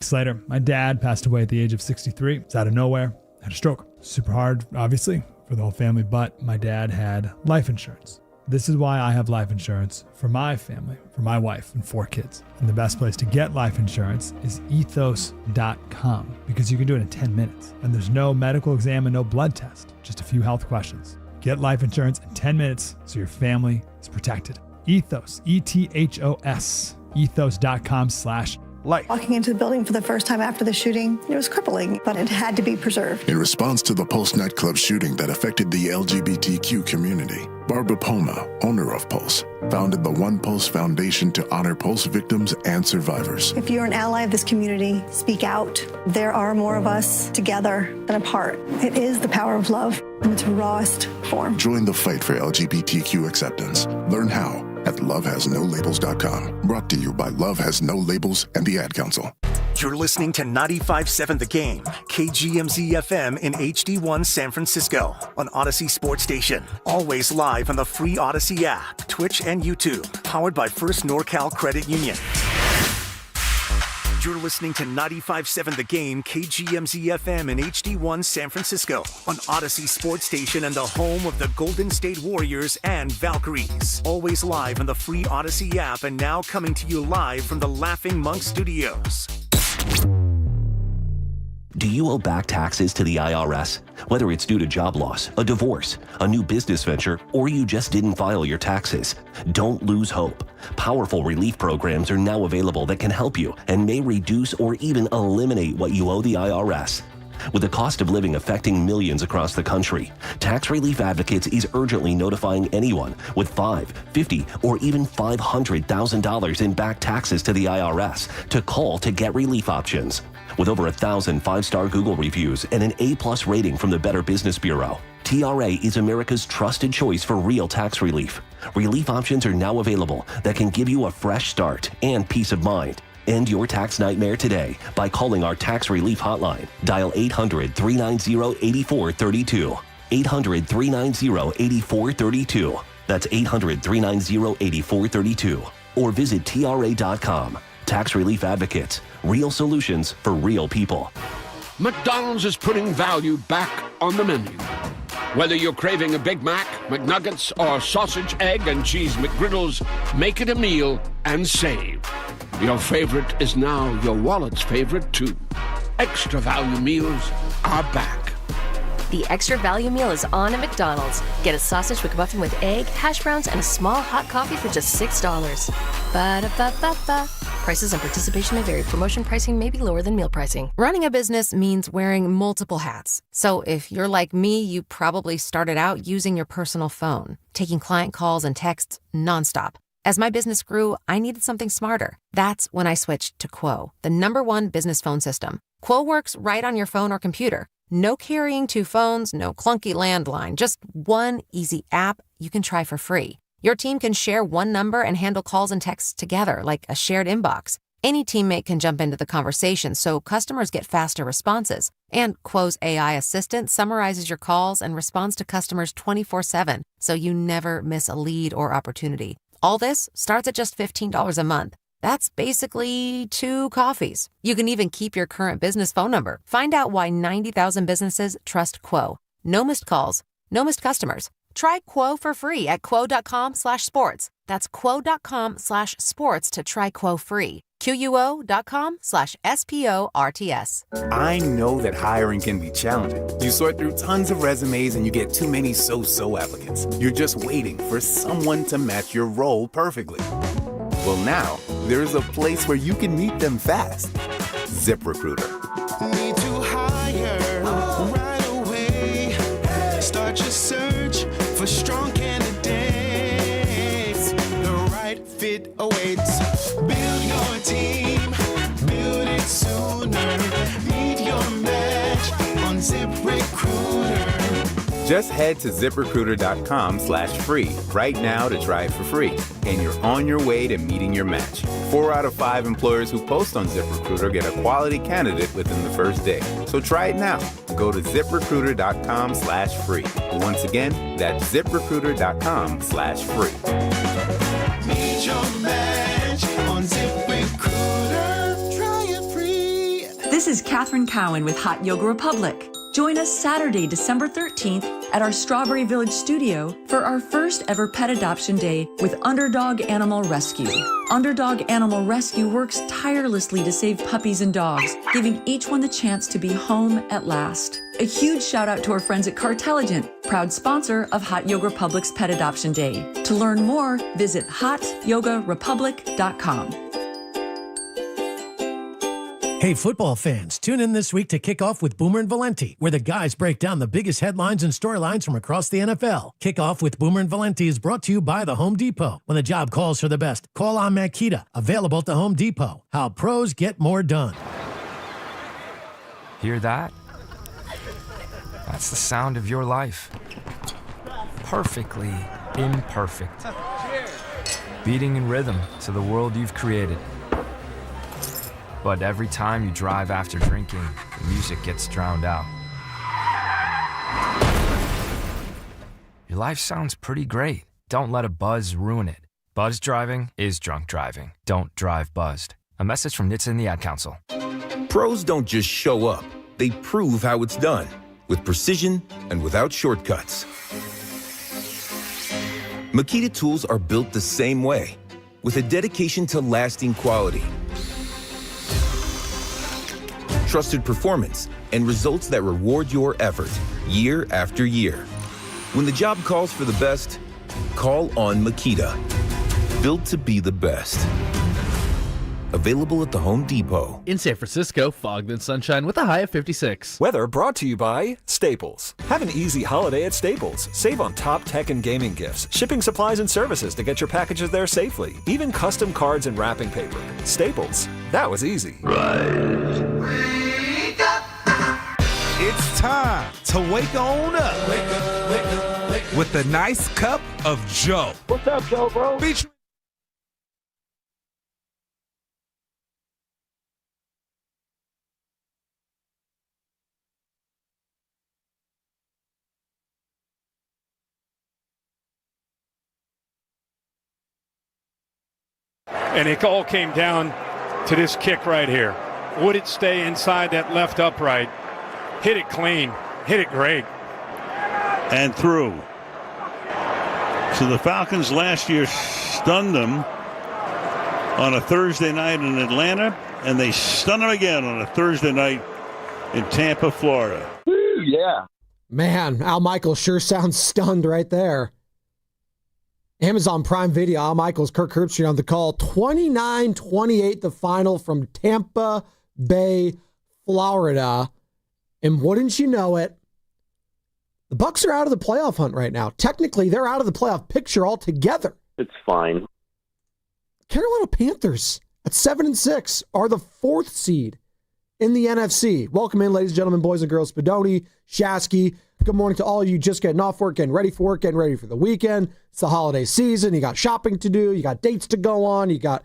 Weeks later, my dad passed away at the age of 63. It's out of nowhere. Had a stroke. Super hard, obviously, for the whole family, but my dad had life insurance. This is why I have life insurance for my family, for my wife and 4 kids. And the best place to get life insurance is ethos.com, because you can do it in 10 minutes. And there's no medical exam and no blood test, just a few health questions. Get life insurance in 10 minutes so your family is protected. Ethos, ETHOS, ethos.com/life. Walking into the building for the first time after the shooting, it was crippling, but it had to be preserved. In response to the Pulse nightclub shooting that affected the LGBTQ community, Barbara Poma, owner of Pulse, founded the One Pulse Foundation to honor Pulse victims and survivors. If you're an ally of this community, speak out. There are more of us together than apart. It is the power of love in its rawest form. Join the fight for LGBTQ acceptance. Learn how at lovehasnolabels.com. Brought to you by Love Has No Labels and the Ad Council. You're listening to 95.7 The Game, KGMZ FM in HD1 San Francisco on Odyssey Sports Station. Always live on the free Odyssey app, Twitch, and YouTube. Powered by First NorCal Credit Union. You're listening to 95.7 The Game, KGMZ FM in HD1 San Francisco on Odyssey Sports Station and the home of the Golden State Warriors and Valkyries. Always live on the free Odyssey app and now coming to you live from the Laughing Monk Studios. Do you owe back taxes to the IRS? Whether it's due to job loss, a divorce, a new business venture, or you just didn't file your taxes, don't lose hope. Powerful relief programs are now available that can help you and may reduce or even eliminate what you owe the IRS. With the cost of living affecting millions across the country, Tax Relief Advocates is urgently notifying anyone with $5, $50, or even $500,000 in back taxes to the IRS to call to get relief options. With over 1,000 5-star Google reviews and an A+ rating from the Better Business Bureau, TRA is America's trusted choice for real tax relief. Relief options are now available that can give you a fresh start and peace of mind. End your tax nightmare today by calling our tax relief hotline. Dial 800-390-8432. 800-390-8432. That's 800-390-8432. Or visit TRA.com. Tax Relief Advocates. Real solutions for real people. McDonald's is putting value back on the menu. Whether you're craving a Big Mac, McNuggets, or sausage, egg, and cheese McGriddles, make it a meal and save. Your favorite is now your wallet's favorite, too. Extra value meals are back. The extra value meal is on at McDonald's. Get a sausage McMuffin with egg, hash browns, and a small hot coffee for just $6. Ba-da-ba-ba-ba. Prices and participation may vary. Promotion pricing may be lower than meal pricing. Running a business means wearing multiple hats. So if you're like me, you probably started out using your personal phone, taking client calls and texts nonstop. As my business grew, I needed something smarter. That's when I switched to Quo, the #1 business phone system. Quo works right on your phone or computer. No carrying 2 phones, no clunky landline, just one easy app you can try for free. Your team can share one number and handle calls and texts together like a shared inbox. Any teammate can jump into the conversation so customers get faster responses. And Quo's AI assistant summarizes your calls and responds to customers 24/7, so you never miss a lead or opportunity. All this starts at just $15 a month. That's basically 2 coffees. You can even keep your current business phone number. Find out why 90,000 businesses trust Quo. No missed calls, no missed customers. Try Quo for free at quo.com/sports. That's quo.com/sports to try Quo free. QUO.com/SPORTS. I know that hiring can be challenging. You sort through tons of resumes and you get too many so-so applicants. You're just waiting for someone to match your role perfectly. Well, now there's a place where you can meet them fast. ZipRecruiter. Need to hire right away. Start your search for strong candidates. The right fit awaits. Build your team, build it sooner. Meet your match on ZipRecruiter. Just head to ZipRecruiter.com/free right now to try it for free. And you're on your way to meeting your match. 4 out of 5 employers who post on ZipRecruiter get a quality candidate within the first day. So try it now. Go to ZipRecruiter.com/free. Once again, that's ZipRecruiter.com/free. Meet your match on ZipRecruiter. Try it free. This is Katherine Cowan with Hot Yoga Republic. Join us Saturday, December 13th at our Strawberry Village studio for our first ever pet adoption day with Underdog Animal Rescue. Underdog Animal Rescue works tirelessly to save puppies and dogs, giving each one the chance to be home at last. A huge shout out to our friends at Cartelligent, proud sponsor of Hot Yoga Republic's Pet Adoption Day. To learn more, visit hotyogarepublic.com. Hey, football fans, tune in this week to kick off with Boomer and Valenti, where the guys break down the biggest headlines and storylines from across the NFL. Kickoff with Boomer and Valenti is brought to you by the Home Depot. When the job calls for the best, call on Makita, available at the Home Depot. How pros get more done. Hear that? That's the sound of your life. Perfectly imperfect. Beating in rhythm to the world you've created. But every time you drive after drinking, the music gets drowned out. Your life sounds pretty great. Don't let a buzz ruin it. Buzz driving is drunk driving. Don't drive buzzed. A message from NHTSA and the Ad Council. Pros don't just show up. They prove how it's done. With precision and without shortcuts. Makita tools are built the same way. With a dedication to lasting quality. Trusted performance, and results that reward your effort year after year. When the job calls for the best, call on Makita. Built to be the best. Available at the Home Depot. In San Francisco, fog then sunshine with a high of 56. Weather brought to you by Staples. Have an easy holiday at Staples. Save on top tech and gaming gifts, shipping supplies and services to get your packages there safely, even custom cards and wrapping paper. Staples. That was easy. Wake up. It's time to wake on up. Wake up, wake up, wake up. With a nice cup of Joe. What's up, Joe, bro? Featuring And it all came down to this kick right here. Would it stay inside that left upright? Hit it clean. Hit it great. And through. So the Falcons last year stunned them on a Thursday night in Atlanta, and they stun them again on a Thursday night in Tampa, Florida. Woo, yeah. Man, Al Michaels sure sounds stunned right there. Amazon Prime Video, Al Michaels, Kirk Herbstreit on the call. 29-28 the final from Tampa Bay, Florida. And wouldn't you know it, the Bucs are out of the playoff hunt right now. Technically, they're out of the playoff picture altogether. It's fine. Carolina Panthers at 7-6 are the 4th seed in the NFC. Welcome in, ladies and gentlemen, boys and girls. Spadoni, Shasky. Good morning to all of you just getting off work, getting ready for work, getting ready for the weekend. It's the holiday season. You got shopping to do. You got dates to go on. You got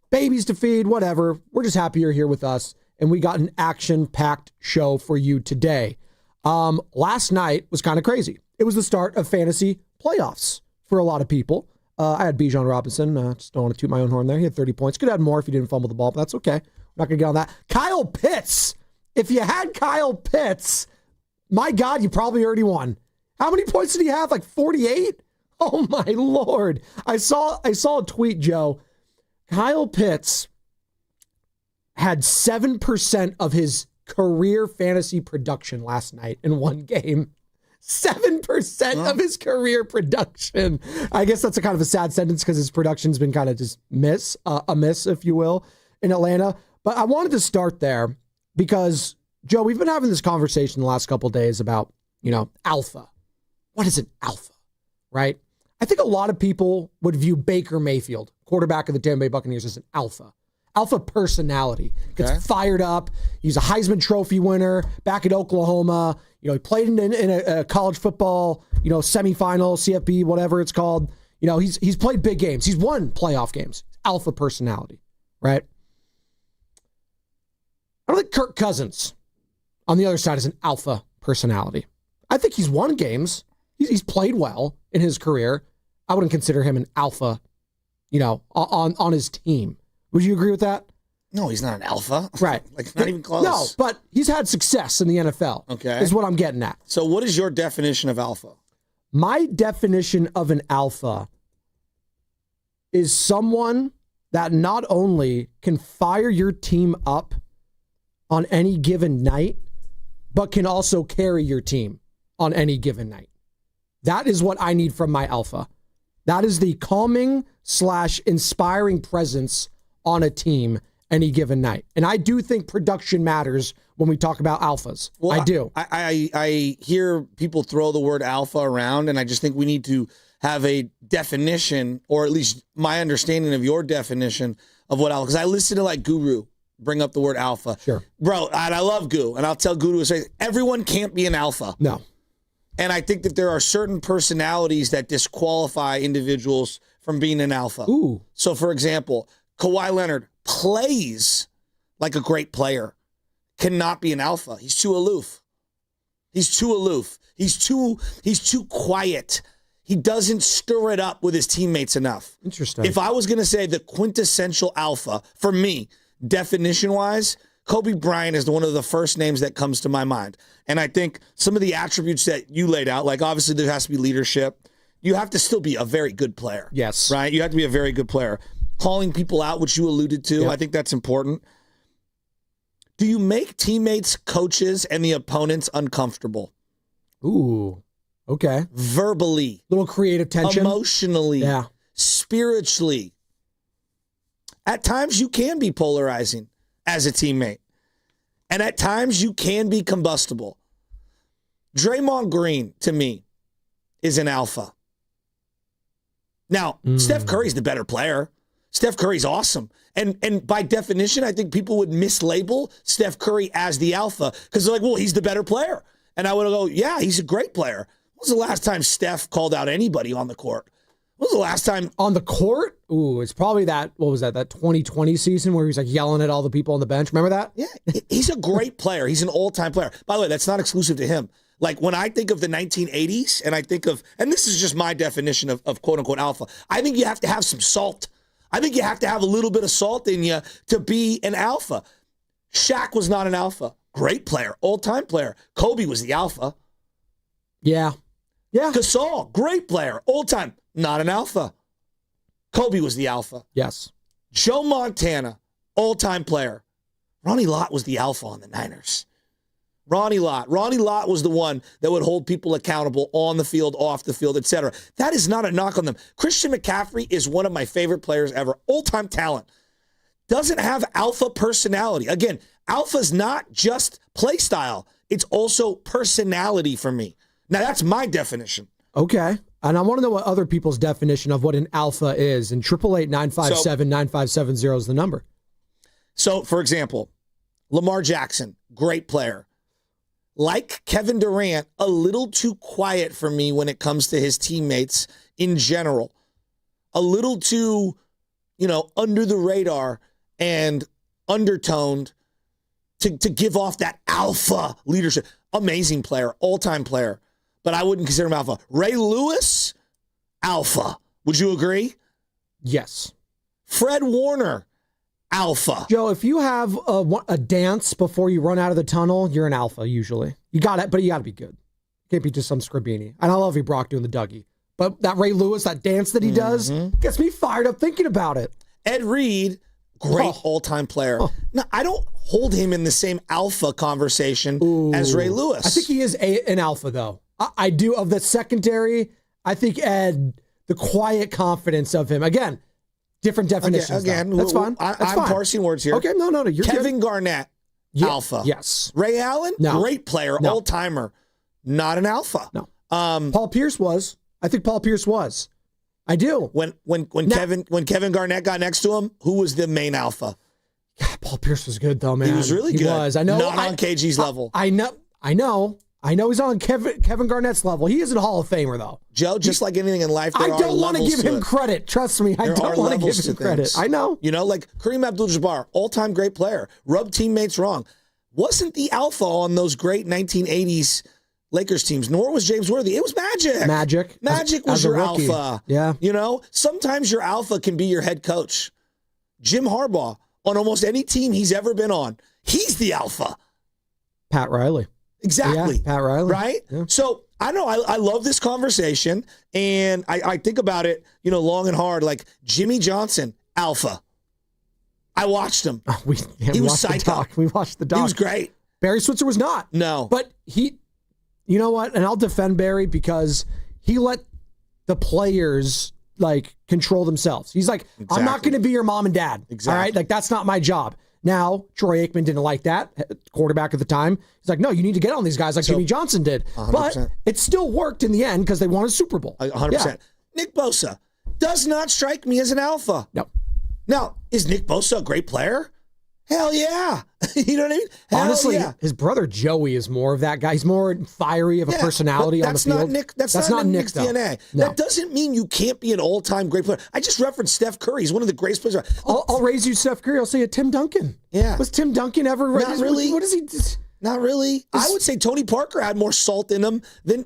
babies to feed, whatever. We're just happy you're here with us. And we got an action-packed show for you today. Last night was kind of crazy. It was the start of fantasy playoffs for a lot of people. I had Bijan Robinson. Just don't want to toot my own horn there. He had 30 points. Could have had more if he didn't fumble the ball, but that's okay. I'm not going to get on that. Kyle Pitts. If you had Kyle Pitts, my God, you probably already won. How many points did he have? Like 48? Oh, my Lord. I saw a tweet, Joe. Kyle Pitts had 7% of his career fantasy production last night in one game. 7% of his career production. I guess that's a kind of a sad sentence because his production's been kind of just a miss, if you will, in Atlanta. But I wanted to start there because, Joe, we've been having this conversation the last couple of days about, alpha. What is an alpha, right? I think a lot of people would view Baker Mayfield, quarterback of the Tampa Bay Buccaneers, as an alpha. Alpha personality. Gets fired up. He's a Heisman Trophy winner back at Oklahoma. He played in a college football, semifinal, CFP, whatever it's called. He's played big games. He's won playoff games. Alpha personality, right? I don't think Kirk Cousins on the other side is an alpha personality. I think he's won games. He's played well in his career. I wouldn't consider him an alpha, on his team. Would you agree with that? No, he's not an alpha. Right. Like, not even close. No, but he's had success in the NFL. Okay. Is what I'm getting at. So what is your definition of alpha? My definition of an alpha is someone that not only can fire your team up on any given night, but can also carry your team on any given night. That is what I need from my alpha. That is the calming / inspiring presence on a team any given night. And I do think production matters when we talk about alphas. Well, I do. I hear people throw the word alpha around, and I just think we need to have a definition, or at least my understanding of your definition of what alpha, because I listen to like Guru bring up the word alpha. Sure. Bro, and I love Guru, and I'll tell Guru to say, everyone can't be an alpha. No. And I think that there are certain personalities that disqualify individuals from being an alpha. Ooh. So, for example, Kawhi Leonard plays like a great player, cannot be an alpha. He's too aloof. He's too aloof. He's too quiet. He doesn't stir it up with his teammates enough. Interesting. If I was going to say the quintessential alpha, for me, definition-wise, Kobe Bryant is one of the first names that comes to my mind. And I think some of the attributes that you laid out, like obviously there has to be leadership. You have to still be a very good player. Yes. Right? You have to be a very good player. Calling people out, which you alluded to, Yep. I think that's important. Do you make teammates, coaches, and the opponents uncomfortable? Ooh. Okay. Verbally. Little creative tension. Emotionally. Yeah. Spiritually. At times you can be polarizing as a teammate. And at times you can be combustible. Draymond Green, to me, is an alpha. Now, Steph Curry's the better player. Steph Curry's awesome. And by definition, I think people would mislabel Steph Curry as the alpha because they're like, well, he's the better player. And I would go, yeah, he's a great player. When was the last time Steph called out anybody on the court? When was the last time? On the court? Ooh, it's probably that 2020 season where he was like yelling at all the people on the bench. Remember that? Yeah, he's a great player. He's an all-time player. By the way, that's not exclusive to him. Like when I think of the 1980s and I think of, and this is just my definition of quote-unquote alpha, I think you have to have some salt. I think you have to have a little bit of salt in you to be an alpha. Shaq was not an alpha. Great player, all-time player. Kobe was the alpha. Yeah. Yeah. Gasol, great player, all-time, not an alpha. Kobe was the alpha. Yes. Joe Montana, all-time player. Ronnie Lott was the alpha on the Niners. Ronnie Lott was the one that would hold people accountable on the field, off the field, etc. That is not a knock on them. Christian McCaffrey is one of my favorite players ever. All-time talent. Doesn't have alpha personality. Again, alpha is not just play style. It's also personality for me. Now, that's my definition. Okay. And I want to know what other people's definition of what an alpha is. And 888-957-9570 is the number. So, for example, Lamar Jackson, great player. Like Kevin Durant, a little too quiet for me when it comes to his teammates in general. A little too, under the radar and undertoned to give off that alpha leadership. Amazing player, all-time player. But I wouldn't consider him alpha. Ray Lewis, alpha. Would you agree? Yes. Fred Warner, alpha. Joe, if you have a dance before you run out of the tunnel, you're an alpha usually. You got it, but you got to be good. You can't be just some Scribini. And I love you, Brock, doing the Dougie. But that Ray Lewis, that dance that he does, gets me fired up thinking about it. Ed Reed, great all-time player. Now, I don't hold him in the same alpha conversation as Ray Lewis. I think he is an alpha, though. I do, of the secondary, I think Ed, the quiet confidence of him. Again, different definitions. Again, that's fine. I'm fine. parsing words here. Okay, no, you're Kevin good. Garnett, alpha. Yes. Ray Allen, great player, all-timer. Not an alpha. No. Paul Pierce was. I think Paul Pierce was. I do. When Kevin Garnett got next to him, who was the main alpha? Paul Pierce was good, though, man. He was really good. He was. I know. Not on KG's level. I know he's on Kevin Garnett's level. He is a Hall of Famer, though. Joe, just like anything in life, I don't want to give him credit. Trust me, I don't want to give him credit. I know. Like Kareem Abdul-Jabbar, all-time great player, rubbed teammates wrong. Wasn't the alpha on those great 1980s Lakers teams, nor was James Worthy. It was Magic. Magic was your alpha. Yeah. Sometimes your alpha can be your head coach. Jim Harbaugh, on almost any team he's ever been on. He's the alpha. Pat Riley. Exactly. Yeah, Pat Riley. Right? Yeah. So I know I love this conversation, and I think about it, long and hard. Like Jimmy Johnson, alpha. I watched him. He was psycho. We watched the doc. He was great. Barry Switzer was not. No. But you know what? And I'll defend Barry because he let the players control themselves. He's like, exactly. I'm not going to be your mom and dad. Exactly. All right? That's not my job. Now, Troy Aikman didn't like that, quarterback at the time. He's like, no, you need to get on these guys like Jimmy Johnson did. 100%. But it still worked in the end because they won a Super Bowl. 100%. Yeah. Nick Bosa does not strike me as an alpha. No. Now, is Nick Bosa a great player? Hell yeah. You know what I mean? Honestly, yeah. His brother Joey is more of that guy. He's more fiery of a personality on the field. That's not Nick's DNA. No. That doesn't mean you can't be an all-time great player. I just referenced Steph Curry. He's one of the greatest players. I'll raise you Steph Curry. I'll say Tim Duncan. Yeah. Was Tim Duncan ever? Not really. What is he? Not really. I would say Tony Parker had more salt in him than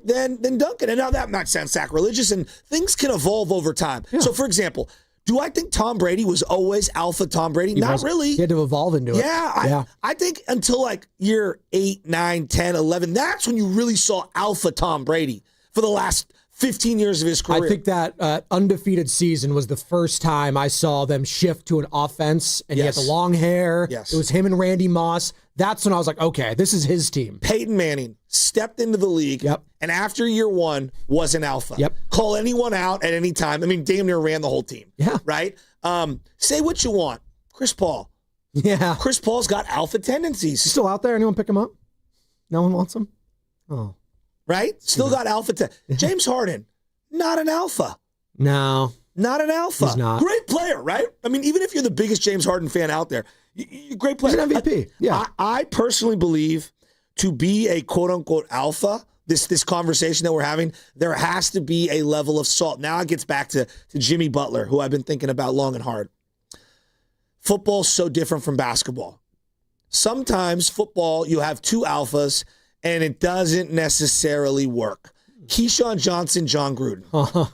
Duncan. And now that might sound sacrilegious, and things can evolve over time. Yeah. So, for example, do I think Tom Brady was always alpha Tom Brady? Not really. He had to evolve into it. Yeah. I think until year 8, 9, 10, 11, that's when you really saw alpha Tom Brady for the last 15 years of his career. I think that undefeated season was the first time I saw them shift to an offense, and he had the long hair. Yes. It was him and Randy Moss. That's when I was like, okay, this is his team. Peyton Manning stepped into the league, and after year 1 was an alpha. Yep. Call anyone out at any time. I mean, damn near ran the whole team. Yeah. Right? Say what you want. Chris Paul. Yeah. Chris Paul's got alpha tendencies. He's still out there? Anyone pick him up? No one wants him? Oh. Right? Still got alpha. James Harden, not an alpha. No. Not an alpha. He's not. Great player, right? I mean, even if you're the biggest James Harden fan out there, great player. He's an MVP. Yeah. I personally believe to be a quote-unquote alpha, this conversation that we're having, there has to be a level of salt. Now it gets back to Jimmy Butler, who I've been thinking about long and hard. Football's so different from basketball. Sometimes football, you have two alphas, and it doesn't necessarily work. Keyshawn Johnson, John Gruden. Oh,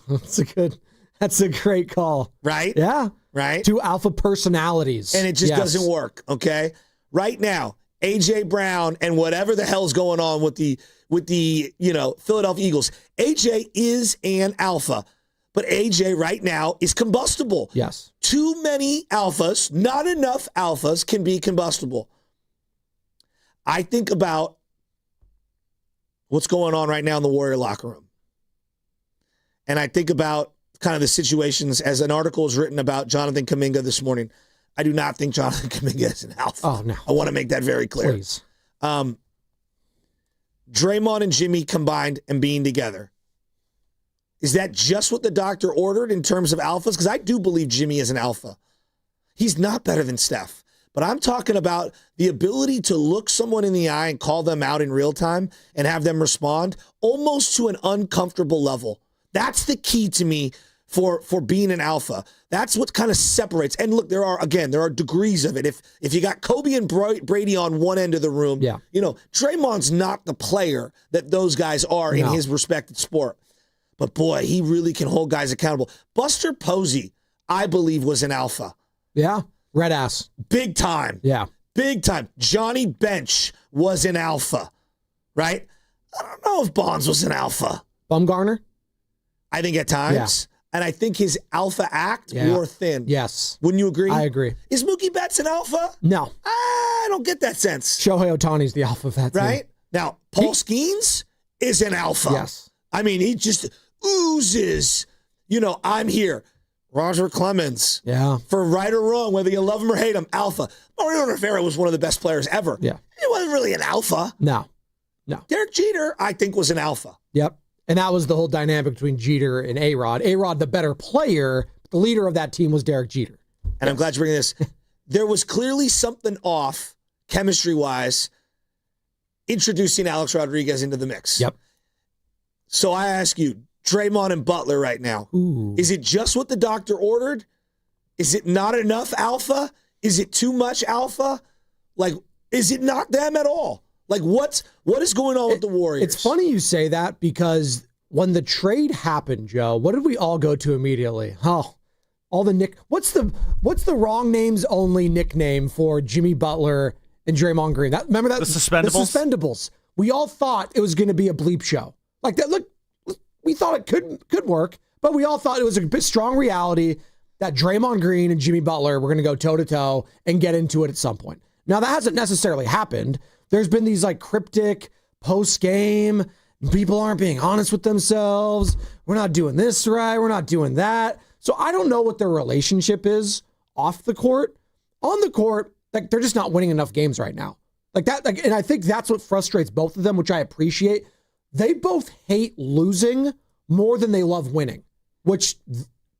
that's a great call. Right? Yeah. Right? Two alpha personalities. And it just doesn't work, okay? Right now, A.J. Brown and whatever the hell's going on with the Philadelphia Eagles. A.J. is an alpha, but A.J. right now is combustible. Yes. Too many alphas, not enough alphas can be combustible. I think about what's going on right now in the Warrior locker room. And I think about kind of the situations, as an article is written about Jonathan Kaminga this morning. I do not think Jonathan Kaminga is an alpha. Oh, no. I want to make that very clear. Please. Draymond and Jimmy combined and being together. Is that just what the doctor ordered in terms of alphas? Because I do believe Jimmy is an alpha. He's not better than Steph. But I'm talking about the ability to look someone in the eye and call them out in real time and have them respond almost to an uncomfortable level. That's the key to me for being an alpha. That's what kind of separates. And look, there are degrees of it. If you got Kobe and Brady on one end of the room, Draymond's not the player that those guys are in his respected sport. But boy, he really can hold guys accountable. Buster Posey, I believe, was an alpha. Yeah. Red ass. Big time. Yeah. Big time. Johnny Bench was an alpha, right? I don't know if Bonds was an alpha. Bumgarner? I think at times. Yeah. And I think his alpha act wore thin. Yes. Wouldn't you agree? I agree. Is Mookie Betts an alpha? No. I don't get that sense. Shohei Ohtani's the alpha of that team. Right? Now, Paul Skeens is an alpha. Yes. I mean, he just oozes, I'm here. Roger Clemens. Yeah. For right or wrong, whether you love him or hate him, alpha. Mario Rivera was one of the best players ever. Yeah. He wasn't really an alpha. No. Derek Jeter, I think, was an alpha. Yep. And that was the whole dynamic between Jeter and A-Rod. A-Rod, the better player, the leader of that team was Derek Jeter. And I'm glad you're bringing this. There was clearly something off, chemistry-wise, introducing Alex Rodriguez into the mix. Yep. So I ask you, Draymond and Butler right now. Ooh. Is it just what the doctor ordered? Is it not enough alpha? Is it too much alpha? Is it not them at all? What is going on with the Warriors? It's funny you say that because when the trade happened, Joe, what did we all go to immediately? Oh, all the what's the wrong names only nickname for Jimmy Butler and Draymond Green? Remember that? The Suspendables? The Suspendables. We all thought it was going to be a bleep show. Like that, look, we thought it could work, but we all thought it was a bit strong reality that Draymond Green and Jimmy Butler were going to go toe-to-toe and get into it at some point. Now, that hasn't necessarily happened. There's been these like cryptic post-game, people aren't being honest with themselves. We're not doing this right. We're not doing that. So I don't know what their relationship is off the court. On the court, like they're just not winning enough games right now. Like that, and I think that's what frustrates both of them, which I appreciate. They both hate losing more than they love winning, which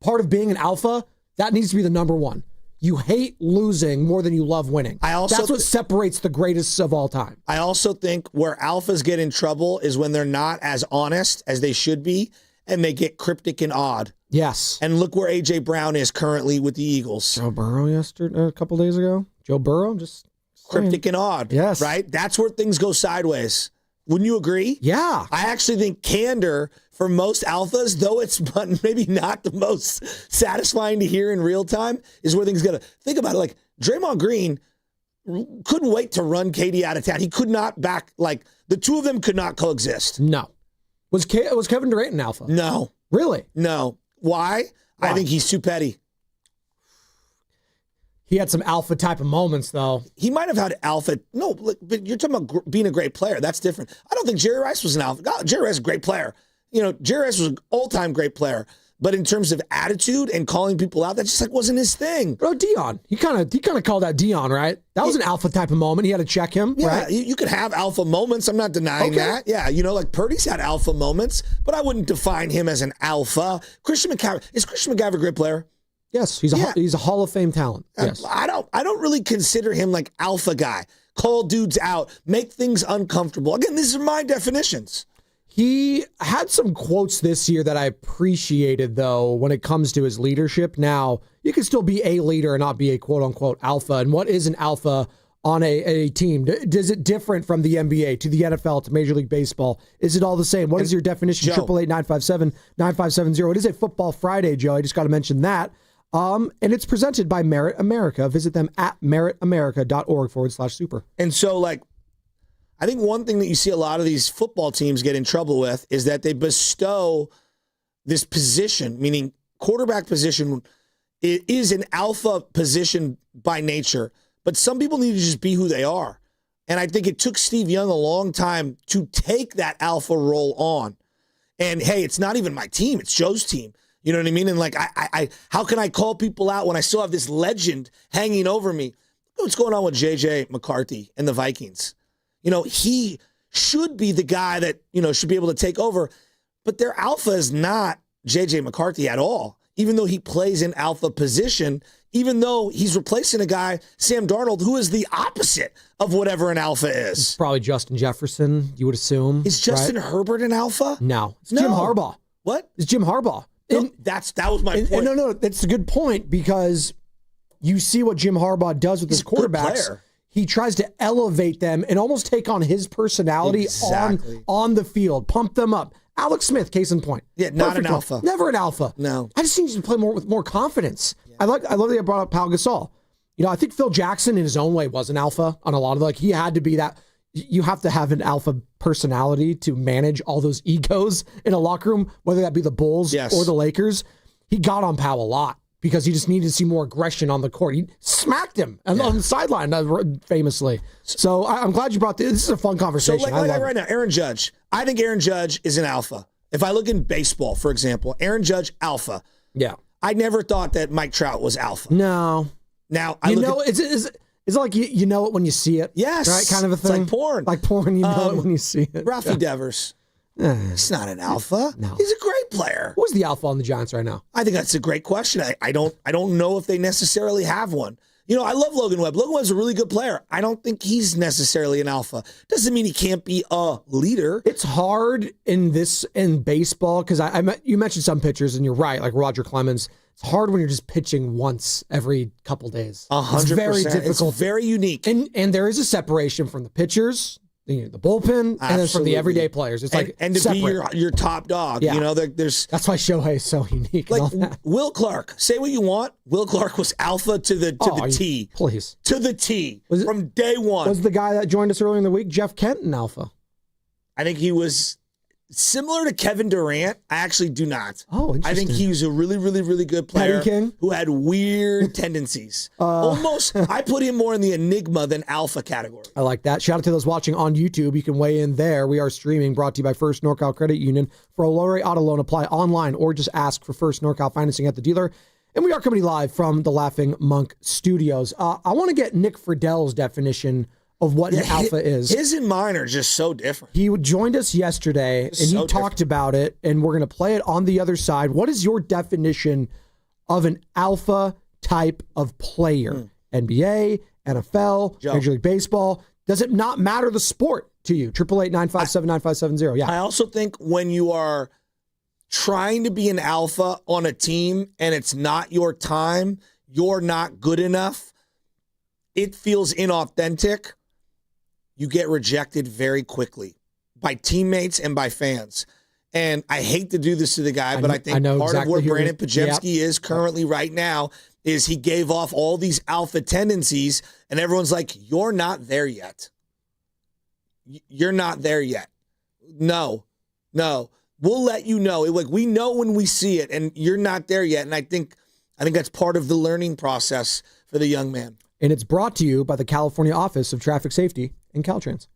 part of being an alpha, that needs to be the number one. You hate losing more than you love winning. That's what separates the greatest of all time. I also think where alphas get in trouble is when they're not as honest as they should be, and they get cryptic and odd. Yes. And look where A.J. Brown is currently with the Eagles. Joe Burrow a couple days ago. Joe Burrow, just cryptic and odd. Yes. Right? That's where things go sideways. Wouldn't you agree? Yeah. I actually think candor for most alphas, though it's maybe not the most satisfying to hear in real time, is where things go. Think about it. Like Draymond Green couldn't wait to run KD out of town. He could not the two of them could not coexist. No. Was Kevin Durant an alpha? No. Really? No. Why? I think he's too petty. He had some alpha type of moments, though. He might have had alpha. No, but you're talking about being a great player. That's different. I don't think Jerry Rice was an alpha. God, Jerry Rice is a great player. Jerry Rice was an all-time great player. But in terms of attitude and calling people out, that just wasn't his thing. Bro, Dion. He kind of called out Dion, right? That was an alpha type of moment. He had to check him, yeah, right? You could have alpha moments. I'm not denying that. Yeah, like Purdy's had alpha moments, but I wouldn't define him as an alpha. Christian McCaffrey. Is Christian McCaffrey a great player? Yes, he's a Hall of Fame talent. Yes. I don't really consider him like alpha guy. Call dudes out, make things uncomfortable. Again, these are my definitions. He had some quotes this year that I appreciated, though, when it comes to his leadership. Now, you can still be a leader and not be a quote-unquote alpha. And what is an alpha on a team? Is it different from the NBA to the NFL to Major League Baseball? Is it all the same? What is your definition? 888-957-9570. It is a Football Friday, Joe. I just got to mention that. And it's presented by Merit America. Visit them at meritamerica.org/super. And so, I think one thing that you see a lot of these football teams get in trouble with is that they bestow this position, meaning quarterback position. It is an alpha position by nature, but some people need to just be who they are. And I think it took Steve Young a long time to take that alpha role on. And hey, it's not even my team, it's Joe's team. You know what I mean? And I how can I call people out when I still have this legend hanging over me? Look what's going on with J.J. McCarthy and the Vikings. He should be the guy that, should be able to take over. But their alpha is not J.J. McCarthy at all, even though he plays an alpha position, even though he's replacing a guy, Sam Darnold, who is the opposite of whatever an alpha is. It's probably Justin Jefferson, you would assume. Is Justin Herbert an alpha? No. It's Jim Harbaugh. What? It's Jim Harbaugh. No, that was my point. No, that's a good point because you see what Jim Harbaugh does with his quarterbacks. He tries to elevate them and almost take on his personality on the field, pump them up. Alex Smith, case in point. Yeah, not an alpha. Never an alpha. No. I just need you to play with more confidence. Yeah. I love that you brought up Pau Gasol. I think Phil Jackson in his own way was an alpha on a lot of he had to be that. You have to have an alpha personality to manage all those egos in a locker room, whether that be the Bulls or the Lakers. He got on Pau a lot because he just needed to see more aggression on the court. He smacked him on the sideline famously. So I'm glad you brought this. This is a fun conversation. So right now, Aaron Judge. I think Aaron Judge is an alpha. If I look in baseball, for example, Aaron Judge, alpha. Yeah. I never thought that Mike Trout was alpha. No. Now, it's like you know it when you see it. Yes. Right? Kind of a thing. It's like porn. Like porn, you know it when you see it. Rafi Devers. He's not an alpha. No. He's a great player. Who's the alpha on the Giants right now? I think that's a great question. I don't know if they necessarily have one. I love Logan Webb. Logan Webb's a really good player. I don't think he's necessarily an alpha. Doesn't mean he can't be a leader. It's hard in baseball because you mentioned some pitchers and you're right, like Roger Clemens. It's hard when you're just pitching once every couple days. 100%. It's very difficult. It's very unique. And there is a separation from the pitchers the bullpen, and then from the everyday players. It's and to separate. be your top dog. Yeah. You know, there's that's why Shohei is so unique. Like and all that. Will Clark, say what you want. Will Clark was alpha to the T. Please. To the T from day one. Was the guy that joined us earlier in the week, Jeff Kenton, alpha? I think he was similar to Kevin Durant. I actually do not. Oh, interesting. I think he was a really, really, really good player Petty King? who had weird tendencies. Almost, I put him more in the enigma than alpha category. I like that. Shout out to those watching on YouTube. You can weigh in there. We are streaming, brought to you by First NorCal Credit Union. For a low rate auto loan, apply online or just ask for First NorCal financing at the dealer. And we are coming live from the Laughing Monk Studios. I want to get Nick Friedell's definition of what an alpha is. His and mine are just so different. He joined us yesterday, and he talked about it, and we're going to play it on the other side. What is your definition of an alpha type of player? NBA, NFL, Major League Baseball. Does it not matter the sport to you? 888-957-9570. Yeah. I also think when you are trying to be an alpha on a team and it's not your time, you're not good enough, it feels inauthentic. You get rejected very quickly by teammates and by fans. And I hate to do this to the guy, but I think part of where Brandon Pajemski is currently right now is he gave off all these alpha tendencies, and everyone's like, you're not there yet. You're not there yet. No. We'll let you know. Like, we know when we see it, and you're not there yet. And I think that's part of the learning process for the young man. And it's brought to you by the California Office of Traffic Safety and Caltrans.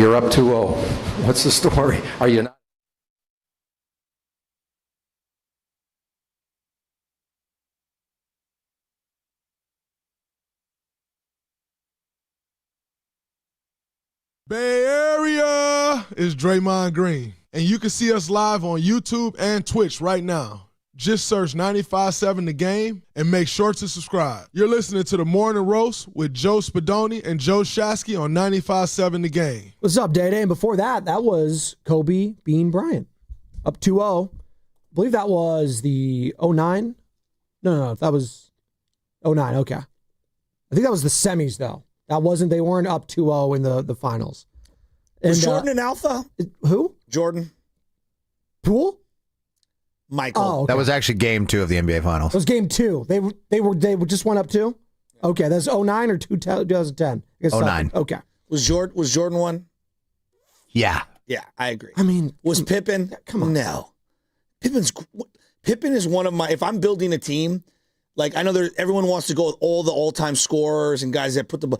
You're up 2-0. What's the story? Are you not? Bay Area is Draymond Green, and you can see us live on YouTube and Twitch right now. Just search 95.7 The Game and make sure to subscribe. You're listening to The Morning Roast with Joe Spadoni and Joe Shasky on 95.7 The Game. What's up, Day-Day? And before that, that was Kobe Bean Bryant. Up 2-0. I believe that was the 09? No, that was 09, okay. I think that was the semis, though. They weren't up 2-0 in the finals. Was Jordan an alpha? Who? Jordan. Poole? Michael. Oh, okay. That was actually game 2 of the NBA Finals. It was game 2. They just went up 2? Okay, that's 09 or 2010? 09. Okay. Was Jordan one? Yeah. Yeah, I agree. I mean, was Pippen? Come on. No. Pippen is one of my, if I'm building a team, like I know everyone wants to go with all the all-time scorers and guys that put the,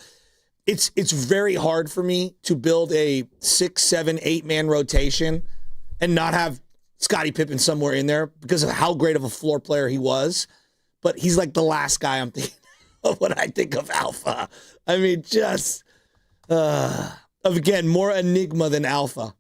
it's very hard for me to build a 6, 7, 8-man rotation and not have Scottie Pippen somewhere in there because of how great of a floor player he was. But he's like the last guy I'm thinking of when I think of alpha. I mean, just, again, more enigma than alpha.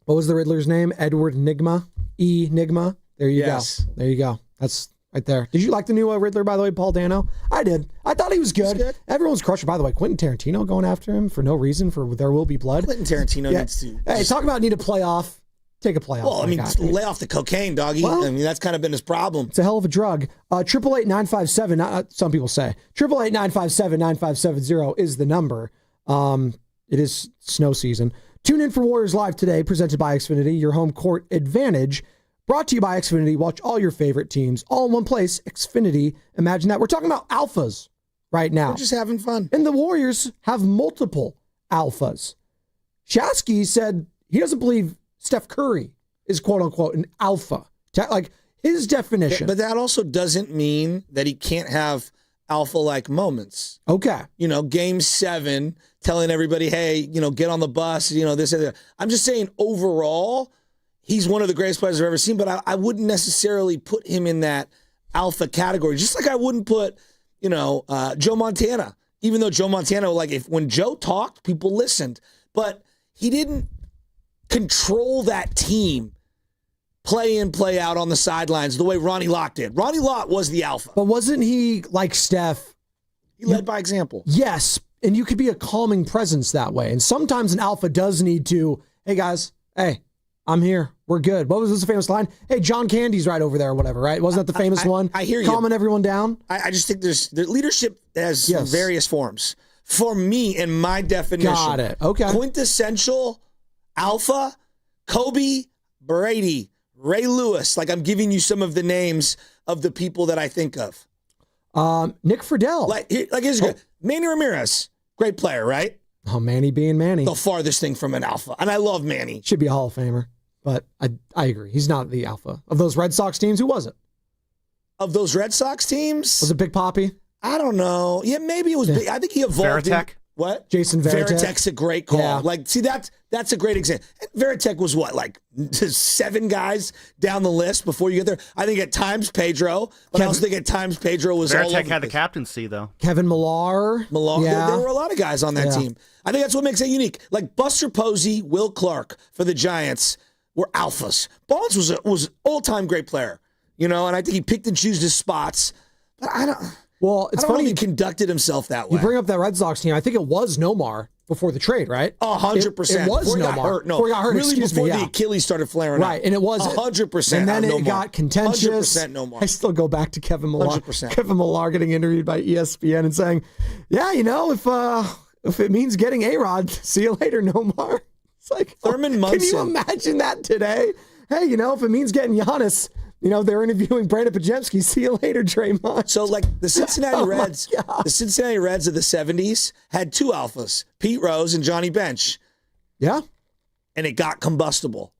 What was the Riddler's name? Edward Nigma? Enigma? There you go. There you go. That's right there. Did you like the new Riddler, by the way, Paul Dano? I did. I thought he was good. Everyone's crushing. By the way, Quentin Tarantino going after him for no reason for There Will Be Blood. Quentin Tarantino needs to. Hey, talk about need a playoff. Take a playoff. Well, I mean, lay off the cocaine, doggy. Well, I mean, that's kind of been his problem. It's a hell of a drug. 888-957, some people say. 888-957-9570 is the number. It is snow season. Tune in for Warriors Live today, presented by Xfinity, your home court advantage. Brought to you by Xfinity. Watch all your favorite teams all in one place. Xfinity. Imagine that. We're talking about alphas right now. We're just having fun. And the Warriors have multiple alphas. Shasky said he doesn't believe Steph Curry is quote-unquote an alpha. Like his definition. But that also doesn't mean that he can't have alpha-like moments. Okay. Game 7, telling everybody, hey, get on the bus, this and that. I'm just saying overall, he's one of the greatest players I've ever seen, but I wouldn't necessarily put him in that alpha category. Just like I wouldn't put, Joe Montana. Even though Joe Montana, when Joe talked, people listened. But he didn't control that team, play in, play out on the sidelines the way Ronnie Lott did. Ronnie Lott was the alpha. But wasn't he like Steph? He led by example. Yes, and you could be a calming presence that way. And sometimes an alpha does need to, hey guys, hey, I'm here. We're good. What was this famous line? Hey, John Candy's right over there or whatever, right? Wasn't that the famous one? I hear you. Calming everyone down? I just think the leadership has various forms. For me, in my definition, got it. Okay. Quintessential alpha, Kobe, Brady, Ray Lewis. Like I'm giving you some of the names of the people that I think of. Nick Friedel. Here's good. Manny Ramirez, great player, right? Oh, Manny being Manny. The farthest thing from an alpha. And I love Manny. Should be a Hall of Famer. But I agree. He's not the alpha. Of those Red Sox teams, who was it? Of those Red Sox teams? Was it Big Papi? I don't know. Yeah, maybe it was big. I think he evolved. Veritek? What? Jason Veritek. Veritek's a great call. Yeah. That's a great example. Veritek was what, 7 guys down the list before you get there? I think at times Pedro, but I also think at times Pedro was all over. Veritek had the captaincy, though. Kevin Millar. Yeah. There were a lot of guys on that team. I think that's what makes it unique. Like Buster Posey, Will Clark for the Giants were alphas. Bonds was all-time great player, and I think he picked and chose his spots. But I don't. Well, it's funny he conducted himself that way. You bring up that Red Sox team. I think it was Nomar before the trade, right? 100%. It was before Nomar. No, before he got hurt. Really, before the Achilles started flaring up. Right, and it was 100%. And then it Nomar. got contentious. 100% Nomar. I still go back to Kevin Millar. 100%. Kevin Millar getting interviewed by ESPN and saying, "Yeah, if it means getting A-Rod, see you later, Nomar." It's like Thurman Munson. Can you imagine that today? Hey, if it means getting Giannis. They're interviewing Brandon Pajemski. See you later, Draymond. So, the Cincinnati Reds, the Cincinnati Reds of the 70s had 2 alphas, Pete Rose and Johnny Bench. Yeah. And it got combustible.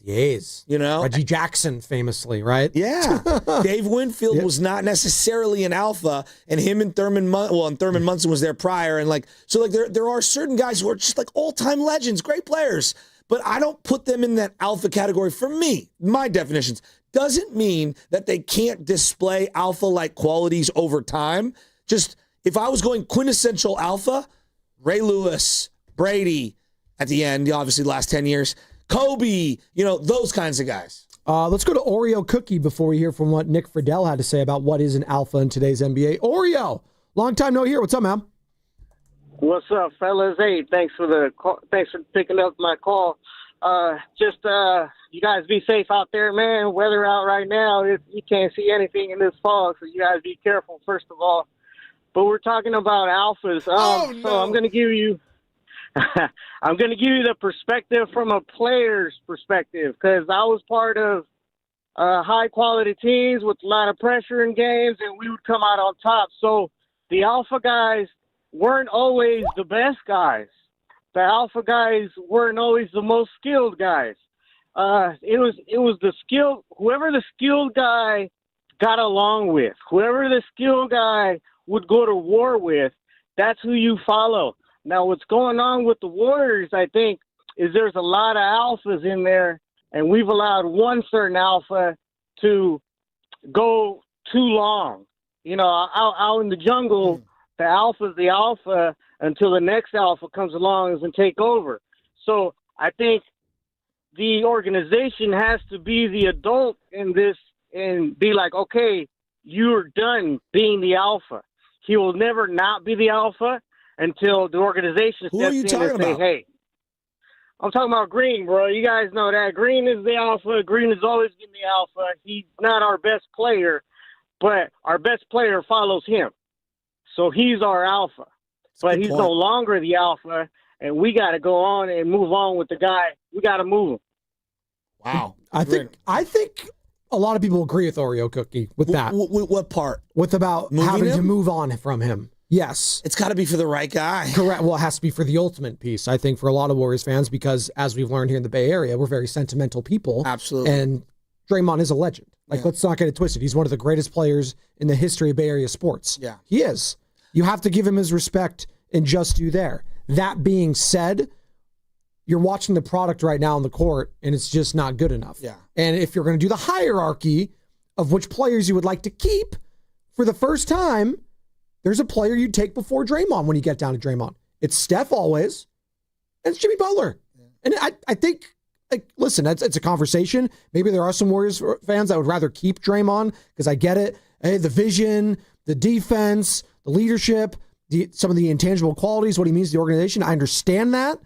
The A's. Reggie Jackson famously, right? Yeah. Dave Winfield was not necessarily an alpha, and him and Thurman Munson was there prior. And there are certain guys who are just like all-time legends, great players. But I don't put them in that alpha category. For me, my definitions doesn't mean that they can't display alpha-like qualities over time. Just if I was going quintessential alpha, Ray Lewis, Brady at the end, obviously the last 10 years, Kobe, those kinds of guys. Let's go to Oreo Cookie before we hear from what Nick Friedel had to say about what is an alpha in today's NBA. Oreo, long time no hear. What's up, man? What's up, fellas? Hey, thanks for picking up my call. You guys be safe out there, man. Weather out right now, you can't see anything in this fog, so you guys be careful, first of all. But we're talking about alphas. So I'm going to give you the perspective from a player's perspective, because I was part of high-quality teams with a lot of pressure in games, and we would come out on top. So the alpha guys weren't always the best guys. The alpha guys weren't always the most skilled guys. It was the skill, whoever the skilled guy got along with, whoever the skilled guy would go to war with, that's who you follow. Now, what's going on with the Warriors, I think, is there's a lot of alphas in there, and we've allowed one certain alpha to go too long. Out in the jungle, the alpha's the alpha until the next alpha comes along and take over. So I think the organization has to be the adult in this and be like, okay, you're done being the alpha. He will never not be the alpha until the organization steps in and say, hey, I'm talking about Green, bro. You guys know that. Green is the alpha. Green has always been the alpha. He's not our best player, but our best player follows him. So he's our alpha. But he's no longer the alpha, and we got to go on and move on with the guy. We got to move him. Wow. I think a lot of people agree with Oreo Cookie with that. What part? With about having to move on from him. Yes. It's got to be for the right guy. Correct. Well, it has to be for the ultimate piece, I think, for a lot of Warriors fans, because as we've learned here in the Bay Area, we're very sentimental people. Absolutely. And Draymond is a legend. Let's not get it twisted. He's one of the greatest players in the history of Bay Area sports. Yeah. He is. You have to give him his respect and just do there. That being said, you're watching the product right now on the court, and it's just not good enough. Yeah. And if you're going to do the hierarchy of which players you would like to keep for the first time, there's a player you'd take before Draymond when you get down to Draymond. It's Steph always, and it's Jimmy Butler. Yeah. And I think, listen, it's a conversation. Maybe there are some Warriors fans that would rather keep Draymond, because I get it. Hey, the vision, the defense, the leadership, some of the intangible qualities, what he means to the organization. I understand that.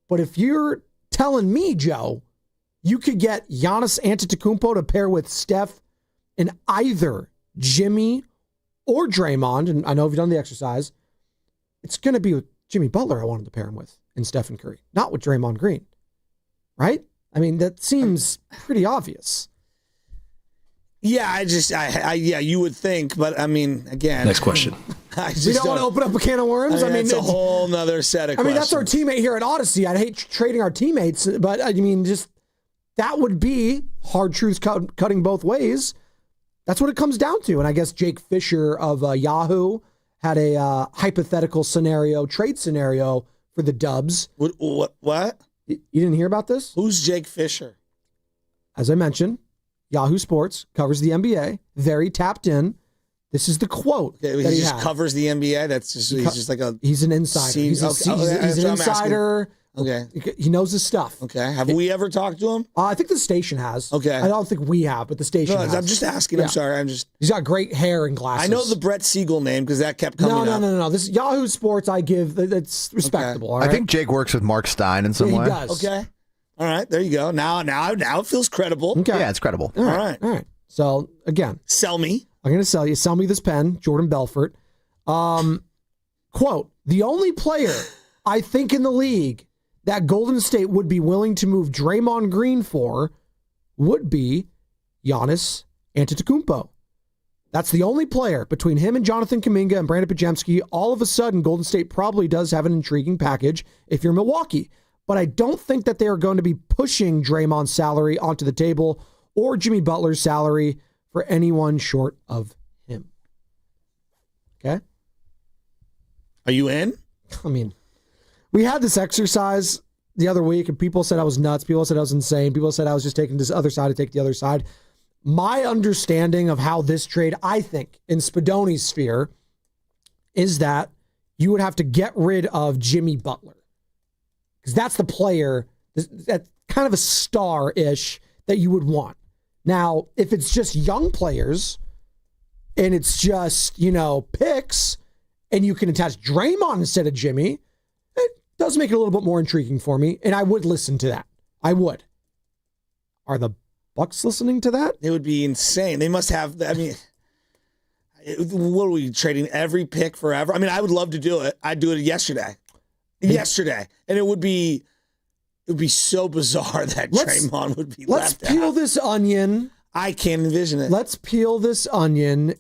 But if you're telling me, Joe, you could get Giannis Antetokounmpo to pair with Steph in either Jimmy or Draymond, and I know if you've done the exercise, it's going to be with Jimmy Butler I wanted to pair him with and Stephen Curry, not with Draymond Green. Right? I mean, that seems pretty obvious. Yeah, you would think, but I mean, again. Next question. We don't want to open up a can of worms. I mean, it's a whole nother set of questions. That's our teammate here at Odyssey. I'd hate trading our teammates, but I mean, just that would be hard truths cutting both ways. That's what it comes down to. And I guess Jake Fisher of Yahoo had a hypothetical trade scenario for the Dubs. What? You didn't hear about this? Who's Jake Fisher? As I mentioned, Yahoo Sports covers the NBA, very tapped in. This is the quote that he just covers the NBA. He's an insider. He's an insider. Okay. He knows his stuff. Okay. Have we ever talked to him? I think the station has. Okay. I don't think we have, but the station has. I'm just asking. Yeah. I'm sorry. He's got great hair and glasses. I know the Brett Siegel name because that kept coming up. No. This Yahoo Sports that's respectable. Okay. All right? I think Jake works with Mark Stein in some way. He does. Okay. All right. There you go. Now it feels credible. Okay. Yeah, it's credible. All right. So, again. Sell me. I'm going to sell you. Sell me this pen, Jordan Belfort. Quote, the only player I think in the league that Golden State would be willing to move Draymond Green for would be Giannis Antetokounmpo. That's the only player between him and Jonathan Kaminga and Brandon Podziemski. All of a sudden, Golden State probably does have an intriguing package if you're Milwaukee. but I don't think that they are going to be pushing Draymond's salary onto the table or Jimmy Butler's salary for anyone short of him. Okay? Are you in? I mean, we had this exercise the other week, and people said I was nuts. People said I was insane. People said I was just taking this other side to take the other side. My understanding of how this trade, I think, in Spadoni's sphere, is that you would have to get rid of Jimmy Butler. Because that's the player, that's kind of a star-ish that you would want. Now, if it's just young players, and it's just, picks, and you can attach Draymond instead of Jimmy, it does make it a little bit more intriguing for me, and I would listen to that. I would. Are the Bucks listening to that? It would be insane. They must have, what are we, trading every pick forever? I mean, I would love to do it. I'd do it yesterday. And it would be so bizarre that Draymond would be left out. Let's peel this onion. I can't envision it. Let's peel this onion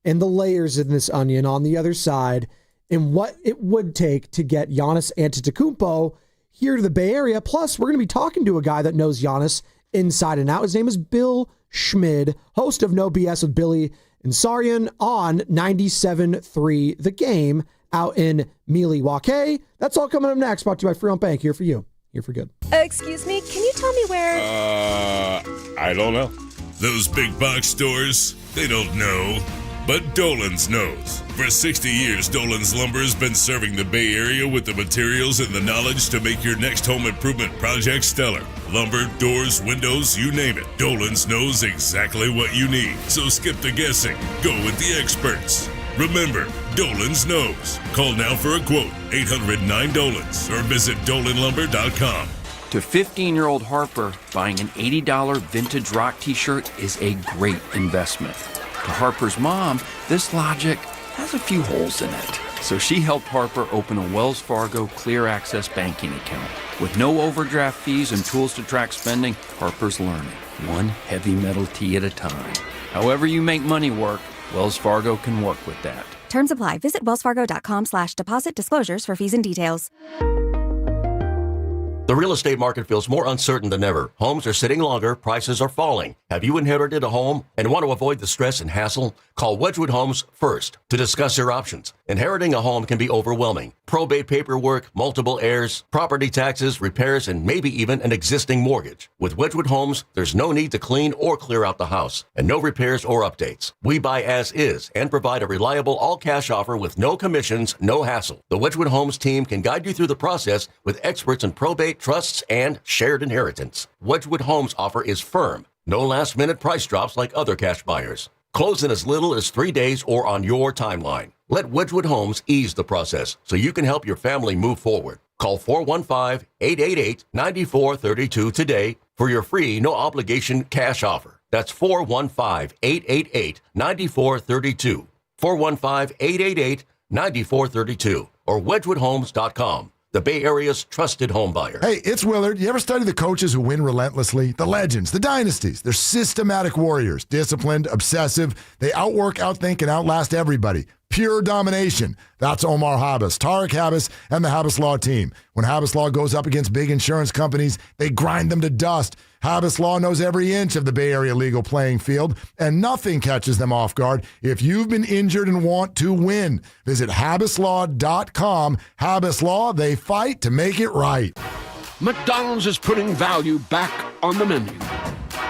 and the layers in this onion on the other side and what it would take to get Giannis Antetokounmpo here to the Bay Area. Plus, we're going to be talking to a guy that knows Giannis inside and out. His name is Bill Schmid, host of No BS with Billy and Sarian on 97.3 The Game out in Milwaukee. That's all coming up next. Brought to you by Freon Bank. Here for you. Here for good. Excuse me, can you tell me where... I don't know. Those big box stores, they don't know. But Dolan's knows. For 60 years, Dolan's Lumber has been serving the Bay Area with the materials and the knowledge to make your next home improvement project stellar. Lumber, doors, windows, you name it. Dolan's knows exactly what you need. So skip the guessing. Go with the experts. Remember, Dolan's knows. Call now for a quote, 800-9-DOLANS, or visit DolanLumber.com. To 15-year-old Harper, buying an $80 vintage rock t-shirt is a great investment. To Harper's mom, this logic has a few holes in it. So she helped Harper open a Wells Fargo Clear Access banking account. With no overdraft fees and tools to track spending, Harper's learning, one heavy metal tee at a time. However you make money work, Wells Fargo can work with that. Terms apply. Visit wellsfargo.com/deposit disclosures for fees and details. The real estate market feels more uncertain than ever. Homes are sitting longer, prices are falling. Have you inherited a home and want to avoid the stress and hassle? Call Wedgwood Homes first to discuss your options. Inheriting a home can be overwhelming. Probate paperwork, multiple heirs, property taxes, repairs, and maybe even an existing mortgage. With Wedgwood Homes, there's no need to clean or clear out the house, and no repairs or updates. We buy as is and provide a reliable all-cash offer with no commissions, no hassle. The Wedgwood Homes team can guide you through the process with experts in probate, trusts, and shared inheritance. Wedgwood Homes' offer is firm. No last-minute price drops like other cash buyers. Close in as little as 3 days or on your timeline. Let Wedgwood Homes ease the process so you can help your family move forward. Call 415-888-9432 today for your free, no-obligation cash offer. That's 415-888-9432. 415-888-9432 or WedgewoodHomes.com. The Bay Area's trusted home buyer. Hey, it's Willard. You ever study the coaches who win relentlessly? The legends, the dynasties. They're systematic warriors, disciplined, obsessive. They outwork, outthink, and outlast everybody. Pure domination. That's Omar Habas, Tarek Habas, and the Habas Law team. When Habas Law goes up against big insurance companies, they grind them to dust. Habas Law knows every inch of the Bay Area legal playing field, and nothing catches them off guard. If you've been injured and want to win, visit HabasLaw.com. Habas Law, they fight to make it right. McDonald's is putting value back on the menu.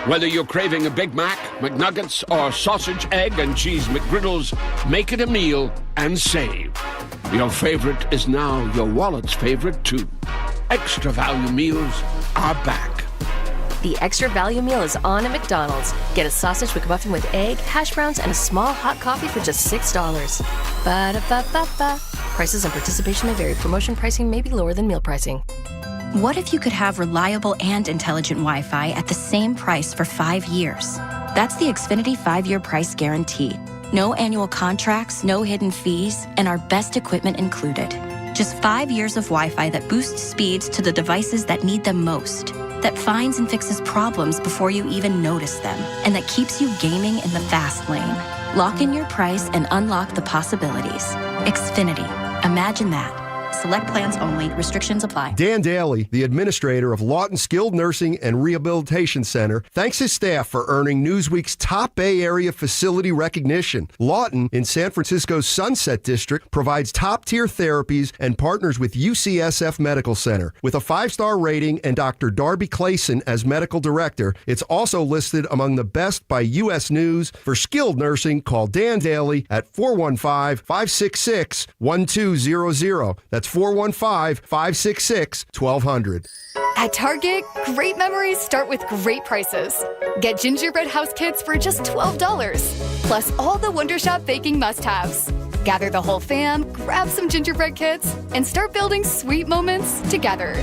Whether you're craving a Big Mac, McNuggets, or sausage, egg, and cheese McGriddles, make it a meal and save. Your favorite is now your wallet's favorite, too. Extra value meals are back. The extra value meal is on at McDonald's. Get a sausage McMuffin with egg, hash browns, and a small hot coffee for just $6. Ba-da-ba-ba-ba. Prices and participation may vary. Promotion pricing may be lower than meal pricing. What if you could have reliable and intelligent Wi-Fi at the same price for 5 years? That's the Xfinity 5-year price guarantee. No annual contracts, no hidden fees, and our best equipment included. Just 5 years of Wi-Fi that boosts speeds to the devices that need them most, that finds and fixes problems before you even notice them, and that keeps you gaming in the fast lane. Lock in your price and unlock the possibilities. Xfinity. Imagine that. Select plans only. Restrictions apply. Dan Daly, the administrator of Lawton Skilled Nursing and Rehabilitation Center, thanks his staff for earning Newsweek's top Bay Area facility recognition. Lawton, in San Francisco's Sunset District, provides top-tier therapies and partners with UCSF Medical Center. With a 5-star rating and Dr. Darby Clayson as medical director, it's also listed among the best by U.S. News. For skilled nursing, call Dan Daly at 415-566-1200. That's 415-566-1200. At Target, great memories start with great prices. Get gingerbread house kits for just $12, plus all the Wondershop baking must-haves. Gather the whole fam, grab some gingerbread kits, and start building sweet moments together.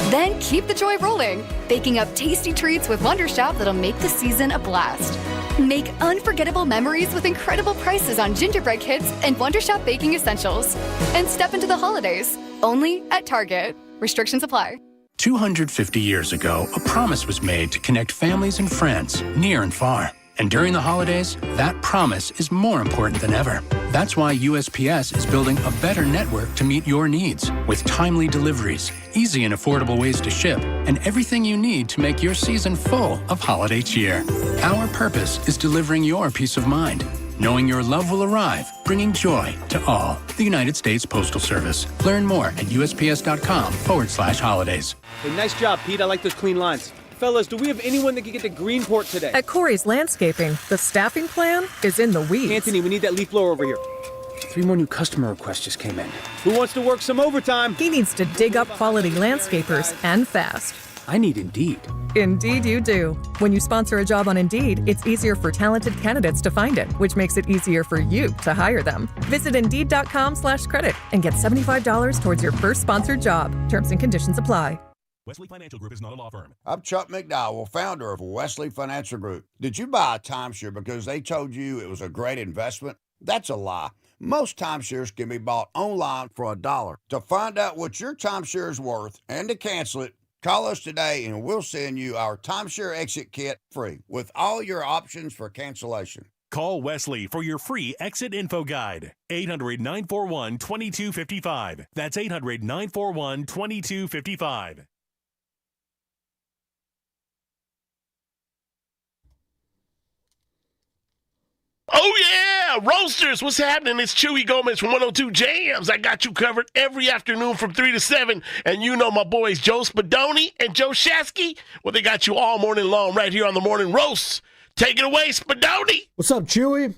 Then keep the joy rolling, baking up tasty treats with Wondershop that'll make the season a blast. Make unforgettable memories with incredible prices on gingerbread kits and Wondershop baking essentials. And step into the holidays, only at Target. Restrictions apply. 250 years ago, a promise was made to connect families and friends near and far. And during the holidays, that promise is more important than ever. That's why USPS is building a better network to meet your needs with timely deliveries, easy and affordable ways to ship, and everything you need to make your season full of holiday cheer. Our purpose is delivering your peace of mind, knowing your love will arrive, bringing joy to all. The United States Postal Service. Learn more at USPS.com/holidays. Hey, nice job, Pete. I like those clean lines. Fellas, do we have anyone that can get to Greenport today? At Corey's Landscaping, the staffing plan is in the weeds. Anthony, we need that leaf blower over here. 3 more new customer requests just came in. Who wants to work some overtime? He needs to dig up quality landscapers and fast. I need Indeed. Indeed you do. When you sponsor a job on Indeed, it's easier for talented candidates to find it, which makes it easier for you to hire them. Visit Indeed.com/credit and get $75 towards your first sponsored job. Terms and conditions apply. Wesley Financial Group is not a law firm. I'm Chuck McDowell, founder of Wesley Financial Group. Did you buy a timeshare because they told you it was a great investment? That's a lie. Most timeshares can be bought online for $1. To find out what your timeshare is worth and to cancel it, call us today and we'll send you our timeshare exit kit free with all your options for cancellation. Call Wesley for your free exit info guide. 800-941-2255. That's 800-941-2255. Oh, yeah! Roasters, what's happening? It's Chewy Gomez from 102 Jams. I got you covered every afternoon from 3 to 7. And you know my boys Joe Spadoni and Joe Shasky. Well, they got you all morning long right here on the Morning Roast. Take it away, Spadoni. What's up, Chewy?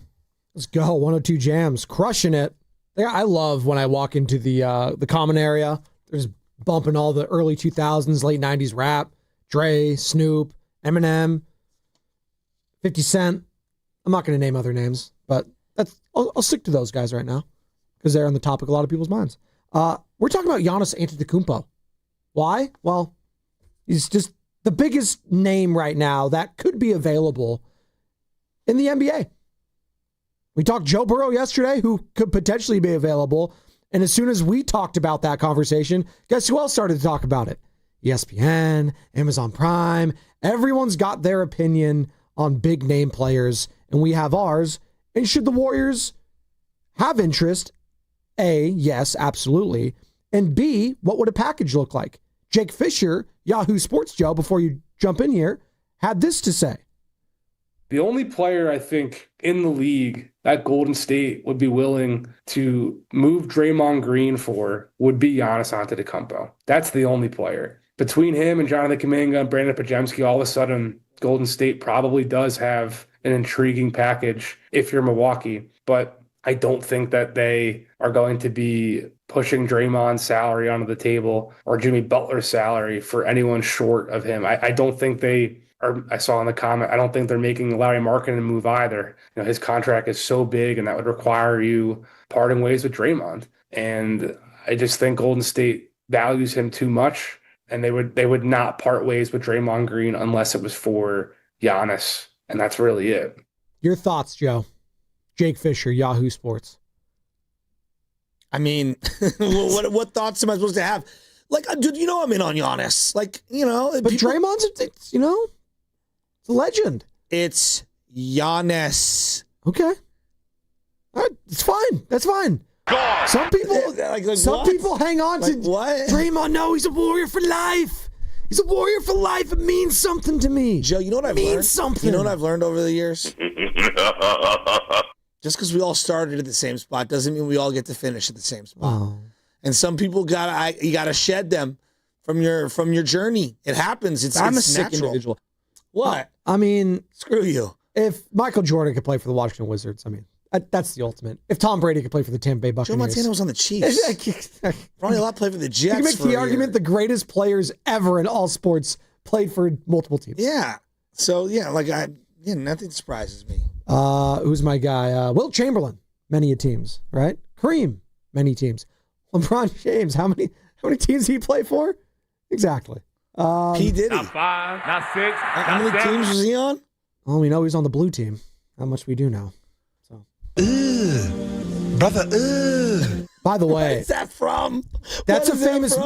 Let's go. 102 Jams. Crushing it. I love when I walk into the common area. There's bumping all the early 2000s, late 90s rap. Dre, Snoop, Eminem, 50 Cent. I'm not going to name other names, but I'll stick to those guys right now because they're on the topic of a lot of people's minds. We're talking about Giannis Antetokounmpo. Why? Well, he's just the biggest name right now that could be available in the NBA. We talked Joe Burrow yesterday, who could potentially be available. And as soon as we talked about that conversation, guess who else started to talk about it? ESPN, Amazon Prime. Everyone's got their opinion on big name players, and we have ours. And should the Warriors have interest? A, yes, absolutely. And B, what would a package look like? Jake Fisher, Yahoo Sports Joe, before you jump in here, had this to say. The only player I think in the league that Golden State would be willing to move Draymond Green for would be Giannis Antetokounmpo. That's the only player. Between him and Jonathan Kaminga and Brandon Pajemski, all of a sudden, Golden State probably does have an intriguing package if you're Milwaukee. But I don't think that they are going to be pushing Draymond's salary onto the table or Jimmy Butler's salary for anyone short of him. I don't think they are. I saw in the comment, I don't think they're making Larry Markkinen move either. You know, his contract is so big and that would require you parting ways with Draymond. And I just think Golden State values him too much. And they would not part ways with Draymond Green unless it was for Giannis. And that's really it. Your thoughts, Joe? Jake Fisher, Yahoo Sports. I mean, what thoughts am I supposed to have? Like, dude, you know I'm in on Giannis. Like, you know. But Draymond's, it's a legend. It's Giannis. Okay. All right, it's fine. That's fine. Gone. Some people, what? people hang on to what? Draymond. No, he's a warrior for life. He's a warrior for life. It means something to me. Joe, you know what I've learned? It means something. You know what I've learned over the years? Just because we all started at the same spot doesn't mean we all get to finish at the same spot. Oh. And some people you gotta shed them from your journey. It happens. It's I'm a it's sick natural. individual. What? I mean, screw you. If Michael Jordan could play for the Washington Wizards, I mean, that's the ultimate. If Tom Brady could play for the Tampa Bay Buccaneers. Joe Montana was on the Chiefs. Ronnie Lott played for the Jets. You can make the argument the greatest players ever in all sports played for multiple teams. Yeah. So nothing surprises me. Who's my guy? Wilt Chamberlain, many teams, right? Kareem, many teams. LeBron James, how many teams did he play for? Exactly. P. Diddy. Not 5, not 6. How many teams was he on? Well, we know he was on the blue team. How much we do know. So. Brother. By the way, where is that from? That's a famous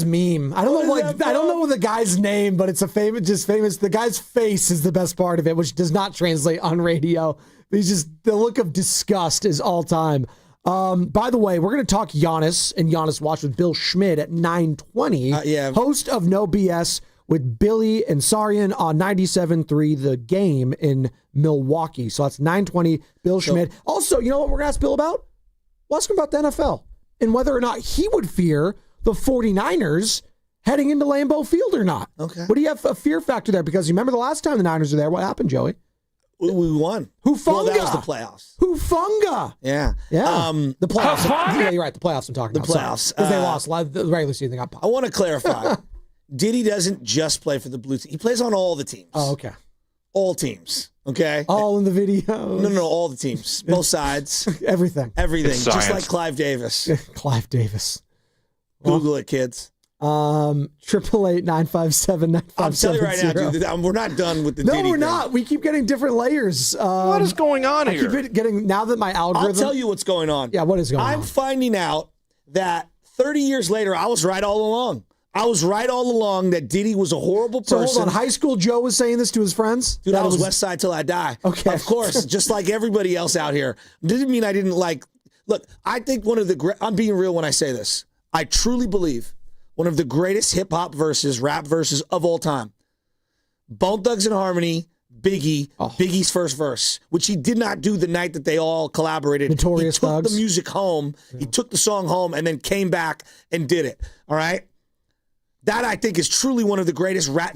meme. I don't know the guy's name, but it's famous. The guy's face is the best part of it, which does not translate on radio. He's just, the look of disgust is all time. By the way, we're going to talk Giannis and Giannis Watch with Bill Schmidt at 9:20. Host of No BS with Billy and Sarian on 97.3 The Game in Milwaukee. So that's 9:20. Bill Schmidt. Also, you know what we're going to ask Bill about? We'll ask him about the NFL and whether or not he would fear the 49ers heading into Lambeau Field or not. Okay. What do you have a fear factor there? Because you remember the last time the Niners were there, what happened, Joey? We won. Hufunga. Well, that was the playoffs. Hufunga. Yeah. Yeah. The playoffs. Yeah, you're right. The playoffs I'm talking about. The playoffs. Because they lost. The regular season, they got popped. I want to clarify. Diddy doesn't just play for the blue team. He plays on all the teams. Oh, okay. All teams. Okay? All in the videos. No, all the teams. Both sides. Everything. Just like Clive Davis. Clive Davis. Google it, kids. 888-957-9570. I'm telling you right now, dude, we're not done with the No, Diddy we're thing. not. We keep getting different layers. What is going on here? I keep getting, now that my algorithm... I'll tell you what's going on. Yeah, what is going on? I'm finding out that 30 years later, I was right all along. I was right all along that Diddy was a horrible person. So hold on, high school Joe was saying this to his friends? Dude, I was West Side till I die. Okay. Of course, just like everybody else out here. Didn't mean I didn't like... Look, I think one of the... I'm being real when I say this. I truly believe one of the greatest hip-hop verses, rap verses of all time. Bone Thugs and Harmony, Biggie, Biggie's first verse, which he did not do the night that they all collaborated. Notorious He took Thugs. the music home, he took the song home, and then came back and did it. All right? That, I think, is truly one of the greatest rap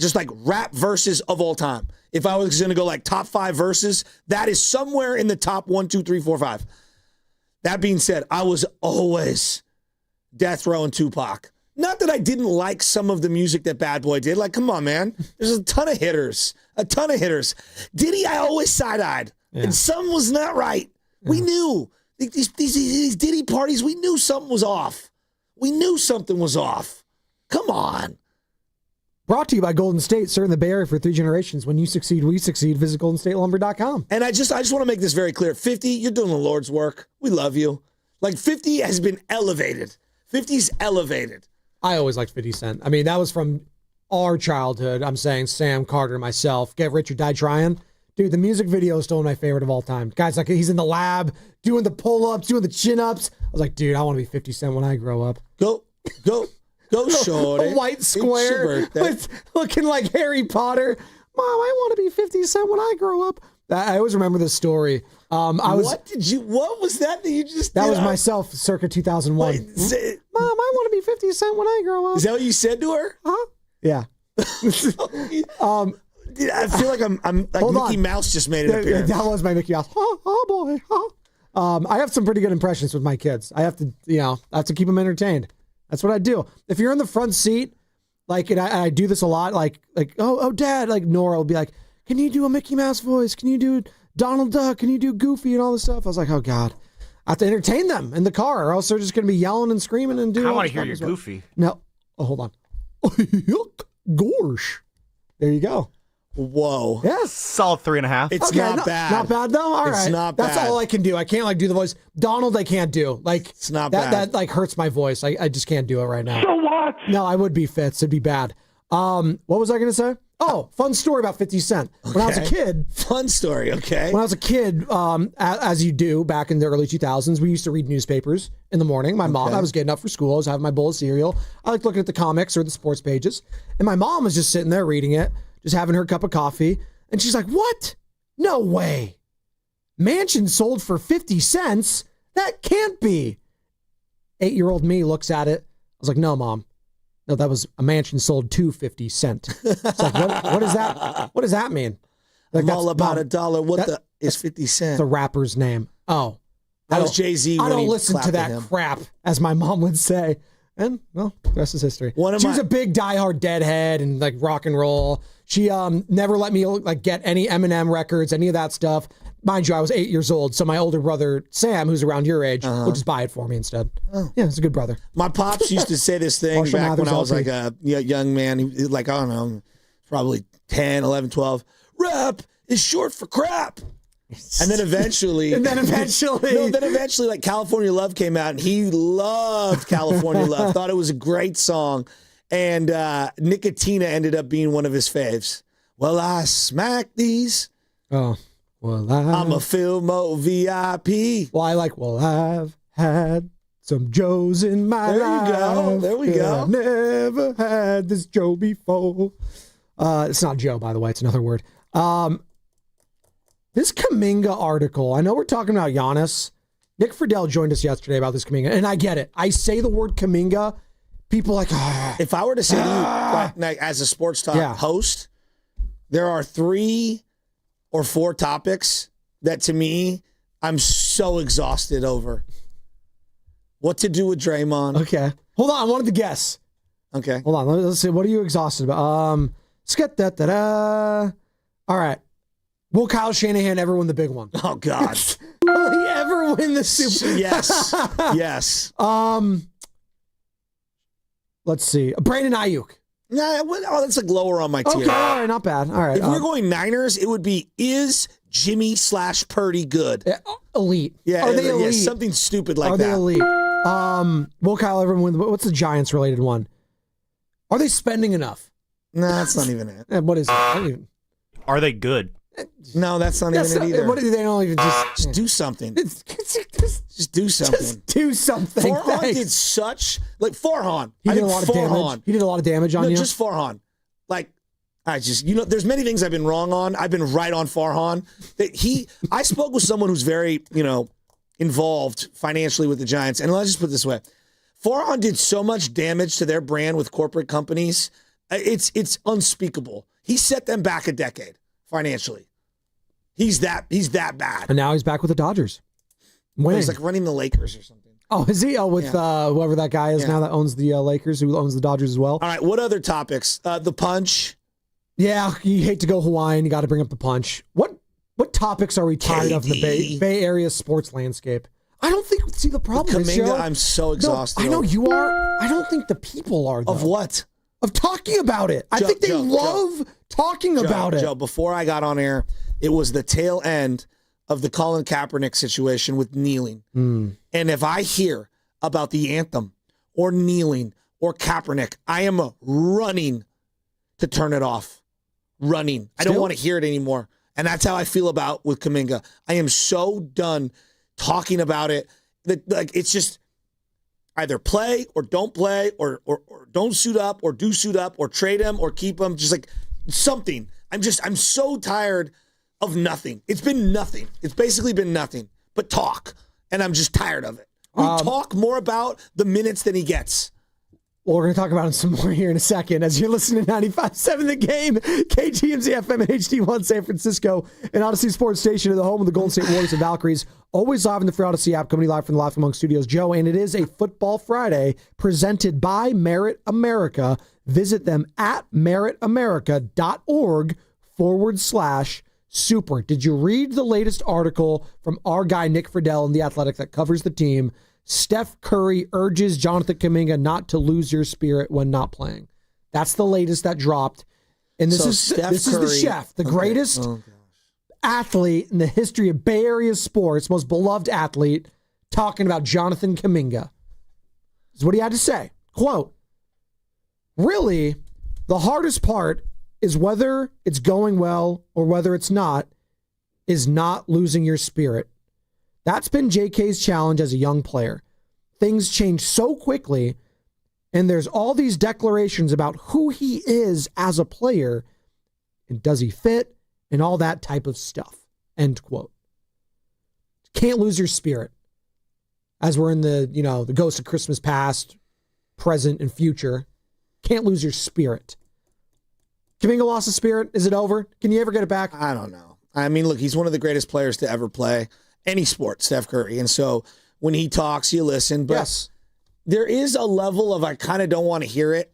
verses of all time. If I was going to go like top 5 verses, that is somewhere in the top 1, 2, 3, 4, 5. That being said, I was always Death Row and Tupac. Not that I didn't like some of the music that Bad Boy did. Like, come on, man. There's a ton of hitters. Diddy, I always side-eyed. Yeah. And some was not right. Yeah. We knew. These Diddy parties, we knew something was off. Come on. Brought to you by Golden State, serving the Bay Area for 3 generations. When you succeed, we succeed. Visit GoldenStateLumber.com. And I just want to make this very clear. 50, you're doing the Lord's work. We love you. Like, 50 has been elevated. 50's elevated. I always liked 50 Cent. I mean, that was from our childhood. I'm saying Sam, Carter, myself. Get Rich or Die Trying. Dude, the music video is still my favorite of all time. Guys, like, he's in the lab, doing the pull-ups, doing the chin-ups. I was like, dude, I want to be 50 Cent when I grow up. Go, shorty. A white square with looking like Harry Potter. Mom, I want to be 50 Cent when I grow up. I always remember this story. What was that you just did? That was myself circa 2001. Mom, I want to be 50 Cent when I grow up. Is that what you said to her? Huh? Yeah. I feel like I'm like Mickey Mouse just made an appearance. That was my Mickey Mouse. Oh boy. I have some pretty good impressions with my kids. I have to keep them entertained. That's what I do. If you're in the front seat, like, and I do this a lot, like, oh, Dad, like Nora will be like, can you do a Mickey Mouse voice? Can you do Donald Duck? Can you do Goofy and all this stuff? I was like, oh God, I have to entertain them in the car, or else they're just going to be yelling and screaming and doing. I want to hear your Goofy. No, hold on. Gosh, there you go. Whoa. Yes. Solid 3.5. It's not bad. Not bad though. All right. It's not bad. That's all I can do. I can't do the voice. Donald, I can't do. Like, it's not bad. That hurts my voice. I just can't do it right now. So what? No, I would be Fitz. It'd be bad. What was I going to say? Oh, fun story about 50 Cent. When I was a kid. Fun story, okay. When I was a kid, as you do back in the early 2000s, we used to read newspapers in the morning. My mom, I was getting up for school. I was having my bowl of cereal. I liked looking at the comics or the sports pages. And my mom was just sitting there reading it, just having her cup of coffee. And she's like, what? No way. Mansion sold for 50 cents? That can't be. 8-year-old me looks at it. I was like, no, Mom. No, that was a mansion sold to 50 cents. It's like, what is that? What does that mean? Like, I'm all about $1. What is 50 cents? The rapper's name. Oh. That was Jay-Z. I don't listen to that crap, as my mom would say. And, well, the rest is history. She was a big diehard Deadhead and, like, rock and roll. She never let me, like, get any Eminem records, any of that stuff. Mind you, I was 8 years old, so my older brother, Sam, who's around your age, would just buy it for me instead. Oh. Yeah, he's a good brother. My pops used to say this thing back when I was like a young man. He was like, I don't know, probably 10, 11, 12. Rap is short for crap. And then eventually, like California Love came out, and he loved California Love. Thought it was a great song, and Nicotina ended up being one of his faves. Well, I smack these. Oh, well, I'm a Filmo VIP. Well, I've had some Joes in my life. There we go. I've never had this Joe before. It's not Joe, by the way. It's another word. This Kaminga article, I know we're talking about Giannis. Nick Friedel joined us yesterday about this Kaminga, and I get it. I say the word Kaminga, people are like, If I were to say to you, like, as a sports talk host, there are 3 or 4 topics that, to me, I'm so exhausted over. What to do with Draymond. Okay. Hold on, I wanted to guess. Okay. Hold on, let's see. What are you exhausted about? All right. Will Kyle Shanahan ever win the big one? Oh, God. Will he ever win the Super? Yes. Yes. Let's see. Brandon Ayuk. Nah, that's like lower on my tier. Okay, all right, not bad. All right. If we're going Niners, it would be, is Jimmy/Purdy good? Elite. Yeah, are they elite? Yeah, something stupid like that. Are they elite? Will Kyle ever win? What's the Giants related one? Are they spending enough? No, that's not even it. What is it? Are they good? No, that's not even it either. What do they don't even just do something? Just do something. Just do something. Farhan did such Farhan. He did a lot of damage. He did a lot of damage on you. Just Farhan. There's many things I've been wrong on. I've been right on Farhan. I spoke with someone who's very, involved financially with the Giants, and let's just put it this way: Farhan did so much damage to their brand with corporate companies. It's unspeakable. He set them back a decade. Financially, he's that bad. And now he's back with the Dodgers. Winning. He's like running the Lakers or something. Oh, is he? Oh, with whoever that guy is now that owns the Lakers, who owns the Dodgers as well. All right, what other topics? The punch. Yeah, you hate to go Hawaiian. You got to bring up the punch. What topics are we tired of in the Bay Area sports landscape? I don't think. See, the problem is, Joe, I'm so exhausted. No, I know you are. I don't think the people are. Though. Of what? Of talking about it. I think they love talking about it. Joe, before I got on air, it was the tail end of the Colin Kaepernick situation with kneeling. And if I hear about the anthem or kneeling or Kaepernick, I am running to turn it off. Running. I don't want to hear it anymore. And that's how I feel with Kaminga. I am so done talking about it. It's just either play or don't play or don't suit up or do suit up or trade him or keep him. Just like something. I'm so tired of nothing. It's been nothing. It's basically been nothing but talk. And I'm just tired of it. We talk more about the minutes than he gets. Well, we're going to talk about him some more here in a second as you're listening to 95.7 The Game, KGMZ FM and HD1 San Francisco, and Odyssey Sports Station, the home of the Golden State Warriors and Valkyries. Always live in the free Odyssey app, coming live from the Laugh Among Studios. Joe, and it is a Football Friday presented by Merit America. Visit them at meritamerica.org/super. Did you read the latest article from our guy Nick Friedel in The Athletic that covers the team? Steph Curry urges Jonathan Kaminga not to lose your spirit when not playing. That's the latest that dropped. And this is the chef, the greatest athlete in the history of Bay Area sports, most beloved athlete, talking about Jonathan Kaminga. This is what he had to say. Quote, really, the hardest part is whether it's going well or whether it's not, is not losing your spirit. That's been JK's challenge as a young player. Things change so quickly, and there's all these declarations about who he is as a player, and does he fit, and all that type of stuff. End quote. Can't lose your spirit. As we're in the ghost of Christmas past, present, and future. Can't lose your spirit. Kaminga lost his spirit. Is it over? Can you ever get it back? I don't know. I mean, look, he's one of the greatest players to ever play any sport, Steph Curry. And so when he talks, you listen. But yes. There is a level of I kind of don't want to hear it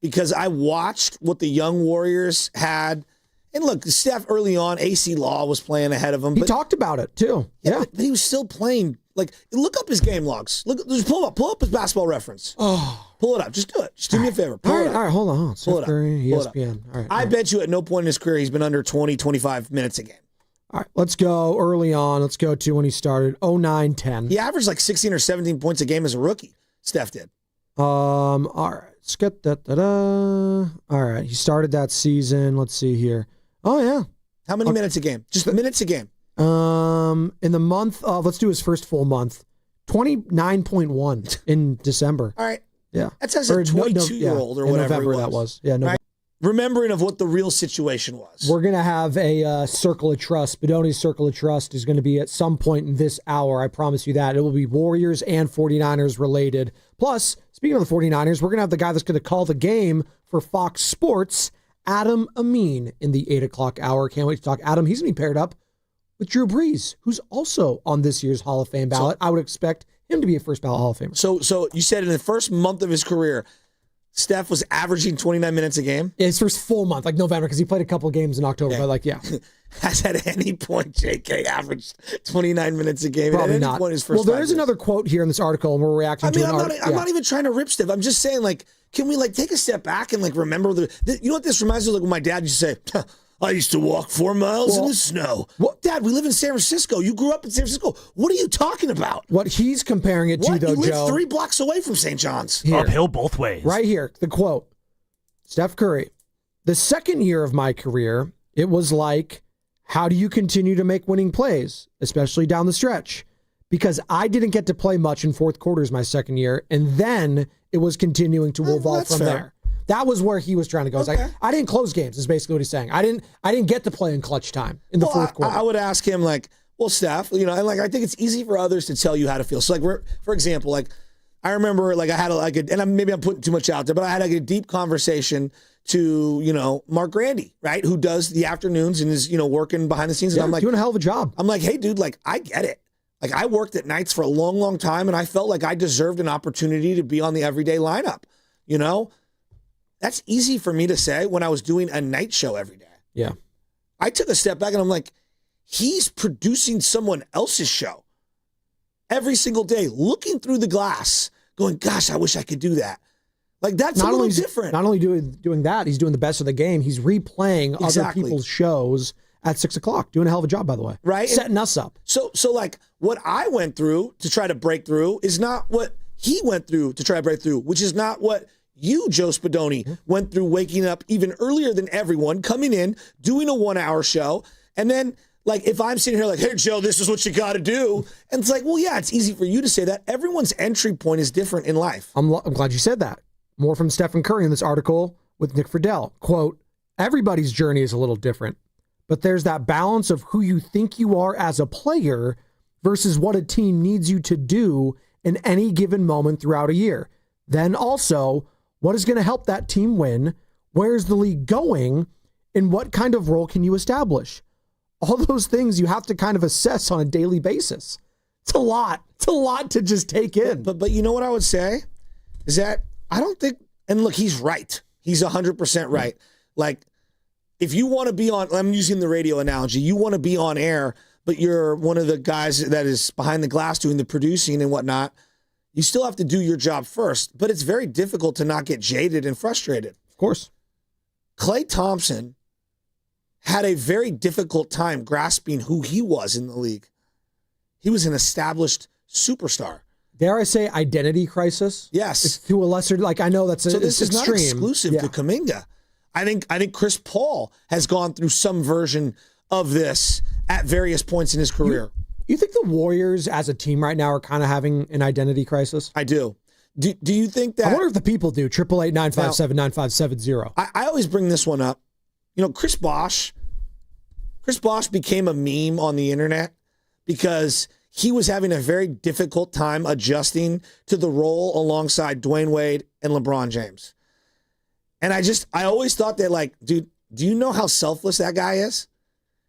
because I watched what the young Warriors had. And look, Steph early on, AC Law was playing ahead of him. He talked about it too. Yeah. But he was still playing. Like, look up his game logs. Just pull up his basketball reference. Oh. Pull it up. Just do it. Just do me a favor. Pull it up. All right, hold on. Pull it up. ESPN. All right. I bet you at no point in his career he's been under 20, 25 minutes a game. All right, let's go early on. Let's go to when he started, 09-10. He averaged like 16 or 17 points a game as a rookie. Steph did. All right, let's get that. All right, he started that season. Let's see here. Oh, yeah. How many minutes a game? Just minutes a game. In the month of, let's do his first full month, 29.1 in December. All right. Yeah. That's as a 22-year-old or whatever November it was. that was. Yeah, November. Right? Remembering of what the real situation was. We're going to have a circle of trust. Bedoni's circle of trust is going to be at some point in this hour. I promise you that. It will be Warriors and 49ers related. Plus, speaking of the 49ers, we're going to have the guy that's going to call the game for Fox Sports, Adam Amin, in the 8 o'clock hour. Can't wait to talk. Adam, he's going to be paired up with Drew Brees, who's also on this year's Hall of Fame ballot. I would expect him to be a first ballot Hall of Famer. So you said in the first month of his career, Steph was averaging 29 minutes a game? Yeah, his first full month, like November, because he played a couple of games in October. Yeah. But Has at any point JK averaged 29 minutes a game? Probably at any not. point his first well, there is another quote here in this article, and we're reacting to I'm not even trying to rip Steph. I'm just saying, can we take a step back and remember you know what this reminds me of? When my dad used to say, I used to walk 4 miles in the snow. What? Dad, we live in San Francisco. You grew up in San Francisco. What are you talking about? What he's comparing it to, though, you live Joe. 3 blocks away from St. John's. Here. Uphill both ways. Right here, the quote. Steph Curry, the second year of my career, it was like, how do you continue to make winning plays, especially down the stretch? Because I didn't get to play much in fourth quarters my second year, and then it was continuing to evolve from there. That was where he was trying to go. Okay. I didn't close games, is basically what he's saying. I didn't get to play in clutch time in the fourth quarter. I would ask him, well, Steph, and I think it's easy for others to tell you how to feel. So, for example, I remember, I had maybe I'm putting too much out there, but I had a deep conversation to, Mark Grandy, right, who does the afternoons and is, working behind the scenes. Yeah, And I'm doing a hell of a job. I'm like, hey, dude, I get it. I worked at nights for a long, long time, and I felt like I deserved an opportunity to be on the everyday lineup. That's easy for me to say when I was doing a night show every day. Yeah. I took a step back and I'm like, he's producing someone else's show every single day, looking through the glass, going, gosh, I wish I could do that. That's a little different. Not only doing that, he's doing the best of the game. He's replaying other people's shows at 6 o'clock. Doing a hell of a job, by the way. Right. Setting us up. So what I went through to try to break through is not what he went through to try to break through, which is not what you, Joe Spadoni, went through, waking up even earlier than everyone, coming in, doing a 1-hour show. And then, if I'm sitting here hey, Joe, this is what you got to do. And it's well, yeah, it's easy for you to say that. Everyone's entry point is different in life. I'm glad you said that. More from Stephen Curry in this article with Nick Friedel. Quote, everybody's journey is a little different, but there's that balance of who you think you are as a player versus what a team needs you to do in any given moment throughout a year. Then also, what is going to help that team win? Where's the league going? And what kind of role can you establish? All those things you have to kind of assess on a daily basis. It's a lot. It's a lot to just take in. But you know what I would say? Is that I don't think, and look, he's right. He's 100% right. If you want to be on, I'm using the radio analogy, you want to be on air, but you're one of the guys that is behind the glass doing the producing and whatnot, you still have to do your job first, but it's very difficult to not get jaded and frustrated. Of course. Klay Thompson had a very difficult time grasping who he was in the league. He was an established superstar. Dare I say identity crisis? Yes. It's to a lesser, I know that's so this is extreme. not exclusive to Kaminga. I think Chris Paul has gone through some version of this at various points in his career. You think the Warriors as a team right now are kind of having an identity crisis? I do. Do you think that? I wonder if the people do. 888-957-9570. I always bring this one up. Chris Bosh became a meme on the internet because he was having a very difficult time adjusting to the role alongside Dwayne Wade and LeBron James. And I always thought that, dude, do you know how selfless that guy is?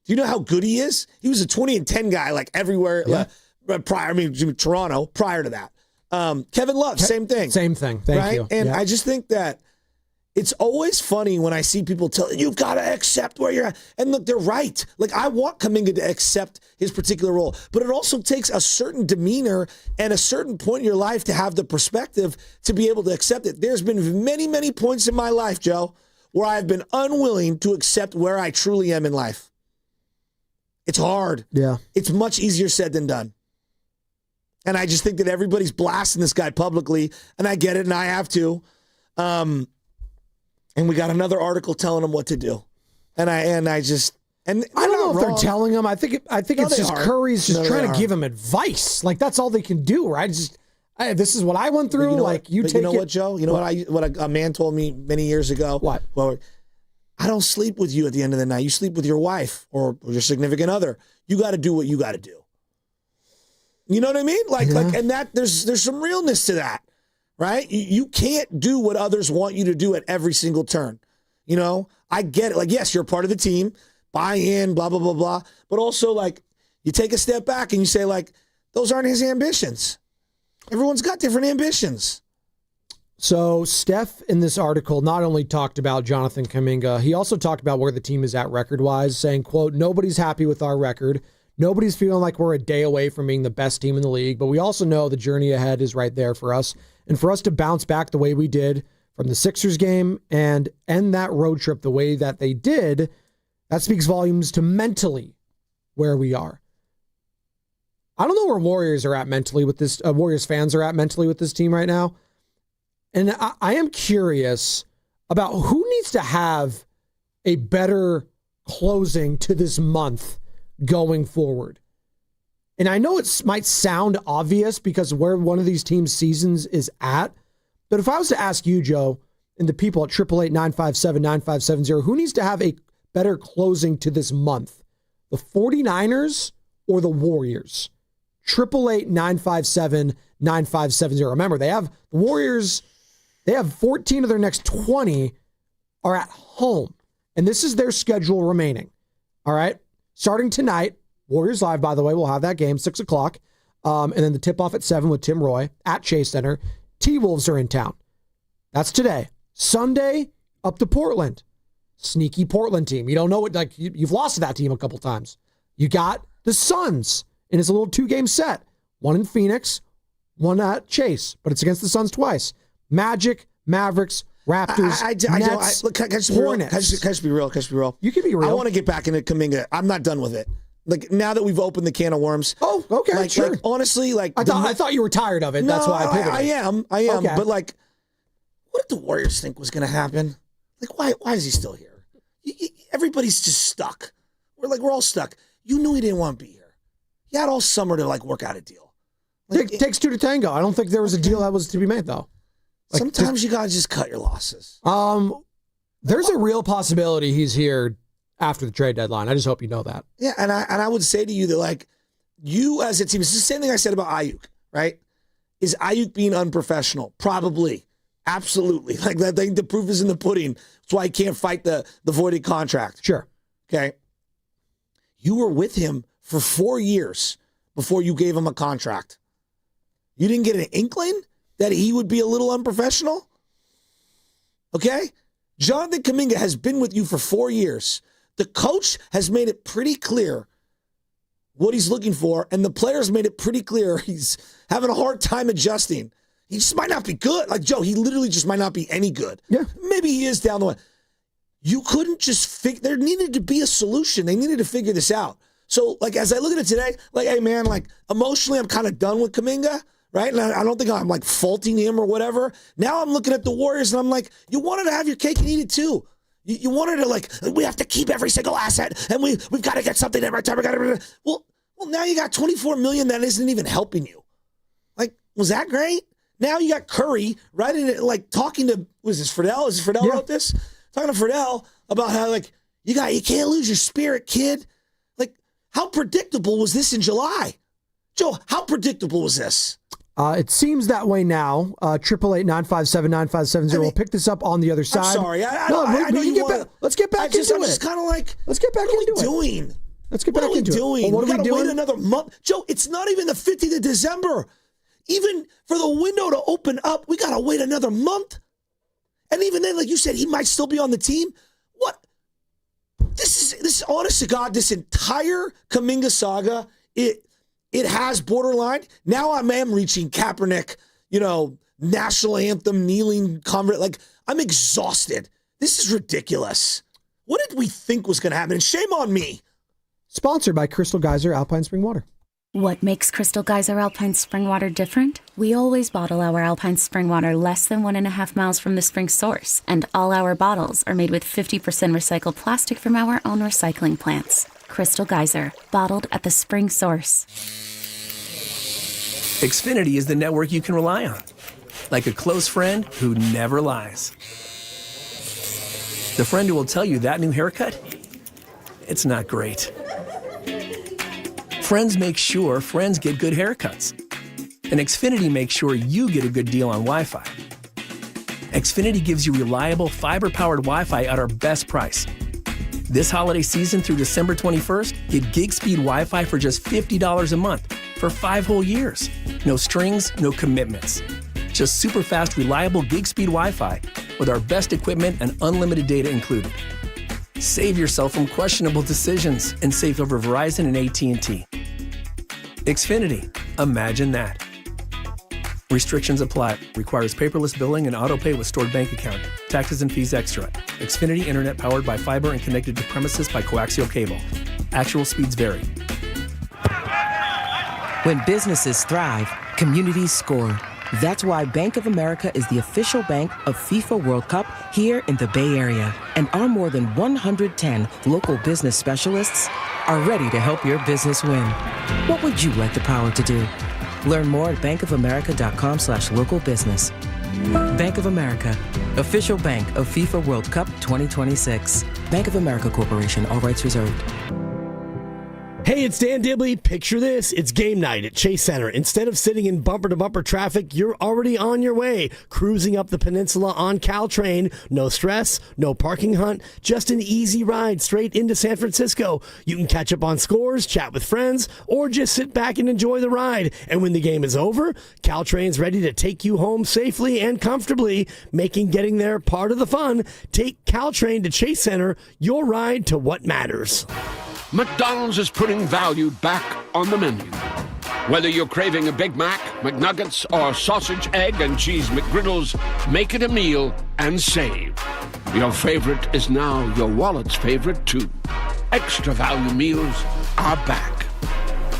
Do you know how good he is? He was a 20-10 guy, everywhere. Yeah. Toronto prior to that. Kevin Love, same thing. Same thing. Thank you. And yeah. I just think that it's always funny when I see people tell you've got to accept where you're at. And look, they're right. I want Kaminga to accept his particular role, but it also takes a certain demeanor and a certain point in your life to have the perspective to be able to accept it. There's been many, many points in my life, Joe, where I've been unwilling to accept where I truly am in life. It's hard. Yeah. It's much easier said than done. And I just think that everybody's blasting this guy publicly, and I get it, and I have to. And we got another article telling him what to do. And I don't know if they're telling him. I think it's just Curry's just trying to give him advice. That's all they can do, right? Just this is what I went through. What, Joe? You know what a man told me many years ago? What? Well, I don't sleep with you at the end of the night. You sleep with your wife or your significant other. You got to do what you got to do. You know what I mean? And that there's some realness to that, right? You can't do what others want you to do at every single turn. I get it. Yes, you're part of the team, buy in, blah, blah, blah, blah. But also, you take a step back and you say, those aren't his ambitions. Everyone's got different ambitions. So Steph in this article not only talked about Jonathan Kaminga, he also talked about where the team is at record-wise, saying, quote, nobody's happy with our record. Nobody's feeling like we're a day away from being the best team in the league, but we also know the journey ahead is right there for us. And for us to bounce back the way we did from the Sixers game and end that road trip the way that they did, that speaks volumes to mentally where we are. I don't know where Warriors are at mentally with this, Warriors fans are at mentally with this team right now. And I am curious about who needs to have a better closing to this month going forward. And I know it might sound obvious because where one of these teams' seasons is at, but if I was to ask you, Joe, and the people at 888-957-9570, who needs to have a better closing to this month? The 49ers or the Warriors? 888-957-9570. Remember, the Warriors, they have 14 of their next 20 are at home. And this is their schedule remaining. All right? Starting tonight, Warriors Live, by the way, we'll have that game, 6 o'clock. And then the tip-off at 7 with Tim Roy at Chase Center. T-Wolves are in town. That's today. Sunday, up to Portland. Sneaky Portland team. You don't know what, you've lost to that team a couple times. You got the Suns, and it's a little 2-game set. One in Phoenix, one at Chase, but it's against the Suns twice. Magic, Mavericks, Raptors, Nets, can I just be real? You can be real. I want to get back into Kaminga. I'm not done with it. Now that we've opened the can of worms. Oh, okay, sure. Honestly, I thought you were tired of it. That's why I pivoted. I am. Okay. But what did the Warriors think was going to happen? Why is he still here? Everybody's just stuck. We're all stuck. You knew he didn't want to be here. He had all summer to work out a deal. It takes two to tango. I don't think there was a deal that was to be made though. Sometimes you gotta just cut your losses. There's a real possibility he's here after the trade deadline. I just hope you know that. Yeah, and I would say to you that you as a team, it's the same thing I said about Ayuk, right? Is Ayuk being unprofessional? Probably. Absolutely. I think the proof is in the pudding. That's why he can't fight the voided contract. Sure. Okay. You were with him for 4 years before you gave him a contract. You didn't get an inkling that he would be a little unprofessional? Okay? Jonathan Kaminga has been with you for 4 years. The coach has made it pretty clear what he's looking for, and the players made it pretty clear he's having a hard time adjusting. He just might not be good. Joe, he literally just might not be any good. Yeah. Maybe he is down the way. You couldn't just there needed to be a solution. They needed to figure this out. So, as I look at it today, hey, man, emotionally, I'm kind of done with Kaminga. Right? And I don't think I'm faulting him or whatever. Now I'm looking at the Warriors and I'm you wanted to have your cake and eat it too. You wanted to, like, we have to keep every single asset, and we've got to get something every time. Well, now you got $24 million that isn't even helping you. Like, was that great? Now you got Curry, right? In it, like, talking to, was this Friedel? Is Friedel wrote this? Talking to Friedel about how, like, you can't lose your spirit, kid. Like, how predictable was this in July? Joe, how predictable was this? It seems that way now. 888-957-9570. We'll pick this up on the other side. I'm sorry. I know let's get back into it. I'm just kind of like, let's get back into it. What are we doing? Let's get back into it. Well, what are we doing? We got to wait another month. Joe, it's not even the 15th of December. Even for the window to open up, we got to wait another month. And even then, like you said, he might still be on the team. What? This is honest to God, this entire Kaminga saga, it has borderline. Now I am reaching Kaepernick, national anthem, kneeling convert. Like, I'm exhausted. This is ridiculous. What did we think was going to happen? And shame on me. Sponsored by Crystal Geyser Alpine Spring Water. What makes Crystal Geyser Alpine Spring Water different? We always bottle our Alpine Spring Water less than 1.5 miles from the spring source, and all our bottles are made with 50% recycled plastic from our own recycling plants. Crystal Geyser, bottled at the spring source. Xfinity is the network you can rely on, like a close friend who never lies. The friend who will tell you that new haircut, it's not great. Friends make sure friends get good haircuts. And Xfinity makes sure you get a good deal on Wi-Fi. Xfinity gives you reliable fiber-powered Wi-Fi at our best price. This holiday season through December 21st, get gig speed Wi-Fi for just $50 a month for 5 whole years. No strings, no commitments. Just super fast, reliable gig speed Wi-Fi with our best equipment and unlimited data included. Save yourself from questionable decisions and save over Verizon and AT&T. Xfinity. Imagine that. Restrictions apply. Requires paperless billing and auto pay with stored bank account. Taxes and fees extra. Xfinity Internet powered by fiber and connected to premises by coaxial cable. Actual speeds vary. When businesses thrive, communities score. That's why Bank of America is the official bank of FIFA World Cup here in the Bay Area. And our more than 110 local business specialists are ready to help your business win. What would you like the power to do? Learn more at bankofamerica.com/local business. Bank of America, official bank of FIFA World Cup 2026. Bank of America Corporation, all rights reserved. Hey, it's Dan Dibley. Picture this. It's game night at Chase Center. Instead of sitting in bumper-to-bumper traffic, you're already on your way, cruising up the peninsula on Caltrain. No stress, no parking hunt, just an easy ride straight into San Francisco. You can catch up on scores, chat with friends, or just sit back and enjoy the ride. And when the game is over, Caltrain's ready to take you home safely and comfortably, making getting there part of the fun. Take Caltrain to Chase Center, your ride to what matters. McDonald's is putting value back on the menu. Whether you're craving a Big Mac, McNuggets, or sausage, egg, and cheese McGriddles, make it a meal and save. Your favorite is now your wallet's favorite, too. Extra value meals are back.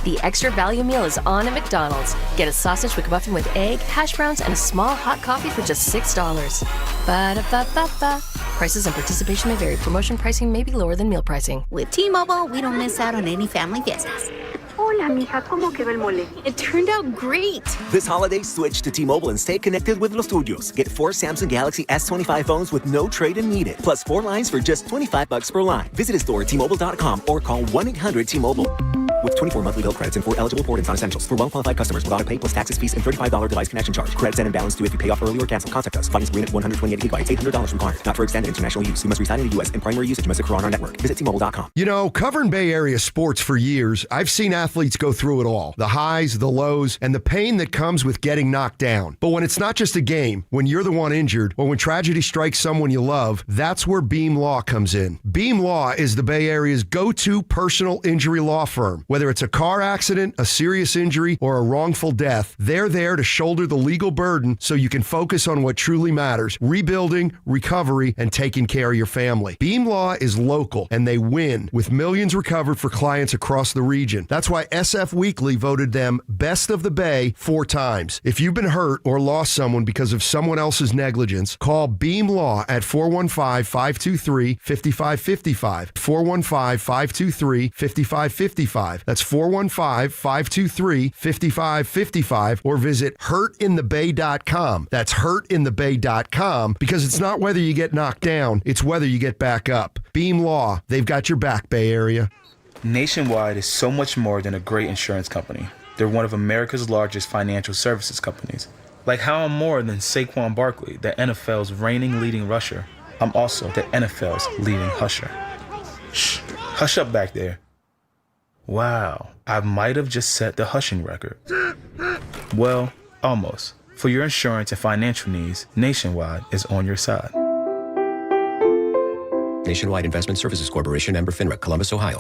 The extra value meal is on at McDonald's. Get a sausage McMuffin with egg, hash browns, and a small hot coffee for just $6. Ba-da-ba-ba-ba. Prices and participation may vary. Promotion pricing may be lower than meal pricing. With T-Mobile, we don't miss out on any family business. Hola, mija, ¿cómo quedó el mole? It turned out great. This holiday, switch to T-Mobile and stay connected with Los Tuyos. Get 4 Samsung Galaxy S25 phones with no trade-in needed, plus 4 lines for just $25 per line. Visit a store at T-Mobile.com or call 1-800-T-Mobile. With 24 monthly bill credits and 4 eligible port-ins on essentials. For well-qualified customers with auto pay plus taxes, fees, and $35 device connection charge. Credits and balance due if you pay off early or cancel. Contact us. Finance agreement 128 gigabytes, $800 required. Not for extended international use. You must reside in the U.S. and primary usage must occur on our network. Visit T-Mobile.com. You know, covering Bay Area sports for years, I've seen athletes go through it all. The highs, the lows, and the pain that comes with getting knocked down. But when it's not just a game, when you're the one injured, or when tragedy strikes someone you love, that's where Beam Law comes in. Beam Law is the Bay Area's go-to personal injury law firm. Whether it's a car accident, a serious injury, or a wrongful death, they're there to shoulder the legal burden so you can focus on what truly matters: rebuilding, recovery, and taking care of your family. Beam Law is local, and they win, with millions recovered for clients across the region. That's why SF Weekly voted them Best of the Bay 4 times. If you've been hurt or lost someone because of someone else's negligence, call Beam Law at 415-523-5555. 415-523-5555. That's 415-523-5555, or visit hurtinthebay.com. That's hurtinthebay.com, because it's not whether you get knocked down, it's whether you get back up. Beam Law, they've got your back, Bay Area. Nationwide is so much more than a great insurance company. They're one of America's largest financial services companies. Like how I'm more than Saquon Barkley, the NFL's reigning leading rusher. I'm also the NFL's leading husher. Shh, hush up back there. Wow, I might have just set the hushing record. Well, almost. For your insurance and financial needs, Nationwide is on your side. Nationwide Investment Services Corporation, member FINRA, Columbus, Ohio.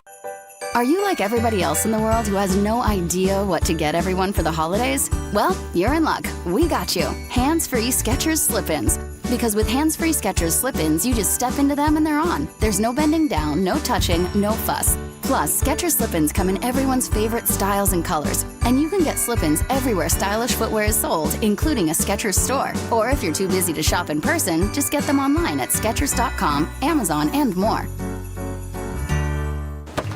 Are you like everybody else in the world who has no idea what to get everyone for the holidays? Well, you're in luck. We got you. Hands-free Skechers slip-ins. Because with hands-free Skechers slip-ins, you just step into them and they're on. There's no bending down, no touching, no fuss. Plus, Skechers slip-ins come in everyone's favorite styles and colors. And you can get slip-ins everywhere stylish footwear is sold, including a Skechers store. Or if you're too busy to shop in person, just get them online at Skechers.com, Amazon, and more.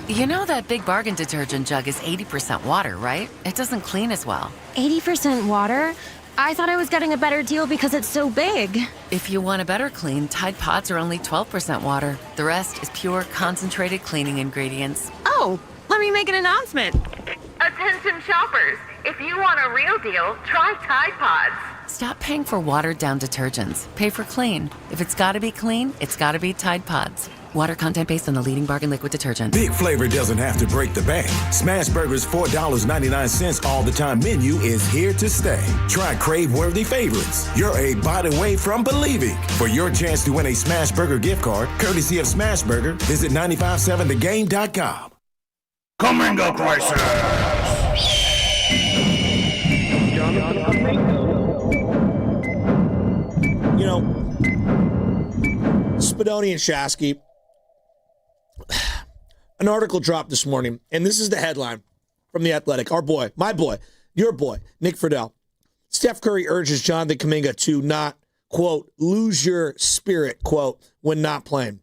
You know that Big Bargain detergent jug is 80% water, right? It doesn't clean as well. 80% water? I thought I was getting a better deal because it's so big. If you want a better clean, Tide Pods are only 12% water. The rest is pure, concentrated cleaning ingredients. Oh, let me make an announcement. Attention shoppers, if you want a real deal, try Tide Pods. Stop paying for watered-down detergents. Pay for clean. If it's gotta be clean, it's gotta be Tide Pods. Water content based on the leading bargain liquid detergent. Big flavor doesn't have to break the bank. Smash Burger's $4.99 all the time menu is here to stay. Try crave-worthy favorites. You're a bite away from believing. For your chance to win a Smash Burger gift card, courtesy of Smash Burger, visit 957thegame.com. Kaminga crisis! You know, Spadoni and Shasky, an article dropped this morning, and this is the headline from The Athletic. Our boy, my boy, your boy, Nick Friedel. Steph Curry urges Jonathan Kaminga to not, quote, lose your spirit, quote, when not playing.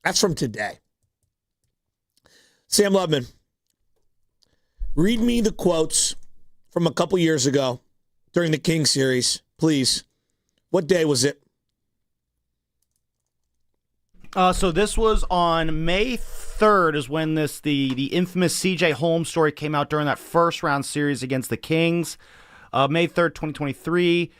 That's from today. Sam Lubman, read me the quotes from a couple years ago during the King series, please. What day was it? So this was on May 3rd is when the infamous C.J. Holmes story came out during that first round series against the Kings. May 3rd, 2023.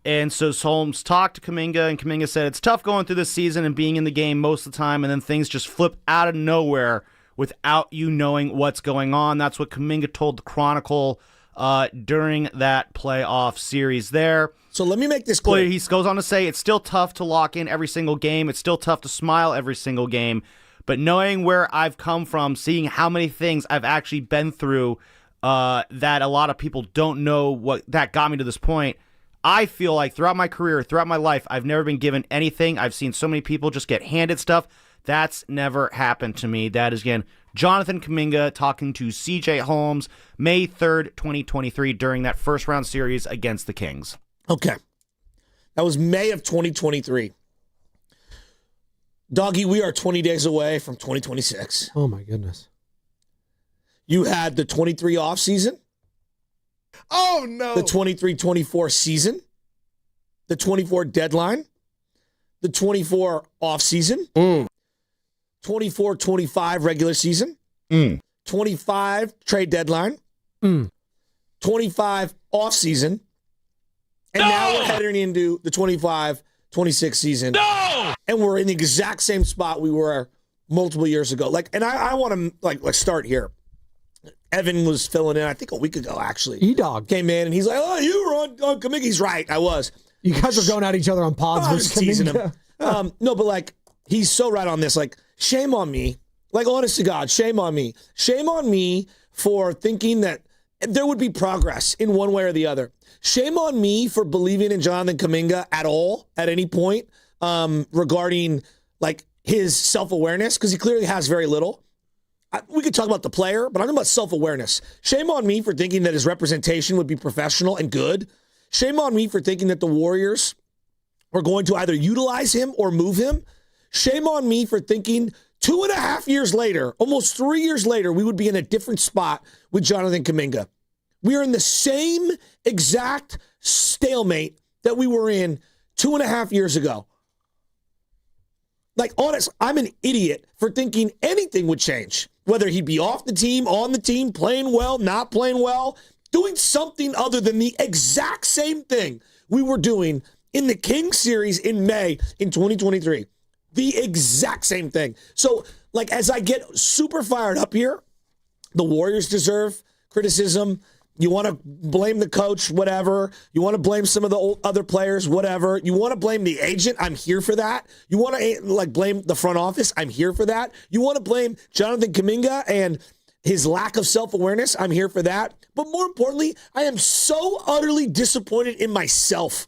And so Holmes talked to Kaminga, and Kaminga said, it's tough going through this season and being in the game most of the time, and then things just flip out of nowhere without you knowing what's going on. That's what Kaminga told the Chronicle during that playoff series there. So let me make this clear. He goes on to say it's still tough to lock in every single game. It's still tough to smile every single game. But knowing where I've come from, seeing how many things I've actually been through that a lot of people don't know what that got me to this point, I feel like throughout my career, throughout my life, I've never been given anything. I've seen so many people just get handed stuff. That's never happened to me. That is, again, Jonathan Kaminga talking to C.J. Holmes, May 3rd, 2023, during that first round series against the Kings. Okay. That was May of 2023. Doggy, we are 20 days away from 2026. Oh, my goodness. You had the 23 offseason. Oh, no. The 23-24 season. The 24 deadline. The 24 offseason. 24-25 regular season. 25 trade deadline. 25 offseason. And now we're heading into the 25-26 season. No! And we're in the exact same spot we were multiple years ago. And I want to let's start here. Evan was filling in, I think a week ago, actually. E-Dog came in and he's like, oh, you were on Kaminga. He's right, I was. You guys are going at each other on pods I versus was teasing Kaminga. him. No, but he's so right on this. Shame on me Like, honest to God, shame on me. Shame on me for thinking that there would be progress in one way or the other. Shame on me for believing in Jonathan Kaminga at all, at any point, regarding like his self-awareness, because he clearly has very little. We could talk about the player, but I'm talking about self-awareness. Shame on me for thinking that his representation would be professional and good. Shame on me for thinking that the Warriors were going to either utilize him or move him. Shame on me for thinking 2.5 years later, almost 3 years later, we would be in a different spot with Jonathan Kaminga. We are in the same exact stalemate that we were in 2.5 years ago. Like, honest, I'm an idiot for thinking anything would change. Whether he'd be off the team, on the team, playing well, not playing well, doing something other than the exact same thing we were doing in the Kings series in May in 2023. The exact same thing. So, like, as I get super fired up here, the Warriors deserve criticism. You want to blame the coach, whatever. You want to blame some of the other players, whatever. You want to blame the agent, I'm here for that. You want to blame the front office, I'm here for that. You want to blame Jonathan Kaminga and his lack of self-awareness, I'm here for that. But more importantly, I am so utterly disappointed in myself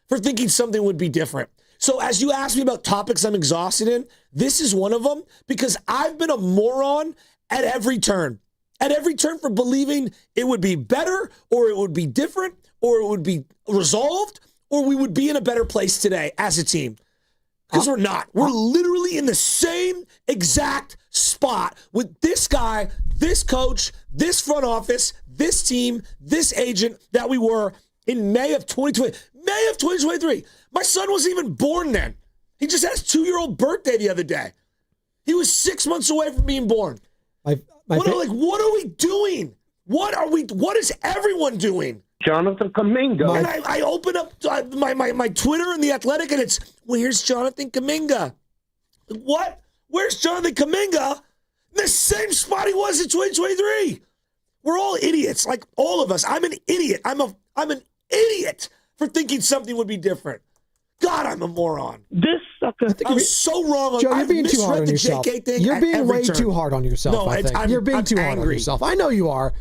for thinking something would be different. So as you ask me about topics I'm exhausted in, this is one of them, because I've been a moron at every turn. At every turn for believing it would be better, or it would be different, or it would be resolved, or we would be in a better place today as a team. Because we're not. We're literally in the same exact spot with this guy, this coach, this front office, this team, this agent that we were in May of 2020. May of 2023. My son wasn't even born then. He just had his 2-year-old birthday the other day. He was 6 months away from being born. What are we doing? What is everyone doing? Jonathan Kaminga. And I open up my Twitter and The Athletic, and it's, where's Jonathan Kaminga? What? Where's Jonathan Kaminga? The same spot he was in 2023. We're all idiots, like all of us. I'm an idiot. I'm an idiot for thinking something would be different. God, I'm a moron. I'm so wrong. Joe, you're being too hard on yourself. You're being way too hard on yourself. No, I think. You're being too hard on yourself. I know you are.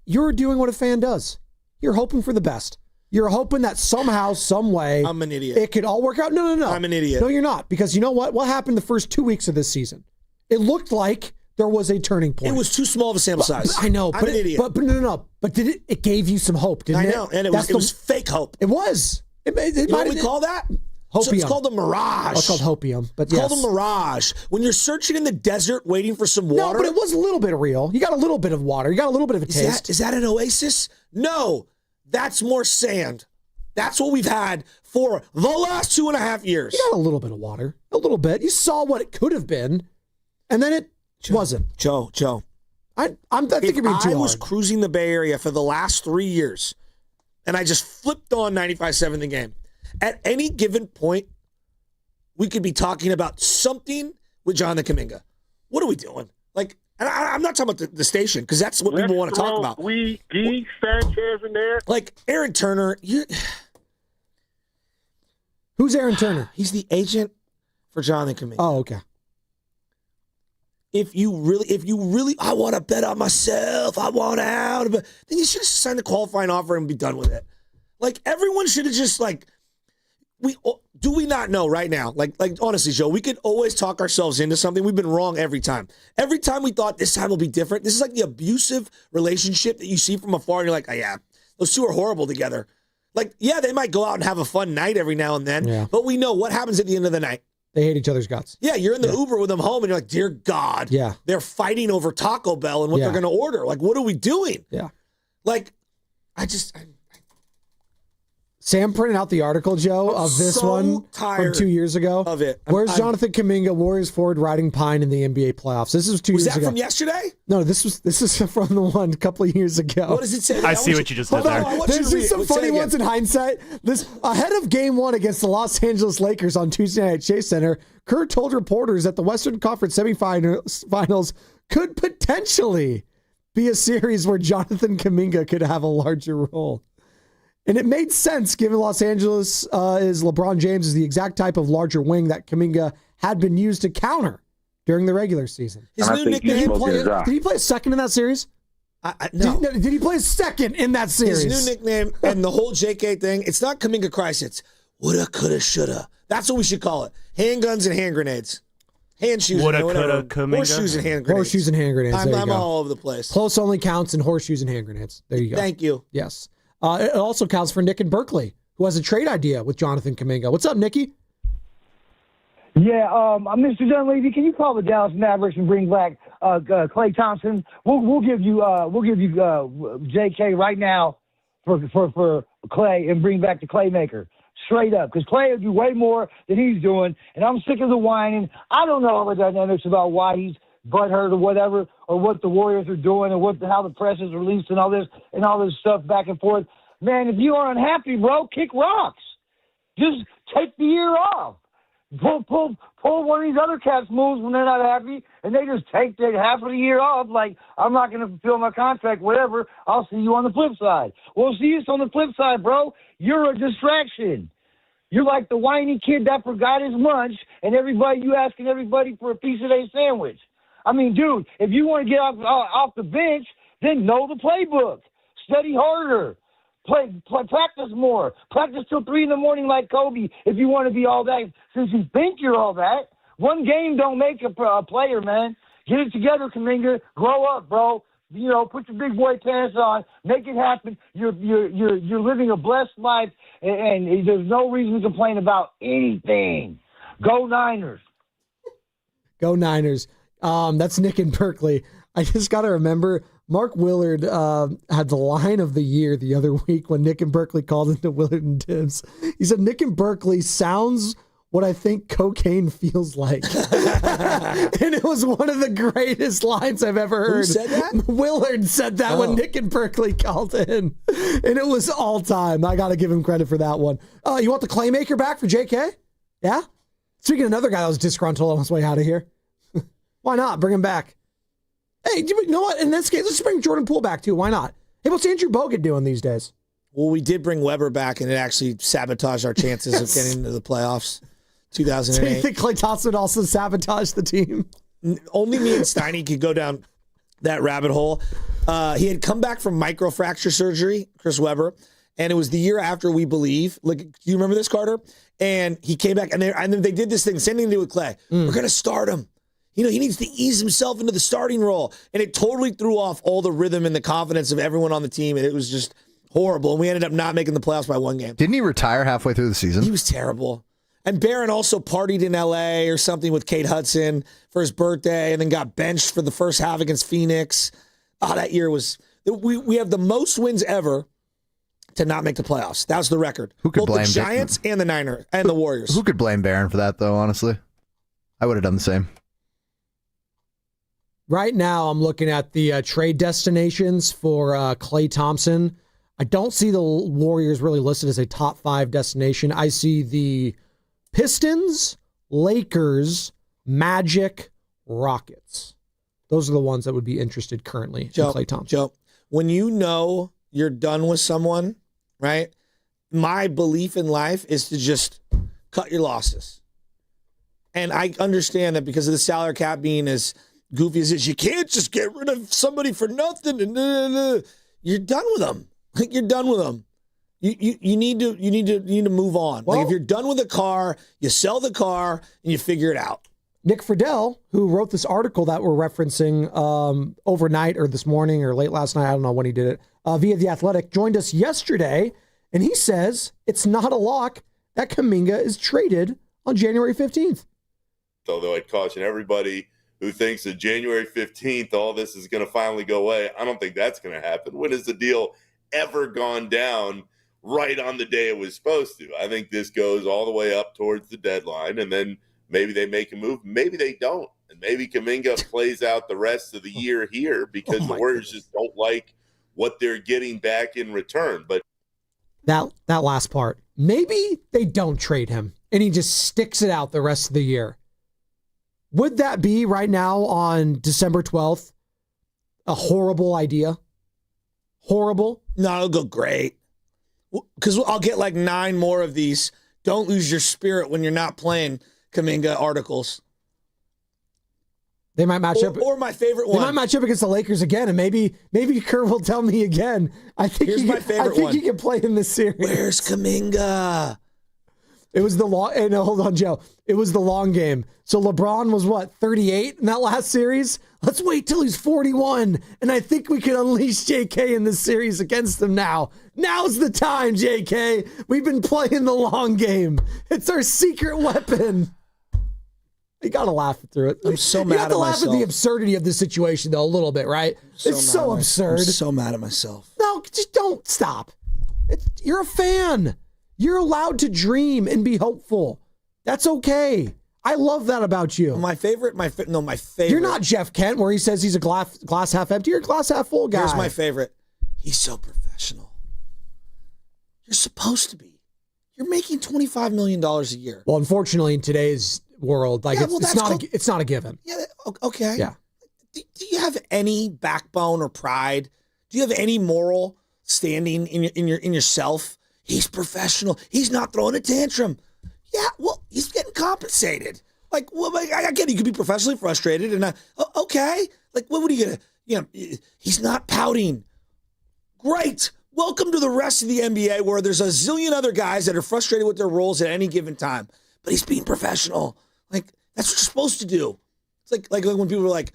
You're doing what a fan does. You're hoping for the best. You're hoping that somehow, some way, I'm an idiot. It could all work out. No. I'm an idiot. No, you're not. Because you know what? What happened the first 2 weeks of this season? It looked like there was a turning point. It was too small of a sample size. I know. I'm an idiot. But no. But did it? It gave you some hope, didn't it? I know. And it was fake hope. It was. You know what we call that? Hopium. So it's called a mirage. Oh, it's called hopium. But it's called a mirage. When you're searching in the desert waiting for some water. No, but it was a little bit real. You got a little bit of water. You got a little bit of a taste. Is that an oasis? No, that's more sand. That's what we've had for the last 2.5 years. You got a little bit of water. A little bit. You saw what it could have been, and then it wasn't. Joe. I think you're being too hard. I was cruising the Bay Area for the last 3 years, and I just flipped on 95.7 The Game. At any given point, we could be talking about something with Jonathan Kaminga. What are we doing? Like, and I'm not talking about the station, because that's what people want to talk about. Sanchez in there. Like, Aaron Turner. Who's Aaron Turner? He's the agent for Jonathan Kaminga. Oh, okay. If you really, I want to bet on myself, I want out, but then you should have signed the qualifying offer and be done with it. Like, everyone should have just, like, do we not know right now? Like honestly, Joe, we could always talk ourselves into something. We've been wrong every time. Every time we thought this time will be different. This is like the abusive relationship that you see from afar, and you're like, oh yeah, those two are horrible together. Like, yeah, they might go out and have a fun night every now and then, but we know what happens at the end of the night. They hate each other's guts. Yeah, you're in the Uber with them home, and you're like, dear God, they're fighting over Taco Bell and what they're going to order. Like, what are we doing? Yeah. Like, Sam printed out the article, Joe, of this one from 2 years ago. Of it. Where's Jonathan Kaminga, Warriors forward, riding pine in the NBA playoffs? This was 2 years ago. Was that from yesterday? No, this is from the one a couple of years ago. What does it say? I see what you just did there. There's just some funny ones in hindsight. This ahead of Game 1 against the Los Angeles Lakers on Tuesday night at Chase Center, Kerr told reporters that the Western Conference semifinals could potentially be a series where Jonathan Kaminga could have a larger role. And it made sense given Los Angeles is LeBron James is the exact type of larger wing that Kaminga had been used to counter during the regular season. His new nickname. Did he play a second in that series? No. Did he play a second in that series? His new nickname and the whole JK thing, it's not Kaminga Christ, it's woulda, coulda, shoulda. That's what we should call it. Handguns and hand grenades. Hand shoes Woulda, and whatever. coulda, Kaminga. Horseshoes and hand grenades. Horseshoes and hand grenades. There you I'm go. all over the place. Close only counts in horseshoes and hand grenades. There you go. Thank you. Yes. It also counts for Nick in Berkeley, who has a trade idea with Jonathan Kaminga. What's up, Nicky? Yeah, Mr. Dunleavy, can you call the Dallas Mavericks and bring back Klay Thompson? We'll give you JK right now for Klay and bring back the Claymaker. Straight up, because Klay will do way more than he's doing, and I'm sick of the whining. I don't know all the dynamics about why he's butthurt or whatever, or what the Warriors are doing, or how the press is released and all this stuff back and forth. Man, if you are unhappy, bro, kick rocks. Just take the year off. Pull one of these other cats' moves when they're not happy, and they just take their half of the year off. Like, I'm not going to fulfill my contract, whatever. I'll see you on the flip side. Well, see you on the flip side, bro. You're a distraction. You're like the whiny kid that forgot his lunch, and you asking everybody for a piece of their sandwich. I mean, dude, if you want to get off the bench, then know the playbook. Study harder. Practice more. Practice till 3 a.m. like Kobe if you want to be all that. Since you think you're all that, one game don't make a player, man. Get it together, Kaminga. Grow up, bro. Put your big boy pants on. Make it happen. You're living a blessed life, and there's no reason to complain about anything. Go Niners. Go Niners. That's Nick in Berkeley. I just got to remember, Mark Willard had the line of the year the other week when Nick in Berkeley called into Willard and Tibbs. He said, Nick in Berkeley sounds what I think cocaine feels like. And it was one of the greatest lines I've ever heard. Who said that? Willard said that when Nick in Berkeley called in. And it was all time. I got to give him credit for that one. You want the Claymaker back for JK? Yeah? Speaking of another guy that was disgruntled on his way out of here. Why not? Bring him back. Hey, you know what? In this case, let's bring Jordan Poole back too. Why not? Hey, what's Andrew Bogut doing these days? Well, we did bring Weber back, and it actually sabotaged our chances of getting into the playoffs. 2008. Do you think Klay Thompson also sabotaged the team? Only me and Steiny could go down that rabbit hole. He had come back from microfracture surgery, Chris Weber, and it was the year after We Believe. Like, do you remember this, Carter? And he came back, and then they did this thing, same thing to do with Klay. We're going to start him. He needs to ease himself into the starting role. And it totally threw off all the rhythm and the confidence of everyone on the team, and it was just horrible. And we ended up not making the playoffs by one game. Didn't he retire halfway through the season? He was terrible. And Barron also partied in L.A. or something with Kate Hudson for his birthday and then got benched for the first half against Phoenix. Oh, that year was... We have the most wins ever to not make the playoffs. That was the record. Who could Both blame the Giants and the Niners and the Warriors. Who could blame Barron for that, though, honestly? I would have done the same. Right now, I'm looking at the trade destinations for Klay Thompson. I don't see the Warriors really listed as a top 5 destination. I see the Pistons, Lakers, Magic, Rockets. Those are the ones that would be interested currently in Klay Thompson. Joe, when you know you're done with someone, right? My belief in life is to just cut your losses. And I understand that because of the salary cap being as goofy as it is, you can't just get rid of somebody for nothing. And you're done with them. Like, you're done with them. You need to move on. Well, like, if you're done with a car, you sell the car and you figure it out. Nick Friedel, who wrote this article that we're referencing overnight or this morning or late last night, I don't know when he did it, via The Athletic, joined us yesterday, and he says it's not a lock that Kaminga is traded on January 15th. Although I'd caution everybody who thinks that January 15th, all this is going to finally go away. I don't think that's going to happen. When has the deal ever gone down right on the day it was supposed to? I think this goes all the way up towards the deadline, and then maybe they make a move. Maybe they don't. And maybe Kaminga plays out the rest of the year here because the Warriors just don't like what they're getting back in return. But that last part, maybe they don't trade him and he just sticks it out the rest of the year. Would that be right now on December 12th a horrible idea? Horrible? No, it'll go great. Because I'll get like 9 more of these. Don't lose your spirit when you're not playing Kaminga articles. They might match up. Or my favorite one. They might match up against the Lakers again, and maybe Kerr will tell me again. I think he can play in this series. Where's Kaminga? It was the long. Hey, no, hold on, Joe. It was the long game. So LeBron was 38 in that last series. Let's wait till he's 41, and I think we can unleash JK in this series against him now. Now's the time, JK. We've been playing the long game. It's our secret weapon. You got to laugh through it. I'm so mad at myself. You have to laugh at the absurdity of this situation, though, a little bit, right? It's so absurd. I'm so mad at myself. No, just don't stop. You're a fan. You're allowed to dream and be hopeful. That's okay. I love that about you. My favorite. You're not Jeff Kent, where he says he's a glass half empty. You're a glass half full guy. Here's my favorite. He's so professional. You're supposed to be. You're making $25 million a year. Well, unfortunately, in today's world, it's not a given. Yeah. Okay. Yeah. Do you have any backbone or pride? Do you have any moral standing in yourself? He's professional. He's not throwing a tantrum. Yeah. Well, he's getting compensated. Like, well, I get it. You could be professionally frustrated, and okay. Like, what are you gonna? He's not pouting. Great. Welcome to the rest of the NBA, where there's a zillion other guys that are frustrated with their roles at any given time, but he's being professional. Like, that's what you're supposed to do. It's like when people are like,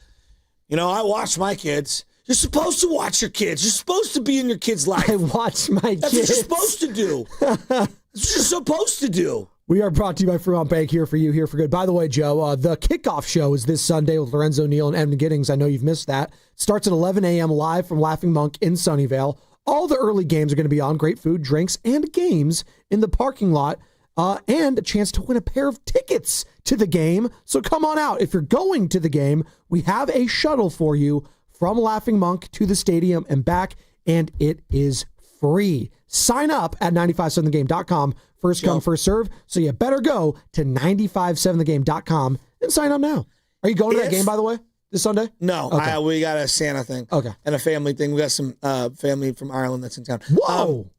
I watch my kids. You're supposed to watch your kids. You're supposed to be in your kid's life. I watch my kids. That's what you're supposed to do. That's what you're supposed to do. We are brought to you by Fremont Bank, here for you, here for good. By the way, Joe, the kickoff show is this Sunday with Lorenzo Neal and Evan Giddings. I know you've missed that. It starts at 11 a.m. live from Laughing Monk in Sunnyvale. All the early games are going to be on. Great food, drinks, and games in the parking lot. And a chance to win a pair of tickets to the game. So come on out. If you're going to the game, we have a shuttle for you from Laughing Monk to the stadium and back, and it is free. Sign up at 957thegame.com. First come, first serve. So you better go to 957thegame.com and sign up now. Are you going to that game, by the way, this Sunday? No. Okay. We got a Santa thing. Okay. And a family thing. We got some family from Ireland that's in town. Whoa.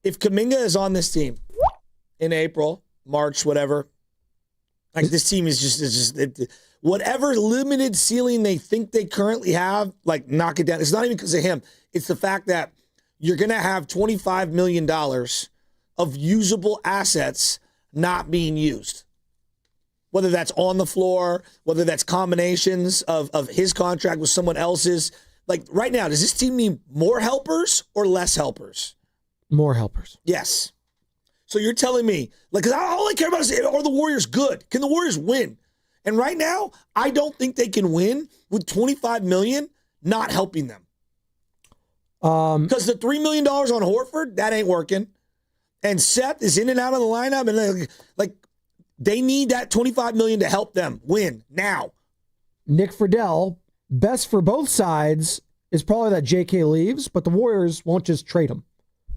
If Kaminga is on this team in April, March, whatever, like this team is just whatever limited ceiling they think they currently have, like knock it down. It's not even because of him. It's the fact that you're going to have $25 million of usable assets not being used. Whether that's on the floor, whether that's combinations of his contract with someone else's. Like right now, does this team need more helpers or less helpers? More helpers. Yes. So you're telling me, like, because all I care about is, are the Warriors good? Can the Warriors win? And right now, I don't think they can win with $25 million not helping them. Because the $3 million on Horford, that ain't working. And Seth is in and out of the lineup, and like they need that $25 million to help them win now. Nick Friedel, best for both sides is probably that JK leaves, but the Warriors won't just trade him.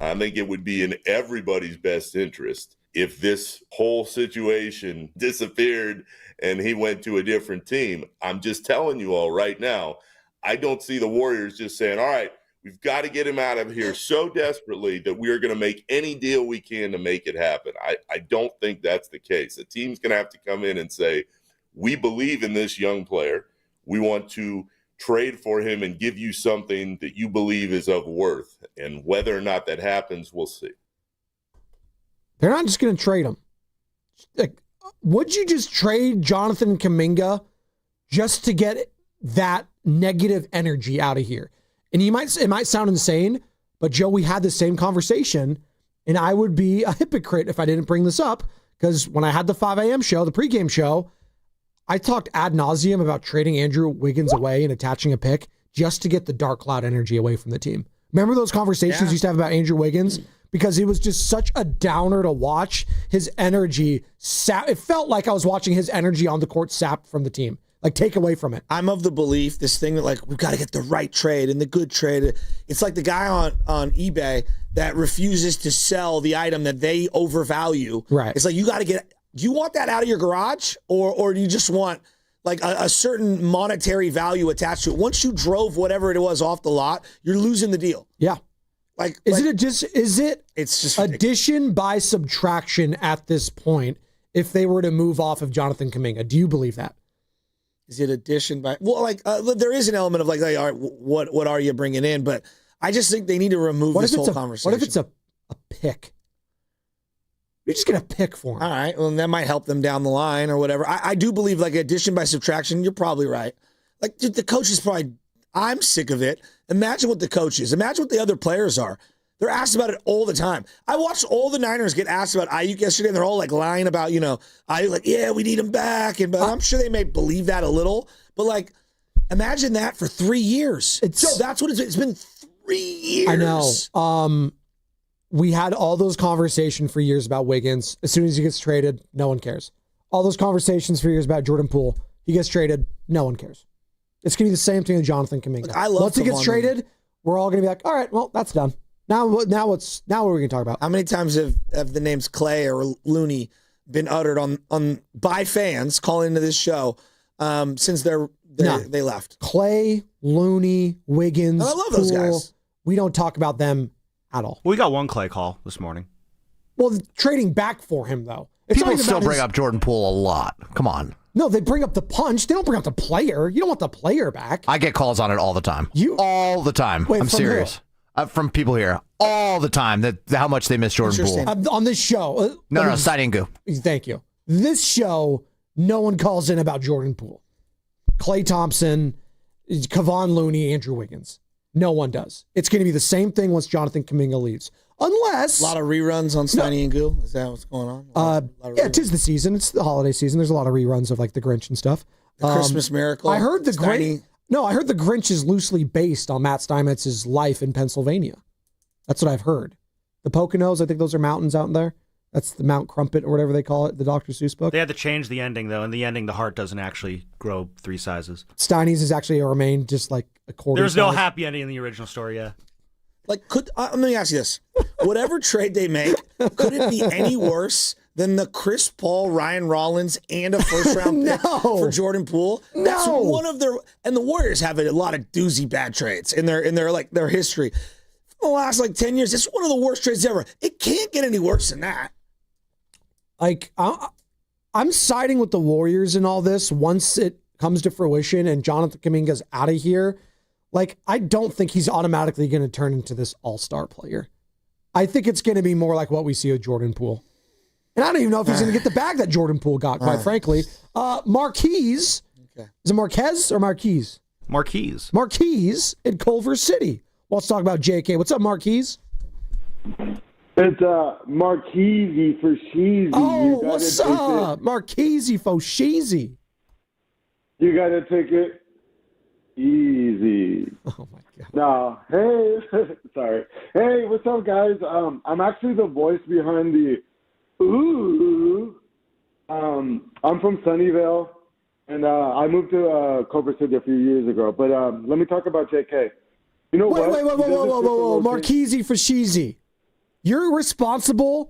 I think it would be in everybody's best interest if this whole situation disappeared and he went to a different team. I'm just telling you all right now, I don't see the Warriors just saying, all right, we've got to get him out of here so desperately that we are going to make any deal we can to make it happen. I don't think that's the case. The team's going to have to come in and say, we believe in this young player. We want to trade for him and give you something that you believe is of worth. And whether or not that happens, we'll see. They're not just going to trade him. Like, would you just trade Jonathan Kaminga just to get that negative energy out of here? And it might sound insane, but Joe, we had the same conversation, and I would be a hypocrite if I didn't bring this up, because when I had the 5 a.m. show, the pregame show, I talked ad nauseum about trading Andrew Wiggins away and attaching a pick just to get the dark cloud energy away from the team. Remember those conversations we used to have about Andrew Wiggins? Because he was just such a downer to watch. His energy, it felt like I was watching his energy on the court sapped from the team. Like, take away from it. I'm of the belief, this thing that, like, we've got to get the right trade and the good trade. It's like the guy on eBay that refuses to sell the item that they overvalue. Right. It's like, you got to get, do you want that out of your garage? Or do you just want, like, a certain monetary value attached to it? Once you drove whatever it was off the lot, you're losing the deal. Yeah. Is it it's just addition by subtraction at this point if they were to move off of Jonathan Kaminga? Do you believe that? Is it addition by? Well, like there is an element of like all right, what are you bringing in? But I just think they need to remove this whole conversation. What if it's a pick? You're just going to pick for him. All right. Well, that might help them down the line or whatever. I do believe like addition by subtraction, you're probably right. Like dude, the coach is probably, I'm sick of it. Imagine what the coach is. Imagine what the other players are. They're asked about it all the time. I watched all the Niners get asked about Ayuk yesterday, and they're all like lying about, Ayuk, like, yeah, we need him back. But I'm sure they may believe that a little. But like, imagine that for 3 years. So that's what it's been 3 years. I know. We had all those conversations for years about Wiggins. As soon as he gets traded, no one cares. All those conversations for years about Jordan Poole. He gets traded, no one cares. It's going to be the same thing with Jonathan Kaminga. Look, I love Once he gets traded, we're all going to be like, all right, well, that's done. Now what are we going to talk about? How many times have the names Clay or Looney been uttered on by fans calling into this show since they left? Clay, Looney, Wiggins. I love those guys. We don't talk about them at all. We got one Clay call this morning. Well, trading back for him, though. People still bring up Jordan Poole a lot. Come on. No, they bring up the punch. They don't bring up the player. You don't want the player back. I get calls on it all the time. All the time. Wait, I'm serious. From people here all the time that how much they miss Jordan Poole. On this show. No, Stein Goo. Thank you. This show, no one calls in about Jordan Poole. Klay Thompson, Kevon Looney, Andrew Wiggins. No one does. It's going to be the same thing once Jonathan Kaminga leaves. Unless... A lot of reruns on Steiny and Goo? Is that what's going on? Yeah, 'tis the season. It's the holiday season. There's a lot of reruns of like The Grinch and stuff. The Christmas Miracle. I heard the Grinch... No, I heard The Grinch is loosely based on Matt Steinmetz's life in Pennsylvania. That's what I've heard. The Poconos, I think those are mountains out there. That's the Mount Crumpet or whatever they call it, the Dr. Seuss book. They had to change the ending, though. In the ending, the heart doesn't actually grow 3 sizes. Steiny's is actually remained just like a quarter There's size. no happy ending in the original story, yeah. Like, let me ask you this. Whatever trade they make, could it be any worse than the Chris Paul, Ryan Rollins, and a first-round pick for Jordan Poole? That's one of their... And the Warriors have a lot of doozy bad trades in their history. For the last, 10 years, it's one of the worst trades ever. It can't get any worse than that. Like, I'm siding with the Warriors in all this once it comes to fruition and Jonathan Kaminga's out of here. Like, I don't think he's automatically going to turn into this all-star player. I think it's going to be more like what we see with Jordan Poole. And I don't even know if he's going to get the bag that Jordan Poole got, quite frankly. Marquise. Okay. Is it Marquez or Marquise? Marquise. Marquise in Culver City. Well, let's talk about JK. What's up, Marquise? It's Marquise for Sheezy. Oh, what's up? Marquise for Sheezy. You got to take it easy. Oh, my God. No. Hey. Sorry. Hey, what's up, guys? I'm actually the voice behind the ooh. I'm from Sunnyvale, and I moved to Culver City a few years ago. But let me talk about JK. You know what? Whoa. Marquise for Sheezy. You're responsible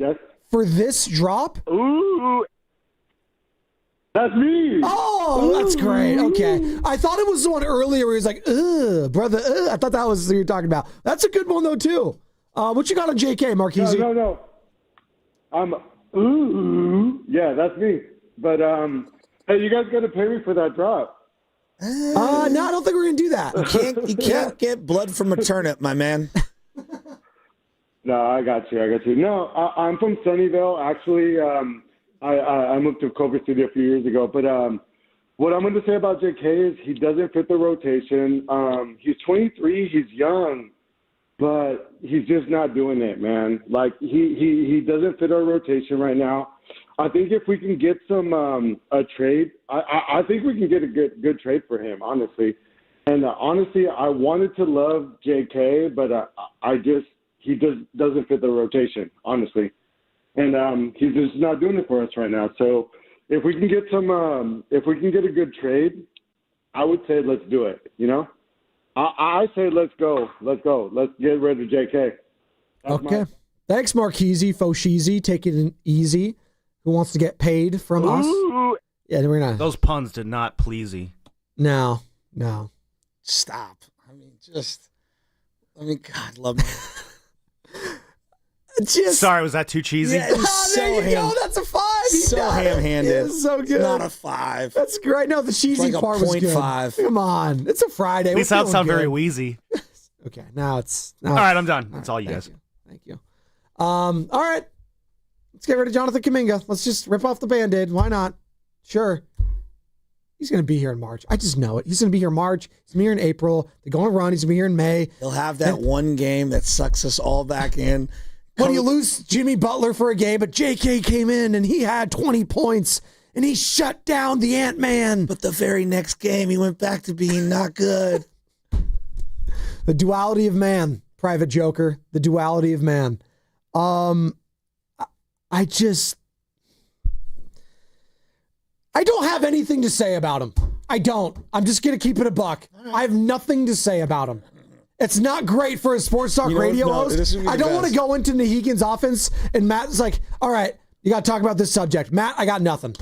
for this drop? Ooh. That's me. Oh, that's great. Okay. I thought it was the one earlier where he was like, ugh, brother, ugh. I thought that was what you were talking about. That's a good one, though, too. What you got on JK, Marquise? No. Ooh. Yeah, that's me. But, hey, you guys got to pay me for that drop. No, I don't think we're going to do that. You can't get blood from a turnip, my man. No, I got you. No, I'm from Sunnyvale. Actually, I moved to Culver City a few years ago. But what I'm going to say about JK is he doesn't fit the rotation. He's 23. He's young, but he's just not doing it, man. Like, he doesn't fit our rotation right now. I think if we can get a trade, I think we can get a good trade for him, honestly. And honestly, I wanted to love JK, but he doesn't fit the rotation, honestly. And he's just not doing it for us right now. So if we can get a good trade, I would say let's do it, you know? I say let's go. Let's get rid of JK. Okay. Thanks, Marquise Foshizi. Take it easy. Who wants to get paid from us? Yeah, we're not. Those puns did not please you. No. Stop. God, love me. Sorry, was that too cheesy? Yeah, it was there you go. That's a 5. So ham-handed. It's so good. It's not a 5. That's great. No, the cheesy like part was good. 0.5. Come on. It's a Friday. These sound very wheezy. Okay, now it's... All right, I'm done. That's all you guys. Thank you. All right. Let's get rid of Jonathan Kaminga. Let's just rip off the Band-Aid. Why not? Sure. He's going to be here in March. I just know it. He's going to be here in March. He's going to be here in April. They're going to run. He's going to be here in May. He'll have that one game that sucks us all back in. When you lose Jimmy Butler for a game, but JK came in and he had 20 points and he shut down the Ant-Man. But the very next game, he went back to being not good. The duality of man, Private Joker. The duality of man. I don't have anything to say about him. I don't. I'm just going to keep it a buck. I have nothing to say about him. It's not great for a sports talk radio host. I don't want to go into Nahegan's offense and Matt's like, all right, you got to talk about this subject. Matt, I got nothing.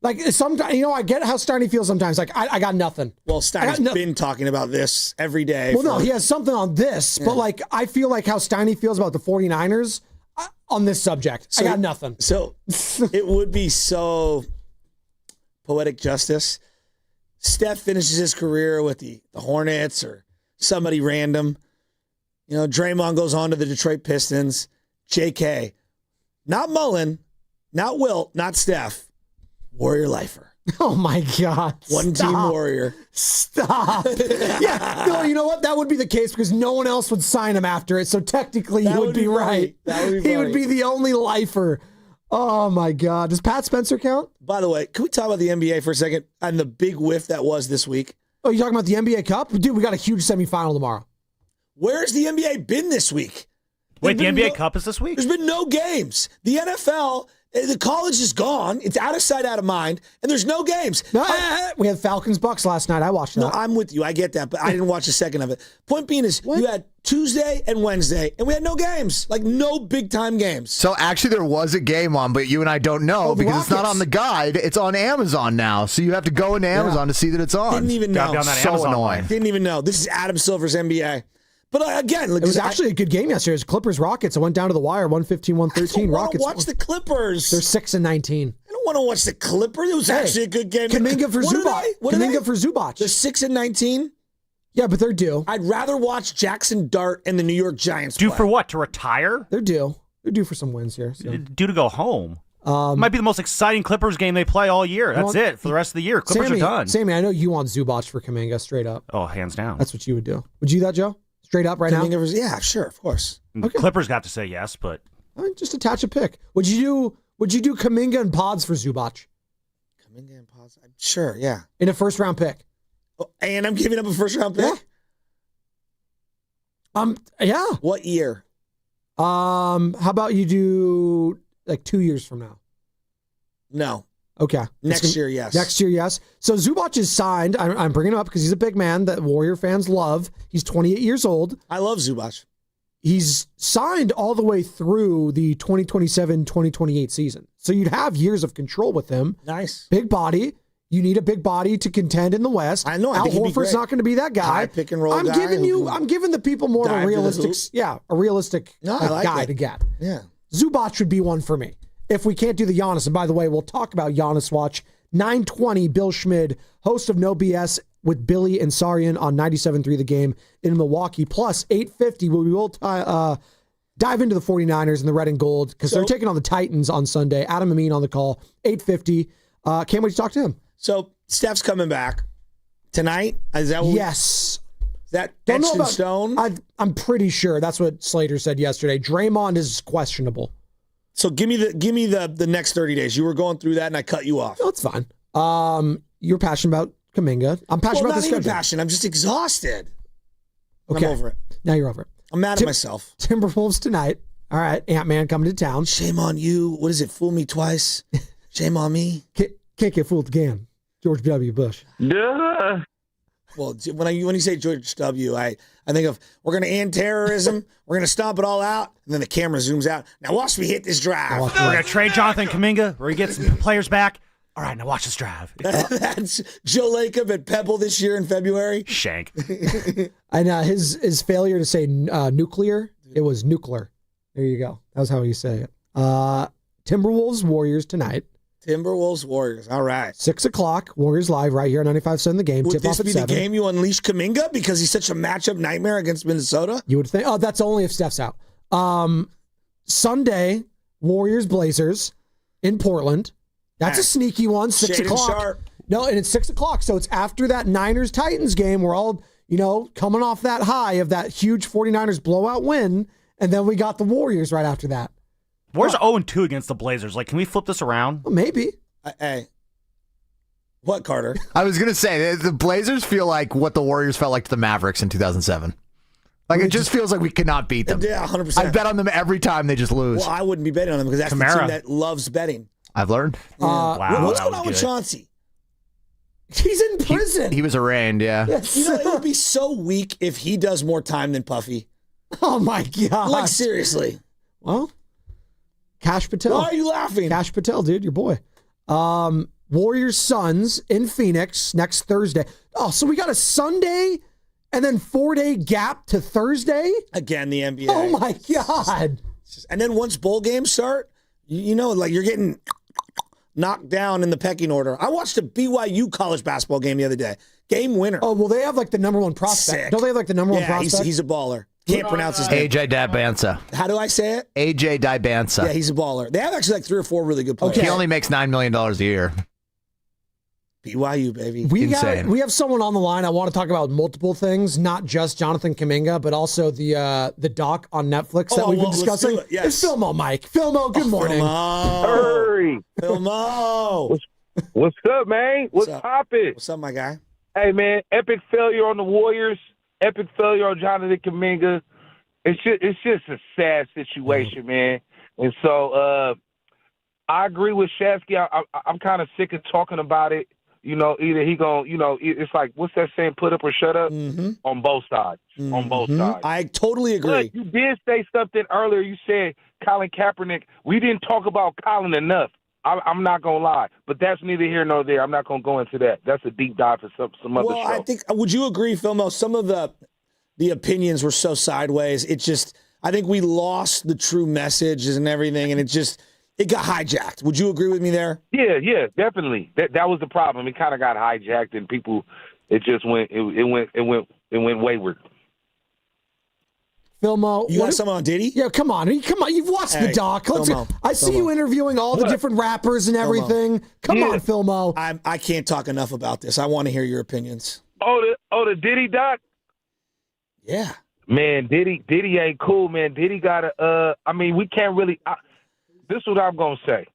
Like, sometimes, I get how Steiny feels sometimes. Like, I got nothing. Well, Steiny's been talking about this every day. Well, no, he has something on this, but like, I feel like how Steiny feels about the 49ers on this subject. I got nothing. So it would be so poetic justice. Steph finishes his career with the Hornets or somebody random. Draymond goes on to the Detroit Pistons. JK, not Mullen, not Wilt, not Steph. Warrior lifer. Oh my God. One team warrior. Stop. Yeah. No, you know what? That would be the case because no one else would sign him after it. So technically he would be right. That would be He would be the only lifer. Oh my God. Does Pat Spencer count? By the way, can we talk about the NBA for a second and the big whiff that was this week? Oh, you talking about the NBA Cup? Dude, we got a huge semifinal tomorrow. Where's the NBA been this week? Wait, the NBA Cup is this week? There's been no games. The NFL, the college is gone. It's out of sight, out of mind, and there's no games. We had Falcons-Bucks last night. I watched that. No, I'm with you. I get that, but I didn't watch a second of it. Point being is you had Tuesday and Wednesday, and we had no games. Like, no big-time games. So, actually, there was a game on, but you and I don't know because it's not on the guide. It's on Amazon now, so you have to go into Amazon to see that it's on. Didn't even know. So annoying. Didn't even know. This is Adam Silver's NBA. But again, it was actually a good game yesterday. It was Clippers-Rockets. It went down to the wire, 115-113. Rockets. Watch the Clippers. They're 6-19. I don't want to watch the Clippers. It was actually a good game. Kaminga for Zubac. Kaminga for Zubac. They're 6-19. Yeah, but they're due. I'd rather watch Jackson Dart and the New York Giants Due play. for what? To retire? They're due. They're due for some wins here. So. Due to go home. Might be the most exciting Clippers game they play all year. That's it for the rest of the year. Clippers are done. Sammy, I know you want Zubac for Kaminga straight up. Oh, hands down. That's what you would do. Would you do that, Joe? Straight up right now? Yeah, sure, of course. Okay. Clippers got to say yes, but just attach a pick. Would you do Kaminga and Pods for Zubac? Kaminga and Pods? Sure, yeah. In a first-round pick. Oh, and I'm giving up a first-round pick? Yeah. What year? How about you do like 2 years from now? No. Okay. Next year, yes. Next year, yes. So Zubac is signed. I'm bringing him up because he's a big man that Warrior fans love. He's 28 years old. I love Zubac. He's signed all the way through the 2027-2028 season. So you'd have years of control with him. Nice. Big body. You need a big body to contend in the West. I know. Al Horford's not going to be that guy. High pick and roll I'm giving the people more of a realistic, guy to get. Yeah. Zubac would be one for me. If we can't do the Giannis, and by the way, we'll talk about Giannis Watch. 9:20, Bill Schmid, host of No BS with Billy and Sarian on 97.3 The Game in Milwaukee. Plus 8:50, we will dive into the 49ers and the red and gold because they're taking on the Titans on Sunday. Adam Amin on the call, 8:50. Can't wait to talk to him. So Steph's coming back tonight. Is that what yes? Is that etched in stone? I'm pretty sure that's what Slater said yesterday. Draymond is questionable. So give me the next 30 days. You were going through that and I cut you off. No, it's fine. You're passionate about Kaminga. I'm passionate about this schedule. Passion. I'm just exhausted. Okay. I'm over it. Now you're over it. I'm mad at myself. Timberwolves tonight. All right. Ant-Man coming to town. Shame on you. What is it? Fool me twice. Shame on me. Can't get fooled again. George W. Bush. Duh. Well, when you say George W., I think of we're going to end terrorism, we're going to stomp it all out, and then the camera zooms out. Now watch me hit this drive. We're going to trade Jonathan Kaminga where he gets players back. All right, now watch this drive. That's Joe Lacob at Pebble this year in February. Shank. And his failure to say nuclear, it was nuclear. There you go. That was how you say it. Timberwolves, Warriors tonight. Timberwolves, Warriors. All right. 6 o'clock, Warriors live right here on 95.7 The Game. Would Tip this off at be 7. the game you unleash Kaminga because he's such a matchup nightmare against Minnesota? You would think. Oh, that's only if Steph's out. Sunday, Warriors, Blazers in Portland. That's a sneaky one, 6 o'clock. Sharp. No, and it's 6 o'clock, so it's after that Niners-Titans game. We're all, coming off that high of that huge 49ers blowout win, and then we got the Warriors right after that. Warriors 0-2 against the Blazers. Like, can we flip this around? Well, maybe. Hey. What, Carter? I was going to say, the Blazers feel like what the Warriors felt like to the Mavericks in 2007. Like, it just feels like we cannot beat them. Yeah, 100%. I bet on them every time they just lose. Well, I wouldn't be betting on them because that's the team that loves betting. I've learned. Wow, what's going on with Chauncey? He's in prison. He was arraigned, yeah. Yes. It would be so weak if he does more time than Puffy. Oh, my God. Like, seriously. Well, Cash Patel. Why are you laughing? Cash Patel, dude, your boy. Warriors Suns in Phoenix next Thursday. Oh, so we got a Sunday and then 4-day gap to Thursday? Again, the NBA. Oh, my God. And then once bowl games start, like you're getting knocked down in the pecking order. I watched a BYU college basketball game the other day. Game winner. Oh, well, they have like the number one prospect. Sick. Don't they have like the number one prospect? He's a baller. Can't pronounce his name. AJ Dibansa. How do I say it? AJ Dibansa. Yeah, he's a baller. They have actually like 3 or 4 really good players. He only makes $9 million a year. BYU, baby. We have someone on the line. I want to talk about multiple things, not just Jonathan Kaminga, but also the doc on Netflix that we've been discussing. Let's do it. Yes. It's Philmo, Mike. Philmo, good morning. Hurry. Philmo. What's up, man? What's poppin'? What's up, my guy? Hey, man, epic failure on the Warriors. Epic failure on Jonathan Kaminga. It's just a sad situation, man. And so I agree with Shasky. I'm kind of sick of talking about it. Either he going, it's like, what's that saying, put up or shut up? On both sides. On both sides. I totally agree. But you did say something earlier. You said Colin Kaepernick. We didn't talk about Colin enough. I'm not going to lie. But that's neither here nor there. I'm not going to go into that. That's a deep dive for some other show. I think, would you agree, Philmo, some of the opinions were so sideways. I think we lost the true messages and everything, and it got hijacked. Would you agree with me there? Yeah, definitely. That was the problem. It kind of got hijacked, and people, it went wayward. Philmo, you got someone on Diddy? Yeah, come on. You've watched the doc. I see you interviewing all the different rappers and everything. Come on, Philmo. I can't talk enough about this. I want to hear your opinions. The Diddy doc? Yeah. Man, Diddy ain't cool, man. Diddy got to, we can't really, this is what I'm going to say.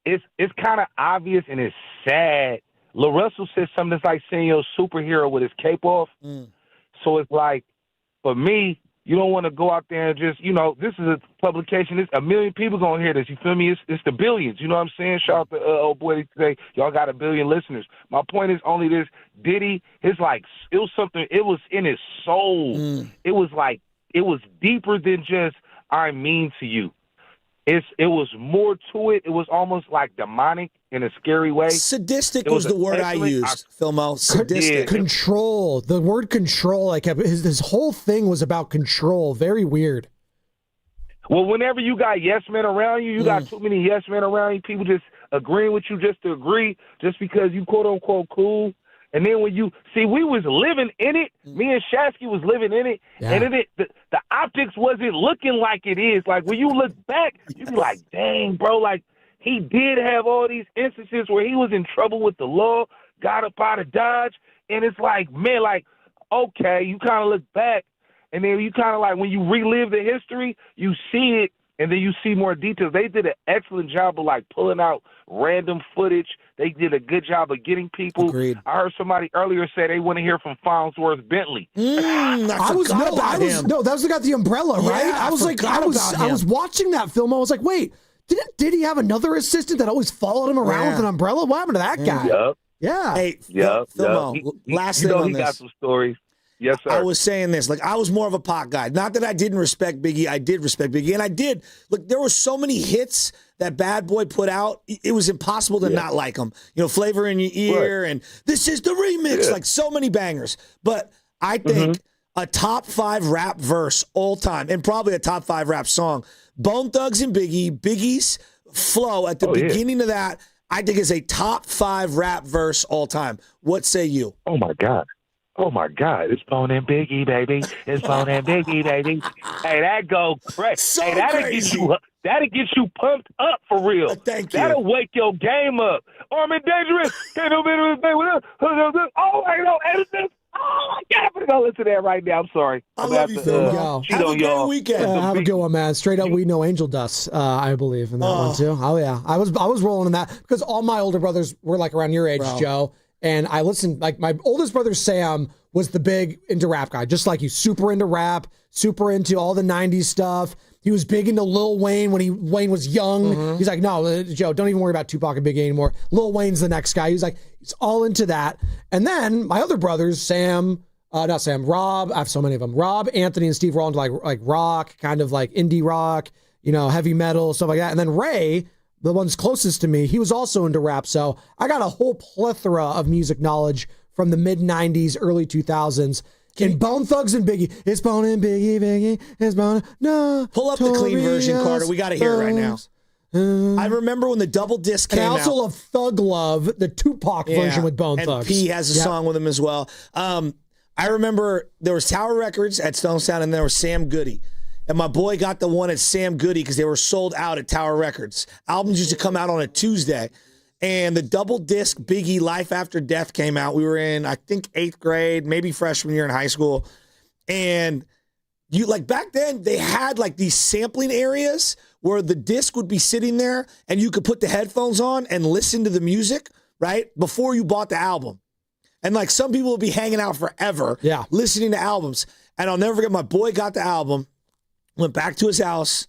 It's kind of obvious and it's sad. LaRussell said something that's like seeing your superhero with his cape off. So it's like, for me, you don't want to go out there and just, this is a publication. It's 1 million people going to hear this. You feel me? It's the billions. You know what I'm saying? Shout out to old boy today. Y'all got 1 billion listeners. My point is only this. Diddy, it was something, it was in his soul. It was deeper than just, I'm mean to you. It was more to it. It was almost like demonic in a scary way. Sadistic was the word I used, Philmo. Sadistic. Control. The word control. Like his whole thing was about control. Very weird. Well, whenever you got yes men around you, got too many yes men around you. People just agreeing with you just to agree, just because you quote unquote cool. And then when we was living in it, me and Shasky was living in it, and the optics wasn't looking like it is. Like, when you look back, you be like, dang, bro, like, he did have all these instances where he was in trouble with the law, got up out of Dodge, and it's like, man, like, okay, you kind of look back, and then you kind of like, when you relive the history, you see it, and then you see more details. They did an excellent job of, like, pulling out random footage. They did a good job of getting people. Agreed. I heard somebody earlier say they want to hear from Farnsworth Bentley. That was the guy with the umbrella, right? Yeah, I was watching that film. I was like, wait, did he have another assistant that always followed him around with an umbrella? What happened to that guy? Yep. Yeah. Hey, Philmo, last thing on he this. got some stories. Yes, sir. I was saying this. Like, I was more of a Pac guy. Not that I didn't respect Biggie. I did respect Biggie. And I did. Look, there were so many hits that Bad Boy put out. It was impossible to not like them. Flavor in Your Ear and This Is the Remix. Like, so many bangers. But I think a top 5 rap verse all time, and probably a top 5 rap song, Bone Thugs and Biggie's flow at the beginning of that, I think is a top 5 rap verse all time. What say you? Oh my God. It's Bone and Biggie, baby. It's Bone and Biggie, baby. Hey, that go crazy. So hey, that'll get you pumped up for real. Thank you. That'll wake your game up. Armed and Dangerous. Can't no better than oh, I know. Oh, my God. I'm going to go listen to that right now. I'm sorry. I love you, Phil. Cheat on y'all. Weekend. Have a good one, man. Straight up, we know angel dust. I believe in that one too. Oh yeah, I was rolling in that because all my older brothers were like around your age, Joe. And I listened, like my oldest brother, Sam, was the big into rap guy, just like you, super into rap, super into all the 90s stuff. He was big into Lil Wayne when Wayne was young. He's like, no, Joe, don't even worry about Tupac and Biggie anymore. Lil Wayne's the next guy. He's like, he's all into that. And then my other brothers, Rob, I have so many of them. Rob, Anthony, and Steve were all into like rock, kind of like indie rock, heavy metal, stuff like that. And then Ray, the one's closest to me, he was also into rap. So I got a whole plethora of music knowledge from the mid-90s, early 2000s. In Bone Thugs and Biggie. It's Bone and Biggie, it's Bone. No. Pull up the clean version, Carter. We got to hear it right now. I remember when the double disc came out. And I also love Thug Love, the Tupac version with Bone Thugs. And P has a song with him as well. I remember there was Tower Records at Stone Sound, and there was Sam Goody. And my boy got the one at Sam Goody because they were sold out at Tower Records. Albums used to come out on a Tuesday. And the double disc Biggie Life After Death came out. We were in, I think, 8th grade, maybe freshman year in high school. And back then, they had like these sampling areas where the disc would be sitting there and you could put the headphones on and listen to the music, right? Before you bought the album. And like some people would be hanging out forever listening to albums. And I'll never forget, my boy got the album, went back to his house.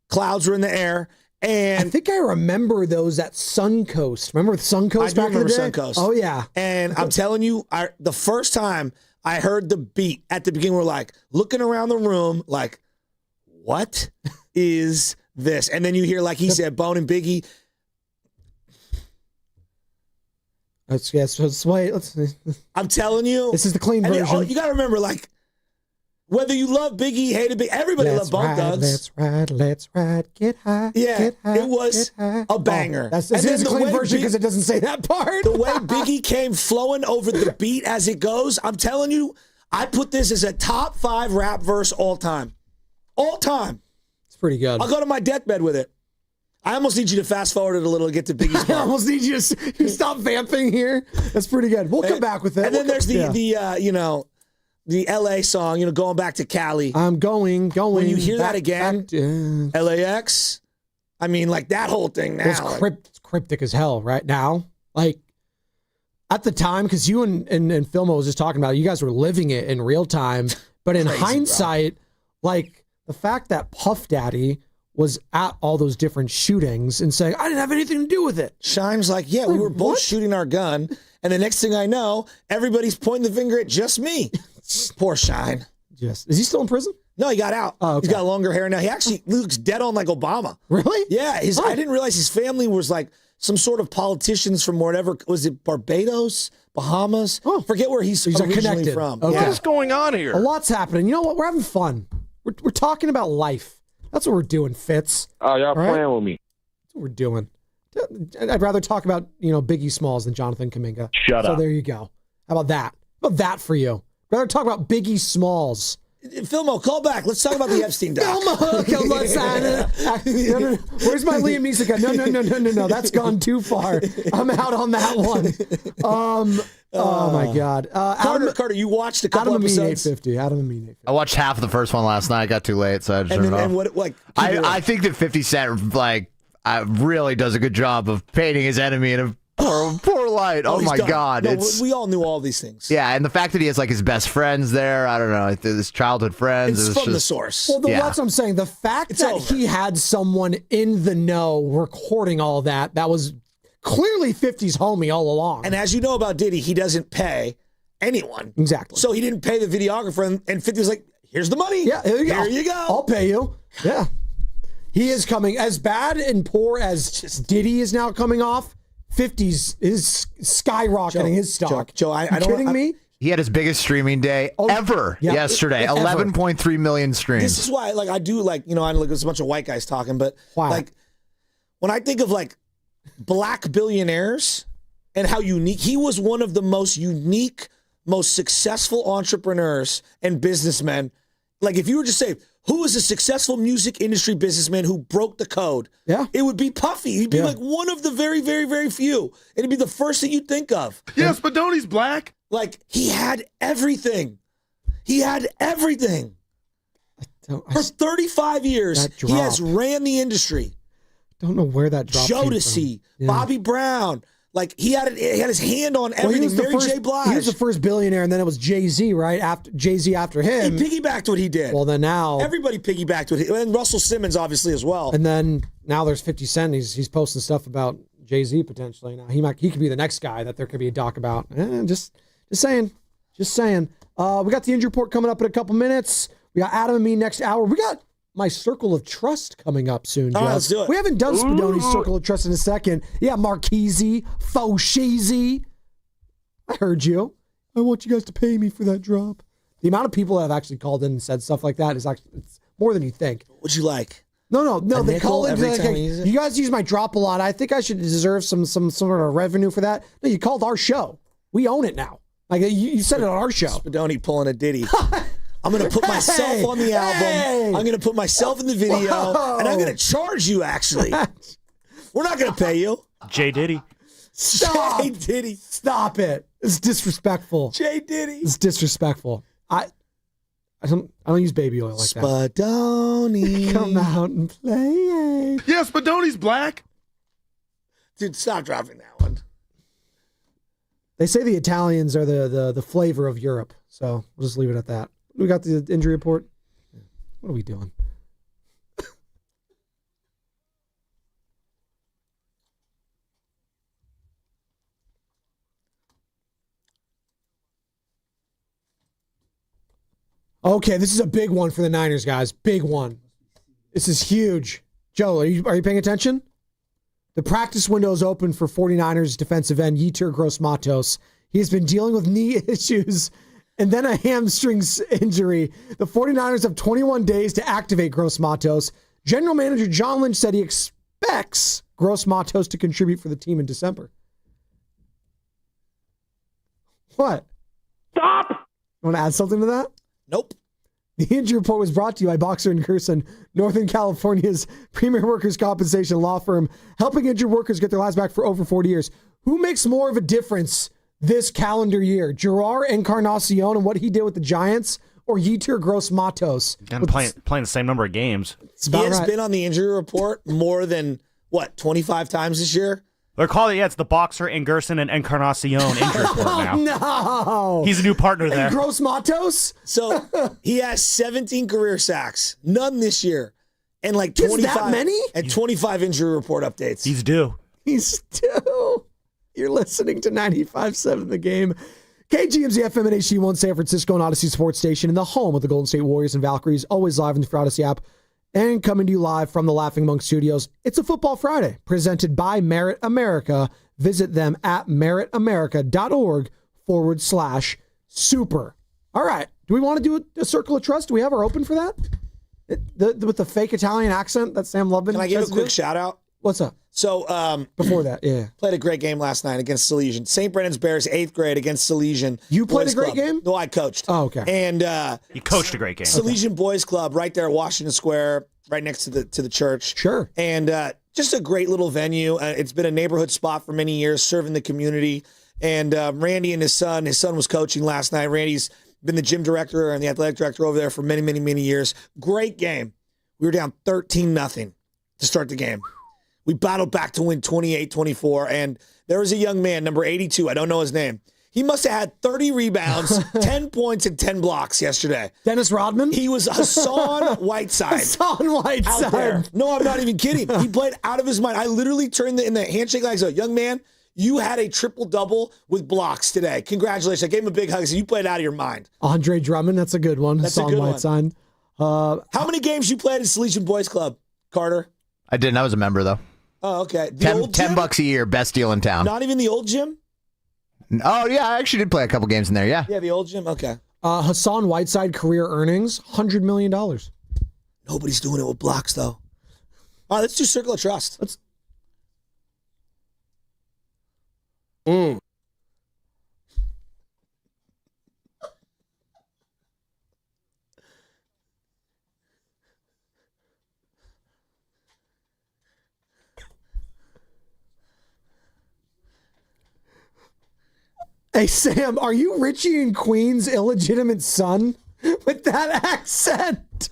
Clouds were in the air. And I think I remember those at Suncoast. Remember Suncoast back in the day? Suncoast. Oh, yeah. And I'm telling you, the first time I heard the beat at the beginning, we're like looking around the room like, what is this? And then you hear, like he said, Bone and Biggie. Let's wait. I'm telling you. This is the clean version. You got to remember, like, whether you love Biggie, hated Biggie, everybody loved Bone Thugs. Let's ride, get high. Yeah, get high, it was a banger. This is a clean version because it doesn't say that part. The way Biggie came flowing over the beat as it goes, I'm telling you, I put this as a top 5 rap verse all time. All time. It's pretty good. I'll go to my deathbed with it. I almost need you to fast forward it a little to get to Biggie's part. I almost need you to stop vamping here. That's pretty good. We'll come back with it. And then there's the LA song, going back to Cali. I'm going. When you hear that again, LAX, I mean, like that whole thing now. It's cryptic as hell right now. Like, at the time, because you and Filmo was just talking about it, you guys were living it in real time. But in hindsight, like, the fact that Puff Daddy was at all those different shootings and saying, I didn't have anything to do with it. Shine's like, yeah, we were both shooting our gun. And the next thing I know, everybody's pointing the finger at just me. Poor Shine. Yes. Is he still in prison? No, he got out. Oh, okay. He's got longer hair now. He actually looks dead on like Obama. Really? Yeah. I didn't realize his family was like some sort of politicians from whatever. Was it Barbados? Bahamas? Oh. Forget where he's originally connected from. Okay. What is going on here? A lot's happening. You know what? We're having fun. We're talking about life. That's what we're doing, Fitz. Oh, y'all playing with me. That's what we're doing. I'd rather talk about, Biggie Smalls than Jonathan Kaminga. Shut up. So there you go. How about that? How about that for you? Rather talk about Biggie Smalls. Filmo, call back. Let's talk about the Epstein doc. Filmo, where's my Liam Neeson guy? No. That's gone too far. I'm out on that one. Oh my God. Carter, you watched a couple episodes. Adam Amin 850. I watched half of the first one last night. I got too late, so I just turned it off. And what? I think that 50 Cent really does a good job of painting his enemy in a poor light. Oh my God. We all knew all these things. Yeah, and the fact that he has like his best friends there, I don't know, his childhood friends. It's from the source. Well, that's what I'm saying. The fact that he had someone in the know recording all that was clearly 50's homie all along. And as you know about Diddy, he doesn't pay anyone. Exactly. So he didn't pay the videographer, and 50 was like, here's the money. Yeah, here you go. I'll pay you. Yeah. He is coming. As bad and poor as Diddy is now coming off, 50's is skyrocketing his stock. Joe, you kidding me? He had his biggest streaming day ever yesterday. 11.3 million streams. This is why, I do I look at a bunch of white guys talking, but when I think of black billionaires and how unique he was, one of the most unique, most successful entrepreneurs and businessmen. If you were to say, who is a successful music industry businessman who broke the code? Yeah. It would be Puffy. He'd be one of the very, very, very few. And it'd be the first that you'd think of. Yes, but don't he's black. He had everything. He had everything. For 35 years, he has ran the industry. Don't know where that dropped. Jodeci, Bobby Brown. He had his hand on everything. Mary J. Blige. He was the first billionaire, and then it was Jay-Z, right? Jay-Z after him. He piggybacked what he did. Well, then now everybody piggybacked what he, and Russell Simmons obviously as well. And then now there's 50 Cent. He's posting stuff about Jay-Z potentially. Now he could be the next guy that there could be a doc about. Just saying. We got the injury report coming up in a couple minutes. We got Adam Amin next hour. We got my circle of trust coming up soon, Jeff. All right, let's do it. We haven't done Spadoni's circle of trust in a second. Yeah, Marchese, Fosheezy. I heard you. I want you guys to pay me for that drop. The amount of people that have actually called in and said stuff like that is actually it's more than you think. What'd you like? No. They call in every like, time you use it? You guys use my drop a lot. I think I should deserve some sort of revenue for that. No, you called our show. We own it now. You said it on our show. Spadoni pulling a Diddy. I'm going to put myself on the album. I'm going to put myself in the video. And I'm going to charge you, actually. We're not going to pay you. J. Diddy. Stop. J. Diddy. Stop it. It's disrespectful. J. Diddy. It's disrespectful. I don't use baby oil like that. Spadoni. Come out and play. Yeah, Spadoni's black. Dude, stop dropping that one. They say the Italians are the flavor of Europe. So we'll just leave it at that. We got the injury report. What are we doing? Okay, this is a big one for the Niners, guys. Big one. This is huge. Joe, are you paying attention? The practice window is open for 49ers defensive end Yetur Gross-Matos. He has been dealing with knee issues and then a hamstring injury. The 49ers have 21 days to activate Gross-Matos. General Manager John Lynch said he expects Gross-Matos to contribute for the team in December. What? Stop! You want to add something to that? Nope. The injury report was brought to you by Boxer & Gerson, Northern California's premier workers' compensation law firm, helping injured workers get their lives back for over 40 years. Who makes more of a difference this calendar year? Gerard Encarnacion and what he did with the Giants, or Yetur Gross-Matos? And playing the same number of games. He has been on the injury report more than, 25 times this year? They're calling it's the Boxer and Gerson and Encarnacion injury report now. No! He's a new partner there. And Gross-Matos? So he has 17 career sacks, none this year, and 25. That many? And 25 injury report updates. He's due. He's due. You're listening to 95.7 The Game. KGMZ FM and HD1 San Francisco and Odyssey Sports Station in the home of the Golden State Warriors and Valkyries, always live in the Odyssey app and coming to you live from the Laughing Monk Studios. It's a Football Friday presented by Merit America. Visit them at meritamerica.org/super. All right. Do we want to do a circle of trust? Do we have our open for that? With the fake Italian accent that Sam Lubman. Can I give a quick shout out? What's up? So before that, played a great game last night against Salesian. St. Brendan's Bears, 8th grade against Salesian. You played Boys a great Club. game? No, I coached. Oh, okay. And you coached a great game. Salesian Boys Club right there at Washington Square, right next to the church. Sure. And just a great little venue. It's been a neighborhood spot for many years, serving the community. And Randy and his son was coaching last night. Randy's been the gym director and the athletic director over there for many, many, many years. Great game. We were down 13-0 to start the game. We battled back to win 28-24, and there was a young man, number 82, I don't know his name. He must have had 30 rebounds, 10 points, and 10 blocks yesterday. Dennis Rodman? He was Hassan Whiteside. Hassan Whiteside. Out there. No, I'm not even kidding. He played out of his mind. I literally turned in the handshake like, so, young man, you had a triple-double with blocks today. Congratulations. I gave him a big hug. So you played out of your mind. Andre Drummond, that's a good one. That's Hassan a good Whiteside. one. How many games you played at Salesian Boys Club, Carter? I didn't. I was a member, though. Oh, okay. $10 a year, best deal in town. Not even the old gym? Oh, yeah, I actually did play a couple games in there, yeah. Yeah, the old gym? Okay. Hassan Whiteside career earnings, $100 million. Nobody's doing it with blocks, though. All right, let's do Circle of Trust. Let's. Hey, Sam, are you Richie and Queen's illegitimate son with that accent?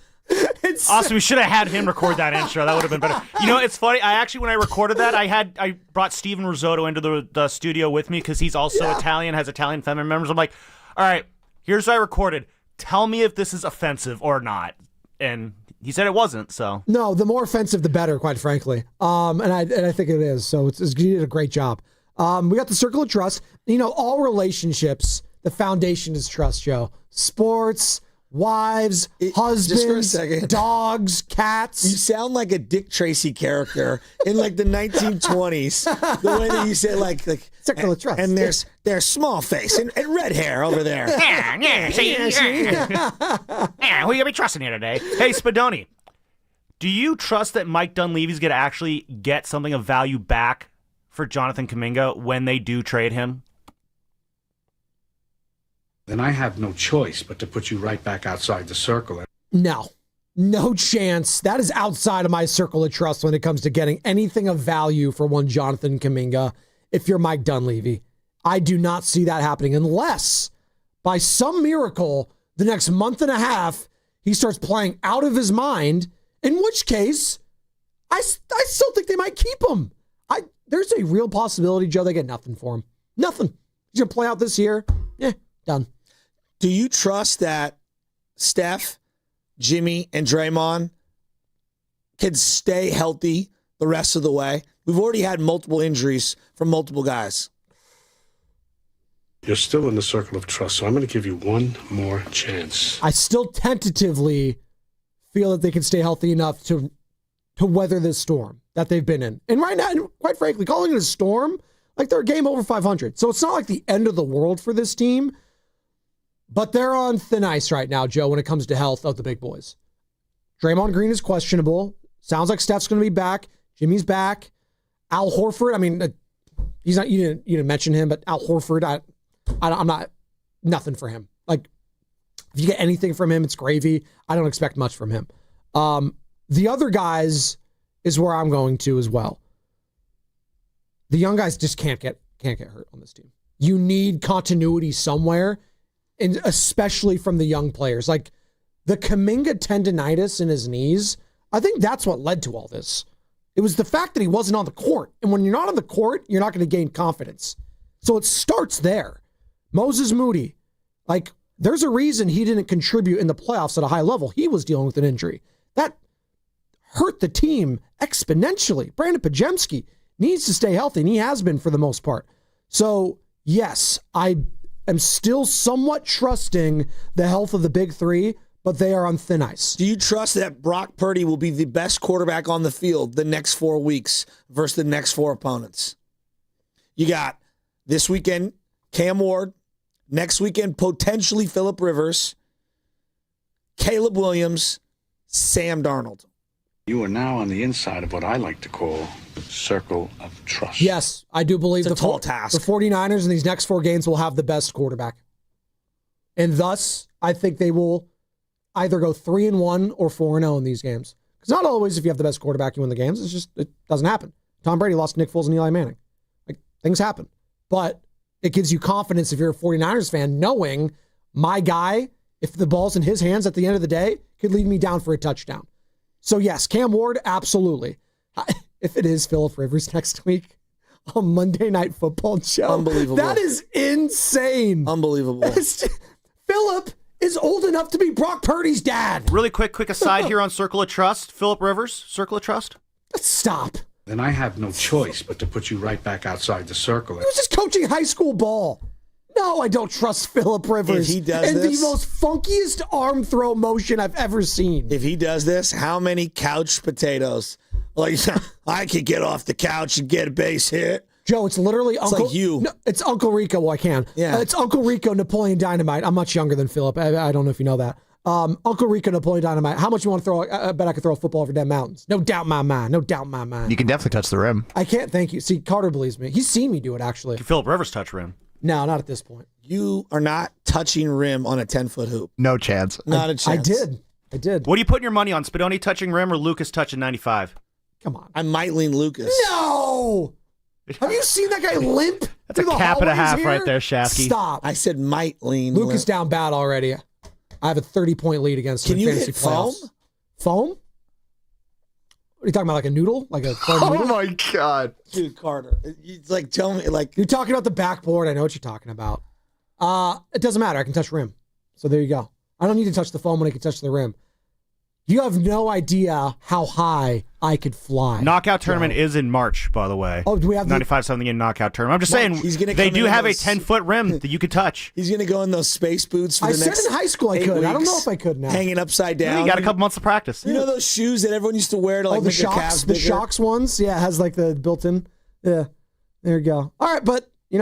Awesome. We should have had him record that intro. That would have been better. You know, it's funny. When I recorded that, I brought Steven Risotto into the studio with me because he's also Italian, has Italian family members. I'm like, all right, here's what I recorded. Tell me if this is offensive or not. And he said it wasn't. So no, the more offensive, the better, quite frankly. And I think it is. So you did a great job. We got the Circle of Trust. You know, all relationships, the foundation is trust, Joe. Sports, wives, husbands, dogs, cats. You sound like a Dick Tracy character in like the 1920s. The way that you say like Circle of Trust. And there's small face and red hair over there. Yeah, who you gonna be trusting here today? Hey, Spadoni, do you trust that Mike Dunleavy's gonna actually get something of value back for Jonathan Kaminga when they do trade him? Then I have no choice but to put you right back outside the circle. No chance. That is outside of my circle of trust when it comes to getting anything of value for one Jonathan Kaminga. If you're Mike Dunleavy, I do not see that happening unless by some miracle the next month and a half he starts playing out of his mind, in which case I still think they might keep him. There's a real possibility, Joe, they get nothing for him. Nothing. He's going to play out this year. Done. Do you trust that Steph, Jimmy, and Draymond can stay healthy the rest of the way? We've already had multiple injuries from multiple guys. You're still in the circle of trust, so I'm going to give you one more chance. I still tentatively feel that they can stay healthy enough to weather this storm that they've been in. And right now, quite frankly, calling it a storm, like they're a game over 500. So it's not like the end of the world for this team, but they're on thin ice right now, Joe, when it comes to health of the big boys. Draymond Green is questionable. Sounds like Steph's going to be back. Jimmy's back. Al Horford, I mean, he's not. You didn't mention him, but Al Horford, I'm not, nothing for him. Like, if you get anything from him, it's gravy. I don't expect much from him. The other guys is where I'm going to as well. The young guys just can't get hurt on this team. You need continuity somewhere, and especially from the young players. Like the Kaminga tendonitis in his knees, I think that's what led to all this. It was the fact that he wasn't on the court. And when you're not on the court, you're not going to gain confidence. So it starts there. Moses Moody, like there's a reason he didn't contribute in the playoffs at a high level. He was dealing with an injury. That hurt the team exponentially. Brandon Pajemski needs to stay healthy, and he has been for the most part. So, yes, I am still somewhat trusting the health of the big three, but they are on thin ice. Do you trust that Brock Purdy will be the best quarterback on the field the next 4 weeks versus the next 4 opponents? You got this weekend Cam Ward, next weekend potentially Phillip Rivers, Caleb Williams, Sam Darnold. You are now on the inside of what I like to call circle of trust. Yes, I do believe it's a tall task. The 49ers in these next 4 games will have the best quarterback. And thus, I think they will either go 3-1 or 4-0 in these games. Because not always if you have the best quarterback, you win the games. It's just, it doesn't happen. Tom Brady lost Nick Foles and Eli Manning. Like, things happen. But it gives you confidence if you're a 49ers fan, knowing my guy, if the ball's in his hands at the end of the day, could lead me down for a touchdown. So yes, Cam Ward, absolutely. If it is Phillip Rivers next week on Monday Night Football, Joe, unbelievable. That is insane. Unbelievable. Phillip is old enough to be Brock Purdy's dad. Really quick aside here on Circle of Trust. Phillip Rivers, Circle of Trust. Stop. Then I have no choice but to put you right back outside the circle. He was just coaching high school ball. No, I don't trust Phillip Rivers. If he does and this, the most funkiest arm throw motion I've ever seen. If he does this, how many couch potatoes? Like, I could get off the couch and get a base hit. Joe, it's literally Uncle like you. No, it's Uncle Rico. Well, I can. Yeah. It's Uncle Rico Napoleon Dynamite. I'm much younger than Philip. I don't know if you know that. Uncle Rico Napoleon Dynamite. How much you want to throw? I bet I could throw a football over them mountains. No doubt in my mind. No doubt in my mind. You can definitely touch the rim. I can't. Thank you. See, Carter believes me. He's seen me do it actually. Can Philip Rivers touch rim? No, not at this point. You are not touching rim on a 10-foot hoop. No chance. Not a chance. I did. What are you putting your money on? Spadoni touching rim or Lucas touching 95? Come on. I might lean Lucas. No. Have you seen that guy limp? That's a cap and a half right there, Shafty. Stop. I said might lean. Lucas down bad already. I have a 30-point lead against him Can in you fantasy hit foam? playoffs. Foam? What are you talking about? Like a noodle? Like a foam Oh noodle? my God. Dude, Carter. It's like, tell me, like. You're talking about the backboard. I know what you're talking about. It doesn't matter. I can touch rim. So there you go. I don't need to touch the foam when I can touch the rim. You have no idea how high I could fly. Knockout tournament is in March, by the way. Oh, do we have 95-something in knockout tournament? I'm just March, he's saying gonna they come do in have a those- 10-foot rim that you could touch. He's going to go in those space boots for I the said next in high school I 8 could. I don't know weeks, if I could now. Hanging upside down. You got a couple months of practice. You know those shoes that everyone used to wear to like the make their calves shocks, the bigger? shocks ones. Yeah, it has like the built-in. Yeah, there you go. All right, but I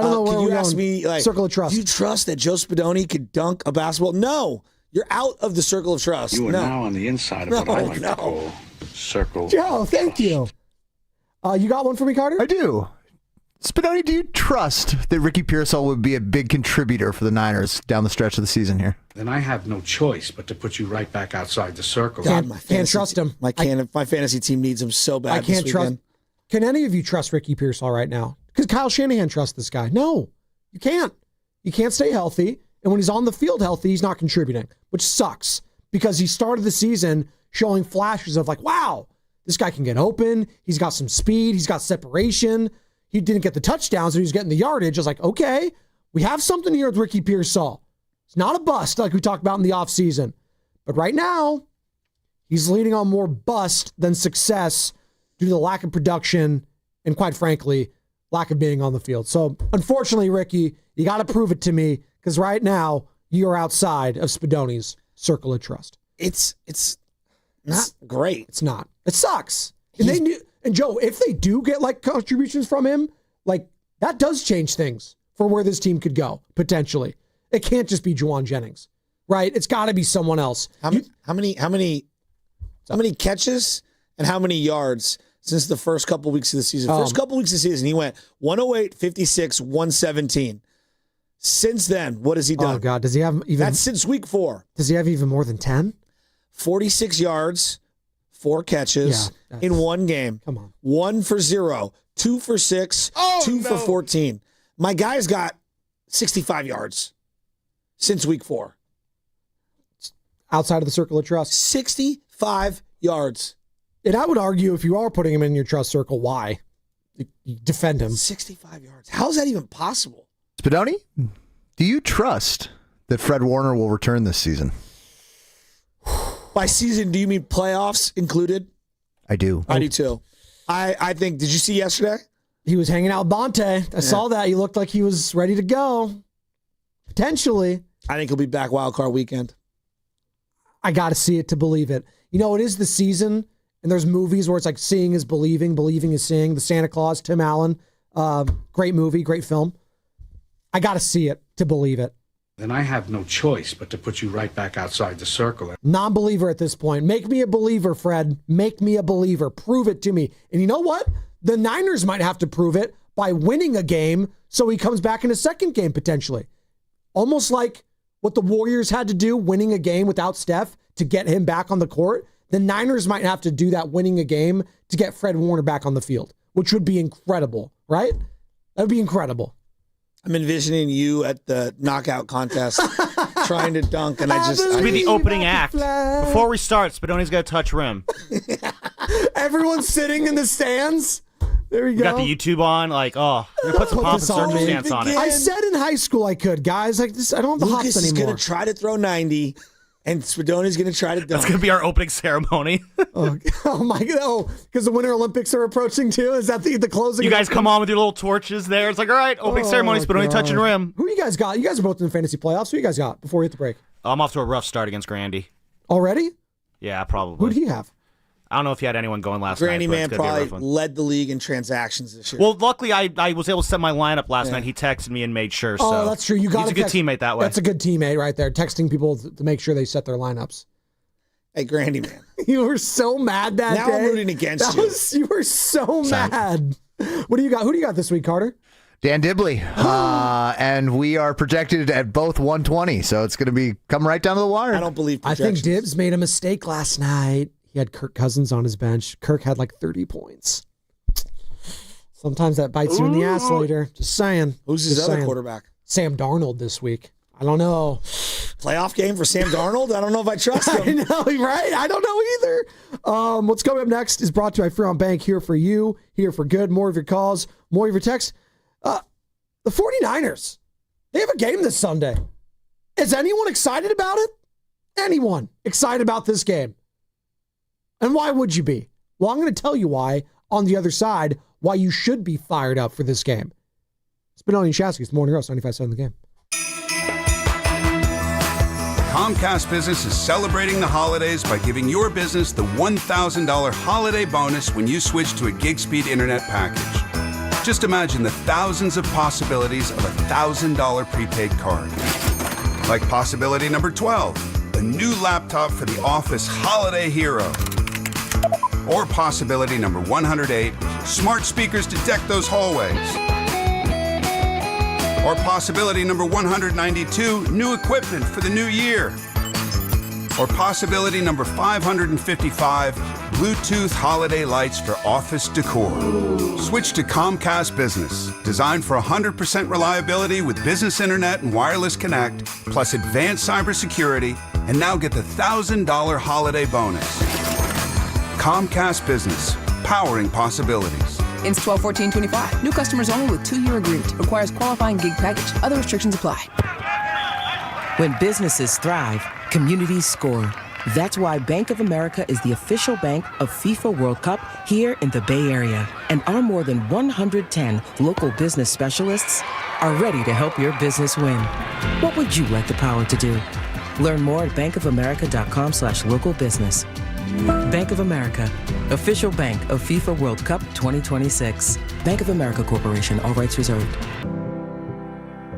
don't know where Can we're you ask going. me, like, Circle of trust. do you trust that Joe Spadoni could dunk a basketball? No. You're out of the circle of trust. You are no. now on the inside of what I like to call circle. Joe, thank you. You got one for me, Carter? I do. Spadoni, do you trust that Ricky Pearsall would be a big contributor for the Niners down the stretch of the season here? Then I have no choice but to put you right back outside the circle. God, Can't trust him. My fantasy team needs him so bad. I can't this trust. weekend. Can any of you trust Ricky Pearsall right now? Because Kyle Shanahan trusts this guy. No, you can't. You can't stay healthy. And when he's on the field healthy, he's not contributing, which sucks because he started the season showing flashes of like, wow, this guy can get open. He's got some speed. He's got separation. He didn't get the touchdowns, but he was getting the yardage. I was like, okay, we have something here with Ricky Pearsall. It's not a bust like we talked about in the offseason. But right now, he's leaning on more bust than success due to the lack of production and, quite frankly, lack of being on the field. So, unfortunately, Ricky, you got to prove it to me because right now you are outside of Spadoni's circle of trust. It's not great. It's not. It sucks. And Joe, if they do get like contributions from him, like that does change things for where this team could go potentially. It can't just be Juwan Jennings, right? It's got to be someone else. How many catches and how many yards since the first couple weeks of the season? First couple weeks of the season, he went 108, 56, 117. Since then, what has he done? Oh God, does he have even? That's since week 4. Does he have even more than 10? 46 yards, 4 catches in one game. Come on. 1 for 0, 2 for 6, 2 for 14. My guy's got 65 yards since week 4. Outside of the circle of trust. 65 yards. And I would argue if you are putting him in your trust circle, why? You defend him. 65 yards. How is that even possible? Spadoni, do you trust that Fred Warner will return this season? By season, do you mean playoffs included? I do. I do too. I think, did you see yesterday? He was hanging out with Bonte. I saw that. He looked like he was ready to go. Potentially. I think he'll be back wild card weekend. I got to see it to believe it. You know, it is the season, and there's movies where it's like seeing is believing, believing is seeing. The Santa Claus, Tim Allen. Great movie, great film. I got to see it to believe it. Then I have no choice but to put you right back outside the circle. Non-believer at this point. Make me a believer, Fred. Make me a believer. Prove it to me. And you know what? The Niners might have to prove it by winning a game so he comes back in a second game potentially. Almost like what the Warriors had to do, winning a game without Steph to get him back on the court. The Niners might have to do that, winning a game to get Fred Warner back on the field, which would be incredible, right? That would be incredible. I'm envisioning you at the knockout contest trying to dunk, and This will be the opening act. Before we start, Spadoni's got to touch rim. Everyone's sitting in the stands. There you We go. got the YouTube on, like, oh, we put some Put pomp and this on me. circumstance on it. I said in high school I could, guys. Like this, I don't have the Lucas hops is anymore. going to try to throw 90, and Spadoni's going to try to dunk. That's going to be our opening ceremony. Oh my God! Oh, because the Winter Olympics are approaching too. Is that the closing? You guys come on with your little torches there. It's like, all right, opening ceremony, Spadoni touching rim. Who you guys got? You guys are both in the fantasy playoffs. Who you guys got before we hit the break? I'm off to a rough start against Grandy. Already? Yeah, probably. Who do you have? I don't know if he had anyone going last Granny night. Man probably led the league in transactions this year. Well, luckily, I was able to set my lineup last night. He texted me and made sure. Oh, so that's true. He's a good teammate that way. That's a good teammate right there, texting people to make sure they set their lineups. Hey, Granny Man. You were so mad that now day. I'm rooting against you. You were so mad. What do you got? Who do you got this week, Carter? Dan Dibley. And we are projected at both 120, so it's going to be come right down to the wire. I don't believe I think Dibbs made a mistake last night. He had Kirk Cousins on his bench. Kirk had like 30 points. Sometimes that bites you in the ass later. Just saying. Who's his other quarterback? Sam Darnold this week. I don't know. Playoff game for Sam Darnold? I don't know if I trust him. I know, right? I don't know either. What's coming up next is brought to you by Freon Bank. Here for you, here for good. More of your calls, more of your texts. The 49ers, they have a game this Sunday. Is anyone excited about it? Anyone excited about this game? And why would you be? Well, I'm going to tell you why on the other side, why you should be fired up for this game. Spinelli and Shasky's Morning Roast, 95.7 The Game. Comcast Business is celebrating the holidays by giving your business the $1,000 holiday bonus when you switch to a gig speed internet package. Just imagine the thousands of possibilities of a $1,000 prepaid card. Like possibility number 12, a new laptop for the office holiday hero. Or possibility number 108, smart speakers to deck those hallways. Or possibility number 192, new equipment for the new year. Or possibility number 555, Bluetooth holiday lights for office decor. Switch to Comcast Business, designed for 100% reliability with business internet and wireless connect, plus advanced cybersecurity, and now get the $1,000 holiday bonus. Comcast Business, powering possibilities. Ends 12/14/25. New customers only with 2-year agreement. Requires qualifying gig package. Other restrictions apply. When businesses thrive, communities score. That's why Bank of America is the official bank of FIFA World Cup here in the Bay Area. And our more than 110 local business specialists are ready to help your business win. What would you like the power to do? Learn more at bankofamerica.com/local business. Bank of America, official bank of FIFA World Cup 2026. Bank of America Corporation, all rights reserved.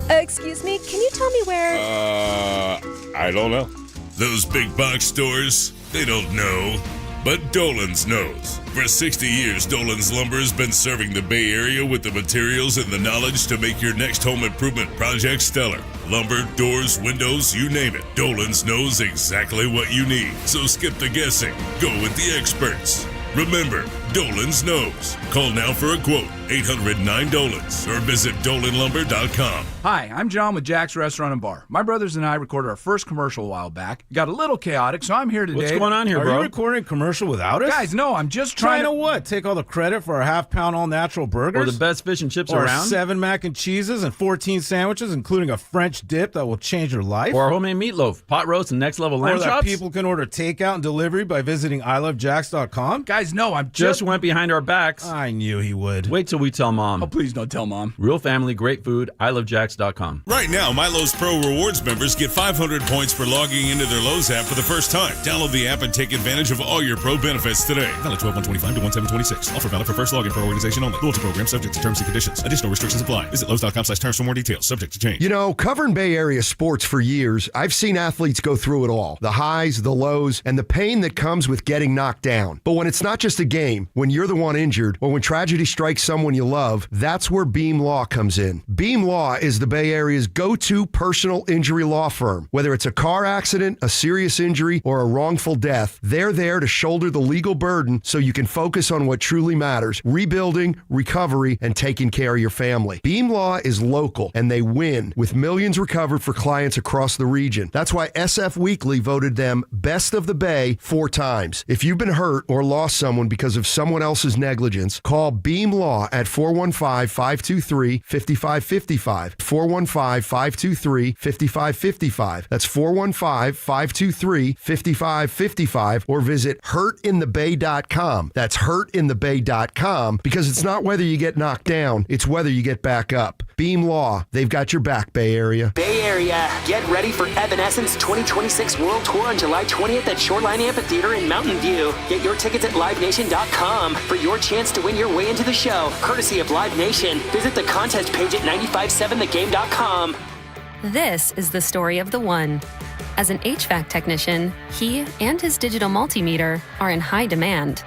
Excuse me, can you tell me where... I don't know. Those big box stores, they don't know. But Dolan's knows. For 60 years, Dolan's Lumber has been serving the Bay Area with the materials and the knowledge to make your next home improvement project stellar. Lumber, doors, windows, you name it. Dolan's knows exactly what you need. So skip the guessing. Go with the experts. Remember, Dolan's knows. Call now for a quote. 800-9-DOLANS or visit DolanLumber.com. Hi, I'm John with Jack's Restaurant and Bar. My brothers and I recorded our first commercial a while back. It got a little chaotic, so I'm here today. What's going on here, bro? Are you recording a commercial without us? Guys, no, I'm just trying to what? Take all the credit for our half-pound all-natural burgers? Or the best fish and chips or around? 7 mac and cheeses and 14 sandwiches, including a French dip that will change your life? Or homemade meatloaf, pot roast, and next-level lamb chops? Or that chops? people can order takeout and delivery by visiting ilovejacks.com? Guys, no, I'm just went behind our backs. I knew he would. Wait till we tell Mom. Oh, please don't tell Mom. Real family, great food, ilovejacks.com. Right now, Milo's Pro Rewards members get 500 points for logging into their Lowe's app for the first time. Download the app and take advantage of all your Pro benefits today. Valid 12/1/25 to 1/7/26. Offer valid for first login for organization only. Loyalty program subject to terms and conditions. Additional restrictions apply. Visit Lowe's.com/terms for more details. Subject to change. You know, covering Bay Area sports for years, I've seen athletes go through it all. The highs, the lows, and the pain that comes with getting knocked down. But when it's not just a game, when you're the one injured, or when tragedy strikes someone you love, that's where Beam Law comes in. Beam Law is the Bay Area's go-to personal injury law firm. Whether it's a car accident, a serious injury, or a wrongful death, they're there to shoulder the legal burden so you can focus on what truly matters: rebuilding, recovery, and taking care of your family. Beam Law is local, and they win, with millions recovered for clients across the region. That's why SF Weekly voted them Best of the Bay 4 times. If you've been hurt or lost someone because of someone else's negligence, call Beam Law at 415-523-5555. 415-523-5555. That's 415-523-5555, or visit hurtinthebay.com. That's hurtinthebay.com, because it's not whether you get knocked down, it's whether you get back up. Beam Law, they've got your back, Bay Area. Bay Area, get ready for Evanescence 2026 World Tour on July 20th at Shoreline Amphitheater in Mountain View. Get your tickets at livenation.com for your chance to win your way into the show, courtesy of Live Nation. Visit the contest page at 957thegame.com. This is the story of the one. As an HVAC technician, he and his digital multimeter are in high demand.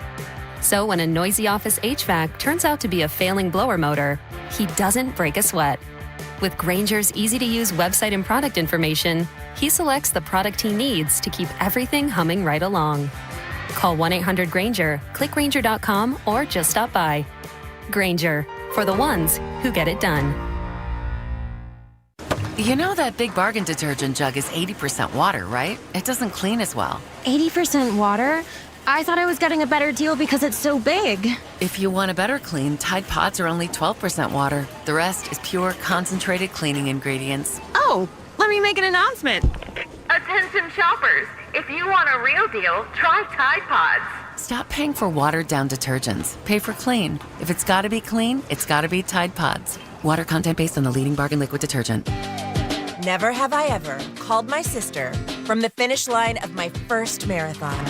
So when a noisy office HVAC turns out to be a failing blower motor, he doesn't break a sweat. With Grainger's easy-to-use website and product information, he selects the product he needs to keep everything humming right along. Call 1-800-GRAINGER, click Grainger.com, or just stop by. Grainger, for the ones who get it done. You know that Big Bargain detergent jug is 80% water, right? It doesn't clean as well. 80% water? I thought I was getting a better deal because it's so big. If you want a better clean, Tide Pods are only 12% water. The rest is pure, concentrated cleaning ingredients. Oh, let me make an announcement. Attention shoppers, if you want a real deal, try Tide Pods. Stop paying for watered-down detergents. Pay for clean. If it's gotta be clean, it's gotta be Tide Pods. Water content based on the leading bargain liquid detergent. Never have I ever called my sister from the finish line of my first marathon.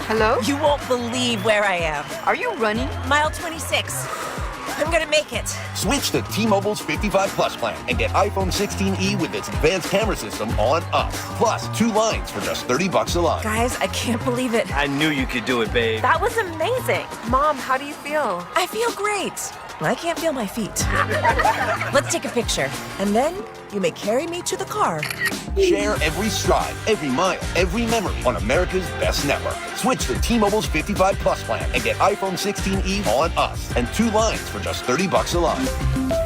Hello? You won't believe where I am. Are you running? Mile 26. I'm gonna make it. Switch to T-Mobile's 55 Plus plan and get iPhone 16e with its advanced camera system on us. Plus, 2 lines for just $30 a line. Guys, I can't believe it. I knew you could do it, babe. That was amazing. Mom, how do you feel? I feel great. I can't feel my feet. Let's take a picture, and then you may carry me to the car. Share every stride, every mile, every memory on America's best network. Switch to T-Mobile's 55 Plus plan and get iPhone 16e on us and 2 lines for just $30 a line.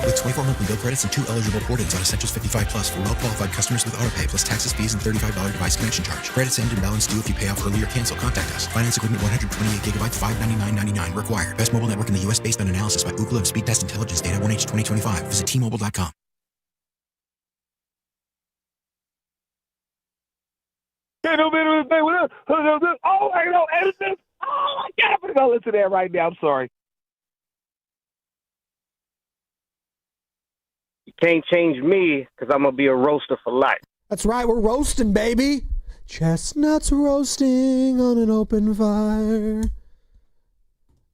With 24 monthly bill credits and 2 eligible port-ins on Essentials 55 Plus for well-qualified customers with autopay plus taxes, fees, and $35 device connection charge. Credits end and balance due if you pay off early or cancel. Contact us. Finance agreement 128 gigabytes, $599.99 required. Best mobile network in the U.S. based on analysis by Google and Speed Test Intelligence data 1H 2025. Visit T-Mobile.com. Oh, I know, edit this. Oh, my God, I'm going to go listen to that right now. I'm sorry. You can't change me because I'm going to be a roaster for life. That's right, we're roasting, baby. Chestnuts roasting on an open fire.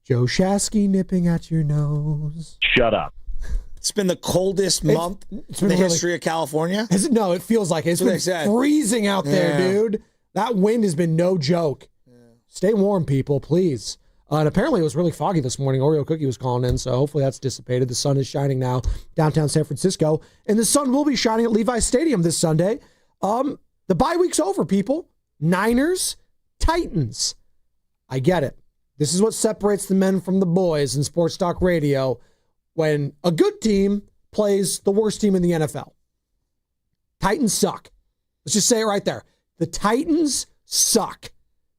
Joe Shasky nipping at your nose. Shut up. It's been the coldest month in the history of California. No, it feels like it. It's been freezing out there, dude. That wind has been no joke. Stay warm, people, please. And apparently it was really foggy this morning. Oreo Cookie was calling in, so hopefully that's dissipated. The sun is shining now downtown San Francisco. And the sun will be shining at Levi's Stadium this Sunday. The bye week's over, people. Niners, Titans. I get it. This is what separates the men from the boys in sports talk radio when a good team plays the worst team in the NFL. Titans suck. Let's just say it right there. The Titans suck.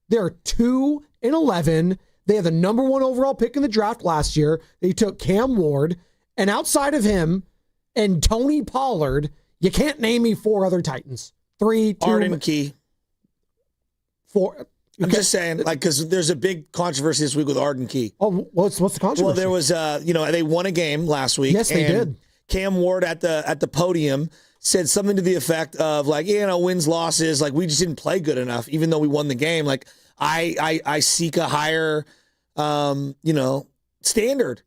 They're 2-11. They had the number 1 overall pick in the draft last year. They took Cam Ward. And outside of him and Tony Pollard, you can't name me 4 other Titans. 3, 2, Arden Key. 4. I'm just saying, because there's a big controversy this week with Arden Key. Oh, what's the controversy? Well, there was, they won a game last week. Yes, they did. Cam Ward at the podium said something to the effect of wins, losses, we just didn't play good enough, even though we won the game. I seek a higher, standard,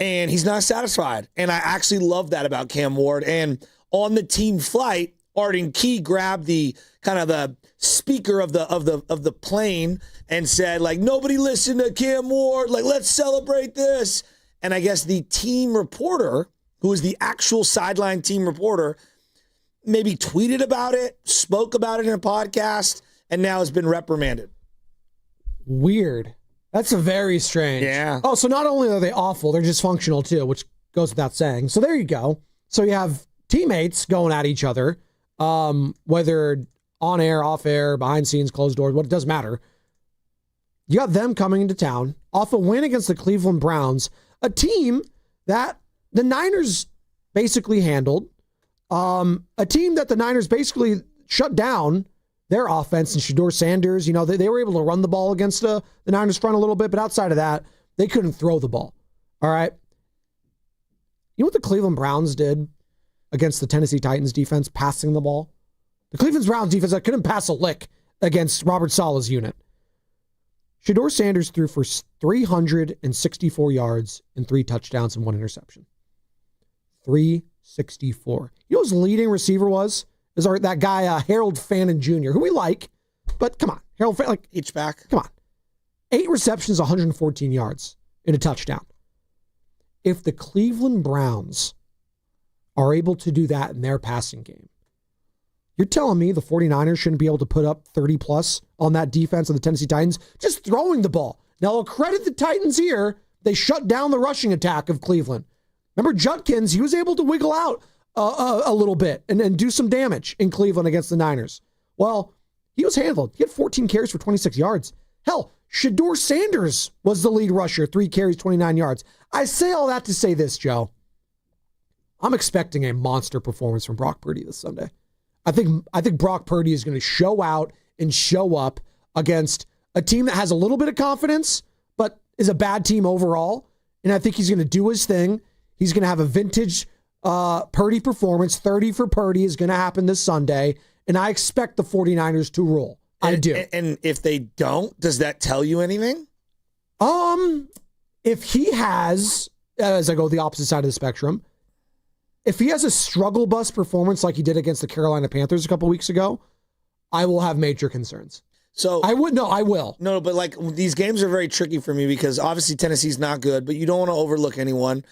and he's not satisfied. And I actually love that about Cam Ward. And on the team flight, Arden Key grabbed the kind of the speaker of the plane and said, nobody listened to Cam Ward. Let's celebrate this. And I guess the team reporter, who is the actual sideline team reporter, maybe tweeted about it, spoke about it in a podcast, and now has been reprimanded. Weird. That's a very strange. Yeah. Oh, so not only are they awful, they're dysfunctional too, which goes without saying. So there you go. So you have teammates going at each other, whether on air, off air, behind scenes, closed doors, it doesn't matter. You got them coming into town off a win against the Cleveland Browns, a team that the Niners basically handled, a team that the Niners basically shut down their offense and Shedeur Sanders. They were able to run the ball against the Niners front a little bit, but outside of that, they couldn't throw the ball. All right. You know what the Cleveland Browns did against the Tennessee Titans defense, passing the ball? The Cleveland Browns defense that couldn't pass a lick against Robert Saleh's unit. Shedeur Sanders threw for 364 yards and 3 touchdowns and 1 interception. 364. You know who his leading receiver was? Is that guy Harold Fannin Jr., who we like, but come on. Harold Fannin, like H-back. Come on. 8 receptions, 114 yards and a touchdown. If the Cleveland Browns are able to do that in their passing game, you're telling me the 49ers shouldn't be able to put up 30-plus on that defense of the Tennessee Titans just throwing the ball. Now, I'll credit the Titans here. They shut down the rushing attack of Cleveland. Remember Judkins? He was able to wiggle out a little bit and do some damage in Cleveland against the Niners. Well, he was handled. He had 14 carries for 26 yards. Hell, Shedeur Sanders was the lead rusher, 3 carries, 29 yards. I say all that to say this, Joe. I'm expecting a monster performance from Brock Purdy this Sunday. I think Brock Purdy is going to show out and show up against a team that has a little bit of confidence, but is a bad team overall. And I think he's going to do his thing. He's going to have a vintage Purdy performance. 30 for Purdy is going to happen this Sunday. And I expect the 49ers to roll. I do. And if they don't, does that tell you anything? If he has, as I go the opposite side of the spectrum, if he has a struggle bus performance like he did against the Carolina Panthers a couple weeks ago, I will have major concerns. So I will. No, but like these games are very tricky for me because obviously Tennessee's not good, but you don't want to overlook anyone.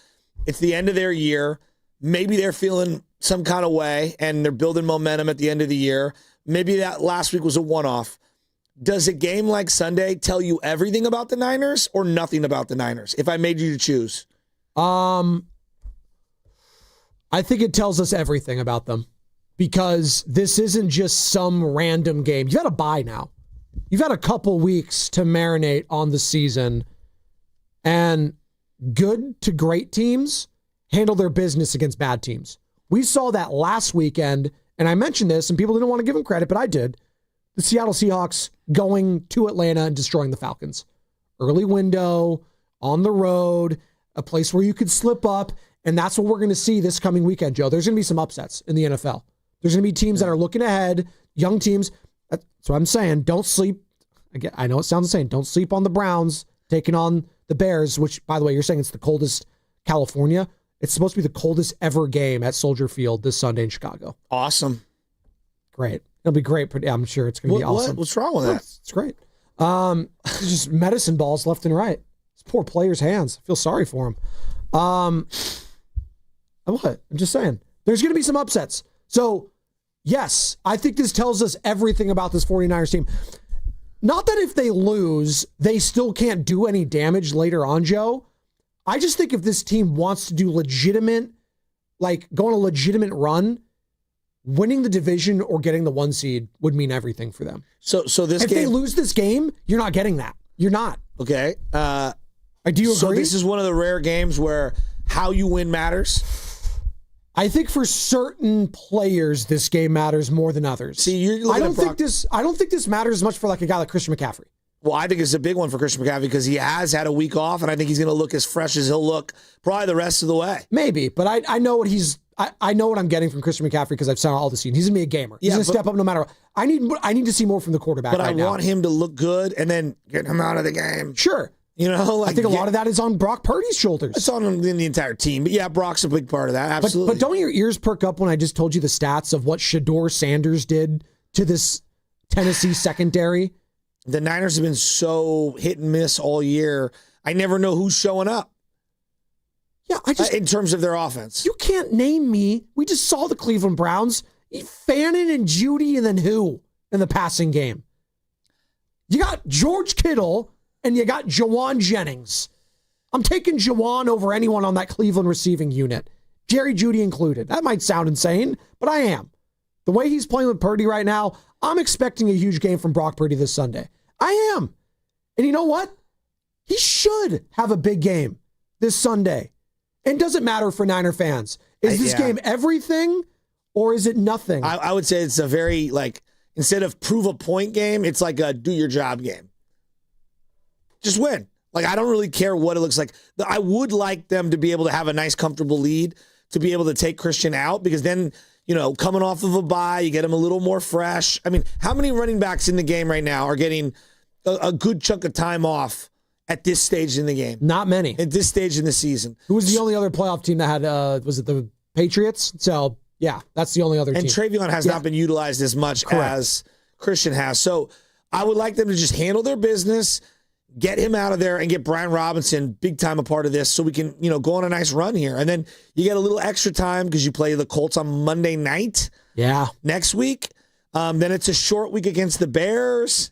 It's the end of their year. Maybe they're feeling some kind of way and they're building momentum at the end of the year. Maybe that last week was a one-off. Does a game like Sunday tell you everything about the Niners or nothing about the Niners? If I made you to choose. I think it tells us everything about them because this isn't just some random game. You've had a bye now. You've had a couple weeks to marinate on the season, and good to great teams handle their business against bad teams. We saw that last weekend, and I mentioned this, and people didn't want to give them credit, but I did. The Seattle Seahawks going to Atlanta and destroying the Falcons. Early window, on the road, a place where you could slip up, and that's what we're going to see this coming weekend, Joe. There's going to be some upsets in the NFL. There's going to be teams that are looking ahead, young teams. That's what I'm saying. Don't sleep. Again, I know it sounds insane. Don't sleep on the Browns taking on the Bears, which, by the way, you're saying it's the coldest California. It's supposed to be the coldest ever game at Soldier Field this Sunday in Chicago. Awesome. Great. It'll be great. I'm sure it's going to be awesome. What's wrong with that? It's great. It's just medicine balls left and right. It's poor players' hands. I feel sorry for them. What? I'm just saying. There's going to be some upsets. So, yes, I think this tells us everything about this 49ers team. Not that if they lose, they still can't do any damage later on, Joe. I just think if this team wants to do legitimate, like go on a legitimate run, winning the division or getting the 1 seed would mean everything for them. So this if they lose this game, you're not getting that. You're not. Okay. Do you agree? So this is one of the rare games where how you win matters? I think for certain players, this game matters more than others. See, I don't think this matters as much for like a guy like Christian McCaffrey. Well, I think it's a big one for Christian McCaffrey because he has had a week off, and I think he's going to look as fresh as he'll look probably the rest of the way. Maybe, but I know what I know what I'm getting from Christian McCaffrey because I've seen all the seasons. He's going to be a gamer. He's going to step up no matter what. I need to see more from the quarterback. But I want him to look good and then get him out of the game. Sure. You know, I think a lot of that is on Brock Purdy's shoulders. It's on the entire team. But yeah, Brock's a big part of that. Absolutely. But don't your ears perk up when I just told you the stats of what Shedeur Sanders did to this Tennessee secondary? The Niners have been so hit and miss all year. I never know who's showing up. Yeah, in terms of their offense. You can't name me. We just saw the Cleveland Browns. Fannin and Judy, and then who in the passing game? You got George Kittle and you got Jawan Jennings. I'm taking Jawan over anyone on that Cleveland receiving unit, Jerry Jeudy included. That might sound insane, but I am. The way he's playing with Purdy right now, I'm expecting a huge game from Brock Purdy this Sunday. I am. And you know what? He should have a big game this Sunday. And does it matter for Niner fans? Is this game everything or is it nothing? I would say it's a very, instead of prove a point game, it's like a do your job game. Just win. Like, I don't really care what it looks like. I would like them to be able to have a nice, comfortable lead, to be able to take Christian out, because then, coming off of a bye, you get him a little more fresh. I mean, how many running backs in the game right now are getting a good chunk of time off at this stage in the game? Not many. At this stage in the season. Who was the only other playoff team that had, was it the Patriots? So, yeah, that's the only other team. And Travion has not been utilized as much as Christian has. So I would like them to just handle their business, get him out of there, and get Brian Robinson big time a part of this so we can, go on a nice run here. And then you get a little extra time because you play the Colts on Monday night. Yeah. Next week. Then it's a short week against the Bears.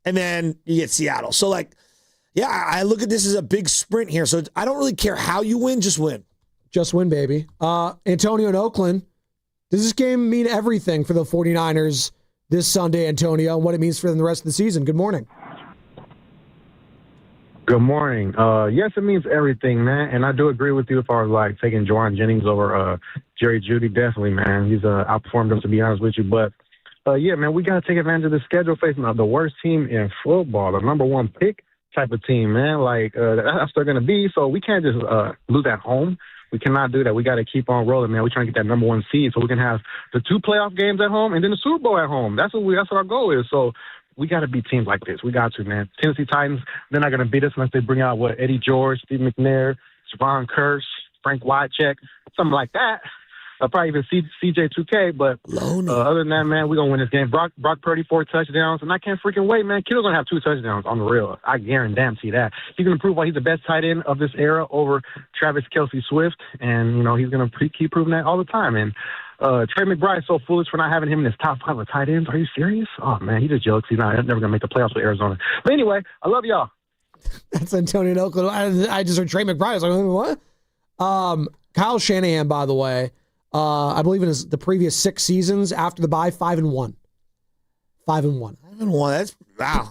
And then you get Seattle. So, I look at this as a big sprint here. So I don't really care how you win, just win. Just win, baby. Antonio in Oakland. Does this game mean everything for the 49ers this Sunday, Antonio, and what it means for them the rest of the season? Good morning. Good morning. Yes, it means everything, man. And I do agree with you as far as taking Juwan Jennings over Jerry Jeudy. Definitely, man. He's outperformed them, to be honest with you. But yeah, man, we got to take advantage of the schedule facing the worst team in football, the number one pick type of team, man. That's what they're going to be. So we can't just lose at home. We cannot do that. We got to keep on rolling, man. We're trying to get that number one seed so we can have the 2 playoff games at home and then the Super Bowl at home. That's what our goal is. So we got to beat teams like this. We got to, man. Tennessee Titans, they're not going to beat us unless they bring out Eddie George, Steve McNair, Javon Kearse, Frank Wycheck, something like that. Probably even CJ2K, but other than that, man, we're going to win this game. Brock Purdy, 4 touchdowns, and I can't freaking wait, man. Kittle's going to have 2 touchdowns on the real. I guarantee that. He's going to prove why he's the best tight end of this era over Travis Kelce Swift, and, he's going to keep proving that all the time. And Trey McBride is so foolish for not having him in his top 5 of tight ends. Are you serious? Oh, man, he just jokes. He's never going to make the playoffs with Arizona. But anyway, I love y'all. That's Antonio in Oakland. I just heard Trey McBride. I was like, what? Kyle Shanahan, by the way, I believe in the previous 6 seasons after the bye, 5-1. 5-1. 5-1.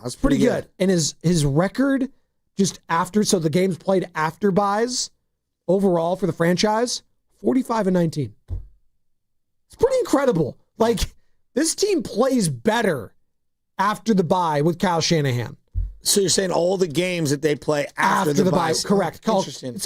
That's pretty good. And his record just after, so the games played after buys, overall for the franchise, 45-19. It's pretty incredible. This team plays better after the bye with Kyle Shanahan. So you're saying all the games that they play after the bye? Correct. Interesting.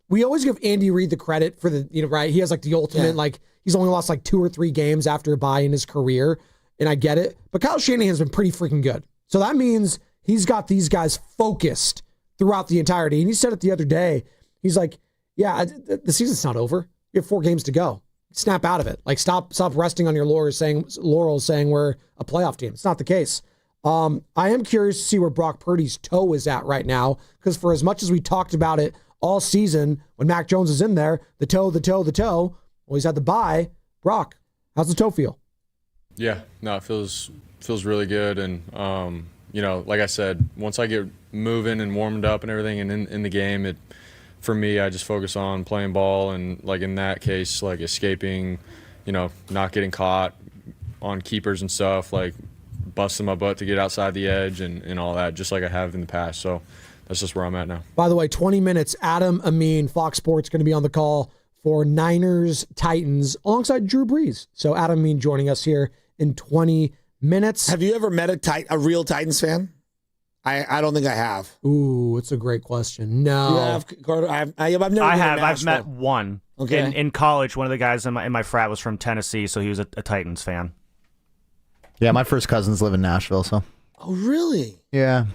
We always give Andy Reid the credit for the, right? He has the ultimate, he's only lost 2 or 3 games after a bye in his career, and I get it. But Kyle Shanahan's been pretty freaking good. So that means he's got these guys focused throughout the entirety. And he said it the other day. He's like, yeah, the season's not over. You have 4 games to go. Snap out of it. Stop resting on your laurels saying we're a playoff team. It's not the case. I am curious to see where Brock Purdy's toe is at right now, because for as much as we talked about it all season, when Mac Jones is in there, the toe. Well, he's had the bye. Brock, how's the toe feel? Yeah, no, it feels really good. And, like I said, once I get moving and warmed up and everything and in the game, for me, I just focus on playing ball and, in that case, escaping, not getting caught on keepers and stuff, busting my butt to get outside the edge and all that, just like I have in the past. So that's just where I'm at now. By the way, 20 minutes, Adam Amin, Fox Sports, going to be on the call for Niners Titans alongside Drew Brees. So Adam Amin joining us here in 20 minutes. Have you ever met a real Titans fan? I don't think I have. Ooh, it's a great question. No. You have, Carter? I've never been to I've met one. Okay. In college, one of the guys in my frat was from Tennessee, so he was a Titans fan. Yeah, my first cousins live in Nashville, so. Oh, really? Yeah.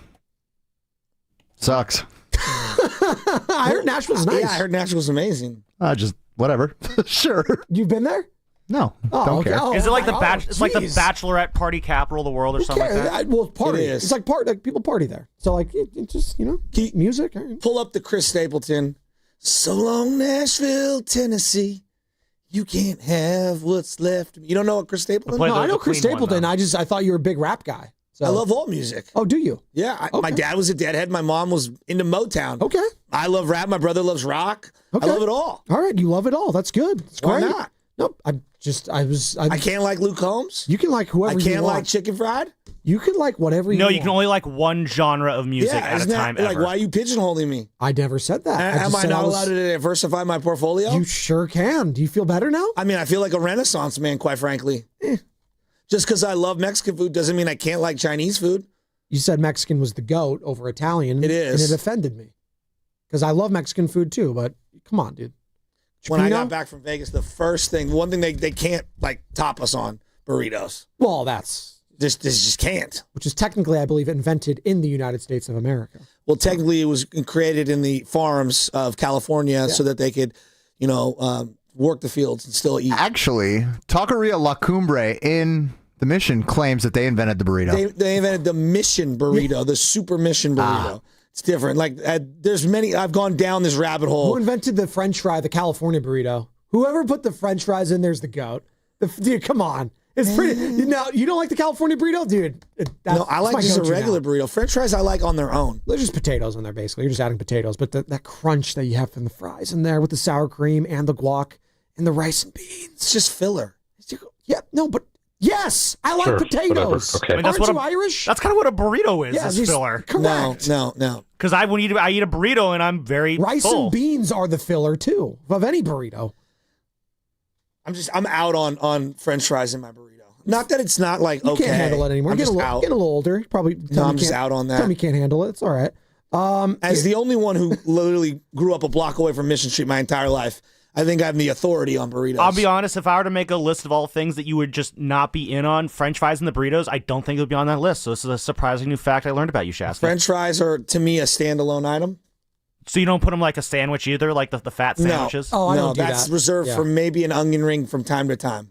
Sucks. I heard Nashville's nice. Yeah, I heard Nashville's amazing. Just whatever. Sure. You've been there? No. Don't care. Is it like the the bachelorette party capital of the world or something like that? Well, party. It is. It's people party there. So it just keep music. Pull up the Chris Stapleton. So long, Nashville, Tennessee. You can't have what's left. You don't know what Chris Stapleton? No, I know Chris Stapleton. I thought you were a big rap guy. So. I love all music. Oh, do you? Yeah. My dad was a Deadhead. My mom was into Motown. Okay. I love rap. My brother loves rock. Okay. I love it all. All right. You love it all. That's good. That's Why great. not? Nope. I can't like Luke Combs. You can like whoever you want. I can't like Chicken Fried. You can like whatever you want. No, you can only like one genre of music at a time ever. Why are you pigeonholing me? I never said that. Am I not allowed to diversify my portfolio? You sure can. Do you feel better now? I mean, I feel like a Renaissance man, quite frankly. Just because I love Mexican food doesn't mean I can't like Chinese food. You said Mexican was the GOAT over Italian. It is. And it offended me. Because I love Mexican food too, but come on, dude. When I got back from Vegas, the one thing they can't top us on, burritos. Well, that's this just can't. Which is technically, I believe, invented in the United States of America. Well, technically, it was created in the farms of California so that they could, work the fields and still eat. Actually, Taqueria La Cumbre in the Mission claims that they invented the burrito. They invented the Mission burrito, the Super Mission burrito. It's different. There's many. I've gone down this rabbit hole. Who invented the French fry, the California burrito? Whoever put the French fries in there's the GOAT. Dude, come on. It's pretty. Now, you don't like the California burrito, dude? No, I like just a regular burrito. French fries I like on their own. There's just potatoes in there, basically. You're just adding potatoes, but that crunch that you have from the fries in there with the sour cream and the guac and the rice and beans. It's just filler. Yeah, no, but yes, I like potatoes. Okay. I mean, Aren't you Irish? That's kind of what a burrito is. Yeah, is filler. Correct. No. Because I eat a burrito and I'm very rice full. and beans are the filler too of any burrito. I'm out on French fries in my burrito. Not that it's not You can't handle it anymore. Get a little older. Probably. I'm just out on that. Tell me you can't handle it. It's all right. As the only one who literally grew up a block away from Mission Street my entire life, I think I have the authority on burritos. I'll be honest, if I were to make a list of all things that you would just not be in on, French fries and the burritos, I don't think it would be on that list. So this is a surprising new fact I learned about you, Shasta. French fries are, to me, a standalone item. So you don't put them like a sandwich either, like the fat sandwiches? No. Oh, I don't do that's that. reserved for maybe an onion ring from time to time.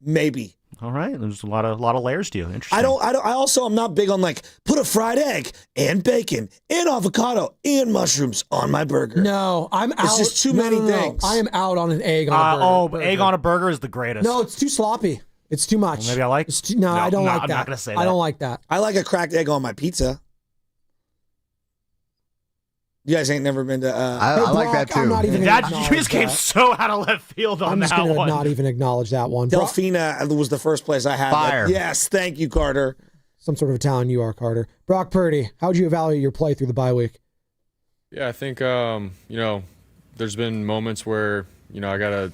Maybe. All right, there's a lot of layers to you. Interesting. I also am not big on put a fried egg and bacon and avocado and mushrooms on my burger. No, I'm out. It's just too many things. I am out on an egg on a burger. Egg on a burger is the greatest. No, it's too sloppy. It's too much. Well, maybe I like. I don't like that. I'm not gonna say that. I don't like that. I like a cracked egg on my pizza. You guys ain't never been to. I like that too. I'm not even you just came so out of left field on I'm just that gonna one. not even acknowledge that one. Delfina was the first place I had. Fire. Yes, thank you, Carter. Some sort of Italian you are, Carter. Brock Purdy, how would you evaluate your play through the bye week? Yeah, I think there's been moments where I gotta,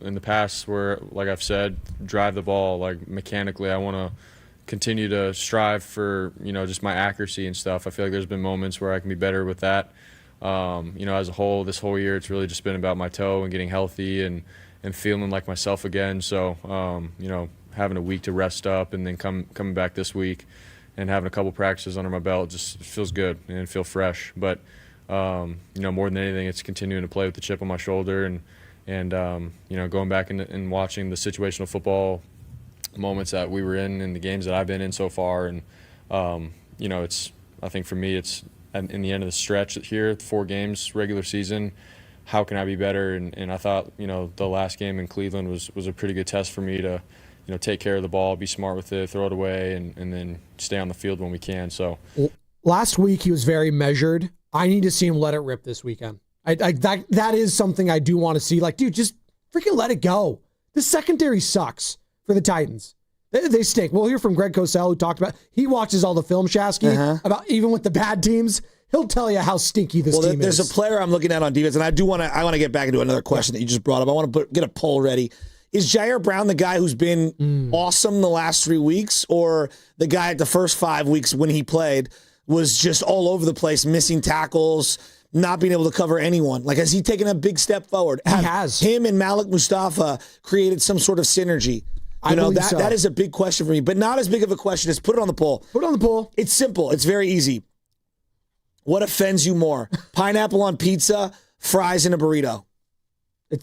in the past, where like I've said, drive the ball mechanically. I want to continue to strive for just my accuracy and stuff. I feel like there's been moments where I can be better with that. As a whole, this whole year, it's really just been about my toe and getting healthy and feeling like myself again. So, having a week to rest up and then coming back this week and having a couple practices under my belt just feels good and feel fresh. But, more than anything, it's continuing to play with the chip on my shoulder and going back and watching the situational football moments that we were in the games that I've been in so far. And, I think for me, it's in the end of the stretch here, 4 games, regular season, how can I be better? And I thought, the last game in Cleveland was a pretty good test for me to, take care of the ball, be smart with it, throw it away, and then stay on the field when we can. So last week he was very measured. I need to see him let it rip this weekend. That is something I do want to see. Dude, just freaking let it go. The secondary sucks for the Titans. They stink. We'll hear from Greg Cosell, who talked about, he watches all the film, Shasky, about even with the bad teams. He'll tell you how stinky this team is. There's a player I'm looking at on defense, and I want to get back into another question that you just brought up. I want to get a poll ready. Is Jair Brown the guy who's been awesome the last 3 weeks, or the guy at the first 5 weeks when he played was just all over the place, missing tackles, not being able to cover anyone? Has he taken a big step forward? He has. Him and Malik Mustafa created some sort of synergy. That is a big question for me, but not as big of a question as put it on the poll. Put it on the poll. It's simple. It's very easy. What offends you more? Pineapple on pizza, fries in a burrito?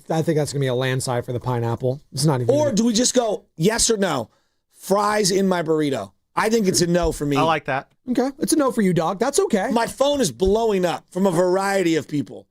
I think that's going to be a landslide for the pineapple. It's not even. Or do we just go yes or no? Fries in my burrito. I think it's a no for me. I like that. Okay. It's a no for you, dog. That's okay. My phone is blowing up from a variety of people.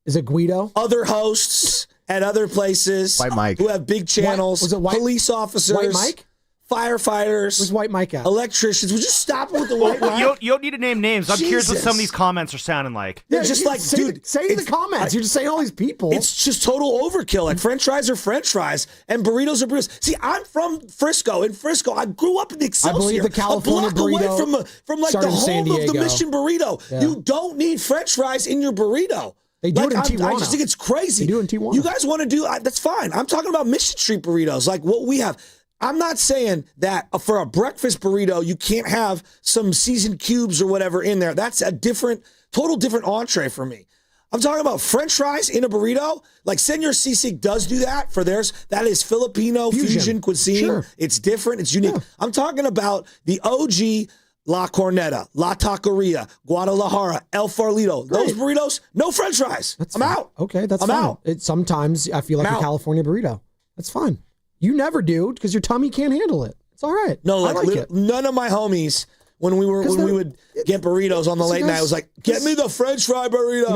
Is it Guido? Other hosts at other places. White Mike. Who have big channels. Was it police officers. White Mike? Firefighters. Where's White Mike at? Electricians. Would you stop with the White Mike? You don't need to name names. I'm curious what some of these comments are sounding like. They're just say the comments. You're just saying all these people. It's just total overkill. French fries are French fries, and burritos are burritos. See, I'm from Frisco. In Frisco, I grew up in Excelsior. I believe the California a block away burrito from the home of the Mission burrito. Yeah. You don't need French fries in your burrito. They do it in Tijuana. I just think it's crazy. They do it in Tijuana. You guys want to do that's fine. I'm talking about Mission Street burritos, like what we have. I'm not saying that for a breakfast burrito, you can't have some seasoned cubes or whatever in there. That's a total different entree for me. I'm talking about French fries in a burrito. Like Senor Sisig does do that for theirs. That is Filipino fusion cuisine. Sure. It's different. It's unique. Yeah. I'm talking about the OG La Corneta, La Taqueria, Guadalajara, El Farolito. Those burritos, no French fries. I'm out. Okay, that's fine. Out. Sometimes I feel like a California burrito. That's fine. You never do because your tummy can't handle it. It's all right. No, none of my homies when we would get burritos on the late night, it was like, get me the French fry burrito.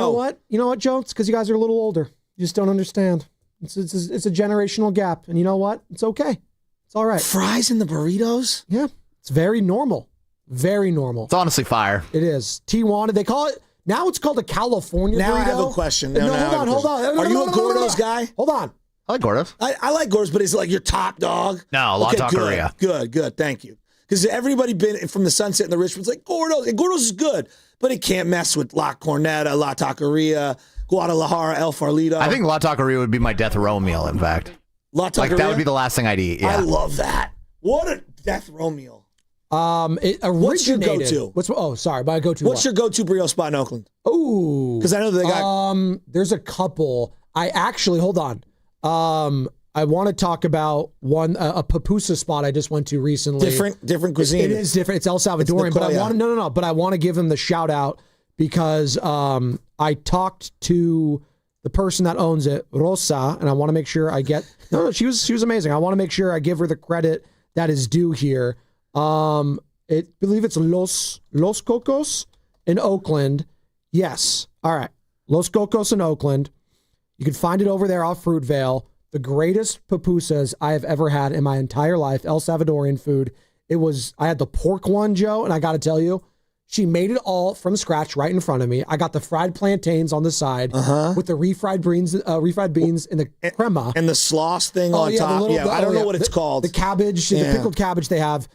You know what, Joe? It's because you guys are a little older. You just don't understand. It's a generational gap, and you know what? It's okay. It's all right. Fries in the burritos? Yeah, it's very normal. Very normal. It's honestly fire. It is. Tijuana, they call it. Now it's called a California burrito. Now I have a question. Hold on. Are you a Gordo's guy? Hold on. I like Gordo's. I like Gordo's, but is it like your top dog? No, La Taqueria. Good. Thank you. Because everybody been from the Sunset and the Richmond's like, Gordo's. And Gordo's is good, but it can't mess with La Corneta, La Taqueria, Guadalajara, El Farolito. I think La Taqueria would be my death row meal, in fact. La Taqueria? Like, that would be the last thing I'd eat. Yeah. I love that. What a death row meal. It originated. What's your go-to? My go-to. What's your go-to burrito spot in Oakland? Ooh. Because I know they got... There's a couple. Hold on. I want to talk about one, a pupusa spot I just went to recently. Different cuisine. It is different. It's El Salvadorian, but I want to give him the shout out because I talked to the person that owns it, Rosa, and I want to make sure I get. No, she was amazing. I want to make sure I give her the credit that is due here. I believe it's Los Cocos in Oakland. Yes. All right. Los Cocos in Oakland. You can find it over there off Fruitvale. The greatest pupusas I have ever had in my entire life, El Salvadorian food. I had the pork one, Joe, and I got to tell you, she made it all from scratch right in front of me. I got the fried plantains on the side with the refried beans in the crema. And the sauce thing on top. I don't know what it's called. The cabbage, the pickled cabbage they have.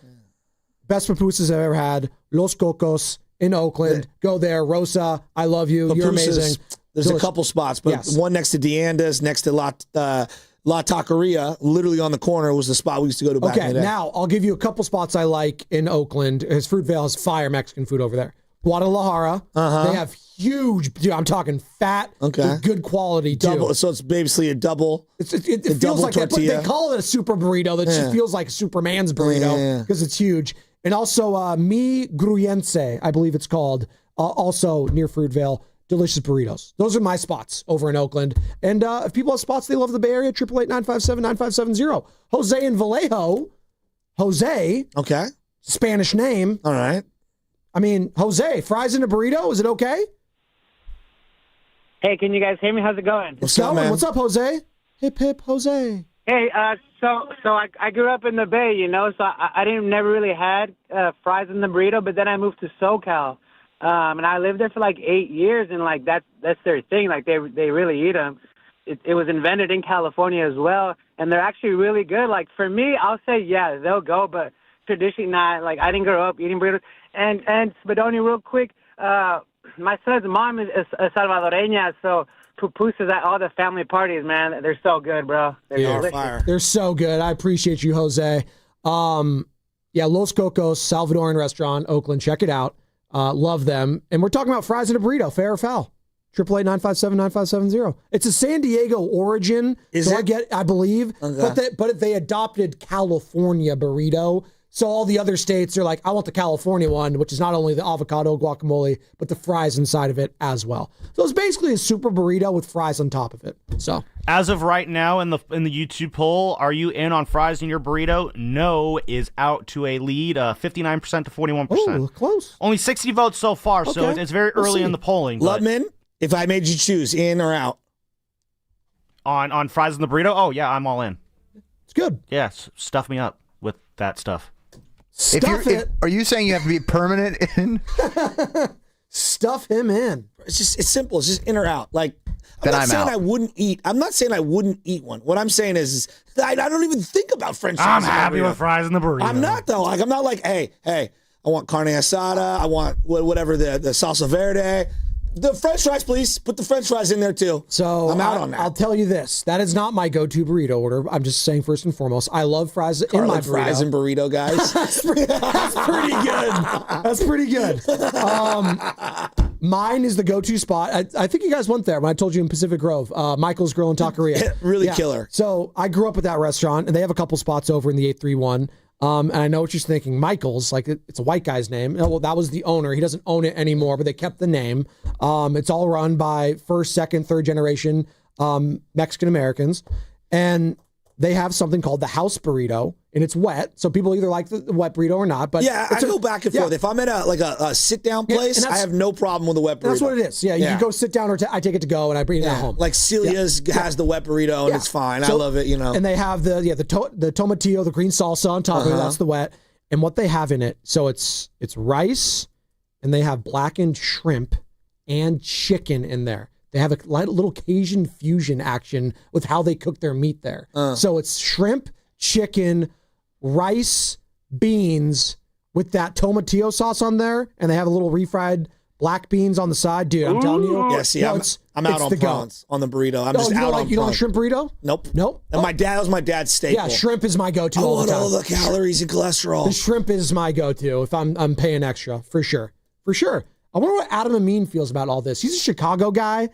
Best pupusas I've ever had. Los Cocos in Oakland. Go there. Rosa, I love you. You're amazing. There's a couple spots, but one next to Deanda's, next to La Taqueria, literally on the corner, was the spot we used to go to back in the day. Now I'll give you a couple spots I like in Oakland. Fruitvale has fire Mexican food over there. Guadalajara, they have huge, I'm talking fat, good quality too. Double, so it's basically a double. It feels like tortilla. They call it a super burrito. That just feels like Superman's burrito because it's huge. And also Mi Gruyense, I believe it's called, also near Fruitvale. Delicious burritos. Those are my spots over in Oakland. And if people have spots they love in the Bay Area, 888-957-9570. Jose in Vallejo. Jose. Okay. Spanish name. All right. I mean, Jose, fries in a burrito. Is it okay? Hey, can you guys hear me? How's it going? What's going, man? What's up, Jose? Hip, hip, Jose. Hey, so I grew up in the Bay, so I never really had fries in the burrito, but then I moved to SoCal. And I lived there for like 8 years, and like that's their thing. Like they really eat them. It was invented in California as well, and they're actually really good. Like for me, I'll say they'll go, but traditionally not. Like I didn't grow up eating burritos. And Spadoni, real quick, my son's mom is a Salvadoreña, so pupusas at all the family parties, man, they're so good, bro. They're so good. I appreciate you, Jose. Los Cocos, Salvadoran restaurant, Oakland. Check it out. Love them. And we're talking about fries in a burrito, fair or foul. 888-957-9570. It's a San Diego origin. I believe. Okay. But they adopted California burrito. So all the other states are like, I want the California one, which is not only the avocado guacamole, but the fries inside of it as well. So it's basically a super burrito with fries on top of it. So as of right now in the YouTube poll, are you in on fries in your burrito? No is out to a lead, 59% to 41%. Ooh, close. Only 60 votes so far, so it's very early in the polling. Ludman, if I made you choose, in or out? On fries in the burrito? Oh, yeah, I'm all in. It's good. Yes, stuff me up with that stuff. Are you saying you have to be permanent in? Stuff him in. It's simple. It's just in or out. Like I'm not saying I wouldn't eat one. What I'm saying is I don't even think about French fries. I'm happy with fries in the burrito. I'm not though. Like I'm not like, hey, I want carne asada. I want whatever the salsa verde. The French fries, please. Put the French fries in there too. So I'm out on that. I'll tell you this: that is not my go-to burrito order. I'm just saying, first and foremost, I love fries in my burrito. Fries and burrito, guys. That's pretty good. That's pretty good. Mine is the go-to spot. I think you guys went there when I told you in Pacific Grove, Michael's Grill and Taqueria. Really killer. So I grew up at that restaurant, and they have a couple spots over in the 831. And I know what you're thinking. Michael's, like, it's a white guy's name. Well, that was the owner. He doesn't own it anymore, but they kept the name. It's all run by first, second, third generation Mexican Americans. And they have something called the house burrito, and it's wet. So people either like the wet burrito or not. But yeah, I go back and forth. If I'm at a sit-down place, I have no problem with the wet burrito. That's what it is. Yeah, you can go sit down, or I take it to go, and I bring it at home. Like Celia's has the wet burrito, and it's fine. I love it, And they have the tomatillo, the green salsa on top of it. That's the wet. And what they have in it, so it's rice, and they have blackened shrimp and chicken in there. They have a little Cajun fusion action with how they cook their meat there. So it's shrimp, chicken, rice, beans with that tomatillo sauce on there, and they have a little refried black beans on the side. Dude, I'm telling you. Yeah, see, I'm out on prawns on the burrito. I'm just out on prawns. You don't like shrimp burrito? Nope. Nope. And that was my dad's staple. Yeah, shrimp is my go-to all the time. All the calories and cholesterol. The shrimp is my go-to if I'm paying extra, for sure. For sure. I wonder what Adam Amin feels about all this. He's a Chicago guy.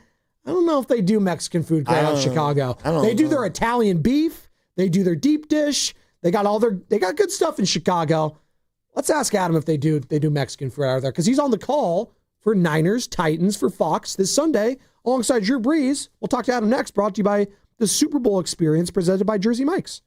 I don't know if they do Mexican food great out of Chicago. They do their Italian beef. They do their deep dish. They got good stuff in Chicago. Let's ask Adam if they do Mexican food out there, because he's on the call for Niners, Titans for Fox this Sunday alongside Drew Brees. We'll talk to Adam next, brought to you by the Super Bowl Experience presented by Jersey Mike's.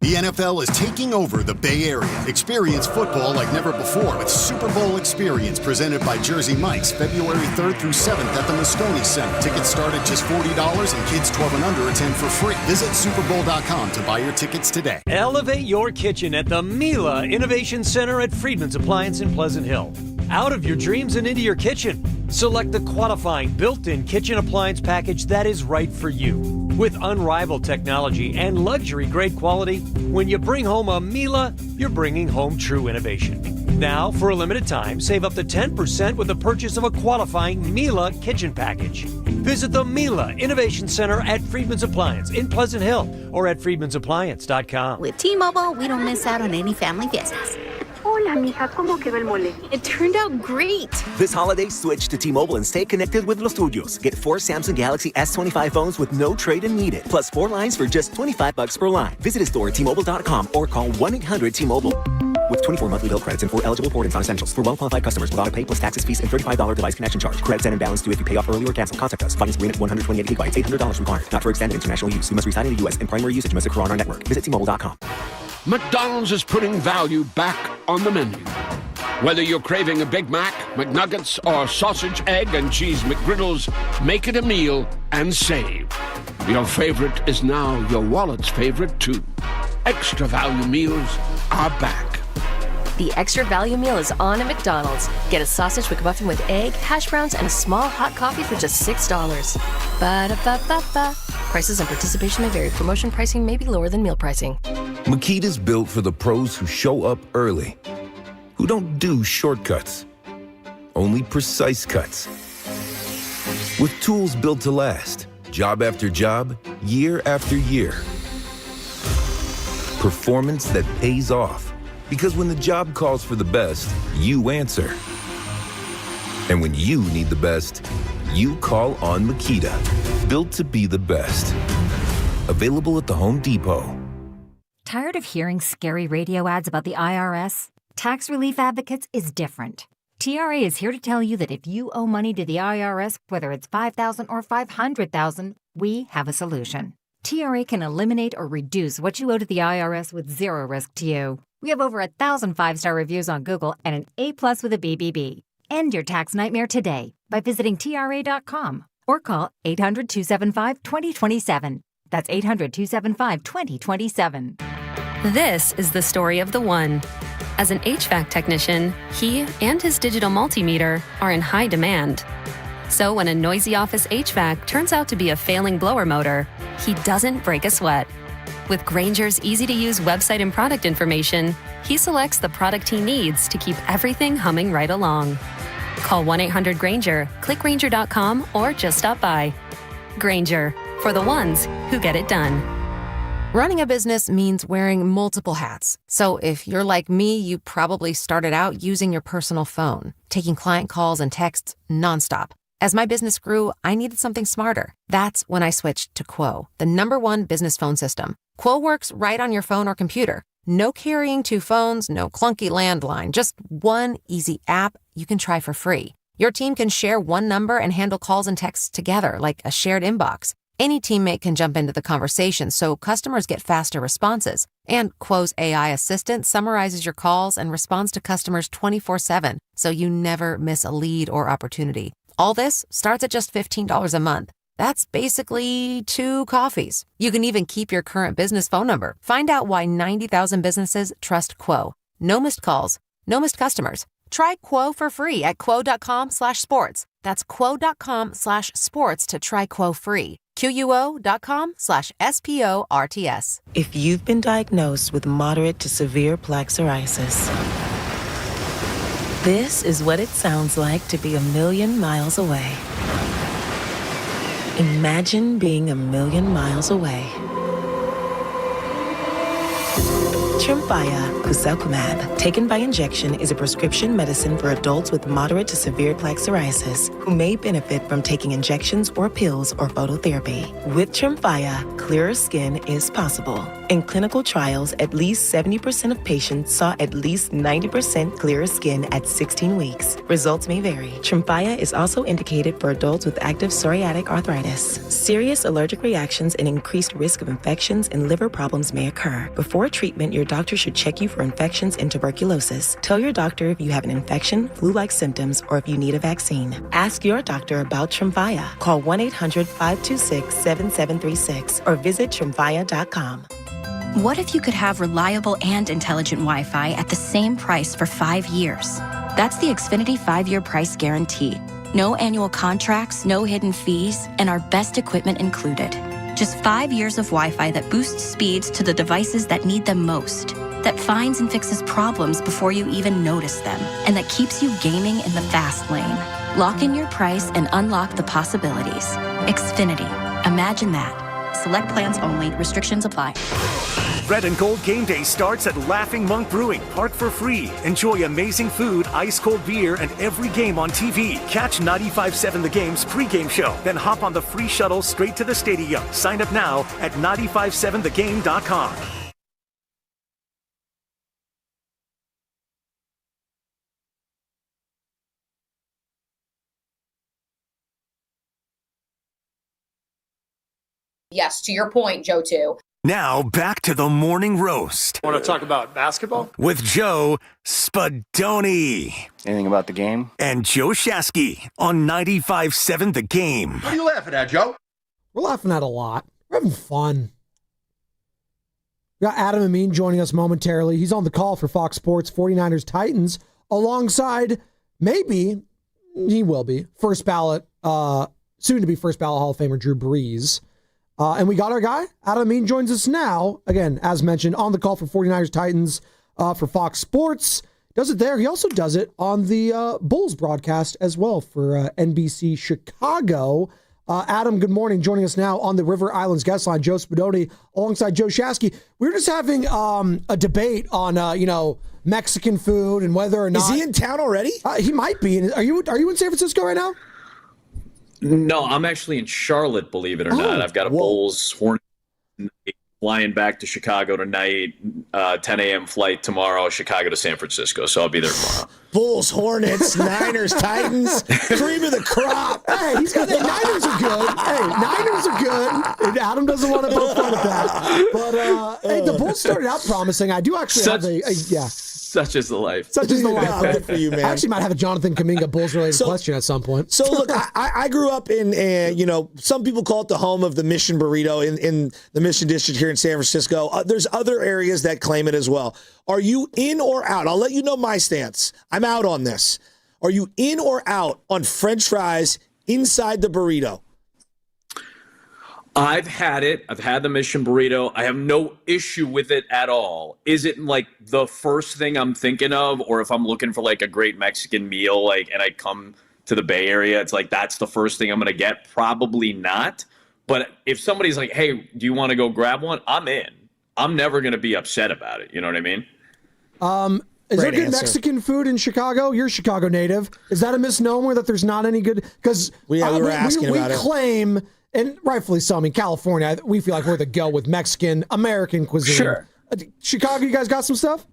The NFL is taking over the Bay Area. Experience football like never before with Super Bowl Experience presented by Jersey Mike's, February 3rd through 7th at the Moscone Center. Tickets start at just $40 and kids 12 and under attend for free. Visit superbowl.com to buy your tickets today. Elevate your kitchen at the Mila Innovation Center at Friedman's Appliance in Pleasant Hill. Out of your dreams and into your kitchen. Select the qualifying built-in kitchen appliance package that is right for you. With unrivaled technology and luxury-grade quality, when you bring home a Mila, you're bringing home true innovation. Now, for a limited time, save up to 10% with the purchase of a qualifying Mila kitchen package. Visit the Mila Innovation Center at Friedman's Appliance in Pleasant Hill or at friedmansappliance.com. With T-Mobile, we don't miss out on any family business. Hola, mija, ¿cómo quedó el mole? It turned out great. This holiday, switch to T-Mobile and stay connected with los tuyos. Get 4 Samsung Galaxy S25 phones with no trade-in needed, plus 4 lines for just $25 per line. Visit a store at T-Mobile.com or call 1-800-T-Mobile. With 24 monthly bill credits and 4 eligible port-ins on essentials. For well-qualified customers with auto pay plus taxes, fees, and $35 device connection charge. Credits and imbalance due if you pay off early or cancel. Contact us. Finance agreement 128 gigabytes, $800 required. Not for extended international use. You must reside in the U.S. and primary usage must occur on our network. Visit T-Mobile.com. McDonald's is putting value back on the menu. Whether you're craving a Big Mac, McNuggets, or sausage, egg, and cheese McGriddles, make it a meal and save. Your favorite is now your wallet's favorite, too. Extra value meals are back. The extra value meal is on at McDonald's. Get a sausage McMuffin with egg, hash browns, and a small hot coffee for just $6. Ba-da-ba-ba-ba. Prices and participation may vary. Promotion pricing may be lower than meal pricing. Makita's built for the pros who show up early, who don't do shortcuts, only precise cuts. With tools built to last, job after job, year after year. Performance that pays off, because when the job calls for the best, you answer. And when you need the best, you call on Makita. Built to be the best. Available at the Home Depot. Tired of hearing scary radio ads about the IRS? Tax Relief Advocates is different. TRA is here to tell you that if you owe money to the IRS, whether it's $5,000 or $500,000, we have a solution. TRA can eliminate or reduce what you owe to the IRS with zero risk to you. We have over 1,000 5-star reviews on Google and an A+ with a BBB. End your tax nightmare today by visiting TRA.com or call 800-275-2027. That's 800-275-2027. This is the story of the one. As an HVAC technician, he and his digital multimeter are in high demand. So when a noisy office HVAC turns out to be a failing blower motor, he doesn't break a sweat. With Grainger's easy-to-use website and product information, he selects the product he needs to keep everything humming right along. Call 1-800-GRANGER, click Grainger.com, or just stop by. Grainger, for the ones who get it done. Running a business means wearing multiple hats. So if you're like me, you probably started out using your personal phone, taking client calls and texts nonstop. As my business grew, I needed something smarter. That's when I switched to Quo, the #1 business phone system. Quo works right on your phone or computer. No carrying 2 phones, no clunky landline, just one easy app you can try for free. Your team can share one number and handle calls and texts together like a shared inbox. Any teammate can jump into the conversation, so customers get faster responses. And Quo's AI assistant summarizes your calls and responds to customers 24/7, so you never miss a lead or opportunity. All this starts at just $15 a month. That's basically 2 coffees. You can even keep your current business phone number. Find out why 90,000 businesses trust Quo. No missed calls, no missed customers. Try Quo for free at quo.com/sports. That's quo.com/sports to try Quo free. QUO.com/SPORTS. If you've been diagnosed with moderate to severe plaque psoriasis, this is what it sounds like to be a million miles away. Imagine being a million miles away. Tremfya guselkumab, taken by injection, is a prescription medicine for adults with moderate to severe plaque psoriasis who may benefit from taking injections or pills or phototherapy. With Tremfya, clearer skin is possible. In clinical trials, at least 70% of patients saw at least 90% clearer skin at 16 weeks. Results may vary. Tremfya is also indicated for adults with active psoriatic arthritis. Serious allergic reactions and increased risk of infections and liver problems may occur. Before treatment, your doctor should check you for infections and tuberculosis. Tell your doctor if you have an infection, flu-like symptoms, or if you need a vaccine. Ask your doctor about Tremfya. Call 1-800-526-7736 or visit Tremfya.com. What if you could have reliable and intelligent Wi-Fi at the same price for 5 years? That's the Xfinity 5-year price guarantee. No annual contracts, no hidden fees, and our best equipment included. Just 5 years of Wi-Fi that boosts speeds to the devices that need them most, that finds and fixes problems before you even notice them, and that keeps you gaming in the fast lane. Lock in your price and unlock the possibilities. Xfinity. Imagine that. Select plans only. Restrictions apply. Red and Gold Game Day starts at Laughing Monk Brewing. Park for free. Enjoy amazing food, ice-cold beer, and every game on TV. Catch 95.7 The Game's pregame show. Then hop on the free shuttle straight to the stadium. Sign up now at 957thegame.com. Yes, to your point, Joe, too. Now, back to the morning roast. Want to talk about basketball? With Joe Spadoni. Anything about the game? And Joe Shasky on 95.7 The Game. What are you laughing at, Joe? We're laughing at a lot. We're having fun. We got Adam Amin joining us momentarily. He's on the call for Fox Sports 49ers Titans alongside, maybe, he will be, first ballot, soon to be first ballot Hall of Famer Drew Brees. And we got our guy, Adam Amin, joins us now. Again, as mentioned, on the call for 49ers Titans for Fox Sports. Does it there. He also does it on the Bulls broadcast as well for NBC Chicago. Adam, good morning. Joining us now on the River Islands guest line, Joe Spadoni, alongside Joe Shasky. We were just having a debate on, Mexican food and whether or not... Is he in town already? He might be. Are you in San Francisco right now? No, I'm actually in Charlotte, believe it or not. I've got a Bulls Hornets flying back to Chicago tonight, 10 a.m. flight tomorrow, Chicago to San Francisco. So I'll be there tomorrow. Bulls, Hornets, Niners, Titans, cream of the crop. Hey, he's got the Niners are good. Hey, Niners are good. Adam doesn't want to poke fun at that. But hey, the Bulls started out promising. I do actually have yeah. Such is the life. Such is the life. Yeah, good for you, man. I actually might have a Jonathan Kaminga Bulls-related question at some point. So, look, I grew up in, some people call it the home of the Mission Burrito in the Mission District here in San Francisco. There's other areas that claim it as well. Are you in or out? I'll let you know my stance. I'm out on this. Are you in or out on French fries inside the burrito? I've had it. I've had the mission burrito. I have no issue with it at all. Is it like the first thing I'm thinking of, or if I'm looking for like a great Mexican meal, like, and I come to the Bay Area, it's like that's the first thing I'm going to get? Probably not. But if somebody's like, hey, do you want to go grab one? I'm in. I'm never going to be upset about it. You know what I mean? Is there good Mexican food in Chicago? You're a Chicago native. Is that a misnomer that there's not any good? Because we claim, and rightfully so, I mean, California, we feel like we're the go with Mexican, American cuisine. Sure. Chicago, you guys got some stuff?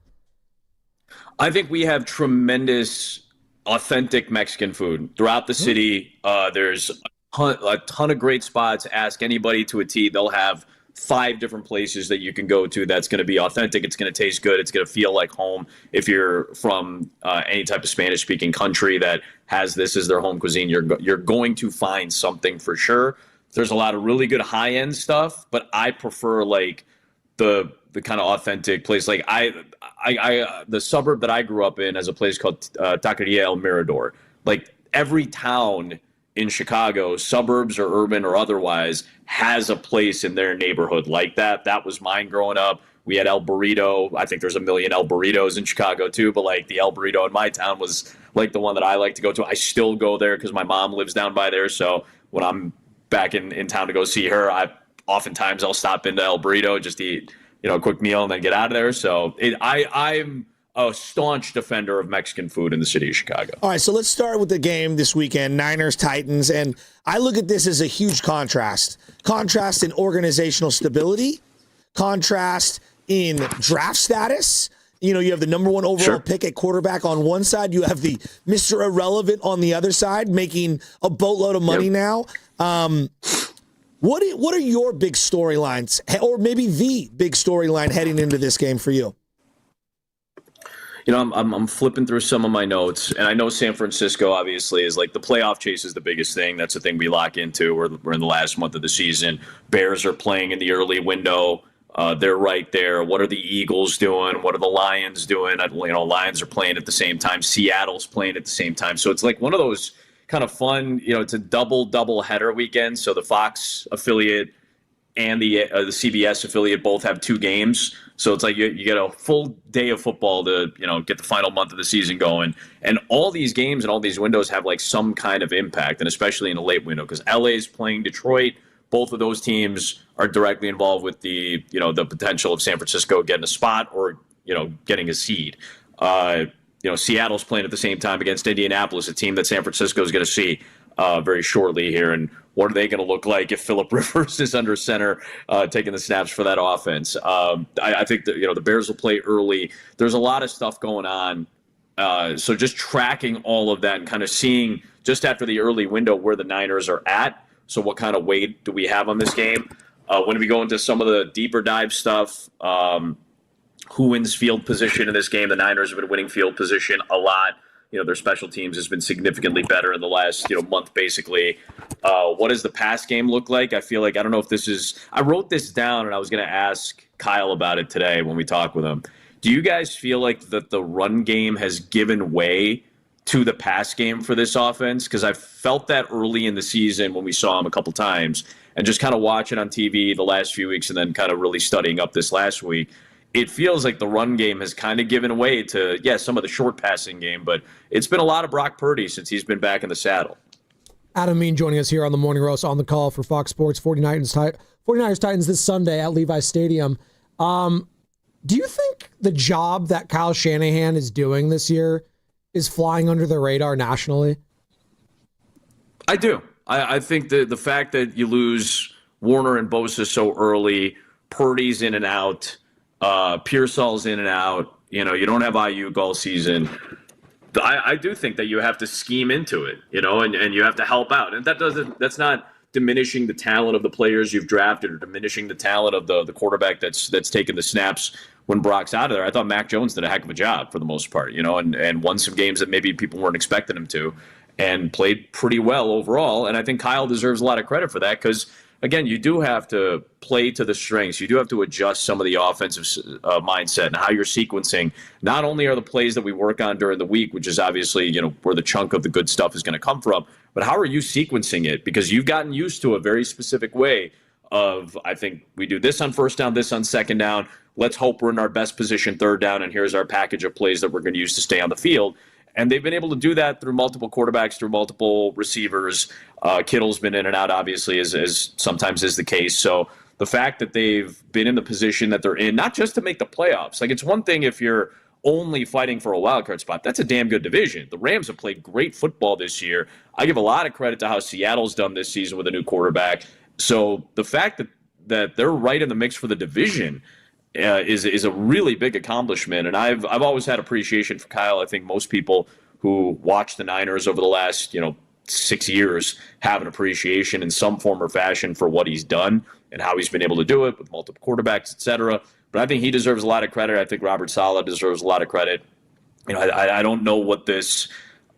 I think we have tremendous, authentic Mexican food throughout the city. There's a ton of great spots. Ask anybody to a T. They'll have 5 different places that you can go to that's going to be authentic. It's going to taste good. It's going to feel like home. If you're from any type of Spanish-speaking country that has this as their home cuisine, you're going to find something for sure. There's a lot of really good high-end stuff, but I prefer like the kind of authentic place. Like the suburb that I grew up in has a place called Taqueria El Mirador. Like every town in Chicago, suburbs or urban or otherwise, has a place in their neighborhood like that. That was mine growing up. We had El Burrito. I think there's a million El Burritos in Chicago too, but like the El Burrito in my town was like the one that I like to go to. I still go there because my mom lives down by there. So when I'm back in town to go see her, oftentimes I'll stop into El Burrito just to eat, a quick meal and then get out of there. So I'm a staunch defender of Mexican food in the city of Chicago. All right, so let's start with the game this weekend, Niners-Titans, and I look at this as a huge contrast. Contrast in organizational stability, contrast in draft status. You have the number 1 overall pick at quarterback on one side. You have the Mr. Irrelevant on the other side, making a boatload of money now. What are your big storylines, or maybe the big storyline heading into this game for you? I'm flipping through some of my notes, and I know San Francisco obviously is like the playoff chase is the biggest thing. That's the thing we lock into. We're in the last month of the season. Bears are playing in the early window. They're right there. What are the Eagles doing? What are the Lions doing? Lions are playing at the same time. Seattle's playing at the same time. So it's like one of those kind of fun, it's a double header weekend. So the Fox affiliate and the CBS affiliate both have 2 games. So it's like you get a full day of football to, get the final month of the season going. And all these games and all these windows have like some kind of impact, and especially in a late window because LA's playing Detroit. Both of those teams are directly involved with the potential of San Francisco getting a spot or, getting a seed. Seattle's playing at the same time against Indianapolis, a team that San Francisco is going to see very shortly here. And what are they going to look like if Phillip Rivers is under center taking the snaps for that offense? I think that the Bears will play early. There's a lot of stuff going on. So just tracking all of that and kind of seeing just after the early window where the Niners are at. So what kind of weight do we have on this game? When we go into some of the deeper dive stuff, who wins field position in this game? The Niners have been winning field position a lot. Their special teams has been significantly better in the last, month, basically. What does the pass game look like? I feel like, I don't know if this is, I wrote this down and I was going to ask Kyle about it today when we talked with him. Do you guys feel like that the run game has given way to the pass game for this offense? Because I felt that early in the season when we saw him a couple times and just kind of watching on TV the last few weeks and then kind of really studying up this last week. It feels like the run game has kind of given way to, some of the short passing game, but it's been a lot of Brock Purdy since he's been back in the saddle. Adam Amin joining us here on the Morning Roast on the call for Fox Sports 49ers Titans this Sunday at Levi Stadium. Do you think the job that Kyle Shanahan is doing this year is flying under the radar nationally? I do. I think that the fact that you lose Warner and Bosa so early, Purdy's in and out, Pearsall's in and out. You don't have Ayuk all season. I do think that you have to scheme into it, and you have to help out. And that's not diminishing the talent of the players you've drafted or diminishing the talent of the quarterback that's taken the snaps when Brock's out of there. I thought Mac Jones did a heck of a job for the most part, and won some games that maybe people weren't expecting him to and played pretty well overall. And I think Kyle deserves a lot of credit for that because, again, you do have to play to the strengths. You do have to adjust some of the offensive mindset and how you're sequencing. Not only are the plays that we work on during the week, which is obviously, where the chunk of the good stuff is going to come from, but how are you sequencing it? Because you've gotten used to a very specific way of, I think we do this on first down, this on second down. Let's hope we're in our best position third down, and here's our package of plays that we're going to use to stay on the field. And they've been able to do that through multiple quarterbacks, through multiple receivers. Kittle's been in and out, obviously, as sometimes is the case. So the fact that they've been in the position that they're in, not just to make the playoffs. Like, it's one thing if you're only fighting for a wild card spot. That's a damn good division. The Rams have played great football this year. I give a lot of credit to how Seattle's done this season with a new quarterback. So the fact that they're right in the mix for the division is a really big accomplishment. And I've always had appreciation for Kyle. I think most people who watch the Niners over the last 6 years have an appreciation in some form or fashion for what he's done and how he's been able to do it with multiple quarterbacks, et cetera. But I think he deserves a lot of credit. I think Robert Saleh deserves a lot of credit. I don't know what this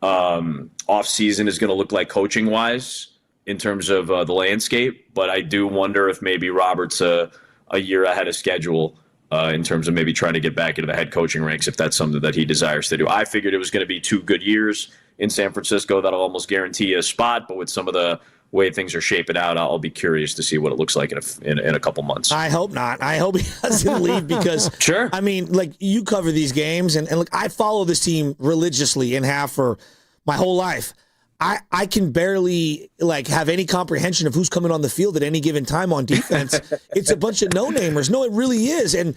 offseason is going to look like coaching-wise in terms of the landscape, but I do wonder if maybe Robert's a year ahead of schedule in terms of maybe trying to get back into the head coaching ranks if that's something that he desires to do. I figured it was going to be 2 good years in San Francisco. That'll almost guarantee you a spot, but with some of the way things are shaping out, I'll be curious to see what it looks like in a couple months. I hope not. I hope he doesn't leave because, sure. I mean, like, you cover these games, and look, I follow this team religiously and have for my whole life. I can barely have any comprehension of who's coming on the field at any given time on defense. It's a bunch of no-namers. No, it really is. And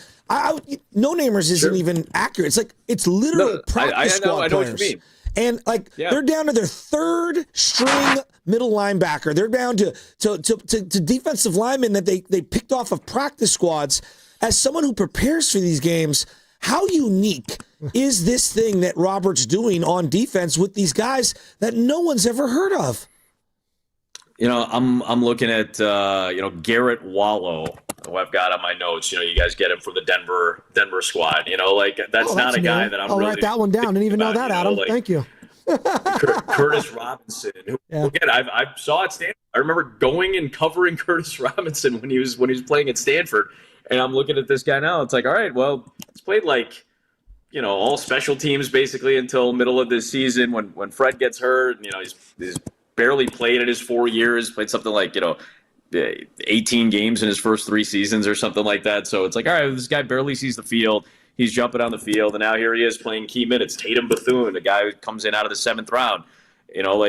no-namers isn't even accurate. It's literal practice squad players. I know what you mean. And they're down to their third string middle linebacker. They're down to defensive linemen that they picked off of practice squads. As someone who prepares for these games, how unique is this thing that Robert's doing on defense with these guys that no one's ever heard of? I'm looking at Garrett Wallow, who I've got on my notes. You guys get him for the Denver squad. That's not a guy that I'm. I'll really write that one down. Didn't even know that, Adam. Thank you. Curtis Robinson. Who, again, I saw at Stanford. I remember going and covering Curtis Robinson when he was playing at Stanford. And I'm looking at this guy now. It's like, all right, well, he's played all special teams basically until middle of this season when Fred gets hurt. He's barely played in his 4 years. Played something like 18 games in his first 3 seasons or something like that. So it's like, all right, this guy barely sees the field. He's jumping on the field, and now here he is playing key minutes. Tatum Bethune, a guy who comes in out of the 7th round.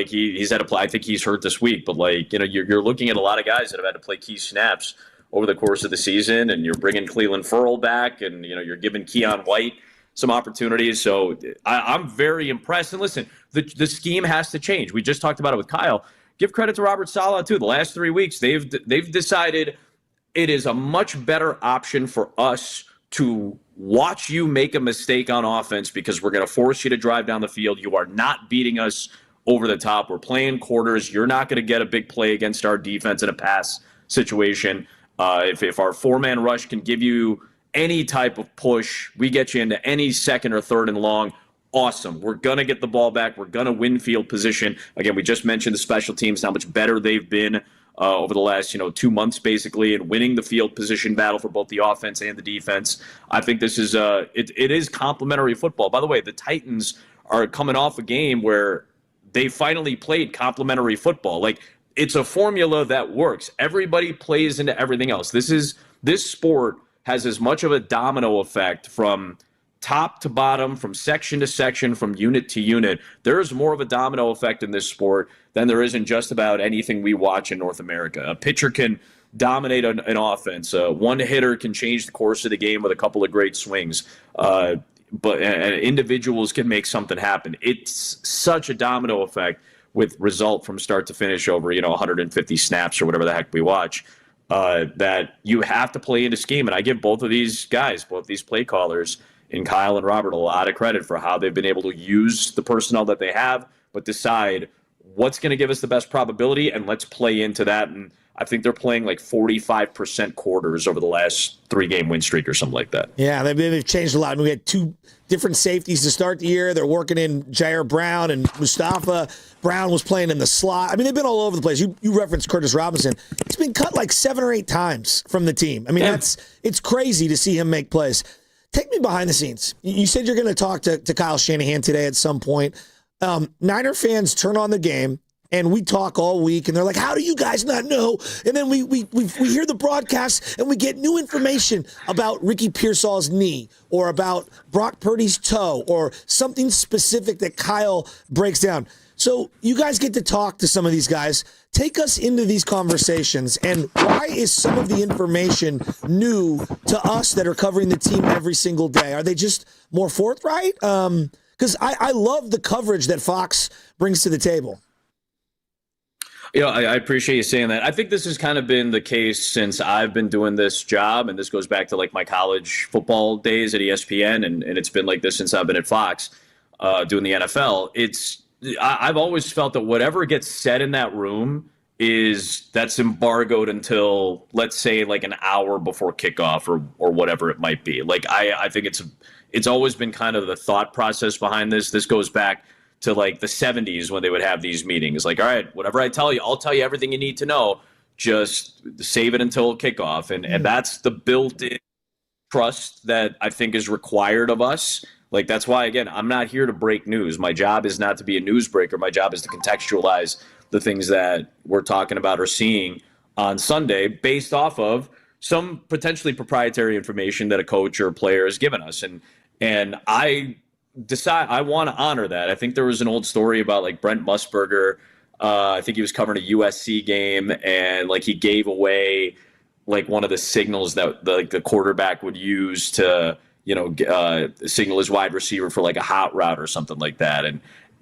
He's had to play. I think he's hurt this week, but you're looking at a lot of guys that have had to play key snaps over the course of the season, and you're bringing Cleveland Ferrell back, and you're giving Keon White some opportunities. So I'm very impressed. And listen, the scheme has to change. We just talked about it with Kyle. Give credit to Robert Saleh too. The last 3 weeks, they've decided it is a much better option for us to watch you make a mistake on offense because we're going to force you to drive down the field. You are not beating us over the top. We're playing quarters. You're not going to get a big play against our defense in a pass situation. If our 4-man rush can give you any type of push, we get you into any second or third and long, awesome. We're going to get the ball back. We're going to win field position. Again, we just mentioned the special teams, how much better they've been over the last 2 months, basically, and winning the field position battle for both the offense and the defense. I think this is it is complementary football. By the way, the Titans are coming off a game where they finally played complementary football. It's a formula that works. Everybody plays into everything else. This sport has as much of a domino effect from top to bottom, from section to section, from unit to unit. There is more of a domino effect in this sport than there is in just about anything we watch in North America. A pitcher can dominate an offense. One hitter can change the course of the game with a couple of great swings. But individuals can make something happen. It's such a domino effect with result from start to finish over 150 snaps or whatever the heck we watch, that you have to play into scheme. And I give both of these guys, both these play callers, and Kyle and Robert, a lot of credit for how they've been able to use the personnel that they have, but decide what's going to give us the best probability, and let's play into that. And I think they're playing 45% quarters over the last 3-game win streak or something like that. Yeah, they've changed a lot. I mean, we had 2 different safeties to start the year. They're working in Jair Brown, and Mustafa Brown was playing in the slot. I mean, they've been all over the place. You referenced Curtis Robinson. He's been cut 7 or 8 times from the team. I mean, it's crazy to see him make plays. Take me behind the scenes. You said you're going to talk to Kyle Shanahan today at some point. Niner fans turn on the game, and we talk all week, and they're like, how do you guys not know? And then we hear the broadcast, and we get new information about Ricky Pearsall's knee, or about Brock Purdy's toe, or something specific that Kyle breaks down. So you guys get to talk to some of these guys. Take us into these conversations, and why is some of the information new to us that are covering the team every single day? Are they just more forthright? Because I love the coverage that Fox brings to the table. I appreciate you saying that. I think this has kind of been the case since I've been doing this job, and this goes back to like my college football days at ESPN, and it's been like this since I've been at Fox doing the NFL. I've always felt that whatever gets said in that room that's embargoed until, let's say, like an hour before kickoff or whatever it might be. Like I think it's always been kind of the thought process behind this. This goes back to like the 70s when they would have these meetings. Like, all right, whatever I tell you, I'll tell you everything you need to know. Just save it until kickoff. And that's the built-in trust that I think is required of us. Like, that's why, again, I'm not here to break news. My job is not to be a newsbreaker. My job is to contextualize the things that we're talking about or seeing on Sunday based off of some potentially proprietary information that a coach or a player has given us. And I decide I want to honor that. I think there was an old story about like Brent Musburger. I think he was covering a USC game, and like he gave away like one of the signals that the quarterback would use to signal his wide receiver for like a hot route or something like that.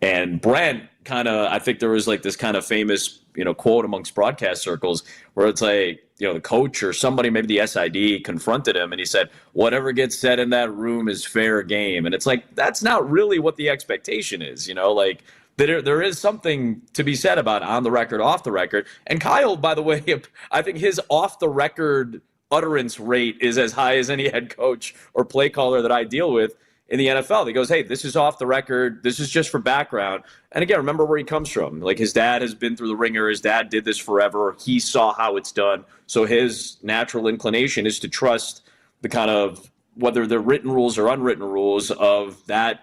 And Brent kind of, I think there was like this kind of famous, quote amongst broadcast circles where it's like, the coach or somebody, maybe the SID, confronted him and he said, whatever gets said in that room is fair game. And it's like, that's not really what the expectation is, like there is something to be said about on the record, off the record. And Kyle, by the way, I think his off the record utterance rate is as high as any head coach or play caller that I deal with in the NFL. He goes, hey, this is off the record. This is just for background. And again, remember where he comes from. Like, his dad has been through the ringer. His dad did this forever. He saw how it's done. So his natural inclination is to trust the kind of, whether they're written rules or unwritten rules of that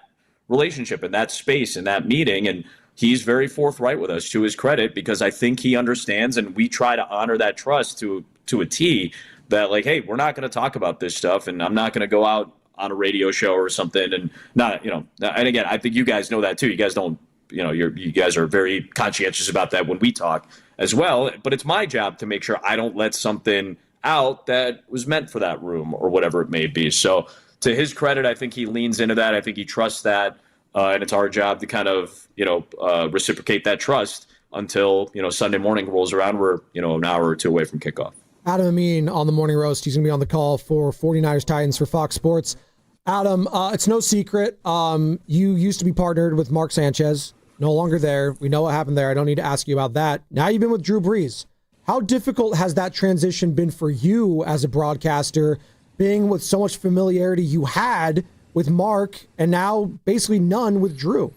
relationship and that space and that meeting. And he's very forthright with us, to his credit, because I think he understands, and we try to honor that trust to a T, that like, hey, we're not going to talk about this stuff, and I'm not going to go out on a radio show or something, and not, and again, I think you guys know that too. You guys don't, you guys are very conscientious about that when we talk as well, but it's my job to make sure I don't let something out that was meant for that room or whatever it may be. So to his credit, I think he leans into that. I think he trusts that, and it's our job to kind of, reciprocate that trust until, Sunday morning rolls around. We're, an hour or two away from kickoff. Adam Amin on the Morning Roast. He's going to be on the call for 49ers Titans for Fox Sports. Adam, it's no secret. You used to be partnered with Mark Sanchez. No longer there. We know what happened there. I don't need to ask you about that. Now you've been with Drew Brees. How difficult has that transition been for you as a broadcaster, being with so much familiarity you had with Mark and now basically none with Drew?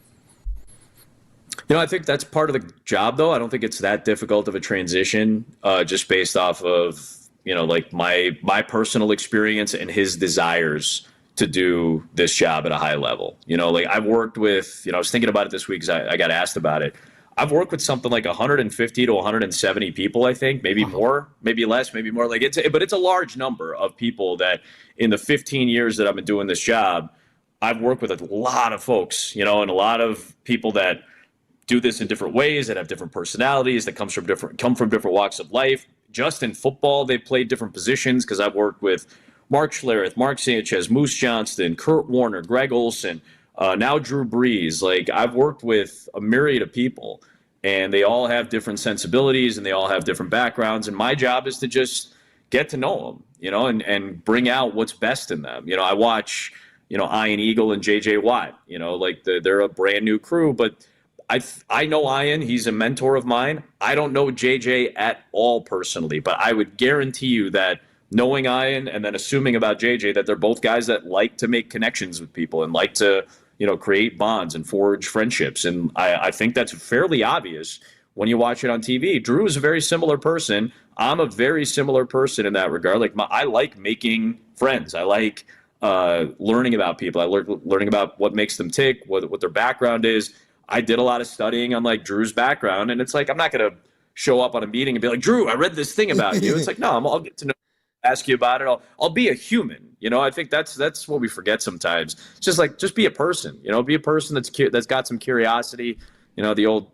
I think that's part of the job, though. I don't think it's that difficult of a transition, just based off of, like my personal experience and his desires to do this job at a high level. Like I've worked with, I was thinking about it this week because I got asked about it. I've worked with something like 150 to 170 people, I think, maybe more, maybe less, maybe more. Like but it's a large number of people that in the 15 years that I've been doing this job, I've worked with a lot of folks, and a lot of people that do this in different ways, that have different personalities, that come from different walks of life. Just in football, they played different positions, because I've worked with Mark Schlereth, Mark Sanchez, Moose Johnston, Kurt Warner, Greg Olson, now Drew Brees. Like, I've worked with a myriad of people, and they all have different sensibilities, and they all have different backgrounds. And my job is to just get to know them, and bring out what's best in them. I watch, Ian Eagle and JJ Watt, they're a brand new crew, but I know Ian. He's a mentor of mine. I don't know JJ at all personally, but I would guarantee you that knowing Ian and then assuming about JJ that they're both guys that like to make connections with people and like to, create bonds and forge friendships. And I think that's fairly obvious when you watch it on TV. Drew is a very similar person. I'm a very similar person in that regard. Like, I like making friends. I like learning about people. I learning about what makes them tick, what their background is. I did a lot of studying on like Drew's background, and it's like I'm not going to show up on a meeting and be like, Drew, I read this thing about you. It's like, no, I'll get to know, ask you about it. I'll be a human. I think that's what we forget sometimes. It's just be a person. Be a person that's got some curiosity. The old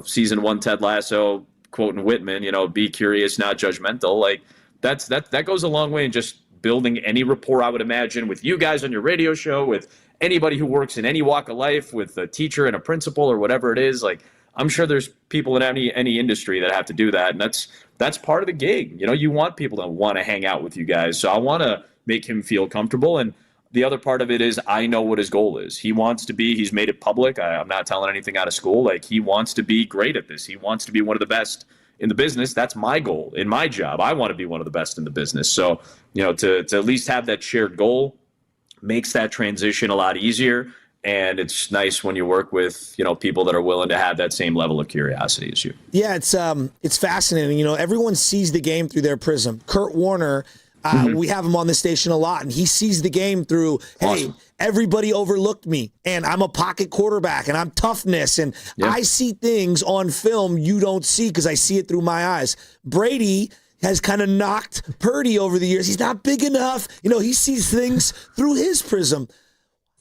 season 1 Ted Lasso quoting Whitman. Be curious, not judgmental. Like that goes a long way in just building any rapport, I would imagine, with you guys on your radio show, with anybody who works in any walk of life, with a teacher and a principal or whatever it is. Like, I'm sure there's people in any industry that have to do that, and that's part of the gig. You want people to want to hang out with you guys. So I want to make him feel comfortable. And the other part of it is I know what his goal is. He's made it public. I'm not telling anything out of school. Like, he wants to be great at this. He wants to be one of the best in the business. That's my goal in my job. I want to be one of the best in the business. So, to at least have that shared goal makes that transition a lot easier. And it's nice when you work with, people that are willing to have that same level of curiosity as you. Yeah, it's fascinating. Everyone sees the game through their prism. Kurt Warner, we have him on the station a lot, and he sees the game through, hey, everybody overlooked me, and I'm a pocket quarterback, and I'm toughness, and I see things on film you don't see because I see it through my eyes. Brady has kind of knocked Purdy over the years. He's not big enough. He sees things through his prism.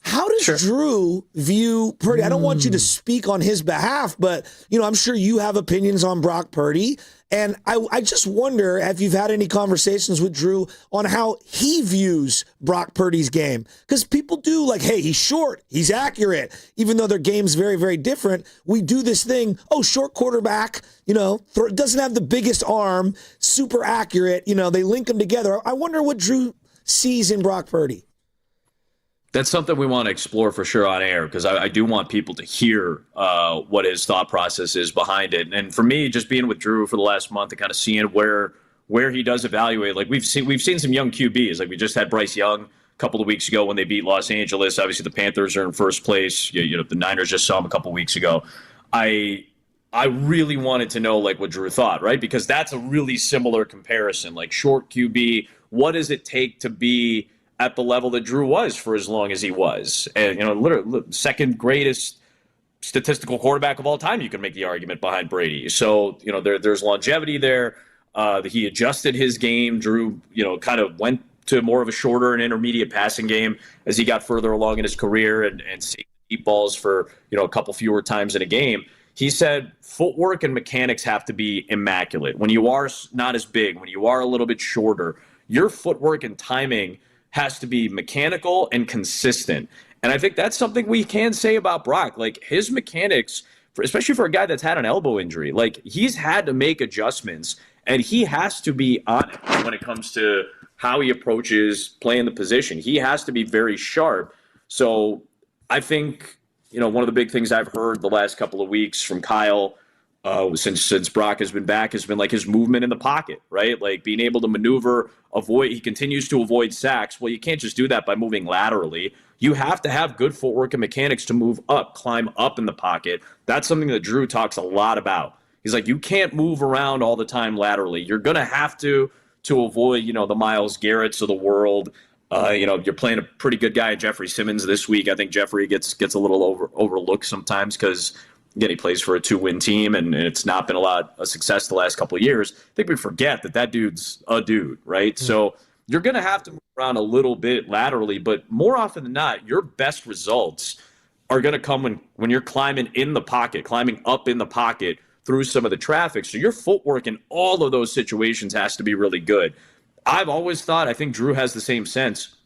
How does Drew view Purdy? I don't want you to speak on his behalf, but, I'm sure you have opinions on Brock Purdy. And I just wonder if you've had any conversations with Drew on how he views Brock Purdy's game. Because people do like, hey, he's short, he's accurate. Even though their game's very, very different, we do this thing, short quarterback, doesn't have the biggest arm, super accurate. They link them together. I wonder what Drew sees in Brock Purdy. That's something we want to explore for sure on air, because I do want people to hear what his thought process is behind it. And for me, just being with Drew for the last month and kind of seeing where he does evaluate, like we've seen some young QBs. Like we just had Bryce Young a couple of weeks ago when they beat Los Angeles. Obviously, the Panthers are in first place. The Niners just saw him a couple of weeks ago. I really wanted to know like what Drew thought, right? Because that's a really similar comparison. Like short QB, what does it take to be at the level that Drew was for as long as he was? And, literally second greatest statistical quarterback of all time, you can make the argument behind Brady. So, there's longevity there. He adjusted his game. Drew, kind of went to more of a shorter and intermediate passing game as he got further along in his career and seeing deep balls for, a couple fewer times in a game. He said footwork and mechanics have to be immaculate. When you are not as big, when you are a little bit shorter, your footwork and timing has to be mechanical and consistent. And I think that's something we can say about Brock. Like his mechanics, especially for a guy that's had an elbow injury, like he's had to make adjustments, and he has to be on it when it comes to how he approaches playing the position. He has to be very sharp. So I think, one of the big things I've heard the last couple of weeks from Kyle since Brock has been back has been like his movement in the pocket, right? Like being able to maneuver, he continues to avoid sacks. Well, you can't just do that by moving laterally. You have to have good footwork and mechanics to move up, climb up in the pocket. That's something that Drew talks a lot about. He's like, you can't move around all the time laterally. You're going to have to avoid, the Myles Garretts of the world. You're playing a pretty good guy, Jeffrey Simmons, this week. I think Jeffrey gets a little overlooked sometimes because, again, he plays for a 2-win team, and it's not been a lot of success the last couple of years. I think we forget that dude's a dude, right? Mm-hmm. So you're going to have to move around a little bit laterally, but more often than not, your best results are going to come when you're climbing in the pocket, climbing up in the pocket through some of the traffic. So your footwork in all of those situations has to be really good. I've always thought, I think Drew has the same sense,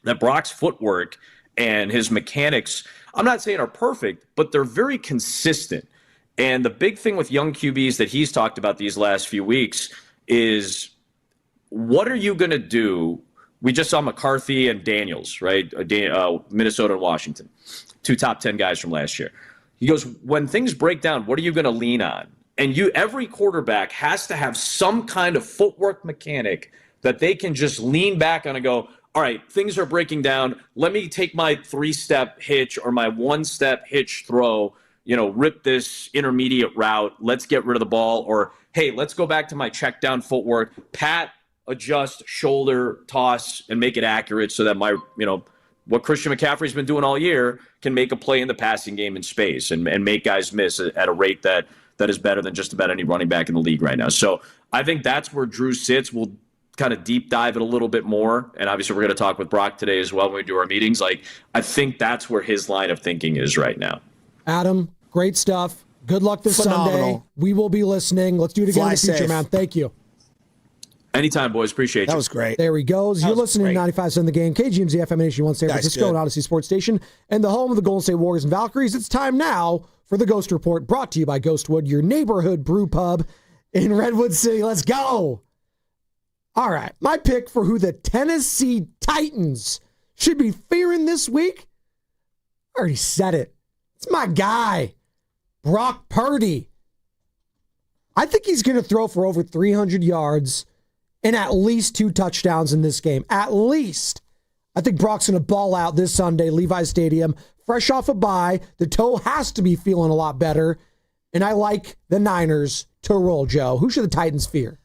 that Brock's footwork and his mechanics, I'm not saying are perfect, but they're very consistent. And the big thing with young QBs that he's talked about these last few weeks is, what are you going to do? We just saw McCarthy and Daniels, right? Minnesota and Washington, 2 top 10 guys from last year. He goes, when things break down, what are you going to lean on? And every quarterback has to have some kind of footwork mechanic that they can just lean back on and go, all right, things are breaking down. Let me take my 3-step hitch or my 1-step hitch throw, rip this intermediate route. Let's get rid of the ball. Or, hey, let's go back to my check down footwork, pat, adjust, shoulder, toss, and make it accurate so that my what Christian McCaffrey's been doing all year, can make a play in the passing game in space and make guys miss at a rate that is better than just about any running back in the league right now. So I think that's where Drew sits. We'll kind of deep dive it a little bit more. And obviously we're going to talk with Brock today as well when we do our meetings. Like, I think that's where his line of thinking is right now. Adam, great stuff. Good luck this Sunday. We will be listening. Let's do it again in the future, man. Thank you. Anytime, boys. Appreciate you. That was great. There he goes. You're listening to 95.7 The Game, KGMZ FM Nation 1 San Francisco, and Odyssey Sports Station, and the home of the Golden State Warriors and Valkyries. It's time now for the Ghost Report, brought to you by Ghostwood, your neighborhood brew pub in Redwood City. Let's go. All right, my pick for who the Tennessee Titans should be fearing this week, I already said it. It's my guy, Brock Purdy. I think he's going to throw for over 300 yards and at least 2 touchdowns in this game. At least. I think Brock's going to ball out this Sunday, Levi Stadium, fresh off a bye. The toe has to be feeling a lot better. And I like the Niners to roll, Joe. Who should the Titans fear?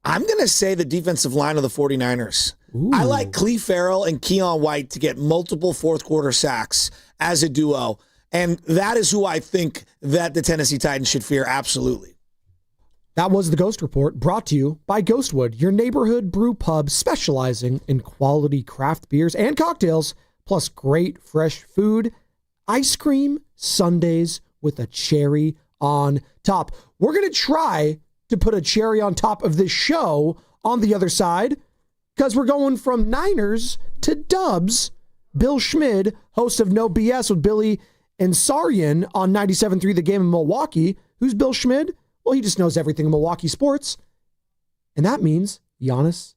I'm going to say the defensive line of the 49ers. Ooh. I like Cleve Farrell and Keon White to get multiple fourth-quarter sacks as a duo. And that is who I think that the Tennessee Titans should fear, absolutely. That was the Ghost Report, brought to you by Ghostwood, your neighborhood brew pub specializing in quality craft beers and cocktails, plus great fresh food, ice cream, sundaes with a cherry on top. We're going to try to put a cherry on top of this show on the other side, because we're going from Niners to Dubs. Bill Schmid, host of No BS with Billy and Saryan on 97.3 The Game in Milwaukee. Who's Bill Schmid? Well, he just knows everything in Milwaukee sports. And that means Giannis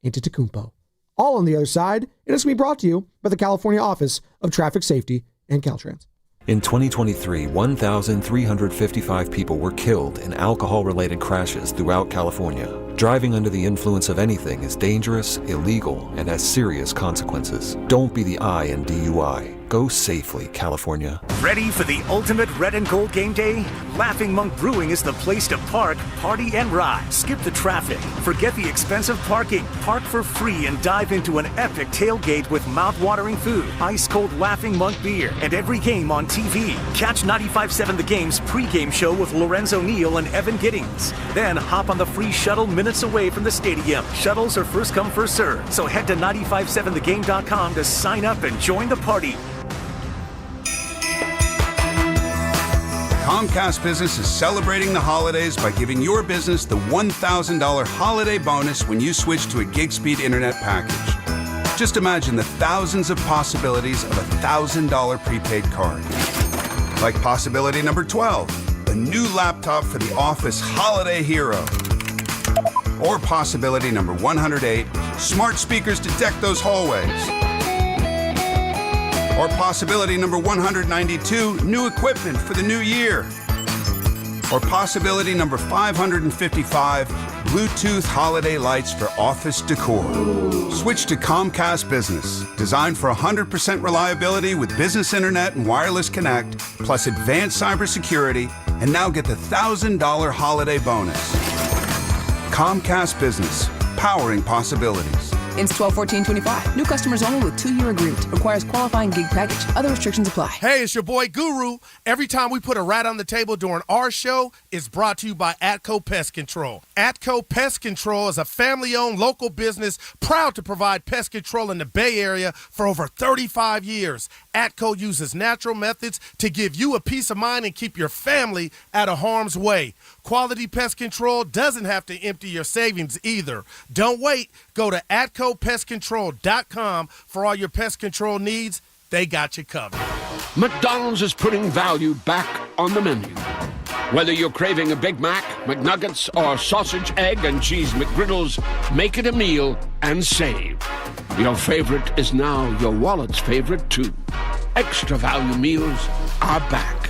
Antetokounmpo. All on the other side. And it's going to be brought to you by the California Office of Traffic Safety and Caltrans. In 2023, 1,355 people were killed in alcohol-related crashes throughout California. Driving under the influence of anything is dangerous, illegal, and has serious consequences. Don't be the I in DUI. Go safely, California. Ready for the ultimate red and gold game day? Laughing Monk Brewing is the place to park, party, and ride. Skip the traffic. Forget the expensive parking. Park for free and dive into an epic tailgate with mouth-watering food, ice-cold Laughing Monk beer, and every game on TV. Catch 95.7 The Game's pregame show with Lorenzo Neal and Evan Giddings. Then hop on the free shuttle minutes away from the stadium. Shuttles are first come, first served. So head to 957thegame.com to sign up and join the party. Comcast Business is celebrating the holidays by giving your business the $1,000 holiday bonus when you switch to a gig speed internet package. Just imagine the thousands of possibilities of a $1,000 prepaid card. Like possibility number 12, a new laptop for the office holiday hero. Or possibility number 108, smart speakers to deck those hallways. Or possibility number 192, new equipment for the new year. Or possibility number 555, Bluetooth holiday lights for office decor. Switch to Comcast Business, designed for 100% reliability with business internet and wireless connect, plus advanced cybersecurity, and now get the $1,000 holiday bonus. Comcast Business, powering possibilities. Ends 12/14/25. New customers only with 2-year agreement. Requires qualifying gig package. Other restrictions apply. Hey, it's your boy Guru. Every time we put a rat on the table during our show, it's brought to you by Atco Pest Control. Atco Pest Control is a family-owned local business proud to provide pest control in the Bay Area for over 35 years. Atco uses natural methods to give you a peace of mind and keep your family out of harm's way. Quality pest control doesn't have to empty your savings either. Don't wait. Go to AtcoPestControl.com for all your pest control needs. They got you covered. McDonald's is putting value back on the menu. Whether you're craving a Big Mac, McNuggets, or sausage, egg, and cheese McGriddles, make it a meal and save. Your favorite is now your wallet's favorite, too. Extra value meals are back.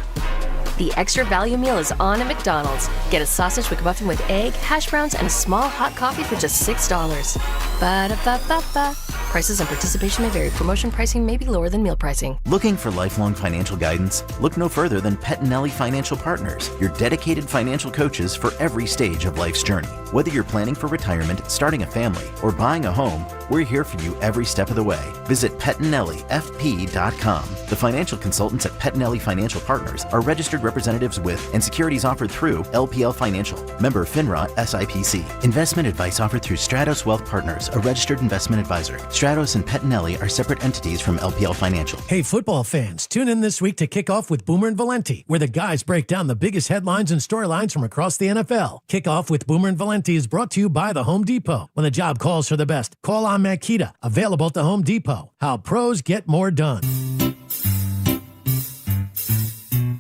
The extra value meal is on at McDonald's. Get a sausage McMuffin with egg, hash browns, and a small hot coffee for just $6. Ba-da-ba-ba-ba. Prices and participation may vary. Promotion pricing may be lower than meal pricing. Looking for lifelong financial guidance? Look no further than Pettinelli Financial Partners, your dedicated financial coaches for every stage of life's journey. Whether you're planning for retirement, starting a family, or buying a home, we're here for you every step of the way. Visit PettinelliFP.com. The financial consultants at Pettinelli Financial Partners are registered representatives with and securities offered through LPL Financial. Member FINRA SIPC. Investment advice offered through Stratos Wealth Partners, a registered investment advisor. Stratos and Pettinelli are separate entities from LPL Financial. Hey, football fans, tune in this week to kick off with Boomer and Valenti, where the guys break down the biggest headlines and storylines from across the NFL. Kickoff with Boomer and Valenti is brought to you by the Home Depot. When the job calls for the best, call on Makita. Available at the Home Depot. How pros get more done.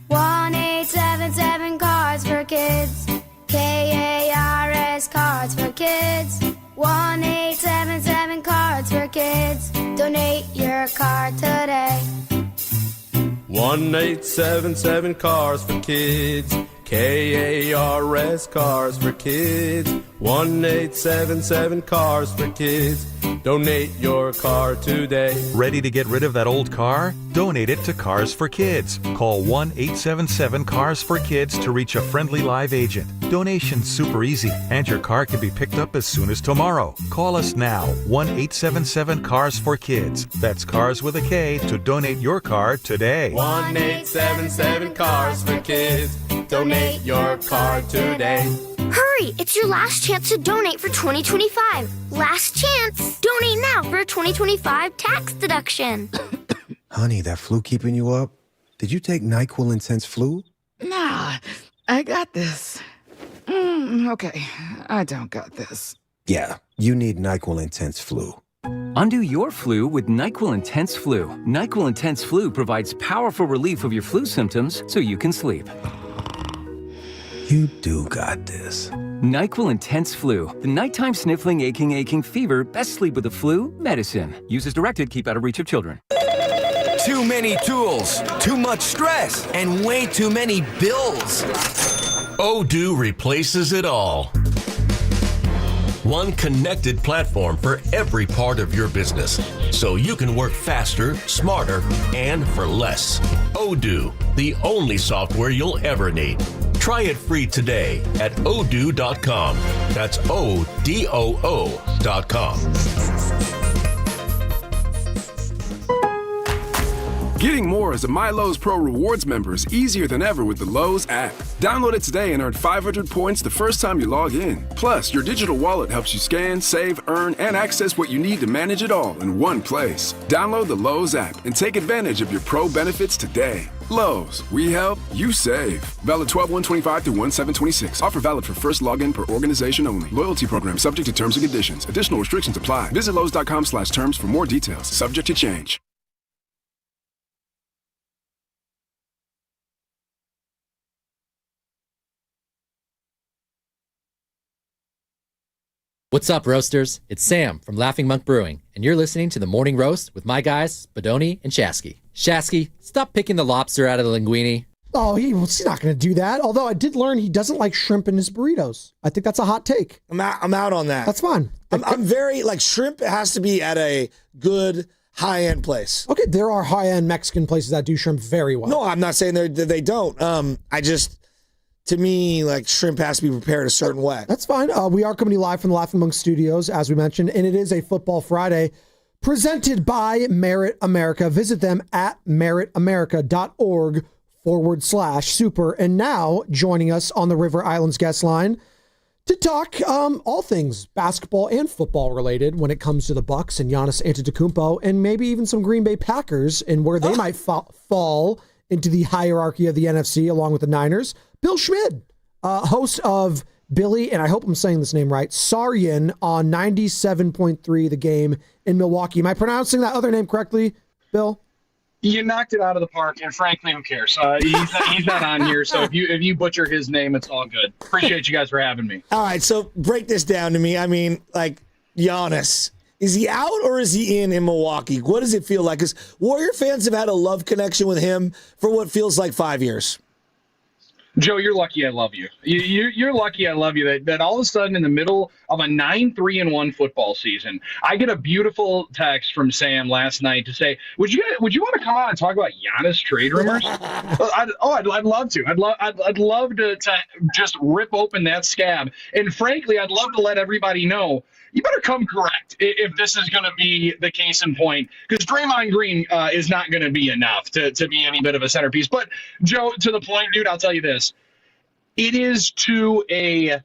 1-877 Cards for Kids. KARS Cards for Kids. 1-877 Cards for Kids. Donate your card today. 1-877 Cars for Kids. KARS Cars for Kids. 1-877 Cars for Kids. Donate your car today. Ready to get rid of that old car? Donate it to Cars for Kids. Call 1-877-CARS-FOR-KIDS to reach a friendly live agent. Donation's super easy, and your car can be picked up as soon as tomorrow. Call us now, 1-877-CARS-FOR-KIDS. That's Cars with a K to donate your car today. 1-877 Cars for Kids. Donate your car today. Hurry! It's your last chance to donate for 2025. Last chance! Donate now for a 2025 tax deduction. Honey, that flu keeping you up? Did you take NyQuil Intense Flu? Nah, I got this. Okay, I don't got this. Yeah, you need NyQuil Intense Flu. Undo your flu with NyQuil Intense Flu. NyQuil Intense Flu provides powerful relief of your flu symptoms so you can sleep. You do got this. NyQuil Intense Flu. The nighttime sniffling, aching fever. Best sleep with the flu medicine. Use as directed. Keep out of reach of children. Too many tools, too much stress, and way too many bills. Odoo replaces it all. One connected platform for every part of your business, so you can work faster, smarter, and for less. Odoo, the only software you'll ever need. Try it free today at odoo.com. That's ODOO.com. Getting more as a MyLowe's Pro Rewards member is easier than ever with the Lowe's app. Download it today and earn 500 points the first time you log in. Plus, your digital wallet helps you scan, save, earn, and access what you need to manage it all in one place. Download the Lowe's app and take advantage of your Pro benefits today. Lowe's, we help, you save. Valid 12/1/25 through 1/7/26. Offer valid for first login per organization only. Loyalty program subject to terms and conditions. Additional restrictions apply. Visit Lowe's.com/terms for more details. Subject to change. What's up, roasters? It's Sam from Laughing Monk Brewing, and you're listening to the Morning Roast with my guys, Spadoni and Shasky. Shasky, stop picking the lobster out of the linguine. Oh, he's not going to do that. Although I did learn he doesn't like shrimp in his burritos. I think that's a hot take. I'm out on that. That's fine. I'm very, shrimp has to be at a good, high-end place. Okay, there are high-end Mexican places that do shrimp very well. No, I'm not saying they don't. To me, shrimp has to be prepared a certain way. That's fine. We are coming to you live from the Laughing Monk Studios, as we mentioned, and it is a Football Friday presented by Merit America. Visit them at meritamerica.org/super. And now joining us on the River Islands guest line to talk all things basketball and football related when it comes to the Bucks and Giannis Antetokounmpo, and maybe even some Green Bay Packers and where they might fall into the hierarchy of the NFC along with the Niners. Bill Schmid, host of Billy, and I hope I'm saying this name right, Saryan on 97.3 The Game in Milwaukee. Am I pronouncing that other name correctly, Bill? You knocked it out of the park, and frankly, who cares? He's not on here, so if you butcher his name, it's all good. Appreciate you guys for having me. All right, so break this down to me. I mean, Giannis, is he out or is he in Milwaukee? What does it feel like? Because Warrior fans have had a love connection with him for what feels like 5 years. Joe, you're lucky I love you. You're lucky I love you that all of a sudden in the middle of a 9-3-1 football season, I get a beautiful text from Sam last night to say, would you want to come on and talk about Giannis trade rumors? I'd love to. I'd love to just rip open that scab. And frankly, I'd love to let everybody know, you better come correct if this is going to be the case in point, because Draymond Green is not going to be enough to be any bit of a centerpiece. But, Joe, to the point, dude, I'll tell you this. It is to a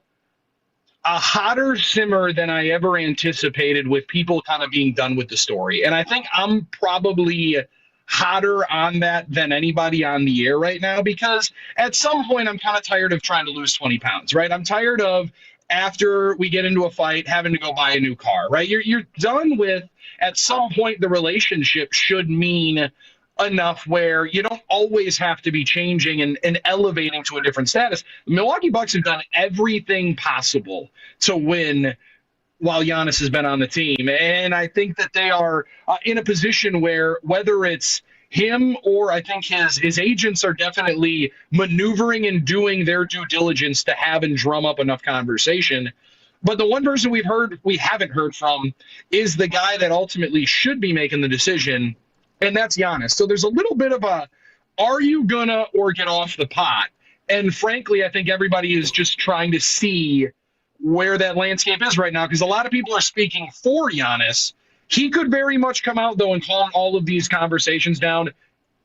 hotter simmer than I ever anticipated, with people kind of being done with the story. And I think I'm probably hotter on that than anybody on the air right now, because at some point I'm kind of tired of trying to lose 20 pounds, right? I'm tired of, after we get into a fight, having to go buy a new car, right? You're done with, at some point, the relationship should mean enough where you don't always have to be changing and elevating to a different status. The Milwaukee Bucks have done everything possible to win while Giannis has been on the team. And I think that they are in a position where, whether it's him or I think his agents are definitely maneuvering and doing their due diligence to have and drum up enough conversation. But the one person we haven't heard from is the guy that ultimately should be making the decision, and that's Giannis. So there's a little bit of a, are you gonna or get off the pot? And frankly, I think everybody is just trying to see where that landscape is right now, because a lot of people are speaking for Giannis. He could very much come out, though, and calm all of these conversations down,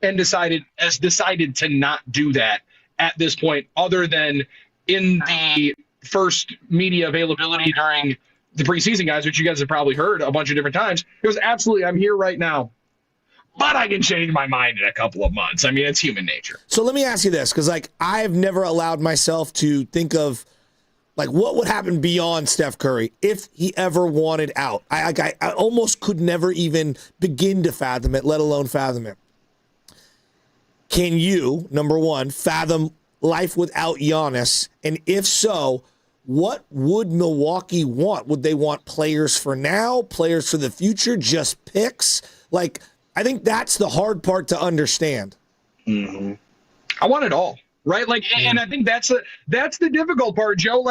and decided to not do that at this point, other than in the first media availability during the preseason, guys, which you guys have probably heard a bunch of different times. It was absolutely, I'm here right now, but I can change my mind in a couple of months. I mean, it's human nature. So let me ask you this, because I've never allowed myself to think of what would happen beyond Steph Curry if he ever wanted out. I almost could never even begin to fathom it, let alone fathom it. Can you, number one, fathom life without Giannis? And if so, what would Milwaukee want? Would they want players for now, players for the future, just picks? I think that's the hard part to understand. Mm-hmm. I want it all. Right. And I think that's the difficult part, Joe,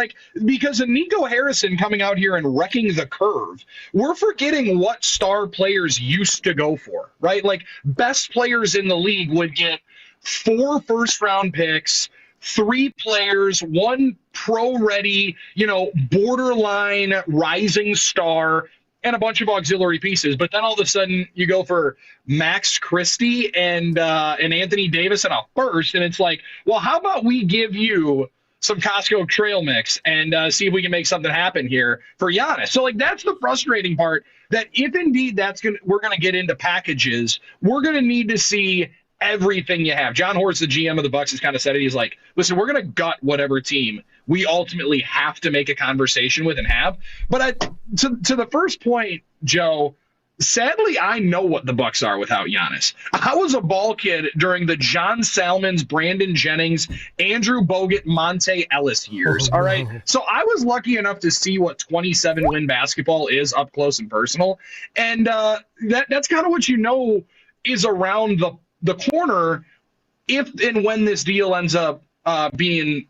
because of Nico Harrison coming out here and wrecking the curve, we're forgetting what star players used to go for. Right. Best players in the league would get 4 first-round picks, 3 players, 1 pro-ready, borderline rising star, and a bunch of auxiliary pieces. But then all of a sudden you go for Max Christie and Anthony Davis and a first, and it's like, well, how about we give you some Costco trail mix and see if we can make something happen here for Giannis. So that's the frustrating part, that if indeed we're going to get into packages, we're going to need to see everything you have. John Horst, the GM of the Bucks, has kind of said it. He's like, listen, we're going to gut whatever team we ultimately have to make a conversation with and have. But to the first point, Joe, sadly, I know what the Bucks are without Giannis. I was a ball kid during the John Salmons, Brandon Jennings, Andrew Bogut, Monte Ellis years. All right. So I was lucky enough to see what 27-win basketball is up close and personal. And that's kind of what is around the corner if and when this deal ends up being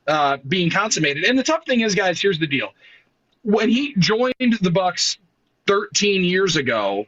consummated. And the tough thing is, guys, here's the deal. When he joined the Bucks 13 years ago,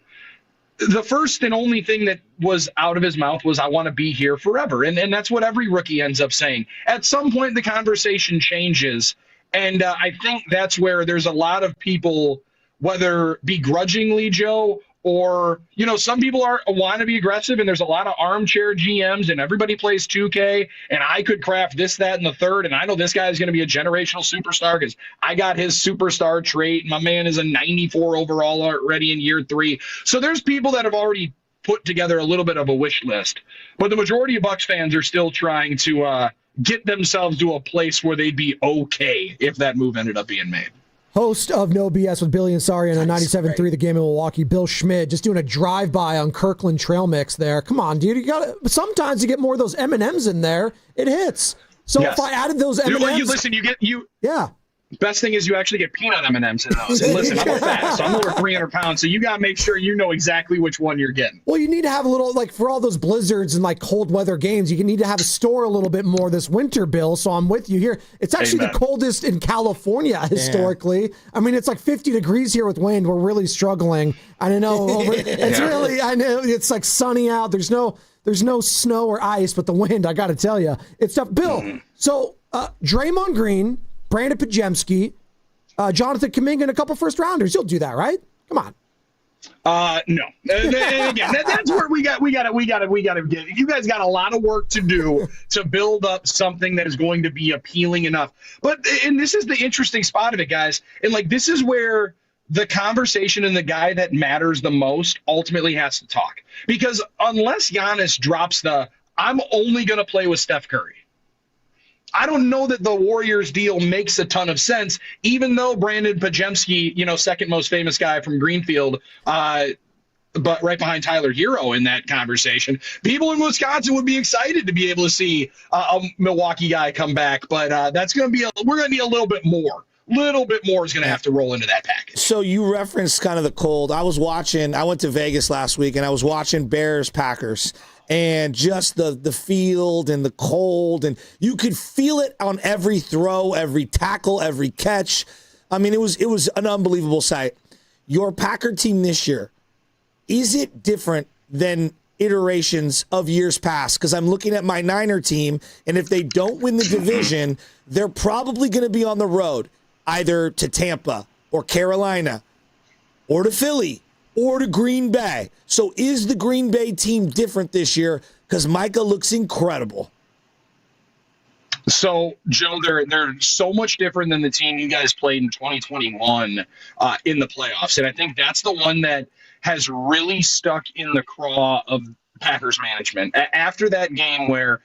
the first and only thing that was out of his mouth was, I want to be here forever. And that's what every rookie ends up saying. At some point, the conversation changes. And I think that's where there's a lot of people, whether begrudgingly, Joe, or, some people want to be aggressive, and there's a lot of armchair GMs, and everybody plays 2K, and I could craft this, that, and the third, and I know this guy is going to be a generational superstar because I got his superstar trait. My man is a 94 overall already in year 3. So there's people that have already put together a little bit of a wish list, but the majority of Bucks fans are still trying to get themselves to a place where they'd be okay if that move ended up being made. Host of No BS with Billy and Sari on 97.3 The Game in Milwaukee, Bill Schmidt, just doing a drive-by on Kirkland Trail Mix there. Come on, dude. Sometimes you get more of those M&Ms in there, it hits. So yes. If I added those M&Ms... Listen, Yeah. Best thing is you actually get peanut M&Ms in those. And listen, I'm fat, so I'm over 300 pounds, so you got to make sure you know exactly which one you're getting. Well, you need to have a little, like, for all those blizzards and, like, cold weather games, you need to have a store a little bit more this winter, Bill, so I'm with you here. It's actually the coldest in California historically. Yeah. I mean, it's like 50 degrees here with wind. We're really struggling. I know. I know it's, like, sunny out. There's no snow or ice, but the wind, I got to tell you, it's tough. Bill, so Draymond Green, Brandon Pajemski, Jonathan Kaminga, and a couple first rounders. You'll do that, right? Come on. No. Again, that's where we got to get. You guys got a lot of work to do to build up something that is going to be appealing enough. And this is the interesting spot of it, guys. And like, this is where the conversation and the guy that matters the most ultimately has to talk. Because unless Giannis drops I'm only going to play with Steph Curry, I don't know that the Warriors deal makes a ton of sense, even though Brandon Pajemski, second most famous guy from Greenfield, but right behind Tyler Hero in that conversation. People in Wisconsin would be excited to be able to see a Milwaukee guy come back, but that's going to be we're going to need a little bit more. Little bit more is going to have to roll into that package. So you referenced kind of the cold. I went to Vegas last week, and I was watching Bears-Packers, and just the field and the cold, and you could feel it on every throw, every tackle, every catch. I mean, it was an unbelievable sight. Your Packer team this year, is it different than iterations of years past? Because I'm looking at my Niner team, and if they don't win the division, they're probably going to be on the road, either to Tampa or Carolina or to Philly or to Green Bay. So is the Green Bay team different this year? Because Micah looks incredible. So, Joe, they're so much different than the team you guys played in 2021 in the playoffs. And I think that's the one that has really stuck in the craw of Packers management. After that game where,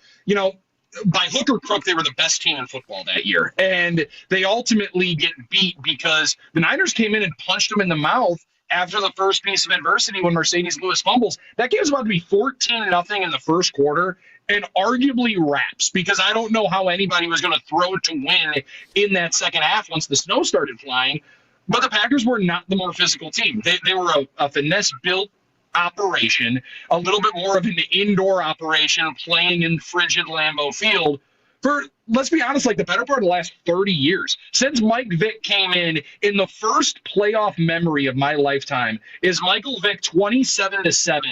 by hook or crook, they were the best team in football that year. And they ultimately get beat because the Niners came in and punched them in the mouth after the first piece of adversity when Mercedes Lewis fumbles. That game was about to be 14-0 in the first quarter and arguably wraps, because I don't know how anybody was going to throw to win in that second half once the snow started flying. But the Packers were not the more physical team. They were a finesse-built operation, a little bit more of an indoor operation playing in frigid Lambeau Field for, let's be honest, like the better part of the last 30 years. Since Mike Vick came in the first playoff memory of my lifetime is Michael Vick 27-7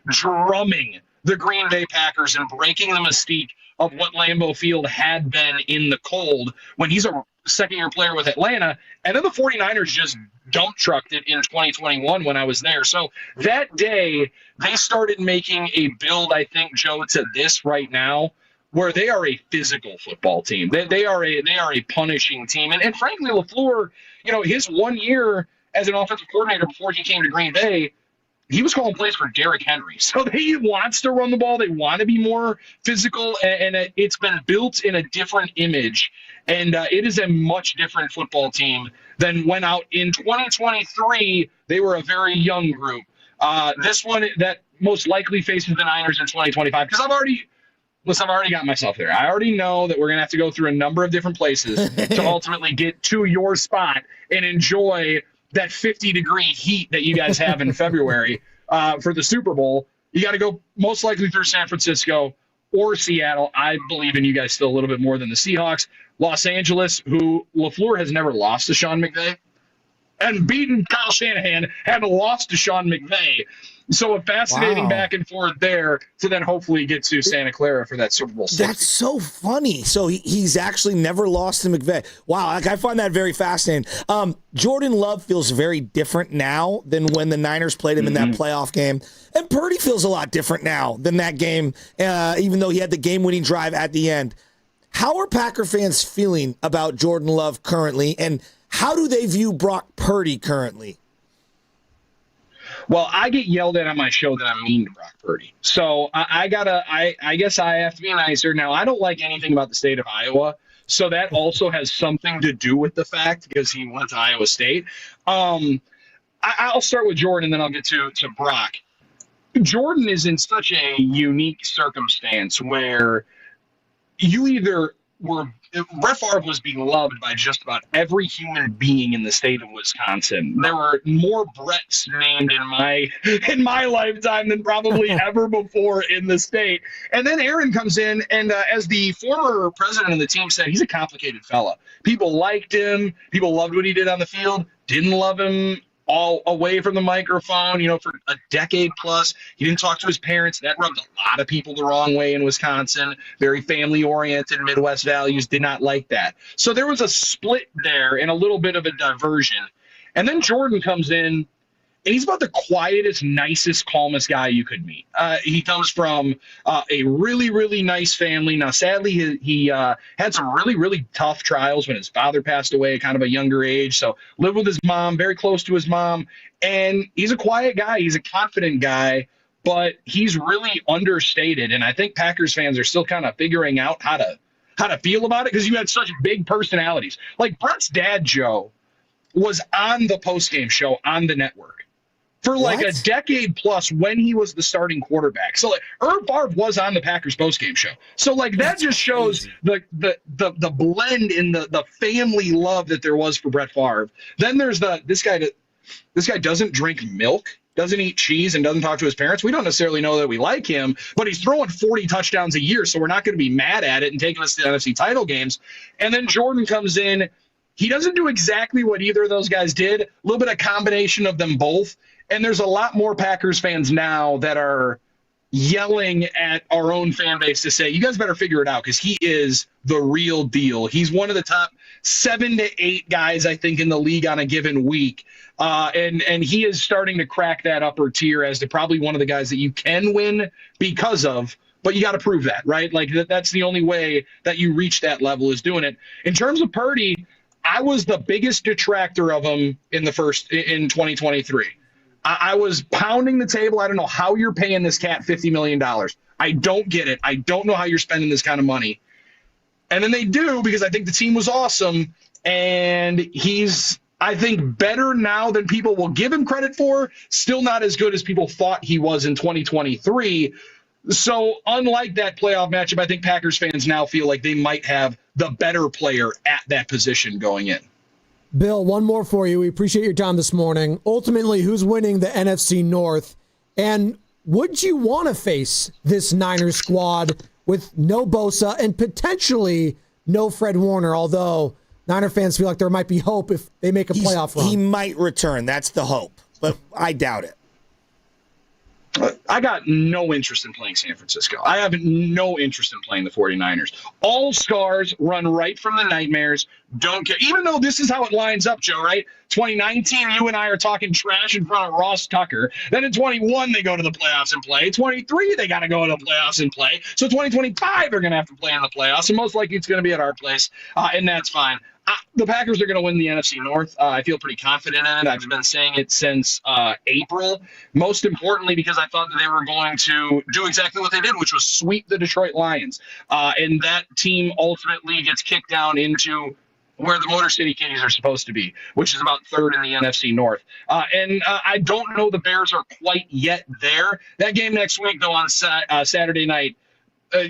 drumming the Green Bay Packers and breaking the mystique of what Lambeau Field had been in the cold when he's a second-year player with Atlanta. And then the 49ers just dump trucked it in 2021 when I was there. So that day, they started making a build, I think, Joe, to this right now, where they are a physical football team. They are a punishing team. And frankly, LaFleur, his 1 year as an offensive coordinator before he came to Green Bay, he was calling plays for Derrick Henry. So he wants to run the ball. They want to be more physical, and it's been built in a different image. And it is a much different football team than when out in 2023, they were a very young group. This one that most likely faces the Niners in 2025, because I've already got myself there. I already know that we're going to have to go through a number of different places to ultimately get to your spot and enjoy that 50-degree heat that you guys have in February for the Super Bowl. You got to go most likely through San Francisco or Seattle. I believe in you guys still a little bit more than the Seahawks. Los Angeles, who LaFleur has never lost to Sean McVay, and beaten Kyle Shanahan, hadn't lost to Sean McVay. So a fascinating back and forth there to then hopefully get to Santa Clara for that Super Bowl 60. That's so funny. So he's actually never lost to McVay. Wow, I find that very fascinating. Jordan Love feels very different now than when the Niners played him in that playoff game. And Purdy feels a lot different now than that game, even though he had the game-winning drive at the end. How are Packer fans feeling about Jordan Love currently, and how do they view Brock Purdy currently? Well, I get yelled at on my show that I'm mean to Brock Purdy. So I guess I have to be nicer. Now, I don't like anything about the state of Iowa. So that also has something to do with the fact, because he went to Iowa State. I'll start with Jordan, and then I'll get to Brock. Jordan is in such a unique circumstance where you either Brett Favre was beloved by just about every human being in the state of Wisconsin. There were more Bretts named in my lifetime than probably ever before in the state. And then Aaron comes in, and as the former president of the team said, he's a complicated fella. People liked him. People loved what he did on the field. Didn't love him all away from the microphone, for a decade plus. He didn't talk to his parents. That rubbed a lot of people the wrong way in Wisconsin. Very family-oriented, Midwest values, did not like that. So there was a split there and a little bit of a diversion. And then Jordan comes in, and he's about the quietest, nicest, calmest guy you could meet. He comes from a really, really nice family. Now, sadly, he had some really, really tough trials when his father passed away at kind of a younger age. So lived with his mom, very close to his mom. And he's a quiet guy. He's a confident guy, but he's really understated. And I think Packers fans are still kind of figuring out how to feel about it, because you had such big personalities. Like Brett's dad, Joe, was on the postgame show on the network for like a decade plus when he was the starting quarterback. So like Herb Favre was on the Packers postgame show. So like that just shows the blend in the family love that there was for Brett Favre. Then there's this guy doesn't drink milk, doesn't eat cheese, and doesn't talk to his parents. We don't necessarily know that we like him, but he's throwing 40 touchdowns a year, so we're not going to be mad at it and taking us to the NFC title games. And then Jordan comes in. He doesn't do exactly what either of those guys did, a little bit of combination of them both. And there's a lot more Packers fans now that are yelling at our own fan base to say, you guys better figure it out, because he is the real deal. He's one of the top 7 to 8 guys, I think, in the league on a given week. And he is starting to crack that upper tier as to probably one of the guys that you can win because of, but you got to prove that, right? Like that's the only way that you reach that level, is doing it. In terms of Purdy, I was the biggest detractor of him in 2023. I was pounding the table. I don't know how you're paying this cat $50 million. I don't get it. I don't know how you're spending this kind of money. And then they do, because I think the team was awesome. And he's, I think, better now than people will give him credit for. Still not as good as people thought he was in 2023. So unlike that playoff matchup, I think Packers fans now feel like they might have the better player at that position going in. Bill, one more for you. We appreciate your time this morning. Ultimately, who's winning the NFC North? And would you want to face this Niners squad with no Bosa and potentially no Fred Warner, although Niner fans feel like there might be hope if they make a playoff run? He might return. That's the hope, but I doubt it. I got no interest in playing San Francisco. I have no interest in playing the 49ers. All stars run right from the nightmares. Don't care. Even though this is how it lines up, Joe, right? 2019, you and I are talking trash in front of Ross Tucker. Then in 21, they go to the playoffs and play. 23, they got to go to the playoffs and play. So 2025, they're going to have to play in the playoffs. And most likely it's going to be at our place. And that's fine. The Packers are going to win the NFC North. I feel pretty confident in it. I've been saying it since April, most importantly because I thought that they were going to do exactly what they did, which was sweep the Detroit Lions. And that team ultimately gets kicked down into where the Motor City Kitties are supposed to be, which is about third in the NFC North. And I don't know the Bears are quite yet there. That game next week, though, on Saturday night,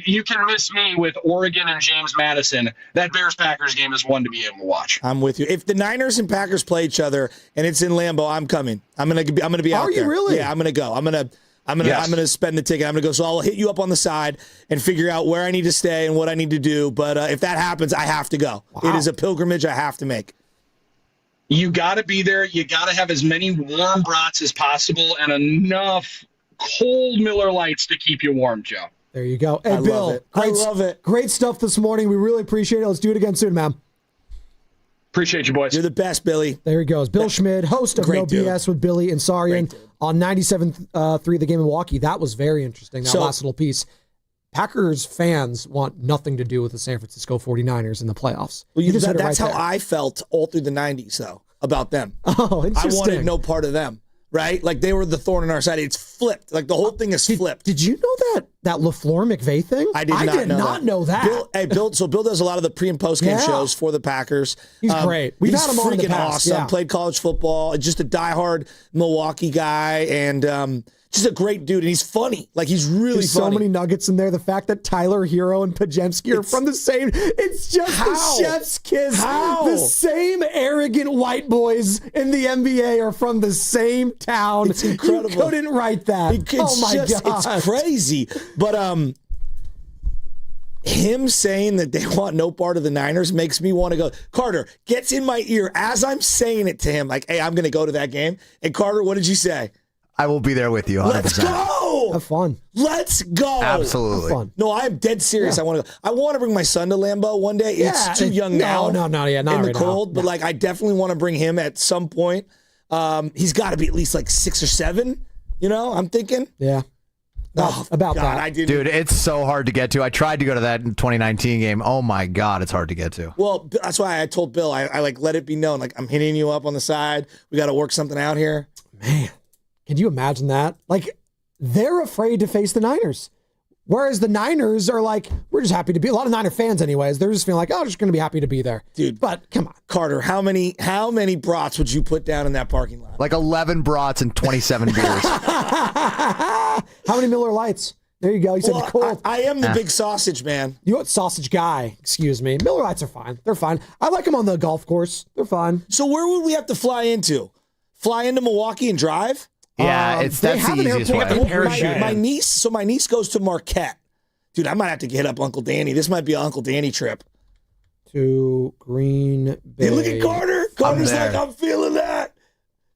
you can miss me with Oregon and James Madison. That Bears-Packers game is one to be able to watch. I'm with you. If the Niners and Packers play each other and it's in Lambeau, I'm coming. I'm gonna be out there. Are you really? Yeah, I'm gonna go. I'm gonna spend the ticket. I'm gonna go. So I'll hit you up on the side and figure out where I need to stay and what I need to do. But if that happens, I have to go. Wow. It is a pilgrimage I have to make. You got to be there. You got to have as many warm brats as possible and enough cold Miller Lights to keep you warm, Joe. There you go. Hey, Bill, I love it. Great stuff this morning. We really appreciate it. Let's do it again soon, man. Appreciate you, boys. You're the best, Billy. There he goes. Bill Schmid, host of No BS with Billy and Sarian on 97.3 The Game in Milwaukee. That was very interesting, that last little piece. Packers fans want nothing to do with the San Francisco 49ers in the playoffs. Well, that's how I felt all through the 90s, though, about them. Oh, interesting. I wanted no part of them, right? Like, they were the thorn in our side. It's flipped. Like the whole thing is flipped. Did you know that LaFleur McVay thing? I did not know that. Bill does a lot of the pre and post game shows for the Packers. He's great. We've had him on in the freaking past. awesome. Yeah. Played college football. Just a diehard Milwaukee guy, and just a great dude. And he's funny. Like he's really There's funny. so many nuggets in there. The fact that Tyler Hero and Pajemski are from the same. It's just the chef's kiss. The same arrogant white boys in the NBA are from the same town. It's incredible. You couldn't write that. Oh my God. It's crazy. But him saying that they want no part of the Niners makes me want to go. Carter gets in my ear as I'm saying it to him, like, hey, I'm going to go to that game. And Carter, what did you say? I will be there with you. 100%. Let's go. Have fun. Let's go. Absolutely. Have fun. No, I'm dead serious. Yeah. I want to go. I want to bring my son to Lambeau one day. It's too young now. No, not in right the cold. now. But like, I definitely want to bring him at some point. He's got to be at least like 6 or 7. You know, I'm thinking. Yeah. About God, that. I didn't. Dude, it's so hard to get to. I tried to go to that 2019 game. Oh my God, it's hard to get to. Well, that's why I told Bill, I like let it be known, like I'm hitting you up on the side. We got to work something out here. Man, can you imagine that? Like, they're afraid to face the Niners. Whereas the Niners are like, we're just happy to be. A lot of Niner fans, anyways, they're just feeling like, oh, just going to be happy to be there. Dude, but come on. Carter, how many brats would you put down in that parking lot? Like 11 brats and 27 beers. How many Miller Lights? There you go. You said Well, the cold. I am the big sausage man. You know what? Sausage guy. Excuse me. Miller Lights are fine. They're fine. I like them on the golf course. They're fine. So where would we have to fly into? Fly into Milwaukee and drive? Yeah, that's the easiest way. My niece goes to Marquette. Dude, I might have to hit up Uncle Danny. This might be an Uncle Danny trip. To Green Bay. Hey, look at Carter. Carter's like, I'm feeling that.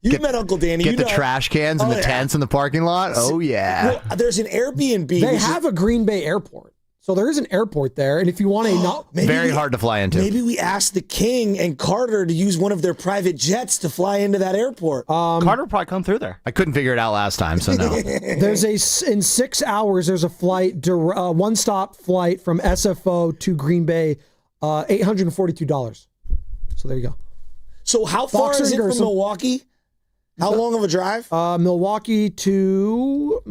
You met Uncle Danny. Get the trash cans and the tents in the parking lot. Oh, yeah. Well, there's an Airbnb. They have a Green Bay airport. So there is an airport there. And if you want very hard to fly into. Maybe we ask the King and Carter to use one of their private jets to fly into that airport. Carter will probably come through there. I couldn't figure it out last time, so no. There's in 6 hours, there's a flight, one-stop flight from SFO to Green Bay, $842. So there you go. So how far is it from Milwaukee? How long of a drive? Milwaukee to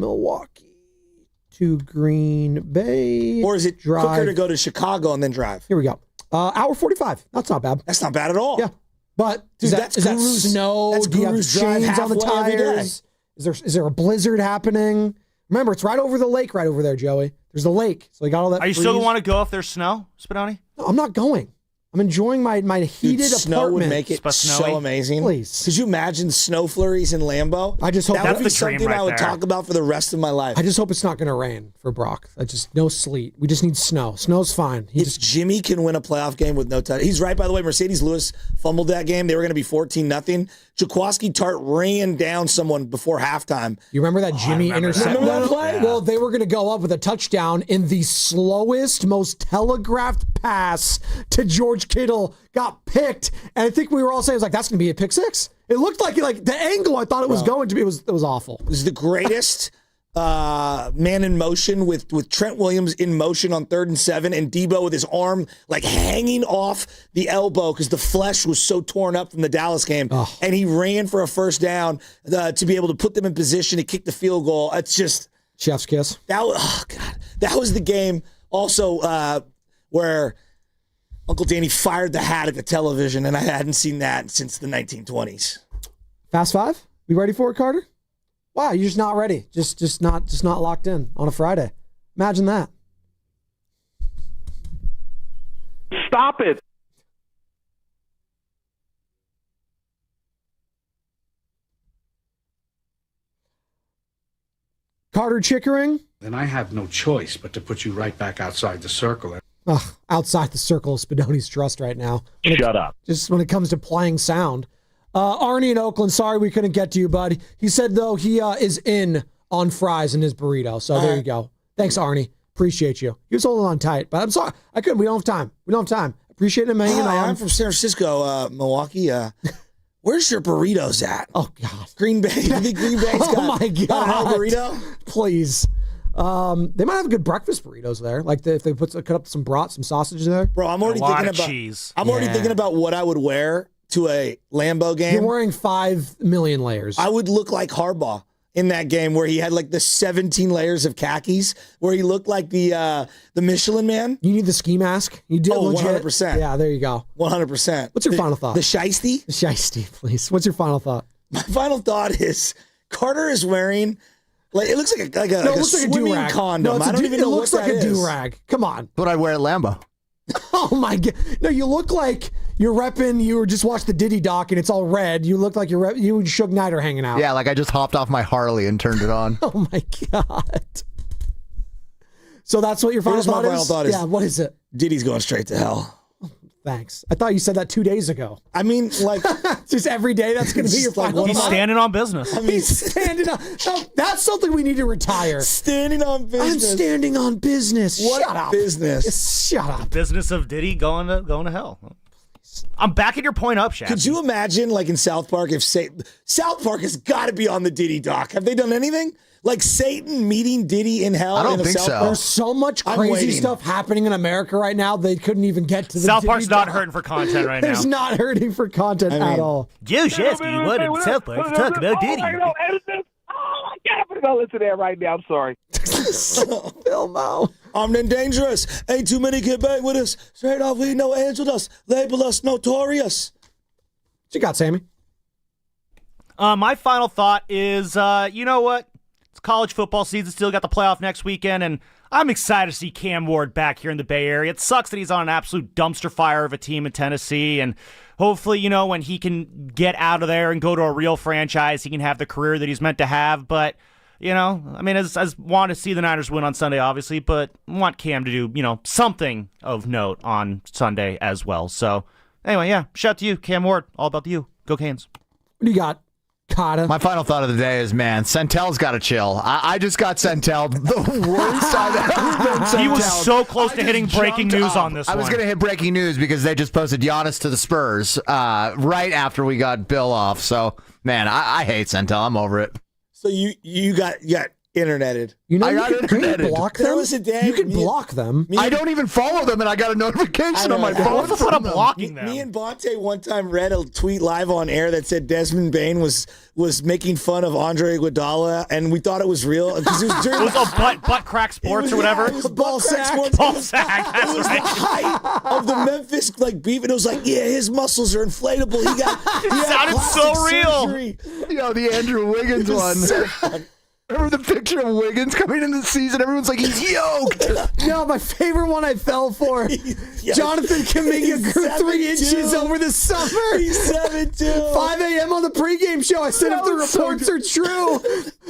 Green Bay. Or is it quicker to go to Chicago and then drive? Here we go. Hour 45. That's not bad. That's not bad at all. Yeah. But is that snow? That's Do you have Guru's drive chains on the halfway every day. tires? Is there a blizzard happening? Remember, it's right over the lake right over there, Joey. There's the lake. So you got all that Are you still going to want to go if there's snow, Spadoni? No, I'm not going. I'm enjoying my heated snow apartment. would make it so amazing. Please. Could you imagine snow flurries in Lambeau? I just hope that would be something I would talk about for the rest of my life. I just hope it's not going to rain for Brock. No sleet. We just need snow. Snow's fine. Jimmy can win a playoff game with no touch. He's right, by the way. Mercedes Lewis fumbled that game. They were going to be 14-0. Jaquaski Tart ran down someone before halftime. You remember that Jimmy interception? Remember that play? Yeah. Well, they were going to go up with a touchdown in the slowest, most telegraphed pass to George Kittle. Got picked, and I think we were all saying, "That's going to be a pick 6." It looked like the angle I thought it was going to be. It was awful. It was the greatest man in motion with Trent Williams in motion on 3rd and 7, and Debo with his arm like hanging off the elbow because the flesh was so torn up from the Dallas game, and he ran for a first down to be able to put them in position to kick the field goal. It's just chef's kiss. That was the game. Also, where Uncle Danny fired the hat at the television, and I hadn't seen that since the 1920s. Fast 5? You ready for it, Carter? Wow, you're just not ready. Just not locked in on a Friday. Imagine that. Stop it. Carter Chickering? Then I have no choice but to put you right back outside the circle. Outside the circle of Spadoni's trust right now. Shut up. Just when it comes to playing sound. Arnie in Oakland, sorry we couldn't get to you, bud. He said, though, he is in on fries in his burrito. So there you go. Thanks, Arnie. Appreciate you. He was holding on tight, but I'm sorry. I couldn't. We don't have time. Appreciate him hanging on. I'm from San Francisco, Milwaukee. Where's your burritos at? Oh, God. Green Bay. You think Green Bay's got my God. got an El burrito? Please. They might have good breakfast burritos there. Like if they cut up some brat, some sausage there. Bro, I'm already thinking about cheese. I'm already thinking about what I would wear to a Lambeau game. You're wearing 5 million layers. I would look like Harbaugh. in that game where he had like the 17 layers of khakis, where he looked like the Michelin Man. You need the ski mask? You do 100%. Yeah, there you go. 100%. What's your final thought? The shiesty? The shiesty, please. What's your final thought? My final thought is Carter is wearing, like, it looks like a it looks like a swimming do-rag. condom. No, I don't even know it looks what like that a is. do-rag. Come on. What I wear at Lambeau. Oh my God. No, you look like you're repping, you just watched the Diddy doc and it's all red. You look like you and Suge Knight are hanging out. Yeah, like I just hopped off my Harley and turned it on. Oh my God. So that's what your final thought is? My final thought is, yeah, what is it? Diddy's going straight to hell. Thanks. I thought you said that 2 days ago. I mean, like, just every day that's going to be your final He's thought. standing on business. I mean, He's standing on. No, that's something we need to retire. Standing on business. I'm standing on business. What Shut up. business? Shut up. Business of Diddy going to hell. I'm backing your point up, Shaq. Could you imagine, like in South Park, if South Park has got to be on the Diddy doc? Have they done anything? Like Satan meeting Diddy in hell? I don't in think South so. Park? There's so much crazy stuff happening in America right now, they couldn't even get to the South Park's Diddy not doc. hurting for content right There's now. not hurting for content at all. Joe Shasky, what in South Park to talk about Diddy? I gotta go listen to that right now. I'm sorry. Phil Mo. Armed and dangerous. Ain't too many can bang with us. Straight off, we know angel us. Label us notorious. What you got, Sammy? My final thought is, you know what? It's college football season. Still got the playoff next weekend, and I'm excited to see Cam Ward back here in the Bay Area. It sucks that he's on an absolute dumpster fire of a team in Tennessee, and hopefully, you know, when he can get out of there and go to a real franchise, he can have the career that he's meant to have. But, you know, I mean, I want to see the Niners win on Sunday, obviously, but I want Cam to do, you know, something of note on Sunday as well. So, anyway, yeah, shout out to you, Cam Ward. All about you. Go Canes. What do you got? Cotta. My final thought of the day is, man, Sentel's got to chill. I just got Sentel the worst I've ever been Sentel. He was so close to hitting breaking news on this one. I was going to hit breaking news because they just posted Giannis to the Spurs right after we got Bill off. So, man, I hate Sentel. I'm over it. So you got interneted. You know, I got can you block them? There was a day you can block them. I don't even follow them, and I got a notification on my phone. What's the fun of blocking them? Me and Bonte one time read a tweet live on air that said Desmond Bain was making fun of Andre Iguodala, and we thought it was real because it was during it was a butt crack sports or whatever. It was ball sack. Ball sack. It was the height of the Memphis beef, and it was like, yeah, his muscles are inflatable. He sounded so real. Surgery. You know, the Andrew Wiggins one. Remember the picture of Wiggins coming into the season? Everyone's like, he's yoked. No, my favorite one I fell for. Jonathan Kaminga grew 3 inches over the summer. He's 7'2". 5 a.m. on the pregame show. I said if the reports are true,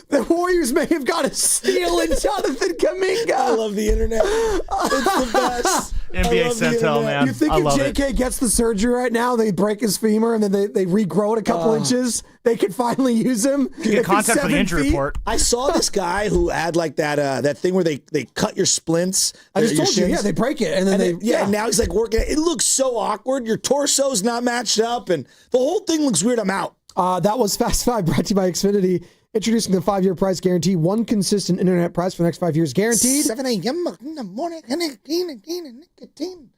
the Warriors may have got a steal in Jonathan Kaminga. I love the internet. It's the best. NBA Sentel, man. You think I if love JK gets the surgery right now, they break his femur and then they regrow it a couple inches, they could finally use him? Get contact for the injury report. I saw this guy who had like that thing where they cut your splints. I just your told you, shins. yeah, they break it. And then and now he's like working. It looks so awkward. Your torso's not matched up, and the whole thing looks weird. I'm out. That was Fast Five, brought to you by Xfinity. Introducing the 5-year price guarantee. One consistent internet price for the next 5 years guaranteed. 7 a.m. in the morning. Nicotine.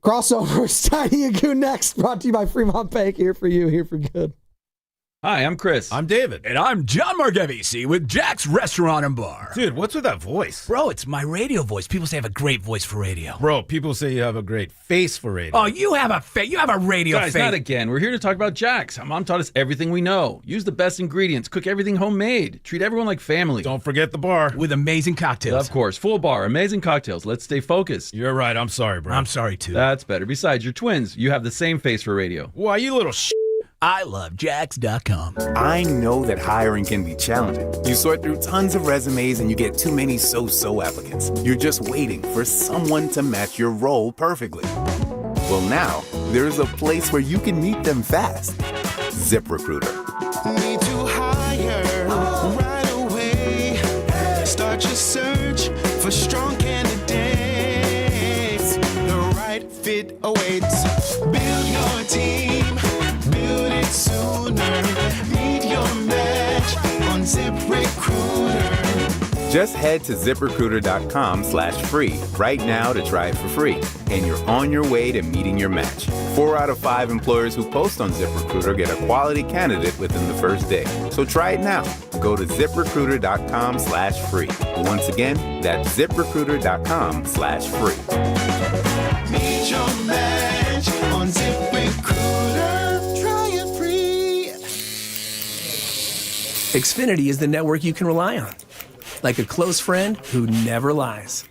Crossovers, Tiny and Goon next. Brought to you by Fremont Bank. Here for you, here for good. Hi, I'm Chris. I'm David. And I'm John Margevisi with Jack's Restaurant and Bar. Dude, what's with that voice? Bro, it's my radio voice. People say I have a great voice for radio. Bro, people say you have a great face for radio. Oh, you have a radio Guys, face. not again. We're here to talk about Jack's. Mom taught us everything we know. Use the best ingredients. Cook everything homemade. Treat everyone like family. Don't forget the bar. With amazing cocktails. Of course. Full bar. Amazing cocktails. Let's stay focused. You're right. I'm sorry, bro. I'm sorry, too. That's better. Besides, you're twins. You have the same face for radio. Why, you little I love Jax.com. I know that hiring can be challenging. You sort through tons of resumes and you get too many so-so applicants. You're just waiting for someone to match your role perfectly. Well, now, there's a place where you can meet them fast. ZipRecruiter. Need to hire right away. Start your search for strong candidates. The right fit awaits. Build your team. Build it sooner. Meet your match on ZipRecruiter. Just head to ZipRecruiter.com/free right now to try it for free, and you're on your way to meeting your match. 4 out of 5 employers who post on ZipRecruiter get a quality candidate within the first day. So try it now. Go to ZipRecruiter.com/free. Once again, that's ZipRecruiter.com/free. Meet your match on ZipRecruiter. Try it free. Xfinity is the network you can rely on. Like a close friend who never lies.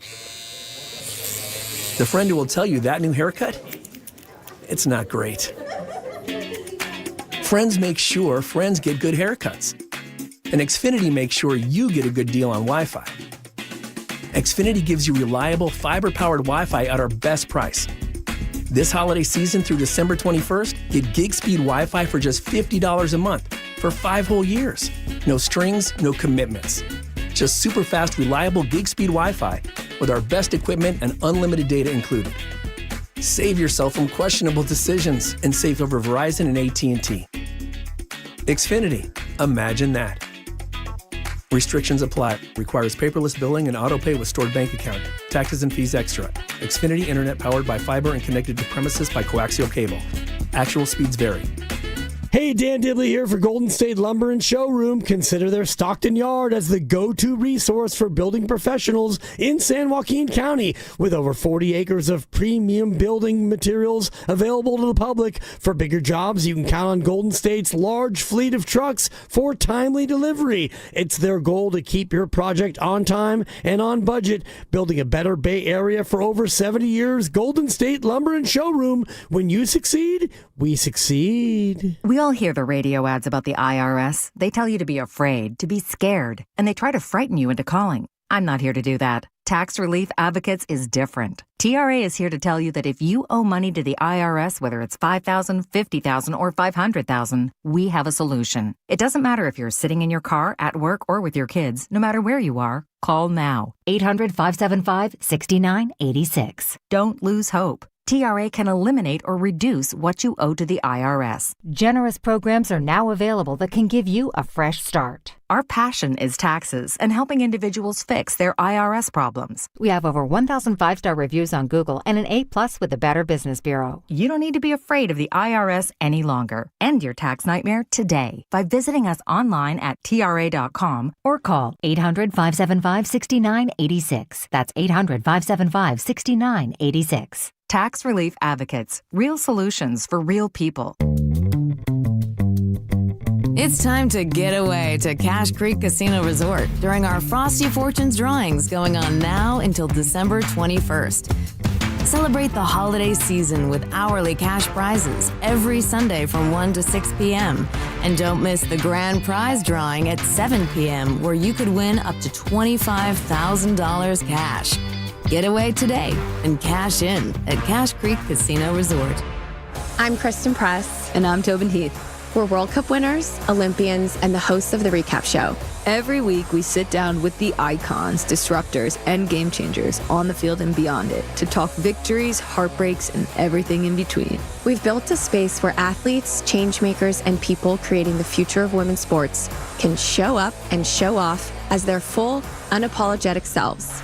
The friend who will tell you that new haircut, it's not great. Friends make sure friends get good haircuts. And Xfinity makes sure you get a good deal on Wi-Fi. Xfinity gives you reliable fiber-powered Wi-Fi at our best price. This holiday season through December 21st, get gig speed Wi-Fi for just $50 a month for 5 whole years. No strings, no commitments. Just super fast, reliable gig speed Wi-Fi with our best equipment and unlimited data included. Save yourself from questionable decisions and save over Verizon and AT&T. Xfinity. Imagine that. Restrictions apply. Requires paperless billing and auto pay with stored bank account. Taxes and fees extra. Xfinity Internet powered by fiber and connected to premises by coaxial cable. Actual speeds vary. Hey, Dan Dibley here for Golden State Lumber and Showroom. Consider their Stockton Yard as the go-to resource for building professionals in San Joaquin County. With over 40 acres of premium building materials available to the public. For bigger jobs, you can count on Golden State's large fleet of trucks for timely delivery. It's their goal to keep your project on time and on budget. Building a better Bay Area for over 70 years. Golden State Lumber and Showroom. When you succeed, we succeed. We all hear the radio ads about the IRS. They tell you to be afraid, to be scared, and they try to frighten you into calling. I'm not here to do that. Tax Relief Advocates is different. TRA is here to tell you that if you owe money to the IRS, whether it's $5,000, $50,000, or $500,000, we have a solution. It doesn't matter if you're sitting in your car, at work, or with your kids. No matter where you are, call now. 800-575-6986. Don't lose hope. TRA can eliminate or reduce what you owe to the IRS. Generous programs are now available that can give you a fresh start. Our passion is taxes and helping individuals fix their IRS problems. We have over 1,000 5-star reviews on Google and an A+ with the Better Business Bureau. You don't need to be afraid of the IRS any longer. End your tax nightmare today by visiting us online at TRA.com or call 800-575-6986. That's 800-575-6986. Tax Relief Advocates. Real solutions for real people. It's time to get away to Cache Creek Casino Resort during our Frosty Fortunes drawings going on now until December 21st. Celebrate the holiday season with hourly cash prizes every Sunday from 1 to 6 p.m. And don't miss the grand prize drawing at 7 p.m. where you could win up to $25,000 cash. Get away today and cash in at Cache Creek Casino Resort. I'm Kristen Press. And I'm Tobin Heath. We're World Cup winners, Olympians, and the hosts of The Recap Show. Every week, we sit down with the icons, disruptors, and game changers on the field and beyond it to talk victories, heartbreaks, and everything in between. We've built a space where athletes, change makers, and people creating the future of women's sports can show up and show off as their full, unapologetic selves.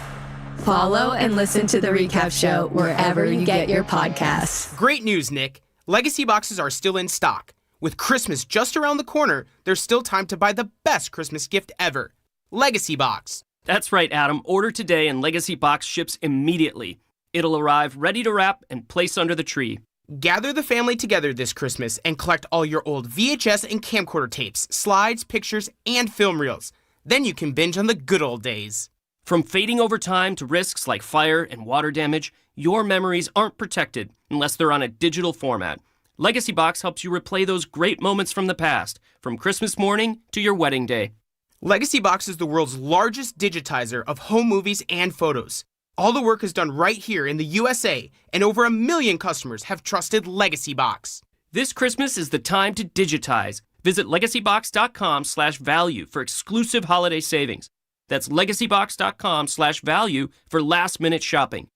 Follow and listen to The Recap Show wherever you get your podcasts. Great news, Nick. Legacy boxes are still in stock. With Christmas just around the corner, there's still time to buy the best Christmas gift ever. Legacy Box. That's right, Adam. Order today and Legacy Box ships immediately. It'll arrive ready to wrap and place under the tree. Gather the family together this Christmas and collect all your old VHS and camcorder tapes, slides, pictures, and film reels. Then you can binge on the good old days. From fading over time to risks like fire and water damage, your memories aren't protected unless they're on a digital format. Legacy Box helps you replay those great moments from the past, from Christmas morning to your wedding day. Legacy Box is the world's largest digitizer of home movies and photos. All the work is done right here in the USA, and over 1 million customers have trusted Legacy Box. This Christmas is the time to digitize. Visit legacybox.com/value for exclusive holiday savings. That's legacybox.com/value for last-minute shopping.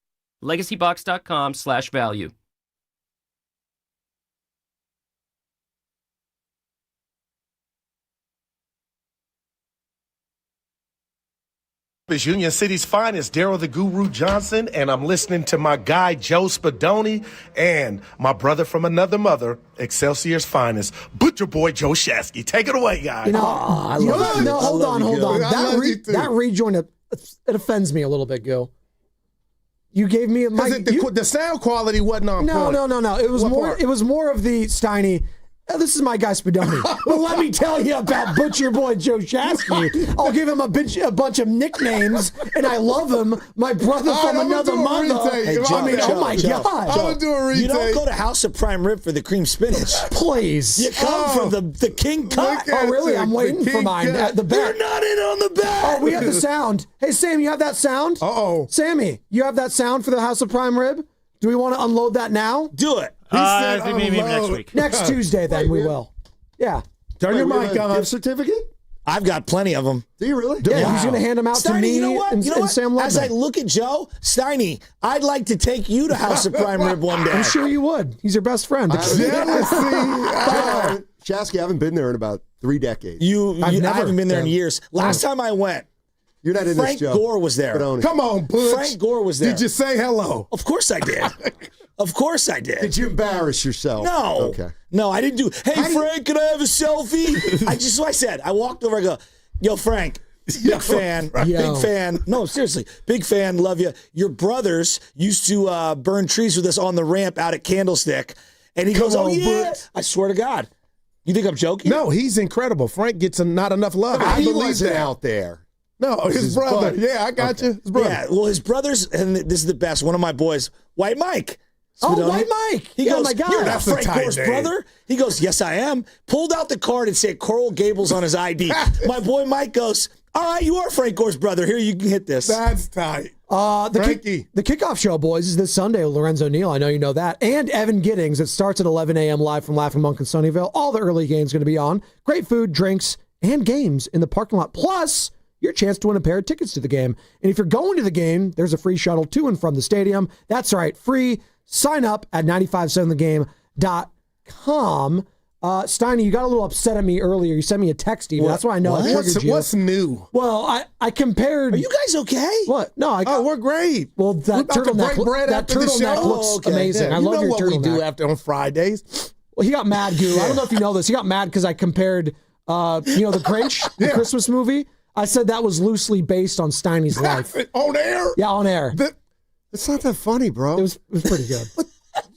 legacybox.com/value. It's Union City's finest, Daryl the Guru Johnson, and I'm listening to my guy Joe Spadoni and my brother from another mother, Excelsior's finest, Butcher Boy Joe Shasky. Take it away, guys. I love no, hold on. That rejoin, it offends me a little bit, Gil. You gave me a mic. The sound quality wasn't on point. No. It was more. It was more of the Steiny. This is my guy Spadoni. But let me tell you about Butcher Boy Joe Shasky. I'll give him a bunch of nicknames, and I love him. My brother from another mother. Hey, Joe, oh my God. I'm going to do a retake. You don't go to House of Prime Rib for the cream spinach. Please. You come from the King Cut. Oh, really? I'm waiting for mine. The bet. You're not in on the bet. Oh, we have the sound. Hey, Sam, you have that sound? Uh-oh. Sammy, you have that sound for the House of Prime Rib? Do we want to unload that now? Do it. Maybe next week. Next Tuesday, then we will. Yeah. Turn your mic on. Gift certificate? I've got plenty of them. Do you really? Yeah, he's going to hand them out to me and Sam Lubman. As I look at Joe, Steiny, I'd like to take you to House of Prime Rib one day. I'm sure you would. He's your best friend. Shasky, I haven't been there in about 3 decades. I haven't been there in years. Last time I went, you're not in Frank this, Joe. Gore was there. Come on, Butch. Frank Gore was there. Did you say hello? Of course I did. Of course I did. Did you embarrass yourself? No. Okay. No, I didn't do. Hey, Frank, can I have a selfie? I said. I walked over. I go, yo, Frank. Big fan. Big fan. No, seriously. Big fan. Love you. Your brothers used to burn trees with us on the ramp out at Candlestick. And he goes, oh, yeah. I swear to God. You think I'm joking? No, he's incredible. Frank gets not enough love. I He believe wasn't that. out there. No, his brother. buddy. Yeah, I got you. His brother. Yeah, well, his brothers, and this is the best. One of my boys, White Mike. Oh, White Mike. He goes, my God. you're not That's a Frank tight Gore's name. brother? He goes, yes, I am. Pulled out the card and said Coral Gables on his ID. My boy Mike goes, all right, you are Frank Gore's brother. Here, you can hit this. That's tight. The kickoff show, boys, is this Sunday with Lorenzo Neal. I know you know that. And Evan Giddings. It starts at 11 a.m. live from Laughing Monk in Sunnyvale. All the early games going to be on. Great food, drinks, and games in the parking lot. Plus, your chance to win a pair of tickets to the game. And if you're going to the game, there's a free shuttle to and from the stadium. That's right, free. Sign up at 957thegame.com. Steiny, you got a little upset at me earlier. You sent me a text even. That's why I know I triggered you. What's new? Well, I compared. Are you guys okay? What? No, we're great. Well, that turtleneck looks amazing. Yeah, I love your what we do turtleneck. on Fridays. Well, he got mad, Goo. I don't know if you know this. He got mad because I compared, the Grinch, the Christmas movie. I said that was loosely based on Steiny's life. On air? Yeah, on air. It's not that funny, bro. It was pretty good.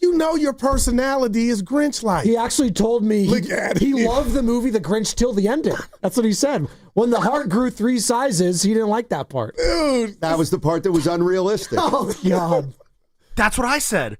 You know your personality is Grinch-like. He actually told me he loved the movie The Grinch till the ending. That's what he said. When the heart grew 3 sizes, he didn't like that part. Dude. That was the part that was unrealistic. Oh, God. That's what I said.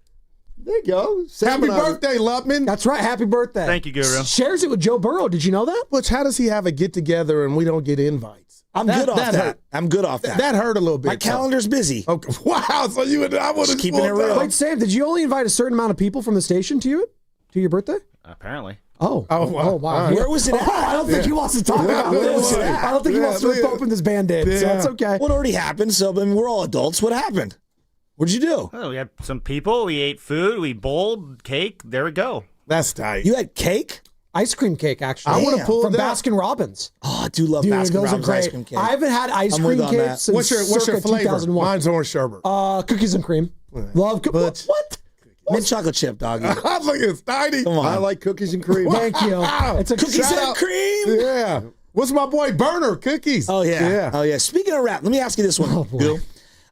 There you go. Happy birthday, Lupman. That's right. Happy birthday. Thank you, Guru. Shares it with Joe Burrow. Did you know that? Butch, how does he have a get-together and we don't get invites? I'm good off that. Hurt. I'm good off that. That hurt a little bit. My calendar's busy. Okay. Wow. So I would have keeping it real. Wait, Sam, did you only invite a certain amount of people from the station to your birthday? Apparently. Oh, wow. Right. Where was it at? I don't think he wants to talk about this. I don't think he wants to rip open this Band-Aid, so it's okay. What already happened? So, we're all adults. What happened? What'd you do? Oh, we had some people. We ate food. We bowled cake. There we go. That's tight. You had cake? Ice cream cake, actually. I would have pulled from that. Baskin Robbins. Oh, I do love Dude, Baskin those are Robbins great. ice cream cake. I haven't had ice cream cake since what's your flavor? 2001. Mine's orange sherbet. Cookies and cream. Love cookies. What? Mint chocolate chip, doggy. Look at Steiny. Come on. I like cookies and cream. Thank you. It's a Cookies and cream? Yeah. What's my boy Burner? Cookies. Oh, yeah. Oh, yeah. Speaking of rap, let me ask you this one, Bill.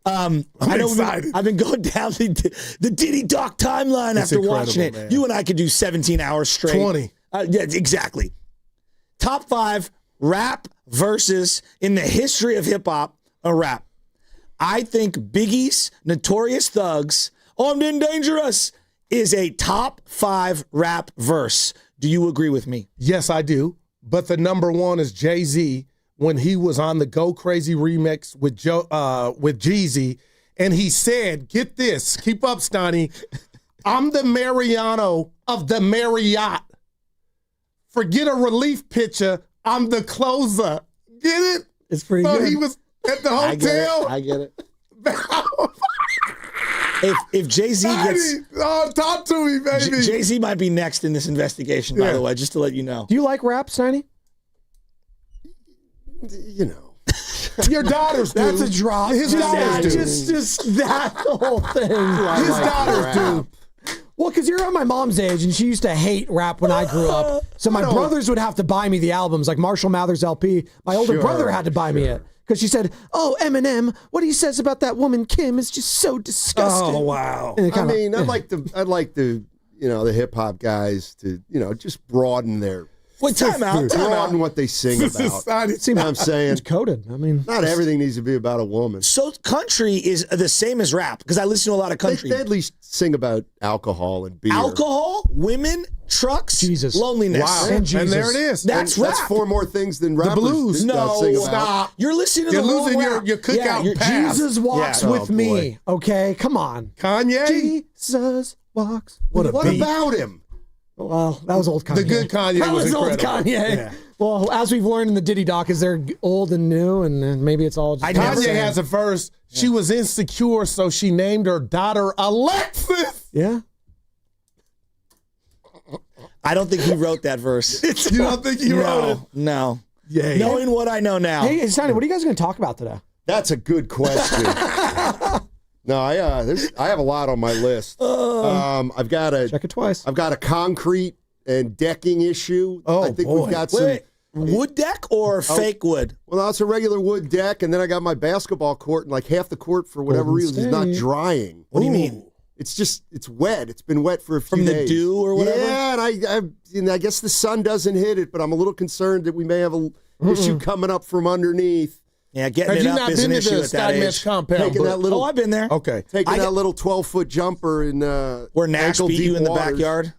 I'm excited. I've been going down the Diddy Doc timeline after watching it. Man. You and I could do 17 hours straight. 20. Yeah, exactly. Top 5 rap verses in the history of hip-hop or rap. I think Biggie's Notorious Thugs, Armed and Dangerous, is a top 5 rap verse. Do you agree with me? Yes, I do. But the number one is Jay-Z when he was on the Go Crazy remix with Jeezy, and he said, get this, keep up, Steiny, I'm the Mariano of the Marriott. Forget a relief pitcher, I'm the closer. Get it? It's pretty good. So he was at the hotel. I get it. If Jay-Z gets... talk to me, baby. Jay-Z might be next in this investigation, by the way, just to let you know. Do you like rap, Steiny? You know. Your daughters do. That's a drop. His daughters do. Just that whole thing. His daughters do. Well, because you're on my mom's age, and she used to hate rap when I grew up. So my brothers would have to buy me the albums, like Marshall Mathers LP. My older brother had to buy me it. Because she said, "Oh, Eminem, what he says about that woman Kim is just so disgusting." Oh, wow. I'd like the the hip hop guys to just broaden their time out. broaden what they sing about. You know what I'm saying? It's coded. I mean, not everything needs to be about a woman. So country is the same as rap because I listen to a lot of country. They at least sing about alcohol and beer. Alcohol, women, trucks, Jesus, loneliness. Wow. And there it is. That's rap. That's 4 more things than rappers. The blues. sing about. Stop. You're listening to You're the wrong losing rap. your cookout pass. Jesus walks Yeah. with Oh, me. Okay, come on. Kanye? Jesus walks. What beat. about him? Well, that was old Kanye. The good Kanye That was was old incredible. Kanye. Yeah. Well, as we've learned in the Diddy doc, is there old and new, and maybe it's all just Kanye has a verse. She was insecure, so she named her daughter Alexis. Yeah. I don't think he wrote that verse. You don't think he wrote it? No. Yeah. Knowing what I know now. Hey, Sonny, what are you guys going to talk about today? That's a good question. No, I have a lot on my list. I've got check it twice. I've got a concrete and decking issue. Oh, I think boy. we've got some Wait, wood deck or fake wood? Well, no, it's a regular wood deck, and then I got my basketball court, and like half the court for whatever Golden reason is not State. drying. What do you mean? It's wet. It's been wet for a few From the days. dew or whatever? Yeah, and I guess the sun doesn't hit it, but I'm a little concerned that we may have an issue coming up from underneath. Yeah, getting Have it you up not is an been to issue the at that Steinmetz age. compound? Taking that little, I've been there. Okay. Taking that little 12-foot jumper in where Nash beat you in the waters. backyard.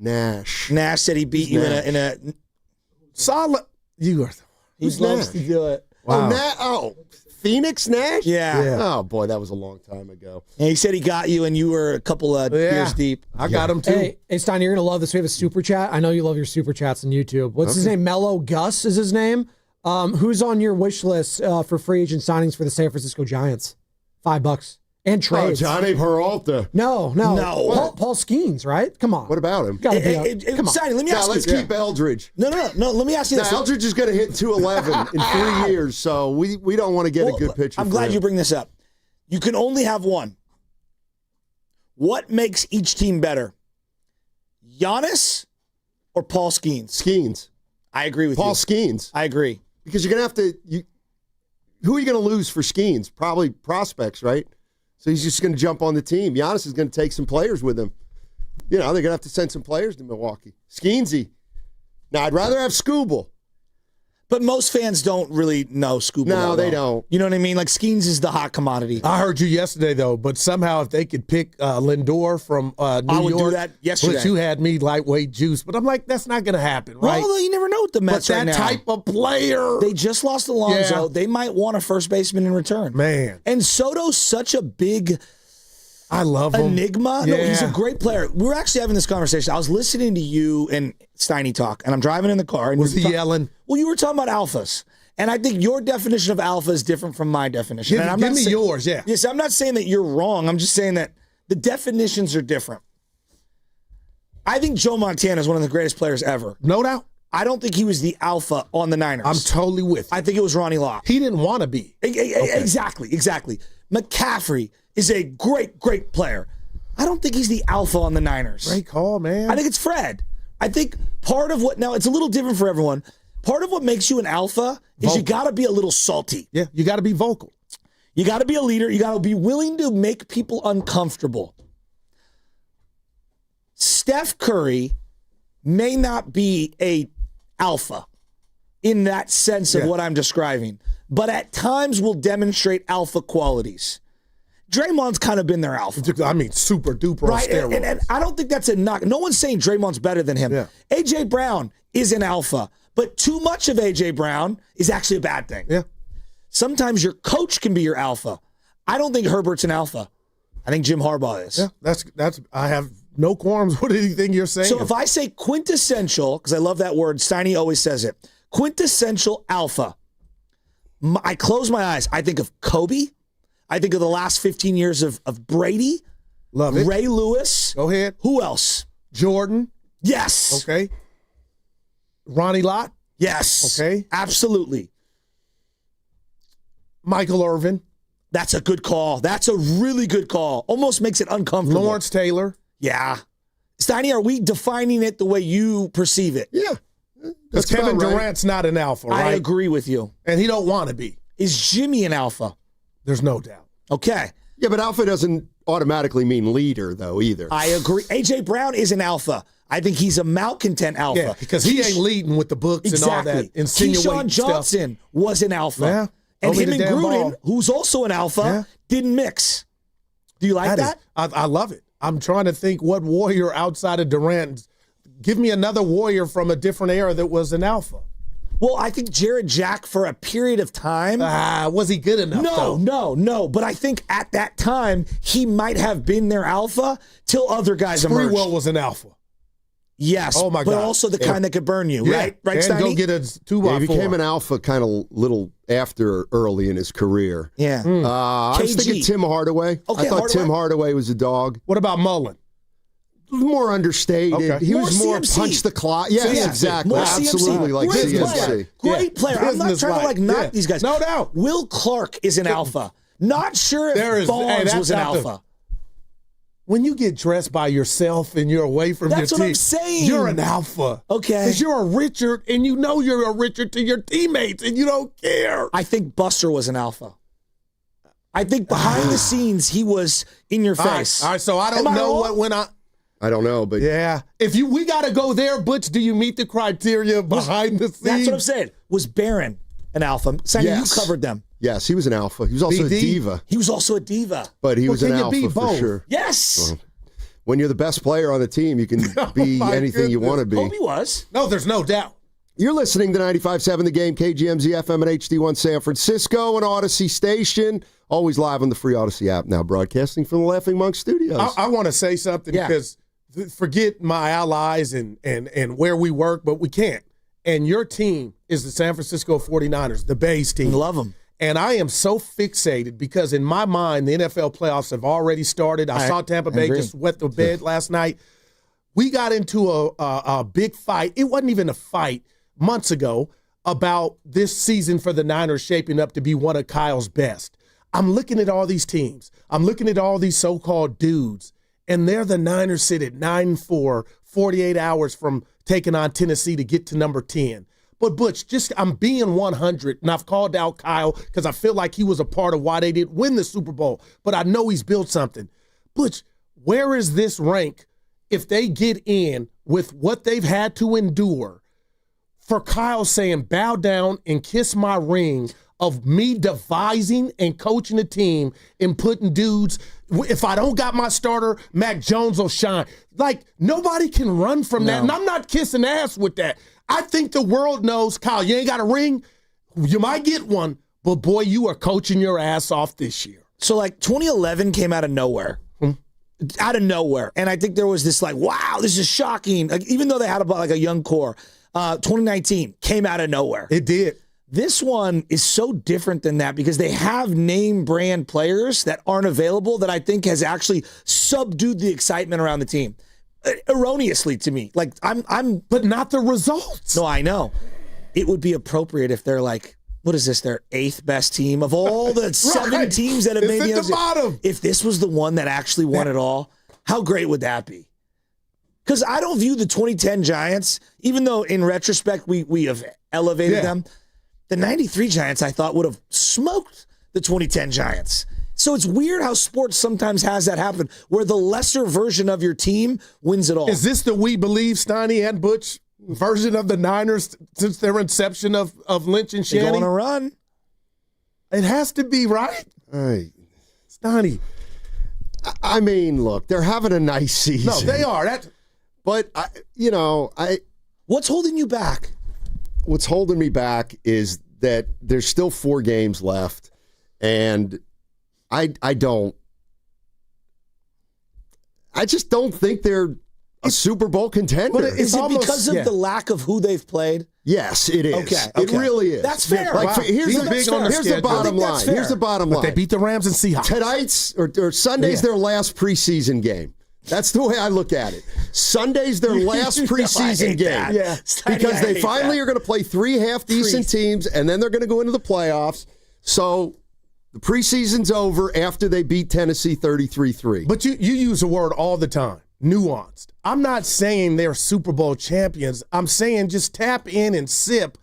Nash said he beat you in a solid. You are. He loves to do it. Wow. Phoenix Nash? Yeah. Oh, boy, that was a long time ago. And he said he got you, and you were a couple of years deep. I got him, too. Hey, Stein, you're going to love this. We have a super chat. I know you love your super chats on YouTube. What's his name? Mellow Gus is his name. Who's on your wish list for free agent signings for the San Francisco Giants? $5 and trades. Johnny Peralta. No. Paul Skeens, right? Come on. What about him? Gotta be come on. Sonny, let me ask you. Let's keep Eldridge. No. Let me ask you this. Eldridge is going to hit 211 in 3 years, so we don't want to get a good picture. I'm glad you bring this up. You can only have one. What makes each team better? Giannis or Paul Skeens? Skeens. I agree with you. Paul Skeens. I agree. Because you're going to have to who are you going to lose for Skeens? Probably prospects, right? So he's just going to jump on the team. Giannis is going to take some players with him. They're going to have to send some players to Milwaukee. Skeensy. Now, I'd rather have Scooble. But most fans don't really know Scooble. No, they don't. You know what I mean? Like, Skeens is the hot commodity. I heard you yesterday, though, but somehow if they could pick Lindor from New York. I would do that yesterday. But you had me lightweight juice. But I'm like, that's not going to happen, right? Well, you never know with the Mets but right that now. type of player. They just lost Alonso. Yeah. They might want a first baseman in return. Man. And Soto's such a big I love him. enigma. Yeah. No, he's a great player. We were actually having this conversation. I was listening to you and Steiny talk, and I'm driving in the car. And Was he yelling? Well, you were talking about alphas. And I think your definition of alpha is different from my definition. Give, and I'm give not me saying, yours, yeah. Yes, I'm not saying that you're wrong. I'm just saying that the definitions are different. I think Joe Montana is one of the greatest players ever. No doubt. I don't think he was the alpha on the Niners. I'm totally with you. I think it was Ronnie Lott. He didn't want to be. Exactly. McCaffrey is a great player. I don't think he's the alpha on the Niners. Great call, man. I think it's Fred. I think part of what, now it's a little different for everyone. Part of what makes you an alpha is you got to be a little salty. Yeah, you got to be vocal. You got to be a leader. You got to be willing to make people uncomfortable. Steph Curry may not be a alpha in that sense of what I'm describing, but at times will demonstrate alpha qualities. Draymond's kind of been their alpha. I mean, super duper Right, on steroids. and I don't think that's a knock. No one's saying Draymond's better than him. Yeah. A.J. Brown is an alpha, but too much of A.J. Brown is actually a bad thing. Yeah. Sometimes your coach can be your alpha. I don't think Herbert's an alpha. I think Jim Harbaugh is. Yeah, that's. I have no qualms with anything you're saying. So if I say quintessential, because I love that word, Steiny always says it, quintessential alpha, I close my eyes. I think of Kobe. I think of the last 15 years of Brady. Love it. Ray Lewis. Go ahead. Who else? Jordan. Yes. Okay. Ronnie Lott. Yes. Okay. Absolutely. Michael Irvin. That's a good call. That's a really good call. Almost makes it uncomfortable. Lawrence Taylor. Yeah. Steiny, are we defining it the way you perceive it? Yeah. Because Kevin Durant's not an alpha, right? I agree with you. And he don't want to be. Is Jimmy an alpha? There's no doubt. Okay. Yeah, but alpha doesn't automatically mean leader, though, either. I agree. A.J. Brown is an alpha. I think he's a malcontent alpha. Yeah, because he ain't leading with the books and all that insinuating Keyshawn Johnson was an alpha. Yeah. And Only him the and damn Gruden, ball. who's also an alpha, didn't mix. Do you like that? I love it. I'm trying to think what warrior outside of Durant. Give me another warrior from a different era that was an alpha. Well, I think Jared Jack for a period of time. Was he good enough? No. But I think at that time, he might have been their alpha till other guys emerged. Sprewell was an alpha. Yes, oh my God. But also the kind that could burn you, right? Right, and Steiny? go get a 2x4. He became an alpha kind of little after early in his career. Yeah. I was thinking Tim Hardaway. Okay, I thought Tim Hardaway was a dog. What about Mullen? More understated. Okay. He More was more CMC. punch the clock. Yes, CMC. exactly. More CMC. Absolutely like Great CMC. player. Great player. I'm not trying to knock these guys. No doubt. Will Clark is an alpha. Not sure if Bonds was an alpha. When you get dressed by yourself and you're away from your That's team, what I'm saying. you're an alpha. Okay. Because you're a Richard, and you know you're a Richard to your teammates, and you don't care. I think Buster was an alpha. I think behind the scenes, he was in your face. All right, so I don't know what went on. I don't know, but yeah, we got to go there, Butch. Do you meet the criteria behind the scenes? That's what I'm saying. Was Barron an alpha? Sonny, Yes. you covered them. Yes, he was an alpha. He was also a diva. He was also a diva. But he was an alpha for sure. Yes. Well, when you're the best player on the team, you can be anything you want to be. Hope he was. No, there's no doubt. You're listening to 95.7 The Game, KGMZ FM and HD1 San Francisco and Odyssey Station. Always live on the free Odyssey app now, broadcasting from the Laughing Monk Studios. I want to say something because forget my allies and where we work, but we can't. And your team is the San Francisco 49ers, the Bays team. Love them. And I am so fixated because in my mind, the NFL playoffs have already started. I saw Tampa Bay just wet the bed last night. We got into a big fight. It wasn't even a fight months ago about this season for the Niners shaping up to be one of Kyle's best. I'm looking at all these teams. I'm looking at all these so-called dudes, and they're the Niners sit at 9-4, 48 hours from taking on Tennessee to get to number 10. But Butch, I'm being 100, and I've called out Kyle because I feel like he was a part of why they didn't win the Super Bowl. But I know he's built something. Butch, where is this rank if they get in with what they've had to endure for Kyle saying, bow down and kiss my ring of me devising and coaching a team and putting dudes, if I don't got my starter, Mac Jones will shine. Like, nobody can run from that. And I'm not kissing ass with that. I think the world knows, Kyle, you ain't got a ring. You might get one, but boy, you are coaching your ass off this year. So, 2011 came out of nowhere. Out of nowhere. And I think there was this wow, this is shocking. Even though they had a young core. 2019 came out of nowhere. It did. This one is so different than that because they have name brand players that aren't available that I think has actually subdued the excitement around the team. Erroneously to me. But not the results. No, I know. It would be appropriate if they're what is this, their 8th best team of all the 7 teams that have made the bottom. If this was the one that actually won it all, how great would that be? Because I don't view the 2010 Giants, even though in retrospect we have elevated them, the 93 Giants I thought would have smoked the 2010 Giants. So it's weird how sports sometimes has that happen, where the lesser version of your team wins it all. Is this the We Believe Steiny and Butch version of the Niners since their inception of Lynch and Shanny? They go on a run. It has to be, right? Hey, Steiny. I mean, look, they're having a nice season. No, they are. But, what's holding you back? What's holding me back is that there's still 4 games left, and I just don't think they're a Super Bowl contender. But is it because of the lack of who they've played? Yes, it is. Okay. It really is. That's fair. Here's the bottom line. Here's the bottom line. But they beat the Rams and Seahawks. Tonight's or Sunday's their last preseason game. That's the way I look at it. Sunday's their last preseason game. Yeah. Because they finally are going to play 3 half-decent teams, and then they're going to go into the playoffs. So The preseason's over after they beat Tennessee 33-3. But you use a word all the time, nuanced. I'm not saying they're Super Bowl champions. I'm saying just tap in and sip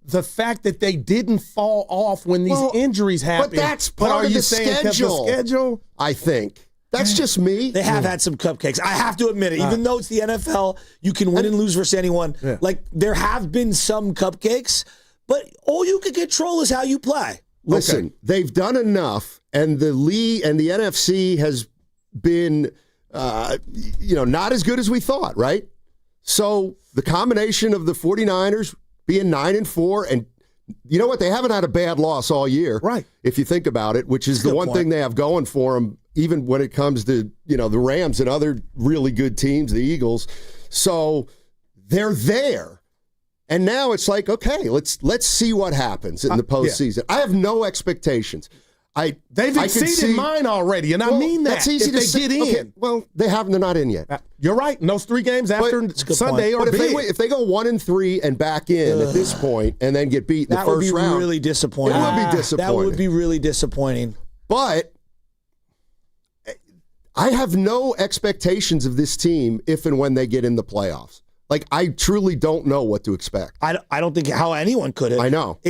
the fact that they didn't fall off when these injuries happened. But that's part of the schedule. I think. That's just me. They have had some cupcakes. I have to admit it. Even though it's the NFL, you can win and lose versus anyone. Yeah. Like, there have been some cupcakes, but all you can control is how you play. Listen, they've done enough, and the league and the NFC has been, not as good as we thought, right? So the combination of the 49ers being 9-4, and you know what? They haven't had a bad loss all year, right? If you think about it, which is the one thing they have going for them, even when it comes to the Rams and other really good teams, the Eagles. So they're there. And now it's like, okay, let's see what happens in the postseason. I have no expectations. They've exceeded mine already, and I mean that. That's easy if to they get in. Okay, well, they haven't. They're not in yet. You're right. In those 3 games after Sunday are but big. if they go 1-3 and back in at this point, and then get beat in the first round, that would be really disappointing. It would be disappointing. That would be really disappointing. But I have no expectations of this team if and when they get in the playoffs. Like, I truly don't know what to expect. I don't think how anyone could have. I know.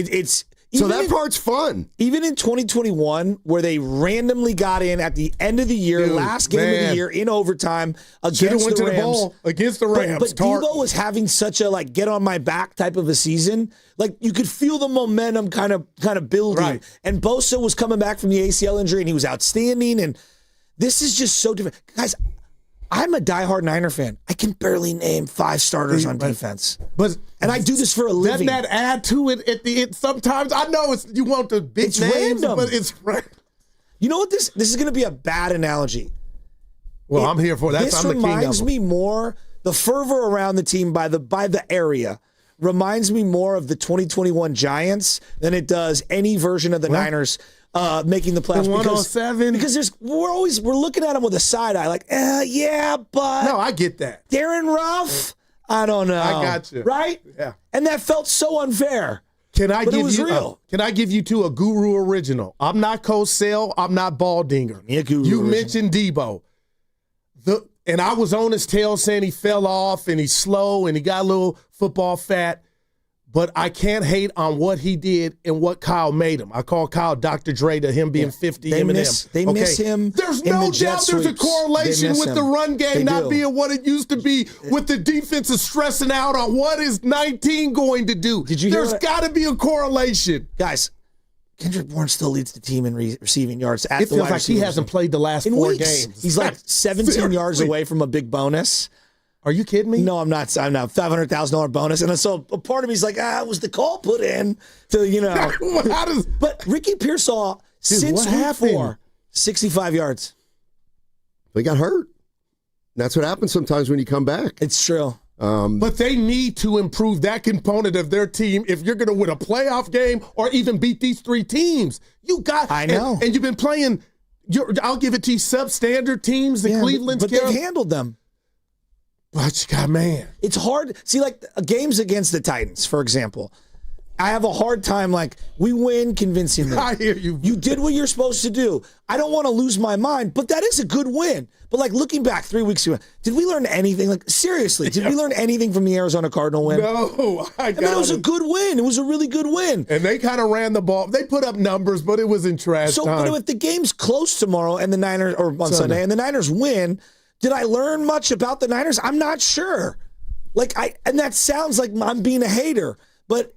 So that part's fun. Even in 2021, where they randomly got in at the end of the year, last game of the year, in overtime against the Rams. Against the Rams. But Debo was having such a, get on my back type of a season. Like, you could feel the momentum kind of building. Right. And Bosa was coming back from the ACL injury, and he was outstanding. And this is just so different. Guys, I'm a diehard Niner fan. I can barely name 5 starters on defense. And I do this for a living. Doesn't that add to it at the end? Sometimes I know you want the big names, random. but it's random. You know what? This is going to be a bad analogy. Well, I'm here for that. This reminds me more, the fervor around the team by the area reminds me more of the 2021 Giants than it does any version of the Niners making the playoffs. The 107? Because we're looking at them with a side eye, like, yeah, but no, I get that. Darren Ruff, I don't know. I got you. Right? Yeah. And that felt so unfair. Can I give you real. Can I give you to a Guru original? I'm not Cosell. I'm not Baldinger. You mentioned Debo. And I was on his tail saying he fell off and he's slow and he got a little football fat. But I can't hate on what he did and what Kyle made him. I call Kyle Dr. Dre to him being 50 They Eminem. miss him. There's in no the jet doubt there's a sweeps. correlation with the run game not being what it used to be, with the defense is stressing out on what is 19 going to do. There's got to be a correlation. Guys, Kendrick Bourne still leads the team in receiving yards. It feels like he hasn't played the last 4 games. He's like 17 yards away from a big bonus. Are you kidding me? No, I'm not. I'm not. $500,000 bonus. And so a part of me is like, was the call put in to, But Ricky Pearsall, since week 4, 65 yards. They got hurt. That's what happens sometimes when you come back. It's true. But they need to improve that component of their team if you're going to win a playoff game or even beat these 3 teams. I know. And you've been playing, I'll give it to you, substandard teams, the Cleveland. But they've handled them. But you got, man. It's hard. See, like games against the Titans, for example. I have a hard time, we win convincingly. I hear you. You did what you're supposed to do. I don't want to lose my mind, but that is a good win. But, looking back 3 weeks ago, did we learn anything? Seriously, did we learn anything from the Arizona Cardinal win? No, I mean, it was a good win. It was a really good win. And they kind of ran the ball. They put up numbers, but it was in trash time. But if the game's close tomorrow and the Niners, or on Sunday, and the Niners win, did I learn much about the Niners? I'm not sure. And that sounds like I'm being a hater, but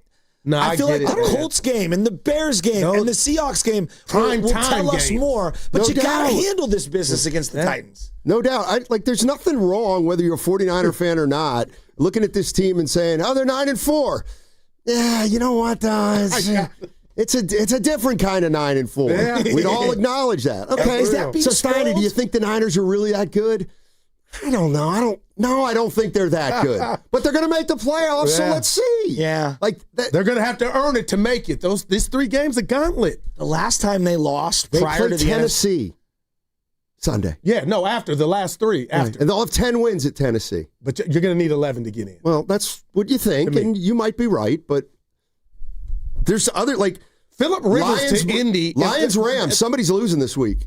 I feel like the Colts game and the Bears game and the Seahawks game will tell us more. But you got to handle this business against the Titans. No doubt. There's nothing wrong, whether you're a 49er fan or not, looking at this team and saying, they're 9-4. Yeah, you know what? It's a different kind of 9-4. Yeah. We'd all acknowledge that. Okay, so Steiny, do you think the Niners are really that good? I don't know. I don't think they're that good. But they're going to make the playoffs, so let's see. Yeah. They're going to have to earn it to make it. These 3 games a gauntlet. The last time they lost they prior to the Tennessee Sunday. Yeah, no, after the last 3. After. Right. And they'll have 10 wins at Tennessee. But you're going to need 11 to get in. Well, that's what you think, and you might be right, but there's other, Phillip Rivers to Indy. Lions, Rams. Somebody's losing this week.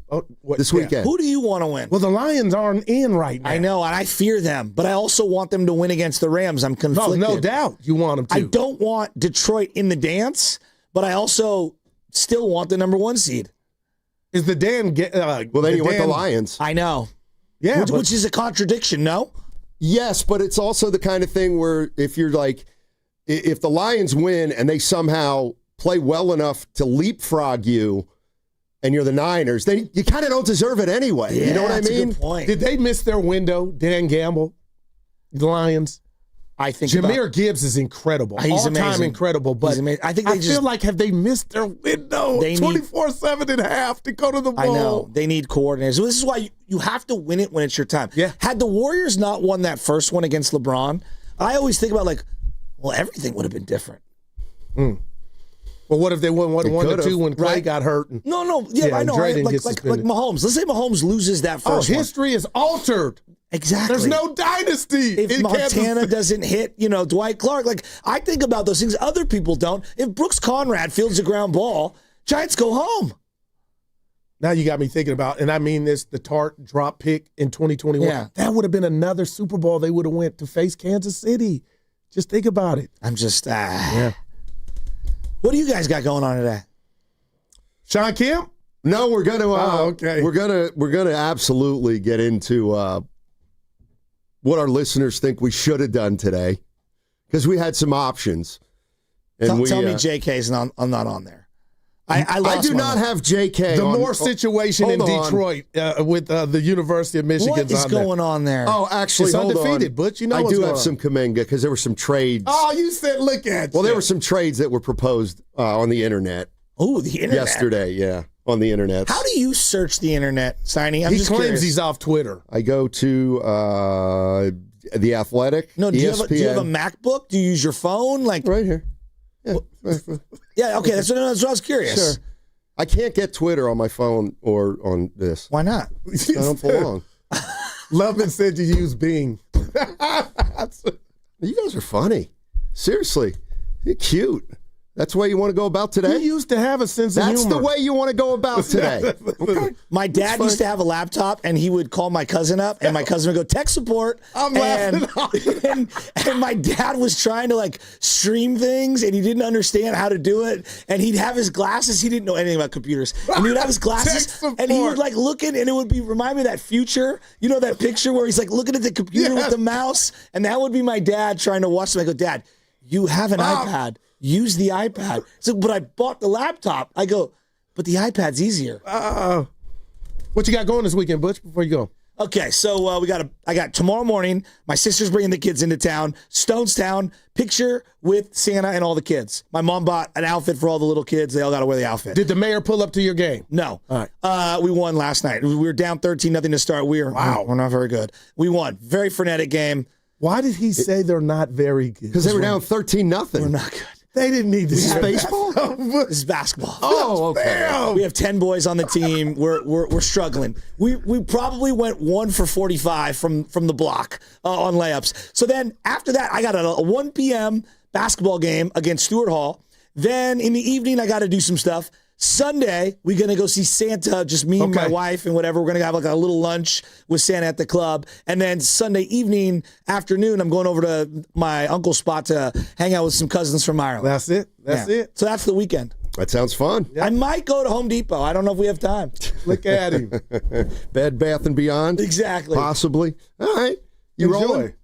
This weekend. Who do you want to win? Well, the Lions aren't in right now. I know, and I fear them, but I also want them to win against the Rams. I'm conflicted. No doubt you want them to. I don't want Detroit in the dance, but I also still want the number 1 seed. Is the Dan? Well, then you want the Lions. I know. Yeah, which is a contradiction. No. Yes, but it's also the kind of thing where if you're like, if the Lions win and they somehow play well enough to leapfrog you, and you're the Niners, then you kind of don't deserve it anyway. Yeah, you know what I that's mean? A good point. Did they miss their window? Dan Gamble, the Lions. I think Jahmyr Gibbs is incredible. He's all-time amazing. incredible. But I think I feel like have they missed their window? 24/7 and a half to go to the bowl. I know. They need coordinators. So this is why you have to win it when it's your time. Yeah. Had the Warriors not won that first one against LeBron, I always think about everything would have been different. Well, what if they won 1-2 when Clay got hurt? I know. Dre didn't like get suspended. Mahomes. Let's say Mahomes loses that first one. History is altered. Exactly. There's no dynasty. If Montana doesn't hit, Dwight Clark, I think about those things. Other people don't. If Brooks Conrad fields a ground ball, Giants go home. Now you got me thinking about, and I mean this, the Tart drop pick in 2021. Yeah. That would have been another Super Bowl they would have went to face Kansas City. Just think about it. I'm just, yeah. What do you guys got going on today? Sean Kemp? No, we're gonna. Okay. We're gonna absolutely get into what our listeners think we should have done today, because we had some options. And tell me JK's not on there. I do not have JK. The Moore situation in Detroit with the University of Michigan. What is going on there? Oh, actually, it's hold undefeated, on. Butch. You know I what's do going have on. some Kaminga because there were some trades. Oh, you said look at Well, you. there were some trades that were proposed on the internet. Oh, the internet. Yesterday, yeah, on the internet. How do you search the internet, Steiny? He claims he's off Twitter. I go to The Athletic. No, do ESPN. you have a MacBook? Do you use your phone? Like right here. Yeah. Yeah. Okay. That's what I was curious. Sure. I can't get Twitter on my phone or on this. Why not? I don't belong. Lovin said you use Bing. You guys are funny. Seriously. You're cute. That's the way you want to go about today? You used to have a sense of humor. That's the way you want to go about today. Okay. My dad used to have a laptop, and he would call my cousin up, and my cousin would go, tech support. I'm laughing. And my dad was trying to stream things, and he didn't understand how to do it. And he'd have his glasses. He didn't know anything about computers. And he would have his glasses, and he would look in, and it would remind me of that Future. You know that picture where he's looking at the computer with the mouse? And that would be my dad trying to watch them. I go, Dad, you have an iPad. Use the iPad. So, but I bought the laptop. I go, but the iPad's easier. What you got going this weekend, Butch, before you go? Okay, so I got tomorrow morning, my sister's bringing the kids into town, Stonestown, picture with Santa and all the kids. My mom bought an outfit for all the little kids. They all got to wear the outfit. Did the mayor pull up to your game? No. All right. We won last night. We were down 13-0 to start. We're not very good. We won. Very frenetic game. Why did he say they're not very good? Because they were down 13-0. We're not good. They didn't need to. Is this baseball? This is basketball. Oh, okay. Damn. We have 10 boys on the team. We're struggling. We probably went 1 for 45 from the block on layups. So then after that, I got a 1 p.m. basketball game against Stewart Hall. Then in the evening, I got to do some stuff. Sunday, we're going to go see Santa, just me and my wife and whatever. We're going to have a little lunch with Santa at the club. And then Sunday afternoon, I'm going over to my uncle's spot to hang out with some cousins from Ireland. That's it. That's it. So that's the weekend. That sounds fun. I might go to Home Depot. I don't know if we have time. Look at him. Bed, Bath, and Beyond? Exactly. Possibly. All right. You rolling?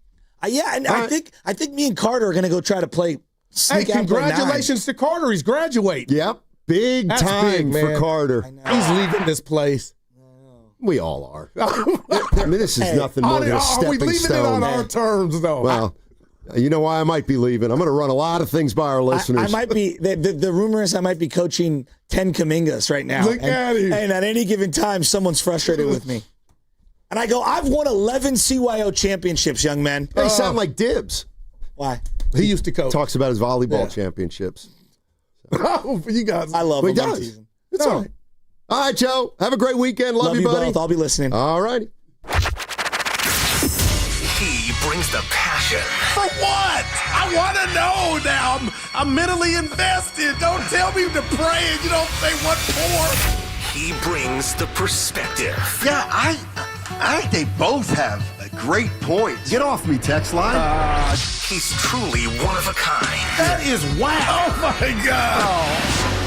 Yeah, and I think me and Carter are going to go try to play sneak out. Congratulations to Carter. He's graduating. Yep. Big time for Carter. He's leaving this place. We all are. I mean, this is nothing more than a stepping stone. Are we leaving it on our terms, though? Well, you know why I might be leaving? I'm going to run a lot of things by our listeners. I might be. The rumor is I might be coaching 10 Kamingas right now. Look at him. And at any given time, someone's frustrated with me. And I go, I've won 11 CYO championships, young man. They sound like Dibs. Why? He used to coach. Talks about his volleyball championships. Oh, you guys. I love him. It's all right. All right, Joe. Have a great weekend. Love you, buddy. Both. I'll be listening. All righty. He brings the passion. For what? I want to know now. I'm mentally invested. Don't tell me to pray and you don't say what for. He brings the perspective. Yeah, I think they both have a great point. Get off me, text line. He's truly one of a kind. That is wow. Oh, my God.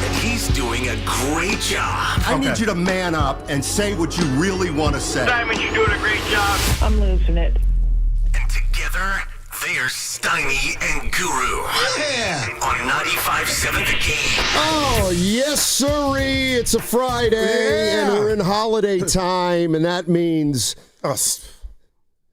And he's doing a great job. I need you to man up and say what you really want to say. Diamond, you're doing a great job. I'm losing it. And together, they are Steiny and Guru. Yeah. On 95.7 The Game. Oh, yes, sirree. It's a Friday, and we're in holiday time, and that means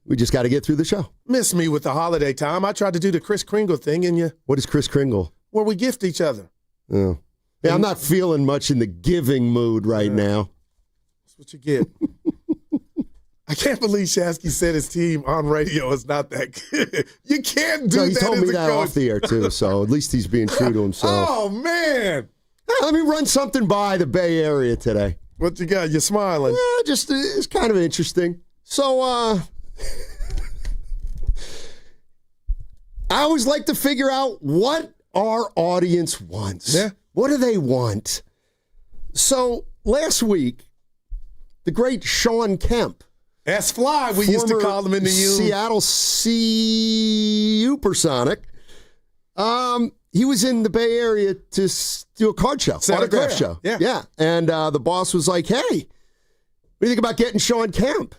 we just got to get through the show. Miss me with the holiday time. I tried to do the Kris Kringle thing, and you. What is Kris Kringle? Where we gift each other. Oh. Yeah, I'm not feeling much in the giving mood right now. That's what you get. I can't believe Shasky said his team on radio is not that good. You can't do that. He told as me a that coach. off the air, too, so at least he's being true to himself. Oh, man. Hey, let me run something by the Bay Area today. What you got? You're smiling. Yeah, just it's kind of interesting. So, I always like to figure out what our audience wants. Yeah. What do they want? So, last week, the great Sean Kemp, S-Fly, we used to call him in the U. Seattle Supersonic. He was in the Bay Area to do a card show, autograph show. Yeah. And the boss was like, hey, what do you think about getting Sean Kemp?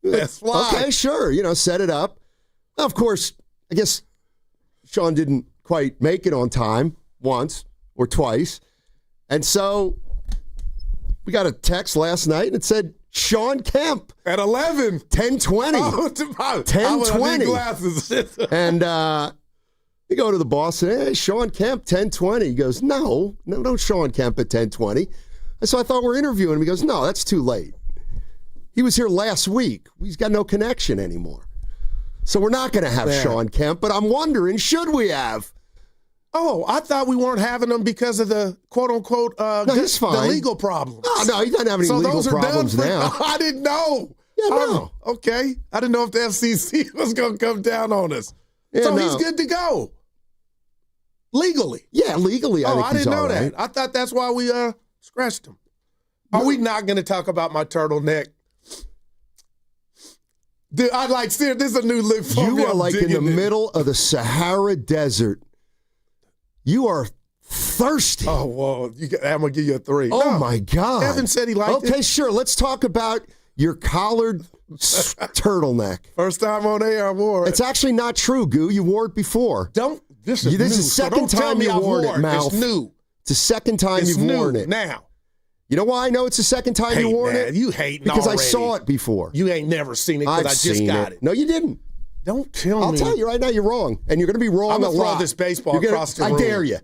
S-Fly. Okay, sure. Set it up. Of course, I guess Sean didn't quite make it on time once or twice. And so we got a text last night and it said, Sean Kemp at 11, 10:20, 10:20, glasses. And you go to the boss and hey, Sean Kemp 10:20. He goes, no, Sean Kemp at 10:20. And so I thought we're interviewing him. He goes, no, that's too late. He was here last week. He's got no connection anymore. So we're not going to have Sean Kemp. But I'm wondering, should we have? Oh, I thought we weren't having him because of the quote-unquote he's fine. the legal problems. No, he doesn't have any legal problems now. I didn't know. Yeah, no. Okay. I didn't know if the FCC was going to come down on us. Yeah, so no. he's good to go. Legally. Yeah, legally, I think I he's didn't know all that. right. I thought that's why we scratched him. Are we not going to talk about my turtleneck? Dude, this is a new look for me. You are I'm like in the digging it. middle of the Sahara Desert. You are thirsty. Oh, well, I'm going to give you a 3. Oh, my God. Evan said he liked it. Okay, sure. Let's talk about your collared turtleneck. First time on air, I wore it. It's actually not true, Goo. You wore it before. This is This new. is the second time you wore it, Mouth. It's new. It's the second time It's you've new worn it. now. You know why I know it's the second time you wore it? You hating Because already. I saw it before. You ain't never seen it because I've I just seen got it. No, you didn't. Don't tell me. I'll tell you right now, you're wrong. And you're going to be wrong I'm a going to throw lot. this baseball across the room. I dare you.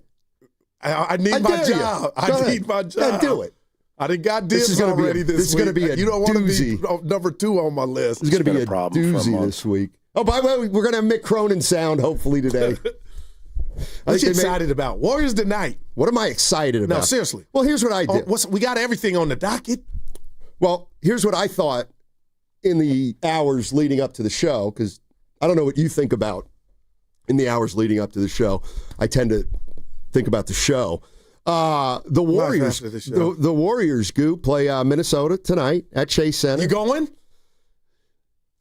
I need my job. I need my job. Yeah, do it. I done got dibs already this week. This is going to be a You don't want to doozy. be number 2 on my list. It's going to be a problem for a doozy month. this week. Oh, by the way, we're going to have Mick Cronin sound hopefully today. What you excited about? Warriors tonight. What am I excited about? No, seriously. Well, here's what I did. We got everything on the docket. Well, here's what I thought in the hours leading up to the show, because I don't know what you think about in the hours leading up to the show. I tend to think about the show. The Warriors, the Warriors, Goo, play Minnesota tonight at Chase Center. You going?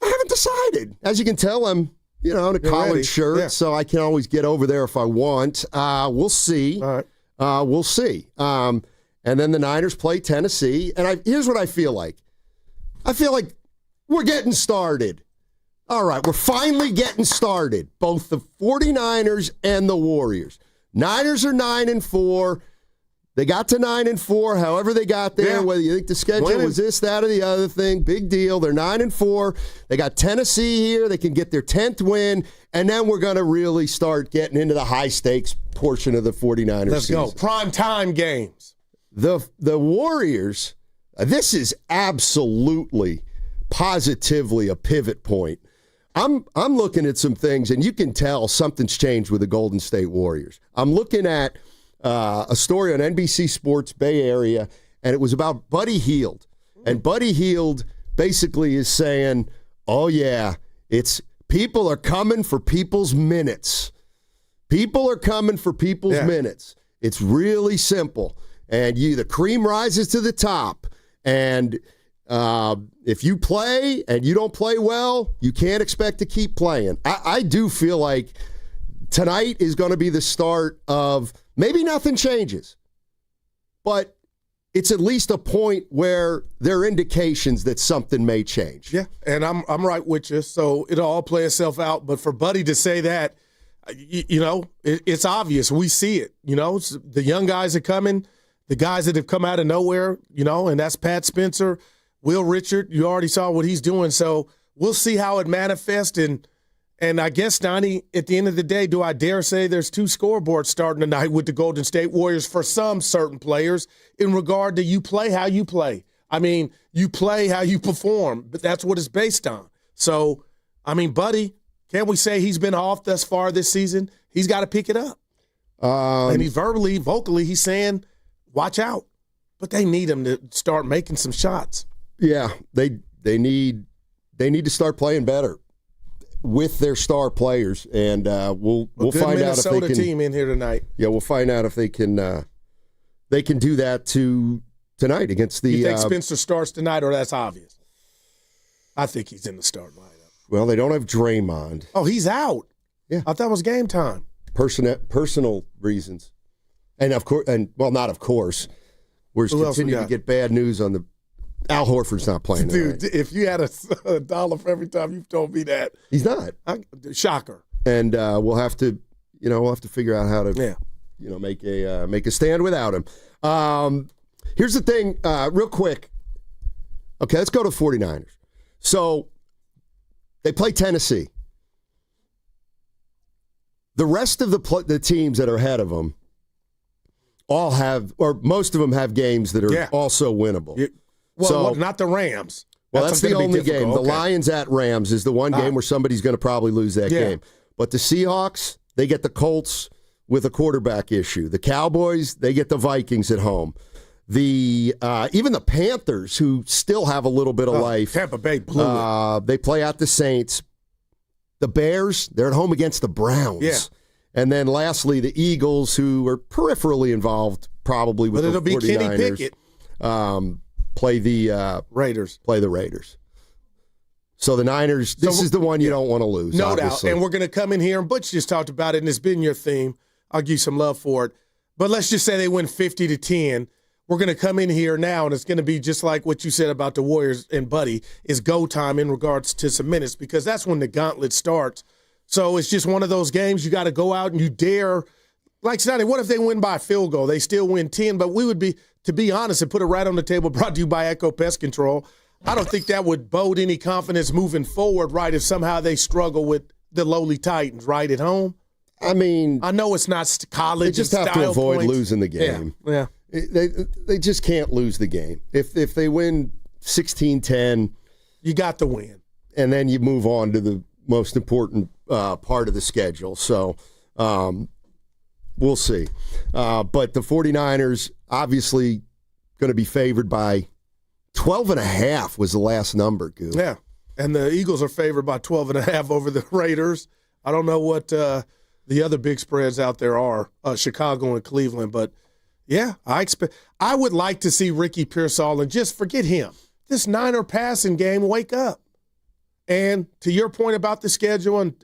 I haven't decided. As you can tell, I'm in a collared shirt, so I can always get over there if I want. We'll see. All right. We'll see. And then the Niners play Tennessee. And here's what I feel like. I feel like we're getting started. All right, we're finally getting started. Both the 49ers and the Warriors. Niners are 9-4. They got to 9-4, however they got there, whether you think the schedule was this, that, or the other thing. Big deal. They're 9-4. They got Tennessee here. They can get their 10th win, and then we're going to really start getting into the high-stakes portion of the 49ers Let's season. go. Prime time games. The Warriors, this is absolutely, positively a pivot point. I'm looking at some things, and you can tell something's changed with the Golden State Warriors. I'm looking at a story on NBC Sports Bay Area, and it was about Buddy Hield. And Buddy Hield basically is saying, oh, yeah, it's People are coming for people's minutes. People are coming for people's minutes. It's really simple. And the cream rises to the top. And if you play and you don't play well, you can't expect to keep playing. I do feel like tonight is going to be the start of maybe nothing changes, but it's at least a point where there are indications that something may change. Yeah, and I'm right with you. So it'll all play itself out. But for Buddy to say that, it's obvious. We see it. The young guys are coming, the guys that have come out of nowhere, and that's Pat Spencer, Will Richard. You already saw what he's doing. So we'll see how it manifests. And I guess, Donnie, at the end of the day, do I dare say there's 2 scoreboards starting tonight with the Golden State Warriors for some certain players in regard to you play how you play. I mean, you play how you perform, but that's what it's based on. So, I mean, Buddy, can't we say he's been off thus far this season? He's got to pick it up. And he's vocally, he's saying, watch out. But they need him to start making some shots. Yeah, they need to start playing better with their star players, and we'll find out if they can. Minnesota team in here tonight. Yeah, we'll find out if they can do that tonight against the. You think Spencer starts tonight, or that's obvious? I think he's in the start lineup. Well, they don't have Draymond. Oh, he's out. Yeah, I thought it was game time. Personal reasons, and of course, not of course. We're continuing to get bad news on the. Al Horford's not playing tonight. Dude, if you had a dollar for every time you've told me that. He's not. Shocker. And we'll have to figure out how to, make a stand without him. Here's the thing, real quick. Okay, let's go to the 49ers. So they play Tennessee. The rest of the teams that are ahead of them all have, or most of them have games that are also winnable. Well, not the Rams. Well, that's the only game. The Lions at Rams is the one game where somebody's going to probably lose that game. But the Seahawks, they get the Colts with a quarterback issue. The Cowboys, they get the Vikings at home. Even the Panthers, who still have a little bit of life. Tampa Bay blew it. They play out the Saints. The Bears, they're at home against the Browns. Yeah. And then lastly, the Eagles, who are peripherally involved probably with the 49ers. But it'll be Kenny Pickett. Play the Raiders. Play the Raiders. So the Niners, this is the one you don't want to lose. No obviously. doubt. And we're going to come in here, and Butch just talked about it, and it's been your theme. I'll give you some love for it. But let's just say they win 50-10. We're going to come in here now, and it's going to be just like what you said about the Warriors and Buddy, is go time in regards to some minutes, because that's when the gauntlet starts. So it's just one of those games you got to go out and you dare. Like, Sonny, what if they win by a field goal? They still win 10, but we would be, to be honest, and put it right on the table, brought to you by Echo Pest Control, I don't think that would bode any confidence moving forward, right, if somehow they struggle with the lowly Titans, right, at home. I mean, I know it's not college. They just have to avoid losing the game. Yeah. They just can't lose the game. If they win 16-10, you got the win. And then you move on to the most important part of the schedule. So we'll see. But the 49ers obviously going to be favored by 12.5 was the last number, Goo. Yeah. And the Eagles are favored by 12.5 over the Raiders. I don't know what the other big spreads out there are, Chicago and Cleveland, but yeah, I would like to see Ricky Pearsall, and just forget him. This Niner passing game, wake up. And to your point about the schedule and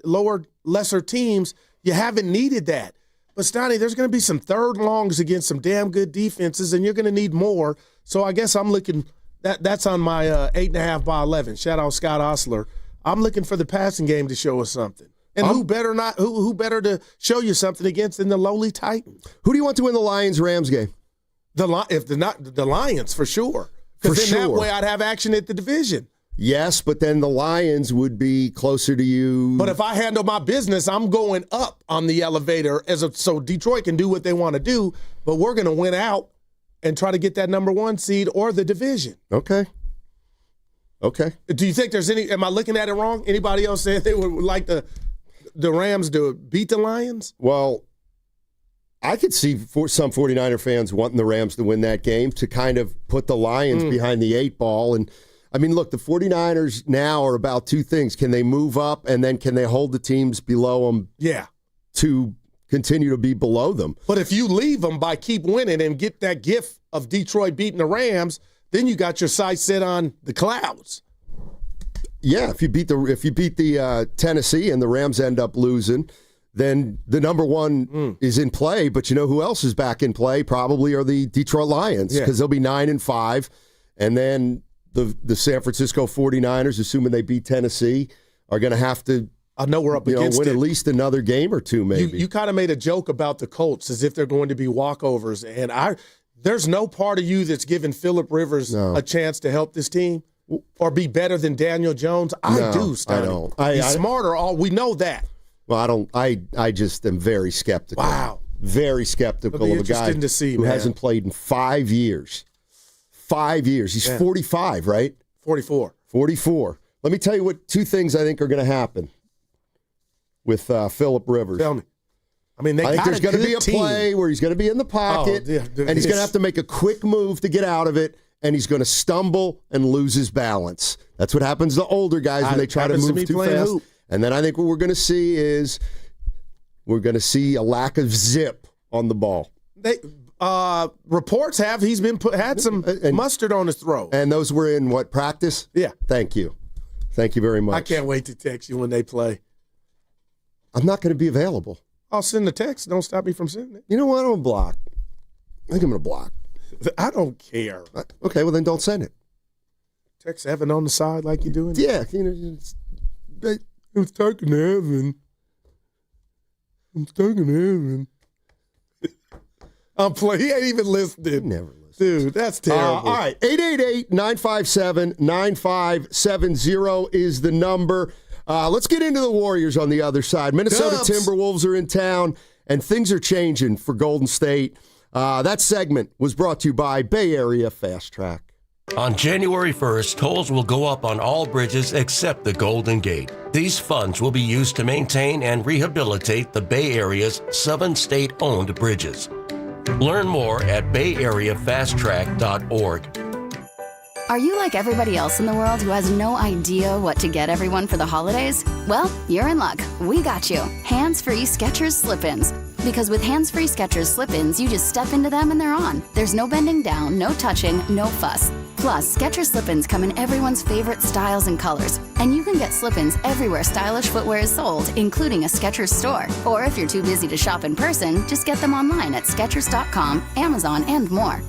lesser teams, you haven't needed that. But, Stoney, there's going to be some third longs against some damn good defenses, and you're going to need more. So I guess I'm looking that's on my 8.5 by 11. Shout out Scott Osler. I'm looking for the passing game to show us something. And who better to show you something against than the lowly Titans? Who do you want to win the Lions-Rams game? The Lions, for sure. Because then that way I'd have action at the division. Yes, but then the Lions would be closer to you. But if I handle my business, I'm going up on the elevator so Detroit can do what they want to do, but we're going to win out and try to get that number 1 seed or the division. Okay. Do you think there's am I looking at it wrong? Anybody else saying they would like the Rams to beat the Lions? Well, I could see some 49er fans wanting the Rams to win that game to kind of put the Lions behind the 8 ball. And I mean, look, the 49ers now are about two things. Can they move up, and then can they hold the teams below them to continue to be below them? But if you leave them by keep winning and get that gift of Detroit beating the Rams, then you got your sights set on the clouds. Yeah, if you beat the Tennessee and the Rams end up losing, then the number one is in play. But you know who else is back in play? Probably are the Detroit Lions, because they'll be 9-5, and then the San Francisco 49ers, assuming they beat Tennessee, are going to have to. I know we're up against win at least another game or two, maybe. You kind of made a joke about the Colts as if they're going to be walkovers, and there's no part of you that's giving Phillip Rivers a chance to help this team or be better than Daniel Jones. I do, Stoney. I don't. He's smarter. We know that. Well, I don't. I just am very skeptical. Wow. Very skeptical of a guy who hasn't played in 5 years. 5 years. He's 45, right? 44. 44. Let me tell you what two things I think are going to happen with Phillip Rivers. Tell me. I mean, I think there's going to be a play where he's going to be in the pocket, and he's going to have to make a quick move to get out of it, and he's going to stumble and lose his balance. That's what happens to older guys when they try to move too fast. Hoop. And then I think what we're going to see is a lack of zip on the ball. Reports have he's had some mustard on his throat. And those were in what, practice? Yeah. Thank you. Thank you very much. I can't wait to text you when they play. I'm not going to be available. I'll send the text. Don't stop me from sending it. You know what? I'm going to block. I think I'm going to block. I don't care. Okay, well then don't send it. Text Evan on the side like you're doing. Yeah. I'm talking to Evan. He ain't even listening. Never listened. Dude, that's terrible. All right, 888-957-9570 is the number. Let's get into the Warriors on the other side. Minnesota Timberwolves are in town, and things are changing for Golden State. That segment was brought to you by Bay Area Fast Track. On January 1st, tolls will go up on all bridges except the Golden Gate. These funds will be used to maintain and rehabilitate the Bay Area's 7 state-owned bridges. Learn more at bayareafasttrack.org. Are you like everybody else in the world who has no idea what to get everyone for the holidays? Well, you're in luck. We got you. Hands-free Skechers slip-ins. Because with hands-free Skechers slip-ins, you just step into them and they're on. There's no bending down, no touching, no fuss. Plus, Skechers slip-ins come in everyone's favorite styles and colors. And you can get slip-ins everywhere stylish footwear is sold, including a Skechers store. Or if you're too busy to shop in person, just get them online at Skechers.com, Amazon, and more.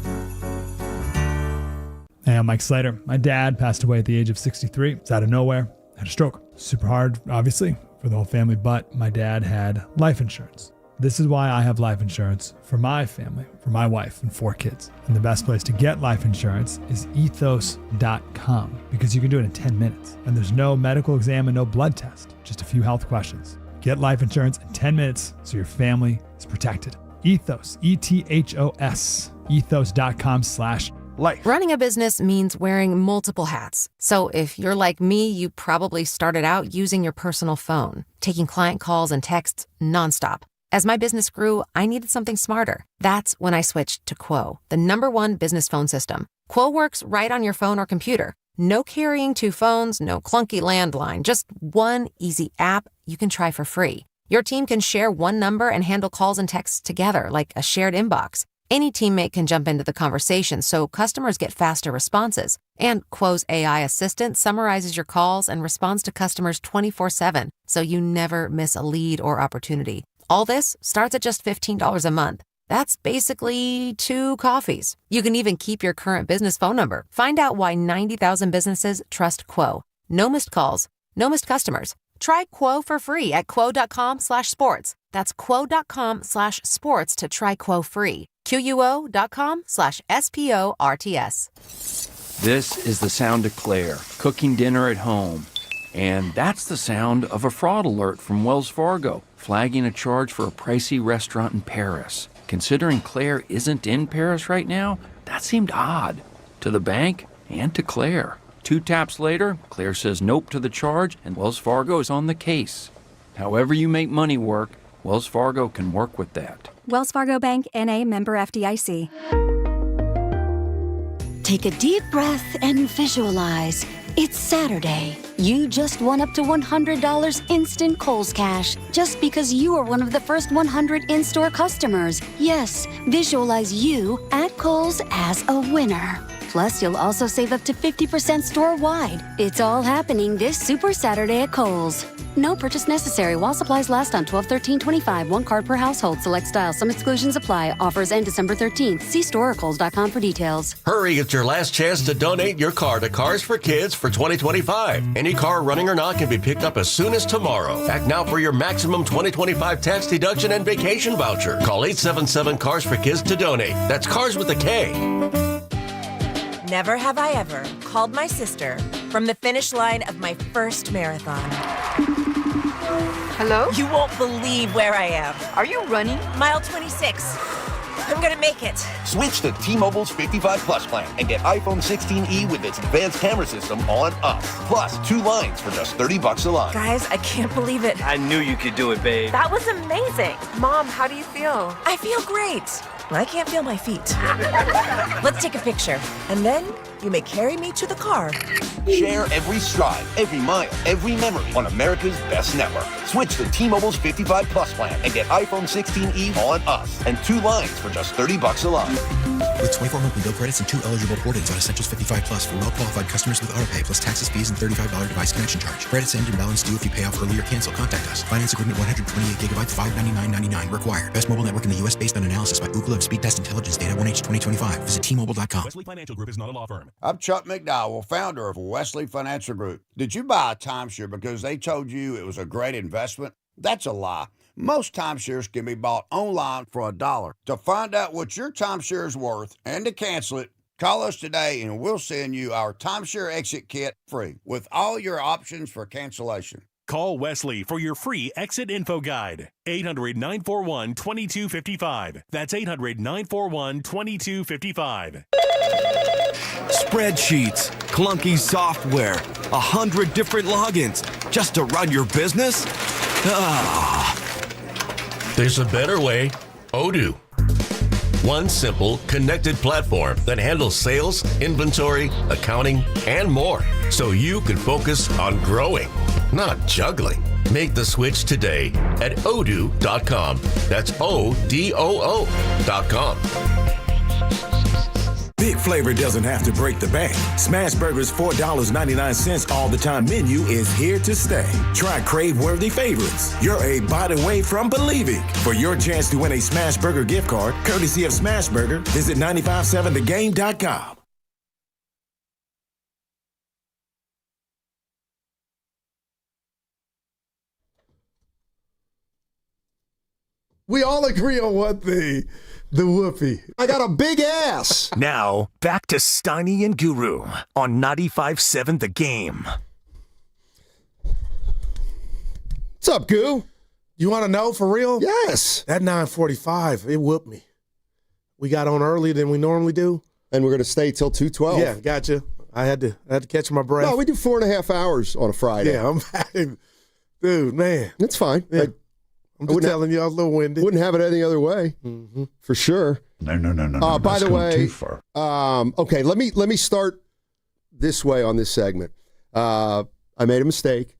Hey, I'm Mike Slater. My dad passed away at the age of 63. It's out of nowhere. Had a stroke. Super hard, obviously, for the whole family, but my dad had life insurance. This is why I have life insurance for my family, for my wife and 4 kids. And the best place to get life insurance is ethos.com, because you can do it in 10 minutes. And there's no medical exam and no blood test, just a few health questions. Get life insurance in 10 minutes so your family is protected. Ethos, ETHOS, ethos.com/life. Running a business means wearing multiple hats. So if you're like me, you probably started out using your personal phone, taking client calls and texts nonstop. As my business grew, I needed something smarter. That's when I switched to Quo, the #1 business phone system. Quo works right on your phone or computer. No carrying 2 phones, no clunky landline, just one easy app you can try for free. Your team can share one number and handle calls and texts together like a shared inbox. Any teammate can jump into the conversation so customers get faster responses. And Quo's AI assistant summarizes your calls and responds to customers 24/7, so you never miss a lead or opportunity. All this starts at just $15 a month. That's basically 2 coffees. You can even keep your current business phone number. Find out why 90,000 businesses trust Quo. No missed calls, no missed customers. Try Quo for free at quo.com/sports. That's quo.com/sports to try Quo free. QUO.com/SPORTS. This is the sound of Claire, cooking dinner at home. And that's the sound of a fraud alert from Wells Fargo, flagging a charge for a pricey restaurant in Paris. Considering Claire isn't in Paris right now, that seemed odd to the bank and to Claire. 2 taps later, Claire says nope to the charge, and Wells Fargo is on the case. However you make money work, Wells Fargo can work with that. Wells Fargo Bank, N.A., member FDIC. Take a deep breath and visualize. It's Saturday. You just won up to $100 instant Kohl's Cash just because you are one of the first 100 in-store customers. Yes, visualize you at Kohl's as a winner. Plus, you'll also save up to 50% store-wide. It's all happening this Super Saturday at Kohl's. No purchase necessary while supplies last on 12/13/25. One card per household. Select style. Some exclusions apply. Offers end December 13th. See store or Kohls.com for details. Hurry, it's your last chance to donate your car to Cars for Kids for 2025. Any car running or not can be picked up as soon as tomorrow. Act now for your maximum 2025 tax deduction and vacation voucher. Call 877-CARS-FOR-KIDS to donate. That's Cars with a K. Never have I ever called my sister from the finish line of my first marathon. Hello? You won't believe where I am. Are you running? Mile 26. I'm gonna make it. Switch to T-Mobile's 55 Plus plan and get iPhone 16e with its advanced camera system on us. Plus, 2 lines for just $30 a line. Guys, I can't believe it. I knew you could do it, babe. That was amazing. Mom, how do you feel? I feel great. I can't feel my feet. Let's take a picture. And then you may carry me to the car. Share every stride, every mile, every memory on America's best network. Switch to T-Mobile's 55 Plus plan and get iPhone 16e on us and 2 lines for just $30 a line. With 24 monthly bill credits and 2 eligible port-ins on Essentials 55 Plus for well-qualified customers with autopay plus taxes, fees, and $35 device connection charge. Credits end and balance due if you pay off early or cancel. Contact us. Finance agreement 128 gigabytes, $599.99 required. Best mobile network in the U.S. based on analysis by Ookla of Speed Test Intelligence Data 1H 2025. Visit T-Mobile.com. Wesley Financial Group is not a law firm. I'm Chuck McDowell, founder of Wesley Financial Group. Did you buy a timeshare because they told you it was a great investment? That's a lie. Most timeshares can be bought online for $1. To find out what your timeshare is worth and to cancel it, call us today and we'll send you our timeshare exit kit free with all your options for cancellation. Call Wesley for your free exit info guide. 800-941-2255. That's 800-941-2255. Spreadsheets, clunky software, 100 different logins just to run your business? There's a better way. Odoo. One simple, connected platform that handles sales, inventory, accounting, and more. So you can focus on growing, not juggling. Make the switch today at odoo.com. That's ODOO.com. Big flavor doesn't have to break the bank. Smash Burger's $4.99 all the time menu is here to stay. Try crave-worthy favorites. You're a bite away from believing. For your chance to win a Smash Burger gift card, courtesy of Smash Burger, visit 957thegame.com. We all agree on one thing. The whoopee. I got a big ass. Now, back to Steiny and Guru on 95.7 The Game. What's up, Goo? You want to know for real? Yes. At 9:45, it whooped me. We got on earlier than we normally do. And we're going to stay till 2:12. Yeah, gotcha. I had to catch my breath. No, we do 4.5 hours on a Friday. Yeah, dude, man. It's fine. Yeah. I'm just telling you, I was a little winded. Wouldn't have it any other way, for sure. No. By the way, too far. Okay, let me start this way on this segment. I made a mistake.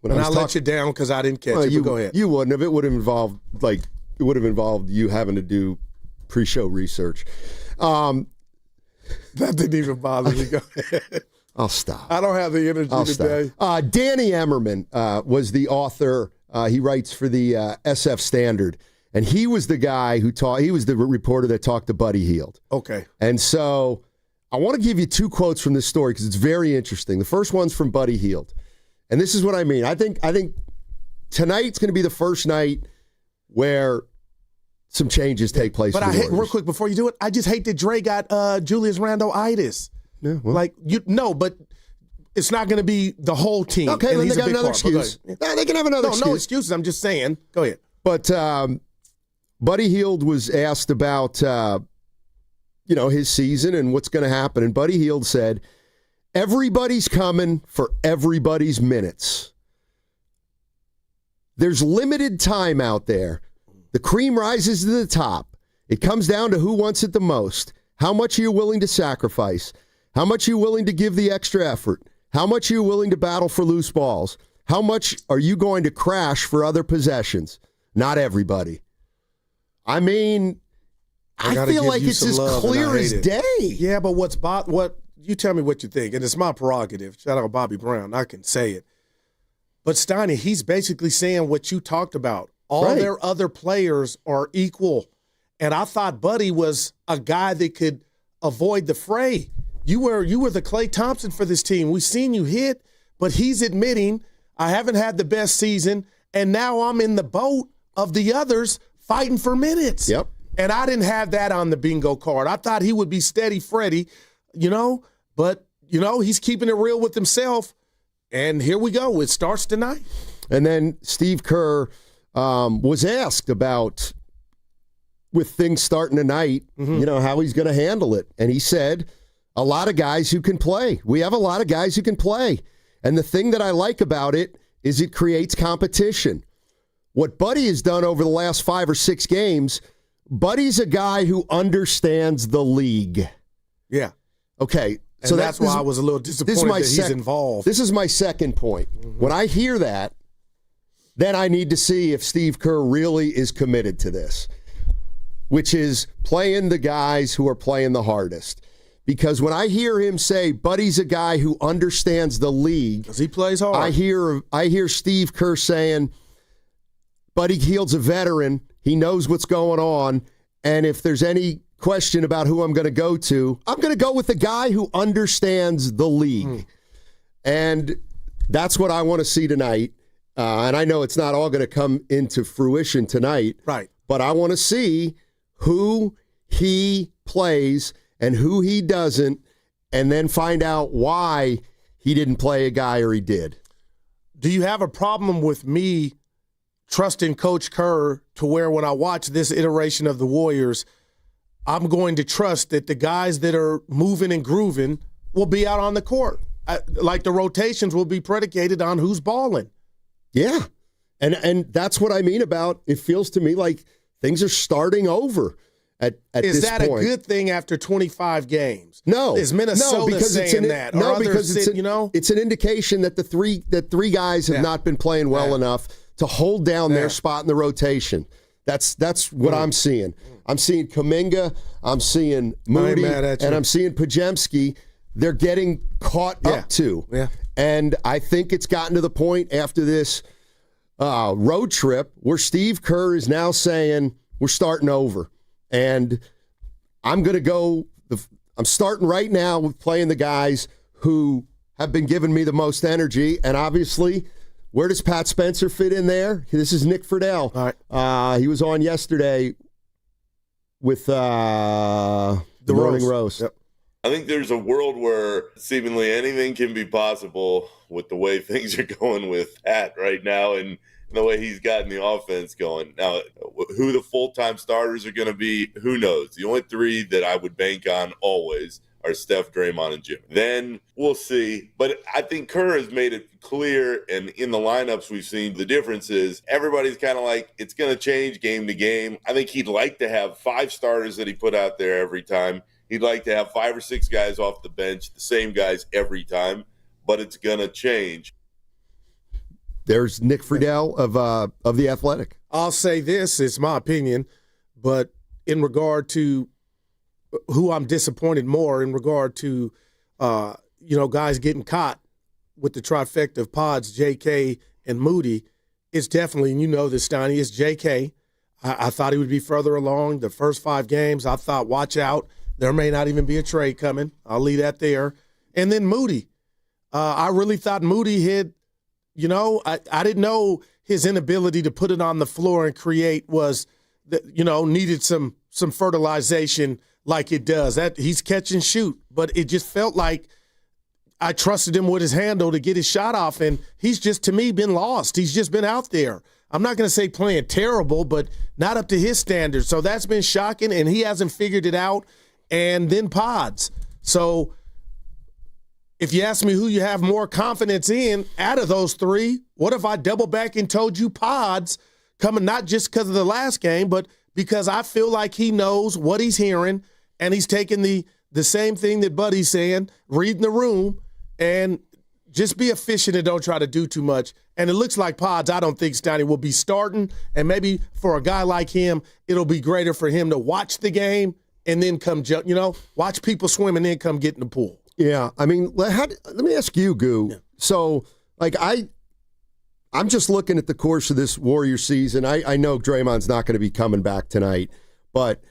And I let you down because I didn't catch it. Go ahead. You wouldn't have. It would have involved you having to do pre-show research. That didn't even bother me. Go ahead. I'll stop. I don't have the energy today. Danny Emmerman was the author. He writes for the SF Standard, and he was the guy who he was the reporter that talked to Buddy Hield. Okay. And so I want to give you 2 quotes from this story because it's very interesting. The first one's from Buddy Hield, and this is what I mean. I think tonight's going to be the first night where some changes take place. But real quick before you do it, I just hate that Dre got Julius Randle-itis. Yeah, well. But it's not going to be the whole team. Okay, then they got another excuse. No, they can have another excuse. No excuses. I'm just saying. Go ahead. But Buddy Hield was asked about, his season and what's going to happen. And Buddy Hield said, everybody's coming for everybody's minutes. There's limited time out there. The cream rises to the top. It comes down to who wants it the most. How much are you willing to sacrifice? How much are you willing to give the extra effort? How much are you willing to battle for loose balls? How much are you going to crash for other possessions? Not everybody. I mean, I feel like it's as clear as day. Yeah, but what you tell me what you think, and it's my prerogative. Shout out Bobby Brown. I can say it. But Steiny, he's basically saying what you talked about. All their other players are equal. And I thought Buddy was a guy that could avoid the fray. You were the Klay Thompson for this team. We've seen you hit, but he's admitting I haven't had the best season, and now I'm in the boat of the others fighting for minutes. Yep. And I didn't have that on the bingo card. I thought he would be steady Freddie, but, he's keeping it real with himself. And here we go. It starts tonight. And then Steve Kerr was asked about, with things starting tonight, how he's going to handle it. And he said, a lot of guys who can play. We have a lot of guys who can play. And the thing that I like about it is it creates competition. What Buddy has done over the last 5 or 6 games, Buddy's a guy who understands the league. Yeah. Okay. And so that's why I was a little disappointed that he's involved. This is my second point. When I hear that, then I need to see if Steve Kerr really is committed to this, which is playing the guys who are playing the hardest. Because when I hear him say Buddy's a guy who understands the league, because he plays hard, I hear Steve Kerr saying Buddy Hield's a veteran. He knows what's going on, and if there's any question about who I'm going to go to, I'm going to go with the guy who understands the league. And that's what I want to see tonight. And I know it's not all going to come into fruition tonight. Right. But I want to see who he plays and who he doesn't, and then find out why he didn't play a guy or he did. Do you have a problem with me trusting Coach Kerr to where when I watch this iteration of the Warriors, I'm going to trust that the guys that are moving and grooving will be out on the court? Like the rotations will be predicated on who's balling. Yeah. And that's what I mean about it feels to me like things are starting over at this point. Is that a good thing after 25 games? No. Is Minnesota saying that? No, because it's an indication that the three guys have not been playing well enough to hold down their spot in the rotation. That's what I'm seeing. I'm seeing Kaminga, I'm seeing Moody, and I'm seeing Podziemski. They're getting caught up to. Yeah. And I think it's gotten to the point after this road trip where Steve Kerr is now saying, we're starting over. And I'm going to go, I'm starting right now with playing the guys who have been giving me the most energy. And obviously, where does Pat Spencer fit in there? This is Nick Friedel. All right. He was on yesterday with the Morning Roast. Yep. I think there's a world where seemingly anything can be possible with the way things are going with Pat right now and the way he's gotten the offense going. Now, who the full-time starters are going to be, who knows? The only 3 that I would bank on always are Steph, Draymond, and Jim. Then we'll see. But I think Kerr has made it clear, and in the lineups we've seen, the difference is everybody's kind of like, it's going to change game to game. I think he'd like to have 5 starters that he put out there every time. He'd like to have 5 or 6 guys off the bench, the same guys every time, but it's going to change. There's Nick Friedel of The Athletic. I'll say this, it's my opinion, but in regard to who I'm disappointed more in regard to, guys getting caught with the trifecta of Pods, JK, and Moody, it's definitely, and you know this, Steiny, it's JK. I thought he would be further along. The first 5 games, I thought, watch out. There may not even be a trade coming. I'll leave that there. And then Moody. I really thought Moody had, I didn't know his inability to put it on the floor and create was, needed some fertilization like it does. That he's catch and shoot. But it just felt like I trusted him with his handle to get his shot off, and he's just, to me, been lost. He's just been out there. I'm not going to say playing terrible, but not up to his standards. So that's been shocking, and he hasn't figured it out. And then Pods. So if you ask me who you have more confidence in out of those 3, what if I double back and told you Pods coming not just because of the last game, but because I feel like he knows what he's hearing and he's taking the same thing that Buddy's saying, reading the room, and just be efficient and don't try to do too much. And it looks like Pods, I don't think Steiny will be starting, and maybe for a guy like him, it'll be greater for him to watch the game and then come jump, watch people swim and then come get in the pool. Yeah, I mean, let me ask you, Goo. Yeah. So, I'm just looking at the course of this Warrior season. I know Draymond's not going to be coming back tonight, but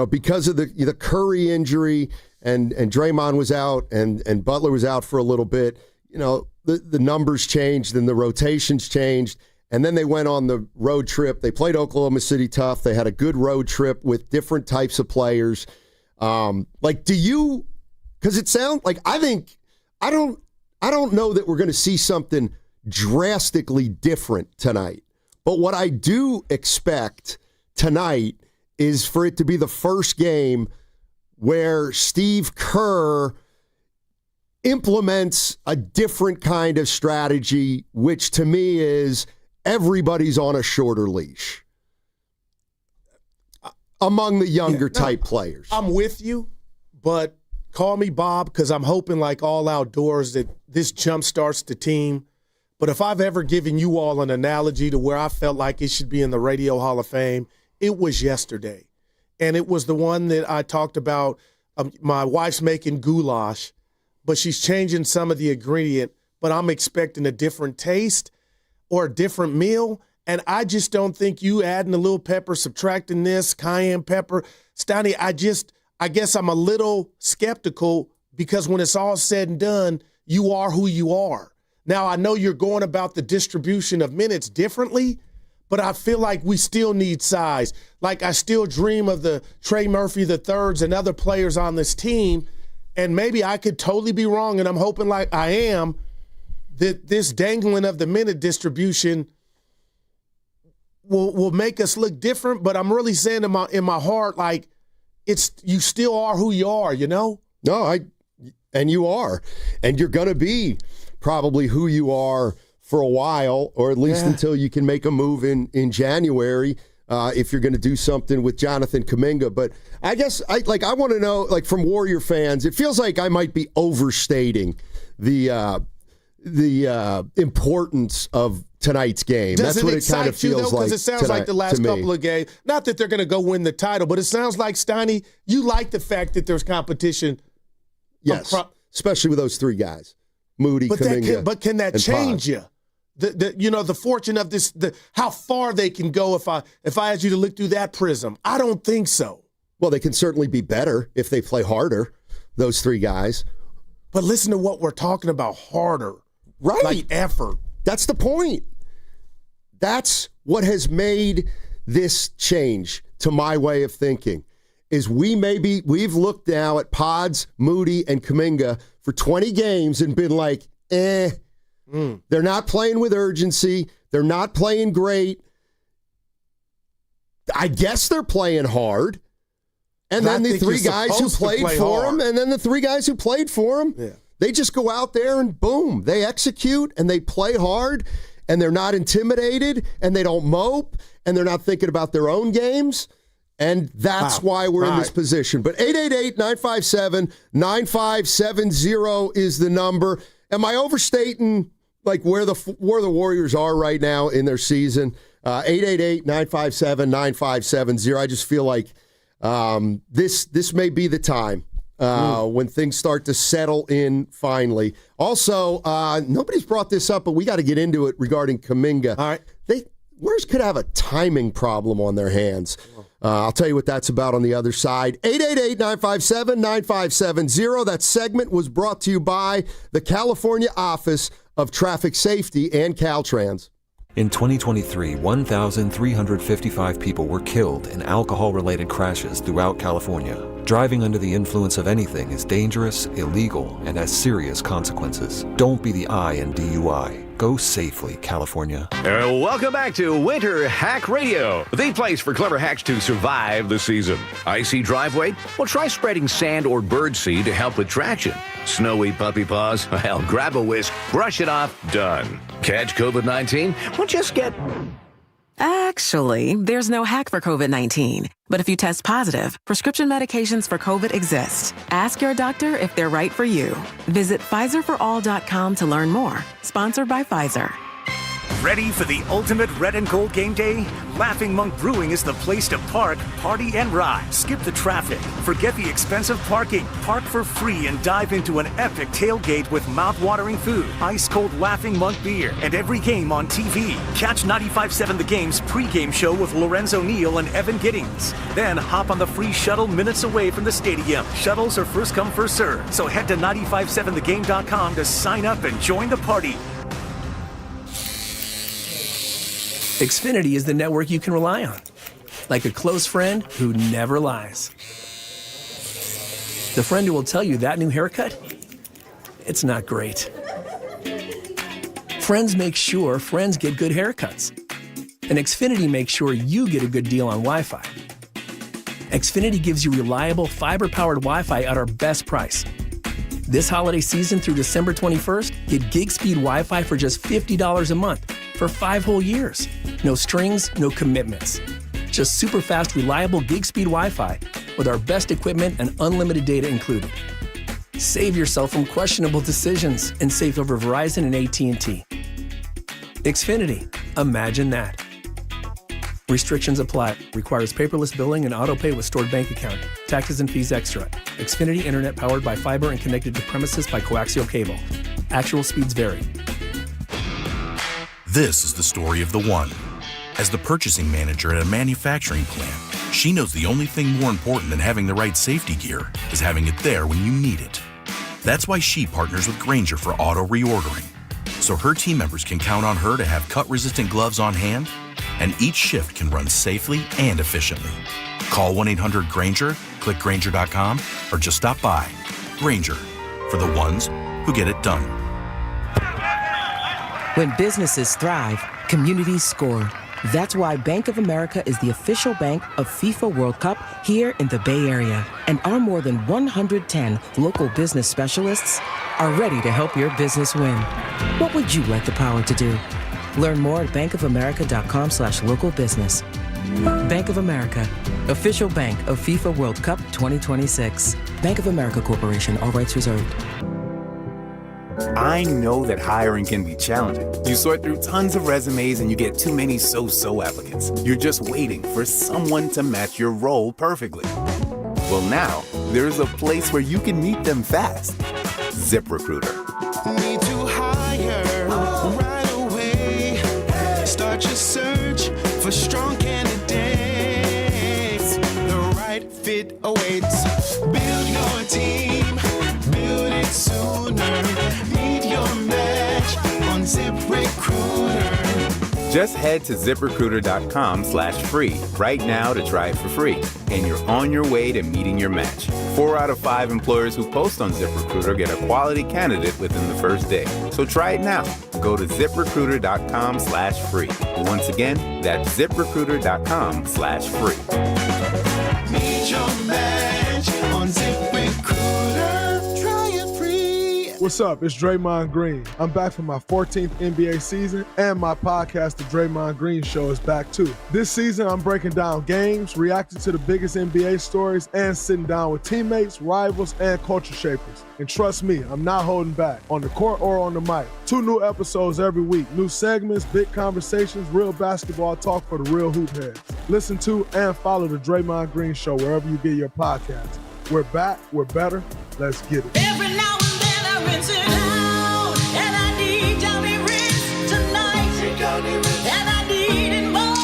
because of the Curry injury and Draymond was out and Butler was out for a little bit, the numbers changed and the rotations changed, and then they went on the road trip. They played Oklahoma City tough. They had a good road trip with different types of players. Do you? Because it sounds like I don't know that we're going to see something drastically different tonight. But what I do expect tonight is for it to be the first game where Steve Kerr implements a different kind of strategy, which to me is everybody's on a shorter leash among the younger type players. I'm with you, but call me Bob, because I'm hoping like all outdoors that this jump starts the team. But if I've ever given you all an analogy to where I felt like it should be in the Radio Hall of Fame, it was yesterday. And it was the one that I talked about. My wife's making goulash, but she's changing some of the ingredient, but I'm expecting a different taste or a different meal. And I just don't think you adding a little pepper, subtracting this, cayenne pepper. Steiny, I guess I'm a little skeptical because when it's all said and done, you are who you are. Now, I know you're going about the distribution of minutes differently, but I feel like we still need size. Like I still dream of the Trey Murphy IIIs and other players on this team, and maybe I could totally be wrong, and I'm hoping like I am, that this dangling of the minute distribution will make us look different, but I'm really saying in my heart, like, you still are who you are, No, and you are. And you're going to be probably who you are for a while, or at least until you can make a move in January, if you're going to do something with Jonathan Kaminga. But I guess I want to know, like, from Warrior fans, it feels like I might be overstating the importance of tonight's game. That's what it kind of feels like. Because it sounds like the last couple of games, not that they're going to go win the title, but it sounds like, Steiny, you like the fact that there's competition. Yes, especially with those three guys, Moody, Kaminga. But can that change you? The fortune of this, how far they can go if I ask you to look through that prism. I don't think so. Well, they can certainly be better if they play harder, those three guys. But listen to what we're talking about, harder. Right. Like effort. That's the point. That's what has made this change to my way of thinking, is we've looked now at Pods, Moody, and Kaminga for 20 games and been like, They're not playing with urgency. They're not playing great. I guess they're playing hard. And then the three guys who played for them, and then the three guys who played for them, they just go out there and boom, they execute and they play hard, and they're not intimidated, and they don't mope, and they're not thinking about their own games. And that's why we're in this position. But 888-957-9570 is the number. Am I overstating like where the Warriors are right now in their season? 888-957-9570. I just feel like this may be the time when things start to settle in finally. Also, nobody's brought this up, but we got to get into it regarding Kaminga. All right. Warriors could have a timing problem on their hands. I'll tell you what that's about on the other side. 888-957-9570. That segment was brought to you by the California Office of Traffic Safety and Caltrans. In 2023, 1,355 people were killed in alcohol-related crashes throughout California. Driving under the influence of anything is dangerous, illegal, and has serious consequences. Don't be the I in DUI. Go safely, California. Welcome back to Winter Hack Radio, the place for clever hacks to survive the season. Icy driveway? Well, try spreading sand or birdseed to help with traction. Snowy puppy paws? Well, grab a whisk, brush it off, done. Catch COVID-19? Well, just get Actually, there's no hack for COVID-19. But if you test positive, prescription medications for COVID exist. Ask your doctor if they're right for you. Visit PfizerForAll.com to learn more. Sponsored by Pfizer. Ready for the ultimate red and gold game day? Laughing Monk Brewing is the place to park, party, and ride. Skip the traffic. Forget the expensive parking. Park for free and dive into an epic tailgate with mouth-watering food, ice-cold Laughing Monk beer, and every game on TV. Catch 95.7 The Game's pregame show with Lorenzo Neal and Evan Giddings. Then hop on the free shuttle minutes away from the stadium. Shuttles are first come, first serve. So head to 957thegame.com to sign up and join the party. Xfinity is the network you can rely on, like a close friend who never lies. The friend who will tell you that new haircut, it's not great. Friends make sure friends get good haircuts. And Xfinity makes sure you get a good deal on Wi-Fi. Xfinity gives you reliable fiber-powered Wi-Fi at our best price. This holiday season through December 21st, get gig speed Wi-Fi for just $50 a month for 5 whole years. No strings, no commitments. Just super fast, reliable gig speed Wi-Fi with our best equipment and unlimited data included. Save yourself from questionable decisions and save over Verizon and AT&T. Xfinity, imagine that. Restrictions apply. Requires paperless billing and auto-pay with stored bank account. Taxes and fees extra. Xfinity Internet powered by fiber and connected to premises by coaxial cable. Actual speeds vary. This is the story of the one. As the purchasing manager at a manufacturing plant, she knows the only thing more important than having the right safety gear is having it there when you need it. That's why she partners with Grainger for auto reordering, so her team members can count on her to have cut-resistant gloves on hand, and each shift can run safely and efficiently. Call 1-800-GRAINGER, click Grainger.com, or just stop by. Grainger, for the ones who get it done. When businesses thrive, communities score. That's why Bank of America is the official bank of FIFA World Cup here in the Bay Area. And our more than 110 local business specialists are ready to help your business win. What would you like the power to do? Learn more at bankofamerica.com/local business. Bank of America, official bank of FIFA World Cup 2026. Bank of America Corporation, all rights reserved. I know that hiring can be challenging. You sort through tons of resumes and you get too many so-so applicants. You're just waiting for someone to match your role perfectly. Well, now, there's a place where you can meet them fast. ZipRecruiter. Need to hire right away. Start your search for strong candidates. The right fit awaits. Build your team. Build it sooner. Meet your match on ZipRecruiter. Just head to ZipRecruiter.com/free right now to try it for free. And you're on your way to meeting your match. 4 out of 5 employers who post on ZipRecruiter get a quality candidate within the first day. So try it now. Go to ZipRecruiter.com/free. Once again, that's ZipRecruiter.com/free. Meet your match on ZipRecruiter. Try it free. What's up? It's Draymond Green. I'm back for my 14th NBA season, and my podcast, The Draymond Green Show, is back too. This season, I'm breaking down games, reacting to the biggest NBA stories, and sitting down with teammates, rivals, and culture shapers. And trust me, I'm not holding back, on the court or on the mic. 2 new episodes every week. New segments, big conversations, real basketball talk for the real hoop heads. Listen to and follow The Draymond Green Show wherever you get your podcasts. We're back, we're better, let's get it. Every now and then I rinse it out, and I need Johnny Rinse tonight. And I need it more.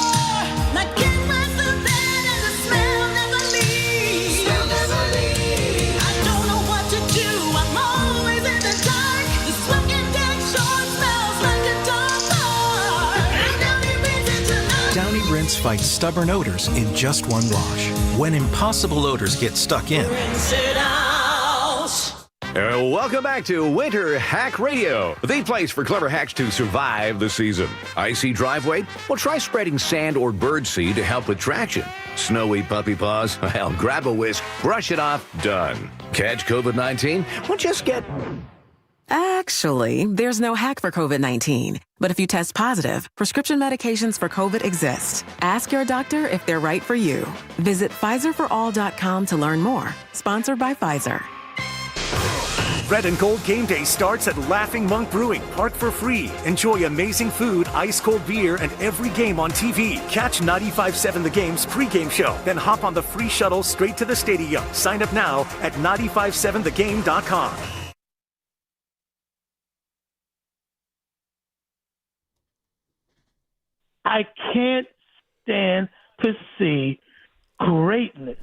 My kids must have been, and the smell never leaves. I don't know what to do. I'm always in the dark. The smoking dead short smells like a dog park. And Johnny Rinse it tonight. Downy Rinse fights stubborn odors in just one wash. When impossible odors get stuck in, Rinse it out. Welcome back to Winter Hack Radio, the place for clever hacks to survive the season. Icy driveway? Well, try spreading sand or birdseed to help with traction. Snowy puppy paws? Well, grab a whisk, brush it off, done. Catch COVID-19? Well, just get Actually, there's no hack for COVID-19. But if you test positive, prescription medications for COVID exist. Ask your doctor if they're right for you. Visit PfizerForAll.com to learn more. Sponsored by Pfizer. Red and Gold Game Day starts at Laughing Monk Brewing. Park for free. Enjoy amazing food, ice-cold beer, and every game on TV. Catch 95.7 The Game's pregame show. Then hop on the free shuttle straight to the stadium. Sign up now at 957thegame.com. I can't stand to see greatness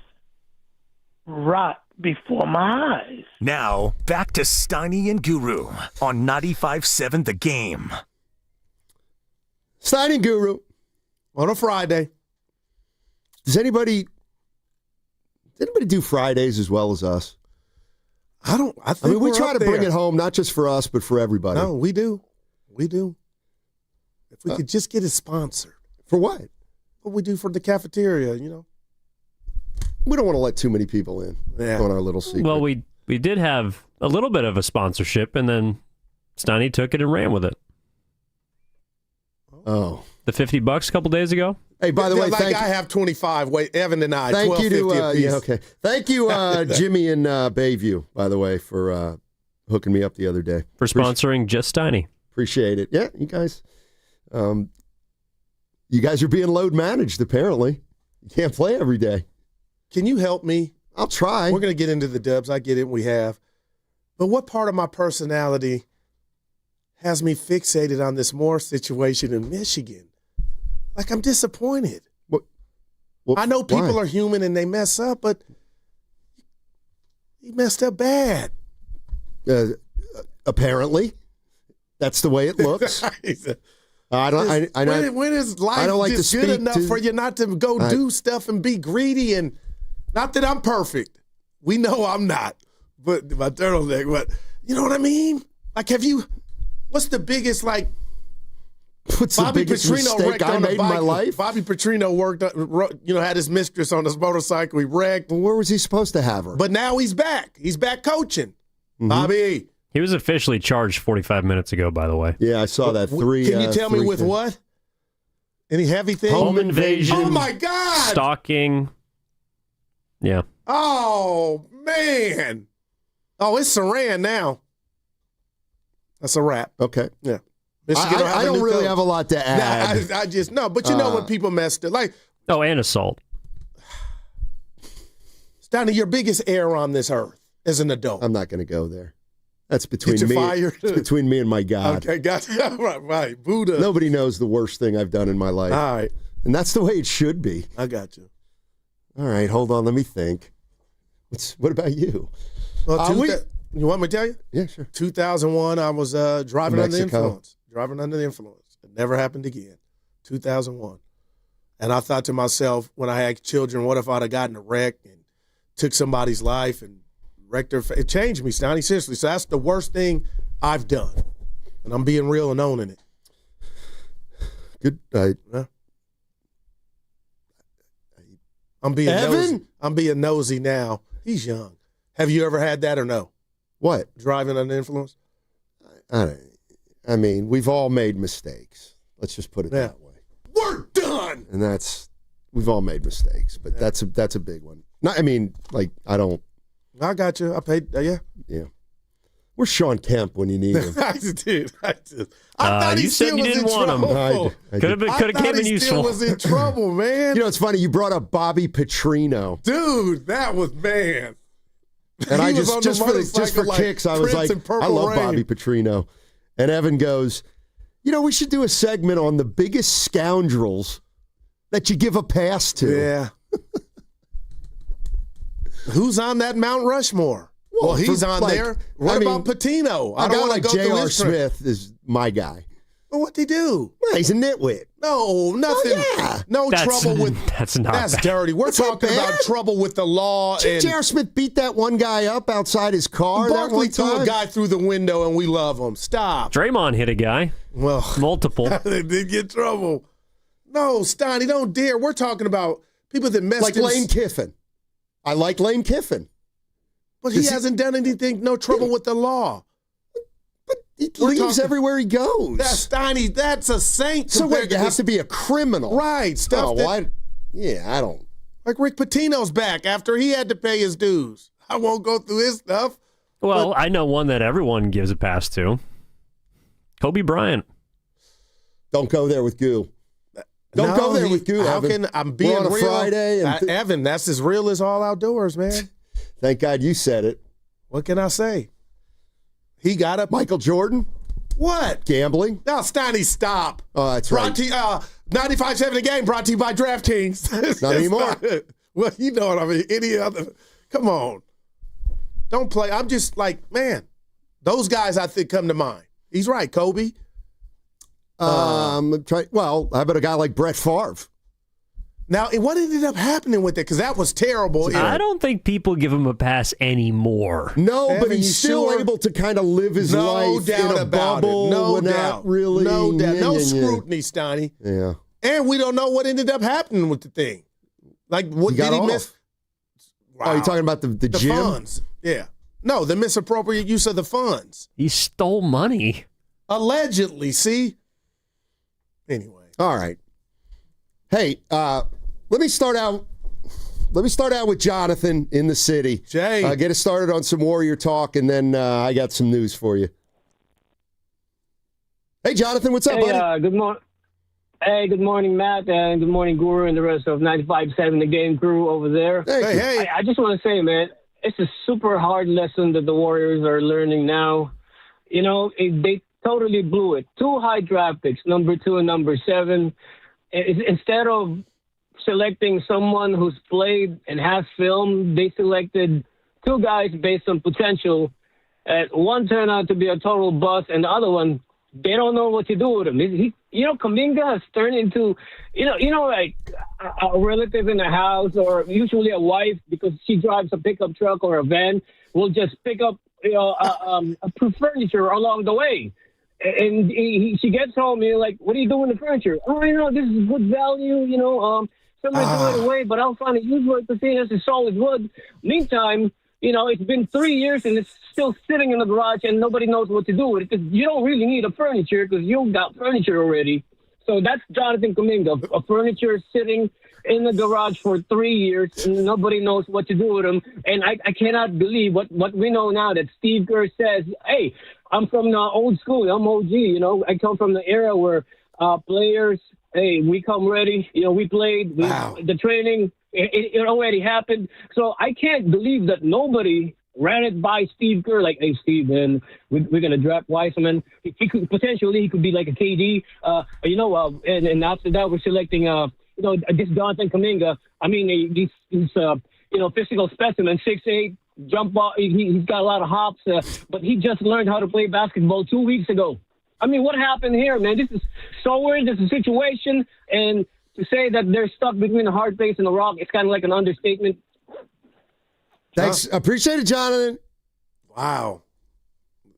rot before my eyes. Now, back to Steiny and Guru on 95.7 The Game. Steiny and Guru on a Friday. Does anybody do Fridays as well as us? I mean, we try to bring it home, not just for us, but for everybody. No, we do. We do. If we could just get it sponsored. For what? What we do for the cafeteria, you know. We don't want to let too many people in on our little secret. Well, we did have a little bit of a sponsorship, and then Steiny took it and ran with it. Oh. The $50 a couple days ago? Hey, by the way, I have 25. Wait, Evan and I, thank you to apiece. okay. Thank you, Jimmy in Bayview, by the way, for hooking me up the other day. For sponsoring Just Steiny. Appreciate it. Yeah, you guys are being load managed, apparently. You can't play every day. Can you help me? I'll try. We're going to get into the dubs. I get it. We have. But what part of my personality has me fixated on this Moore situation in Michigan? Like, I'm disappointed. What I know people why? are human and they mess up, but he messed up bad. Apparently. That's the way it looks. When is life I don't like just to good speak enough to- for you not to go do stuff and be greedy? And not that I'm perfect. We know I'm not. But my turtleneck, but you know what I mean? Like, what's the biggest, like, What's the biggest mistake I made in my life? Bobby Petrino had his mistress on his motorcycle. He wrecked. Well, where was he supposed to have her? But now he's back. He's back coaching. Mm-hmm. Bobby. He was officially charged 45 minutes ago, by the way. Yeah, I saw that. Can you tell me with what? Any heavy things? Home invasion. Oh, my God. Stalking. Yeah. Oh, man. Oh, it's Saran now. That's a wrap. Okay. Yeah. I don't really have a lot to add. But you know when people messed it. Like, oh, and assault. Steiny, your biggest error on this earth as an adult. I'm not going to go there. That's between Get you me. fired? It's between me and my God. Okay, got you. Right. Buddha. Nobody knows the worst thing I've done in my life. All right. And that's the way it should be. I got you. All right, hold on. Let me think. What about you? Well, you want me to tell you? Yeah, sure. 2001, I was driving under the Mexico. influence. Driving under the influence. It never happened again. 2001. And I thought to myself, when I had children, what if I'd have gotten a wreck and took somebody's life and wrecked their It changed me, Steiny, seriously. So that's the worst thing I've done. And I'm being real and owning it. Good. I'm being Evan? nosy. I'm being nosy now. He's young. Have you ever had that or no? What? Driving under influence? I mean, we've all made mistakes. Let's just put it that way. We're done. And we've all made mistakes, but that's a big one. I got you. I paid. Yeah. Where's Sean Kemp when you need him? I thought you said you didn't want him. Could have given you still was in trouble, man. You know, it's funny. You brought up Bobby Petrino, dude. That was man. And He I was on the just for motorcycle like kicks, I was Prince like, in Purple I love Rain. Bobby Petrino. And Evan goes, we should do a segment on the biggest scoundrels that you give a pass to. Yeah. Who's on that Mount Rushmore? Well, he's on there. What about Patino? I don't like go through J.R. his Smith is my guy. Well, what'd he do? Well, he's a nitwit. No, nothing. Oh, yeah. No trouble with. That's not. That's bad. dirty. We're That's not talking about bad. trouble with the law. Did And J.R. Smith beat that one guy up outside his car that Barkley one threw time? a guy through the window, and we love him. Stop. Draymond hit a guy. Well, multiple. They did get trouble. No, Steiny, don't dare. We're talking about people that messed Like Lane Kiffin. I like Lane Kiffin. But he hasn't done anything, no trouble with the law. He leaves everywhere he goes. That's Steiny. That's a saint. So wait, you have to be a criminal, right? Stuff I don't. Like Rick Pitino's back after he had to pay his dues. I won't go through his stuff. Well, I know one that everyone gives a pass to. Kobe Bryant. Don't go there with goo. Don't go there with goo. How Evan. can I'm being We're on a real? Friday? And Evan, that's as real as all outdoors, man. Thank God you said it. What can I say? He got up. Michael Jordan. What? Gambling. No, Steiny, stop. Oh, that's brought right. To you, 95.7 The Game brought to you by DraftKings. Not anymore. Well, you know what I mean. Any other? Come on. Don't play. I'm just like, man, those guys I think come to mind. He's right, Kobe. How about a guy like Brett Favre? Now, what ended up happening with it? Because that was terrible. I don't think people give him a pass anymore. No, Evan, but he's still able to kind of live his life in a bubble. No without doubt. Really, no doubt. No scrutiny, Steiny. Yeah. And we don't know what ended up happening with the thing. Like, what did he miss? Wow. Oh, you're talking about the gym? Funds. Yeah. No, the misappropriate use of the funds. He stole money. Allegedly, see? Anyway. All right. Hey, let me start out with Jonathan in the city. Jay. Get us started on some Warrior talk, and then I got some news for you. Hey, Jonathan, what's up, buddy? Good morning. Hey, good morning, Matt, and good morning, Guru, and the rest of 95.7 The Game crew over there. Hey. I just want to say, man, it's a super hard lesson that the Warriors are learning now. You know, they totally blew it. 2 high draft picks, number 2 and number 7. Instead of selecting someone who's played and has film, they selected 2 guys based on potential. One turned out to be a total bust, and the other one, they don't know what to do with him. Kaminga has turned into, like a relative in the house, or usually a wife, because she drives a pickup truck or a van, will just pick up, furniture along the way. And she gets home, and you're like, what are you doing with the furniture? Oh, this is wood value, somebody threw it away, but I'll find a use for it to see this is solid wood. Meantime, it's been 3 years and it's still sitting in the garage and nobody knows what to do with it, because you don't really need a furniture because you've got furniture already. So that's Jonathan Kaminga, a furniture sitting in the garage for 3 years and nobody knows what to do with them. And I cannot believe what we know now, that Steve Kerr says, hey, I'm from the old school. I'm OG. I come from the era where players, hey, we come ready. We played. The training, it already happened. So I can't believe that nobody ran it by Steve Kerr. Like, hey, Steve, man, we're going to draft Wiseman. He could be like a KD. And after that, we're selecting, this Jonathan Kaminga. I mean, he's physical specimen, 6'8", jump ball. He's got a lot of hops, but he just learned how to play basketball 2 weeks ago. I mean, what happened here, man? This is so weird. This is a situation, and to say that they're stuck between a hard place and a rock, it's kind of like an understatement. Thanks. Appreciate it, Jonathan. Wow.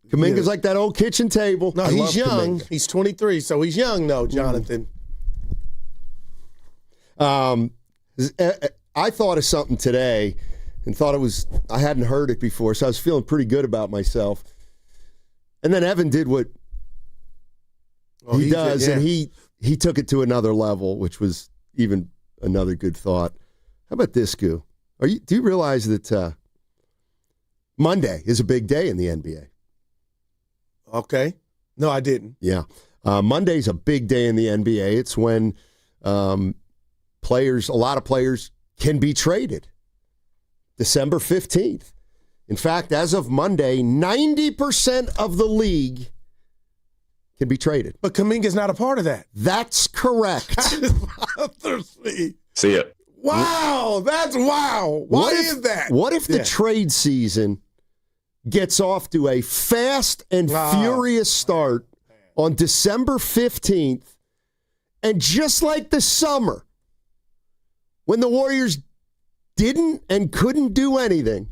Kaminga's like that old kitchen table. No, he's young. He's 23, so he's young, though, Jonathan. I thought of something today and thought I hadn't heard it before, so I was feeling pretty good about myself. And then Evan did what he does, and he took it to another level, which was even another good thought. How about this, Goo? Do you realize that Monday is a big day in the NBA? Okay. No, I didn't. Yeah. Monday's a big day in the NBA. It's when a lot of players can be traded. December 15th. In fact, as of Monday, 90% of the league can be traded. But Kaminga's not a part of that. That's correct. That bothers me. See ya. Wow, that's wow. Why is that? What if the trade season gets off to a fast and furious start on December 15th, and just like the summer, when the Warriors didn't and couldn't do anything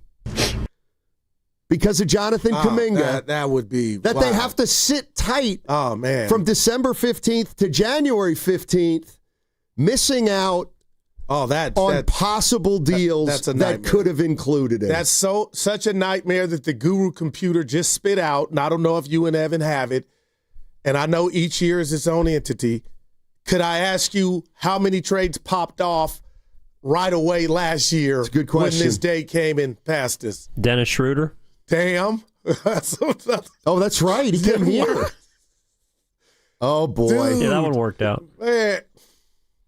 because of Jonathan Kaminga, that would be that they have to sit tight man. From December 15th to January 15th, missing out Oh, that possible deals that's a that nightmare. could have included it. That's such a nightmare that the Guru computer just spit out, and I don't know if you and Evan have it, and I know each year is its own entity. Could I ask you how many trades popped off right away last year? That's a good question. When this day came and passed us? Dennis Schroeder. Damn. Oh, that's right. He came here. Oh, boy. Dude. Yeah, that one worked out. Man.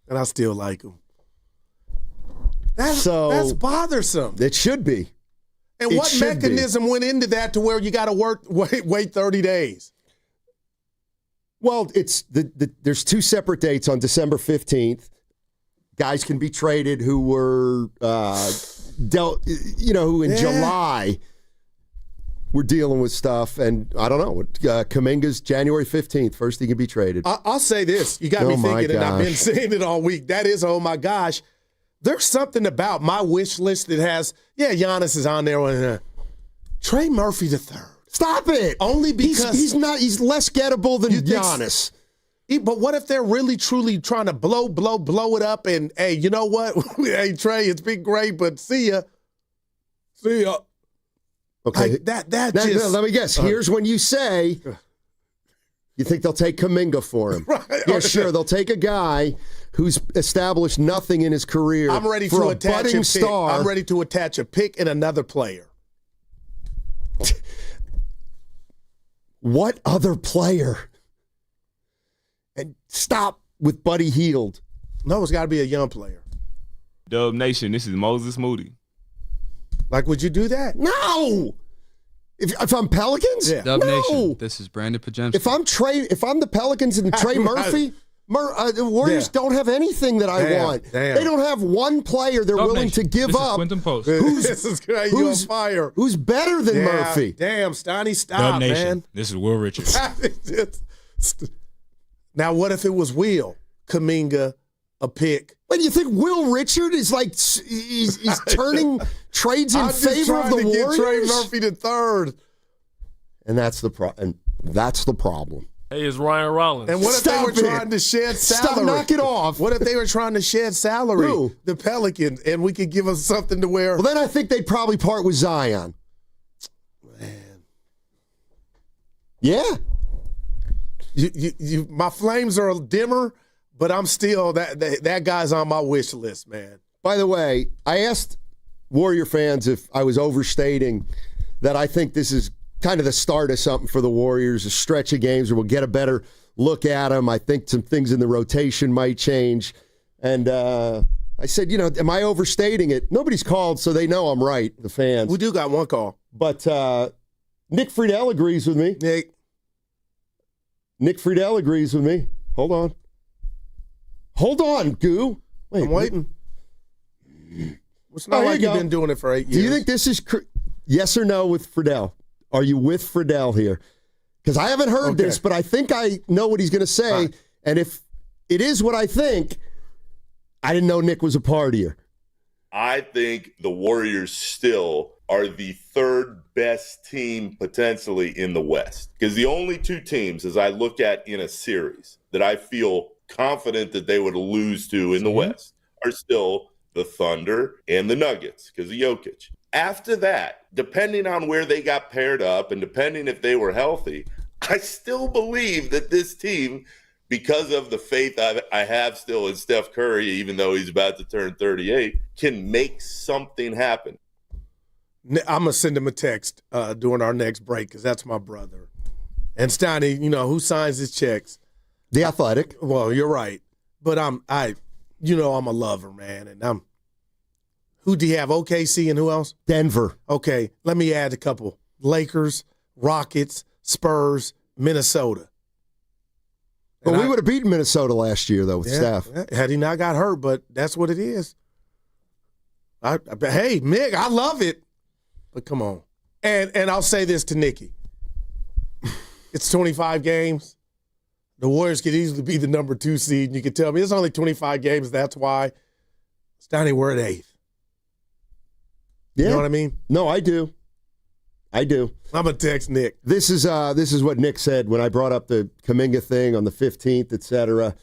And I still like him. That's bothersome. It should be. And what mechanism went into that to where you got to wait 30 days? Well, it's there's two separate dates on December 15th. Guys can be traded who were who in July were dealing with stuff, and I don't know. Kaminga's January 15th. First he can be traded. I'll say this. You got me thinking, and I've been saying it all week. That is, oh my gosh. There's something about my wish list that has, Giannis is on there. Trey Murphy III. Stop it. Only because he's less gettable than Giannis. But what if they're really, truly trying to blow it up and, hey, you know what? Hey, Trey, it's been great, but see ya. See ya. Okay. Let me guess. Here's when you say you think they'll take Kaminga for him. Right. Yeah, sure. They'll take a guy who's established nothing in his career. I'm ready for to a attach budding a pick. star. I'm ready to attach a pick and another player. What other player? And stop with Buddy Hield. No, it's got to be a young player. Dub Nation, this is Moses Moody. Like, would you do that? No. If I'm Pelicans, Dub no. Nation, this is Brandon Pajemski. If I'm the Pelicans and Trey Murphy, the Warriors don't have anything that I want. Damn. They don't have one player they're Dub willing Nation, to give this up. Is Quentin Post. This is great. You on fire. Who's better than Murphy? Damn, Stoney, stop, Dub Nation, man. this is Will Richards. Now, what if it was Will Kaminga, a pick? But you think Will Richard is like he's turning trades in favor of the Warriors? Get Trey Murphy to third, and that's the problem. Hey, it's Ryan Rollins. And what if they were trying to shed salary? Stop, knock it off. What if they were trying to shed salary? Who? The Pelicans, and we could give us something to wear. Well, then I think they'd probably part with Zion. Man, yeah. My flames are dimmer, but I'm still that guy's on my wish list, man. By the way, I asked Warrior fans if I was overstating that I think this is kind of the start of something for the Warriors, a stretch of games where we'll get a better look at them. I think some things in the rotation might change. And I said, am I overstating it? Nobody's called, so they know I'm right, the fans. We do got one call. But Nick Friedel agrees with me. Nick Friedel agrees with me. Hold on, Goo. Wait, I'm waiting. It's not like you've been doing it for 8 years. Do you think this is yes or no with Friedel? Are you with Friedel here? Because I haven't heard this, but I think I know what he's going to say. Right. And if it is what I think, I didn't know Nick was a partier. I think the Warriors still are the third best team potentially in the West. Because the only two teams, as I look at in a series, that I feel confident that they would lose to in the West are still the Thunder and the Nuggets because of Jokic. After that, depending on where they got paired up and depending if they were healthy, I still believe that this team, because of the faith I have still in Steph Curry, even though he's about to turn 38, can make something happen. I'm going to send him a text during our next break because that's my brother. And Steiny, who signs his checks? The Athletic. Well, you're right. But I'm a lover, man. And who do you have? OKC and who else? Denver. Okay, let me add a couple. Lakers, Rockets, Spurs, Minnesota. Well, we would have beaten Minnesota last year, though, with Steph. Had he not got hurt, but that's what it is. Hey, Mick, I love it. But come on. And I'll say this to Nikki. It's 25 games. The Warriors could easily be the number 2 seed. And you could tell me it's only 25 games. That's why. Steiny, we're at 8th. Yeah. You know what I mean? No, I do. I'm going to text Nick. This is what Nick said when I brought up the Kaminga thing on the 15th, et cetera.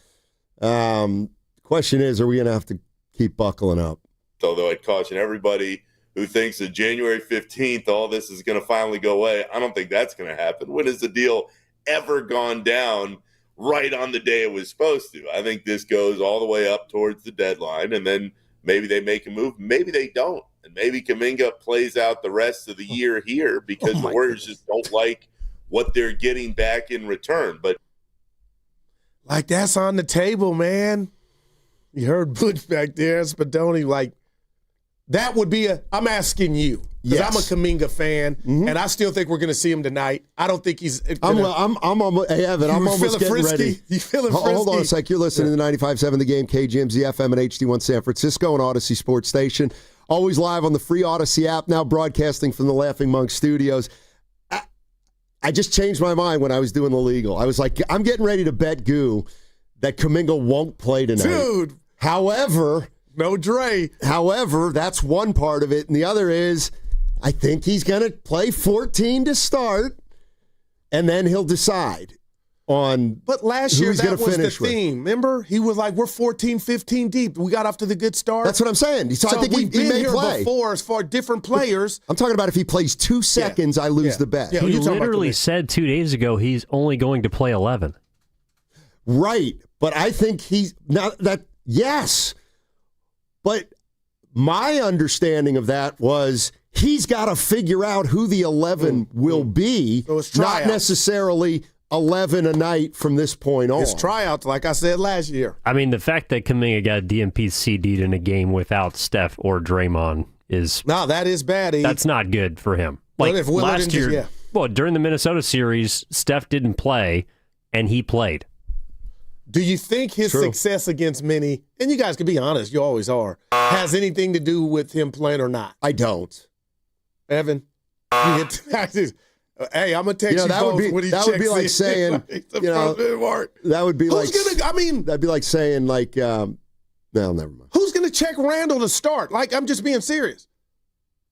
Question is, are we going to have to keep buckling up. Although I'd caution everybody who thinks that January 15th, all this is going to finally go away. I don't think that's going to happen. When has the deal ever gone down right on the day it was supposed to? I think this goes all the way up towards the deadline, and then maybe they make a move. Maybe they don't. And maybe Kaminga plays out the rest of the year here because the Warriors just don't like what they're getting back in return. But like, that's on the table, man. You heard Butch back there, Spadoni, like, that would be I'm asking you. Because I'm a Kaminga fan, and I still think we're going to see him tonight. I don't think he's I'm almost getting frisky? ready. You feeling frisky? Hold on a sec. You're listening to 95.7 The Game, KGMZ FM and HD1 San Francisco and Odyssey Sports Station. Always live on the free Odyssey app, now broadcasting from the Laughing Monk Studios. I just changed my mind when I was doing the legal. I was like, I'm getting ready to bet Goo that Kaminga won't play tonight. Dude. However, no Dre. However, that's one part of it. And the other is, I think he's going to play 14 to start, and then he'll decide on But last who year, he's that gonna was the finish with. theme. Remember? He was like, we're 14, 15 deep. We got off to the good start. That's what I'm saying. So I think we've he been may here play. before as far as different players. I'm talking about if he plays 2 seconds, I lose the bet. Yeah, He you're talking about literally Kaminga. said 2 days ago he's only going to play 11. Right. But I think he's not that. Yes. But my understanding of that was he's got to figure out who the 11 will be, So it's not tryouts. necessarily 11 a night from this point on. It's tryouts, like I said last year. I mean, the fact that Kaminga got DMP CD'd in a game without Steph or Draymond is No, that is bad. that's not good for him. What Like if Willard last didn't year, just- well, during the Minnesota series, Steph didn't play and he played. Do you think his success against Minnie, and you guys can be honest, you always are, has anything to do with him playing or not? I don't. Evan, you hit hey, I'm gonna text you, that both would be when he that would be checks like in. saying, Like the you know, front mark. that would be Who's like gonna? I mean, that'd be like saying like, no, never mind. who's gonna check Randall to start? Like, I'm just being serious.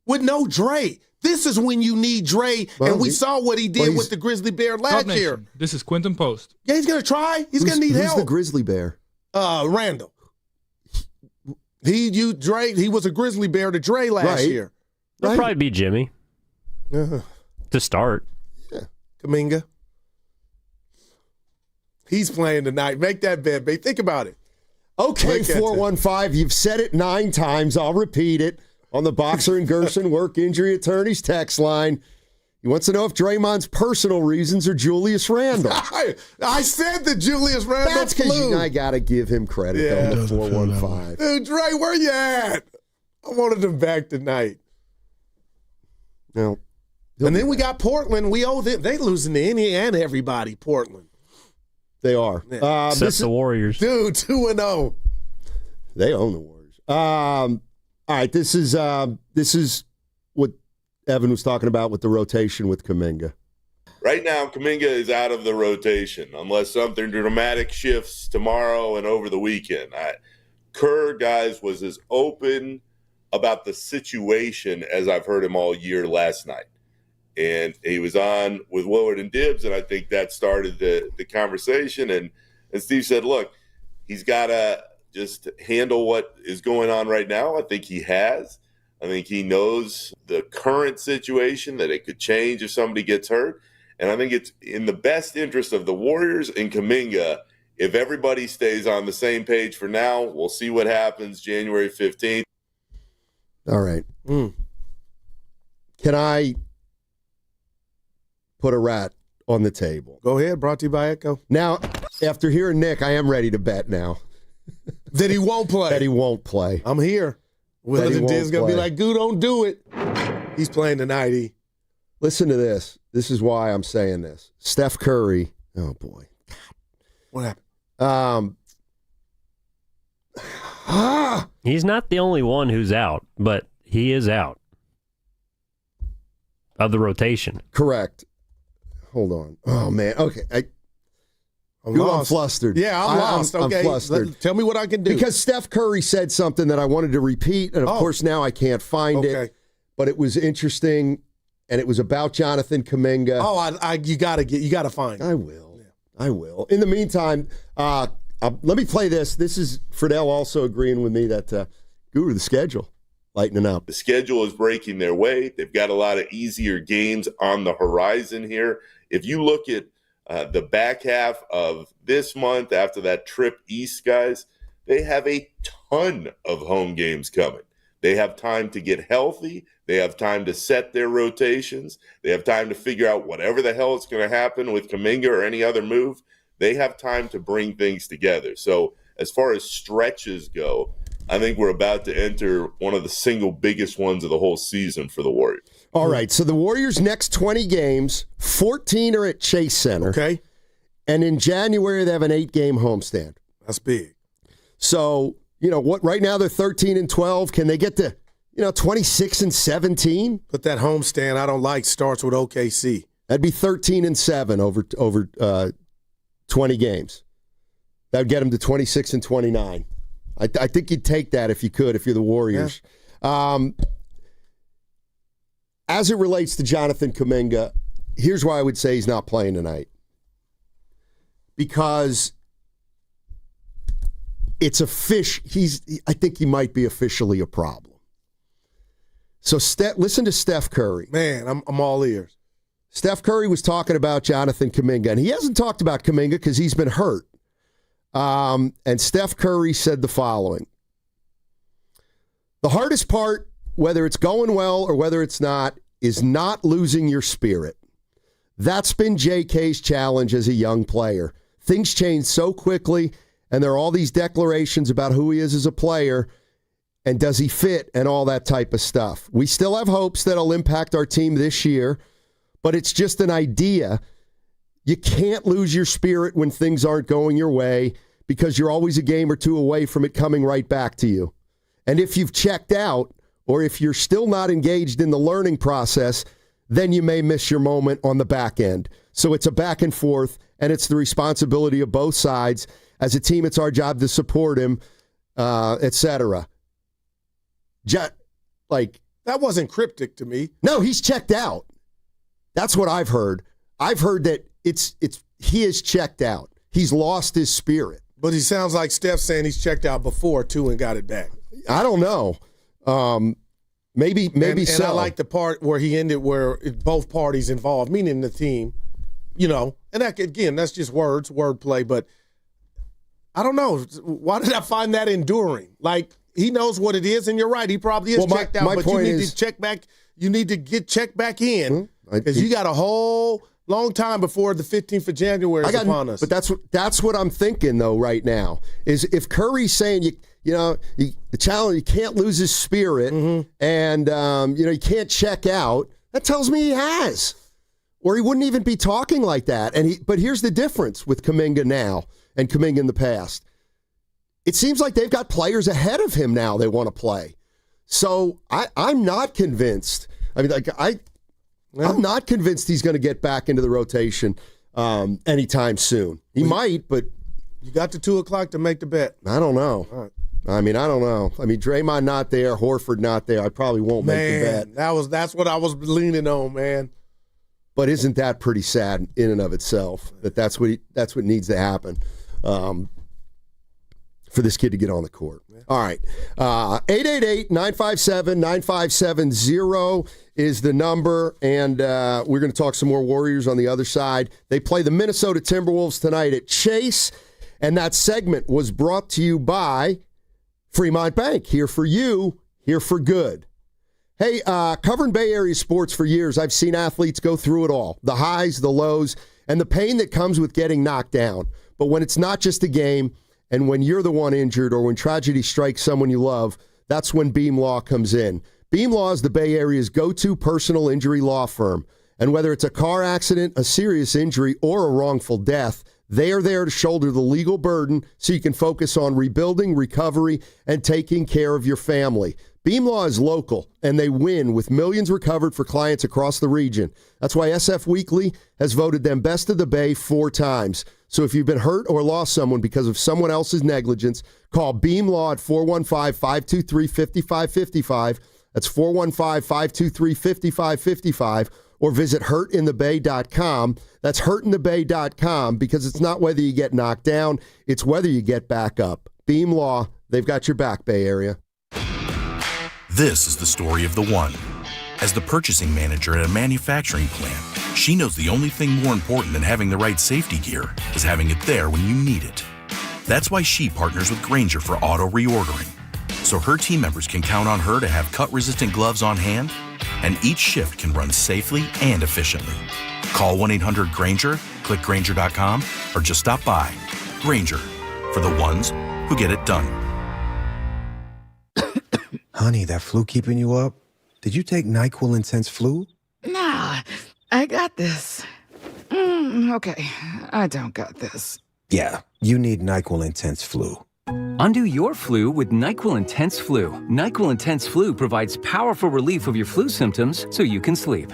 With no Dre, this is when you need Dre, Well, and we he- saw what he did with the Grizzly Bear last Dub year. Nation, this is Quentin Post. Yeah, he's gonna try. He's gonna need Who's help. the Grizzly Bear? Randall. Dre. He was a Grizzly Bear to Dre last Right. year. It'll probably be Jimmy to start. Kaminga. He's playing tonight. Make that bet, babe. Think about it. Okay, Look at 415. You've said it 9 times. I'll repeat it on the Boxer and Gerson Work Injury Attorneys text line. He wants to know if Draymond's personal reasons are Julius Randle. I said that Julius Randle That's because flew. I got to give him credit Yeah. on the 415. Dude, Dre, where you at? I wanted him back tonight. No. And then we got Portland. We owe them. They losing to any and everybody, Portland. They are. Except the Warriors. Dude, 2-0. They own the Warriors. All right, this is what Evan was talking about with the rotation with Kaminga. right now, Kaminga is out of the rotation unless something dramatic shifts tomorrow and over the weekend. Kerr, guys, was as open about the situation as I've heard him all year last night. And he was on with Willard and Dibbs, and I think that started the conversation. And Steve said, look, he's got to just handle what is going on right now. I think he has. I think he knows the current situation, that it could change if somebody gets hurt. And I think it's in the best interest of the Warriors and Kaminga if everybody stays on the same page for now. We'll see what happens January 15th. All right. Can I put a rat on the table? Go ahead. Brought to you by Echo. Now, after hearing Nick, I am ready to bet now. That he won't play. That he won't play. I'm here. Willard and Dibbs going to be like, Goo, don't do it. He's playing tonight, E. Listen to this. This is why I'm saying this. Steph Curry. Oh, boy. What happened? He's not the only one who's out, but he is out of the rotation. Correct. Hold on. Oh, man. Okay. I'm flustered. Yeah, I'm lost. Okay. I'm flustered. Tell me what I can do. Because Steph Curry said something that I wanted to repeat, and of course now I can't find it. But it was interesting, and it was about Jonathan Kaminga. Oh, you gotta find it. I will. Yeah. I will. In the meantime, Let me play this. This is Friedel also agreeing with me that Guru, the schedule, lightening up. The schedule is breaking their way. They've got a lot of easier games on the horizon here. If you look at the back half of this month after that trip east, guys, they have a ton of home games coming. They have time to get healthy. They have time to set their rotations. They have time to figure out whatever the hell is going to happen with Kaminga or any other move. They have time to bring things together. So as far as stretches go, I think we're about to enter one of the single biggest ones of the whole season for the Warriors. All right, so the Warriors' next 20 games, 14 are at Chase Center. Okay. And in January, they have an 8-game homestand. That's big. So, what? Right now they're 13-12. Can they get to, 26-17? But that homestand I don't like starts with OKC. That'd be 13-7 over 20 games. That would get them to 26-29. I think you'd take that if you could, if you're the Warriors. Yeah. As it relates to Jonathan Kaminga, here's why I would say he's not playing tonight. Because it's I think he might be officially a problem. So listen to Steph Curry. Man, I'm all ears. Steph Curry was talking about Jonathan Kaminga, and he hasn't talked about Kaminga because he's been hurt. And Steph Curry said the following: the hardest part, whether it's going well or whether it's not, is not losing your spirit. That's been JK's challenge as a young player. Things change so quickly, and there are all these declarations about who he is as a player and does he fit and all that type of stuff. We still have hopes that it'll impact our team this year, but it's just an idea. You can't lose your spirit when things aren't going your way because you're always a game or two away from it coming right back to you. And if you've checked out or if you're still not engaged in the learning process, then you may miss your moment on the back end. So it's a back and forth, and it's the responsibility of both sides. As a team, it's our job to support him, etc. That wasn't cryptic to me. No, he's checked out. That's what I've heard. I've heard that he is checked out. He's lost his spirit. But he sounds like Steph saying he's checked out before, too, and got it back. I don't know. Maybe so. And I like the part where he ended where both parties involved, meaning the team, and that, again, that's just wordplay, but I don't know. Why did I find that enduring? Like, he knows what it is, and you're right. He probably is checked out, but you need to check back. You need to get checked back in because you got a whole long time before the 15th of January is upon us. But that's what I'm thinking, though, right now, is if Curry's saying, the challenge, you can't lose his spirit, and, you can't check out, that tells me he has. Or he wouldn't even be talking like that. But here's the difference with Kaminga now and Kaminga in the past. It seems like they've got players ahead of him now they want to play. So I'm not convinced. I mean, I'm not convinced he's going to get back into the rotation anytime soon. He might, but you got to 2:00 to make the bet. I don't know. All right. I don't know. Draymond not there, Horford not there. I probably won't make the bet. That's what I was leaning on, man. But isn't that pretty sad in and of itself? That's what needs to happen for this kid to get on the court. Yeah. All right. 888-957-9570 is the number, and we're going to talk some more Warriors on the other side. They play the Minnesota Timberwolves tonight at Chase, and that segment was brought to you by Fremont Bank. Here for you, here for good. Hey, covering Bay Area sports for years, I've seen athletes go through it all, the highs, the lows, and the pain that comes with getting knocked down. But when it's not just a game, and when you're the one injured or when tragedy strikes someone you love, that's when Beam Law comes in. Beam Law is the Bay Area's go-to personal injury law firm. And whether it's a car accident, a serious injury, or a wrongful death, they are there to shoulder the legal burden so you can focus on rebuilding, recovery, and taking care of your family. Beam Law is local, and they win with millions recovered for clients across the region. That's why SF Weekly has voted them Best of the Bay 4 times. So if you've been hurt or lost someone because of someone else's negligence, call Beam Law at 415-523-5555. That's 415-523-5555. or visit hurtinthebay.com. That's hurtinthebay.com, because it's not whether you get knocked down, it's whether you get back up. Beam Law, they've got your back, Bay Area. This is the story of the one. As the purchasing manager at a manufacturing plant, she knows the only thing more important than having the right safety gear is having it there when you need it. That's why she partners with Grainger for auto reordering, so her team members can count on her to have cut-resistant gloves on hand, and each shift can run safely and efficiently. Call 1-800-GRAINGER, click Grainger.com, or just stop by. Grainger, for the ones who get it done. Honey, that flu keeping you up? Did you take NyQuil Intense Flu? Nah, I got this. Okay, I don't got this. Yeah, you need NyQuil Intense Flu. Undo your flu with NyQuil Intense Flu. NyQuil Intense Flu provides powerful relief of your flu symptoms so you can sleep.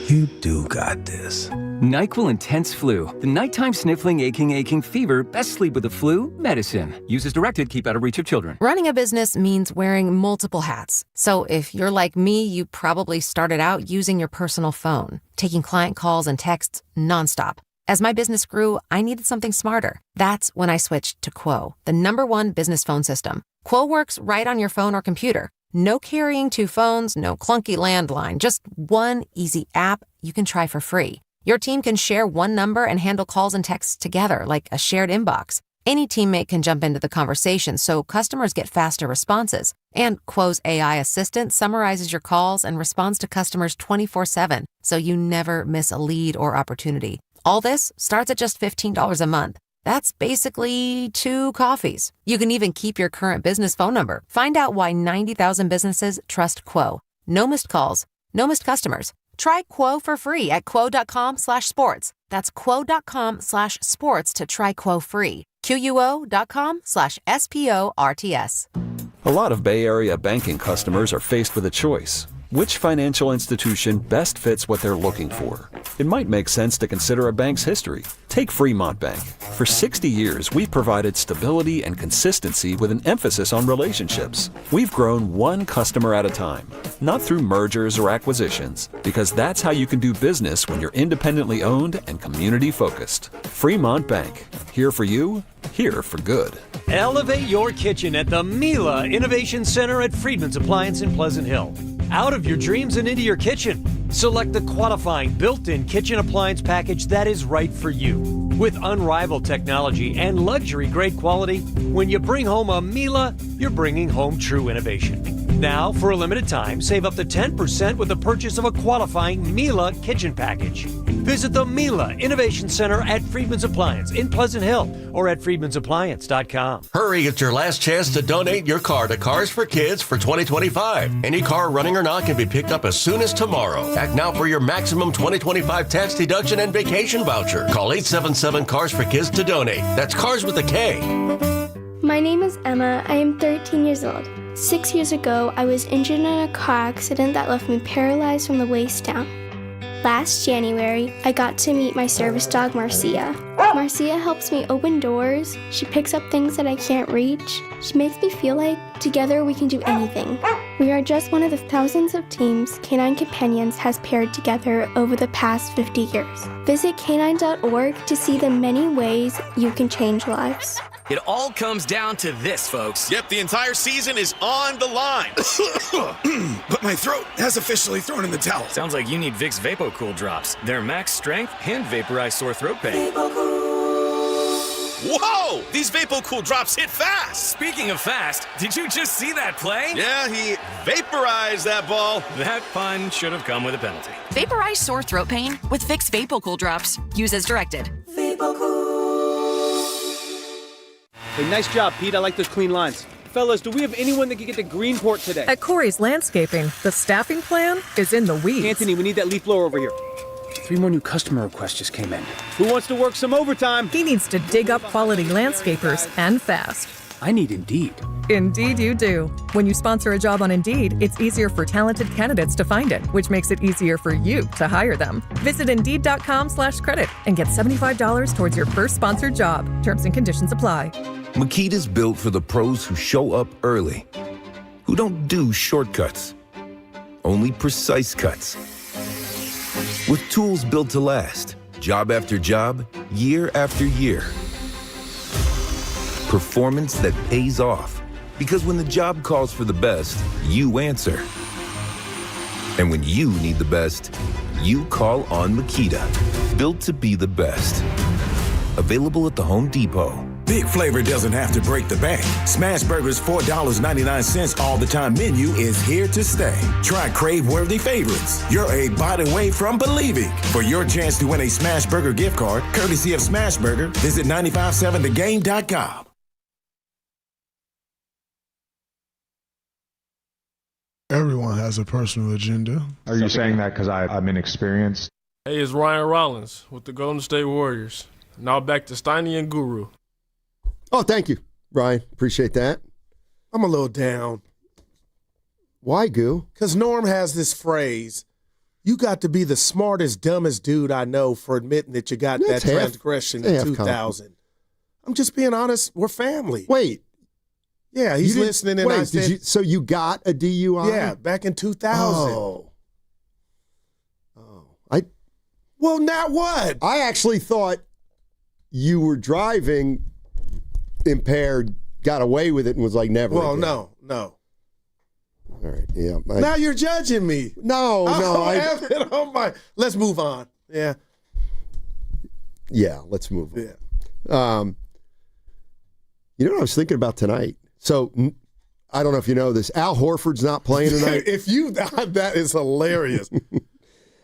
You do got this. NyQuil Intense Flu. The nighttime sniffling, aching fever. Best sleep with the flu medicine. Use as directed. Keep out of reach of children. Running a business means wearing multiple hats. So if you're like me, you probably started out using your personal phone, taking client calls and texts nonstop. As my business grew, I needed something smarter. That's when I switched to Quo, the #1 business phone system. Quo works right on your phone or computer. No carrying 2 phones, no clunky landline, just one easy app you can try for free. Your team can share one number and handle calls and texts together like a shared inbox. Any teammate can jump into the conversation, so customers get faster responses. And Quo's AI assistant summarizes your calls and responds to customers 24/7, so you never miss a lead or opportunity. All this starts at just $15 a month. That's basically 2 coffees. You can even keep your current business phone number. Find out why 90,000 businesses trust Quo. No missed calls, no missed customers. Try Quo for free at quo.com/sports. That's quo.com/sports to try Quo free. QUO.com/SPORTS. A lot of Bay Area banking customers are faced with a choice. Which financial institution best fits what they're looking for? It might make sense to consider a bank's history. Take Fremont Bank. For 60 years, we've provided stability and consistency with an emphasis on relationships. We've grown one customer at a time, not through mergers or acquisitions, because that's how you can do business when you're independently owned and community focused. Fremont Bank. Here for you, here for good. Elevate your kitchen at the Mila Innovation Center at Friedman's Appliance in Pleasant Hill. Out of your dreams and into your kitchen. Select the qualifying built-in kitchen appliance package that is right for you. With unrivaled technology and luxury-grade quality, when you bring home a Mila, you're bringing home true innovation. Now, for a limited time, save up to 10% with the purchase of a qualifying Mila kitchen package. Visit the Mila Innovation Center at Friedman's Appliance in Pleasant Hill or at friedmansappliance.com. Hurry, it's your last chance to donate your car to Cars for Kids for 2025. Any car running or not can be picked up as soon as tomorrow. Act now for your maximum 2025 tax deduction and vacation voucher. Call 877-CARS-FOR-KIDS to donate. That's Cars with a K. My name is Emma. I am 13 years old. 6 years ago, I was injured in a car accident that left me paralyzed from the waist down. Last January, I got to meet my service dog, Marcia. Marcia helps me open doors. She picks up things that I can't reach. She makes me feel like together we can do anything. We are just one of the thousands of teams Canine Companions has paired together over the past 50 years. Visit canine.org to see the many ways you can change lives. It all comes down to this, folks. Yep, the entire season is on the line. But my throat has officially thrown in the towel. Sounds like you need Vicks VapoCool drops. They're max strength and vaporize sore throat pain. Whoa! These VapoCool drops hit fast! Speaking of fast, did you just see that play? Yeah, he vaporized that ball. That pun should have come with a penalty. Vaporize sore throat pain with Vicks VapoCool drops. Use as directed. Hey, nice job, Pete. I like those clean lines. Fellas, do we have anyone that can get to Greenport today? At Corey's Landscaping, the staffing plan is in the weeds. Anthony, we need that leaf blower over here. 3 more new customer requests just came in. Who wants to work some overtime? He needs to dig up quality landscapers and fast. I need Indeed. Indeed you do. When you sponsor a job on Indeed, it's easier for talented candidates to find it, which makes it easier for you to hire them. Visit Indeed.com/credit and get $75 towards your first sponsored job. Terms and conditions apply. Makita's built for the pros who show up early, who don't do shortcuts, only precise cuts, With tools built to last, job after job, year after year. Performance that pays off. Because when the job calls for the best, you answer. And when you need the best, you call on Makita. Built to be the best. Available at the Home Depot. Big flavor doesn't have to break the bank. Smash Burger's $4.99 all-the-time menu is here to stay. Try crave-worthy favorites. You're a bite away from believing. For your chance to win a Smash Burger gift card, courtesy of Smash Burger, visit 957thegame.com. Everyone has a personal agenda. Are you saying that because I'm inexperienced? Hey, it's Ryan Rollins with the Golden State Warriors. Now back to Steiny and Guru. Oh, thank you, Ryan. Appreciate that. I'm a little down. Why, Goo? Because Norm has this phrase, you got to be the smartest, dumbest dude I know for admitting that you got that transgression in 2000. I'm just being honest. We're family. Wait. Yeah, he's listening, and I said, so you got a DUI? Yeah, back in 2000. Well, now what? I actually thought you were driving impaired, got away with it, and was like, never again. No. All right, yeah. Now you're judging me. No. Let's move on. Yeah. Yeah, let's move on. Yeah. You know what I was thinking about tonight? So, I don't know if you know this. Al Horford's not playing tonight. That is hilarious.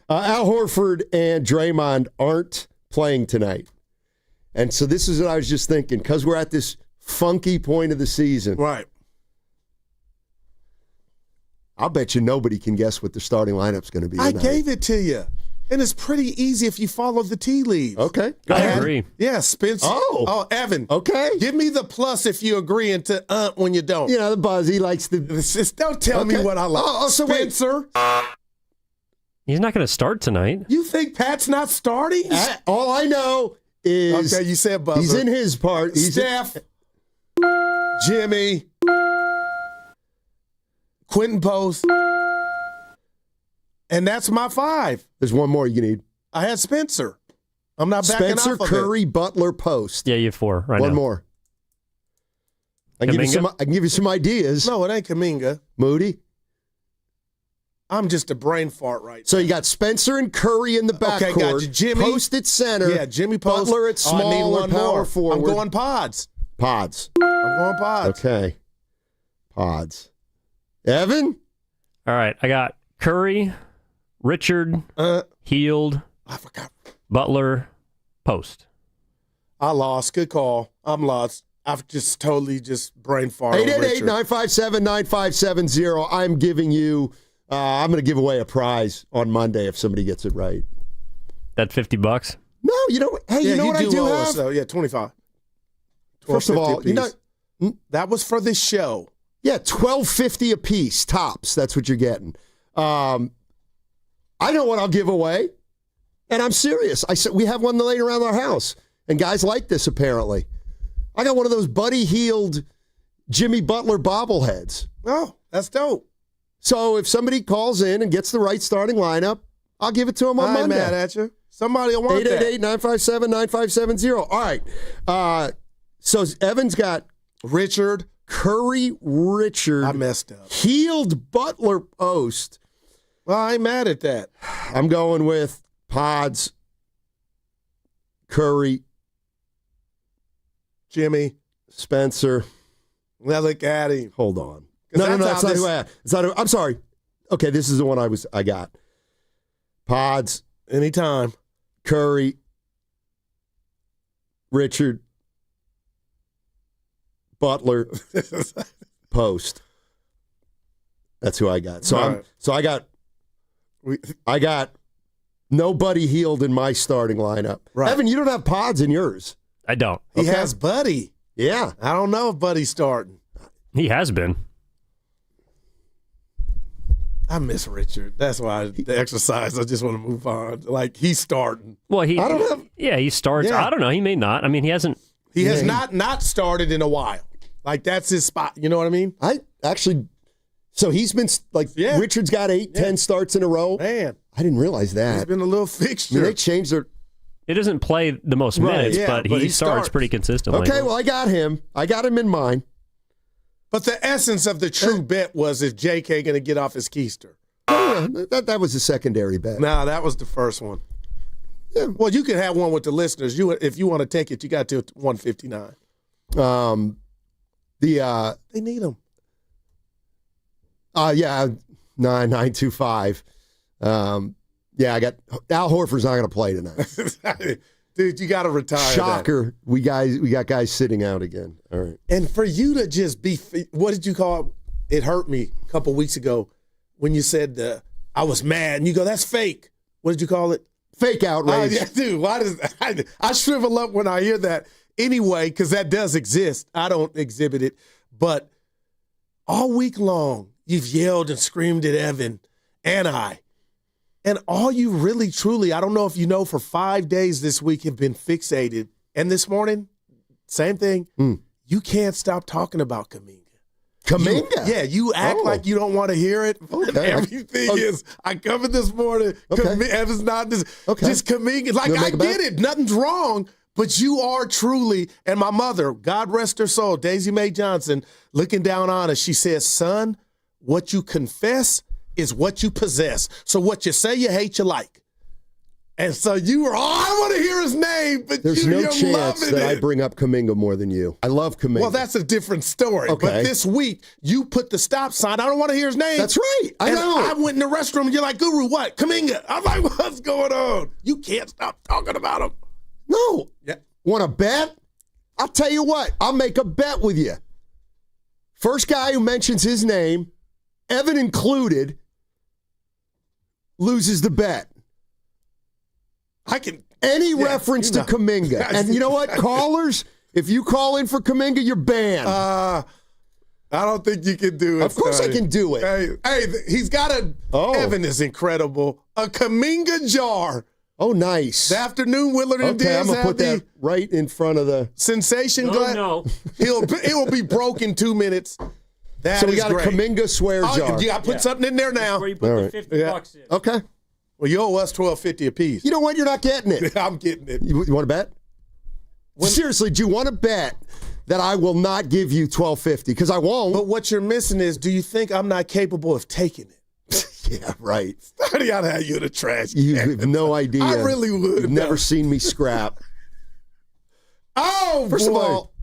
Al Horford and Draymond aren't playing tonight. And so this is what I was just thinking, because we're at this funky point of the season. Right. I'll bet you nobody can guess what the starting lineup's going to be tonight. I gave it to you. And it's pretty easy if you follow the tea leaves. Okay. I agree. Yeah, Spencer. Oh, Evan. Okay. Give me the plus if you agree and to when you don't. You know, the buzz, he likes to. Don't tell me what I like. So Spencer. He's not going to start tonight. You think Pat's not starting? All I know is. Okay, you said buzzer. He's in his part. Steph. Jimmy. Quentin Post. And that's my 5. There's one more you need. I had Spencer. I'm not backing Spencer, off of Curry, it. Butler, Post. Yeah, you have 4 right now. One more. I can give you some ideas. No, it ain't Kaminga. Moody. I'm just a brain fart right now. So you got Spencer and Curry in the backcourt. Okay, got you. Jimmy. Post at center. Yeah, Jimmy Post. Butler at small I need or one power more. forward. I'm going pods. I'm going pods. Okay. Pods. Evan? All right, I got Curry, Richard, Heald, I forgot. Butler, Post. I lost. Good call. I'm lost. I've just totally brain farted. 888-957-9570. I'm giving you, I'm going to give away a prize on Monday if somebody gets it right. That $50? No, you know, hey, you know what I do have? So, yeah, 25. First of all, you know, that was for this show. Yeah, $12.50 a piece, tops. That's what you're getting. I know what I'll give away, and I'm serious. I said we have one laying around our house, and guys like this apparently. I got one of those Buddy Heald Jimmy Butler bobbleheads. Oh, that's dope. So if somebody calls in and gets the right starting lineup, I'll give it to them on Monday. I ain't mad at you. Somebody will want that. 888-957-9570. All right. So Evan's got Richard. Curry, Richard. I messed up. Heald, Butler, Post. Well, I ain't mad at that. I'm going with Pods, Curry, Jimmy, Spencer. Now look at him. Hold on. No, that's not who I had. I'm sorry. Okay, this is the one I got. Pods. Anytime. Curry, Richard, Butler, Post. That's who I got. So I got nobody Heald in my starting lineup. Right. Evan, you don't have Pods in yours. I don't. He has Buddy. Yeah. I don't know if Buddy's starting. He has been. I miss Richard. That's why the exercise. I just want to move on. Like he's starting. Well, he starts. Yeah. I don't know. He may not. I mean, he hasn't. He has not started in a while. Like that's his spot. You know what I mean? So he's been Richard's got 10 starts in a row. Man, I didn't realize that. He's been a little I fixture. mean, they changed their. He doesn't play the most minutes, but he starts pretty consistently. Okay, well, I got him. I got him in mind. But the essence of the true bet was, is J.K. going to get off his keister? That was a secondary bet. Nah, that was the first one. Yeah. Well, you can have one with the listeners. If you want to take it, you got to 159. They need him. 925. I got Al Horford's not going to play tonight. Dude, you got to retire. Shocker. That. We got guys sitting out again. All right. And for you to just be, what did you call it? It hurt me a couple weeks ago when you said I was mad, and you go, that's fake. What did you call it? Fake outrage. Dude, why does I shrivel up when I hear that anyway, because that does exist. I don't exhibit it. But all week long, you've yelled and screamed at Evan and I. And all you really, truly, I don't know if you know, for 5 days this week have been fixated. And this morning, same thing. You can't stop talking about Kaminga. Kaminga? You act like you don't want to hear it. Okay. Everything is, I covered this morning. Okay. Evan's not this. Okay. Just Kaminga. Like, I get it. Nothing's wrong. But you are truly, and my mother, God rest her soul, Daisy Mae Johnson, looking down on us, she says, son, what you confess is what you possess. So what you say you hate, you like. And so you were, I want to hear his name, but there's no chance that I bring up Kaminga more than you. I love Kaminga. Well, that's a different story. Okay. But this week, you put the stop sign. I don't want to hear his name. That's right. I know. I went in the restroom, and you're like, Guru, what? Kaminga. I'm like, what's going on? You can't stop talking about him. No. Yeah. Want to bet? I'll tell you what. I'll make a bet with you. First guy who mentions his name, Evan included, loses the bet. Any reference to Kaminga. And you know what? Callers, if you call in for Kaminga, you're banned. I don't think you can do it. Of course I can do it. Hey, he's got Evan is incredible. A Kaminga jar. Oh, nice. The afternoon Willard and Okay, Diaz I'm going to put that right in front of the sensation glass. No. It will be broke in 2 minutes. So we got great. a Kaminga swear jar. You got to put something in there now. Where you put the $50 in. Okay. Well, you owe us $12.50 a piece. You know what? You're not getting it. I'm getting it. You want to bet? Seriously, do you want to bet that I will not give you $12.50? Because I won't. But what you're missing is, do you think I'm not capable of taking it? Yeah, right. Study out how you in the trash. You have no idea. I really would. You've never seen me scrap. First of all,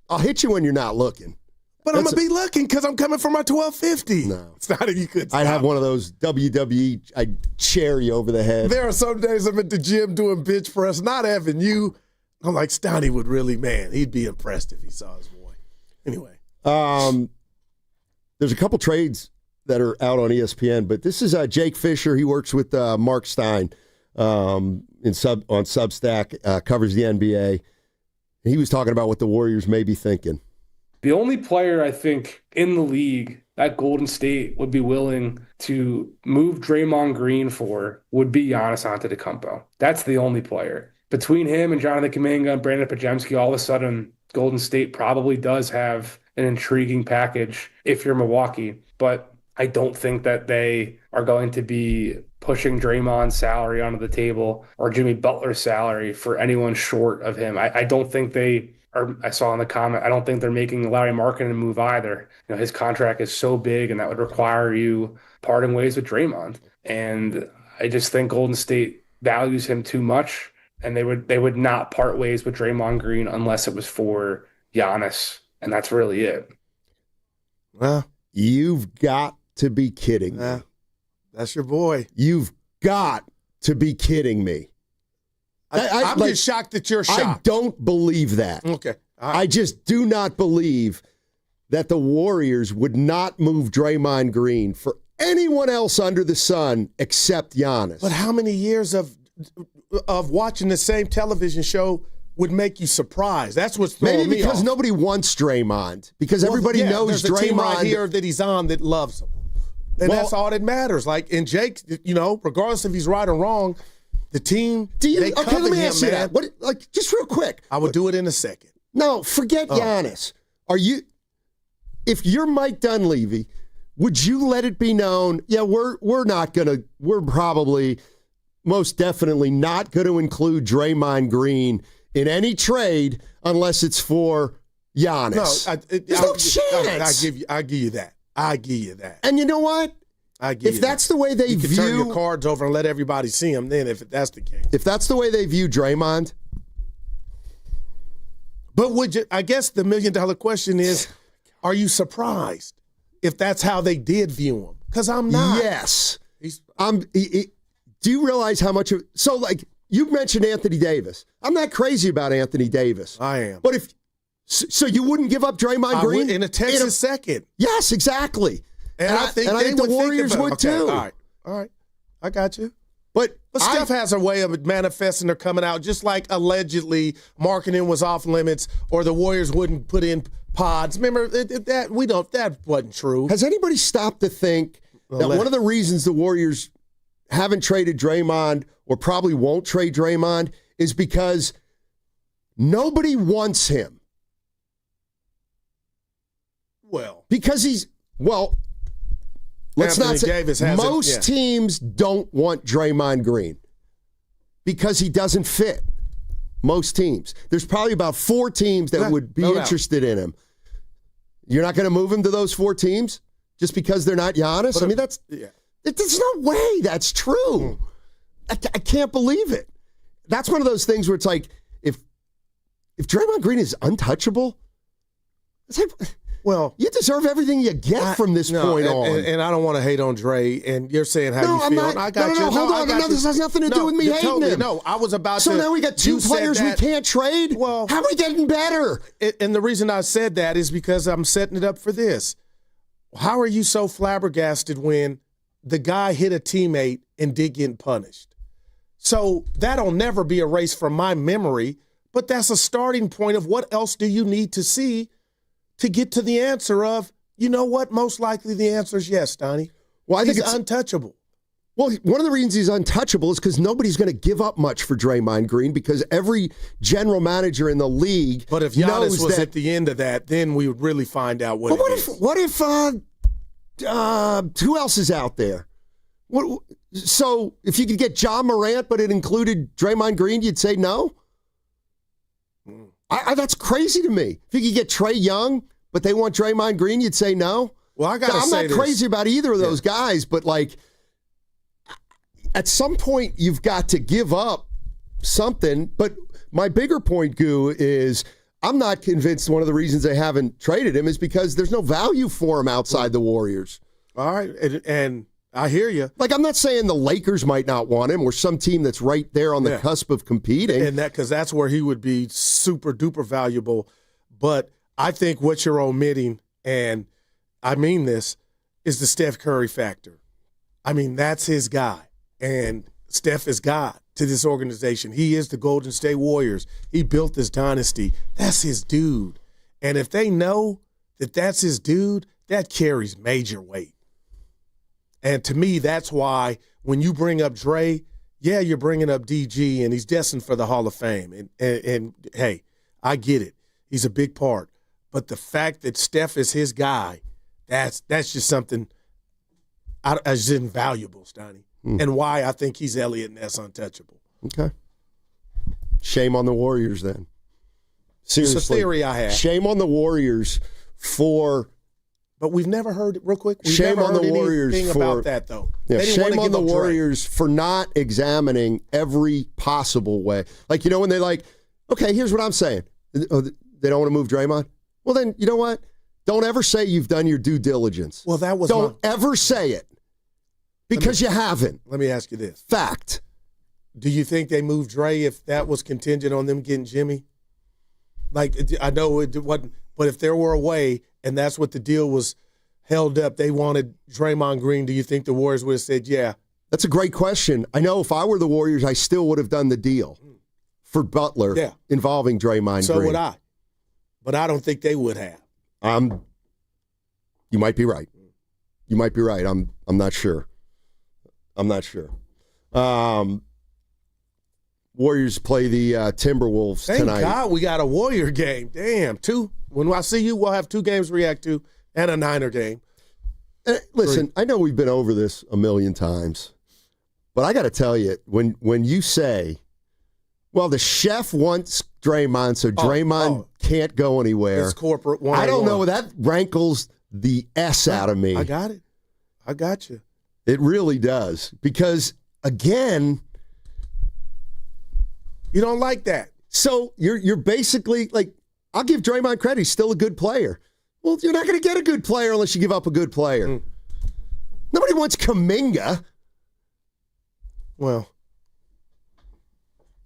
I'll hit you when you're not looking. But I'm going to be looking because I'm coming for my $12.50. No. It's not you could stop. I'd have one of those WWE, I'd chair you over the head. There are some days I'm at the gym doing bench press. Not Evan, you. I'm like, Stoney would really, he'd be impressed if he saw his boy. Anyway. There's a couple trades that are out on ESPN, but this is Jake Fisher. He works with Mark Stein on Substack, covers the NBA. He was talking about what the Warriors may be thinking. The only player I think in the league that Golden State would be willing to move Draymond Green for would be Giannis Antetokounmpo. That's the only player. Between him and Jonathan Kaminga and Brandon Podziemski, all of a sudden, Golden State probably does have an intriguing package if you're Milwaukee. But I don't think that they are going to be pushing Draymond's salary onto the table or Jimmy Butler's salary for anyone short of him. I don't think they... Or I saw in the comment, I don't think they're making Larry Markkinen a move either. You know, his contract is so big, and that would require you parting ways with Draymond. And I just think Golden State values him too much, and they would not part ways with Draymond Green unless it was for Giannis, and that's really it. Well, you've got to be kidding me. That's your boy. You've got to be kidding me. I'm just shocked that you're shocked. I don't believe that. Okay. I just do not believe that the Warriors would not move Draymond Green for anyone else under the sun except Giannis. But how many years of watching the same television show would make you surprised? That's what's throwing me off. Maybe because nobody wants Draymond. Because everybody knows there's Draymond. A team right here that he's on that loves him. And that's all that matters. Like, and Jake, regardless if he's right or wrong, the team, they cover let me him, ask you man. that. Just real quick. I will do it in a second. No, forget Giannis. If you're Mike Dunleavy, would you let it be known, we're probably most definitely not going to include Draymond Green in any trade unless it's for Giannis? No, there's no chance. I give you that. I give you that. And you know what? If that's the way they view, you can turn your cards over and let everybody see them. Then, if that's the case, if that's the way they view Draymond, but would you? I guess the $1 million question is: are you surprised if that's how they did view him? Because I'm not. Yes, do you realize how much of so like you mentioned Anthony Davis? I'm not crazy about Anthony Davis. I am, but so you wouldn't give up Draymond Green in a Texas second? Yes, exactly. And I think the Warriors would too. All right. I got you. But Steph has a way of manifesting or coming out, just like allegedly marketing was off limits or the Warriors wouldn't put in pods. Remember, that wasn't true. Has anybody stopped to think that one of the reasons the Warriors haven't traded Draymond or probably won't trade Draymond is because nobody wants him? Well. Because let's not say most teams don't want Draymond Green because he doesn't fit. Most teams. There's probably about 4 teams that would be interested in him. You're not going to move him to those 4 teams just because they're not Giannis? There's no way that's true. I can't believe it. That's one of those things where it's like, if Draymond Green is untouchable, it's like, well, you deserve everything you get from this point on. And I don't want to hate on Dre, and you're saying how you feel. Not, I got you. Hold on. This has nothing to do with me hating him. No, I was about to. So now we got 2 players we can't trade? Well, how are we getting better? And the reason I said that is because I'm setting it up for this. How are you so flabbergasted when the guy hit a teammate and did get punished? So that'll never be erased from my memory, but that's a starting point of what else do you need to see to get to the answer of, you know what, most likely the answer is yes, Donnie. Well, I think he's untouchable. Well, one of the reasons he's untouchable is because nobody's going to give up much for Draymond Green because every general manager in the league But if Giannis was at the end of that, then we would really find out what if who else is out there? So if you could get John Morant, but it included Draymond Green, you'd say no? That's crazy to me. If you could get Trae Young, but they want Draymond Green, you'd say no? Well, I'm not crazy about either of those guys, but like at some point you've got to give up something. But my bigger point, Goo, is I'm not convinced one of the reasons they haven't traded him is because there's no value for him outside the Warriors. All right, and I hear you. Like, I'm not saying the Lakers might not want him or some team that's right there on the cusp of competing. And because that's where he would be super duper valuable. But I think what you're omitting, and I mean this, is the Steph Curry factor. I mean, that's his guy. And Steph is God to this organization. He is the Golden State Warriors. He built this dynasty. That's his dude. And if they know that that's his dude, that carries major weight. And to me, that's why when you bring up Dre, yeah, you're bringing up DG, and he's destined for the Hall of Fame. And hey, I get it. He's a big part. But the fact that Steph is his guy, that's just something as invaluable, Stoney. And why I think he's Elliott Ness untouchable. Okay. Shame on the Warriors then. Seriously. It's a theory I have. Shame on the Warriors for... But we've never heard, real quick, shame on the Warriors about that, though. Yeah, shame on the Warriors for not examining every possible way. Like, when they're like, okay, here's what I'm saying. They don't want to move Draymond? Well, then, you know what? Don't ever say you've done your due diligence. Well, that was Don't ever say it. Because you haven't. Let me ask you this. Fact. Do you think they moved Dre if that was contingent on them getting Jimmy? Like, I know it wasn't, but if there were a way, and that's what the deal was held up, they wanted Draymond Green, do you think the Warriors would have said, yeah? That's a great question. I know if I were the Warriors, I still would have done the deal for Butler involving Draymond Green. So would I. But I don't think they would have. You might be right. You might be right. I'm not sure. I'm not sure. Warriors play the Timberwolves tonight. Thank God we got a Warrior game. Damn, 2. When I see you, we'll have 2 games to react to and a Niner game. Listen, I know we've been over this a million times, but I got to tell you, when you say, well, the chef wants Draymond, so Draymond can't go anywhere. It's corporate 101. I don't know. That rankles the S out of me. I got it. I got you. It really does. Because, again, you don't like that. So you're basically like, I'll give Draymond credit. He's still a good player. Well, you're not going to get a good player unless you give up a good player. Nobody wants Kaminga. Well,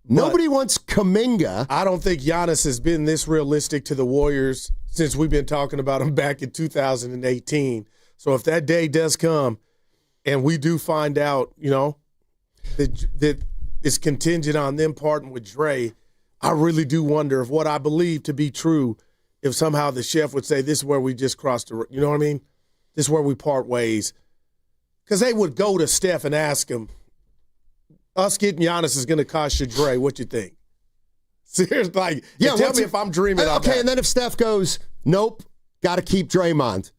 nobody wants Kaminga. I don't think Giannis has been this realistic to the Warriors since we've been talking about him back in 2018. So if that day does come and we do find out, that it's contingent on them parting with Dre, I really do wonder if what I believe to be true, if somehow the chef would say, this is where we just crossed the, you know what I mean? This is where we part ways. Because they would go to Steph and ask him, us getting Giannis is going to cost you Dre. What you think? Seriously, like, tell me if I'm dreaming. Okay, and then if Steph goes, nope, got to keep Draymond.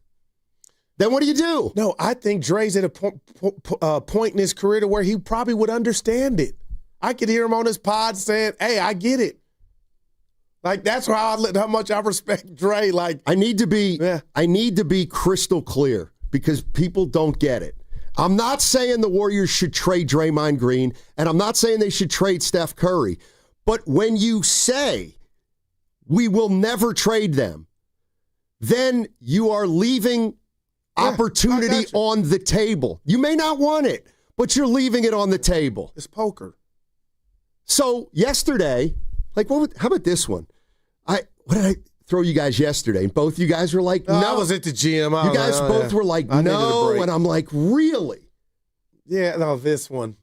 Then what do you do? No, I think Dre's at a point in his career to where he probably would understand it. I could hear him on his pod saying, hey, I get it. Like, that's how much I respect Dre. Like, I need to be crystal clear because people don't get it. I'm not saying the Warriors should trade Draymond Green, and I'm not saying they should trade Steph Curry. But when you say we will never trade them, then you are leaving opportunity on the table. You may not want it, but you're leaving it on the table. It's poker. So yesterday, how about this one? What did I throw you guys yesterday? And both you guys were like, no. I was at the gym. You guys both were like, no. And I'm like, really? Yeah, no, this one.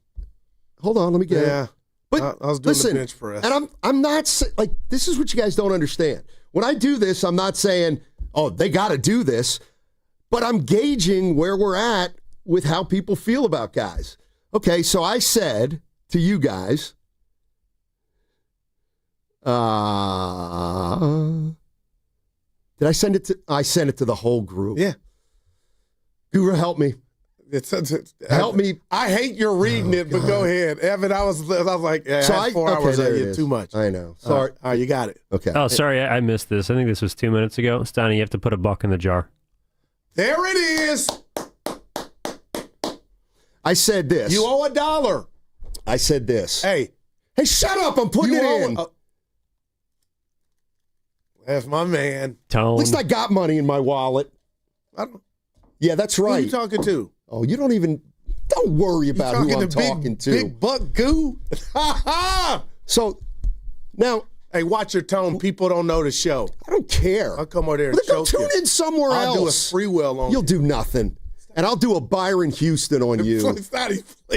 Hold on, let me get it. But I was doing the bench press. And I'm not like, this is what you guys don't understand. When I do this, I'm not saying, oh, they got to do this. But I'm gauging where we're at with how people feel about guys. Okay, so I said to you guys, did I send it to? I sent it to the whole group. Yeah. Guru, help me. Help me. I hate your reading it, but go ahead. Evan, I was like, so I had 4 hours of you, too much. I know. Sorry. All right, you got it. Okay. Oh, sorry, I missed this. I think this was 2 minutes ago. Stoney, you have to put a buck in the jar. There it is. I said this. You owe $1. I said this. Hey, shut up. I'm putting it in. That's my man. At least I got money in my wallet. Yeah, that's right. Who you talking to? Oh, you don't worry about who I'm talking to. Big Buck Goo? So, now. Hey, watch your tone. People don't know the show. I don't care. I'll come over there and choke you. Tune in somewhere else. I'll do a free will on you. You'll do nothing. And I'll do a Byron Houston on you.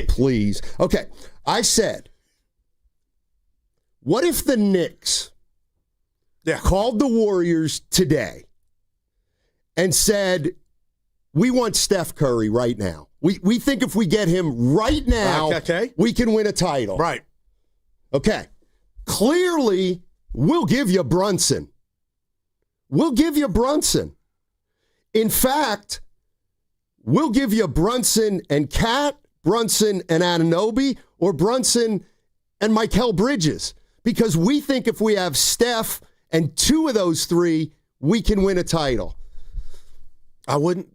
Please. Okay. I said, what if the Knicks called the Warriors today and said, we want Steph Curry right now. We think if we get him right now, we can win a title. Right. Okay. Clearly, we'll give you Brunson. We'll give you Brunson. In fact, we'll give you Brunson and Cat, Brunson and Anunoby, or Brunson and Mikal Bridges. Because we think if we have Steph and 2 of those 3, we can win a title. I wouldn't.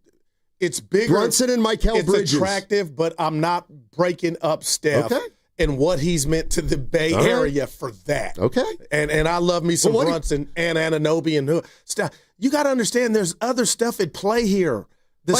It's bigger. Brunson and Mikal Bridges. It's attractive, but I'm not breaking up Steph. Okay. And what he's meant to the Bay Area for that. Okay. And I love me some Brunson and Anunoby and stuff. You got to understand there's other stuff at play here. The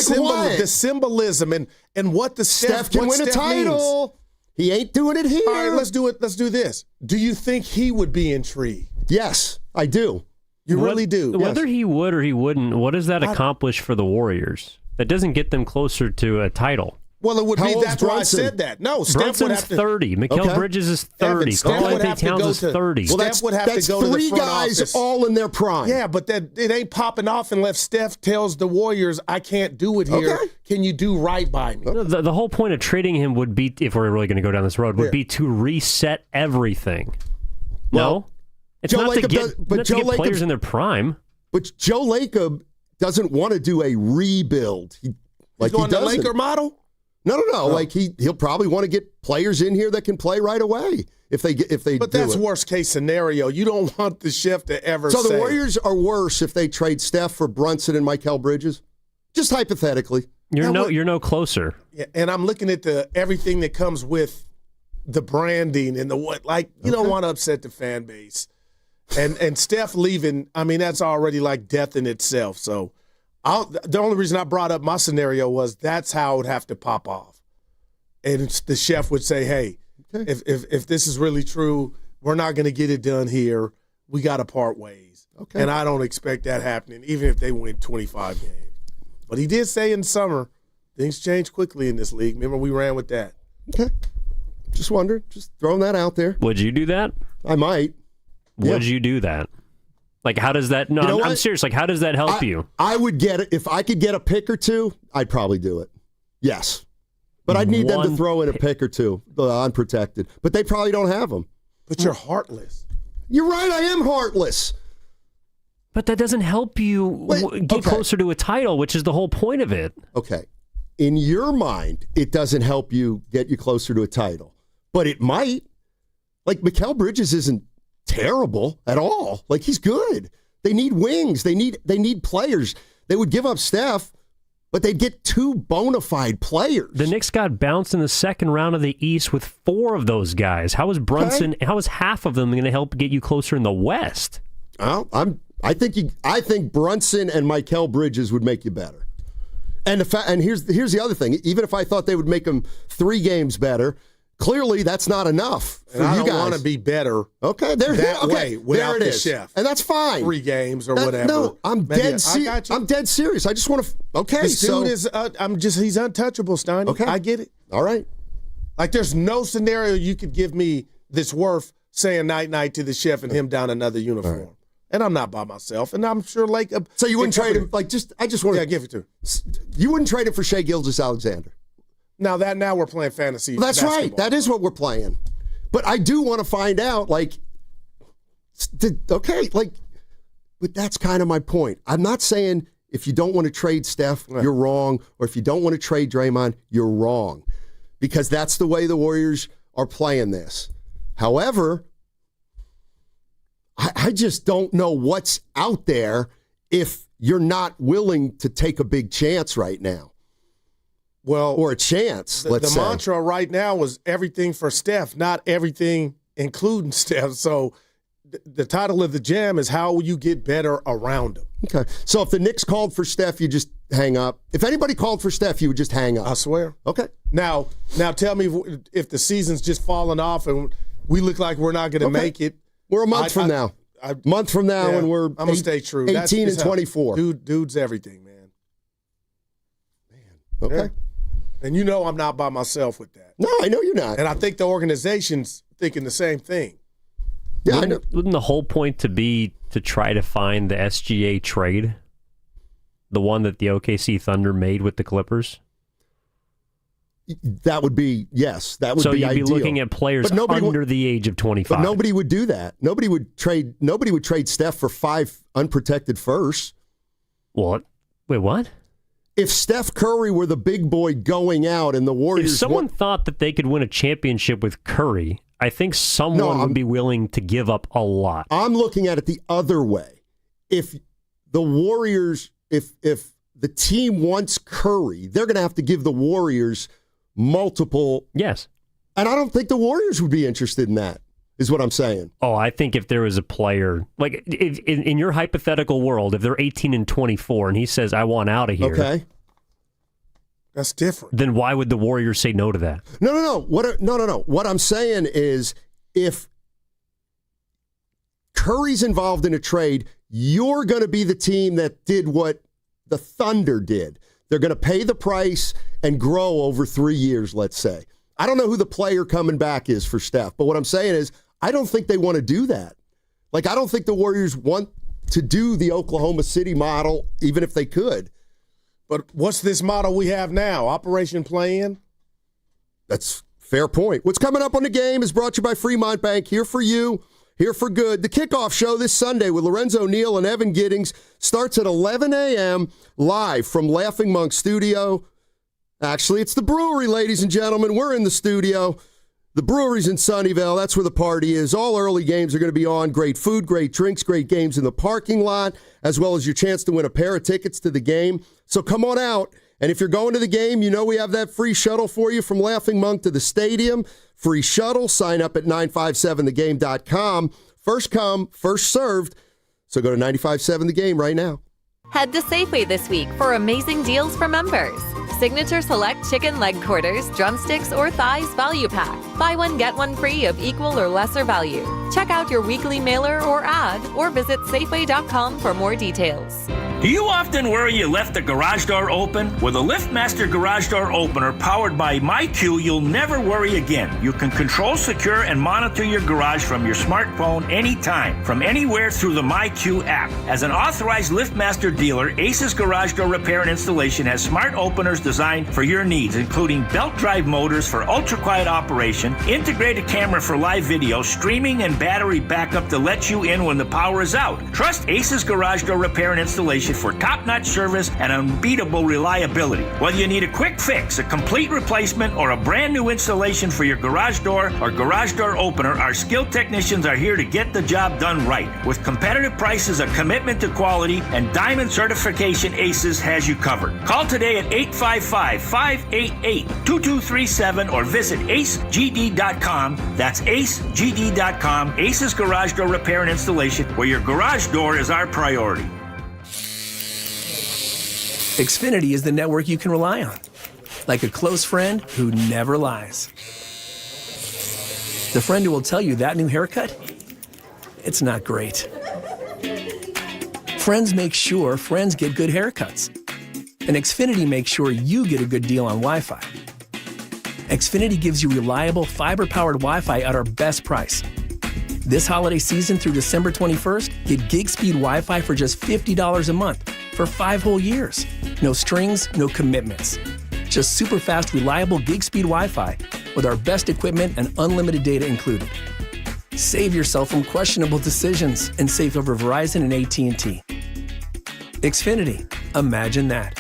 symbolism and what the Steph can win a title. Means. He ain't doing it here. All right, let's do it. Let's do this. Do you think he would be intrigued? Yes, I do. You really do. Whether he would or he wouldn't, what does that accomplish for the Warriors? That doesn't get them closer to a title. Well, it would be. That's why I said that. No, Steph Brunson's would have to, 30. Mikal Bridges is 30. Karl-Anthony Towns is 30. Well, Steph would have to go to the front 3 guys office. all in their prime. Yeah, but it ain't popping off unless Steph tells the Warriors, I can't do it here. Okay. Can you do right by me? The whole point of trading him would be, if we're really going to go down this road, would be to reset everything. No? It's Joe not Lacob to get players in their prime. But Joe Lacob doesn't want to do a rebuild. Like He's he going the doesn't. Laker model? No. Like he'll probably want to get players in here that can play right away if they But that's worst case scenario. You don't want the Chef to ever So say. the Warriors are worse if they trade Steph for Brunson and Mikal Bridges? Just hypothetically. You're no closer. Yeah, and I'm looking at everything that comes with the branding and the what. Like, you don't want to upset the fan base. And Steph leaving, I mean, that's already like death in itself. So the only reason I brought up my scenario was that's how it would have to pop off. And the Chef would say, hey, if this is really true, we're not going to get it done here. We got to part ways. Okay. And I don't expect that happening, even if they win 25 games. But he did say in the summer, things change quickly in this league. Remember, we ran with that. Okay. Just wondering. Just throwing that out there. Would you do that? I might. Would you do that? Like, how does that? No, You know I'm what? serious. Like, how does that help you? I would get it. If I could get a pick or two, I'd probably do it. Yes. But I'd need them to throw in a pick or two, unprotected. But they probably don't have them. But you're heartless. You're right. I am heartless. But that doesn't help you get closer to a title, which is the whole point of it. Okay. In your mind, it doesn't help you get you closer to a title. But it might. Like, Mikal Bridges isn't terrible at all. Like, he's good. They need wings. They need players. They would give up Steph, but they'd get two bona fide players. The Knicks got bounced in the second round of the East with 4 of those guys. How is Brunson? How is half of them going to help get you closer in the West? Well, I think Brunson and Mikal Bridges would make you better. And here's the other thing. Even if I thought they would make them 3 games better, clearly that's not enough for And I you don't guys. want to be better way without there it the is. Chef. And that's fine. 3 games or whatever. No, I'm dead serious. I'm dead serious. I just want to. Okay, This dude is. He's untouchable, Steiny. Okay. I get it. All right. Like, there's no scenario you could give me that's worth saying night to the Chef and him down another uniform. Right. And I'm not by myself. And I'm sure So you wouldn't trade him? Like, I just want to give it to him. You wouldn't trade him for Shai Gilgeous-Alexander. Now we're playing fantasy. Well, that's basketball. right. That is what we're playing. But I do want to find out, but that's kind of my point. I'm not saying if you don't want to trade Steph, you're wrong, or if you don't want to trade Draymond, you're wrong, because that's the way the Warriors are playing this. However, I just don't know what's out there if you're not willing to take a big chance right now. Well, or a chance, let's say. The mantra right now was everything for Steph, not everything including Steph. So the title of the jam is how will you get better around him. Okay. So if the Knicks called for Steph, you just hang up. If anybody called for Steph, you would just hang up. I swear. Okay. Now tell me if the season's just falling off and we look like we're not going to make it. We're a month from now. And we're I'm gonna stay true. 18 and 24. Dude's everything, man. Okay. Yeah. And you know I'm not by myself with that. No, I know you're not. And I think the organization's thinking the same thing. Yeah, I know. Wouldn't the whole point be to try to find the SGA trade? The one that the OKC Thunder made with the Clippers? That would be, yes. That would so be you'd ideal. be looking at players under the age of 25. But nobody would do that. Nobody would trade Steph for 5 unprotected firsts. What? Wait, what? If Steph Curry were the big boy going out and the Warriors... If someone thought that they could win a championship with Curry, I think someone would be willing to give up a lot. I'm looking at it the other way. If the Warriors, if the team wants Curry, they're going to have to give the Warriors multiple... Yes. And I don't think the Warriors would be interested in that, is what I'm saying. Oh, I think if there was a player, like if, in your hypothetical world, if they're 18 and 24 and he says, I want out of here. Okay. That's different. Then why would the Warriors say no to that? No. What I'm saying is if Curry's involved in a trade, you're going to be the team that did what the Thunder did. They're going to pay the price and grow over 3 years, let's say. I don't know who the player coming back is for Steph, but what I'm saying is I don't think they want to do that. Like, I don't think the Warriors want to do the Oklahoma City model, even if they could. But what's this model we have now? Operation Play-In? That's a fair point. What's coming up on the game is brought to you by Fremont Bank. Here for you, here for good. The kickoff show this Sunday with Lorenzo Neal and Evan Giddings starts at 11 a.m. live from Laughing Monk Studio. Actually, it's the brewery, ladies and gentlemen. We're in the studio. The brewery's in Sunnyvale. That's where the party is. All early games are going to be on. Great food, great drinks, great games in the parking lot, as well as your chance to win a pair of tickets to the game. So come on out. And if you're going to the game, you know we have that free shuttle for you from Laughing Monk to the stadium. Free shuttle. Sign up at 957thegame.com. First come, first served. So go to 957 The Game right now. Head to Safeway this week for amazing deals for members. Signature Select Chicken Leg Quarters, Drumsticks, or Thighs Value Pack. Buy one, get one free of equal or lesser value. Check out your weekly mailer or ad, or visit Safeway.com for more details. Do you often worry you left the garage door open? With a LiftMaster garage door opener powered by MyQ, you'll never worry again. You can control, secure, and monitor your garage from your smartphone anytime, from anywhere through the MyQ app. As an authorized LiftMaster dealer, Ace's Garage Door Repair and Installation has smart openers designed for your needs, including belt drive motors for ultra-quiet operation, integrated camera for live video, streaming, and battery backup to let you in when the power is out. Trust Ace's Garage Door Repair and Installation for top-notch service and unbeatable reliability. Whether you need a quick fix, a complete replacement, or a brand new installation for your garage door or garage door opener, our skilled technicians are here to get the job done right. With competitive prices, a commitment to quality, and diamond certification, Aces has you covered. Call today at 855-588-2237 or visit acegd.com. That's acegd.com. Aces Garage Door Repair and Installation, where your garage door is our priority. Xfinity is the network you can rely on, like a close friend who never lies. The friend who will tell you that new haircut, it's not great. Friends make sure friends get good haircuts. And Xfinity makes sure you get a good deal on Wi-Fi. Xfinity gives you reliable, fiber-powered Wi-Fi at our best price. This holiday season through December 21st, get gig speed Wi-Fi for just $50 a month for 5 whole years. No strings, no commitments. Just super fast, reliable gig speed Wi-Fi with our best equipment and unlimited data included. Save yourself from questionable decisions and save over Verizon and AT&T. Xfinity. Imagine that.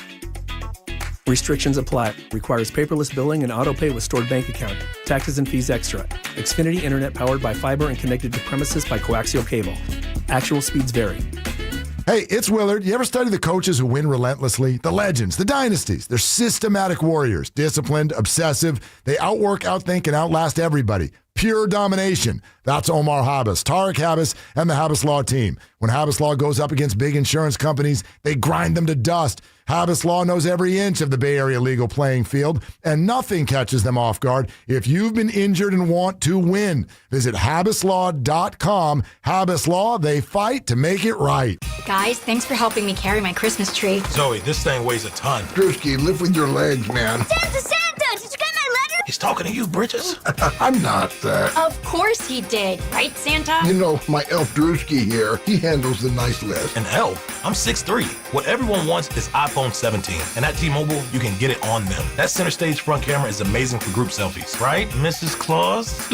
Restrictions apply. Requires paperless billing and autopay with stored bank account. Taxes and fees extra. Xfinity Internet powered by fiber and connected to premises by coaxial cable. Actual speeds vary. Hey, it's Willard. You ever study the coaches who win relentlessly? The legends, the dynasties. They're systematic warriors. Disciplined, obsessive. They outwork, outthink, and outlast everybody. Pure domination. That's Omar Habas, Tarek Habas, and the Habas Law team. When Habas Law goes up against big insurance companies, they grind them to dust. Habas Law knows every inch of the Bay Area legal playing field, and nothing catches them off guard. If you've been injured and want to win, visit habaslaw.com. Habas Law, they fight to make it right. Guys, thanks for helping me carry my Christmas tree. Zoe, this thing weighs a ton. Drewski, lift with your legs, man. Santa! Did you get my letter? He's talking to you, Bridges. I'm not that. Of course he did. Right, Santa? You know, my elf Drewski here, he handles the nice list. An elf? I'm 6'3". What everyone wants is iPhone 17. And at T-Mobile, you can get it on them. That center stage front camera is amazing for group selfies. Right, Mrs. Claus?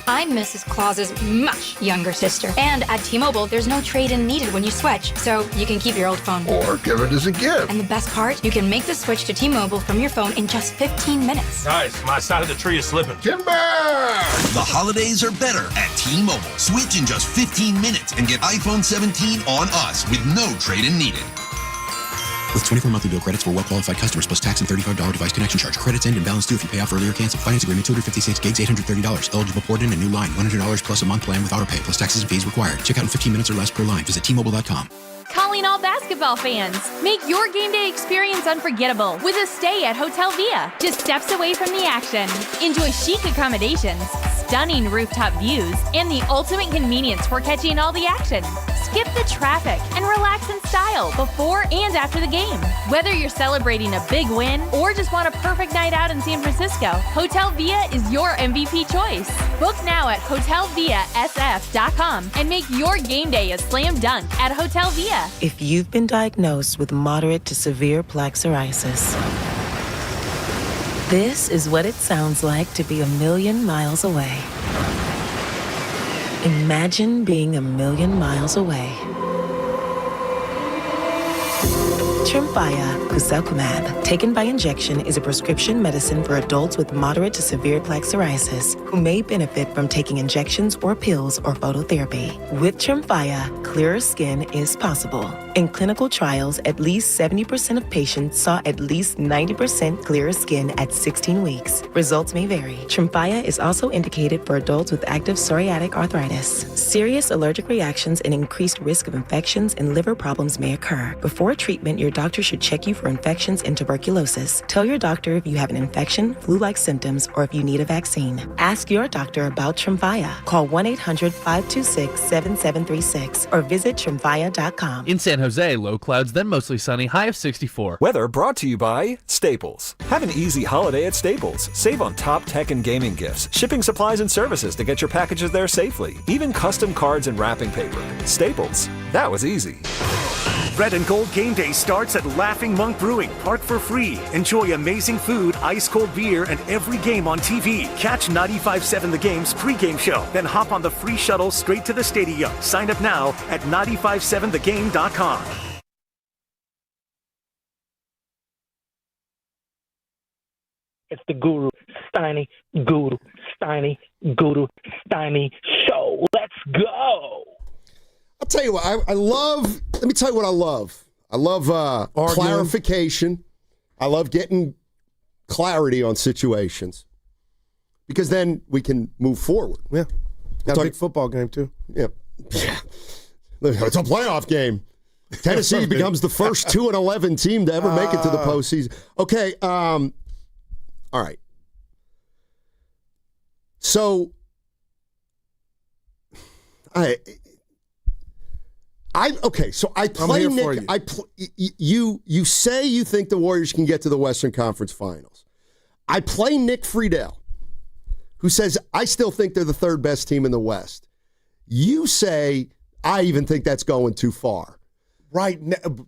I'm Mrs. Claus's much younger sister. And at T-Mobile, there's no trade-in needed when you switch. So you can keep your old phone. Or give it as a gift. And the best part, you can make the switch to T-Mobile from your phone in just 15 minutes. Guys, my side of the tree is slipping. Timber! The holidays are better at T-Mobile. Switch in just 15 minutes and get iPhone 17 on us with no trade-in needed. With 24 monthly bill credits for well-qualified customers plus tax and $35 device connection charge. Credits end and balance due if you pay off earlier. Cancel. Finance agreement 256 gigs, $830. Eligible port in a new line. $100 plus a month plan with autopay plus taxes and fees required. Check out in 15 minutes or less per line. Visit T-Mobile.com. Calling all basketball fans. Make your game day experience unforgettable with a stay at Hotel Via. Just steps away from the action. Enjoy chic accommodations, stunning rooftop views, and the ultimate convenience for catching all the action. Skip the traffic and relax in style before and after the game. Whether you're celebrating a big win or just want a perfect night out in San Francisco, Hotel Via is your MVP choice. Book now at hotelviasf.com and make your game day a slam dunk at Hotel Via. If you've been diagnosed with moderate to severe plaque psoriasis, this is what it sounds like to be 1,000,000 miles away. Imagine being 1,000,000 miles away. Tremfya Kuselkumab, taken by injection, is a prescription medicine for adults with moderate to severe plaque psoriasis who may benefit from taking injections or pills or phototherapy. With Tremfya, clearer skin is possible. In clinical trials, at least 70% of patients saw at least 90% clearer skin at 16 weeks. Results may vary. Tremfya is also indicated for adults with active psoriatic arthritis. Serious allergic reactions and increased risk of infections and liver problems may occur. Before treatment, your doctor should check you for infections and tuberculosis. Tell your doctor if you have an infection, flu-like symptoms, or if you need a vaccine. Ask your doctor about Tremfya. Call 1-800-526-7736 or visit Tremfya.com. In San Jose, low clouds, then mostly sunny, high of 64. Weather brought to you by Staples. Have an easy holiday at Staples. Save on top tech and gaming gifts, shipping supplies and services to get your packages there safely, even custom cards and wrapping paper. Staples. That was easy. Red and Gold Game Day starts at Laughing Monk Brewing. Park for free. Enjoy amazing food, ice-cold beer, and every game on TV. Catch 95.7 The Game's pregame show. Then hop on the free shuttle straight to the stadium. Sign up now at 957thegame.com. It's the Guru Steiny show. Let's go. I'll tell you what, I love, let me tell you what I love. I love clarification. I love getting clarity on situations because then we can move forward. Yeah. Got a big football game, too. Yeah. It's a playoff game. Tennessee becomes the first 2-11 team to ever make it to the postseason. Okay, all right. So, I play Nick. You say you think the Warriors can get to the Western Conference Finals. I play Nick Friedel, who says I still think they're the third best team in the West. You say I even think that's going too far. Right.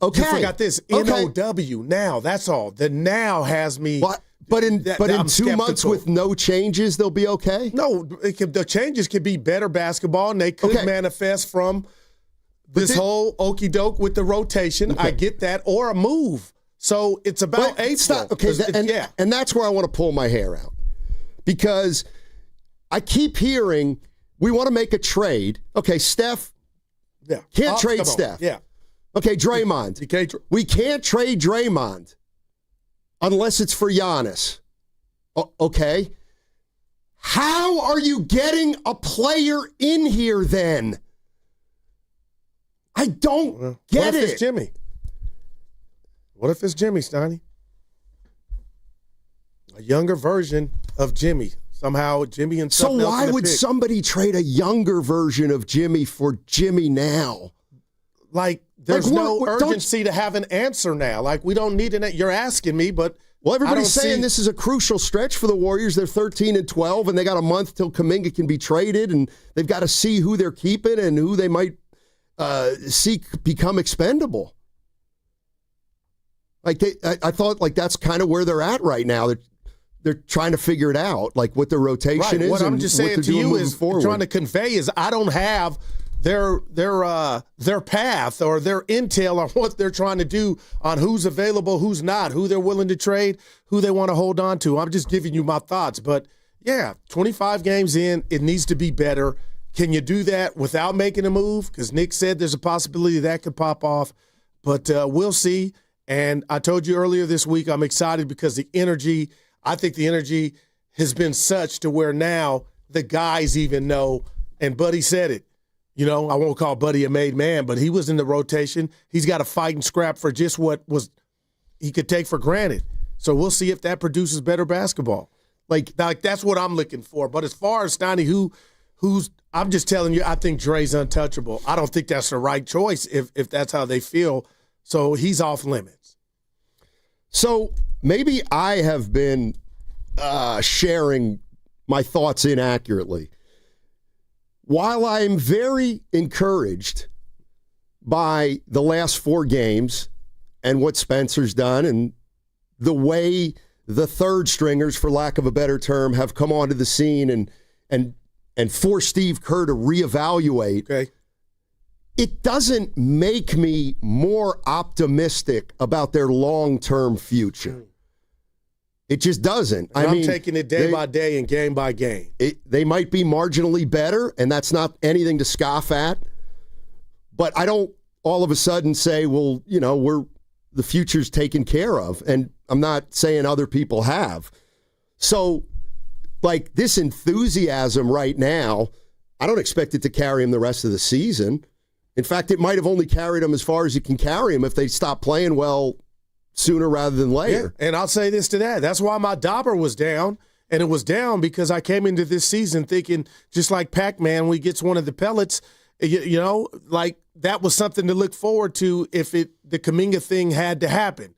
Okay. You forgot this. NOW. Now. That's all. The now has me. But in 2 months with no changes, they'll be okay? No, the changes could be better basketball, and they could manifest from this whole okie doke with the rotation. Okay. I get that, or a move. So it's about April. And that's where I want to pull my hair out because I keep hearing we want to make a trade. Okay, Steph. Yeah, can't trade Steph. Yeah. Okay, Draymond. We can't trade Draymond unless it's for Giannis. Okay. How are you getting a player in here then? I don't get What if it. it's Jimmy? What if it's Jimmy, Steiny? A younger version of Jimmy. Somehow Jimmy and So something else why in the would pick. somebody trade a younger version of Jimmy for Jimmy now? Like, there's no urgency to have an answer now. Like, we don't need an. You're asking me, but everybody's saying this is a crucial stretch for the Warriors. They're 13-12, and they got a month till Kaminga can be traded, and they've got to see who they're keeping and who they might see become expendable. Like I thought, like that's kind of where they're at right now. They're trying to figure it out, like what the rotation is. What I'm and just what saying they're to doing you moving is forward. trying to convey is I don't have their path or their intel on what they're trying to do on who's available, who's not, who they're willing to trade, who they want to hold on to. I'm just giving you my thoughts. But, yeah, 25 games in, it needs to be better. Can you do that without making a move? Because Nick said there's a possibility that could pop off. But we'll see. And I told you earlier this week I'm excited because I think the energy has been such to where now the guys even know, and Buddy said it. You know, I won't call Buddy a made man, but he was in the rotation. He's got to fight and scrap for just what he could take for granted. So we'll see if that produces better basketball. Like that's what I'm looking for. But as far as Steiny, who's I'm just telling you, I think Dre's untouchable. I don't think that's the right choice if that's how they feel. So he's off limits. So maybe I have been sharing my thoughts inaccurately. While I'm very encouraged by the last 4 games and what Spencer's done and the way the third stringers, for lack of a better term, have come onto the scene and forced Steve Kerr to reevaluate. Okay. it doesn't make me more optimistic about their long-term future. It just doesn't. I'm taking it day by day and game by game. They might be marginally better, and that's not anything to scoff at. But I don't all of a sudden say, well, the future's taken care of. And I'm not saying other people have. So, like, this enthusiasm right now, I don't expect it to carry him the rest of the season. In fact, it might have only carried him as far as you can carry him if they stop playing well sooner rather than later. Yeah, and I'll say this to that. That's why my Dauber was down, and it was down because I came into this season thinking, just like Pac-Man when he gets one of the pellets, like that was something to look forward to if the Kaminga thing had to happen.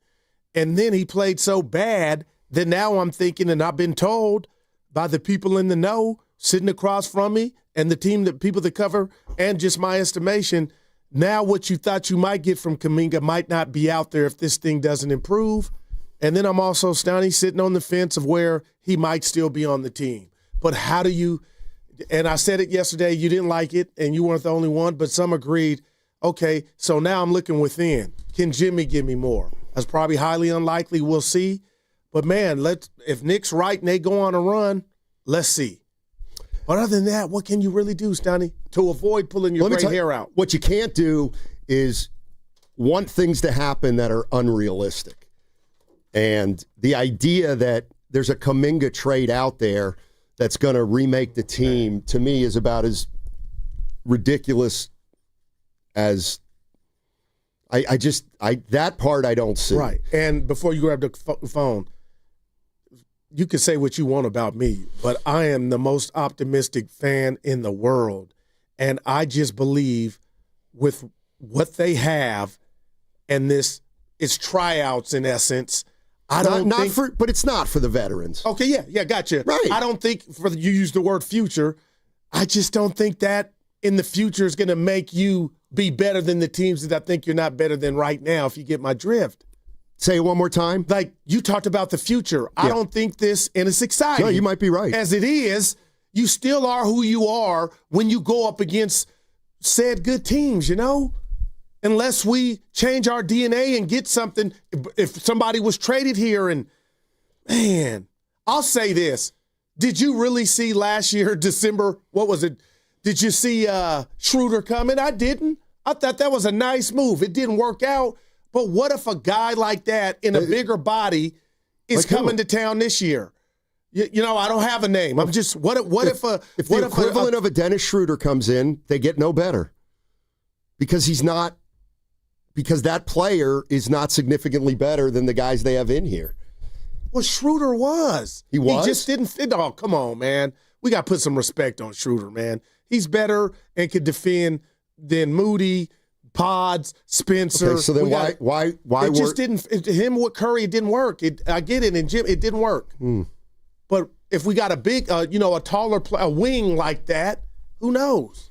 And then he played so bad that now I'm thinking, and I've been told by the people in the know sitting across from me and the people that cover and just my estimation, now what you thought you might get from Kaminga might not be out there if this thing doesn't improve. And then I'm also, Stoney, sitting on the fence of where he might still be on the team. But how do you – and I said it yesterday, you didn't like it, and you weren't the only one, but some agreed, okay, so now I'm looking within. Can Jimmy give me more? That's probably highly unlikely. We'll see. But, man, if Nick's right and they go on a run, let's see. But other than that, what can you really do, Stoney, to avoid pulling your gray hair out? What you can't do is want things to happen that are unrealistic. And the idea that there's a Kaminga trade out there that's going to remake the team, to me, is about as ridiculous as that part I don't see. Right. And before you grab the phone, you can say what you want about me, but I am the most optimistic fan in the world. And I just believe with what they have and it's tryouts in essence. But it's not for the veterans. Okay, yeah, gotcha. Right. I don't think you use the word future. I just don't think that in the future is going to make you be better than the teams that I think you're not better than right now, if you get my drift. Say it one more time. Like, you talked about the future. Yeah. I don't think this, and it's exciting. No, you might be right. As it is, you still are who you are when you go up against said good teams, Unless we change our DNA and get something. If somebody was traded here and, man, I'll say this. Did you really see last year, December, what was it? Did you see Schroeder coming? I didn't. I thought that was a nice move. It didn't work out. But what if a guy like that in a bigger body is coming to town this year? I don't have a name. I'm just, what if the equivalent of a Dennis Schroeder comes in, they get no better. Because that player is not significantly better than the guys they have in here. Well, Schroeder was. He was? He just didn't fit. Oh, come on, man. We got to put some respect on Schroeder, man. He's better and could defend than Moody, Pods, Spencer. Okay, so then why it just didn't – him with Curry, it didn't work. I get it, and Jim, it didn't work. But if we got a big, a taller a wing like that, who knows?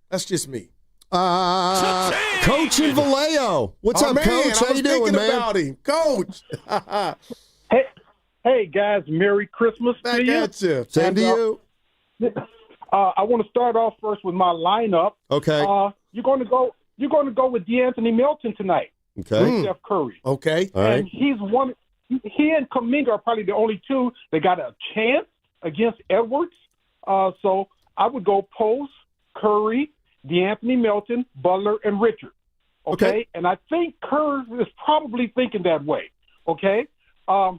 That's just me. Coach in Vallejo. What's up, man, Coach? How you doing, man? About him. Coach. Hey, guys. Merry Christmas to you. At you. Same to you. I want to start off first with my lineup. Okay. You're going to go with DeAnthony Melton tonight. Okay. Steph Curry. Okay. All and right. He and Kaminga are probably the only two that got a chance against Edwards. So I would go Post, Curry, DeAnthony Melton, Butler, and Richard. Okay? And I think Kerr is probably thinking that way. Okay? Now,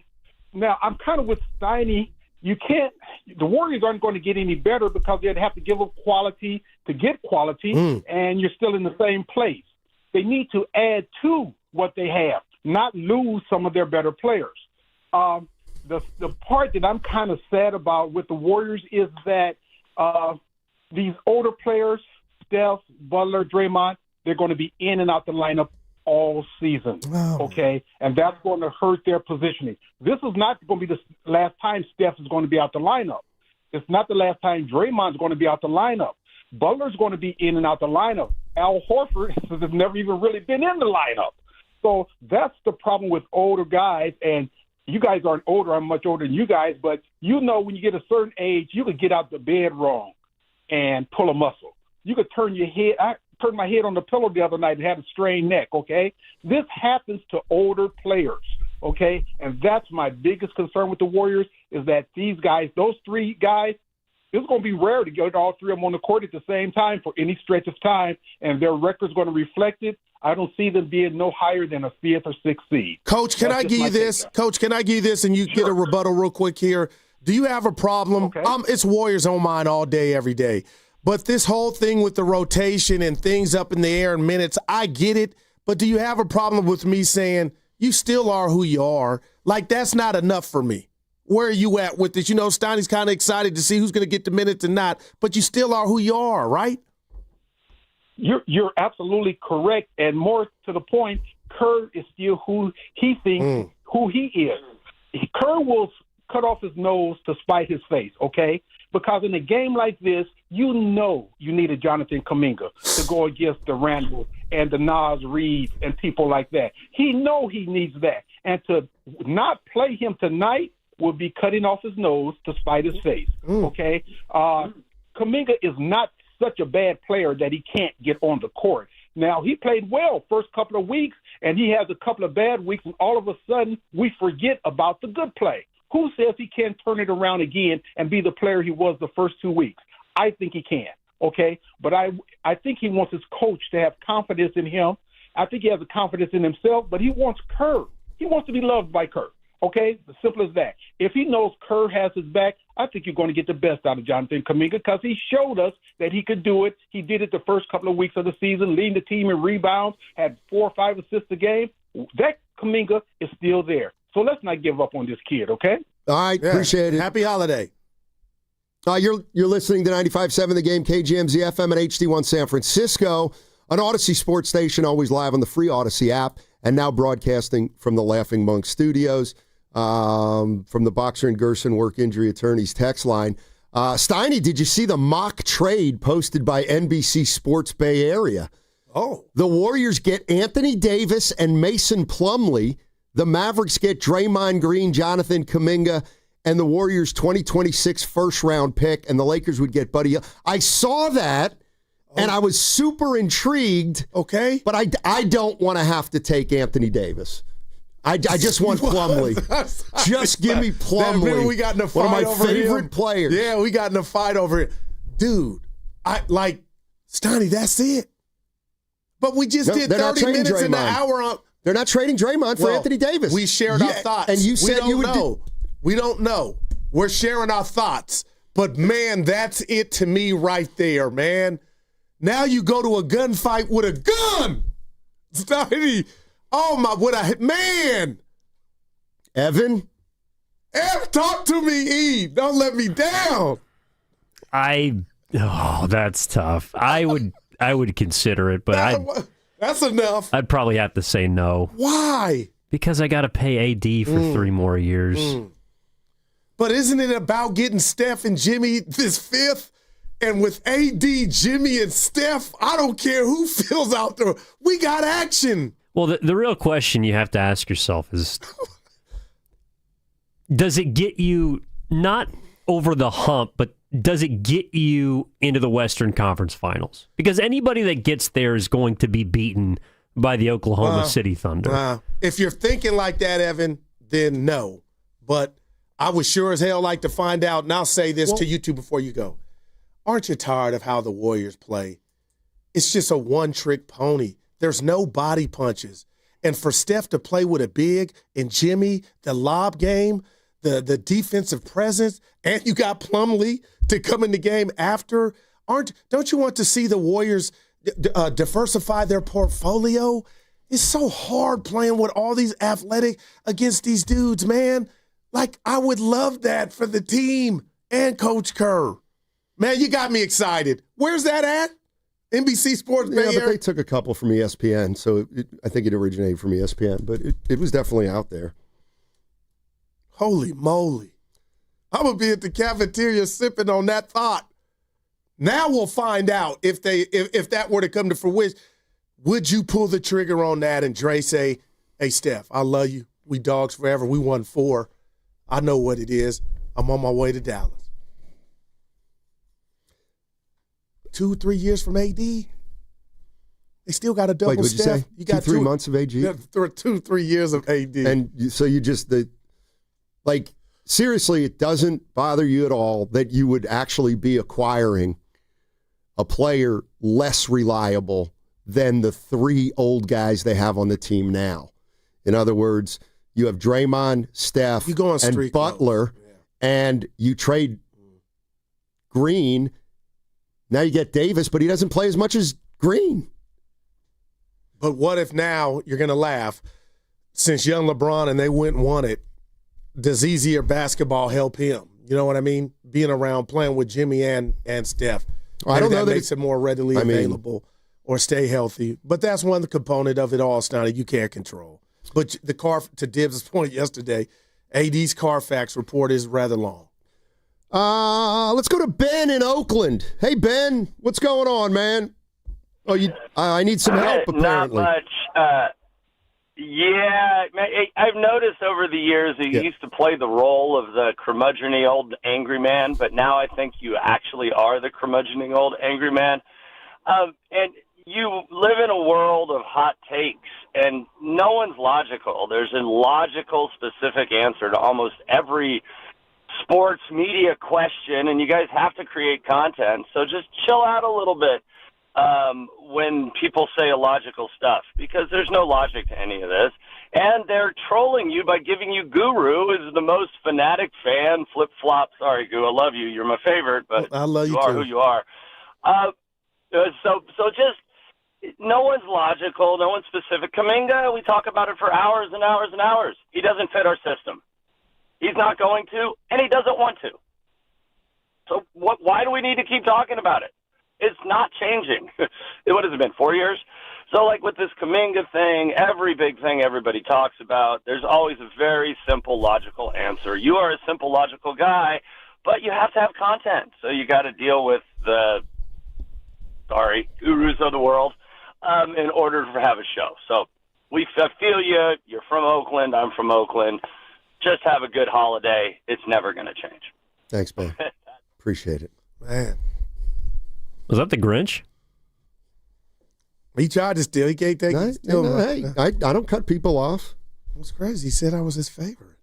I'm kind of with Steiny. The Warriors aren't going to get any better because they'd have to give up quality to get quality, and you're still in the same place. They need to add to what they have, not lose some of their better players. The part that I'm kind of sad about with the Warriors is that these older players, Steph, Butler, Draymond, they're going to be in and out the lineup all season, okay? And that's going to hurt their positioning. This is not going to be the last time Steph is going to be out the lineup. It's not the last time Draymond's going to be out the lineup. Butler's going to be in and out the lineup. Al Horford has never even really been in the lineup. So that's the problem with older guys, and you guys aren't older. I'm much older than you guys, but when you get a certain age, you could get out the bed wrong and pull a muscle. you could turn your head. I turned my head on the pillow the other night and had a strained neck, okay? This happens to older players, okay? And that's my biggest concern with the Warriors is that these guys, those three guys, it's going to be rare to get all three of them on the court at the same time for any stretch of time, and their record's going to reflect it. I don't see them being no higher than a 5th or 6th seed. Coach, can I give you this? Coach, can I give you this and you get a rebuttal real quick here? Do you have a problem? Okay. It's Warriors on mine all day, every day. But this whole thing with the rotation and things up in the air in minutes, I get it. But do you have a problem with me saying you still are who you are? Like, that's not enough for me. Where are you at with this? You know, Steiny's kind of excited to see who's going to get the minutes and not, but you still are who you are, right? You're absolutely correct. And more to the point, Kerr is still who he thinks who he is. Kerr will cut off his nose to spite his face, okay? Because in a game like this, you know you need a Jonathan Kaminga to go against the Randall and the Nas Reed and people like that. He know he needs that. And to not play him tonight will be cutting off his nose to spite his face, okay? Kaminga is not such a bad player that he can't get on the court. Now, he played well first couple of weeks, and he has a couple of bad weeks, and all of a sudden we forget about the good play. Who says he can't turn it around again and be the player he was the first 2 weeks? I think he can, okay? But I think he wants his coach to have confidence in him. I think he has a confidence in himself, but he wants Kerr. He wants to be loved by Kerr, okay? As simple as that. If he knows Kerr has his back, I think you're going to get the best out of Jonathan Kaminga because he showed us that he could do it. He did it the first couple of weeks of the season, leading the team in rebounds, had 4 or 5 assists a game. That Kaminga is still there. So let's not give up on this kid, okay? All right, appreciate it. Happy holiday. You're listening to 95.7 The Game, KGMZ FM and HD1 San Francisco, an Odyssey sports station, always live on the free Odyssey app, and now broadcasting from the Laughing Monk Studios, from the Boxer and Gerson Work Injury Attorneys text line. Steiny, did you see the mock trade posted by NBC Sports Bay Area? Oh. The Warriors get Anthony Davis and Mason Plumlee. The Mavericks get Draymond Green, Jonathan Kaminga, and the Warriors' 2026 first-round pick, and the Lakers would get Buddy Hield. I saw that, and I was super intrigued. Okay. But I don't want to have to take Anthony Davis. I just want Plumlee. Just give me Plumlee. We got in a fight one of my over favorite him. players. Yeah, we got in a fight over it. Dude, Steiny, that's it. But we just did 30 minutes in the hour on. They're not trading Draymond for Anthony Davis. We shared our thoughts. And you said you would know. We don't know. We're sharing our thoughts. But, man, that's it to me right there, man. Now you go to a gunfight with a gun. Oh, my, man. Evan, talk to me, E. Don't let me down. That's tough. I would consider it, but that's enough. I'd probably have to say no. Why? Because I got to pay AD for 3 more years. But isn't it about getting Steph and Jimmy this 5th? And with AD, Jimmy, and Steph, I don't care who fills out there. We got action. Well, the real question you have to ask yourself is, does it get you not over the hump, but does it get you into the Western Conference Finals? Because anybody that gets there is going to be beaten by the Oklahoma City Thunder. If you're thinking like that, Evan, then no. But I would sure as hell like to find out, and I'll say this to you two before you go. Aren't you tired of how the Warriors play? It's just a one-trick pony. There's no body punches. And for Steph to play with a big and Jimmy, the lob game, the defensive presence, and you got Plumlee to come in the game after. Don't you want to see the Warriors diversify their portfolio? It's so hard playing with all these athletic against these dudes, man. Like, I would love that for the team and Coach Kerr. Man, you got me excited. Where's that at? NBC Sports Bay Area? But they took a couple from ESPN, so I think it originated from ESPN, but it was definitely out there. Holy moly. I'm going to be at the cafeteria sipping on that thought. Now we'll find out if that were to come to fruition. Would you pull the trigger on that and Dre say, hey, Steph, I love you. We dogs forever. We won 4. I know what it is. I'm on my way to Dallas. 2-3 years from AD. They still got a double What'd Steph. you say? You got 2-3 months of AG? Yeah, 2-3 years of AD. And so you just, seriously, it doesn't bother you at all that you would actually be acquiring a player less reliable than the 3 old guys they have on the team now. In other words, you have Draymond, Steph, and Butler, and you trade Green. Now you get Davis, but he doesn't play as much as Green. But what if now you're going to laugh, since young LeBron and they went and won it, does easier basketball help him? You know what I mean? Being around, playing with Jimmy and Steph. I don't know that makes it more readily available or stay healthy. But that's one component of it all, Stoney, you can't control. But the to Dibbs' point yesterday, AD's Carfax report is rather long. Let's go to Ben in Oakland. Hey, Ben, what's going on, man? Oh, I need some help, apparently. Not much. Yeah, I've noticed over the years that you used to play the role of the curmudgeon-y old angry man, but now I think you actually are the curmudgeon-y old angry man. And you live in a world of hot takes, and no one's logical. There's a logical, specific answer to almost every sports media question, and you guys have to create content. So just chill out a little bit when people say illogical stuff, because there's no logic to any of this. And they're trolling you by giving you Guru is the most fanatic fan, flip-flop. Sorry, Guru, I love you. You're my favorite, but I love you are too. who you are. So just no one's logical, no one's specific. Kaminga, we talk about it for hours and hours and hours. He doesn't fit our system. He's not going to, and he doesn't want to. So why do we need to keep talking about it? It's not changing. What has it been, 4 years? So, like with this Kaminga thing, every big thing everybody talks about, there's always a very simple, logical answer. You are a simple, logical guy, but you have to have content. So you got to deal with the, gurus of the world in order to have a show. So I feel you. You're from Oakland. I'm from Oakland. Just have a good holiday. It's never going to change. Thanks, man. Appreciate it. Man. Was that the Grinch? He tried to steal. He can't take it. Hey, I don't cut people off. That's crazy. He said I was his favorite.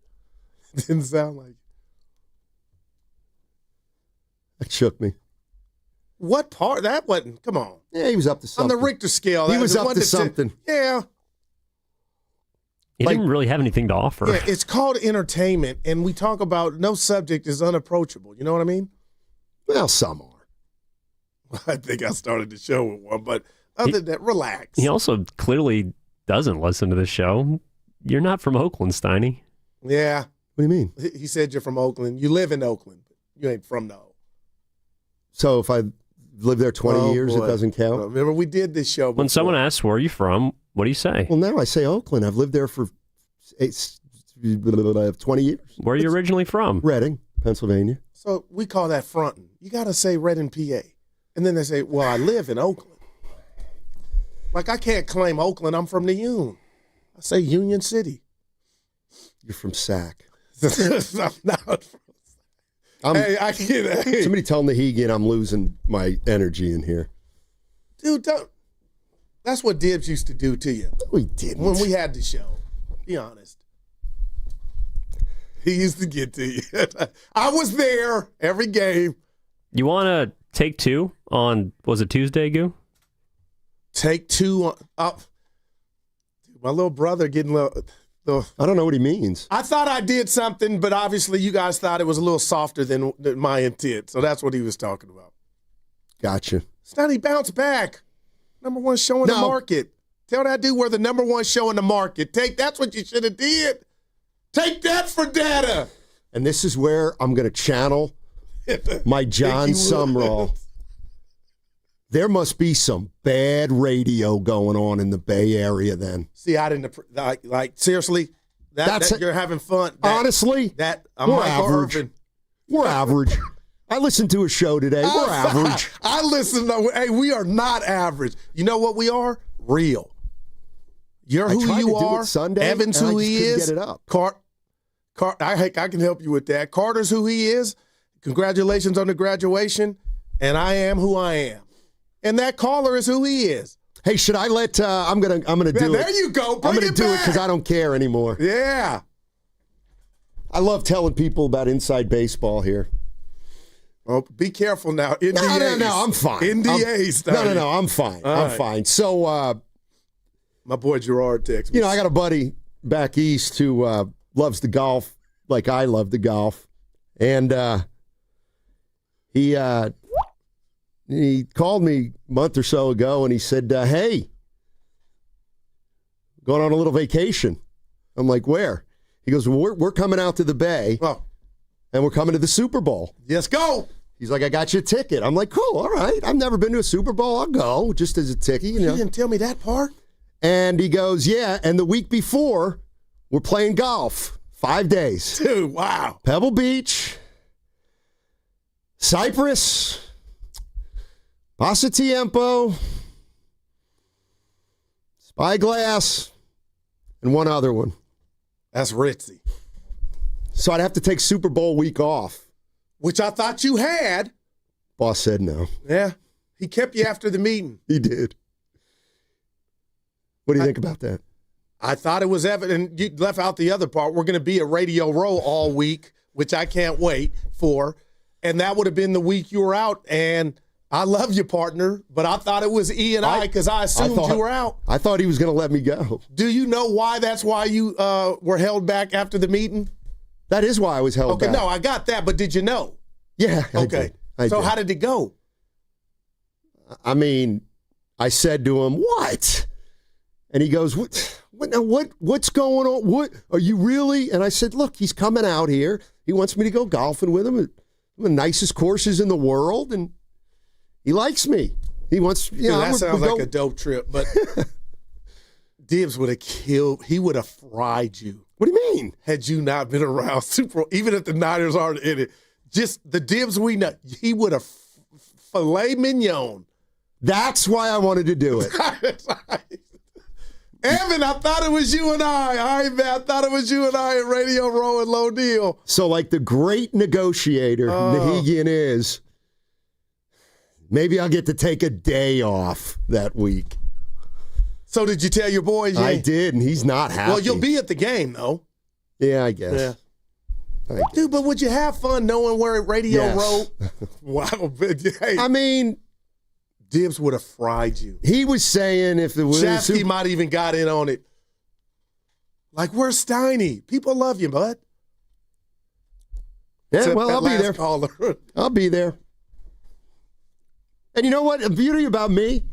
It didn't sound like. That shook me. What part? That wasn't. Come on. Yeah, he was up to something. On the Richter scale. He was up to something. Yeah. He didn't really have anything to offer. Yeah, it's called entertainment, and we talk about no subject is unapproachable. You know what I mean? Well, some are. I think I started the show with one, but other than that, relax. He also clearly doesn't listen to the show. You're not from Oakland, Steiny. Yeah. What do you mean? He said you're from Oakland. You live in Oakland. You ain't from no. So if I lived there 20 years, it doesn't count? Remember, we did this show before. When someone asks, where are you from, what do you say? Well, now I say Oakland. I've lived there for 20 years. Where are you originally from? Reading, Pennsylvania. So we call that fronting. You got to say Reading, PA. And then they say, well, I live in Oakland. Like, I can't claim Oakland. I'm from the Union. I say Union City. You're from Sac. I'm not from Hey, I get it. Somebody tell Nahegan I'm losing my energy in here. Dude, that's what Dibbs used to do to you. No, he didn't. When we had the show. Be honest. He used to get to you. I was there every game. You want to take two on, was it Tuesday, Goo? Take two on. My little brother getting a little. I don't know what he means. I thought I did something, but obviously you guys thought it was a little softer than my intent. So that's what he was talking about. Gotcha. Stoney, bounce back. Number one show in the market. Tell that dude we're the number one show in the market. That's what you should have did. Take that for data. And this is where I'm going to channel my John Sumrall. There must be some bad radio going on in the Bay Area then. See, I didn't, like seriously, that you're having fun. Honestly, I'm we're Michael average. Irvin. We're average. I listened to a show today. We're average. I listened to, hey, we are not average. You know what we are? Real. You're who you are. Sunday, Evan's who he is. Get it up. I can help you with that. Carter's who he is. Congratulations on the graduation. And I am who I am. and that caller is who he is. Hey, should I let? I'm gonna do it. There you go. I'm gonna do it because I don't care anymore. Yeah. I love telling people about inside baseball here. Oh, be careful now. NDAs. No, I'm fine. NDAs. No, I'm fine. I'm fine. So, my boy Gerard texts me. I got a buddy back east who loves the golf like I love the golf, and he called me a month or so ago, and he said, "Hey, going on a little vacation." I'm like, "Where?" He goes, "Well, we're coming out to the Bay, and we're coming to the Super Bowl." Let's go. He's like, "I got you a ticket." I'm like, "Cool, all right. I've never been to a Super Bowl. I'll go just as a ticket." You didn't tell me that part. And he goes, "Yeah, and the week before, we're playing golf 5 days." Dude, wow. Pebble Beach, Cypress, Pasatiempo, Spyglass, and one other one. That's ritzy. So I'd have to take Super Bowl week off. Which I thought you had. Boss said no. Yeah. He kept you after the meeting. He did. What do you think about that? I thought it was evident. You left out the other part. We're going to be at Radio Row all week, which I can't wait for. And that would have been the week you were out. And I love you, partner, but I thought it was E and I because I assumed you were out. I thought he was going to let me go. Do you know why that's why you were held back after the meeting? That is why I was held back. Okay, no, I got that, but did you know? Yeah, okay. I did. How did it go? I mean, I said to him, "What?" And he goes, "What's going on? What are you really?" And I said, "Look, he's coming out here. He wants me to go golfing with him at the nicest courses in the world, and he likes me. He wants, that sounds like a dope trip, but Dibs would have killed. He would have fried you. What do you mean? Had you not been around Super Bowl, even if the Niners aren't in it, just the Dibs we know, he would have filet mignon. That's why I wanted to do it. Evan, I thought it was you and I. All right, man, I thought it was you and I at Radio Row and Low Deal. So, like the great negotiator Nahigian is, maybe I'll get to take a day off that week. So did you tell your boys? I did, and he's not happy. Well, you'll be at the game, though. Yeah, I guess. Yeah. Dude, but would you have fun knowing where at Radio Row? Wow. Hey, I mean, Dibs would have fried you. He was saying if it was Shafty might even got in on it. Like, where's Steiny? People love you, bud. Yeah, Except well, I'll be there. Caller. I'll be there. And you know what? The beauty about me,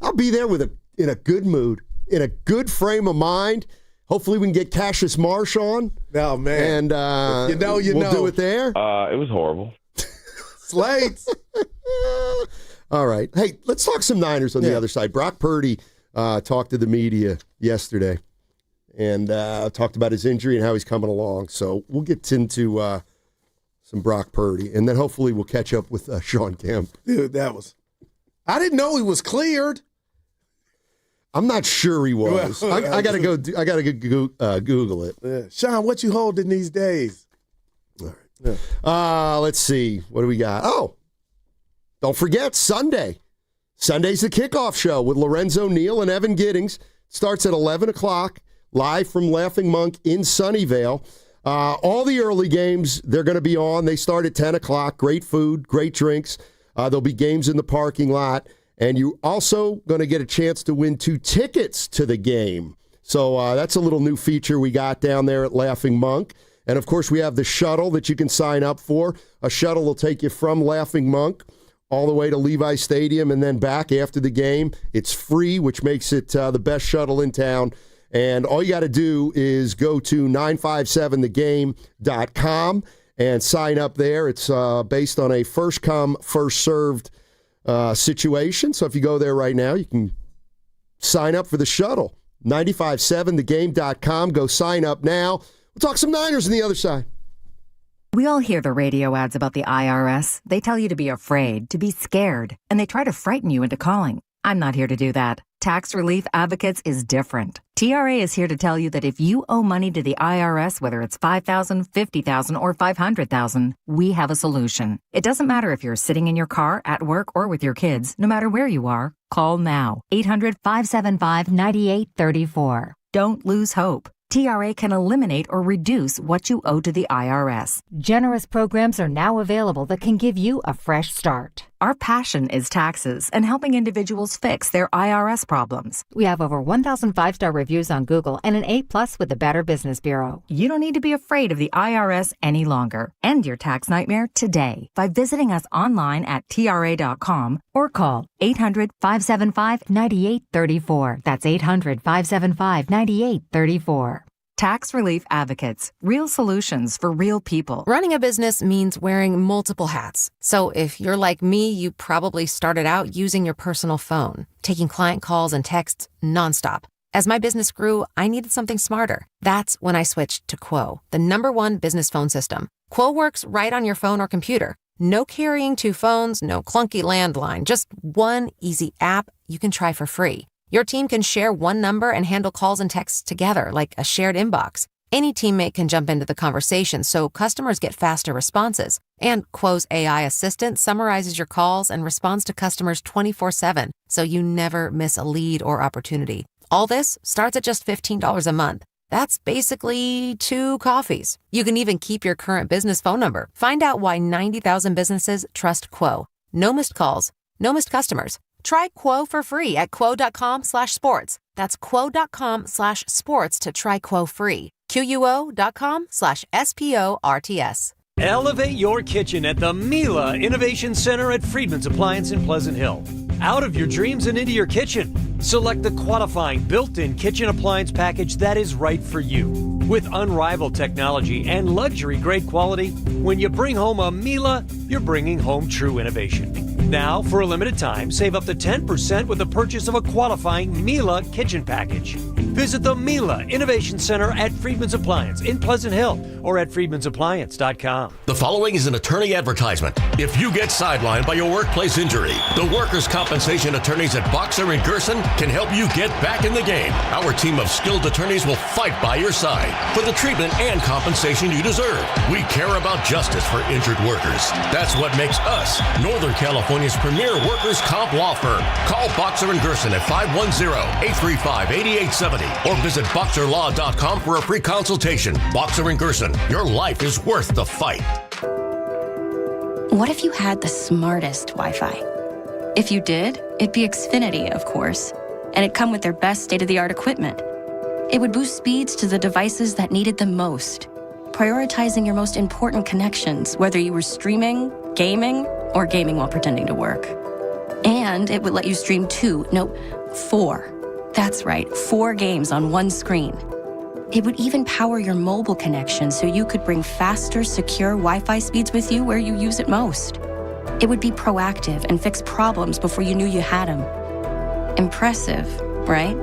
I'll be there in a good mood, in a good frame of mind. Hopefully we can get Cassius Marsh on. Oh, man. And we'll do it there. It was horrible. Slates. All right. Hey, let's talk some Niners on the other side. Brock Purdy talked to the media yesterday and talked about his injury and how he's coming along. So we'll get into some Brock Purdy, and then hopefully we'll catch up with Sean Kemp. Dude, I didn't know he was cleared. I'm not sure he was. I gotta go. I gotta go Google it. Yeah. Sean, what you holding these days? All right. Yeah. Let's see. What do we got? Oh, don't forget Sunday. Sunday's the kickoff show with Lorenzo Neal and Evan Giddings. Starts at 11 o'clock, live from Laughing Monk in Sunnyvale. All the early games they're going to be on. They start at 10 o'clock. Great food, great drinks. There'll be games in the parking lot. And you're also going to get a chance to win 2 tickets to the game. So that's a little new feature we got down there at Laughing Monk. And, of course, we have the shuttle that you can sign up for. A shuttle will take you from Laughing Monk all the way to Levi Stadium and then back after the game. It's free, which makes it the best shuttle in town. And all you got to do is go to 957thegame.com and sign up there. It's based on a first-come, first-served situation. So if you go there right now, you can sign up for the shuttle. 957thegame.com. Go sign up now. We'll talk some Niners on the other side. We all hear the radio ads about the IRS. They tell you to be afraid, to be scared, and they try to frighten you into calling. I'm not here to do that. Tax Relief Advocates is different. TRA is here to tell you that if you owe money to the IRS, whether it's $5,000, $50,000, or $500,000, we have a solution. It doesn't matter if you're sitting in your car, at work, or with your kids. No matter where you are, call now. 800-575-9834. Don't lose hope. TRA can eliminate or reduce what you owe to the IRS. Generous programs are now available that can give you a fresh start. Our passion is taxes and helping individuals fix their IRS problems. We have over 1,000 5-star reviews on Google and an A+ with the Better Business Bureau. You don't need to be afraid of the IRS any longer. End your tax nightmare today by visiting us online at TRA.com or call 800-575-9834. That's 800-575-9834. Tax Relief Advocates. Real solutions for real people. Running a business means wearing multiple hats. So if you're like me, you probably started out using your personal phone, taking client calls and texts nonstop. As my business grew, I needed something smarter. That's when I switched to Quo, the #1 business phone system. Quo works right on your phone or computer. No carrying 2 phones, no clunky landline, just one easy app you can try for free. Your team can share one number and handle calls and texts together like a shared inbox. Any teammate can jump into the conversation so customers get faster responses. And Quo's AI assistant summarizes your calls and responds to customers 24/7, so you never miss a lead or opportunity. All this starts at just $15 a month. That's basically 2 coffees. You can even keep your current business phone number. Find out why 90,000 businesses trust Quo. No missed calls, no missed customers. Try Quo for free at quo.com/sports. That's quo.com/sports to try Quo free. QUO.com/SPORTS. Elevate your kitchen at the Mila Innovation Center at Friedman's Appliance in Pleasant Hill. Out of your dreams and into your kitchen. Select the qualifying built-in kitchen appliance package that is right for you. With unrivaled technology and luxury-grade quality, when you bring home a Mila, you're bringing home true innovation. Now, for a limited time, save up to 10% with the purchase of a qualifying Mila kitchen package. Visit the Mila Innovation Center at Friedman's Appliance in Pleasant Hill or at friedmansappliance.com. The following is an attorney advertisement. If you get sidelined by a workplace injury, the workers' compensation attorneys at Boxer and Gerson can help you get back in the game. Our team of skilled attorneys will fight by your side for the treatment and compensation you deserve. We care about justice for injured workers. That's what makes us Northern California's premier workers' comp law firm. Call Boxer and Gerson at 510-835-8870 or visit boxerlaw.com for a free consultation. Boxer and Gerson, your life is worth the fight. What if you had the smartest Wi-Fi? If you did, it'd be Xfinity, of course, and it'd come with their best state-of-the-art equipment. It would boost speeds to the devices that needed them most, prioritizing your most important connections, whether you were streaming, gaming, or gaming while pretending to work. And it would let you stream 4. That's right, 4 games on one screen. It would even power your mobile connection so you could bring faster, secure Wi-Fi speeds with you where you use it most. It would be proactive and fix problems before you knew you had them. Impressive, right?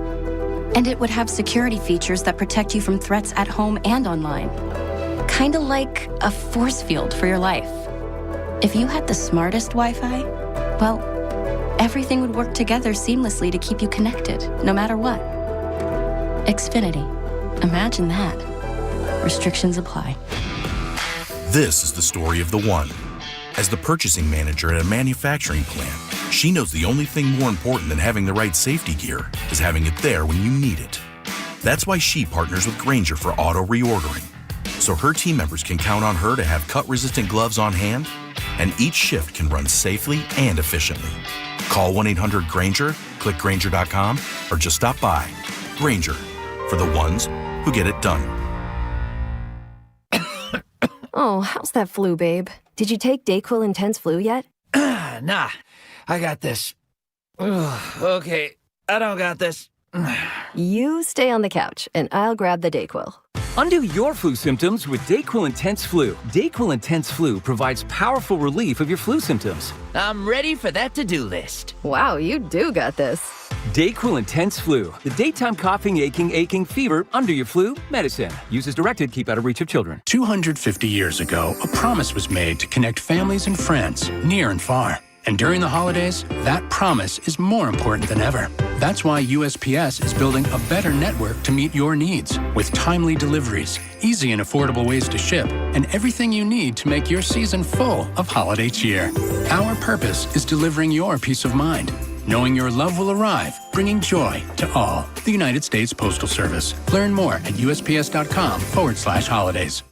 And it would have security features that protect you from threats at home and online. Kinda like a force field for your life. If you had the smartest Wi-Fi, well, everything would work together seamlessly to keep you connected, no matter what. Xfinity. Imagine that. Restrictions apply. This is the story of the one. As the purchasing manager at a manufacturing plant, she knows the only thing more important than having the right safety gear is having it there when you need it. That's why she partners with Grainger for auto reordering, so her team members can count on her to have cut-resistant gloves on hand, and each shift can run safely and efficiently. Call 1-800-GRAINGER, click Grainger.com, or just stop by. Grainger, for the ones who get it done. Oh, how's that flu, babe? Did you take DayQuil Intense Flu yet? Nah, I got this. Ugh, okay, I don't got this. You stay on the couch, and I'll grab the DayQuil. Undo your flu symptoms with DayQuil Intense Flu. DayQuil Intense Flu provides powerful relief of your flu symptoms. I'm ready for that to-do list. Wow, you do got this. DayQuil Intense Flu. The daytime coughing, aching, fever, under your flu medicine. Use as directed, keep out of reach of children. 250 years ago, a promise was made to connect families and friends near and far. And during the holidays, that promise is more important than ever. That's why USPS is building a better network to meet your needs with timely deliveries, easy and affordable ways to ship, and everything you need to make your season full of holiday cheer. Our purpose is delivering your peace of mind, knowing your love will arrive, bringing joy to all. The United States Postal Service. Learn more at USPS.com/holidays.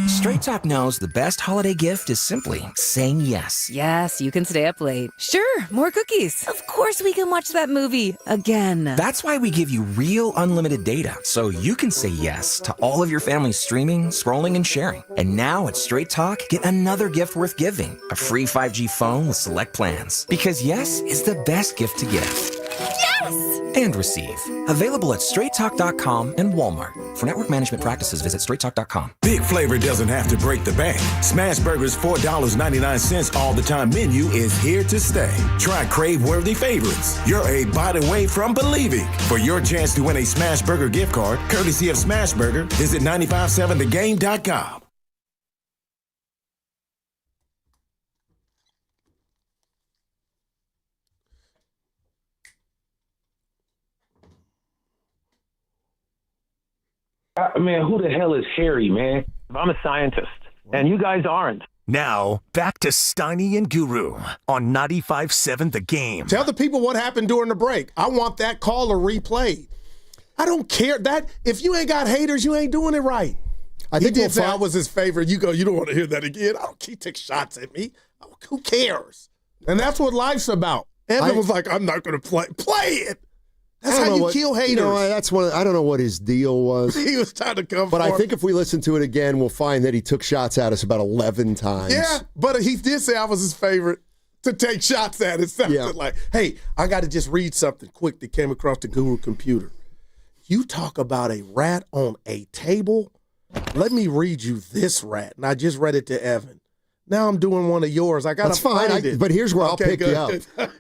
Straight Talk knows the best holiday gift is simply saying yes. Yes, you can stay up late. Sure, more cookies. Of course we can watch that movie again. That's why we give you real unlimited data, so you can say yes to all of your family's streaming, scrolling, and sharing. And now at Straight Talk, get another gift worth giving, a free 5G phone with select plans. Because yes is the best gift to give. Yes! And receive. Available at straighttalk.com and Walmart. For network management practices, visit straighttalk.com. Big flavor doesn't have to break the bank. Smash Burger's $4.99 all the time menu is here to stay. Try crave-worthy favorites. You're a bite away from believing. For your chance to win a Smash Burger gift card, courtesy of Smash Burger, visit 957thegame.com. Man, who the hell is Harry, man? I'm a scientist, and you guys aren't. Now, back to Steiny and Guru on 95.7 The Game. Tell the people what happened during the break. I want that caller replayed. I don't care. That if you ain't got haters, you ain't doing it right. He did say I was his favorite. You don't want to hear that again. He takes shots at me. Who cares? And that's what life's about. Evan was like, I'm not going to play. Play it. That's how you kill haters. You know, that's I don't know what his deal was. He was trying to come But for I think if we listen to it again, we'll find that he took shots at us about 11 times. Yeah, but he did say I was his favorite to take shots at. It sounded like, hey, I got to just read something quick that came across the Guru computer. You talk about a rat on a table. Let me read you this rat. And I just read it to Evan. Now I'm doing one of yours. I got to find it. But here's where I'll pick you up.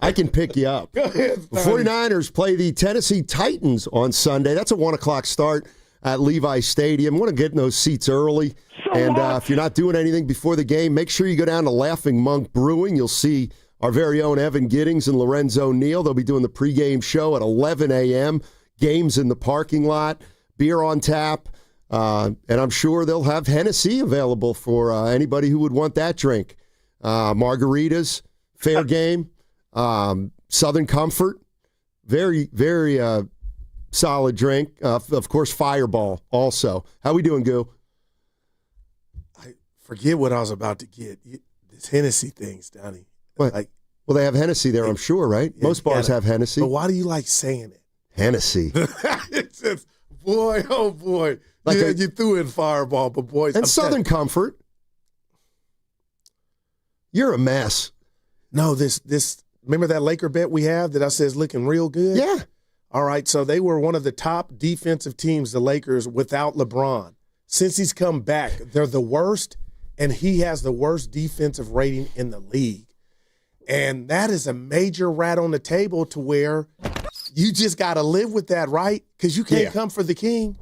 I can pick you up. Go ahead. The 49ers play the Tennessee Titans on Sunday. That's a 1 o'clock start at Levi Stadium. Want to get in those seats early. And if you're not doing anything before the game, make sure you go down to Laughing Monk Brewing. You'll see our very own Evan Giddings and Lorenzo Neal. They'll be doing the pregame show at 11 a.m. Games in the parking lot, beer on tap. And I'm sure they'll have Hennessy available for anybody who would want that drink. Margaritas, fair game, Southern Comfort, very, very solid drink. Of course, Fireball also. How we doing, Goo? I forget what I was about to get. This Hennessy thing's Donnie. Well, they have Hennessy there, I'm sure, right? Most bars have Hennessy. But why do you like saying it? Hennessy. It's just, boy, oh boy. You threw in Fireball, but boys. And Southern Comfort. You're a mess. No, this. Remember that Laker bet we have that I said is looking real good? Yeah. All right, so they were one of the top defensive teams, the Lakers, without LeBron. Since he's come back, they're the worst, and he has the worst defensive rating in the league. And that is a major rat on the table to where you just got to live with that, right? Because you can't come for the king.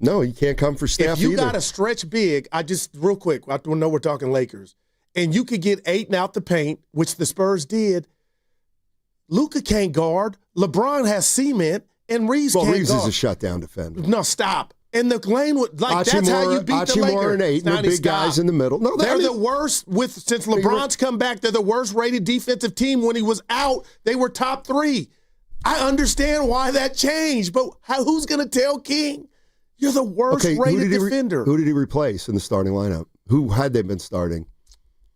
No, you can't come for Steph If you either. got to stretch big, real quick, I know we're talking Lakers, and you could get Ayton out the paint, which the Spurs did. Luka can't guard. LeBron has cement, and Reeves can't guard. Reeves is a shutdown defender. No, stop. And the lane would that's how you beat the Lakers. And Ayton are big guys in the middle. No, they're the worst since LeBron's come back. They're the worst rated defensive team. When he was out, they were top 3. I understand why that changed, but who's going to tell King? You're the worst rated defender. Who did he replace in the starting lineup? Who had they been starting?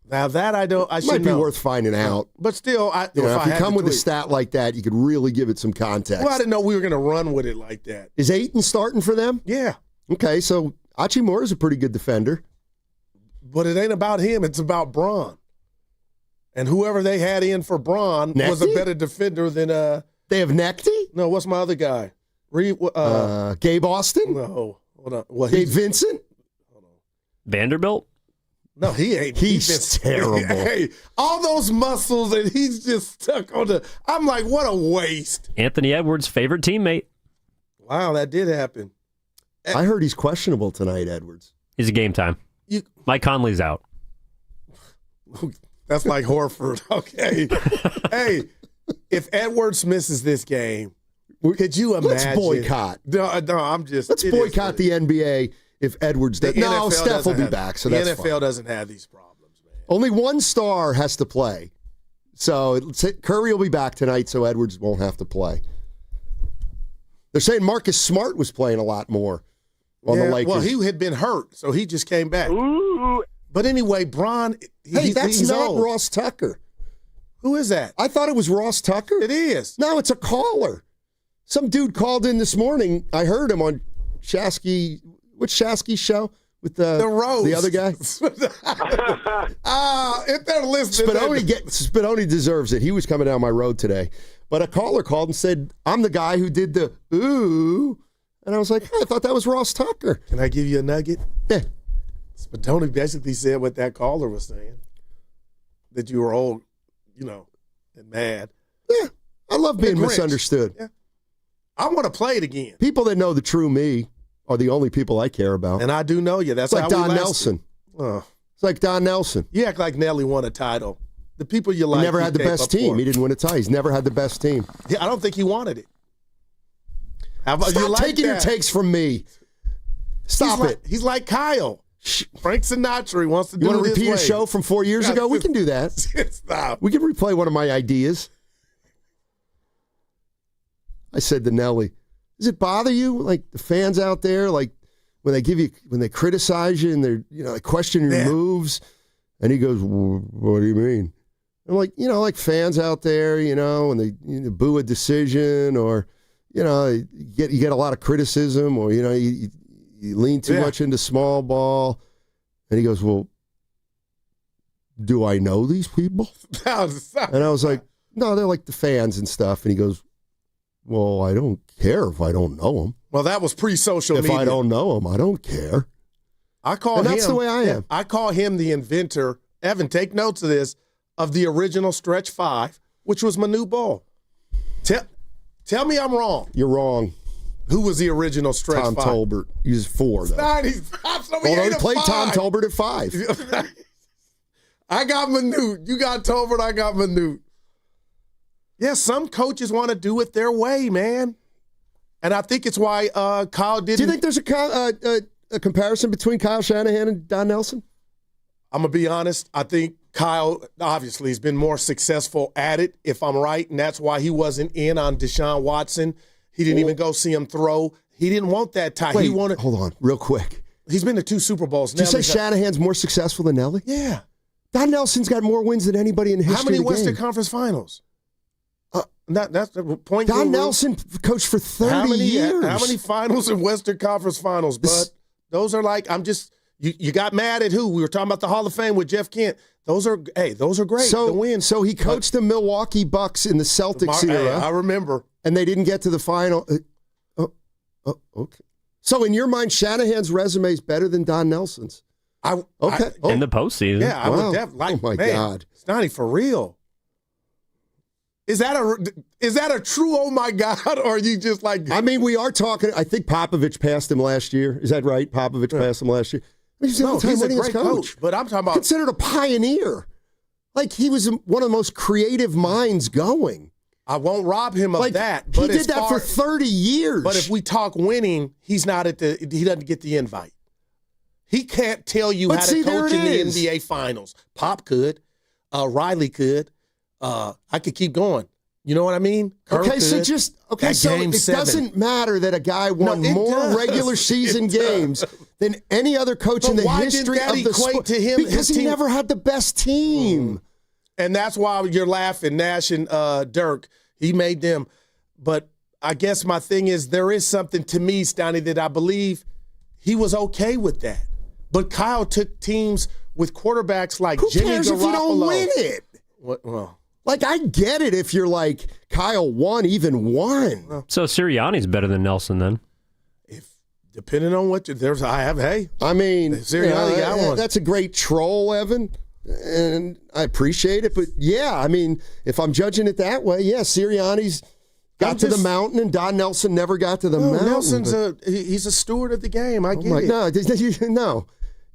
Now that I don't. I should might be know. worth finding out. But still, if you come with a stat like that, you could really give it some context. Well, I didn't know we were going to run with it like that. Is Ayton starting for them? Yeah. Okay, so Hachimura is a pretty good defender. But it ain't about him. It's about Braun. And whoever they had in for Braun was a better defender than They have Nekti? No, what's my other guy? Gabe Austin? No. Hold on. Well, Gabe Vincent? Vanderbilt? No, he ain't. He's terrible. Hey, all those muscles, and he's just stuck on the. I'm like, what a waste. Anthony Edwards' favorite teammate. Wow, that did happen. I heard he's questionable tonight, Edwards. It's a game time. Mike Conley's out. That's like Horford. Okay. Hey, if Edwards misses this game, could you imagine? Let's boycott. No, I'm just. Let's boycott the NBA if Edwards does. No, Steph will be back, so that's fine. The NFL doesn't have these problems, man. Only one star has to play. So Curry will be back tonight, so Edwards won't have to play. They're saying Marcus Smart was playing a lot more on the Lakers. Well, he had been hurt, so he just came back. Ooh. But anyway, Bron, that's he's not old. Ross Tucker. Who is that? I thought it was Ross Tucker. It is. No, it's a caller. Some dude called in this morning. I heard him on Shasky. What's Shasky's show? With the Rose. The other guy? If they're listening. Spinoni deserves it. He was coming down my road today. But a caller called and said, I'm the guy who did the ooh. And I was like, hey, I thought that was Ross Tucker. Can I give you a nugget? Yeah. Spinoni basically said what that caller was saying. That you were old, and mad. Yeah. I love being misunderstood. Yeah. I want to play it again. People that know the true me are the only people I care about. And I do know you. That's it's like how Don we Nelson. It's like Don Nelson. You act like Nelly won a title. The people you like. He never had the best team. He didn't win a tie. He's never had the best team. Yeah, I don't think he wanted it. How about Stop you like taking your takes from me. Stop it. He's like Kyle. Frank Sinatra. He wants to do it his way. You want to repeat a show from 4 years ago? We can do that. Stop. We can replay one of my ideas. I said to Nelly, does it bother you, like the fans out there, like when they criticize you and they question your moves? And he goes, what do you mean? I'm like, like fans out there, when they boo a decision or, you get a lot of criticism or, you lean too much into small ball. And he goes, well, do I know these people? And I was like, no, they're like the fans and stuff. And he goes, well, I don't care if I don't know them. Well, that was pre-social media. If I don't know them, I don't care. That's the way I am. I call him the inventor. Evan, take notes of this, of the original stretch 5, which was Manu Ball. Tell me I'm wrong. You're wrong. Who was the original stretch 5? Tom Tolbert. He was 4, though. He played Tom Tolbert at 5. I got Manu. You got Tolbert. I got Manu. Yeah, some coaches want to do it their way, man. And I think it's why Kyle didn't. Do you think there's a comparison between Kyle Shanahan and Don Nelson? I'm going to be honest. I think Kyle, obviously, has been more successful at it, if I'm right, and that's why he wasn't in on Deshaun Watson. He didn't even go see him throw. He didn't want that tie. Wait, hold on, real quick. He's been to 2 Super Bowls. Did you say Shanahan's more successful than Nelly? Yeah. Don Nelson's got more wins than anybody in the history of the game. How many Western Conference Finals? That's the point. Don Nelson coached for 30 years. How many finals in Western Conference Finals? But those are like, you got mad at who? We were talking about the Hall of Fame with Jeff Kent. Those are great. The wins. So he coached the Milwaukee Bucks in the Celtics era. I remember. And they didn't get to the final. Okay. So in your mind, Shanahan's resume is better than Don Nelson's? In the postseason. Yeah, I would definitely. Oh, my God. It's not for real. Is that a true oh my God, or are you just like... I mean, we are talking... I think Popovich passed him last year. Is that right? Popovich passed him last year. He's a great coach, but I'm talking about... Considered a pioneer. Like, he was one of the most creative minds going. I won't rob him of that. But he did that for 30 years. But if we talk winning, he doesn't get the invite. He can't tell you how to coach in the NBA Finals. Pop could. Riley could. I could keep going. You know what I mean? So it doesn't matter that a guy won more regular season games than any other coach in the history of the sport. To him, because he never had the best team. And that's why you're laughing, Nash and Dirk. He made them. But I guess my thing is there is something to me, Stoney, that I believe he was okay with that. But Kyle took teams with quarterbacks like Jimmy Garoppolo. Who cares if you don't win it? Well, like, I get it if you're like, Kyle won, even won. So Sirianni's better than Nelson then? Depending on what I mean, Sirianni got one. That's a great troll, Evan, and I appreciate it. But, yeah, I mean, if I'm judging it that way, Sirianni's got to the mountain, and Don Nelson never got to the mountain. Nelson's he's a steward of the game. I get it. No.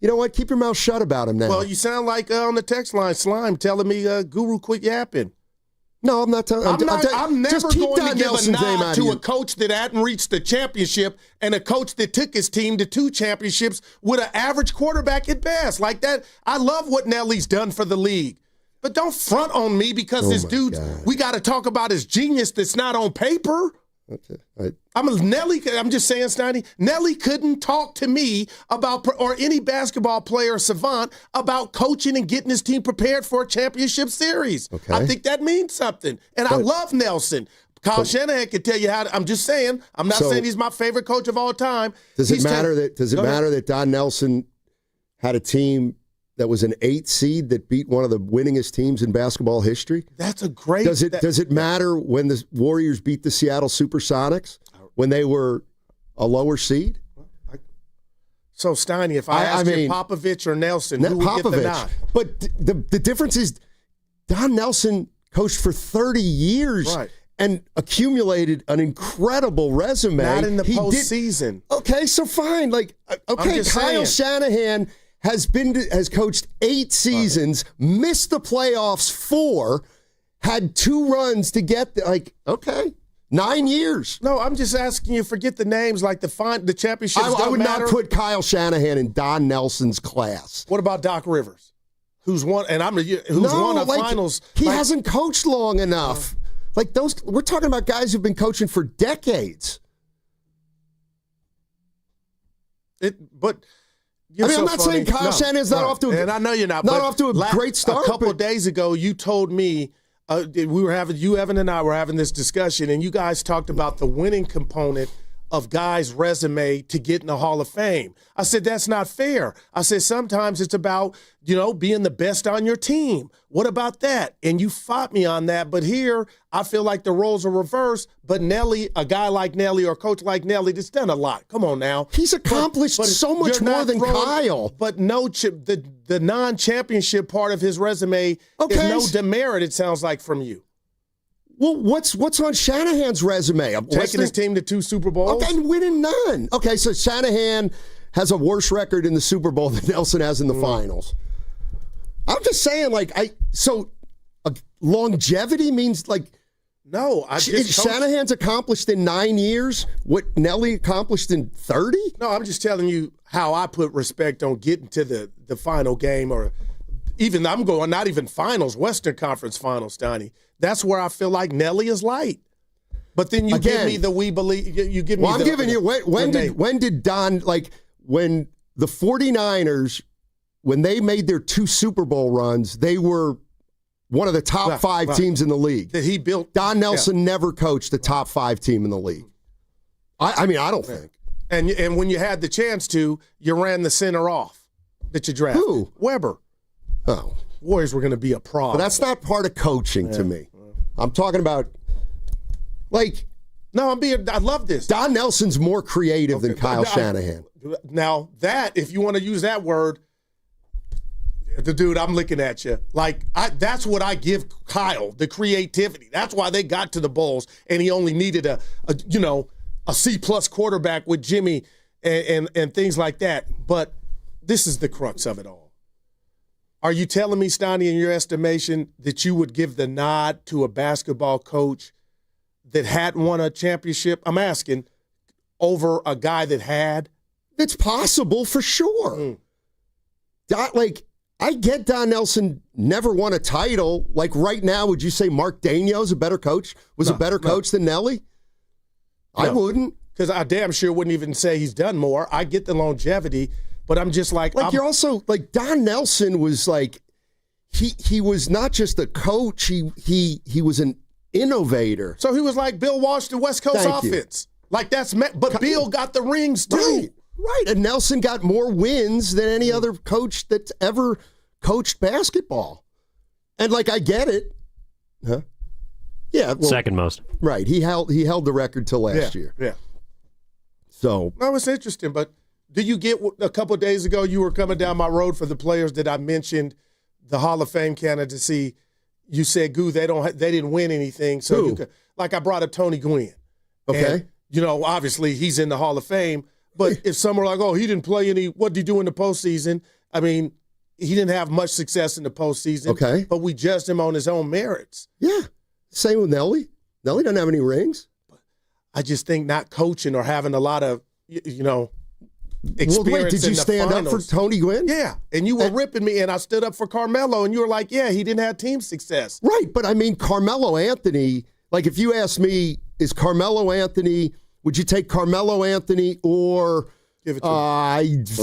You know what? Keep your mouth shut about him now. Well, you sound like on the text line, Slime, telling me, Guru, quit yapping. No, I'm not telling. I'm never going to give a nod to you. a coach that hadn't reached the championship and a coach that took his team to 2 championships with an average quarterback at best. Like that, I love what Nelly's done for the league. But don't front on me because this dude, we got to talk about his genius that's not on paper. Okay. I'm just saying, Steiny, Nelly couldn't talk to me about, or any basketball player or savant, about coaching and getting his team prepared for a championship series. Okay. I think that means something. And I love Nelson. Kyle Shanahan can tell you how I'm just saying, I'm not saying he's my favorite coach of all time. Does it matter that Don Nelson had a team that was an 8 seed that beat one of the winningest teams in basketball history? That's a great. Does it matter when the Warriors beat the Seattle Supersonics when they were a lower seed? So Steiny, if I asked you Popovich or Nelson, who would get the nod? But the difference is Don Nelson coached for 30 years and accumulated an incredible resume. Not in the postseason. Okay, so fine. Kyle Shanahan has coached 8 seasons, missed the playoffs 4, had 2 runs to get 9 years. No, I'm just asking you. Forget the names, like the championships. I would not put Kyle Shanahan in Don Nelson's class. What about Doc Rivers, who's won won a finals? He hasn't coached long enough. We're talking about guys who've been coaching for decades. I'm not saying Kyle Shanahan's not off to and I know you're not off to a great start. A couple of days ago, you told me Evan and I were having this discussion, and you guys talked about the winning component of guys' resume to get in the Hall of Fame. I said, that's not fair. I said, sometimes it's about, being the best on your team. What about that? And you fought me on that. But here, I feel like the roles are reversed. But Nelly, a guy like Nelly or a coach like Nelly, that's done a lot. Come on now. He's accomplished so much more than Kyle. But the non-championship part of his resume is no demerit, it sounds like, from you. Well, what's on Shanahan's resume? Taking his team to 2 Super Bowls? Okay, winning none. Okay, so Shanahan has a worse record in the Super Bowl than Nelson has in the finals. I'm just saying, longevity means no. Shanahan's accomplished in 9 years what Nelly accomplished in 30. No, I'm just telling you how I put respect on getting to the final game, or even I'm going not even finals, Western Conference Finals, Donnie. That's where I feel like Nelly is light. But then you give me the we believe. You give me. Well, I'm giving you when did Don when the 49ers, when they made their 2 Super Bowl runs, they were one of the top 5 teams in the league. That he built. Don Nelson never coached a top 5 team in the league. I don't think. And when you had the chance to, you ran the center off that you drafted. Who? Weber. Oh. Warriors were going to be a problem. But that's not part of coaching to me. I'm talking about, No, I love this. Don Nelson's more creative than Kyle Shanahan. Now, if you want to use that word, dude, I'm looking at you. That's what I give Kyle, the creativity. That's why they got to the Bulls, and he only needed a C-plus quarterback with Jimmy and things like that. But this is the crux of it all. Are you telling me, Stoney, in your estimation, that you would give the nod to a basketball coach that hadn't won a championship? I'm asking, over a guy that had? It's possible for sure. I get Don Nelson never won a title. Right now, would you say Mark Daigneault's a better coach? A better coach than Nelly? No. I wouldn't. Because I damn sure wouldn't even say he's done more. I get the longevity. But I'm just you're also Don Nelson was he was not just a coach, he was an innovator. So he was like Bill Walsh, the West Coast offense. But Bill got the rings too. Right. And Nelson got more wins than any other coach that's ever coached basketball. And I get it. Huh? Yeah. Well, second most. Right. He held the record till last year. Yeah. So that was interesting, but do you get a couple of days ago you were coming down my road for the players that I mentioned, the Hall of Fame candidacy? You said, "Goo, they didn't win anything." So I brought up Tony Gwynn. Okay. And, obviously he's in the Hall of Fame, But if some are like, oh, he didn't play any, what did he do in the postseason? I mean, he didn't have much success in the postseason. Okay. But we judged him on his own merits. Yeah. Same with Nelly. Nelly doesn't have any rings. I just think not coaching or having a lot of, experience well, wait, did you stand up for Tony Gwynn? Yeah. And you were ripping me, and I stood up for Carmelo, and you were like, yeah, he didn't have team success. Right. But, I mean, Carmelo Anthony, like if you ask me, is Carmelo Anthony, would you take Carmelo Anthony or Give it to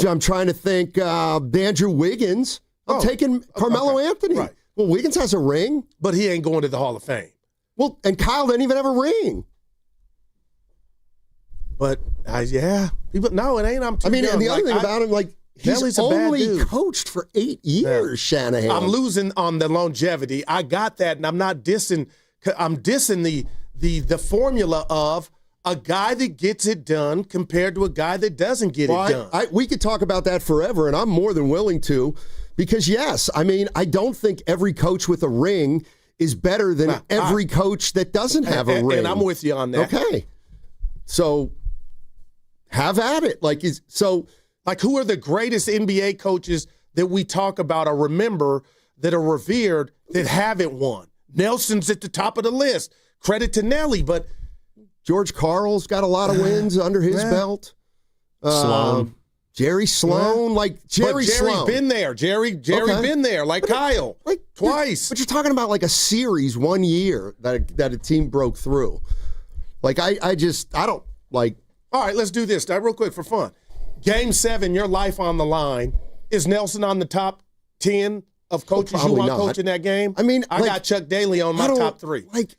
I'm trying to think Andrew Wiggins? I'm taking Carmelo Anthony. Right. Well, Wiggins has a ring. But he ain't going to the Hall of Fame. Well, and Kyle didn't even have a ring. But, people, no, it ain't. I'm too I mean, young. and the other thing about him, like, he's only coached for 8 years, Shanahan. I'm losing on the longevity. I got that, and I'm not dissing. I'm dissing the formula of a guy that gets it done compared to a guy that doesn't get it done. We could talk about that forever, and I'm more than willing to, because, yes, I mean, I don't think every coach with a ring is better than every coach that doesn't have a ring. And I'm with you on that. Okay. So have at it. Like who are the greatest NBA coaches that we talk about or remember that are revered that haven't won? Nelson's at the top of the list. Credit to Nelly, but George Karl's got a lot of wins under his belt. Sloan. Jerry Sloan, Jerry Sloan. Been there. Jerry been there, like Kyle, twice. But you're talking about like a series 1 year that a team broke through. Like I don't like. All right, let's do this real quick for fun. Game 7, your life on the line. Is Nelson on the top 10 of coaches you want coaching that game? I mean, I got Chuck Daly on my top 3. Like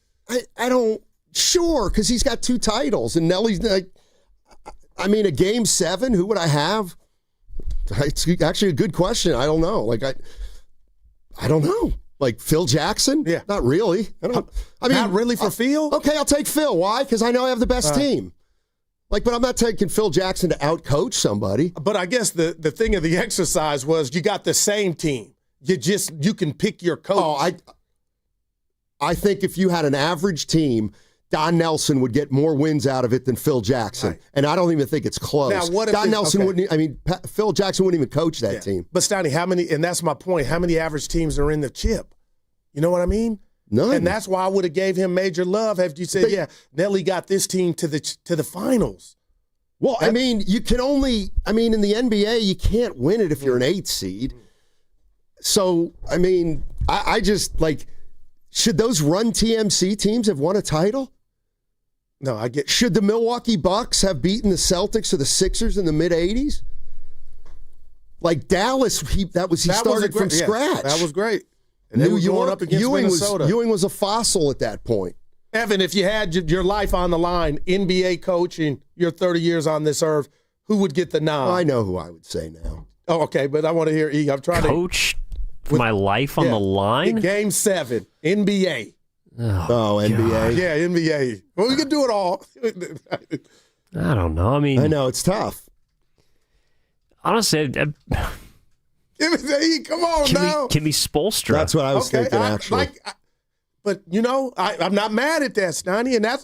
I don't. Sure, because he's got 2 titles, and Nelly's like. I mean, a game 7, who would I have? It's actually a good question. I don't know. Like I don't know. Like Phil Jackson? Yeah. Not really. I mean, not really for Phil? Okay, I'll take Phil. Why? Because I know I have the best team. But I'm not taking Phil Jackson to outcoach somebody. But I guess the thing of the exercise was you got the same team. You can pick your coach. Oh, I think if you had an average team, Don Nelson would get more wins out of it than Phil Jackson. Right. And I don't even think it's close. Now, what if Don Nelson wouldn't, Phil Jackson wouldn't even coach that team. But Stoney, and that's my point, how many average teams are in the chip? You know what I mean? None. And that's why I would have gave him major love after you said, Nelly got this team to the finals. Well, in the NBA, you can't win it if you're an 8th seed. So, I just, should those Run TMC teams have won a title? No, I get. Should the Milwaukee Bucks have beaten the Celtics or the Sixers in the mid-'80s? Like Dallas, he started from scratch. That was great. And they were going up against Minnesota. Ewing was a fossil at that point. Evan, if you had your life on the line, NBA coaching, your 30 years on this earth, who would get the nod? I know who I would say now. Oh, okay, but I want to hear E. I'm trying coach my life on the line? Game 7, NBA. Oh, NBA. Yeah, NBA. Well, we can do it all. I don't know. I know, it's tough. Honestly, come on now. Give me Spoelstra. That's what I was thinking, actually. But, I'm not mad at that, Stoney, and I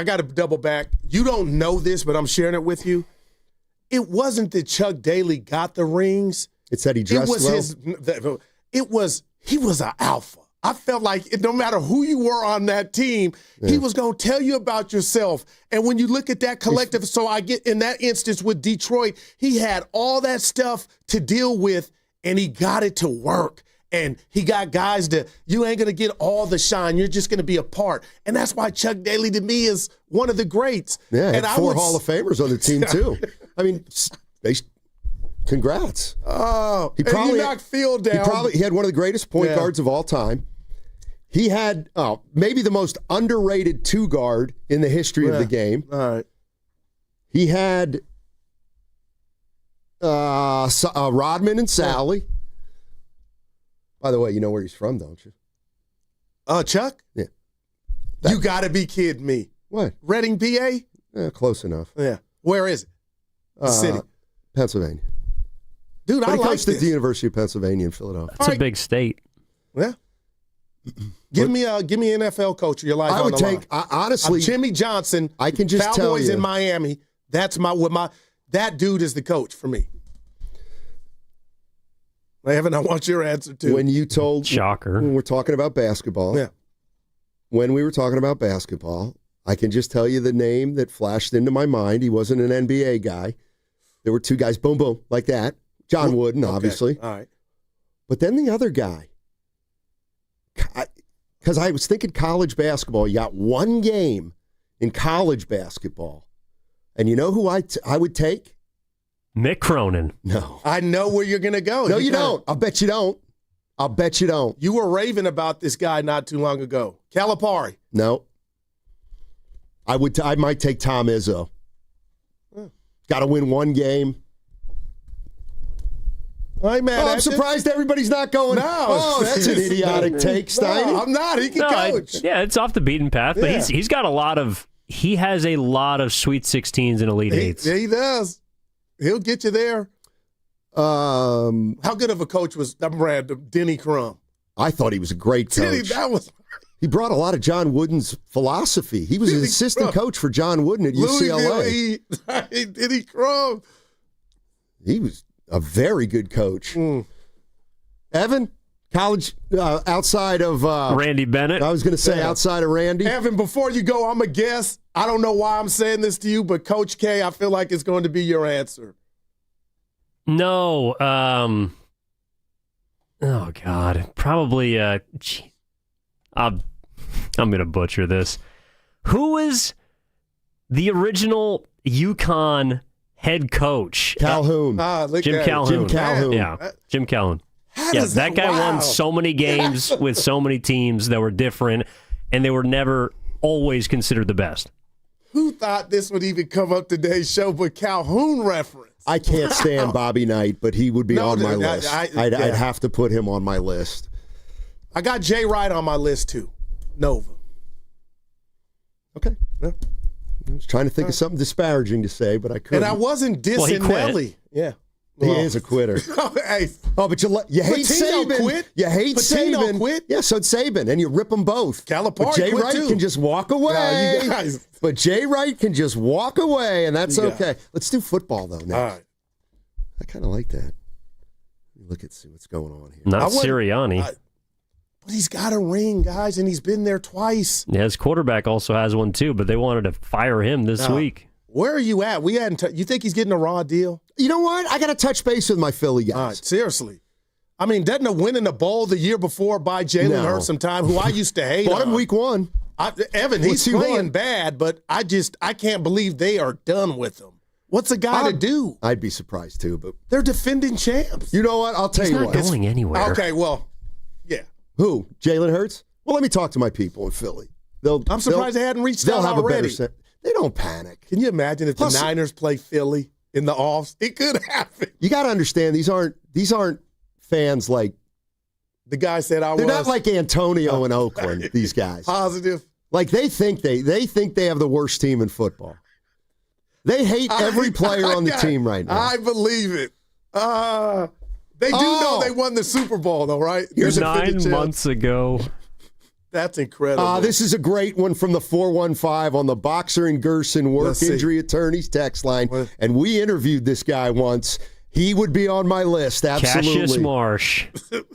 got to double back. You don't know this, but I'm sharing it with you. It wasn't that Chuck Daly got the rings. It's that he dressed he was an alpha. I felt like no matter who you were on that team, he was going to tell you about yourself. And when you look at that collective, so I get in that instance with Detroit, he had all that stuff to deal with, and he got it to work. And he got guys you ain't going to get all the shine. You're just going to be a part. And that's why Chuck Daly, to me, is one of the greats. Yeah, and had 4 Hall of Famers on the team, too. Congrats. Oh, he knocked Phil down. He had one of the greatest point guards of all time. He had maybe the most underrated 2-guard in the history of the game. All right. He had Rodman and Sally. By the way, you know where he's from, don't you? Chuck? Yeah. You got to be kidding me. What? Reading, PA? Close enough. Yeah. Where is it? The city? Pennsylvania. Dude, I like this. He coached at the University of Pennsylvania in Philadelphia. It's a big state. Yeah. Give me an NFL coach of your life. I would take line. honestly Jimmy Johnson. I can just Cowboys tell you in Miami. That's That dude is the coach for me. Evan, I want your answer too. When you told Shocker. When we're talking about basketball. Yeah. When we were talking about basketball, I can just tell you the name that flashed into my mind. He wasn't an NBA guy. There were two guys, boom, boom, like that. John Wooden, obviously. All right. But then the other guy, because I was thinking college basketball, you got one game in college basketball. And you know who I would take? Mick Cronin. No. I know where you're going to go. No, you don't. I'll bet you don't. I'll bet you don't. You were raving about this guy not too long ago. Calipari. No. I might take Tom Izzo. Got to win one game. I'm surprised everybody's not going, that's an idiotic take, Steiny. No, I'm not. He can coach. It's off the beaten path, but he's got he has a lot of Sweet 16s and Elite 8s. Yeah, he does. He'll get you there. How good of a coach was Denny Crum? I thought he was a great coach. He brought a lot of John Wooden's philosophy. He was an assistant coach for John Wooden at UCLA. Denny Crum. He was a very good coach. Evan, college outside of Randy Bennett. I was going to say outside of Randy. Evan, before you go, I'm a guess. I don't know why I'm saying this to you, but Coach K, I feel like it's going to be your answer. No. Oh God. Probably. I'm going to butcher this. Who is the original UConn head coach? Calhoun. Jim Calhoun. Jim Calhoun. Yeah, Jim Calhoun. That guy won so many games with so many teams that were different, and they were never always considered the best. Who thought this would even come up today's show, but Calhoun reference? I can't stand Bobby Knight, but he would be on my list. I'd have to put him on my list. I got Jay Wright on my list, too. Nova. Okay. Yeah. I was trying to think of something disparaging to say, but I couldn't. And I wasn't dissing Nelly. Yeah. He is a quitter. But you hate Saban. Quit. You hate Patino Saban. Quit. Yeah, so it's Saban, and you rip them both. Calipari but Jay quit Wright too. can just walk away. You guys. But Jay Wright can just walk away, and that's okay. Let's do football, though, next. All right. I kind of like that. See what's going on here. Not Sirianni. But he's got a ring, guys, and he's been there twice. Yeah, his quarterback also has one, too, but they wanted to fire him this week. Where are you at? We hadn't. You think he's getting a raw deal? You know what? I got to touch base with my Philly guys. All right, seriously. I mean, doesn't a win in the bowl the year before by Jalen Hurts sometime, who I used to hate Bought him week one. Evan, he's playing bad, but I can't believe they are done with him. What's a guy to do? I'd be surprised, too. But they're defending champs. You know what? I'll tell you what. He's not going anywhere. Okay, well, yeah. Who? Jalen Hurts? Well, let me talk to my people in Philly. I'm surprised they hadn't reached out already. They don't panic. Can you imagine if the Niners play Philly in the offs? It could happen. You got to understand these aren't fans like the guy said I was. They're not like Antonio in Oakland. These guys positive. Like they think they have the worst team in football. They hate every player on the team right now. I believe it. They do know they won the Super Bowl, though, right? Here's 9 months ago. That's incredible. This is a great one from the 415 on the Boxer and Gerson Work Injury Attorneys text line. And we interviewed this guy once. He would be on my list, absolutely. Cassius Marsh.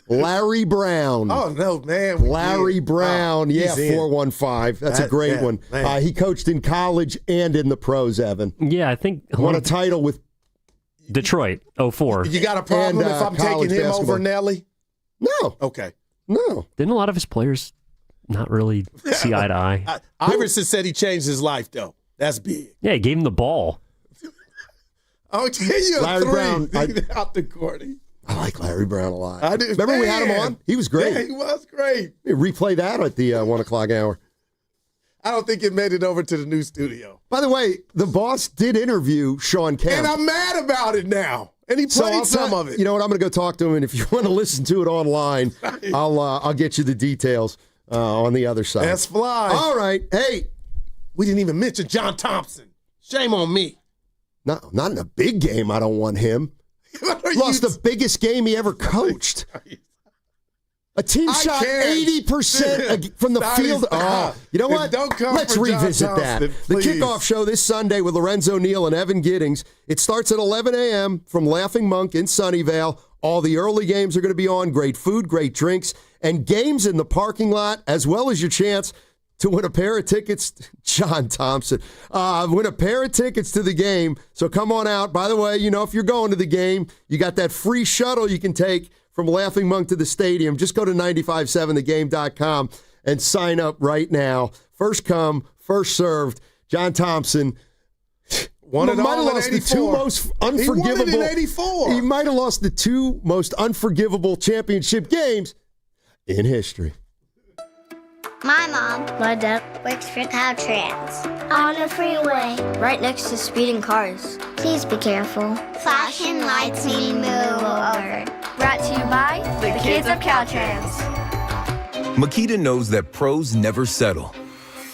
Larry Brown. Oh, no, man. Larry Brown. 415. That's a great one. He coached in college and in the pros, Evan. Yeah, I think. Won a title with Detroit, 04. You got a problem if I'm taking him over Nelly? No. Okay. No. Didn't a lot of his players not really see eye to eye? Iverson said he changed his life, though. That's big. Yeah, he gave him the ball. I'll tell you Larry Brown out the court. I like Larry Brown a lot. I do. Remember we had him on? He was great. Yeah, he was great. We replay that at the 1 o'clock hour. I don't think it made it over to the new studio. By the way, the boss did interview Sean Kemp. And I'm mad about it now. And he played some of it. You know what? I'm going to go talk to him, and if you want to listen to it online, I'll get you the details on the other side. Let's fly. All right. Hey. We didn't even mention John Thompson. Shame on me. No, not in a big game. I don't want him. Lost the biggest game he ever coached. A team shot 80% from the field. You know what? Let's revisit that. The kickoff show this Sunday with Lorenzo Neal and Evan Giddings. It starts at 11 a.m. from Laughing Monk in Sunnyvale. All the early games are going to be on. Great food, great drinks, and games in the parking lot, as well as your chance to win a pair of tickets. John Thompson. Win a pair of tickets to the game. So come on out. By the way, if you're going to the game, you got that free shuttle you can take from Laughing Monk to the stadium. Just go to 957thegame.com and sign up right now. First come, first served. John Thompson won it all in 84. The two most unforgivable. He won it in 84. He might have lost the two most unforgivable championship games in history. My mom, my dad, works for Caltrans. On the freeway, right next to speeding cars. Please be careful. Flashing lights mean move over. Brought to you by the kids of Caltrans. Makita knows that pros never settle,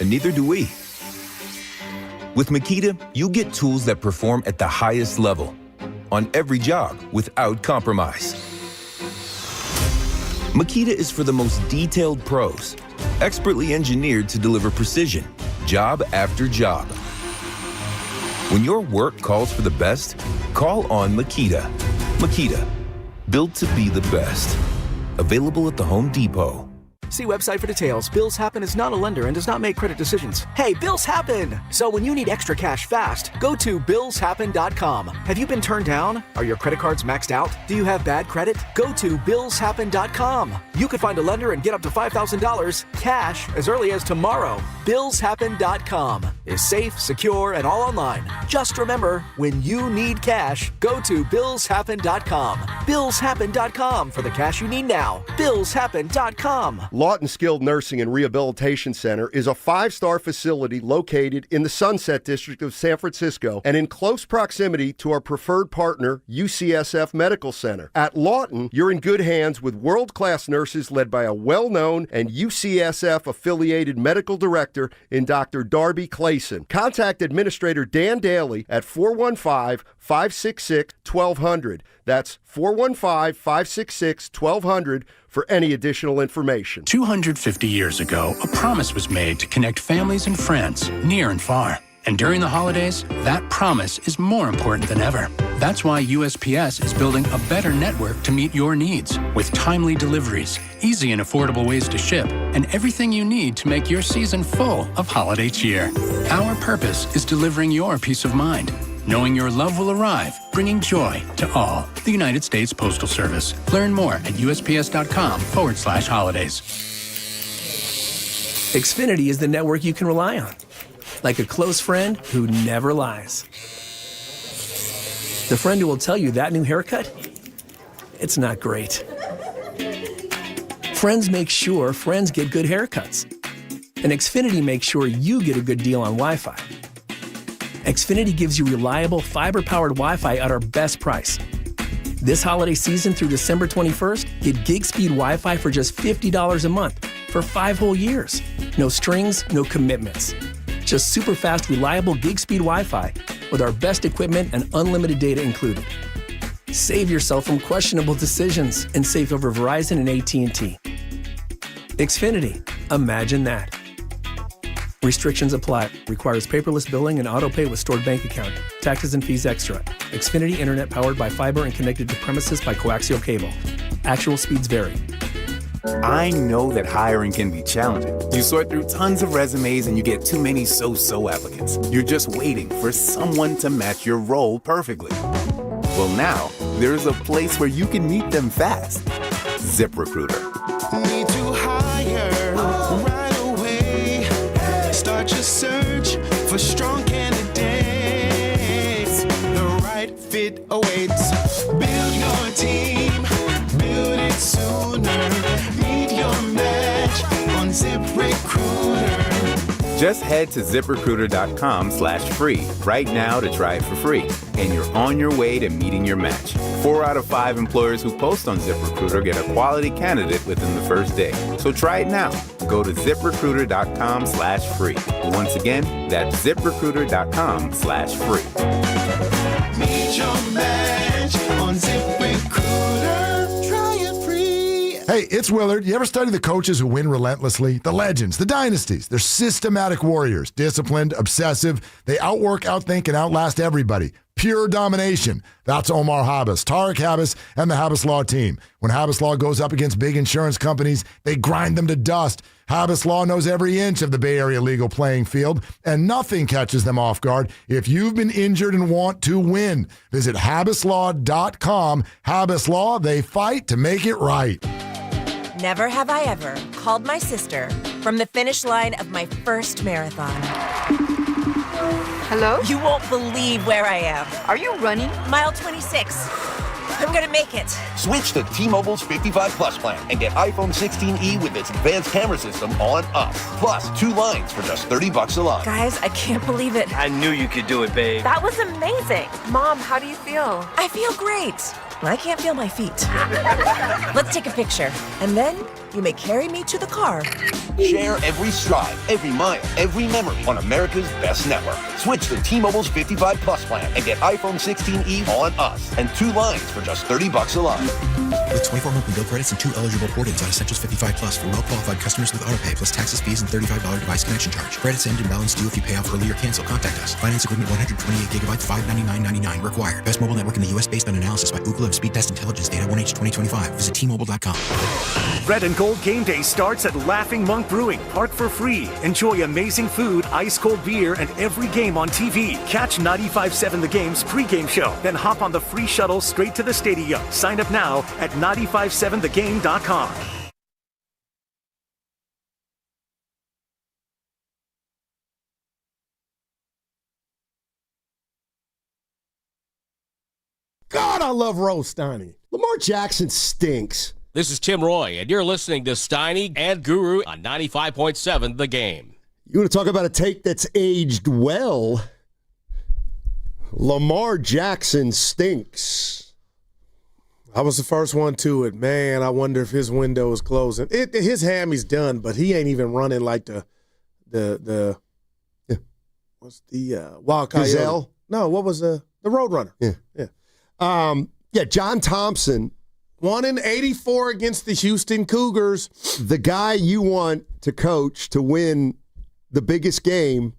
and neither do we. With Makita, you get tools that perform at the highest level on every job without compromise. Makita is for the most detailed pros, expertly engineered to deliver precision, job after job. When your work calls for the best, call on Makita. Makita, built to be the best. Available at the Home Depot. See website for details. Bills Happen is not a lender and does not make credit decisions. Hey, Bills Happen! So when you need extra cash fast, go to BillsHappen.com. Have you been turned down? Are your credit cards maxed out? Do you have bad credit? Go to BillsHappen.com. You could find a lender and get up to $5,000 cash as early as tomorrow. BillsHappen.com is safe, secure, and all online. Just remember, when you need cash, go to BillsHappen.com. BillsHappen.com for the cash you need now. BillsHappen.com. Lawton Skilled Nursing and Rehabilitation Center is a 5-star facility located in the Sunset District of San Francisco and in close proximity to our preferred partner, UCSF Medical Center. At Lawton, you're in good hands with world-class nurses led by a well-known and UCSF-affiliated medical director in Dr. Darby Clayson. Contact Administrator Dan Daly at 415-566-1200. That's 415-566-1200 for any additional information. 250 years ago, a promise was made to connect families and friends near and far. And during the holidays, that promise is more important than ever. That's why USPS is building a better network to meet your needs with timely deliveries, easy and affordable ways to ship, and everything you need to make your season full of holiday cheer. Our purpose is delivering your peace of mind, knowing your love will arrive, bringing joy to all. The United States Postal Service. Learn more at USPS.com/holidays. Xfinity is the network you can rely on. Like a close friend who never lies. The friend who will tell you that new haircut, it's not great. Friends make sure friends get good haircuts. And Xfinity makes sure you get a good deal on Wi-Fi. Xfinity gives you reliable fiber-powered Wi-Fi at our best price. This holiday season through December 21st, get gig speed Wi-Fi for just $50 a month for 5 whole years. No strings, no commitments. Just super fast, reliable gig speed Wi-Fi with our best equipment and unlimited data included. Save yourself from questionable decisions and save over Verizon and AT&T. Xfinity. Imagine that. Restrictions apply. Requires paperless billing and auto pay with stored bank account. Taxes and fees extra. Xfinity Internet powered by fiber and connected to premises by coaxial cable. Actual speeds vary. I know that hiring can be challenging. You sort through tons of resumes and you get too many so-so applicants. You're just waiting for someone to match your role perfectly. Well, now, there's a place where you can meet them fast. ZipRecruiter. Need to hire right away. Start your search for strong candidates. The right fit awaits. Build your team. Build it sooner. Meet your match on ZipRecruiter. Just head to ZipRecruiter.com/free right now to try it for free. And you're on your way to meeting your match. 4 out of 5 employers who post on ZipRecruiter get a quality candidate within the first day. So try it now. Go to ZipRecruiter.com/free. Once again, that's ZipRecruiter.com/free. Meet your match on ZipRecruiter. Try it free. Hey, it's Willard. You ever study the coaches who win relentlessly? The legends, the dynasties. They're systematic warriors, disciplined, obsessive. They outwork, outthink, and outlast everybody. Pure domination. That's Omar Habas, Tarek Habas, and the Habas Law team. When Habas Law goes up against big insurance companies, they grind them to dust. Habas Law knows every inch of the Bay Area legal playing field, and nothing catches them off guard if you've been injured and want to win. Visit habaslaw.com. Habas Law, they fight to make it right. Never have I ever called my sister from the finish line of my first marathon. Hello? You won't believe where I am. Are you running? Mile 26. I'm gonna make it. Switch to T-Mobile's 55 Plus plan and get iPhone 16e with its advanced camera system on us. Plus, 2 lines for just $30 a line. Guys, I can't believe it. I knew you could do it, babe. That was amazing. Mom, how do you feel? I feel great. I can't feel my feet. Let's take a picture. And then you may carry me to the car. Share every stride, every mile, every memory on America's best network. Switch to T-Mobile's 55 Plus plan and get iPhone 16e on us and 2 lines for just $30 a line. With 24 monthly bill credits and 2 eligible port-ins on Essentials 55 Plus for well-qualified customers with autopay plus taxes, fees, and $35 device connection charge. Credits end and balance due if you pay off early or cancel. Contact us. Finance agreement 128 gigabytes, $599.99 required. Best mobile network in the U.S. based on analysis by Ookla of Speed Test Intelligence data 1H 2025. Visit T-Mobile.com. Red and Gold Game Day starts at Laughing Monk Brewing. Park for free. Enjoy amazing food, ice-cold beer, and every game on TV. Catch 95.7 The Game's pregame show. Then hop on the free shuttle straight to the stadium. Sign up now at 957thegame.com. God, I love Rose Steiny. Lamar Jackson stinks. This is Tim Roy, and you're listening to Steiny and Guru on 95.7 The Game. You want to talk about a take that's aged well? Lamar Jackson stinks. I was the first one to it. Man, I wonder if his window is closing. His hammy's done, but he ain't even running like the what's the Wild Coyote? Gazelle? No, what was the Roadrunner? Yeah, John Thompson. 1-84 against the Houston Cougars. The guy you want to coach to win the biggest game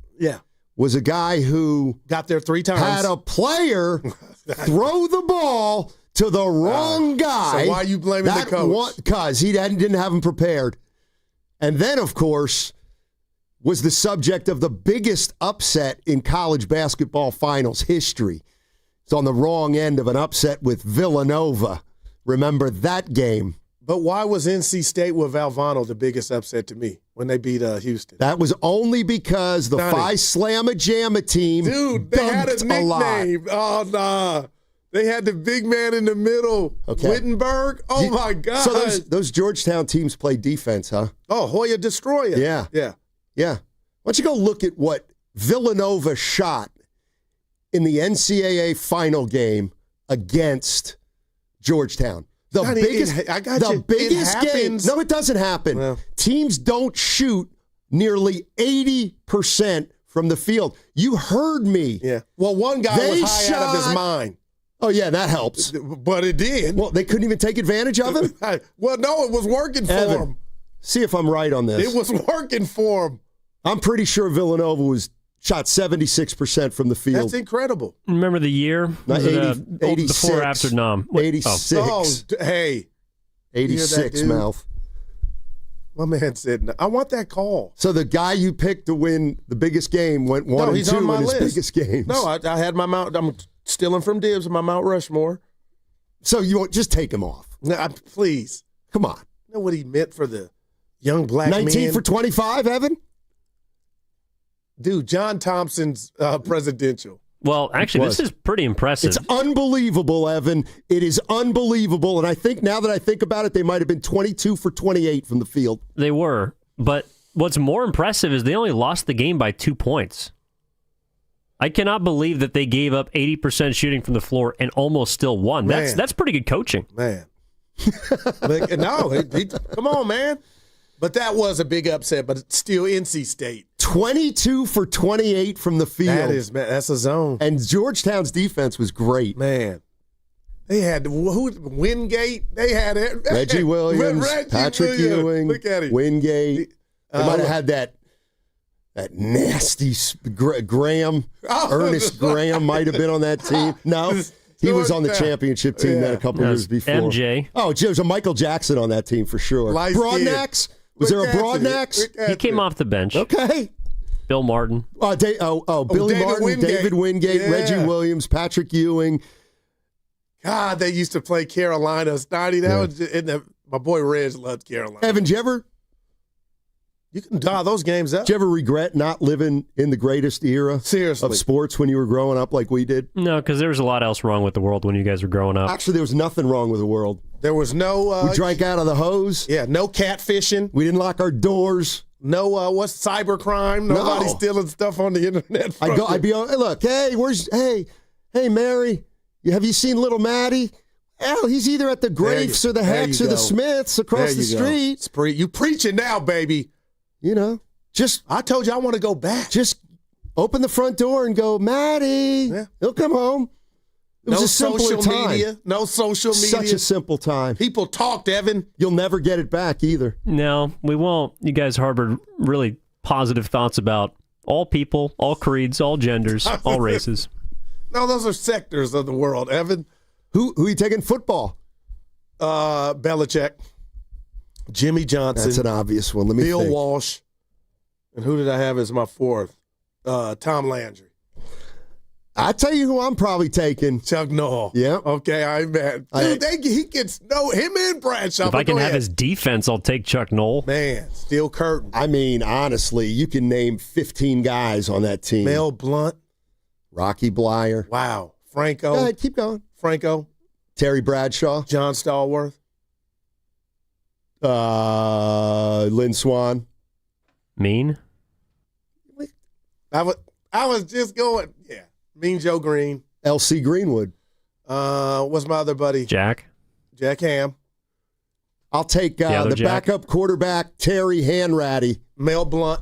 was a guy who got there 3 times. Had a player throw the ball to the wrong guy. So why are you blaming the coach? Because he didn't have him prepared. And then, of course, was the subject of the biggest upset in college basketball finals history. It's on the wrong end of an upset with Villanova. Remember that game. But why was NC State with Valvano the biggest upset to me when they beat Houston? That was only because the Phi Slamma Jamma team they had a nickname. Oh, nah. They had the big man in the middle, Wittenberg. Oh, my God. So those Georgetown teams play defense, huh? Oh, Hoya Destroyer. Yeah. Why don't you go look at what Villanova shot in the NCAA final game against Georgetown. The biggest game. No, it doesn't happen. Well, teams don't shoot nearly 80% from the field. You heard me. Yeah. Well, one guy was high out of his mind. Oh, yeah, that helps. But it did. Well, they couldn't even take advantage of him? Well, no, it was working for him. See if I'm right on this. It was working for him. I'm pretty sure Villanova shot 76% from the field. That's incredible. Remember the year? 86. Before or after Nam? 86. Oh, hey. 86, mouth. My man said, I want that call. So the guy you picked to win the biggest game went 1 and 2 in his biggest games. No, I had my Mount. I'm stealing from Dibs my Mount Rushmore. So you won't just take him off. No, please. Come on. You know what he meant for the young black 19 man? for 25, Evan? Dude, John Thompson's presidential. Well, actually, this is pretty impressive. It's unbelievable, Evan. It is unbelievable. And I think now that I think about it, they might have been 22 for 28 from the field. They were. But what's more impressive is they only lost the game by 2 points. I cannot believe that they gave up 80% shooting from the floor and almost still won. That's pretty good coaching. Man. Come on, man. But that was a big upset, but it's still NC State. 22 for 28 from the field. That's a zone. And Georgetown's defense was great. Man. They had Wingate. They had it. Reggie Williams, Patrick Ewing, Look at it. Wingate. They might have had that nasty Graham. Ernest Graham might have been on that team. No, he was on the championship team then a couple years before. MJ. Oh, there was a Michael Jackson on that team for sure. Broadnax? Was there a Broadnax? He came off the bench. Okay. Bill Martin. Billy Martin, Wingate. David Wingate, Reggie Williams, Patrick Ewing. God, they used to play Carolina. Stoney, my boy Reg loved Carolina. Evan, did you ever dial those games up? Did you ever regret not living in the greatest era of sports when you were growing up like we did? No, because there was a lot else wrong with the world when you guys were growing up. Actually, there was nothing wrong with the world. There was no... we drank out of the hose. Yeah, no catfishing. We didn't lock our doors. No, what's cybercrime? Nobody stealing stuff on the internet. I'd be on, look, hey, Mary, have you seen little Maddie? Oh, he's either at the Grafes or the Hex or the Smiths across the street. You preaching now, baby. You know, I told you I want to go back. Just open the front door and go, Maddie. Yeah. He'll come home. It was a simpler time. No social media. Such a simple time. People talked, Evan. You'll never get it back either. No, we won't. You guys harbored really positive thoughts about all people, all creeds, all genders, all races. No, those are sectors of the world, Evan. Who are you taking football? Belichick. Jimmy Johnson. That's an obvious one. Let me Bill think. Walsh. And who did I have as my fourth? Tom Landry. I tell you who I'm probably taking. Chuck Noll. Yeah. Okay, I'm mad. Dude, he gets him and Bradshaw. If I can have his defense, I'll take Chuck Noll. Man, Steel Curtain. I mean, honestly, you can name 15 guys on that team. Mel Blount. Rocky Blyer. Wow. Franco. Go ahead, keep going. Franco. Terry Bradshaw. John Stallworth. Lynn Swan. Mean. I was just going, yeah. Mean Joe Green. L.C. Greenwood. What's my other buddy? Jack Ham. I'll take the backup quarterback, Terry Hanratty. Mel Blount.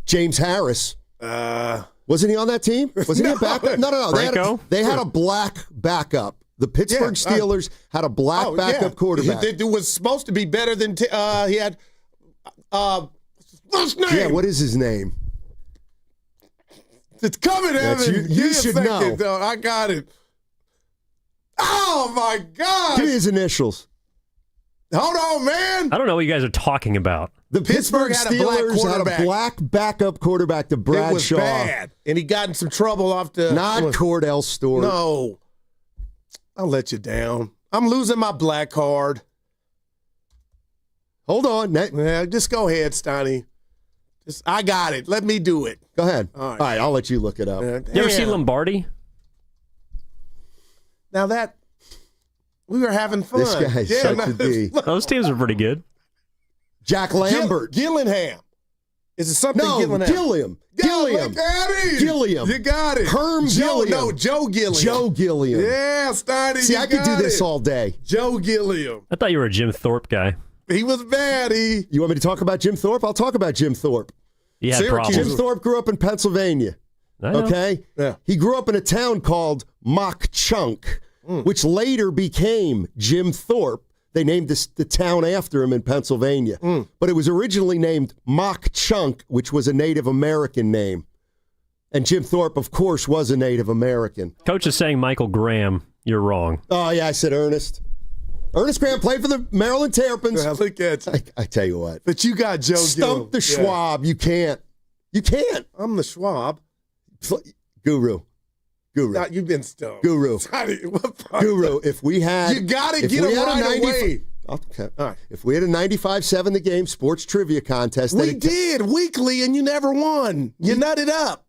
James Harris. Wasn't he on that team? Wasn't he a backup? No. Franco? They had a black backup. The Pittsburgh Steelers had a black backup quarterback. It was supposed to be better than he had. What's his name? Yeah, what is his name? It's coming, Evan. You should know. Though. I got it. Oh, my God. Give me his initials. Hold on, man. I don't know what you guys are talking about. The Pittsburgh Steelers had a black backup quarterback to Bradshaw. It was bad. And he got in some trouble off the... Not Cordell Stewart. No. I'll let you down. I'm losing my black card. Hold on. Just go ahead, Stoney. I got it. Let me do it. Go ahead. All right, I'll let you look it up. You ever see Lombardi? Now we were having fun. This guy's such a D. Those teams are pretty good. Jack Lambert. Gillingham. Is it something Gillingham? Gilliam. Look at him. Gilliam. You got it. Herm Gilliam. No, Joe Gilliam. Joe Gilliam. Yeah, Stoney. See, I could do this all day. Joe Gilliam. I thought you were a Jim Thorpe guy. He was bad. You want me to talk about Jim Thorpe? I'll talk about Jim Thorpe. Yeah, Jim Thorpe grew up in Pennsylvania. Okay? Yeah. He grew up in a town called Mock Chunk, which later became Jim Thorpe. They named the town after him in Pennsylvania. But it was originally named Mock Chunk, which was a Native American name. And Jim Thorpe, of course, was a Native American. Coach is saying Michael Graham. You're wrong. Oh, yeah, I said Ernest. Ernest Graham played for the Maryland Terrapins. Yeah, look at you. I tell you what. But you got Joe Stump the Schwab. You can't. You can't. I'm the Schwab. Guru. No, you've been stumped. Guru. Guru, if we had... You got to get him right away. Okay. All right. If we had a 95-7 the game sports trivia contest... We did weekly, and you never won. You nutted up.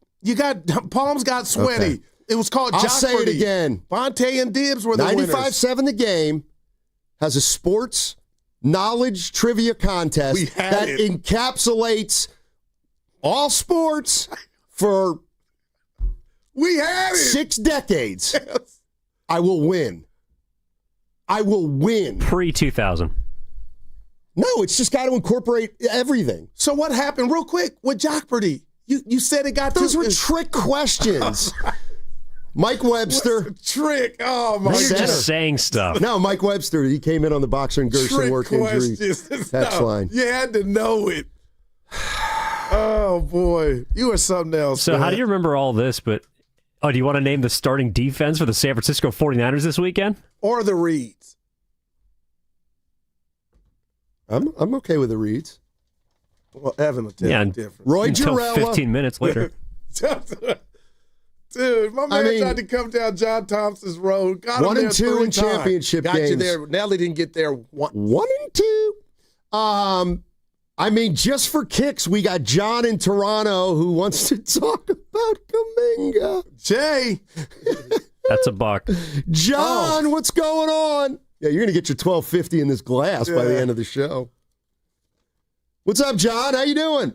Palms got sweaty. Okay. It was called Jock I'll say it again. Bonte and Dibbs were the winners. 95-7 the game has a sports knowledge trivia contest that encapsulates all sports for 6 decades. Yes. I will win. Pre-2000. No, it's just got to incorporate everything. So what happened, real quick, with Jockpurdy? You said it got Those were trick questions. Mike Webster. Trick. Oh, my You're Center. just saying stuff. No, Mike Webster. He came in on the Boxer and Gerson Trick work injury questions. text No, line. you had to know it. Oh, boy. You are something else. So man. how do you remember all this? But do you want to name the starting defense for the San Francisco 49ers this weekend? Or the Reeds? I'm okay with the Reeds. Well, Evan will tell you different. Roy until Girella. 15 minutes later. Dude, my man tried to come down John Thompson's road. Got 1 him and there 2 in 3 times. championship Got you games. there. Nelly didn't get there once. 1 and 2. I mean, just for kicks, we got John in Toronto who wants to talk about Kaminga. Jay. That's a buck. John, what's going on? Yeah, you're going to get your $12.50 in this glass by the end of the show. What's up, John? How you doing?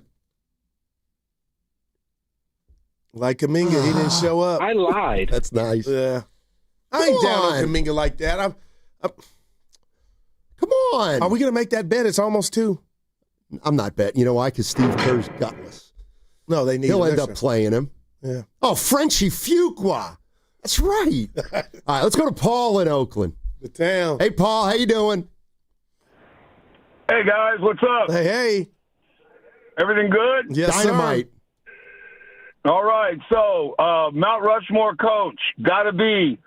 Like Kaminga, he didn't show up. I lied. That's nice. Yeah. I ain't down on Kaminga like that. Come on. Are we going to make that bet? It's almost 2. I'm not betting. You know why? Because Steve Kerr's gutless. No, they need He'll an end up extra. playing him. Yeah. Oh, Frenchie Fuqua. That's right. All right, let's go to Paul in Oakland. The town. Hey, Paul, how you doing? Hey, guys, what's up? Hey. Everything good? Yes, Dynamite. All right, so Mount Rushmore coach, got to be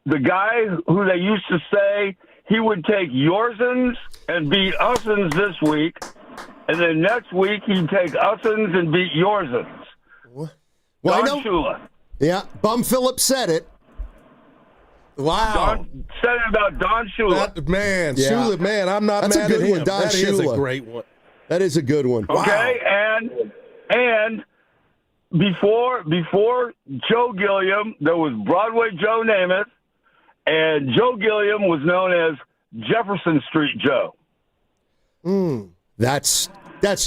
the guy who they used to say he would take Yorsons and beat Ussens this week, and then next week he'd take Ussens and beat Yorsons. Well, I know. Don Shula. Yeah, Bum Phillips said it. Wow. Said it about Don Shula. That, man, Yeah. Shula, man, I'm not That's a mad good at him. one, Don That is a Shula. great one. That is a good one. Okay, and before Joe Gilliam, there was Broadway Joe Namath, and Joe Gilliam was known as Jefferson Street Joe. That's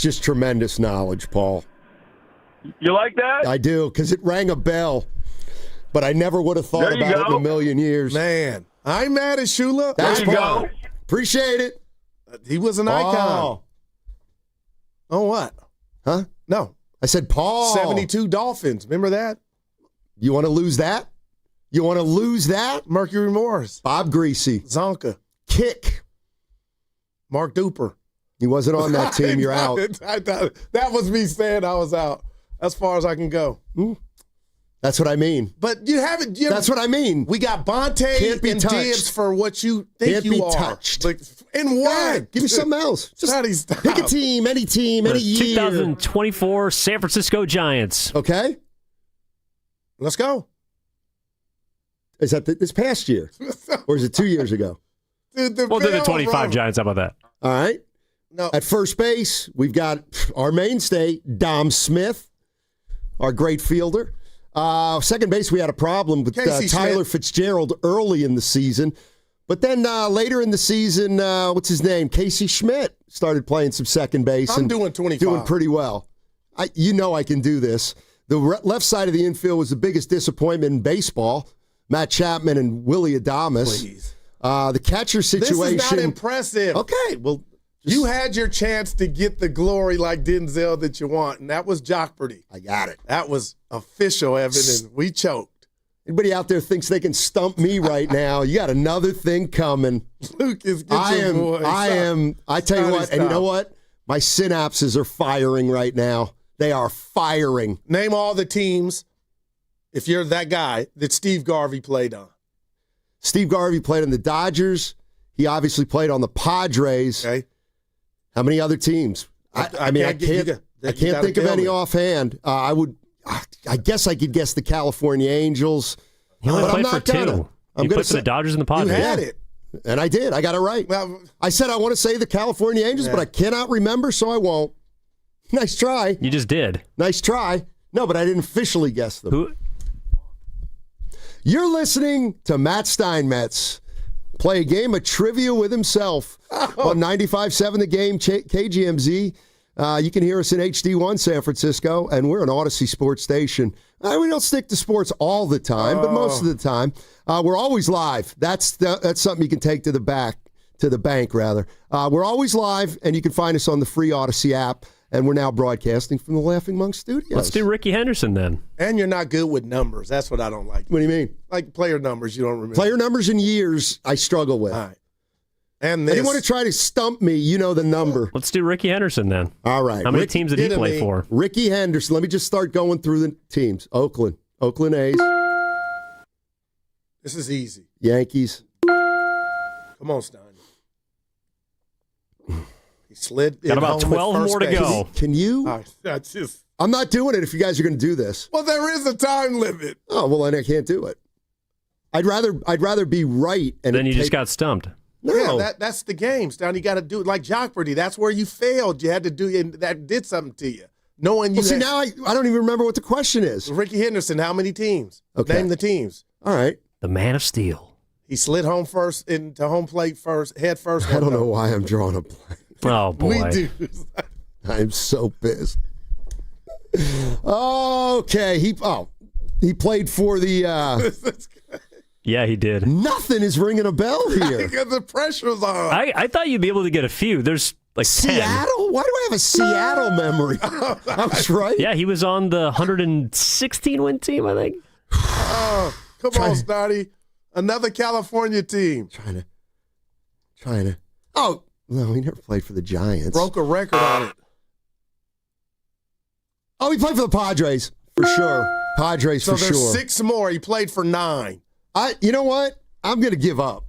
just tremendous knowledge, Paul. You like that? I do, because it rang a bell, but I never would have thought There you about it in go. a million years. Man, I ain't mad at Shula. That's There you Paul. go. Appreciate it. He was an icon. Oh, what? Huh? No. I said Paul. 72 Dolphins. Remember that? You want to lose that? You want to lose that? Mercury Morris. Bob Greasy. Zonka. Kick. Mark Duper. He wasn't on that team. You're out. I thought that was me saying I was out. As far as I can go. That's what I mean. But you haven't. That's what I mean. We got Bonte Can't be and touched. Dibs for what you think Can't you be are. touched. Like, and what? Give me something else. Just pick a team, any The year. 2024 San Francisco Giants. Okay. Let's go. Is that this past year? Or is it 2 years ago? Dude, the Well, they're the Bills 25 were- Giants. How about that? All right. No. At first base, we've got our mainstay, Dom Smith, our great fielder. Second base, we had a problem with Casey Tyler Schmidt. Fitzgerald early in the season. But then later in the season, what's his name? Casey Schmidt started playing some second base. I'm and doing 25. Doing pretty well. I can do this. The left side of the infield was the biggest disappointment in baseball. Matt Chapman and Willie Adames. Please. The catcher situation. This is not impressive. Okay, well. You had your chance to get the glory like Denzel that you want, and that was Jockberty. I got it. That was official, Evan, and we choked. Anybody out there thinks they can stump me right now? You got another thing coming. Lucas, get your voice. I tell you what, and you know what? My synapses are firing right now. They are firing. Name all the teams, if you're that guy, that Steve Garvey played on. Steve Garvey played on the Dodgers. He obviously played on the Padres. Okay. How many other teams? I can't think of any offhand. I guess I could guess the California Angels. He only but played I'm not for gonna. two. I'm He going played for the Dodgers and the Padres. You had it. And I did. I got it right. Well, I said I want to say the California Angels, but I cannot remember, so I won't. Nice try. You just did. Nice try. No, but I didn't officially guess them. Who? You're listening to Matt Steinmetz play a game of trivia with himself on 95.7 The Game, KGMZ. You can hear us in HD1 San Francisco, and we're an Odyssey sports station. We don't stick to sports all the time, but most of the time. We're always live. That's something you can take to the bank, rather. We're always live, and you can find us on the free Odyssey app. And we're now broadcasting from the Laughing Monk Studios. Let's do Ricky Henderson then. And you're not good with numbers. That's what I don't like. What do you mean? Like player numbers, you don't remember. Player numbers and years, I struggle with. All right. And this. Anyone to try to stump me, you know the number. Let's do Ricky Henderson then. All right. How many teams did he play for? Ricky Henderson. Let me just start going through the teams. Oakland A's. This is easy. Yankees. Come on, Stein. He slid. Got about 12 more to go. Can you? That's just. I'm not doing it if you guys are going to do this. Well, there is a time limit. Oh, well, then I can't do it. I'd rather be right. And then you just got stumped. No. Yeah, that's the game, Stein. You got to do it like Jockberty. That's where you failed. You had to do it. That did something to you. Knowing you. Well, see, now I don't even remember what the question is. Ricky Henderson, how many teams? Okay. Name the teams. All right. The Man of Steel. He slid home first into home plate first, head first. I don't know why I'm drawing a blank. Oh, boy. We do. I'm so pissed. Okay. He played for the. Yeah, he did. Nothing is ringing a bell here. Because the pressure's on. I thought you'd be able to get a few. There's like 10. Seattle? Why do I have a Seattle memory? I was right. Yeah, he was on the 116 win team, I think. Oh, come on, Snotty. Another California team. Trying to. Oh, no, he never played for the Giants. Broke a record on it. Oh, he played for the Padres, for sure. Padres, so for sure. So there's 6 more. He played for 9. You know what? I'm going to give up.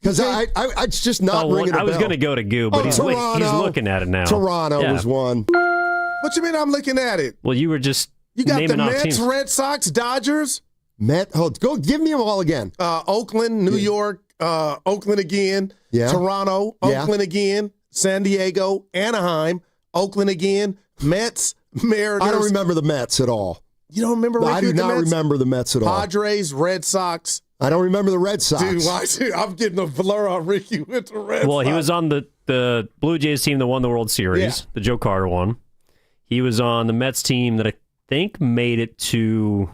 Because it's just not ringing a bell. I was going to go to Goo, but he's looking at it now. Toronto was one. What you mean I'm looking at it? Well, you were just You got the naming off Mets, teams. Red Sox, Dodgers. Go give me them all again. Oakland, New York, Oakland again. Yeah. Toronto, Oakland again. San Diego, Anaheim, Oakland again. Mets, Mariners. I don't remember the Mets at all. You don't remember? I do not remember the Mets at all. Padres, Red Sox. I don't remember the Red Sox. Dude, I'm getting a blur on Ricky with the Red Sox. Well, he was on the Blue Jays team that won the World Series, the Joe Carter one. He was on the Mets team that I think made it to,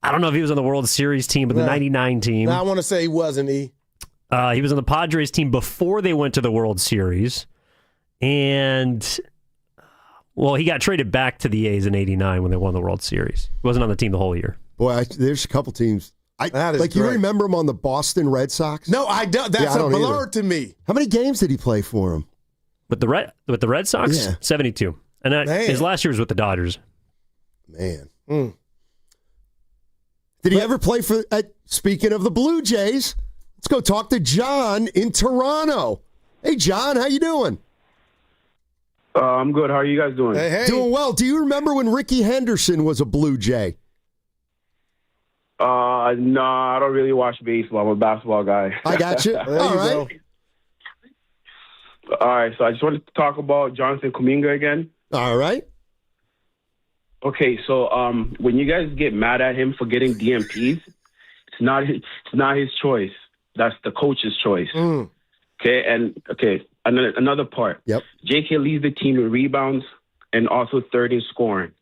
I don't know if he was on the World Series team, but the 99 team. I want to say he wasn't. He was on the Padres team before they went to the World Series. And, well, he got traded back to the A's in 89 when they won the World Series. He wasn't on the team the whole year. Boy, there's a couple teams. You remember him on the Boston Red Sox? No, I don't. That's a blur to me. How many games did he play for him? With the Red Sox? Yeah. 72. And his last year was with the Dodgers. Man. Did he ever play for, speaking of the Blue Jays, let's go talk to John in Toronto. Hey, John, how you doing? I'm good. How are you guys doing? Hey. Doing well. Do you remember when Ricky Henderson was a Blue Jay? No, I don't really watch baseball. I'm a basketball guy. I got you. All right. All right, so I just wanted to talk about Jonathan Kaminga again. All right. Okay, so when you guys get mad at him for getting DMPs, it's not his choice. That's the coach's choice. Okay, another part. Yep. JK leads the team in rebounds and also third in scoring,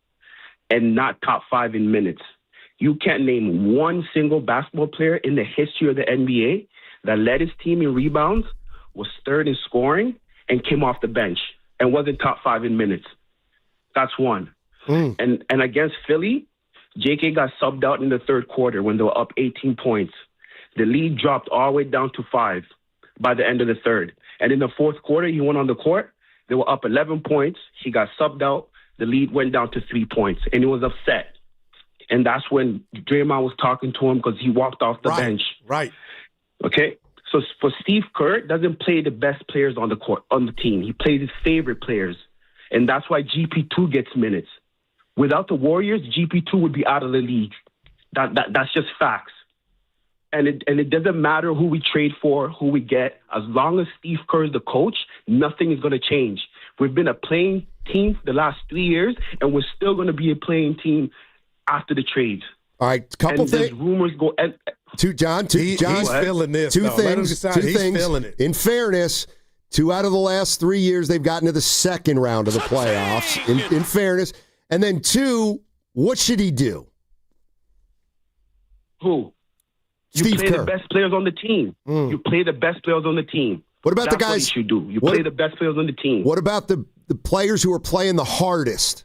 and not top 5 in minutes. You can't name one single basketball player in the history of the NBA that led his team in rebounds, was third in scoring, and came off the bench and wasn't top 5 in minutes. That's one. And against Philly, JK got subbed out in the third quarter when they were up 18 points. The lead dropped all the way down to 5 by the end of the third. And in the fourth quarter, he went on the court. They were up 11 points. He got subbed out. The lead went down to 3 points, and he was upset. And that's when Draymond was talking to him because he walked off the bench. Right. Okay? So for Steve Kerr, doesn't play the best players on the court, on the team. He plays his favorite players. And that's why GP2 gets minutes. Without the Warriors, GP2 would be out of the league. That's just facts. And it doesn't matter who we trade for, who we get. As long as Steve Kerr is the coach, nothing is going to change. We've been a playing team the last 3 years, and we're still going to be a playing team after the trades. All right, couple things. Rumors go. John, he's feeling this. Two things. He's feeling it. In fairness, 2 out of the last 3 years, they've gotten to the second round of the playoffs. In fairness. And then 2, what should he do? Who? Steve you play Kerr. The best players on the team. You play the best players on the team. What about That's the guys? What you should do. You play the best players on the team. What about the the players who are playing the hardest.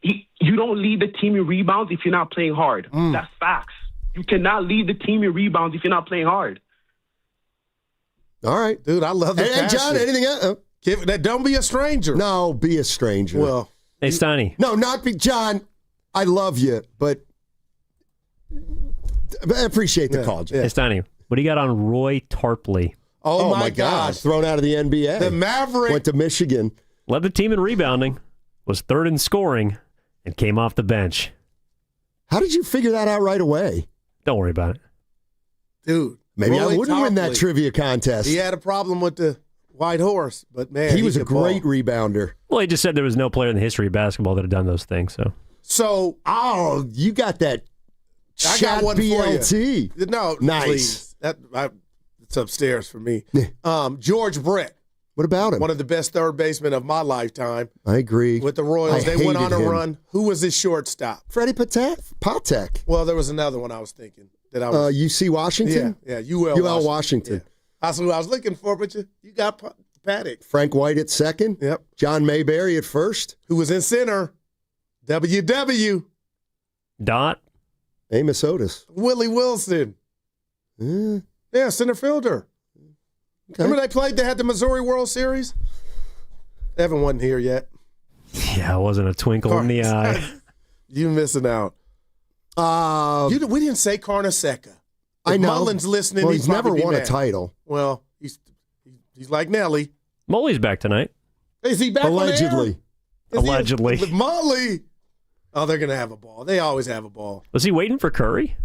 You don't lead the team in rebounds if you're not playing hard. That's facts. You cannot lead the team in rebounds if you're not playing hard. All right. Dude, I love the And John, anything else? Don't be a stranger. No, be a stranger. Well, hey, Steiny. No, not be John. I love you, but I appreciate the call, John. Hey, Steiny, what do you got on Roy Tarpley? Oh my God. Thrown out of the NBA. The Maverick. Went to Michigan. Led the team in rebounding, was third in scoring, and came off the bench. How did you figure that out right away? Don't worry about it. Dude. Maybe Roy I wouldn't win that Tarpley. trivia contest. He had a problem with the white horse, but man, he was a could great ball. rebounder. Well, he just said there was no player in the history of basketball that had done those things. So, you got that I chat got one BLT. for you. No, Nice. please. It's upstairs for me. George Brett. What about him? One of the best third basemen of my lifetime. I agree. With the Royals, I they went on hated a him. run. Who was his shortstop? Freddie Patek. Well, there was another one I was thinking that I was. UC Washington? Yeah, UL Washington. Yeah. That's what I was looking for, but you got Paddock. Frank White at second. Yep. John Mayberry at first. Who was in center? WW. Dot. Amos Otis. Willie Wilson. Yeah, center fielder. Okay. Remember they had the Missouri World Series? Evan wasn't here yet. yeah, it wasn't a twinkle in the eye. You missing out. We didn't say Carnesecca. I know. Mullen's listening. Well, he'd he's never probably be won a mad. title. Well, he's like Nelly. Molly's back tonight. Is he back Allegedly. Allegedly. Molly. Oh, they're going to have a ball. They always have a ball. Was he waiting for Curry?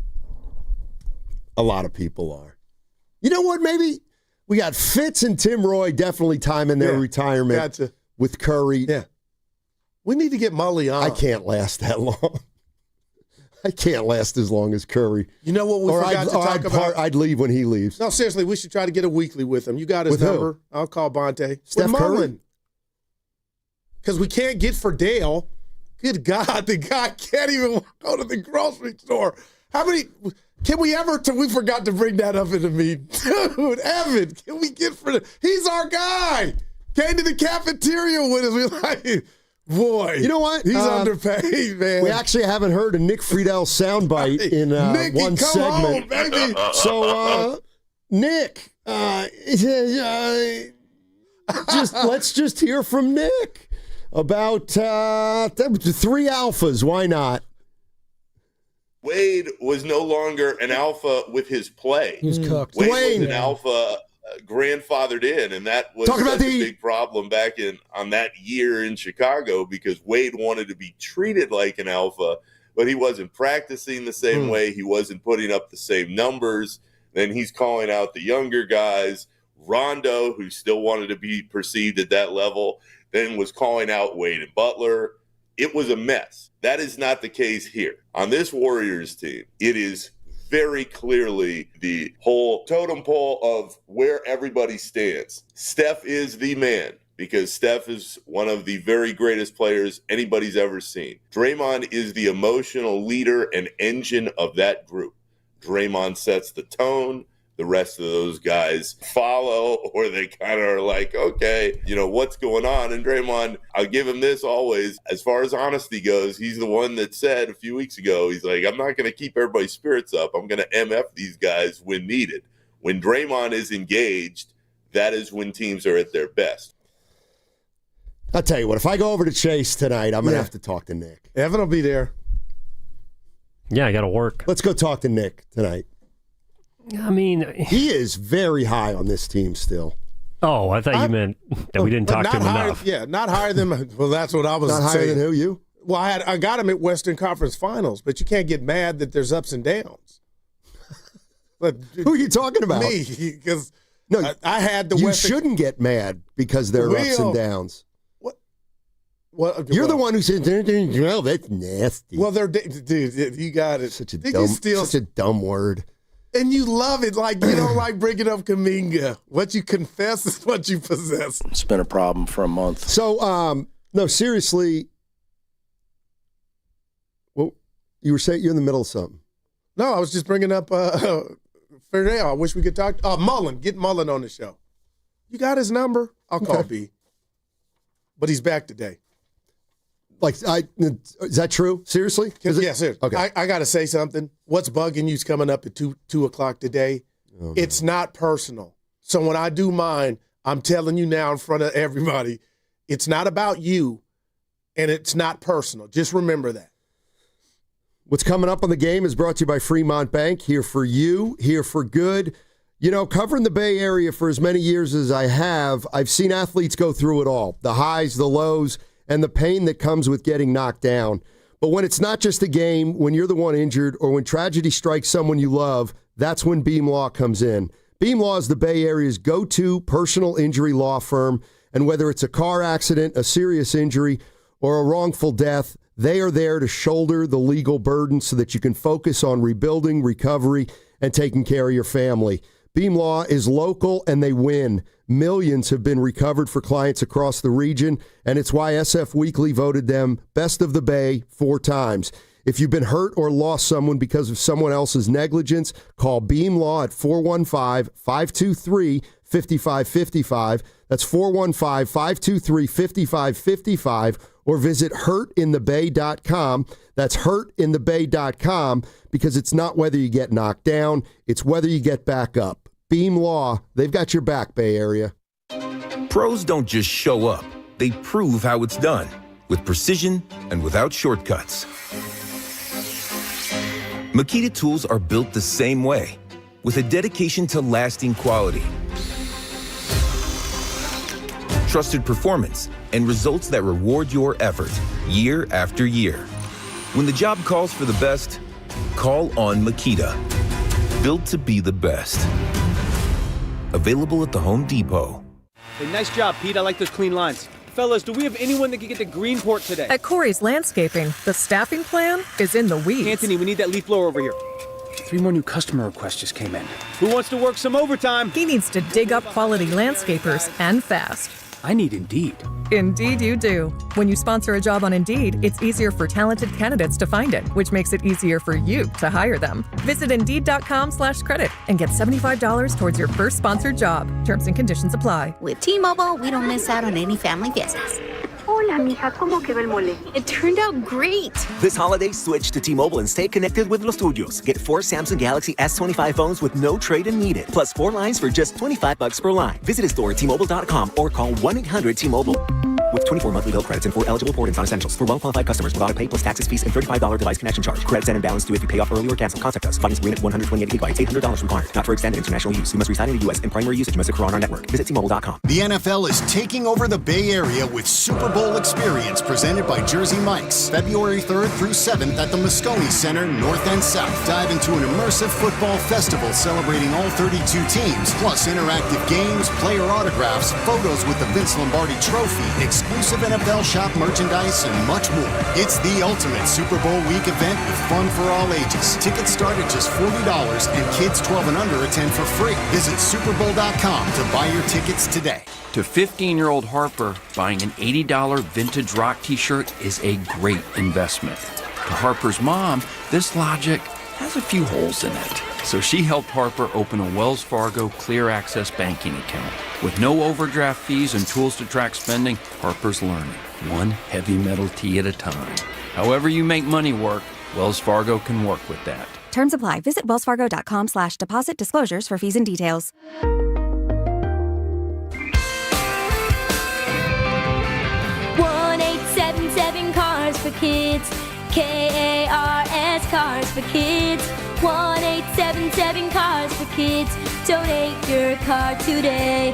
A lot of people are. You know what? Maybe we got Fitz and Tim Roy definitely timing their retirement Gotcha. with Curry. Yeah. We need to get Molly on. I can't last that long. I can't last as long as Curry. You know what we forgot to talk about? I'd leave when he leaves. No, seriously, we should try to get a weekly with him. You got his With who? number. I'll call Bonte. Steph with Curry? Mullen. Because we can't get Ferdale. Good God, the guy can't even go to the grocery store. How many? Can we ever? We forgot to bring that up in the meeting. Dude, Evan, can we get Ferdale? He's our guy. Came to the cafeteria with us. We're like, boy. You know what? He's underpaid, man. We actually haven't heard a Nick Friedel soundbite in Nicky, one come segment. home, baby. So, Nick, let's just hear from Nick about 3 alphas. Why not? Wade was no longer an alpha with his play. He was cooked. Wade Dwayne. was an alpha grandfathered in, and that was Talk about such a big problem back on that year in Chicago because Wade wanted to be treated like an alpha, but he wasn't practicing the same way. He wasn't putting up the same numbers. Then he's calling out the younger guys. Rondo, who still wanted to be perceived at that level, then was calling out Wade and Butler. It was a mess. That is not the case here. On this Warriors team, it is very clearly the whole totem pole of where everybody stands. Steph is the man because Steph is one of the very greatest players anybody's ever seen. Draymond is the emotional leader and engine of that group. Draymond sets the tone. The rest of those guys follow, or they kind of are like, okay, what's going on? And Draymond, I'll give him this always. As far as honesty goes, he's the one that said a few weeks ago, he's like, I'm not going to keep everybody's spirits up. I'm going to MF these guys when needed. When Draymond is engaged, that is when teams are at their best. I'll tell you what, if I go over to Chase tonight, I'm going to have to talk to Nick. Evan will be there. Yeah, I got to work. Let's go talk to Nick tonight. I mean, he is very high on this team still. Oh, I thought you meant that we didn't talk to him enough. Yeah, not higher than. Well, that's what I was saying. Not higher than who, you? Well, I got him at Western Conference Finals, but you can't get mad that there's ups and downs. But who are you talking about? Me, because I had the. You Western... shouldn't get mad because there are ups and downs. You're the one who said, "Well, that's nasty." Well, dude, you got it. Such a dumb word. And you love it, like you don't like bringing up Kaminga. What you confess is what you possess. It's been a problem for a month. So, no, seriously. Well, you were saying you're in the middle of something. No, I was just bringing up Ferdale. I wish we could talk. Mullen, get Mullen on the show. You got his number? I'll call B. but he's back today. Is that true? Seriously? Yes, sir. Okay. I got to say something. What's bugging you is coming up at 2 o'clock today. Oh, it's not personal. So when I do mine, I'm telling you now in front of everybody, it's not about you, and it's not personal. Just remember that. What's coming up on the game is brought to you by Fremont Bank. Here for you, here for good. You know, covering the Bay Area for as many years as I have, I've seen athletes go through it all. The highs, the lows, and the pain that comes with getting knocked down. But when it's not just a game, when you're the one injured, or when tragedy strikes someone you love, that's when Beam Law comes in. Beam Law is the Bay Area's go-to personal injury law firm, and whether it's a car accident, a serious injury, or a wrongful death, they are there to shoulder the legal burden so that you can focus on rebuilding, recovery, and taking care of your family. Beam Law is local, and they win. Millions have been recovered for clients across the region, and it's why SF Weekly voted them Best of the Bay 4 times. If you've been hurt or lost someone because of someone else's negligence, call Beam Law at 415-523-5555. That's 415-523-5555, or visit hurtinthebay.com. That's hurtinthebay.com, because it's not whether you get knocked down, it's whether you get back up. Beam Law, they've got your back, Bay Area. Pros don't just show up. They prove how it's done, with precision and without shortcuts. Makita tools are built the same way, with a dedication to lasting quality, trusted performance, and results that reward your effort year after year. When the job calls for the best, call on Makita. Built to be the best. Available at the Home Depot. Hey, nice job, Pete. I like those clean lines. Fellas, do we have anyone that can get to Greenport today? At Corey's Landscaping, the staffing plan is in the weeds. Anthony, we need that leaf blower over here. 3 more new customer requests just came in. Who wants to work some overtime? He needs to dig up quality landscapers, and fast. I need Indeed. Indeed you do. When you sponsor a job on Indeed, it's easier for talented candidates to find it, which makes it easier for you to hire them. Visit Indeed.com/credit and get $75 towards your first sponsored job. Terms and conditions apply. With T-Mobile, we don't miss out on any family fiestas. Hola, mija, ¿cómo quedó el mole? It turned out great. This holiday, switch to T-Mobile and stay connected with los tuyos. Get 4 Samsung Galaxy S25 phones with no trade-in needed, plus 4 lines for just $25 per line. Visit a store at T-Mobile.com or call 1-800-T-Mobile. With 24 monthly bill credits and 4 eligible port-ins on essentials. For well-qualified customers with auto-pay plus taxes, fees, and $35 device connection charge. Credits and imbalance due if you pay off early or cancel. Contact us. Finance agreement 128 gigabytes, $800 required. Not for extended international use. You must reside in the U.S. and primary usage must occur on our network. Visit T-Mobile.com. The NFL is taking over the Bay Area with Super Bowl Experience presented by Jersey Mike's. February 3rd through 7th at the Moscone Center, North and South. Dive into an immersive football festival celebrating all 32 teams, plus interactive games, player autographs, photos with the Vince Lombardi Trophy, exclusive NFL shop merchandise, and much more. It's the ultimate Super Bowl week event with fun for all ages. Tickets start at just $40 and kids 12 and under attend for free. Visit superbowl.com to buy your tickets today. To 15-year-old Harper, buying an $80 vintage rock t-shirt is a great investment. To Harper's mom, this logic has a few holes in it. So she helped Harper open a Wells Fargo Clear Access banking account. With no overdraft fees and tools to track spending, Harper's learning, one heavy metal tee at a time. However you make money work, Wells Fargo can work with that. Terms apply. Visit wellsfargo.com/deposit disclosures for fees and details. 1-877 Cars for Kids. KARS Cars for Kids. 1-877 Cars for Kids. Donate your car today.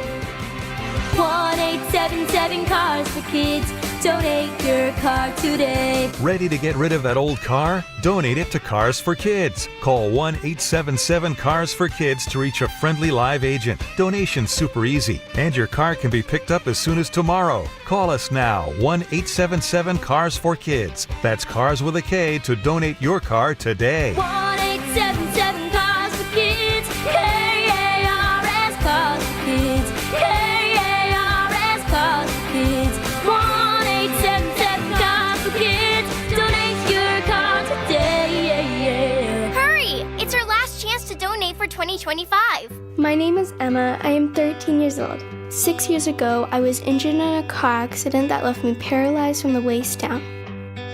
1-877 Cars for Kids. Donate your car today. Ready to get rid of that old car? Donate it to Cars for Kids. Call 1-877-CARS-FOR-KIDS to reach a friendly live agent. Donation's super easy, and your car can be picked up as soon as tomorrow. Call us now, 1-877-CARS-FOR-KIDS. That's Cars with a K to donate your car today. 1-877 Cars for Kids. KARS Cars for Kids. KARS Cars for Kids. 1-877 Cars for Kids. Donate your car today. Hurry! It's our last chance to donate for 2025. My name is Emma. I am 13 years old. 6 years ago, I was injured in a car accident that left me paralyzed from the waist down.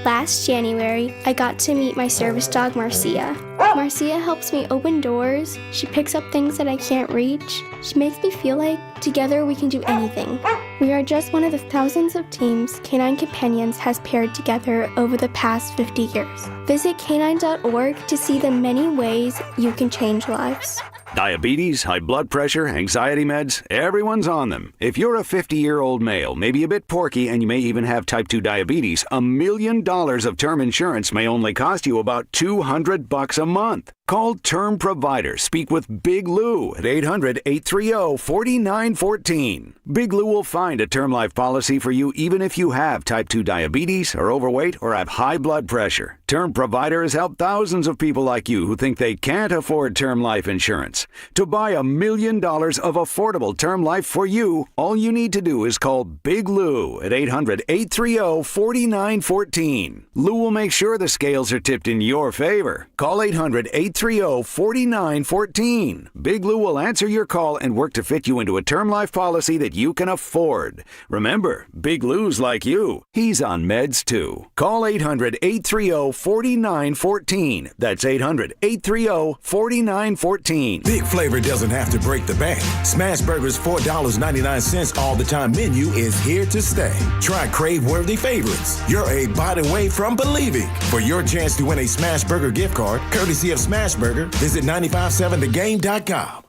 Last January, I got to meet my service dog, Marcia. Marcia helps me open doors. She picks up things that I can't reach. She makes me feel like together we can do anything. We are just one of the thousands of teams Canine Companions has paired together over the past 50 years. Visit canine.org to see the many ways you can change lives. Diabetes, high blood pressure, anxiety meds, everyone's on them. If you're a 50-year-old male, maybe a bit porky, and you may even have type 2 diabetes, $1 million of term insurance may only cost you about $200 a month. Call Term Provider. Speak with Big Lou at 800-830-4914. Big Lou will find a term life policy for you even if you have type 2 diabetes, are overweight, or have high blood pressure. Term Provider has helped thousands of people like you who think they can't afford term life insurance. To buy $1 million of affordable term life for you, all you need to do is call Big Lou at 800-830-4914. Lou will make sure the scales are tipped in your favor. Call 800-830-4914. Big Lou will answer your call and work to fit you into a term life policy that you can afford. Remember, Big Lou's like you. He's on meds too. Call 800-830-4914. That's 800-830-4914. Big flavor doesn't have to break the bank. Smash Burger's $4.99 all the time menu is here to stay. Try crave-worthy favorites. You're a bite away from believing. For your chance to win a Smash Burger gift card, courtesy of Smash Burger, visit 957thegame.com.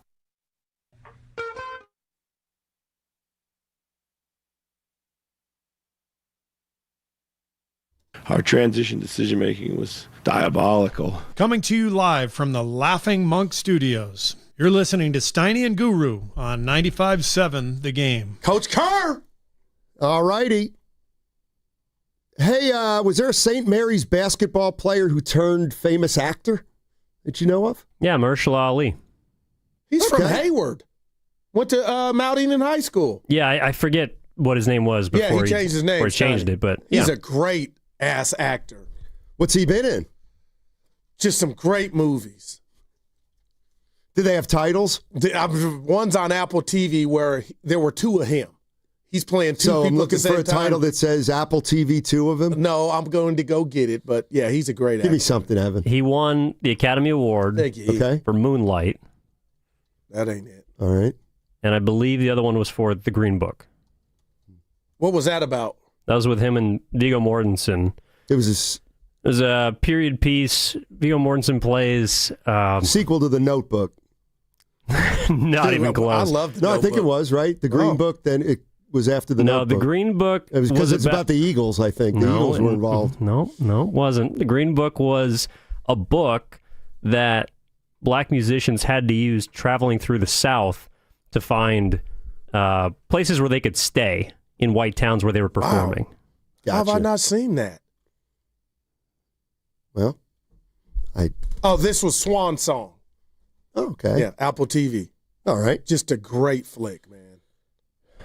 Our transition decision-making was diabolical. Coming to you live from the Laughing Monk Studios. You're listening to Steiny and Guru on 95.7 The Game. Coach Kerr! All righty. Hey, was there a St. Mary's basketball player who turned famous actor that you know of? Yeah, Mahershala Ali. He's from Hayward. Went to Mount Eden High School. Yeah, I forget what his name was before he changed his name. Before he changed it, but he's a great-ass actor. What's he been in? Just some great movies. Do they have titles? One's on Apple TV where there were two of him. He's playing two people. So I'm looking at the same for a title time. that says Apple TV, two of him? No, I'm going to go get it, but yeah, he's a great actor. Give me something, Evan. he won the Academy Award for Moonlight. That ain't it. All right. And I believe the other one was for The Green Book. What was that about? That was with him and Viggo Mortensen. It was a period piece. Viggo Mortensen plays sequel to The Notebook. Not even close. I love The No, Notebook. I think it was, right? The Green Book, then it was after The Notebook. No, The Green Book it was because it's about the Eagles, I think. The Eagles were involved. No, it wasn't. The Green Book was a book that black musicians had to use traveling through the South to find places where they could stay in white towns where they were performing. Wow. How have I not seen that? Well, this was Swan Song. Oh, okay. Yeah, Apple TV. All right. Just a great flick, man.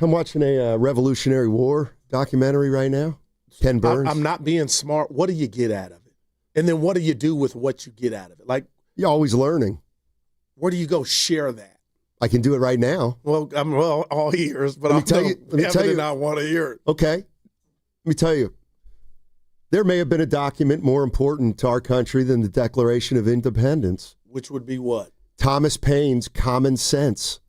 I'm watching a Revolutionary War documentary right now. Ken Burns. I'm not being smart. What do you get out of it? And then what do you do with what you get out of it? Like, you're always learning. Where do you go share that? I can do it right now. Well, I'm all ears, but Let me tell you, I want to hear it. Okay. Let me tell you. There may have been a document more important to our country than the Declaration of Independence. Which would be what? Thomas Paine's Common Sense.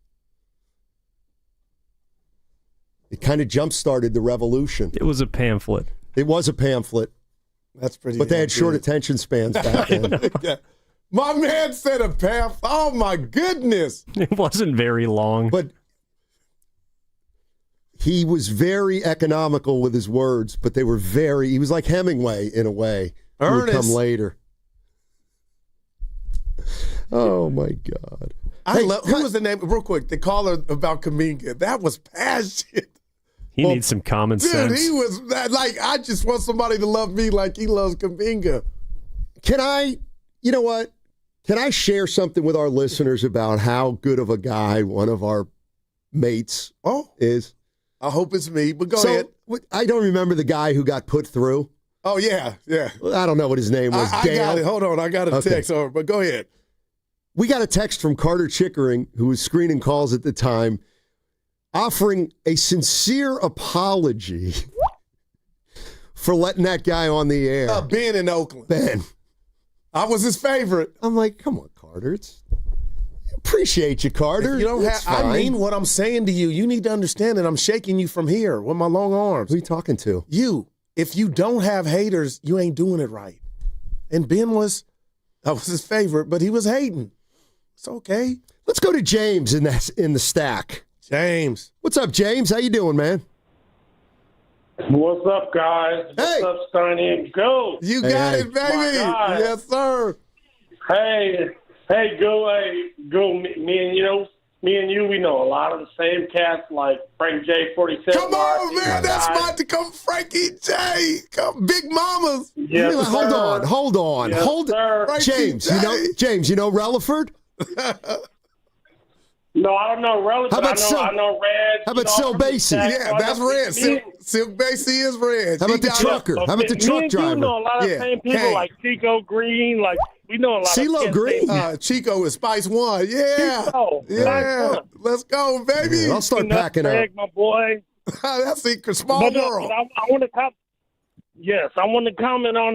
It kind of jump-started the revolution. It was a pamphlet. It was a pamphlet. That's pretty. But they had short good. attention spans back then. My man said a pamphlet. Oh, my goodness. It wasn't very long. But he was very economical with his words, but they were he was like Hemingway in a way. He would come later. Oh, my God. Who was the name? Real quick, the caller about Kaminga. That was passion. He needs some common sense. Dude, he was like, I just want somebody to love me like he loves Kaminga. You know what? Can I share something with our listeners about how good of a guy one of our mates is? I hope it's me, but go ahead. I don't remember the guy who got put through. Oh, yeah. I don't know what his name was. I got it. Hold on. I got a text over, but go ahead. We got a text from Carter Chickering, who was screening calls at the time. offering a sincere apology for letting that guy on the air. Ben in Oakland. Ben. I was his favorite. I'm like, come on, Carter. Appreciate you, Carter. If you don't It's I fine. mean what I'm saying to you. You need to understand that I'm shaking you from here with my long arms. Who are you talking to? You. If you don't have haters, you ain't doing it right. And Ben I was his favorite, but he was hating. It's okay. Let's go to James in the stack. James. What's up, James? How you doing, man? What's up, guys? Hey. What's up, Steiny and Go? You got it, baby. Yes, sir. Hey, Go. Me and you, we know a lot of the same cats like Frank J. 47. Come on, man. That's about to come Frankie J. Come Big Mamas. Yes, hold sir. on. Yes, sir. James, you know Relaford? No, I don't know Relic, How but about I know Reg. How about Sil Basie? Yeah, that's Reg. Silk Basie is Reg. How about the trucker? How about the truck driver? We know a lot of the same people like Chico Green. Like we know a lot CeeLo of Green. Chico is Spice One. Yeah. Chico. Yeah. Spice One. Let's go, baby. Yeah, I'll start packing Craig, up. my boy. That's a small world. I want to I want to comment on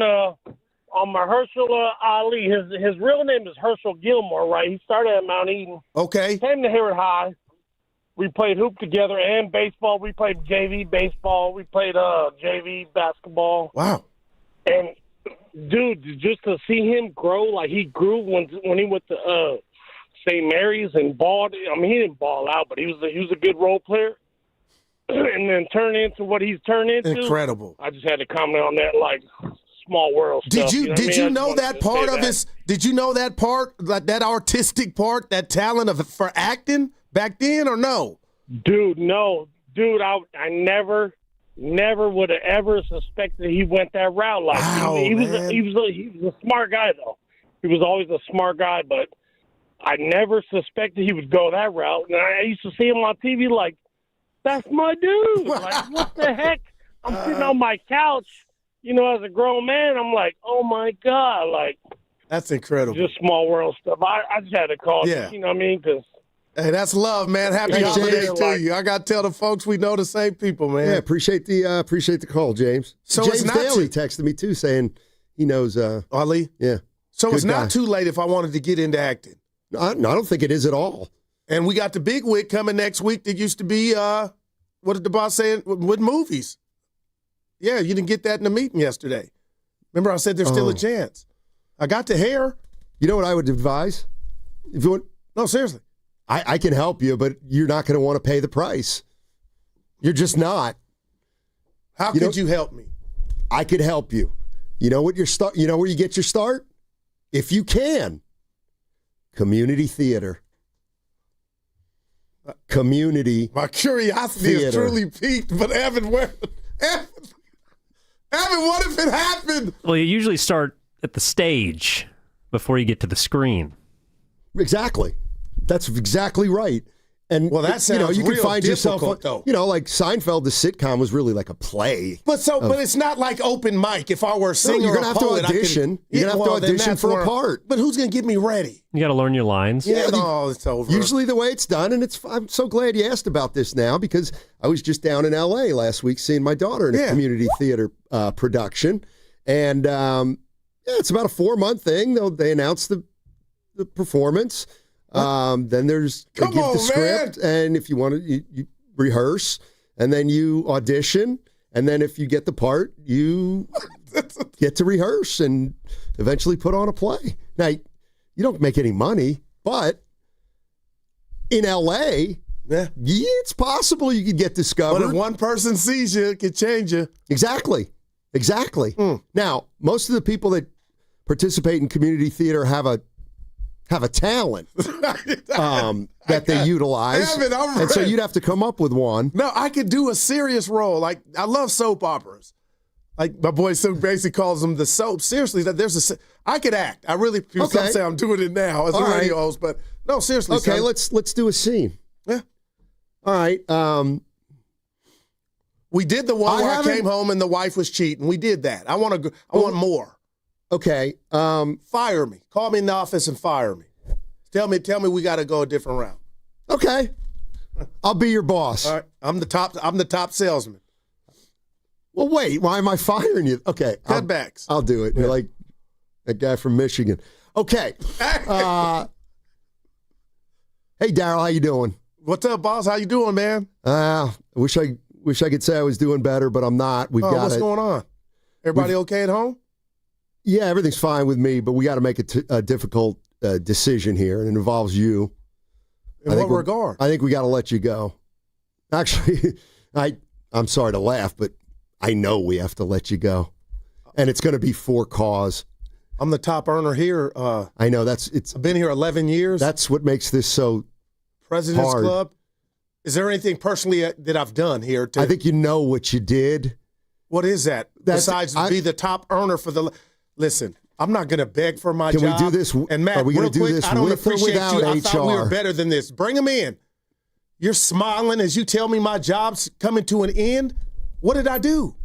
Mahershala Ali. His real name is Herschel Gilmore, right? He started at Mount Eden. Okay. Came to Harrod High. We played hoop together and baseball. We played JV baseball. We played JV basketball. Wow. And dude, just to see him grow, like he grew when he went to St. Mary's and balled. I mean, he didn't ball out, but he was a good role player. And then turn into what he's turned into. Incredible. I just had to comment on that, like small world stuff. Did you know that part of his? Did you know that part, like that artistic part, that talent for acting back then, or no? Dude, no, dude. I never would have ever suspected he went that route. Like he was a smart guy though. He was always a smart guy, but I never suspected he would go that route. And I used to see him on TV like, that's my dude. Like, what the heck? I'm sitting on my couch, as a grown man. I'm like, oh my God, like that's incredible. Just small world stuff. I just had to call. Yeah. You know what I mean? Because hey, that's love, man. Happy holidays to you. I got to tell the folks we know the same people, man. Yeah, appreciate the call, James. So James it's not Daly texted me too, saying he knows Ali. Yeah. So Good it's not guy. too late if I wanted to get into acting. No, I don't think it is at all. And we got the big wig coming next week that used to be, what did the boss say, with movies? Yeah, you didn't get that in the meeting yesterday. Remember I said there's still a chance. I got the hair. You know what I would advise? If you want, no, seriously. I can help you, but you're not going to want to pay the price. You're just not. How could you help me? I could help you. You know what your start? You know where you get your start? If you can, community theater. My curiosity is truly piqued, but Evan, what if it happened? Well, you usually start at the stage before you get to the screen. Exactly. That's exactly right. And that sounds you can real find yourself, difficult, though. like Seinfeld, the sitcom was really like a play. But it's not like open mic. If I were a singer, you're gonna have to audition. You're gonna have to audition for a part. But who's gonna get me ready? You got to learn your lines. Yeah, it's over. Usually the way it's done, and I'm so glad you asked about this now because I was just down in L.A. last week seeing my daughter in a community theater production, and it's about a 4-month thing. They announce the performance. Then they give the script, and if you want to, you rehearse, and then you audition, and then if you get the part, you get to rehearse and eventually put on a play. Now, you don't make any money, but in L.A., it's possible you could get discovered. But if one person sees you, it could change you. Exactly. Now, most of the people that participate in community theater have a talent that they utilize. Evan, I'm and so ready. you'd have to come up with one. No, I could do a serious role. Like, I love soap operas. Like, my boy Silk basically calls them the soap. Seriously, I could act. I really, some say I'm doing it now as a radio host, but no, seriously. Okay, son. let's do a scene. Yeah. All right. We did the one where I came home and the wife was cheating. We did that. I want more. Okay. Fire me. Call me in the office and fire me. Tell me we got to go a different route. Okay. I'll be your boss. All right. I'm the top salesman. Well, wait. Why am I firing you? Okay. Cutbacks. I'll do it. You're like that guy from Michigan. Okay. Hey, Daryl, how you doing? What's up, boss? How you doing, man? Wish I could say I was doing better, but I'm not. What's going on? Everybody okay at home? Yeah, everything's fine with me, but we got to make a difficult decision here, and it involves you. In what regard? I think we got to let you go. Actually, I'm sorry to laugh, but I know we have to let you go, and it's going to be for cause. I'm the top earner here. I know I've been here 11 years. That's what makes this so President's hard. Club. Is there anything personally that I've done here? I think you know what you did. What is that? Besides be the top earner for the. Listen, I'm not going to beg for my job. Can we do this? And Matt, are we going to do this I don't with or appreciate without you. I HR? thought we were better than this. Bring them in. You're smiling as you tell me my job's coming to an end. What did I do?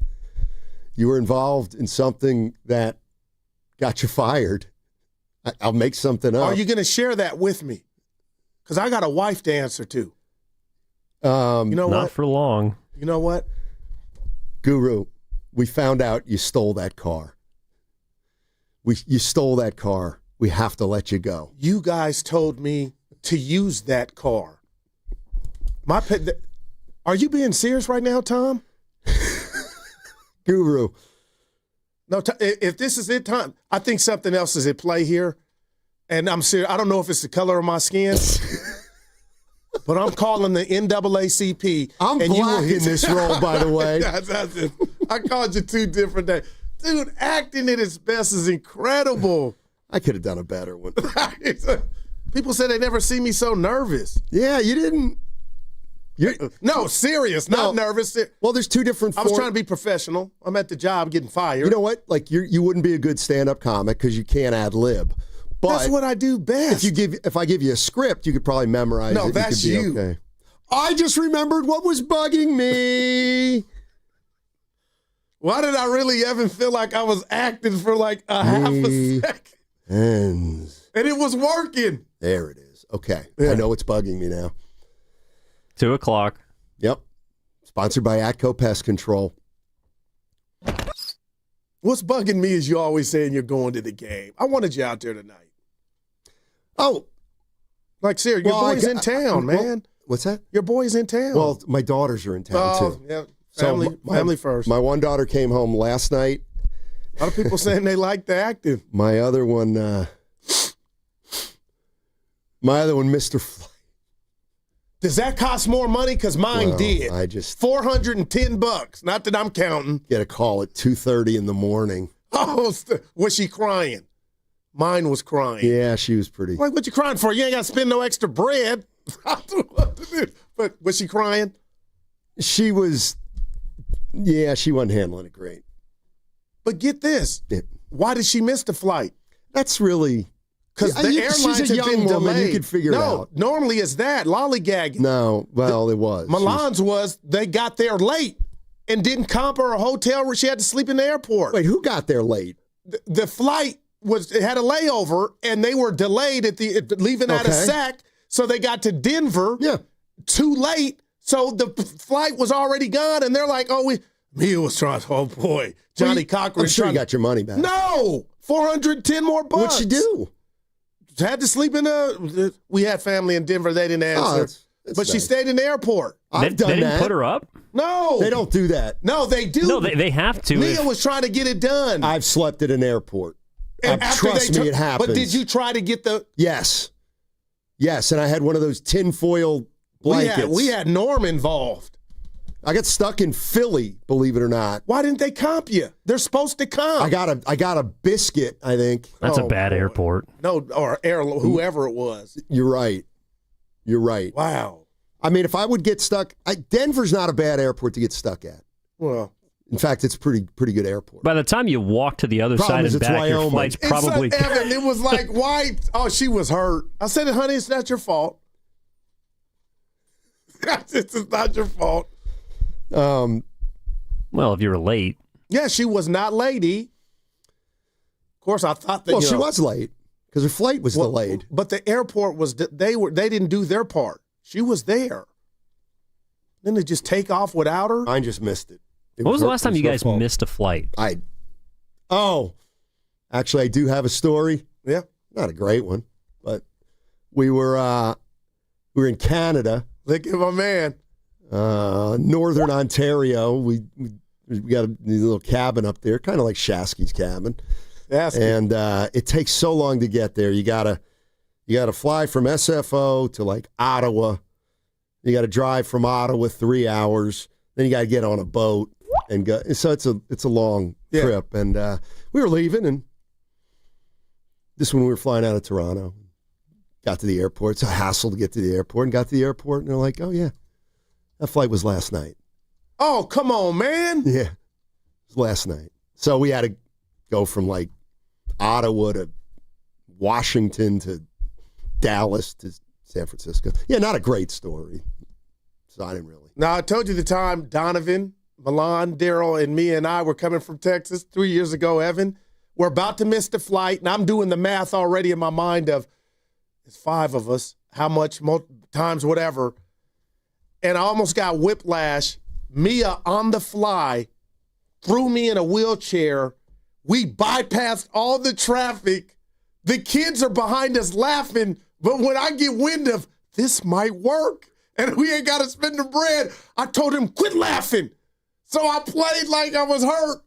You were involved in something that got you fired. I'll make something up. Are you going to share that with me? Because I got a wife to answer to. You know Not what? for long. You know what? Guru, we found out you stole that car. You stole that car. We have to let you go. You guys told me to use that car. Are you being serious right now, Tom? Guru. No, if this is it, Tom, I think something else is at play here. And I'm serious. I don't know if it's the color of my skin, but I'm calling the NAACP. I'm black in this role, by the way. That's it. I called you two different days. Dude, acting at its best is incredible. I could have done a better one. People said they never see me so nervous. Yeah, you didn't. No, serious, not nervous. Well, there's two different I was trying to be professional. I'm at the job getting fired. You know what? Like you wouldn't be a good stand-up comic because you can't ad lib. But that's what I do best. If I give you a script, you could probably memorize it. No, that's you. Could be okay. I just remembered what was bugging me. Why did I really even feel like I was acting for like a half a second? And it was working. There it is. Okay. Yeah. I know it's bugging me now. 2:00. Yep. Sponsored by Atco Pest Control. What's bugging me is you always saying you're going to the game. I wanted you out there tonight. Oh. Like, seriously, your boy's in town, man. What's that? Your boy's in town. Well, my daughters are in town, too. Yeah. Family first. My one daughter came home last night. A lot of people saying they like the acting. My other one missed her flight. Does that cost more money? Because mine did. I just $410. Not that I'm counting. Get a call at 2:30 in the morning. Oh, was she crying? Mine was crying. Yeah, she was pretty. Like, what you crying for? You ain't got to spend no extra bread. But was she crying? She was. Yeah, she wasn't handling it great. But get this. Why did she miss the flight? That's really. Because the airlines she's a have young been woman. delayed. You could figure it out. No, normally it's that. Lollygagging. No, well, it was. Milan's was they got there late and didn't comp her a hotel where she had to sleep in the airport. Wait, who got there late? The flight it had a layover, and they were delayed at leaving out of SAC, so they got to Denver too late. So the flight was already gone, and they're like, Mia was trying, Johnny Cochran. I'm sure you got your money back. No, $410 more bucks. What'd she do? Had to sleep in we had family in Denver. They didn't answer. But she stayed in the airport. I've done They didn't that. put her up? No. They don't do that. No, they do. No, they have to. Mia was trying to get it done. I've slept at an airport. And Trust me, it happens. But did you try to get the... Yes. Yes, and I had one of those tinfoil blankets. We had Norm involved. I got stuck in Philly, believe it or not. Why didn't they comp you? They're supposed to comp. I got a biscuit, I think. That's a bad airport. No, or whoever it was. You're right. You're right. Wow. I mean, if I would get stuck, Denver's not a bad airport to get stuck at. Well, in fact, it's pretty good airport. By the time you walk to the other side and back, your flight's probably... Evan, it was like, why? Oh, she was hurt. I said, honey, it's not your fault. It's not your fault. Well, if you were late. Yeah, she was not lady. Of course, I thought that. Well, she was late because her flight was delayed. But the airport was they didn't do their part. She was there. Then to just take off without her? I just missed it. When was the last time you guys missed a flight? Actually, I do have a story. Yeah. Not a great one, but we were in Canada. Look at my man. Northern Ontario. We got a little cabin up there, kind of like Shasky's cabin. And it takes so long to get there. You gotta fly from SFO to like Ottawa. You got to drive from Ottawa 3 hours. Then you got to get on a boat and go. So it's a long trip. And we were leaving, and this when we were flying out of Toronto. Got to the airport. It's a hassle to get to the airport. And got to the airport, and they're like, "Oh yeah, that flight was last night." Oh, come on, man. Yeah, it was last night. So we had to go from like Ottawa to Washington to Dallas to San Francisco. Yeah, not a great story. So I didn't really. Now, I told you the time Donovan, Milan, Daryl, and me and I were coming from Texas 3 years ago, Evan. We're about to miss the flight, and I'm doing the math already in my mind of it's 5 of us, how much times whatever. And I almost got whiplash. Mia on the fly threw me in a wheelchair. We bypassed all the traffic. The kids are behind us laughing, but when I get wind of this might work and we ain't got to spend the bread, I told him, quit laughing. So I played like I was hurt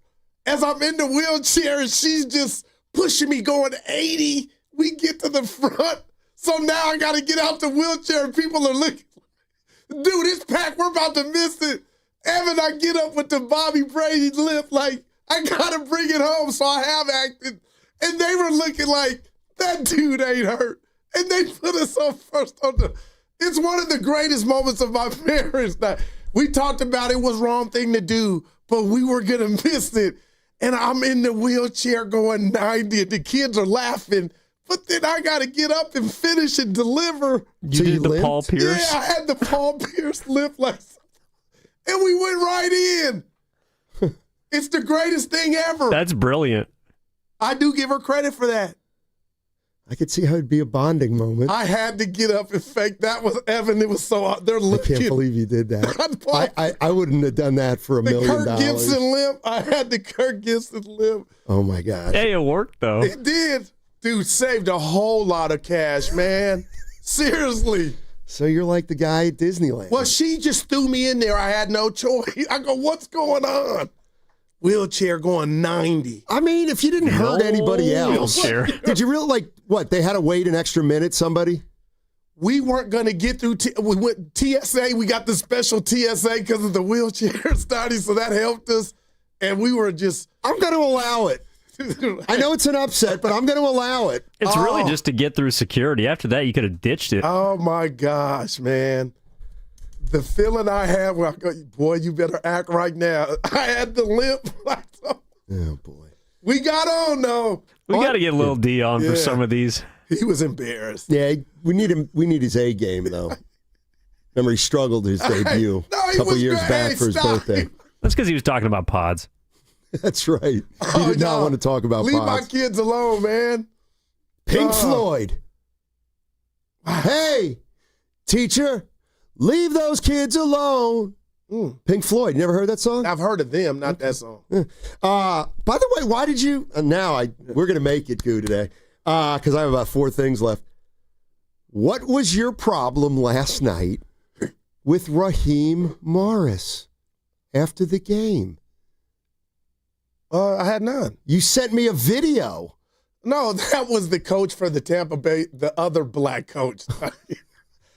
as I'm in the wheelchair and she's just pushing me going 80. We get to the front. So now I got to get out the wheelchair and people are looking. Dude, it's packed. We're about to miss it. Evan, I get up with the Bobby Brady lip like, I got to bring it home. So I have acted. And they were looking like, that dude ain't hurt. And they put us on first on the. It's one of the greatest moments of my marriage. That we talked about it was wrong thing to do, but we were going to miss it. And I'm in the wheelchair going 90, and the kids are laughing. But then I got to get up and finish and deliver. You did the Paul Pierce? Yeah, I had the Paul Pierce lip like, and we went right in. It's the greatest thing ever. That's brilliant. I do give her credit for that. I could see how it'd be a bonding moment. I had to get up and fake. That was Evan. It was so they're looking. I can't believe you did that. I wouldn't have done that for $1 million. Kirk Gibson limp. I had the Kirk Gibson limp. Oh my gosh. Hey, it worked though. It did. Dude, saved a whole lot of cash, man. Seriously. So you're like the guy at Disneyland. Well, she just threw me in there. I had no choice. I go, what's going on? Wheelchair going 90. I mean, if you didn't hurt anybody else, did you really like what? They had to wait an extra minute, somebody? We weren't going to get through. We went TSA. We got the special TSA because of the wheelchair study, so that helped us. And we were just. I'm going to allow it. I know it's an upset, but I'm going to allow it. It's really just to get through security. After that, you could have ditched it. Oh, my gosh, man. The feeling I had when I go, boy, you better act right now. I had the limp. Oh, boy. We got on, though. We got to get Lil D on for some of these. He was embarrassed. Yeah, we need him. We need his A game, though. Remember, he struggled his debut a couple years back for his birthday. That's because he was talking about pods. That's right. He did not want to talk about Leave pods. my kids alone, man. Pink Floyd. Hey, teacher, leave those kids alone. Pink Floyd. You never heard that song? I've heard of them, not that song. By the way, why did you? We're going to make it, Goo, today, because I have about 4 things left. What was your problem last night with Raheem Morris after the game? I had none. You sent me a video. No, that was the coach for the Tampa Bay, the other black coach.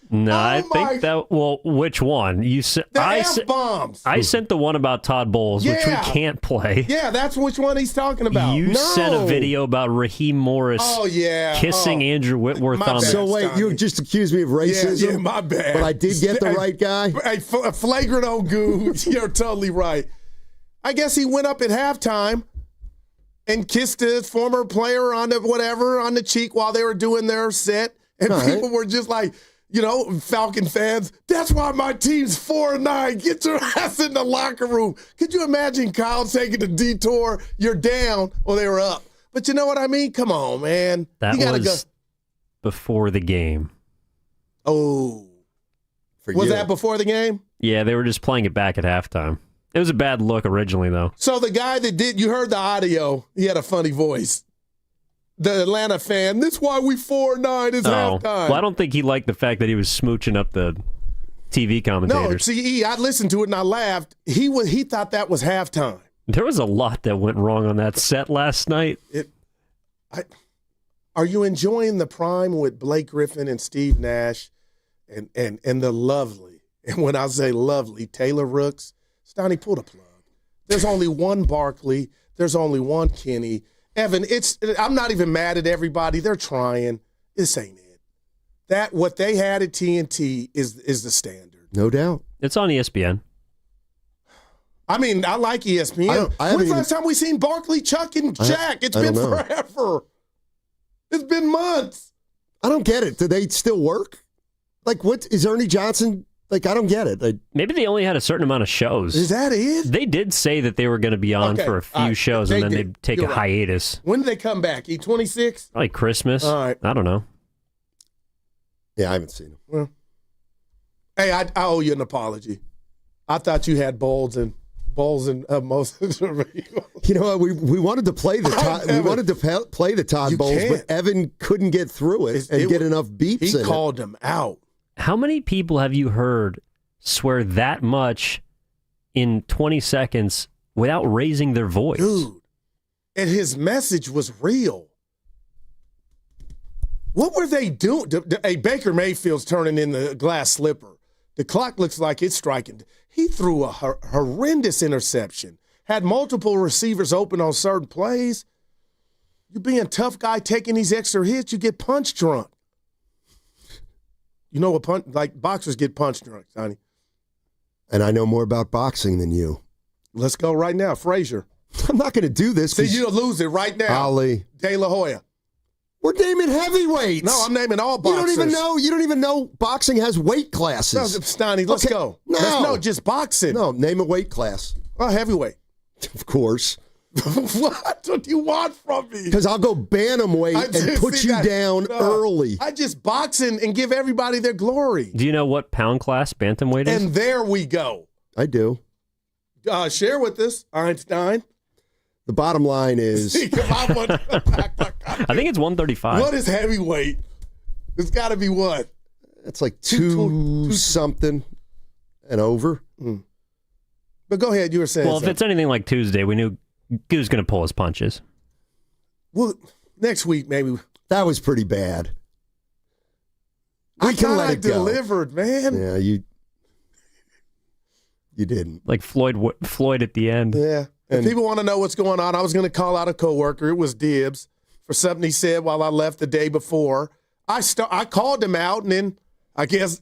No, I think that. Well, which one? You sent the F-bombs. I sent the one about Todd Bowles, which we can't play. Yeah, that's which one he's talking about. You sent a video about Raheem Morris. Oh yeah, kissing Andrew Whitworth on. So wait, you just accused me of racism? Yeah, my bad. But I did get the right guy. Hey, flagrant old goo. You're totally right. I guess he went up at halftime and kissed his former player on the cheek while they were doing their set, and people were just like. Falcon fans, that's why my team's 4-9. Get your ass in the locker room. Could you imagine Kyle taking a detour? You're down, or they were up. But you know what I mean? Come on, man. That was before the game. Oh. Was that before the game? Yeah, they were just playing it back at halftime. It was a bad look originally, though. So the guy that did, you heard the audio, he had a funny voice. The Atlanta fan, this is why we 4-9 is halftime. Well, I don't think he liked the fact that he was smooching up the TV commentators. No, see, I listened to it and I laughed. He thought that was halftime. There was a lot that went wrong on that set last night. Are you enjoying the prime with Blake Griffin and Steve Nash and the lovely, and when I say lovely, Taylor Rooks? Stoney, pull the plug. There's only one Barkley. There's only one Kenny. Evan, I'm not even mad at everybody. They're trying. This ain't it. What they had at TNT is the standard. No doubt. It's on ESPN. I mean, I like ESPN. When's the last time we seen Barkley, Chuck, and Jack? It's been forever. It's been months. I don't get it. Do they still work? Like, what is Ernie Johnson? Like, I don't get it. Maybe they only had a certain amount of shows. Is that it? They did say that they were going to be on for a few shows, and then they'd take a hiatus. When did they come back? E26? Like Christmas. All right. I don't know. Yeah, I haven't seen them. Well, hey, I owe you an apology. I thought you had bowls and most. You know what? We wanted to play the play the Todd Bowles, but Evan couldn't get through it and get enough beeps. He called them out. How many people have you heard swear that much in 20 seconds without raising their voice? Dude, and his message was real. What were they doing? Hey, Baker Mayfield's turning in the glass slipper. The clock looks like it's striking. He threw a horrendous interception, had multiple receivers open on certain plays. You being a tough guy taking these extra hits, you get punch drunk. You know what boxers get punch drunk, Sonny. And I know more about boxing than you. Let's go right now, Frazier. I'm not going to do this. See, you'll lose it right now. Ali. De La Hoya. We're naming heavyweights. No, I'm naming all boxers. You don't even know boxing has weight classes. No, Stoney, let's go. No, just boxing. No, name a weight class. Oh, heavyweight. Of course. What do you want from me? Because I'll go bantamweight and put you down early. I just boxing and give everybody their glory. Do you know what pound class bantamweight is? And there we go. I do. Share with us, Einstein. The bottom line is... I think it's 135. What is heavyweight? It's got to be what? It's like two something and over. Mm. But go ahead, you were saying if it's anything like Tuesday, we knew he was going to pull his punches. Well, next week maybe. That was pretty bad. I can let it go. Delivered, man. Yeah, you didn't. Like Floyd at the end. Yeah. If people want to know what's going on, I was going to call out a coworker. It was Dibbs for something he said while I left the day before. I called him out, and then I guess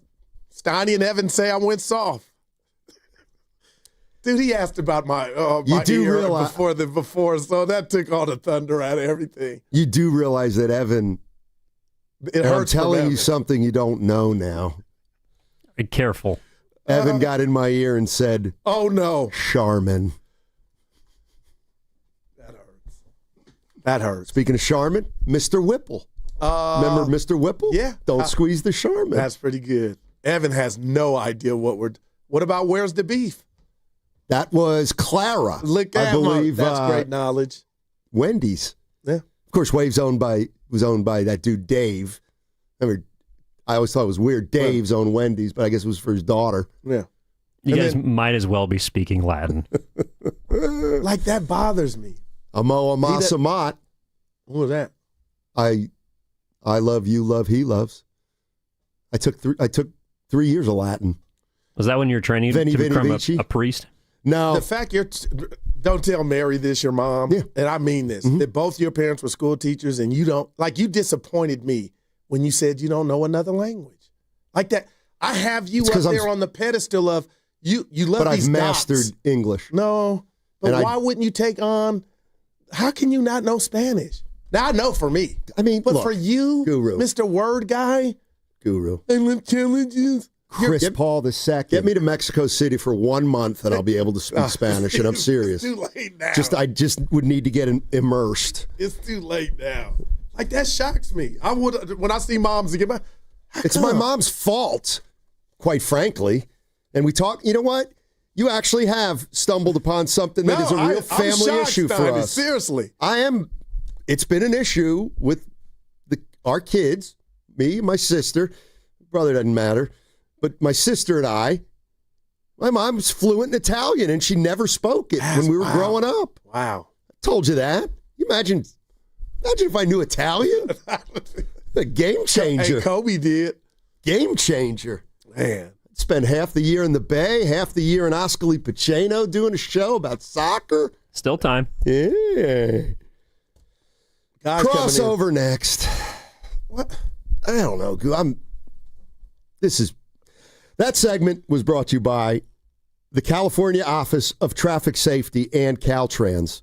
Steiny and Evan say I went soft. Dude, he asked about my ear before, so that took all the thunder out of everything. You do realize that Evan, I'm telling you something you don't know now. Be careful. Evan got in my ear and said, "Oh no, Charmin." That hurts. Speaking of Charmin, Mr. Whipple. Remember Mr. Whipple? Yeah. Don't squeeze the Charmin. That's pretty good. Evan has no idea what about Where's the Beef? That was Clara. I believe that's great knowledge. Wendy's. Yeah. Of course, Wave's was owned by that dude Dave. I always thought it was weird. Dave's owned Wendy's, but I guess it was for his daughter. Yeah. You guys might as well be speaking Latin. Like that bothers me. Amo amasamat. What was that? I love you, love he loves. I took 3 years of Latin. Was that when you were training to become a priest? No. The fact don't tell Mary this, your mom, and I mean this, that both your parents were school teachers and you disappointed me when you said you don't know another language. Like that. I have you up there on the pedestal of you love but these I've mastered English. No. But why wouldn't you take on, how can you not know Spanish? Now, I know for me. I mean, but look, for you, Guru. Mr. Word Guy. Guru. And challenges. Chris Paul II. Get me to Mexico City for 1 month and I'll be able to speak Spanish, and I'm serious. It's too late now. I just would need to get immersed. It's too late now. Like, that shocks me. I would, when I see moms, it's my mom's fault, quite frankly. And we talk, you know what? You actually have stumbled upon something that is a real family issue for us. Seriously. It's been an issue with our kids, me, my sister. Brother doesn't matter. But my sister and I, my mom was fluent in Italian, and she never spoke it when we were growing up. Wow. I told you that. Imagine if I knew Italian. A game changer. Hey, Kobe did. Game changer. Man. Spent half the year in the Bay, half the year in Ascoli Piceno doing a show about soccer. Still time. Yeah. Guys Crossover next. What? I don't know. That segment was brought to you by the California Office of Traffic Safety and Caltrans.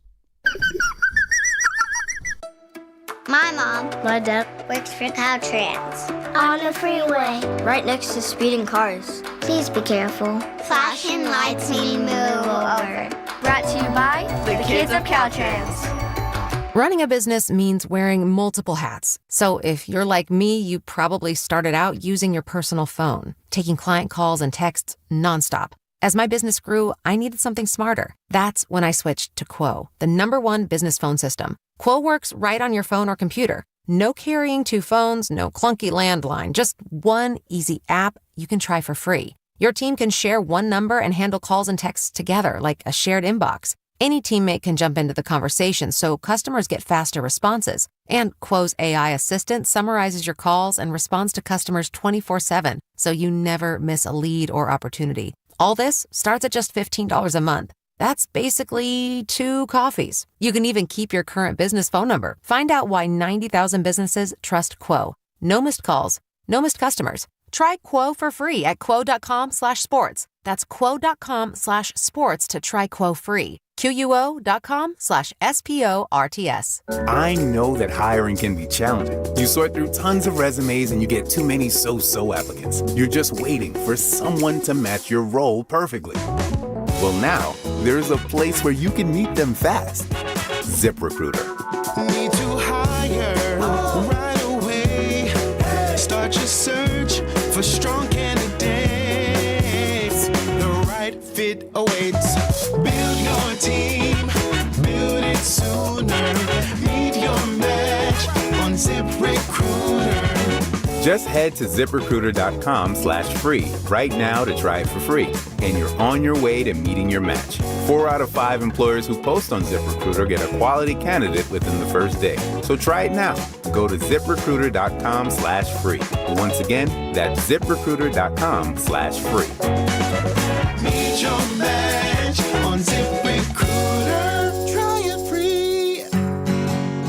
My mom, my dad, works for Caltrans. On the freeway, right next to speeding cars. Please be careful. Flashing lights mean move over. Brought to you by the kids of Caltrans. Running a business means wearing multiple hats. So if you're like me, you probably started out using your personal phone, taking client calls and texts nonstop. As my business grew, I needed something smarter. That's when I switched to Quo, the #1 business phone system. Quo works right on your phone or computer. No carrying 2 phones, no clunky landline, just one easy app you can try for free. Your team can share one number and handle calls and texts together like a shared inbox. Any teammate can jump into the conversation so customers get faster responses. And Quo's AI assistant summarizes your calls and responds to customers 24/7, so you never miss a lead or opportunity. All this starts at just $15 a month. That's basically 2 coffees. You can even keep your current business phone number. Find out why 90,000 businesses trust Quo. No missed calls, no missed customers. Try Quo for free at quo.com/sports. That's quo.com/sports to try Quo free. QUO.com/SPORTS. I know that hiring can be challenging. You sort through tons of resumes and you get too many so-so applicants. You're just waiting for someone to match your role perfectly. Well, now there's a place where you can meet them fast. ZipRecruiter. Need to hire right away. Start your search for strong candidates. The right fit awaits. Build your team, build it sooner. Meet your match on ZipRecruiter. Just head to ZipRecruiter.com/free right now to try it for free. And you're on your way to meeting your match. 4 out of 5 employers who post on ZipRecruiter get a quality candidate within the first day. So try it now. Go to ZipRecruiter.com/free. Once again, that's ZipRecruiter.com/free. Meet your match on ZipRecruiter. Try it free.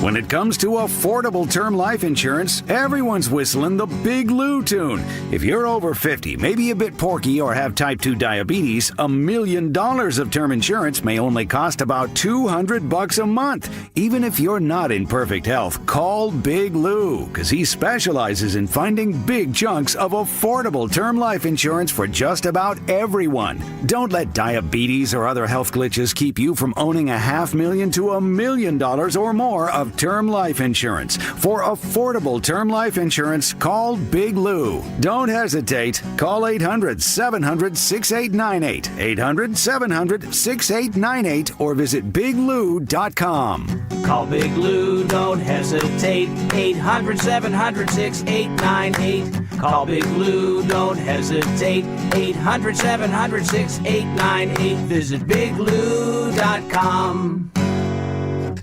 When it comes to affordable term life insurance, everyone's whistling the Big Lou tune. If you're over 50, maybe a bit porky, or have type 2 diabetes, $1 million of term insurance may only cost about $200 a month. Even if you're not in perfect health, call Big Lou, because he specializes in finding big chunks of affordable term life insurance for just about everyone. Don't let diabetes or other health glitches keep you from owning $500,000 to $1 million or more of term life insurance. For affordable term life insurance, call Big Lou. Don't hesitate. Call 800-700-6898, 800-700-6898, or visit biglou.com. Call Big Lou, don't hesitate. 800-700-6898. Call Big Lou, don't hesitate. 800-700-6898. Visit biglou.com.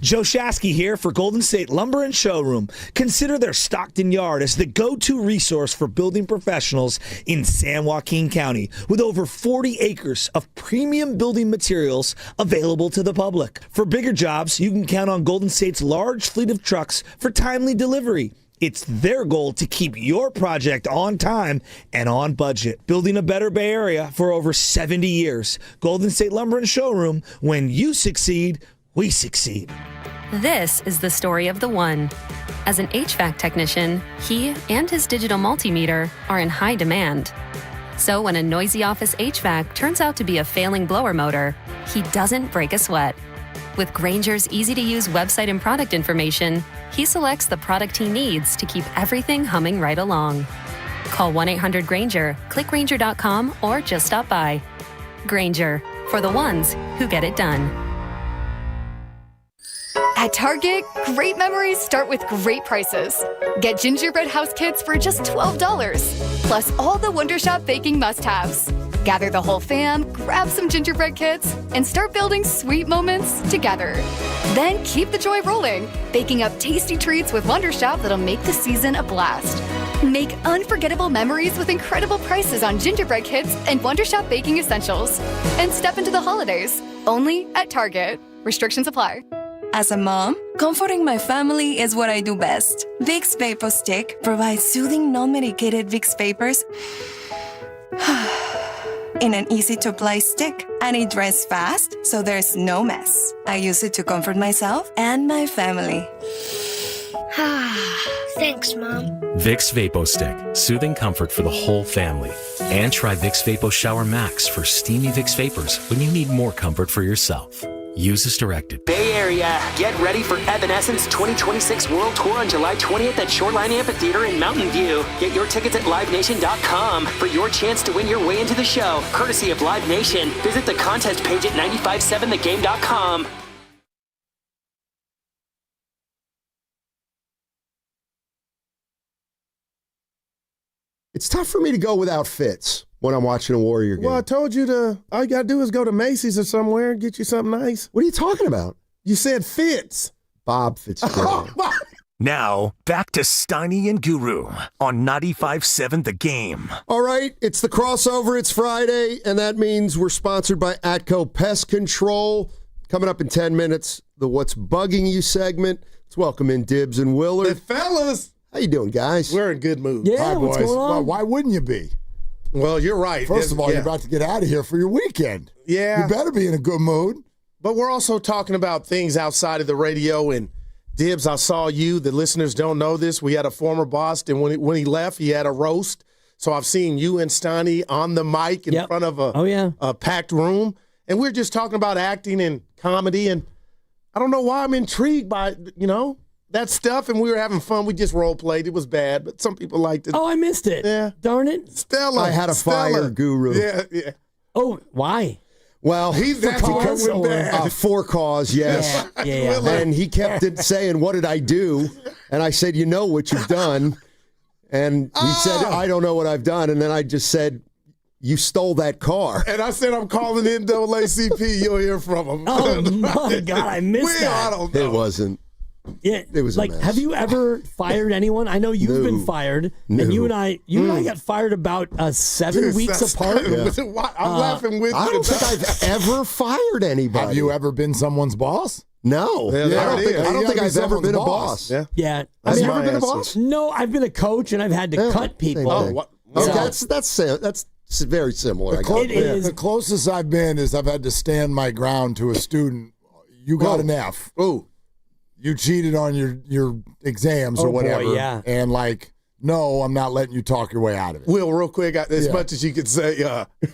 Joe Shasky here for Golden State Lumber and Showroom. Consider their Stockton yard as the go-to resource for building professionals in San Joaquin County, with over 40 acres of premium building materials available to the public. For bigger jobs, you can count on Golden State's large fleet of trucks for timely delivery. It's their goal to keep your project on time and on budget. Building a better Bay Area for over 70 years. Golden State Lumber and Showroom. When you succeed, we succeed. This is the story of the one. As an HVAC technician, he and his digital multimeter are in high demand. So when a noisy office HVAC turns out to be a failing blower motor, he doesn't break a sweat. With Grainger's easy-to-use website and product information, he selects the product he needs to keep everything humming right along. Call 1-800-GRANGER, click Grainger.com, or just stop by. Grainger, for the ones who get it done. At Target, great memories start with great prices. Get gingerbread house kits for just $12, plus all the Wonder Shop baking must-haves. Gather the whole fam, grab some gingerbread kits, and start building sweet moments together. Then keep the joy rolling, baking up tasty treats with Wonder Shop that'll make the season a blast. Make unforgettable memories with incredible prices on gingerbread kits and Wonder Shop baking essentials. And step into the holidays, only at Target. Restrictions apply. As a mom, comforting my family is what I do best. Vicks Vapor Stick provides soothing, non-medicated Vicks Vapors in an easy-to-apply stick, and it dries fast, so there's no mess. I use it to comfort myself and my family. Thanks, Mom. Vicks Vapo Stick, soothing comfort for the whole family. And try Vicks Vapo Shower Max for steamy Vicks Vapors when you need more comfort for yourself. Use as directed. Bay Area, get ready for Evanescence 2026 World Tour on July 20th at Shoreline Amphitheater in Mountain View. Get your tickets at livenation.com for your chance to win your way into the show, courtesy of Live Nation. Visit the contest page at 957thegame.com. It's tough for me to go without Fitz when I'm watching a Warrior game. Well, I told you all you got to do is go to Macy's or somewhere and get you something nice. What are you talking about? You said Fitz. Bob Fitzgerald. Now, back to Steiny and Guru on 95.7 The Game. All right, it's the crossover. It's Friday, and that means we're sponsored by Atco Pest Control. Coming up in 10 minutes, the What's Bugging You segment. Let's welcome in Dibbs and Willard. The fellas. How you doing, guys? We're in good mood. Yeah, Hi, what's boys. going on? Well, why wouldn't you be? Well, you're right. First of all, you're about to get out of here for your weekend. Yeah. You better be in a good mood. But we're also talking about things outside of the radio. And Dibbs, I saw you. The listeners don't know this. We had a former boss, and when he left, he had a roast. So I've seen you and Steiny on the mic in front of a packed room. And we're just talking about acting and comedy. And I don't know why I'm intrigued by, that stuff, and we were having fun. We just role played. It was bad, but some people liked it. Oh, I missed it. Yeah. Darn it. Stella. I had a fire guru. Yeah. Oh, why? Well, for cause, yes. Yeah. And he kept saying, "What did I do?" And I said, "You know what you've done." And he said, "I don't know what I've done." And then I just said, "You stole that car." And I said, "I'm calling NAACP. You'll hear from him." Oh, my God, I missed that. I don't know. It wasn't. Yeah, it was like, a mess. have you ever fired anyone? I know you've been fired, and you and I got fired about 7 weeks apart. I'm laughing with you. I don't think I've ever fired anybody. Have you ever been someone's boss? No. I don't think I've ever been a boss. Yeah. Have you ever been a boss? No, I've been a coach, and I've had to cut people. That's very similar. The closest I've been is I've had to stand my ground to a student. You got an F. Ooh. You cheated on your exams or whatever. Boy, yeah. And no, I'm not letting you talk your way out of it. Will, real quick, as much as you could say,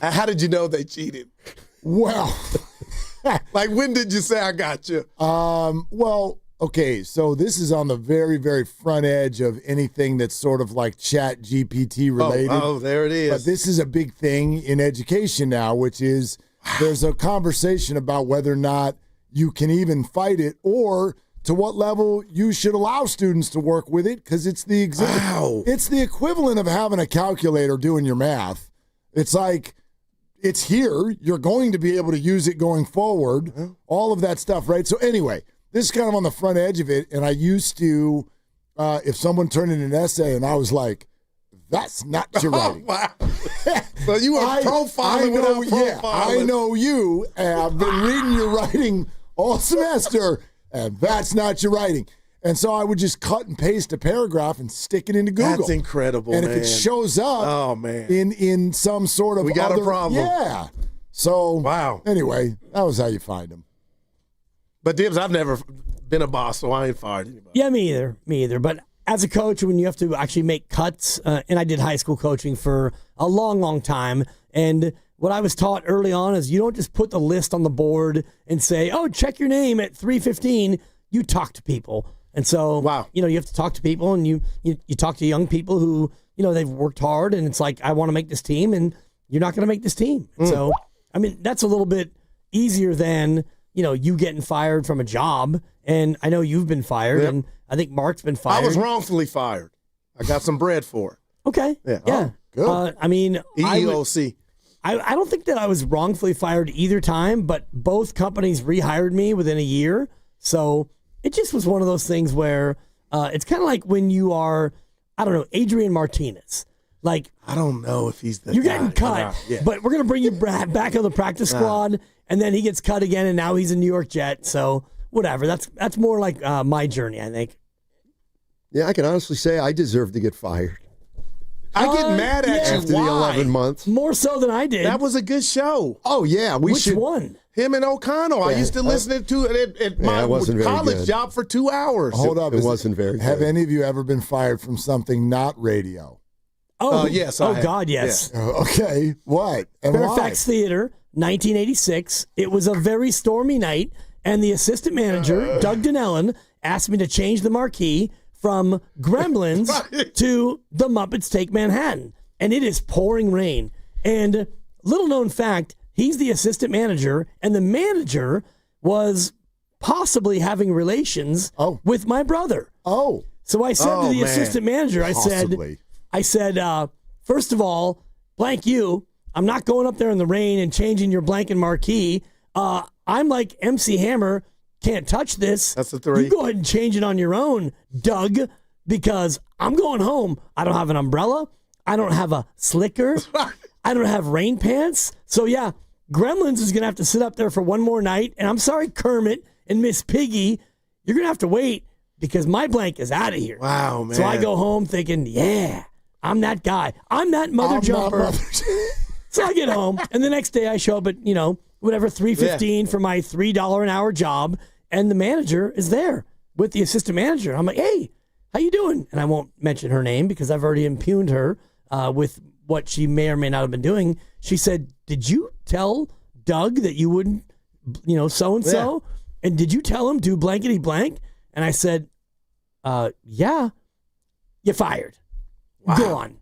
how did you know they cheated? Well, when did you say I got you? Well, okay, so this is on the very, very front edge of anything that's sort of like Chat GPT related. Oh, there it is. But this is a big thing in education now, which is there's a conversation about whether or not you can even fight it or to what level you should allow students to work with it, because it's the it's the equivalent of having a calculator doing your math. It's like, it's here. You're going to be able to use it going forward, all of that stuff, right? So anyway, this is kind of on the front edge of it, and I used to, if someone turned in an essay and I was like, that's not your writing. Wow. So you are profiling without profiling. Yeah, I know you, and I've been reading your writing all semester, and that's not your writing. And so I would just cut and paste a paragraph and stick it into Google. That's incredible, and man. if it shows up in some sort of we got other, a problem. Yeah. So wow. Anyway, that was how you find them. But Dibbs, I've never been a boss, so I ain't fired anybody. Yeah, me either. But as a coach, when you have to actually make cuts, and I did high school coaching for a long, long time, and what I was taught early on is you don't just put the list on the board and say, "Oh, check your name at 3:15." You talk to people. And so, you have to talk to people, and you talk to young people who, they've worked hard, and it's like, I want to make this team, and you're not going to make this team. So, I mean, that's a little bit easier than, you getting fired from a job. And I know you've been fired, and I think Mark's been fired. I was wrongfully fired. I got some bread for it. Okay. Yeah. Yeah. Good. I mean, EEOC. I don't think that I was wrongfully fired either time, but both companies rehired me within a year. So it just was one of those things where it's kind of like when you are, I don't know, Adrian Martinez. Like, I don't know if he's the You're guy. getting cut, Yeah. but we're going to bring you back on the practice squad, and then he gets cut again, and now he's a New York Jet. So whatever. That's more like my journey, I think. Yeah, I can honestly say I deserve to get fired. I get mad at you. After Why? the 11 months. More so than I did. That was a good show. Oh, yeah. Which one? Him and O'Connell. I used to listen to it at my it wasn't very college good. job for 2 hours. Hold up. It wasn't very good. Have any of you ever been fired from something not radio? Oh, yes. Oh, I have. God, yes. Yeah. Okay. What? And Fairfax Theater, 1986. It was a very stormy night, and the assistant manager, Doug Donnellan, asked me to change the marquee from Gremlins to The Muppets Take Manhattan. And it is pouring rain. And little known fact, he's the assistant manager, and the manager was possibly having relations with my brother. Oh. So I said to the man. assistant manager, I said, first of all, blank you, I'm not going up there in the rain and changing your blank and marquee. I'm like MC Hammer, can't touch this. That's the 3. You go ahead and change it on your own, Doug, because I'm going home. I don't have an umbrella. I don't have a slicker. I don't have rain pants. So, yeah, Gremlins is going to have to sit up there for one more night. And I'm sorry, Kermit and Miss Piggy, you're going to have to wait because my blank is out of here. Wow, man. So I go home thinking, yeah, I'm that guy. I'm that mother jumper. So I get home, and the next day I show up at, whatever, $3.15 for my $3 an hour job, and the manager is there with the assistant manager. I'm like, hey, how you doing? And I won't mention her name because I've already impugned her with what she may or may not have been doing. She said, did you tell Doug that you wouldn't, so-and-so? Yeah. And did you tell him do blankety blank? And I said, yeah, you're fired. Wow. Gone.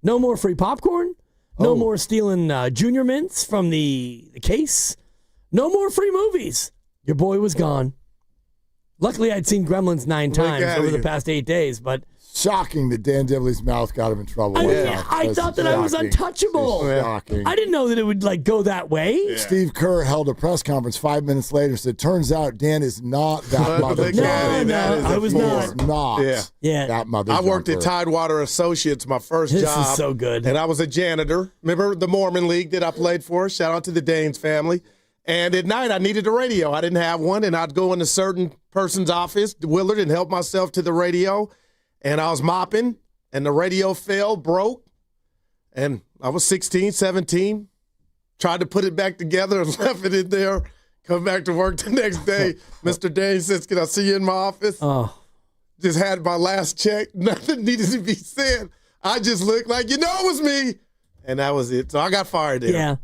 No more free popcorn. No more stealing Junior Mints from the case. No more free movies. Your boy was gone. Luckily, I'd seen Gremlins 9 times over the past 8 days, but... Shocking that Dan Dibley's mouth got him in trouble. I thought that I was untouchable. Shocking. I didn't know that it would go that way. Yeah. Steve Kerr held a press conference 5 minutes later, said, turns out Dan is not that mother. No, I was not. Not that mother. I worked at Tidewater Associates, my first job. This is so good. And I was a janitor. Remember the Mormon League that I played for? Shout out to the Danes family. And at night, I needed a radio. I didn't have one, and I'd go into a certain person's office, Willard, and help myself to the radio. And I was mopping, and the radio broke. And I was 16, 17. Tried to put it back together and left it in there. Come back to work the next day. Mr. Dane says, can I see you in my office? Oh. Just had my last check. Nothing needed to be said. I just looked like, it was me. And that was it. So I got fired there.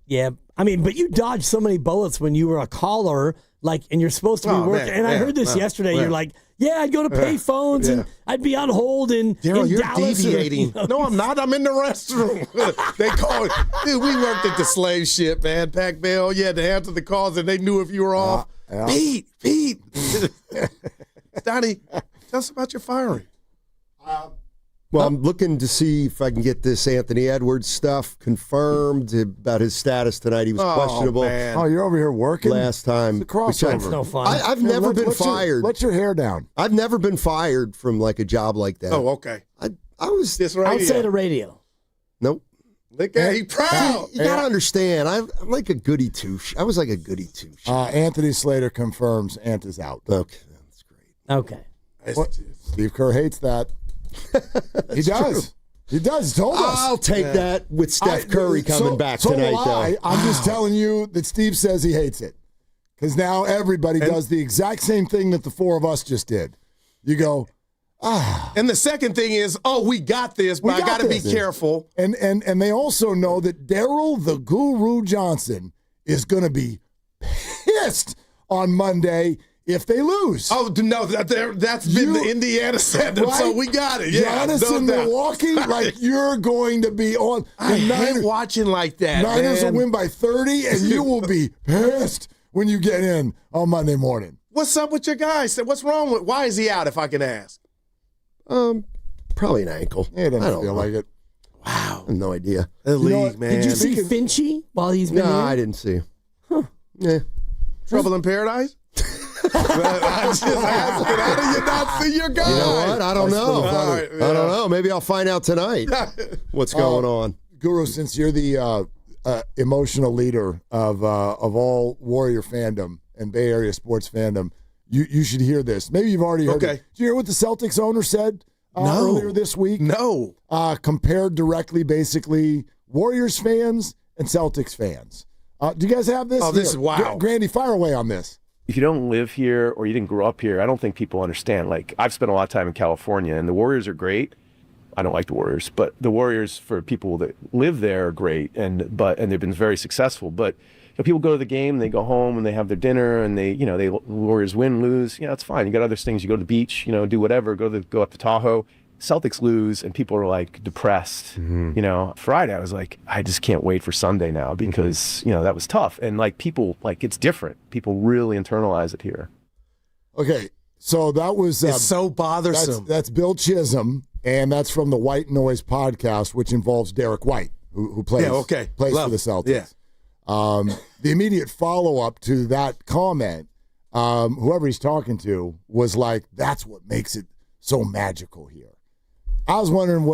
Yeah. I mean, but you dodged so many bullets when you were a caller, and you're supposed to be working. Man, and I heard this yesterday. You're like, I'd go to pay phones and I'd be on hold in you're Dallas. Deviating. No, I'm not. I'm in the restroom. They called. Dude, we worked at the slave ship, man. Pac Bell. You had to answer the calls, and they knew if you were off. Pete. Donnie, tell us about your firing. Well, I'm looking to see if I can get this Anthony Edwards stuff confirmed about his status tonight. He was questionable. Man. Oh, you're over here working? Last time. It's a crossover. That's no fun. I've never been fired. Let your hair down. I've never been fired from a job like that. Oh, okay. I was this radio. Outside of radio. Nope. Look at he proud. You got to understand, I'm like a goody two-shoes. I was like a goody two-shoes. Anthony Slater confirms Ant is out. Okay, that's great. Okay. Steve Kerr hates that. He does. He does. He told us. I'll take that with Steph Curry coming back tonight, though. I'm just telling you that Steve says he hates it. Because now everybody does the exact same thing that the four of us just did. You go, And the second thing is, we got this, but I got to be careful. And they also know that Daryl the Guru Johnson is going to be pissed on Monday if they lose. Oh, no, that's been the Indiana setup, right? So we got it. Yeah, Giannis in Milwaukee, like you're going to be on. I hate watching like that, Niners man. will win by 30, and you will be pissed when you get in on Monday morning. What's up with your guy? What's wrong with? Why is he out? If I can ask. Probably an ankle. It doesn't feel like it. Wow, I have no idea. The league, man. Did you see Finchy while he's been No, here? I didn't see. Huh. Yeah. Trouble in Paradise? I just asking. How do you not see your guy? You know what? I don't know. Right, I don't know. Maybe I'll find out tonight what's going on. Guru, since you're the emotional leader of all Warrior fandom and Bay Area sports fandom, you should hear this. Maybe you've already heard it. Did you hear what the Celtics owner said earlier this week? No. Compared directly, basically, Warriors fans and Celtics fans. Do you guys have this? Oh, this is wow. Grandy, fire away on this. If you don't live here or you didn't grow up here, I don't think people understand. Like, I've spent a lot of time in California, and the Warriors are great. I don't like the Warriors, but the Warriors for people that live there are great, and they've been very successful. But people go to the game, they go home, and they have their dinner, and they Warriors win, lose. It's fine. You got other things. You go to the beach, do whatever. Go up to Tahoe. Celtics lose, and people are like depressed. Mm-hmm. Friday, I was like, I just can't wait for Sunday now because that was tough. And like people, like it's different. People really internalize it here. Okay, so that was it's so bothersome. That's Bill Chisholm, and that's from the White Noise podcast, which involves Derek White, who plays for the Celtics. Yeah. The immediate follow up to that comment, whoever he's talking to, was like, "That's what makes it so magical here." I was wondering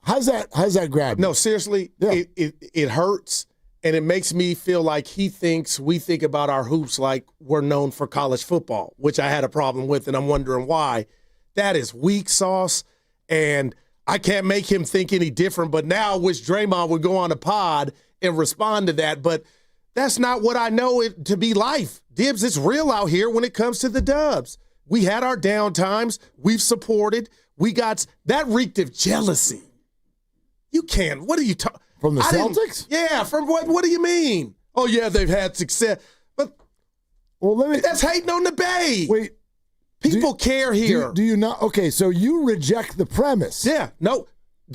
how's that grab you? No, seriously, it hurts, and it makes me feel like we think about our hoops like we're known for college football, which I had a problem with, and I'm wondering why. That is weak sauce, and I can't make him think any different, but now I wish Draymond would go on a pod and respond to that, but that's not what I know it to be life. Dibs, it's real out here when it comes to the Dubs. We had our down times. We've supported. We got that reeked of jealousy. You can't. What are you talking? From the Celtics? Yeah. From what? What do you mean? Oh yeah, they've had success, but that's hating on the Bay. Wait, people care here. Do you not? Okay, so you reject the premise? Yeah. No.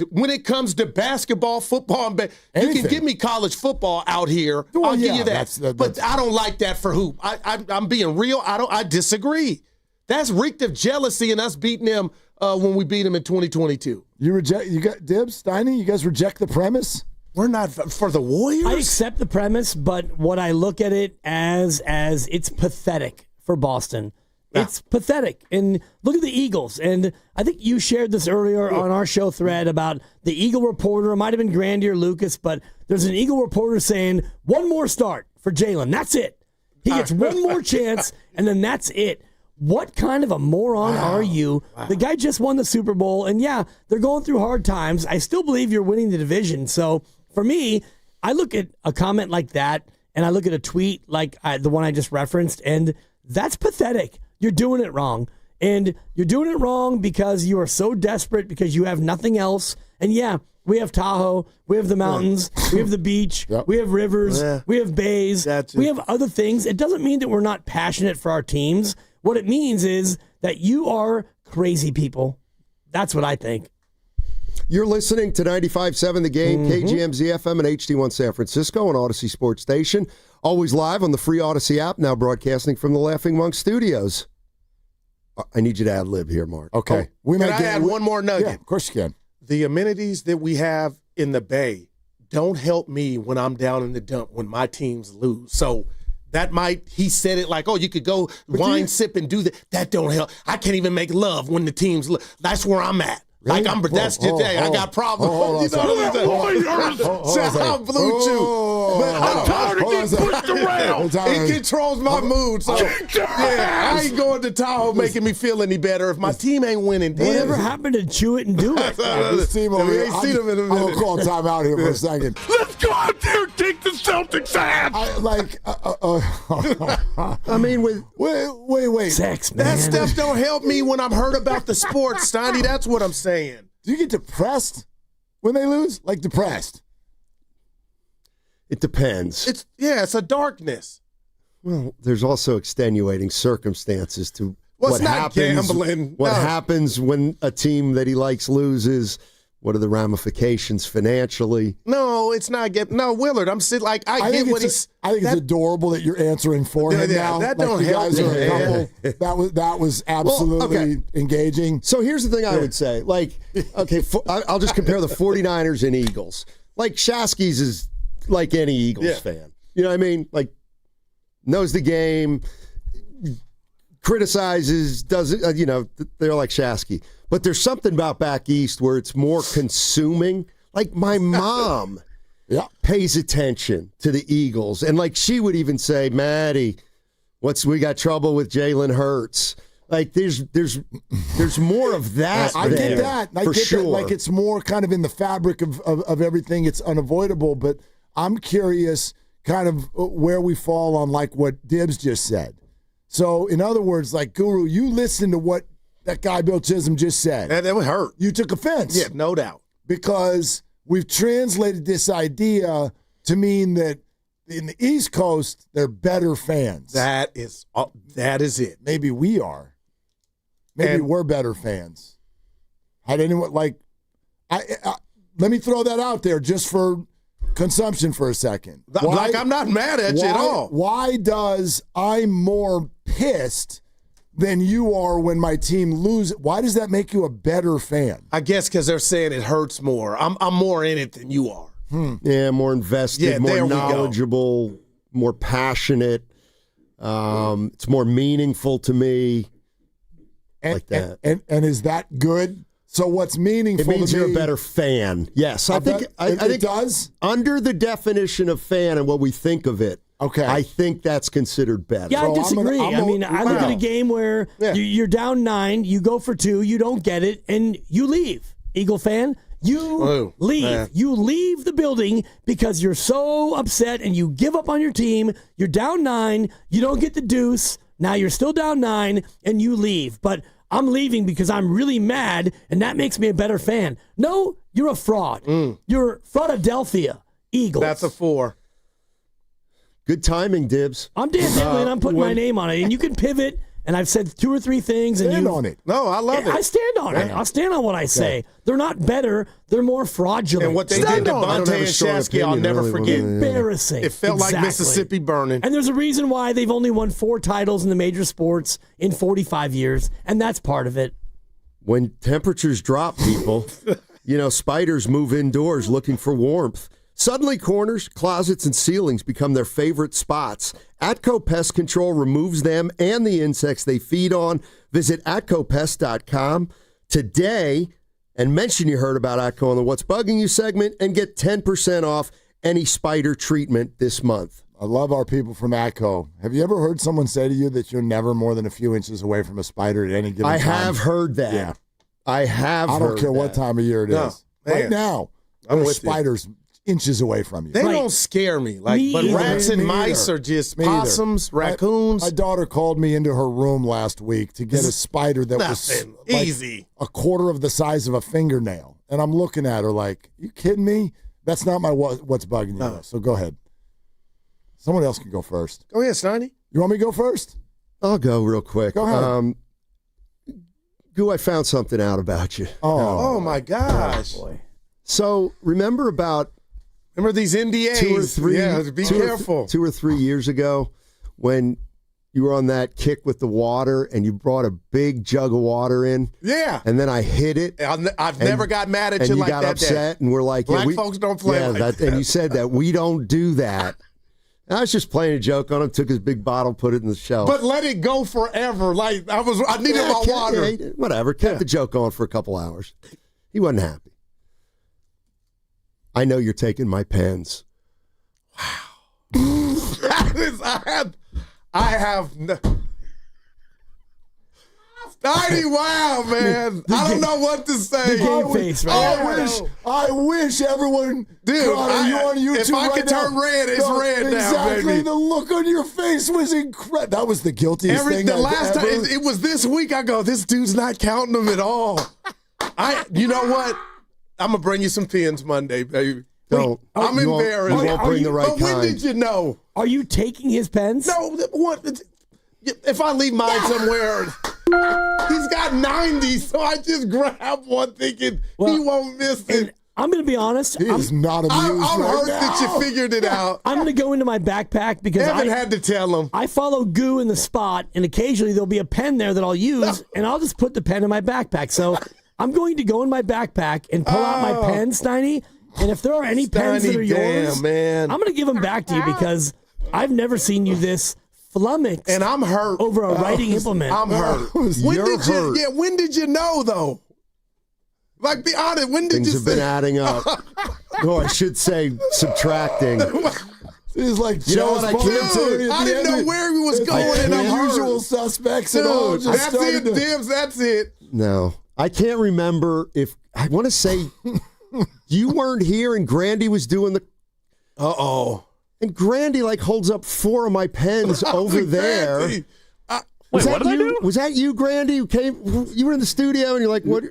When it comes to basketball, football, and you can give me college football out here. I'll give you that. But I don't like that for hoop. I'm being real. I disagree. That's reeked of jealousy and us beating them when we beat them in 2022. You got Dibs, Steiny? You guys reject the premise? We're not for the Warriors? I accept the premise, but what I look at it as it's pathetic for Boston. It's pathetic. And look at the Eagles. And I think you shared this earlier on our show thread about the Eagle reporter. It might have been Grandy or Lucas, but there's an Eagle reporter saying, one more start for Jalen. That's it. He gets one more chance, and then that's it. What kind of a moron are you? Wow. The guy just won the Super Bowl, and yeah, they're going through hard times. I still believe you're winning the division. So for me, I look at a comment like that, and I look at a tweet like the one I just referenced, and that's pathetic. You're doing it wrong. And you're doing it wrong because you are so desperate because you have nothing else. And yeah, we have Tahoe, we have the mountains, we have the beach, we have rivers, we have bays, we have other things. It doesn't mean that we're not passionate for our teams. What it means is that you are crazy people. That's what I think. You're listening to 95.7 The Game, KGMZ FM and HD1 San Francisco on Odyssey Sports Station. Always live on the free Odyssey app, now broadcasting from the Laughing Monk Studios. I need you to ad-lib here, Mark. Okay. Can I add one more nugget? Yeah, of course you can. The amenities that we have in the Bay don't help me when I'm down in the dump when my teams lose. So that he said it like, oh, you could go sip and do that. That don't help. I can't even make love when the teams lose. That's where I'm at. Really? Like I got problems. I'm blue chew. I'm tired of getting pushed around. It controls my mood. So I ain't going to Tahoe making me feel any better if my team ain't winning. Whatever happened to chew it and do it? This team over here, I'm gonna call time out here for a second. Let's go out there and take the Celtics ass. I mean, wait. Sex, man. That stuff don't help me when I'm hurt about the sports, Steiny. That's what I'm saying. Do you get depressed when they lose? Like depressed? It depends. It's a darkness. Well, there's also extenuating circumstances to Well, what it's not happens. gambling. What No. happens when a team that he likes loses? What are the ramifications financially? No, it's not getting. No, Willard, I get what he's. I think it's adorable that you're answering for him now. That Like don't you help guys are me, a man. couple. That was absolutely engaging. So here's the thing I would say. Like, okay, I'll just compare the 49ers and Eagles. Like, Shasky's is like any Eagles fan. You know what I mean? Like, knows the game, criticizes, does it, they're like Shasky. But there's something about back east where it's more consuming. Like, my mom pays attention to the Eagles. And, like, she would even say, Maddie, we got trouble with Jalen Hurts. Like, there's more of that. I get that. I for get sure. that. Like, it's more kind of in the fabric of everything. It's unavoidable. But I'm curious kind of where we fall on, like, what Dibbs just said. So, in other words, like, Guru, you listen to what that guy Bill Chisholm just said. That would hurt. You took offense. Yeah, no doubt. Because we've translated this idea to mean that in the East Coast, they're better fans. That is it. Maybe we are. Maybe we're better fans. Had anyone like? Let me throw that out there just for consumption for a second. I'm not mad at you at all. Why does I'm more pissed than you are when my team loses? Why does that make you a better fan? I guess because they're saying it hurts more. I'm more in it than you are. Yeah, more invested, more there we go. knowledgeable, more passionate. It's more meaningful to me. Like that. And is that good? So what's meaningful? It means to you're me, a better fan. Yes, I think it does. Under the definition of fan and what we think of it, okay, I think that's considered better. Yeah, I disagree. I look at a game where you're down 9, you go for 2, you don't get it, and you leave. Eagle fan, you leave. Man. You leave the building because you're so upset and you give up on your team. You're down 9, you don't get the deuce. Now you're still down 9, and you leave. But I'm leaving because I'm really mad, and that makes me a better fan. No, you're a fraud. You're Philadelphia Eagles. That's a 4. Good timing, Dibbs. I'm Dan Diddley, and I'm putting my name on it. And you can pivot, and I've said 2 or 3 things. Stand on it. No, I love it. I stand on it. I'll stand on what I say. They're not better. They're more fraudulent. And what they did to Bonte and Shasky, I'll never forget. Embarrassing. It felt like Mississippi burning. And there's a reason why they've only won 4 titles in the major sports in 45 years, and that's part of it. When temperatures drop, people, spiders move indoors looking for warmth. Suddenly, corners, closets, and ceilings become their favorite spots. Atco Pest Control removes them and the insects they feed on. Visit AtcoPest.com today and mention you heard about Atco on the What's Bugging You segment and get 10% off any spider treatment this month. I love our people from Atco. Have you ever heard someone say to you that you're never more than a few inches away from a spider at any given time? I have heard that. Yeah. I don't care what time of year it is. Right now, there are spiders inches away from you. They don't scare me. But rats and mice are just possums, raccoons. My daughter called me into her room last week to get a spider that was easy, a quarter of the size of a fingernail. And I'm looking at her like, you kidding me? That's not my what's bugging you. No. So go ahead. Someone else can go first. Go ahead, Stoney. You want me to go first? I'll go real quick. Go ahead. Goo, I found something out about you. Oh my gosh. Oh, boy. So remember these NDAs? 2 or 3. Yeah, be careful. 2 or 3 years ago, when you were on that kick with the water and you brought a big jug of water in. Yeah. And then I hit it. I've never got mad at you like that. And you got upset, and we're like, Black folks don't play like that. And you said that we don't do that. And I was just playing a joke on him. Took his big bottle, put it in the shelf. But let it go forever. Like I needed my water. Yeah, whatever. Kept the joke going for a couple hours. He wasn't happy. I know you're taking my pens. Wow. I have no. Wow, man. I don't know what to say. I wish everyone, dude, on YouTube if I could turn red, it's red now, baby. Exactly. The look on your face was incredible. That was the guiltiest thing the last ever. time, it was this week. I go, this dude's not counting them at all. You know what? I'm gonna bring you some pins Monday, baby. Don't. I'm You won't- embarrassed. You won't bring the right But when kind. did you know? Are you taking his pens? No, what? If I leave mine somewhere, he's got 90, so I just grab one thinking he won't miss it. I'm going to be honest. He is not amused I'm right hurt now. that you figured it out. I'm going to go into my backpack because Evan had to tell him. I follow Goo in the spot, and occasionally there'll be a pen there that I'll use, and I'll just put the pen in my backpack. So I'm going to go in my backpack and pull out my pen, Steiny, and if there are any pens that are yours, man. I'm going to give them back to you because I've never seen you this flummoxed. And I'm hurt. Over a writing implement. I'm hurt. When did you know, though? Like, be honest, when did Things you have been adding up. I should say subtracting. It's like, you know what I can't do? I didn't know where he was going, and I'm hurt. Usual suspects Dude, and all. Just that's started it, to- Dibs. That's it. No. I can't remember if, I want to say, you weren't here and Grandy was doing the. Uh-oh. And Grandy, like, holds up 4 of my pens over there. Wait, what did I do? Was that you, Grandy, who came? You were in the studio and you're like, what?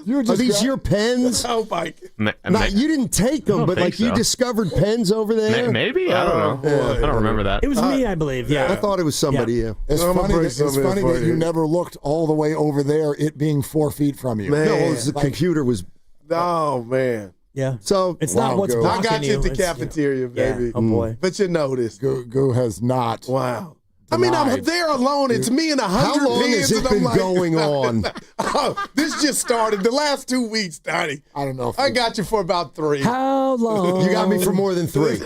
Are these your pens? Oh, Mike. You didn't take them, but like you discovered pens over there. Maybe? I don't know. I don't remember that. It was me, I believe. Yeah. I thought it was somebody. Yeah. It's funny that you never looked all the way over there, it being 4 feet from you. Man. No, it was the computer was. Oh, man. Yeah. So it's not what's blocking I got you at the It's- cafeteria, baby. Yeah. Oh, boy. But you noticed. Goo has not. Wow. I mean, I'm there alone. It's me and 100 How long pens, has it and I'm been like, going on? Oh, this just started the last 2 weeks, Donnie. I don't know. I got you for about 3. How long? You got me for more than 3.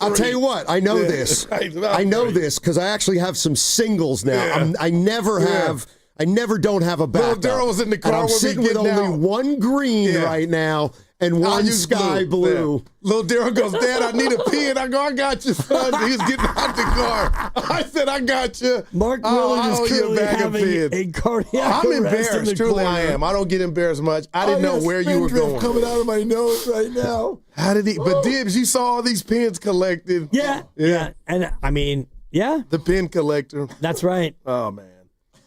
I'll tell you what. I know this. I know this because I actually have some singles now. Yeah. I never have. I never don't have a backup. Daryl was in the car and I'm when we sitting with getting only out. one green right now and one sky blue. Yeah. Little Daryl goes, Dad, I need a pen. I go, I got you, son. He was getting out the car. I said, I got you. Mark Miller is currently having a cardiac I'm arrest in embarrassed. the Truly, corner. I am. I don't get embarrassed much. I didn't know where you were going. Coming out of my nose right now. How did he? But Dibs, you saw all these pens collected. Yeah. And I mean, yeah. The pen collector. That's right. Oh, man.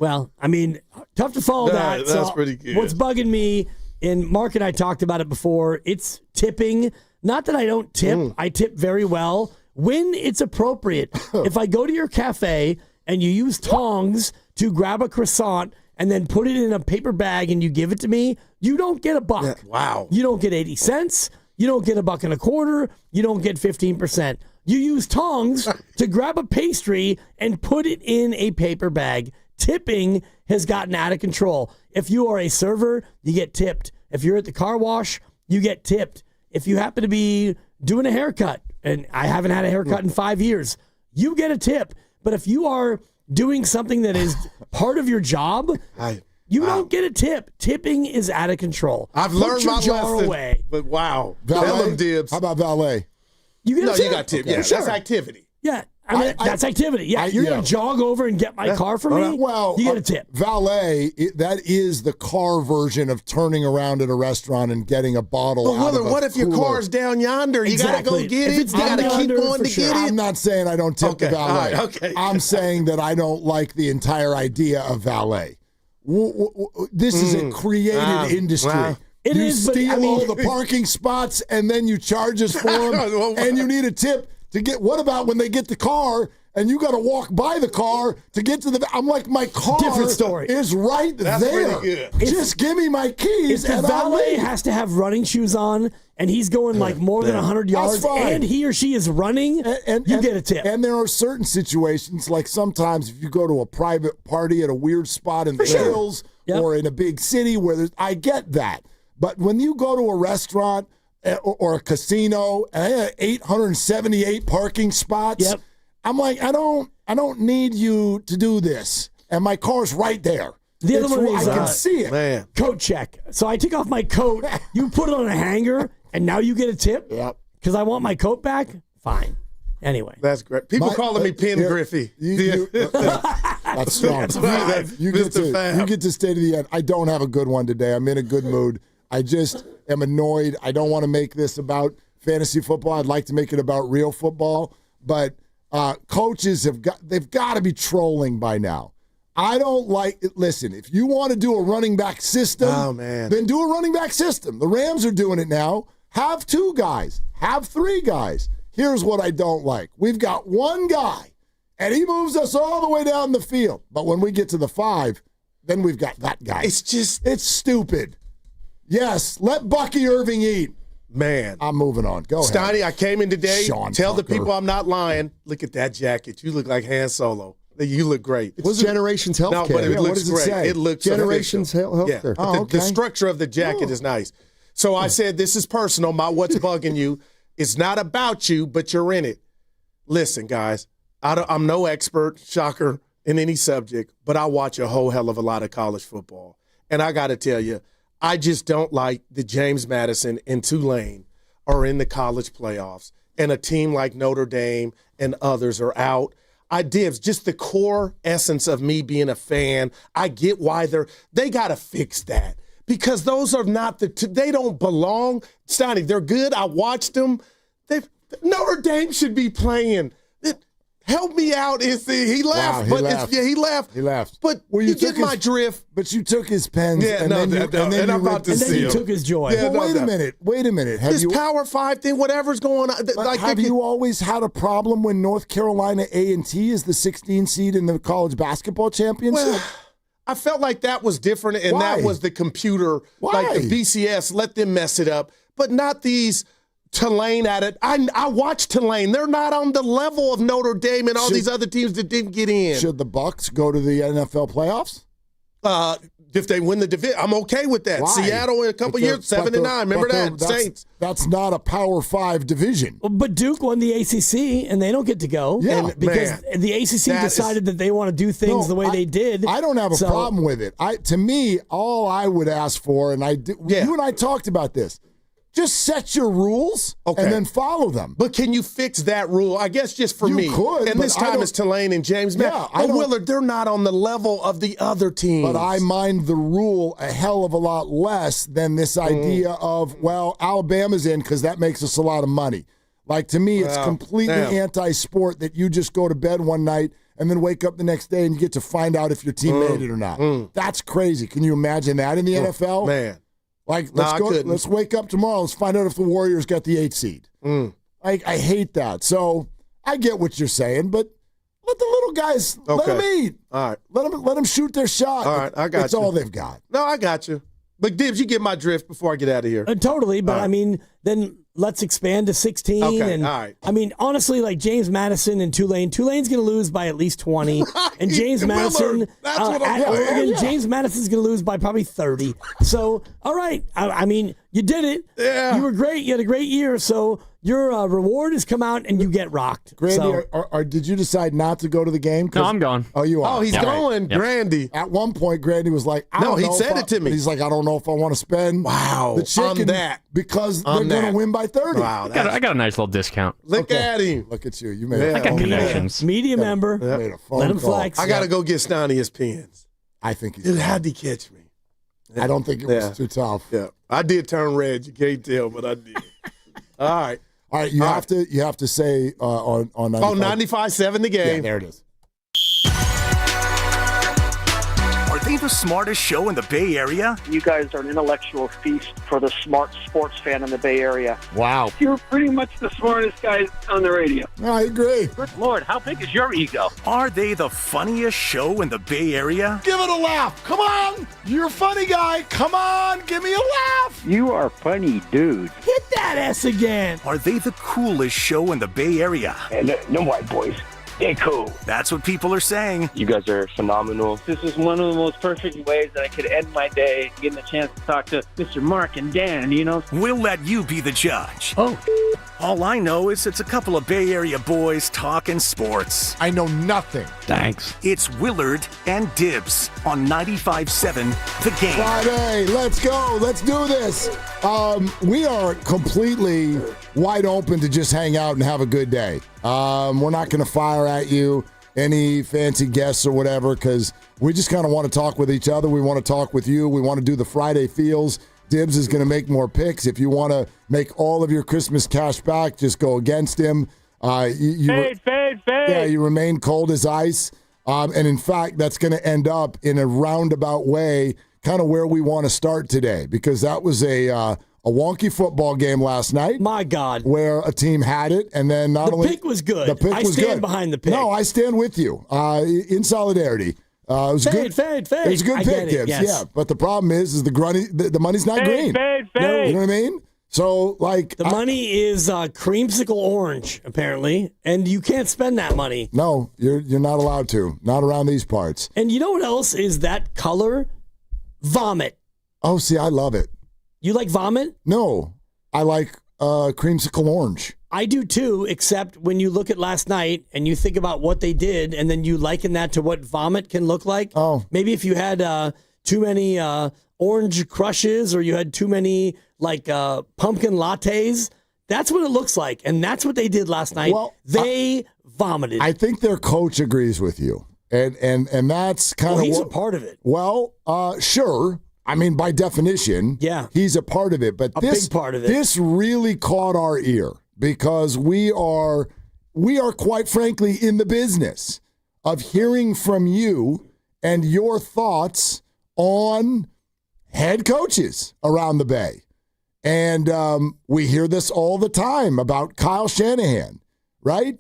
Well, I mean, tough to follow that. That's So pretty good. What's bugging me, and Mark and I talked about it before, it's tipping. Not that I don't tip. I tip very well when it's appropriate. If I go to your cafe and you use tongs to grab a croissant and then put it in a paper bag and you give it to me, you don't get a buck. Yeah. Wow. You don't get 80 cents. You don't get $1.25. You don't get 15%. You use tongs to grab a pastry and put it in a paper bag. Tipping has gotten out of control. If you are a server, you get tipped. If you're at the car wash, you get tipped. If you happen to be doing a haircut, and I haven't had a haircut in 5 years, you get a tip. But if you are doing something that is part of your job, you don't get a tip. Tipping is out of control. I've learned my lesson. Away. But wow. Valet? Tell them, Dibs. How about valet? You get a tip. You got tip. Okay. Yeah, Sure. that's activity. Yeah. I mean, that's activity. Yeah, you're going to jog over and get my car for me? Well, you get a tip. Valet, that is the car version of turning around at a restaurant and getting a bottle out of a what if your cooler. car's down yonder? You got to go get If it. it's You got to down keep yonder, going for to sure. get it. I'm not saying I don't tip the valet. all right, okay. I'm saying that I don't like the entire idea of valet. This is a created industry. Wow. It you is, but, steal I mean- all the parking spots and then you charge us for them, and you need a tip to get. What about when they get the car and you got to walk by the car to get to the? I'm like, my car Different story. is right That's there. pretty good. Just give me my keys. If the and I'll valet leave. has to have running shoes on and he's going like more than 100 yards fine. and he or she is running, you get a tip. And there are certain situations, like sometimes if you go to a private party at a weird spot in the hills or in a big city where there's, I get that. But when you go to a restaurant or a casino and they have 878 parking spots, I'm like, I don't need you to do this. And my car's right there. The other one is I can see it. Man. coat check. So I take off my coat, you put it on a hanger, and now you get a tip? Yep. Because I want my coat back? Fine. Anyway. That's great. People calling me Pen Griffey. That's strong. That's right. You get Mr. Fab. you get to stay to the end. I don't have a good one today. I'm in a good mood. I just am annoyed. I don't want to make this about fantasy football. I'd like to make it about real football. But coaches they've got to be trolling by now. I don't like it. Listen, if you want to do a running back system, then do a running back system. The Rams are doing it now. Have 2 guys. Have 3 guys. Here's what I don't like. We've got 1 guy, and he moves us all the way down the field. But when we get to the 5, then we've got that guy. It's stupid. Yes, let Bucky Irving eat. Man. I'm moving on. Go ahead. Steiny, I came in today. Sean Tell Tucker. the people I'm not lying. Look at that jacket. You look like Han Solo. You look great. It's Generations Healthcare. No, but it what looks does it great. say? It looks Generations official. Healthcare. Yeah. The structure of the jacket is nice. So I said, this is personal. My what's bugging you. It's not about you, but you're in it. Listen, guys, I'm no expert, shocker, in any subject, but I watch a whole hell of a lot of college football. And I got to tell you, I just don't like that James Madison and Tulane are in the college playoffs and a team like Notre Dame and others are out. Dibs, just the core essence of me being a fan. I get why they got to fix that. Because those are not they don't belong. Steiny, they're good. I watched them. Notre Dame should be playing. Help me out. He left. Wow, he left. He left. But you get my drift. But you took his pens. Yeah, and then I'm about to see you him. took his joy. Yeah, wait a minute. This Power 5 thing, whatever's going on. Have you always had a problem when North Carolina A&T is the 16 seed in the college basketball championship? Well, I felt like that was different, and Why? that was the computer, Why? like the BCS, let them mess it up, but not these Tulane at it. I watched Tulane. They're not on the level of Notre Dame and all these other teams that didn't get in. Should the Bucks go to the NFL playoffs? If they win the division, I'm okay with that. Why? Seattle in a couple years, 7-9. Remember that? Saints. That's not a Power 5 division. But Duke won the ACC, and they don't get to go. Yeah, because the ACC decided that they want to do things the way they did. I don't have a problem with it. To me, all I would ask for, and you and I talked about this, just set your rules and then follow them. But can you fix that rule? I guess just for me. Could, and this time it's Tulane and James Madison. Willard, they're not on the level of the other teams. But I mind the rule a hell of a lot less than this idea of, well, Alabama's in because that makes us a lot of money. Like, to me, it's completely anti-sport that you just go to bed one night and then wake up the next day and you get to find out if your team made it or not. That's crazy. Can you imagine that in the NFL? Man. Like, let's wake up tomorrow. Let's find out if the Warriors got the 8th seed. I hate that. So I get what you're saying, but let the little guys, let them eat. All right. Let them shoot their shot. All right, I got you. That's all they've got. No, I got you. But, Dibs, you get my drift before I get out of here. Totally, but I mean, then let's expand to 16. Okay, and all right. I mean, honestly, like James Madison and Tulane's going to lose by at least 20. And James Madison That's what I'm at Oregon, yeah. James Madison's going to lose by probably 30. So, all right. I mean, you did it. Yeah. You were great. You had a great year. So your reward has come out and you get rocked. Grandy, So, did you decide not to go to the game? No, I'm going. Oh, you are? Oh, he's going. Yep. Grandy. At one point, Grandy was like, I don't know he said it to me. He's like, I don't know if I want to spend the chicken on that. because they're going to win by 30. Wow. I got a nice little discount. Look at him. Look at you. You made I got connections. media member. made a phone Let him call. flex. I got to go get Steiny his pins. I think he's Dude, how'd he catch me? I don't think it was too tough. Yeah. I did turn red. You can't tell, but I did. All right. All right, you have to say on 95.7 the game. Yeah, there it is. Are they the smartest show in the Bay Area? You guys are an intellectual feast for the smart sports fan in the Bay Area. Wow. You're pretty much the smartest guys on the radio. I agree. Good Lord, how big is your ego? Are they the funniest show in the Bay Area? Give it a laugh. Come on. You're a funny guy. Come on. Give me a laugh. You are funny, dude. Hit that S again. Are they the coolest show in the Bay Area? And no white boys. They're cool. That's what people are saying. You guys are phenomenal. This is one of the most perfect ways that I could end my day, getting a chance to talk to Mr. Mark and Dan, you know? We'll let you be the judge. Oh. All I know is it's a couple of Bay Area boys talking sports. I know nothing. Thanks. It's Willard and Dibs on 95.7 The Game. Friday, let's go. Let's do this. We are completely wide open to just hang out and have a good day. We're not going to fire at you any fancy guests or whatever because we just kind of want to talk with each other. We want to talk with you. We want to do the Friday feels. Dibs is going to make more picks. If you want to make all of your Christmas cash back, just go against him. Fade. Yeah, you remain cold as ice. And in fact, that's going to end up in a roundabout way, kind of where we want to start today, because that was a a wonky football game last night. My God. Where a team had it, and then not only... The pick was good. The pick I was stand good. behind the pick. No, I stand with you in solidarity. It was Fade. It was a good pick, Gibbs. Yes. Yeah, but the problem is the money's not green. Fade. You know what I mean? So, like... The money is creamsicle orange, apparently, and you can't spend that money. No, you're not allowed to. Not around these parts. And you know what else is that color? Vomit. Oh, see, I love it. You like vomit? No, I like creamsicle orange. I do too, except when you look at last night and you think about what they did, and then you liken that to what vomit can look like. Oh. Maybe if you had too many orange crushes or you had too many pumpkin lattes, that's what it looks like. And that's what they did last night. Well, they vomited. I think their coach agrees with you. And that's kind of he's a part of it. Well, sure. I mean, by definition, yeah, he's a part of it. But big part of it. This really caught our ear because we are quite frankly in the business of hearing from you and your thoughts on head coaches around the Bay. And we hear this all the time about Kyle Shanahan, right?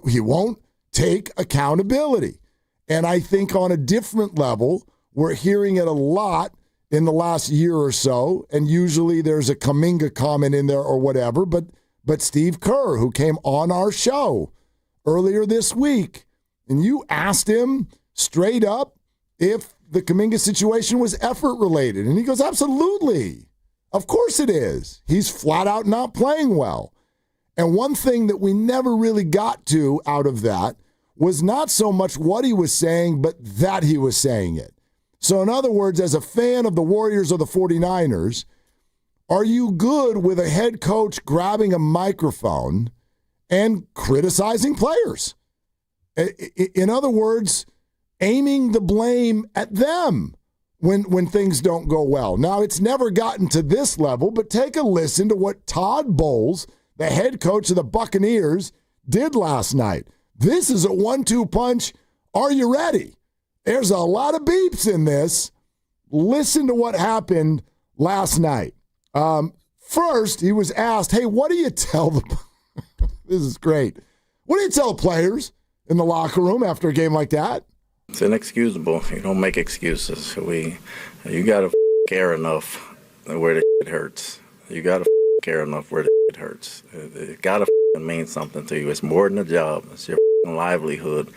He won't take accountability. And I think on a different level, we're hearing it a lot in the last year or so, and usually there's a Kaminga comment in there or whatever, but Steve Kerr, who came on our show earlier this week, and you asked him straight up if the Kaminga situation was effort-related, and he goes, absolutely. Of course it is. He's flat out not playing well. And one thing that we never really got to out of that was not so much what he was saying, but that he was saying it. So in other words, as a fan of the Warriors or the 49ers, are you good with a head coach grabbing a microphone and criticizing players? In other words, aiming the blame at them when things don't go well. Now, it's never gotten to this level, but take a listen to what Todd Bowles, the head coach of the Buccaneers, did last night. This is a 1-2 punch. Are you ready? There's a lot of beeps in this. Listen to what happened last night. First, he was asked, hey, what do you tell the this is great. What do you tell players in the locker room after a game like that? It's inexcusable. You don't make excuses. You got to care enough where the shit hurts. You got to care enough where the shit hurts. It got to mean something to you. It's more than a job. It's your livelihood.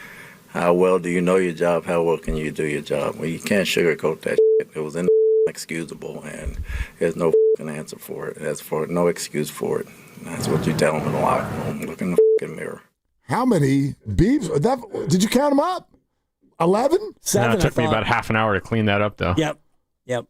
How well do you know your job? How well can you do your job? Well, you can't sugarcoat that shit. It was inexcusable, and there's no answer for it. There's no excuse for it. That's what you tell them in the locker room. Look in the mirror. How many beeps? Did you count them up? 11? 7. No, it took me about half an hour to clean that up, though. Yep.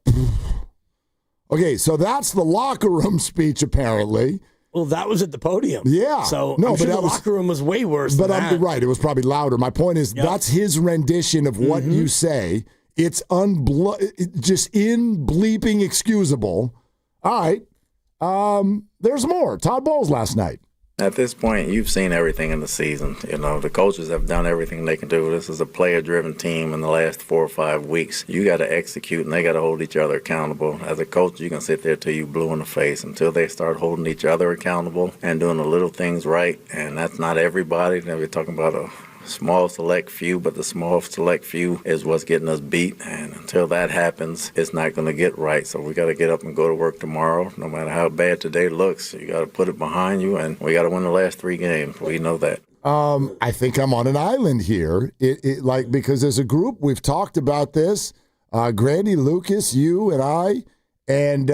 Okay, so that's the locker room speech, apparently. Well, that was at the podium. Yeah. So no, I'm sure but the locker room was way worse than that. Right, it was probably louder. My point is that's his rendition of what you say. It's just bleeping excusable. All right. There's more. Todd Bowles last night. At this point, you've seen everything in the season. You know, the coaches have done everything they can do. This is a player-driven team in the last 4 or 5 weeks. You got to execute, and they got to hold each other accountable. As a coach, you can sit there till you blue in the face until they start holding each other accountable and doing the little things right. And that's not everybody. Now we're talking about a small select few, but the small select few is what's getting us beat. And until that happens, it's not going to get right. So we got to get up and go to work tomorrow. No matter how bad today looks, you got to put it behind you, and we got to win the last 3 games. We know that. I think I'm on an island here. Because as a group, we've talked about this. Grandy, Lucas, you, and I, and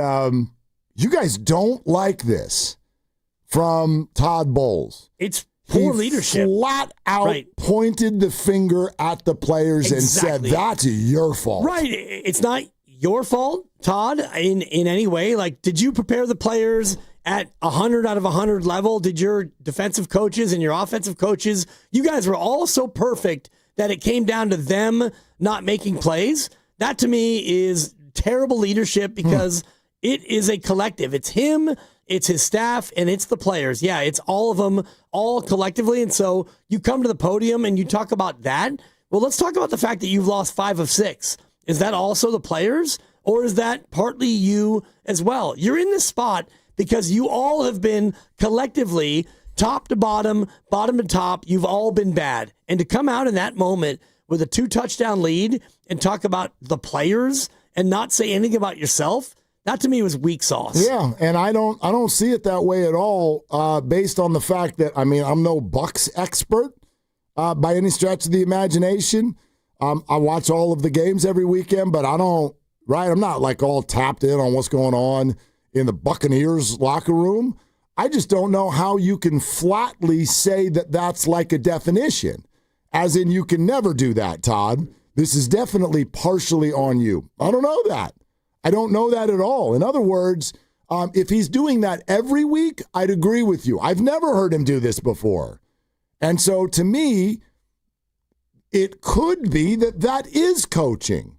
you guys don't like this from Todd Bowles. It's poor leadership. Flat out pointed the finger at the players and said, that's your fault. Right. It's not your fault, Todd, in any way. Like, did you prepare the players at 100 out of 100 level? Did your defensive coaches and your offensive coaches, you guys were all so perfect that it came down to them not making plays? That to me is terrible leadership because it is a collective. It's him, it's his staff, and it's the players. Yeah, it's all of them, all collectively. And so you come to the podium and you talk about that. Well, let's talk about the fact that you've lost 5 of 6. Is that also the players? Or is that partly you as well? You're in this spot because you all have been collectively, top to bottom, bottom to top, you've all been bad. And to come out in that moment with a 2-touchdown lead and talk about the players and not say anything about yourself, that to me was weak sauce. Yeah, and I don't see it that way at all, based on the fact that, I'm no Bucks expert by any stretch of the imagination. I watch all of the games every weekend, but I'm not like all tapped in on what's going on in the Buccaneers locker room. I just don't know how you can flatly say that that's like a definition, as in you can never do that, Todd. This is definitely partially on you. I don't know that. I don't know that at all. In other words, if he's doing that every week, I'd agree with you. I've never heard him do this before. And so to me, it could be that is coaching.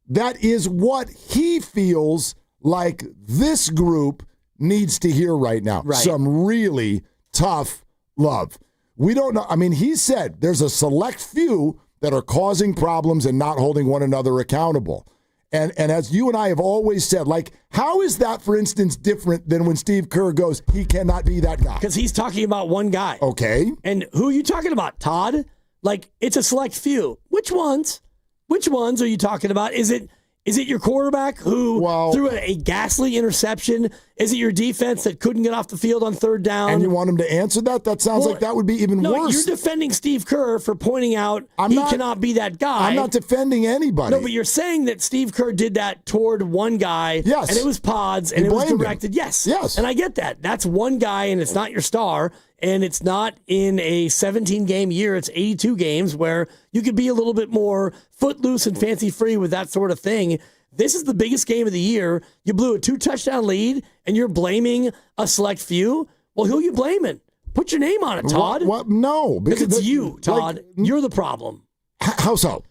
That is what he feels like this group needs to hear right now. Right. Some really tough love. We don't know. He said there's a select few that are causing problems and not holding one another accountable. And as you and I have always said, like, how is that, for instance, different than when Steve Kerr goes, he cannot be that guy? Because he's talking about one guy. Okay. And who are you talking about, Todd? Like, it's a select few. Which ones? Which ones are you talking about? Is it your quarterback who threw a ghastly interception? Is it your defense that couldn't get off the field on third down? And you want him to answer that? That sounds like that would be even worse. You're defending Steve Kerr for pointing out cannot be that guy. I'm not defending anybody. No, but you're saying that Steve Kerr did that toward one guy. Yes. And it was pods, and it was directed. Him. Yes. Yes. And I get that. That's one guy, and it's not your star. And it's not in a 17-game year. It's 82 games where you could be a little bit more footloose and fancy-free with that sort of thing. This is the biggest game of the year. You blew a 2-touchdown lead, and you're blaming a select few? Well, who are you blaming? Put your name on it, Todd. What? No. Because it's you, Todd. You're the problem. How so?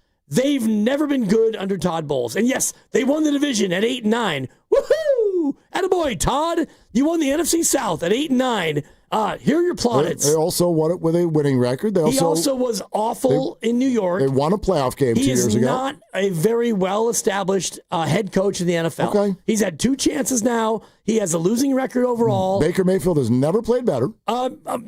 never been good under Todd Bowles. And yes, they won the division at 8-9. Woohoo! Attaboy, Todd. You won the NFC South at 8-9. Here are your plaudits. They also won it with a winning record. He also was awful in New York. They won a playoff game 2 years ago. He is not a very well-established head coach in the NFL. Okay. He's had 2 chances now. He has a losing record overall. Baker Mayfield has never played better.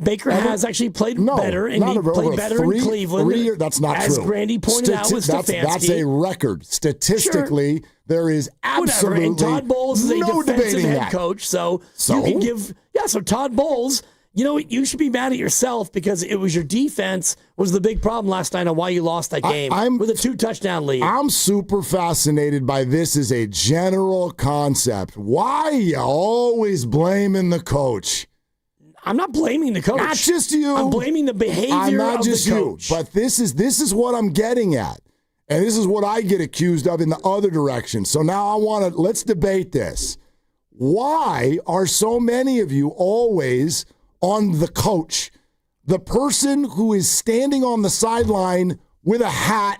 Baker has actually played better, and he played better in Cleveland. That's not as true. As Grandy pointed out with Stefanski. That's a record. Statistically, there is absolutely and Todd Bowles is a defensive head coach, so you can give... Yeah, so Todd Bowles... You know what? You should be mad at yourself because it was your defense was the big problem last night on why you lost that game with a 2-touchdown lead. I'm super fascinated by this as a general concept. Why are you always blaming the coach? I'm not blaming the coach. Not just you. I'm blaming the behavior of the coach. But this is what I'm getting at. And this is what I get accused of in the other direction. So now let's debate this. Why are so many of you always on the coach, the person who is standing on the sideline with a hat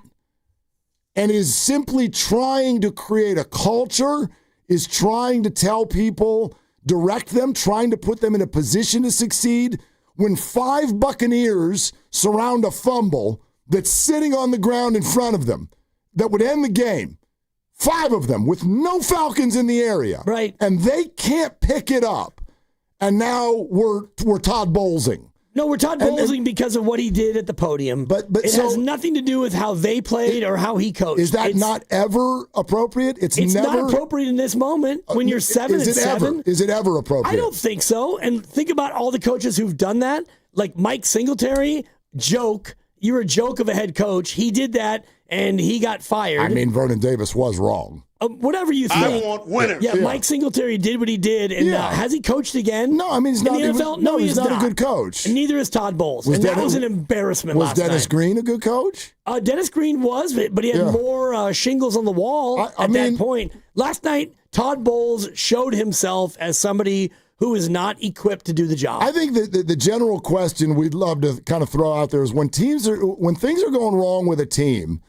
and is simply trying to create a culture, is trying to tell people, direct them, trying to put them in a position to succeed, when 5 Buccaneers surround a fumble that's sitting on the ground in front of them that would end the game? 5 of them with no Falcons in the area. Right. And they can't pick it up. And now we're Todd Bowlesing. No, we're Todd Bowlesing because of what he did at the podium. But it has nothing to do with how they played or how he coached. Is that not ever appropriate? It's never not appropriate in this moment when you're 7-7. Is it ever appropriate? I don't think so. And think about all the coaches who've done that. Like Mike Singletary, joke. You're a joke of a head coach. He did that, and he got fired. I mean, Vernon Davis was wrong. Whatever you think. I want winners. Yeah, Mike Singletary did what he did, and has he coached again? No, I mean, he's not. In the NFL? He's not a good coach. And neither is Todd Bowles. That was an embarrassment last night. Was Dennis Green a good coach? Dennis Green was, but he had more shingles on the wall at that point. Last night, Todd Bowles showed himself as somebody who is not equipped to do the job. I think that the general question we'd love to kind of throw out there is when things are going wrong with a team,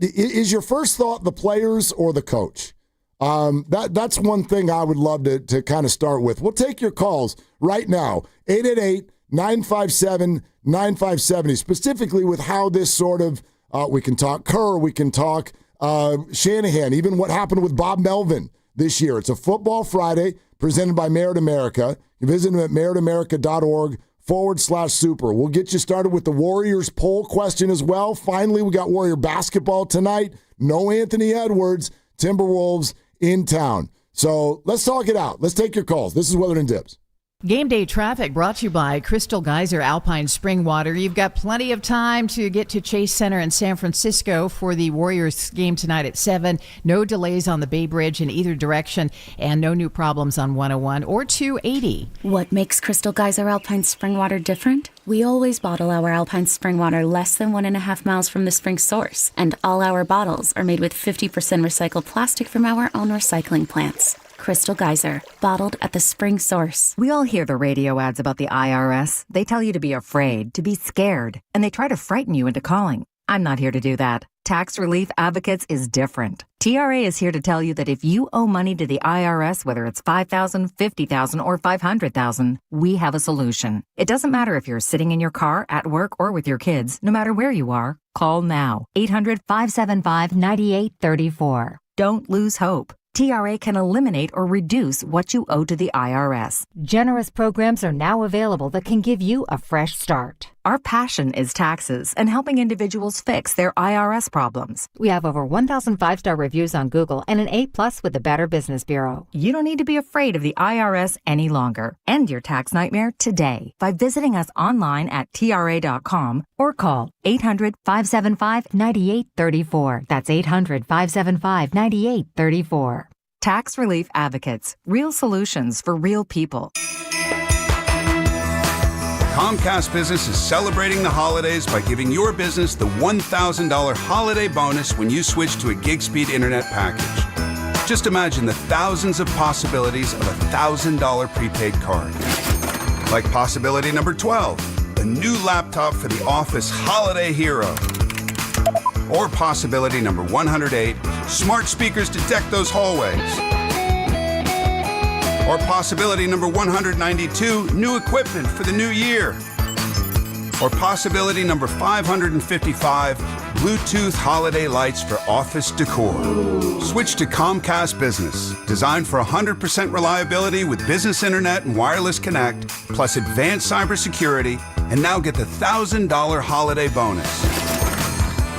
is your first thought the players or the coach? That's one thing I would love to kind of start with. We'll take your calls right now, 888-957-9570, specifically with how this sort of, we can talk Kerr, we can talk Shanahan, even what happened with Bob Melvin this year. It's a Football Friday presented by Merit America. You visit them at meritamerica.org/super. We'll get you started with the Warriors poll question as well. Finally, we got Warrior basketball tonight. No Anthony Edwards, Timberwolves in town. So let's talk it out. Let's take your calls. This is Weather and Dips. Game day traffic brought to you by Crystal Geyser Alpine Spring Water. You've got plenty of time to get to Chase Center in San Francisco for the Warriors game tonight at 7. No delays on the Bay Bridge in either direction, and no new problems on 101 or 280. What makes Crystal Geyser Alpine Spring Water different? We always bottle our Alpine Spring Water less than 1.5 miles from the spring source, and all our bottles are made with 50% recycled plastic from our own recycling plants. Crystal Geyser, bottled at the spring source. We all hear the radio ads about the IRS. They tell you to be afraid, to be scared, and they try to frighten you into calling. I'm not here to do that. Tax Relief Advocates is different. TRA is here to tell you that if you owe money to the IRS, whether it's $5,000, $50,000, or $500,000, we have a solution. It doesn't matter if you're sitting in your car, at work, or with your kids. No matter where you are, call now. 800-575-9834. Don't lose hope. TRA can eliminate or reduce what you owe to the IRS. Generous programs are now available that can give you a fresh start. Our passion is taxes and helping individuals fix their IRS problems. We have over 1,000 five-star reviews on Google and an A+ with the Better Business Bureau. You don't need to be afraid of the IRS any longer. End your tax nightmare today by visiting us online at TRA.com or call 800-575-9834. That's 800-575-9834. Tax Relief Advocates. Real solutions for real people. Comcast Business is celebrating the holidays by giving your business the $1,000 holiday bonus when you switch to a gig speed internet package. Just imagine the thousands of possibilities of a $1,000 prepaid card. Like possibility number 12, a new laptop for the office holiday hero. Or possibility number 108, smart speakers to deck those hallways. Or possibility number 192, new equipment for the new year. Or possibility number 555, Bluetooth holiday lights for office decor. Switch to Comcast Business, designed for 100% reliability with business internet and wireless connect, plus advanced cybersecurity, and now get the $1,000 holiday bonus.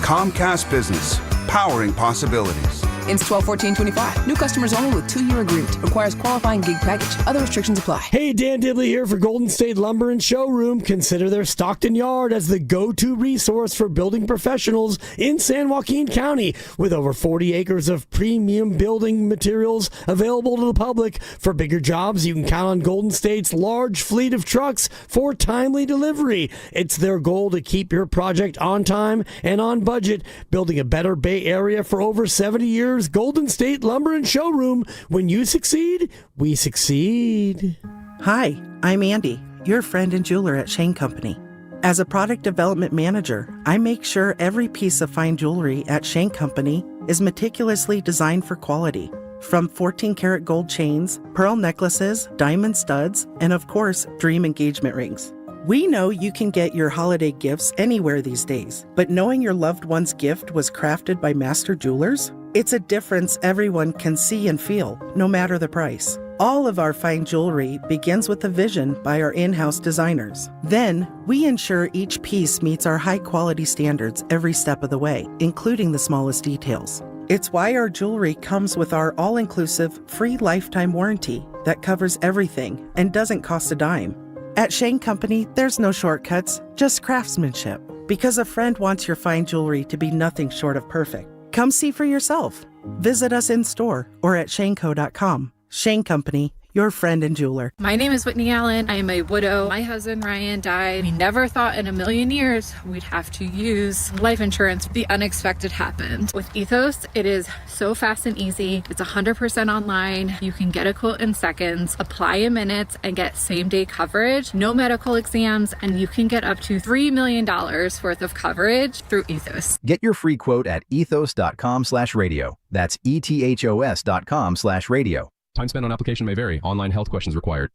Comcast Business, powering possibilities. Ends 12/14/25. New customers only with 2-year agreement. Requires qualifying gig package. Other restrictions apply. Hey, Dan Dibley here for Golden State Lumber and Showroom. Consider their Stockton Yard as the go-to resource for building professionals in San Joaquin County. With over 40 acres of premium building materials available to the public. For bigger jobs, you can count on Golden State's large fleet of trucks for timely delivery. It's their goal to keep your project on time and on budget, building a better Bay Area for over 70 years. Golden State Lumber and Showroom. When you succeed, we succeed. Hi, I'm Andy, your friend and jeweler at Shane Company. As a product development manager, I make sure every piece of fine jewelry at Shane Company is meticulously designed for quality. From 14-karat gold chains, pearl necklaces, diamond studs, and of course, dream engagement rings. We know you can get your holiday gifts anywhere these days, but knowing your loved one's gift was crafted by master jewelers? It's a difference everyone can see and feel, no matter the price. All of our fine jewelry begins with a vision by our in-house designers. Then, we ensure each piece meets our high-quality standards every step of the way, including the smallest details. It's why our jewelry comes with our all-inclusive, free lifetime warranty that covers everything and doesn't cost a dime. At Shane Company, there's no shortcuts, just craftsmanship. Because a friend wants your fine jewelry to be nothing short of perfect. Come see for yourself. Visit us in store or at shaneco.com. Shane Company, your friend and jeweler. My name is Whitney Allen. I am a widow. My husband Ryan died. We never thought in a million years we'd have to use life insurance. The unexpected happened. With Ethos, it is so fast and easy. It's 100% online. You can get a quote in seconds, apply in minutes, and get same-day coverage. No medical exams, and you can get up to $3 million worth of coverage through Ethos. Get your free quote at ethos.com/radio. That's ETHOS.com/radio. Time spent on application may vary. Online health questions required.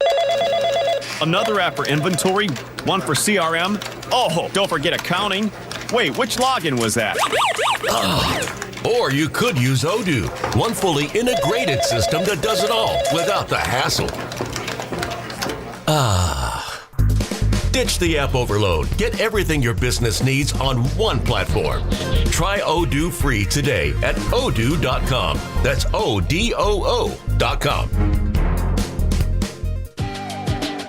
Another app for inventory, one for CRM. Oh, don't forget accounting. Wait, which login was that? Or you could use Odoo, one fully integrated system that does it all without the hassle. Ditch the app overload. Get everything your business needs on one platform. Try Odoo free today at odoo.com. That's ODOO.com.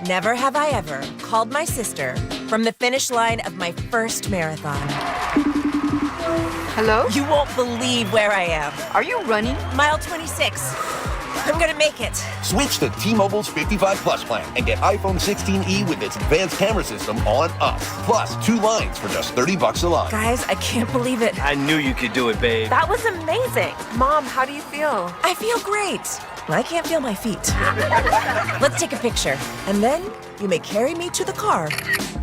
Never have I ever called my sister from the finish line of my first marathon. Hello? You won't believe where I am. Are you running? Mile 26. I'm gonna make it. Switch to T-Mobile's 55 Plus plan and get iPhone 16e with its advanced camera system on us. Plus, 2 lines for just $30 a line. Guys, I can't believe it. I knew you could do it, babe. That was amazing. Mom, how do you feel? I feel great. I can't feel my feet. Let's take a picture. And then you may carry me to the car.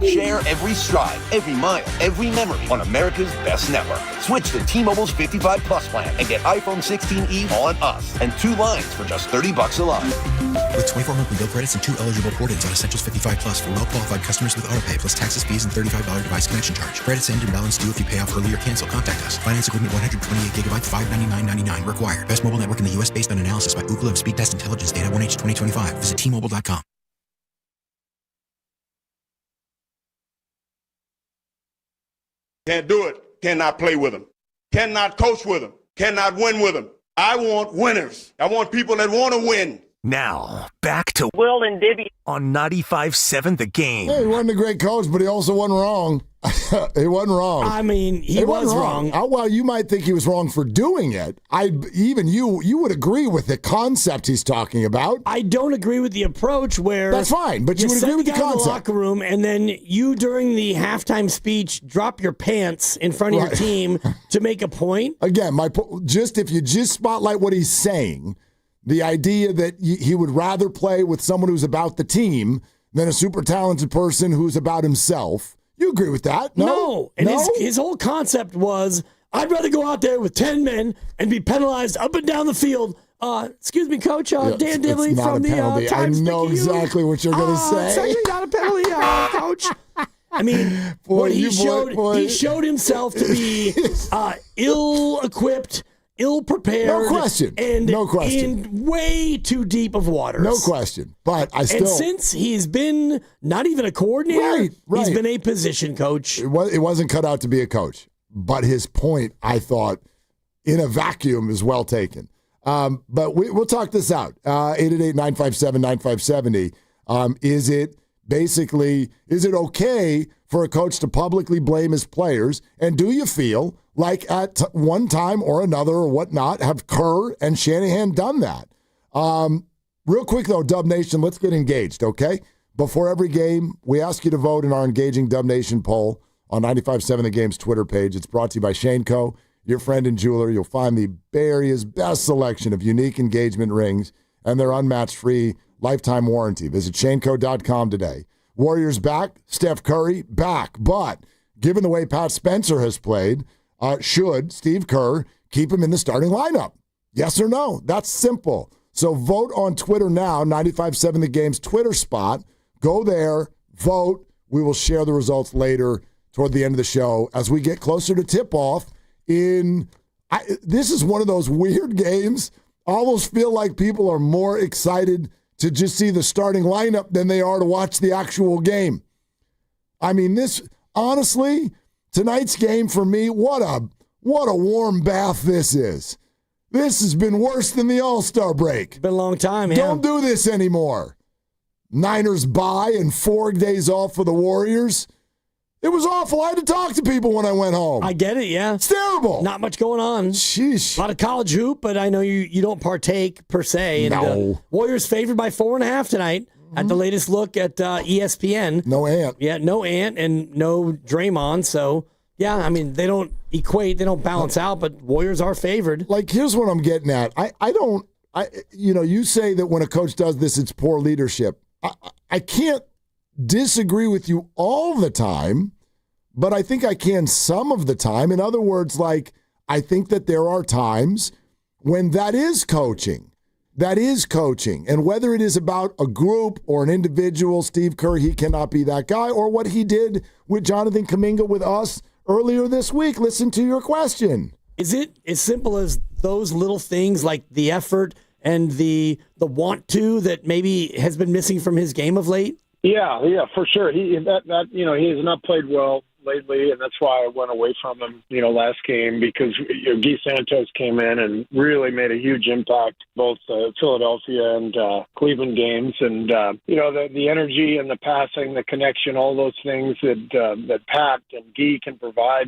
Share every stride, every mile, every memory on America's best network. Switch to T-Mobile's 55 Plus plan and get iPhone 16e on us and 2 lines for just $30 a line. With 24 monthly bill credits and 2 eligible port-ins on Essentials 55 Plus for well-qualified customers with autopay plus taxes, fees, and $35 device connection charge. Credits end and balance due if you pay off early or cancel. Contact us. Finance agreement 128 gigabytes, $599.99 required. Best mobile network in the U.S. based on analysis by Ookla of Speed Test Intelligence data 1H 2025. Visit T-Mobile.com. Can't do it. Cannot play with them. Cannot coach with them. Cannot win with them. I want winners. I want people that want to win. Now, back to Will and Diddy on 95.7 The Game. Hey, he wasn't a great coach, but he also wasn't wrong. He wasn't wrong. I mean, he was wrong. Well, you might think he was wrong for doing it. You would agree with the concept he's talking about. I don't agree with the approach where that's fine, but you would agree with the concept. In the locker room, and then you during the halftime speech drop your pants in front of your team to make a point. Again, if you just spotlight what he's saying, the idea that he would rather play with someone who's about the team than a super talented person who's about himself. You agree with that? No. And his whole concept was, I'd rather go out there with 10 men and be penalized up and down the field. Excuse me, Coach, Dan Dibley from the Times. I know exactly what you're going to say. It's actually not a penalty, Coach. I mean, he showed himself to be ill-equipped, ill-prepared. No question. In way too deep of waters. No question. But and since he's been not even a coordinator, he's been a position coach. It wasn't cut out to be a coach. But his point, I thought, in a vacuum is well taken. But we'll talk this out. 888-957-9570. Is it okay for a coach to publicly blame his players? And do you feel like at one time or another or whatnot have Kerr and Shanahan done that? Real quick, though, Dub Nation, let's get engaged, okay? Before every game, we ask you to vote in our Engaging Dub Nation poll on 95.7 The Game's Twitter page. It's brought to you by Shaneco, your friend and jeweler. You'll find the Bay Area's best selection of unique engagement rings and their unmatched free lifetime warranty. Visit Shaneco.com today. Warriors back, Steph Curry back, but given the way Pat Spencer has played, should Steve Kerr keep him in the starting lineup? Yes or no? That's simple. So vote on Twitter now, 95.7 The Game's Twitter spot. Go there, vote. We will share the results later toward the end of the show as we get closer to tip-off. This is one of those weird games. I almost feel like people are more excited to just see the starting lineup than they are to watch the actual game. I mean, honestly, tonight's game for me, what a warm bath this is. This has been worse than the All-Star break. Been a long time, yeah. Don't do this anymore. Niners bye and 4 days off for the Warriors. It was awful. I had to talk to people when I went home. I get it, yeah. It's terrible. Not much going on. Sheesh. A lot of college hoop, but I know you don't partake per se. And, no. Warriors favored by 4.5 tonight at the latest look at ESPN. No Ant. Yeah, no Ant and no Draymond. So, yeah, I mean, they don't equate. They don't balance out, but Warriors are favored. Like, here's what I'm getting at. You say that when a coach does this, it's poor leadership. I can't disagree with you all the time, but I think I can some of the time. In other words, I think that there are times when that is coaching. That is coaching. And whether it is about a group or an individual, Steve Kerr, he cannot be that guy, or what he did with Jonathan Kaminga with us earlier this week. Listen to your question. Is it as simple as those little things like the effort and the want to that maybe has been missing from his game of late? Yeah, for sure. He has not played well lately, and that's why I went away from him, last game, because Guy Santos came in and really made a huge impact, both Philadelphia and Cleveland games, and the energy and the passing, the connection, all those things that Pat and Guy can provide.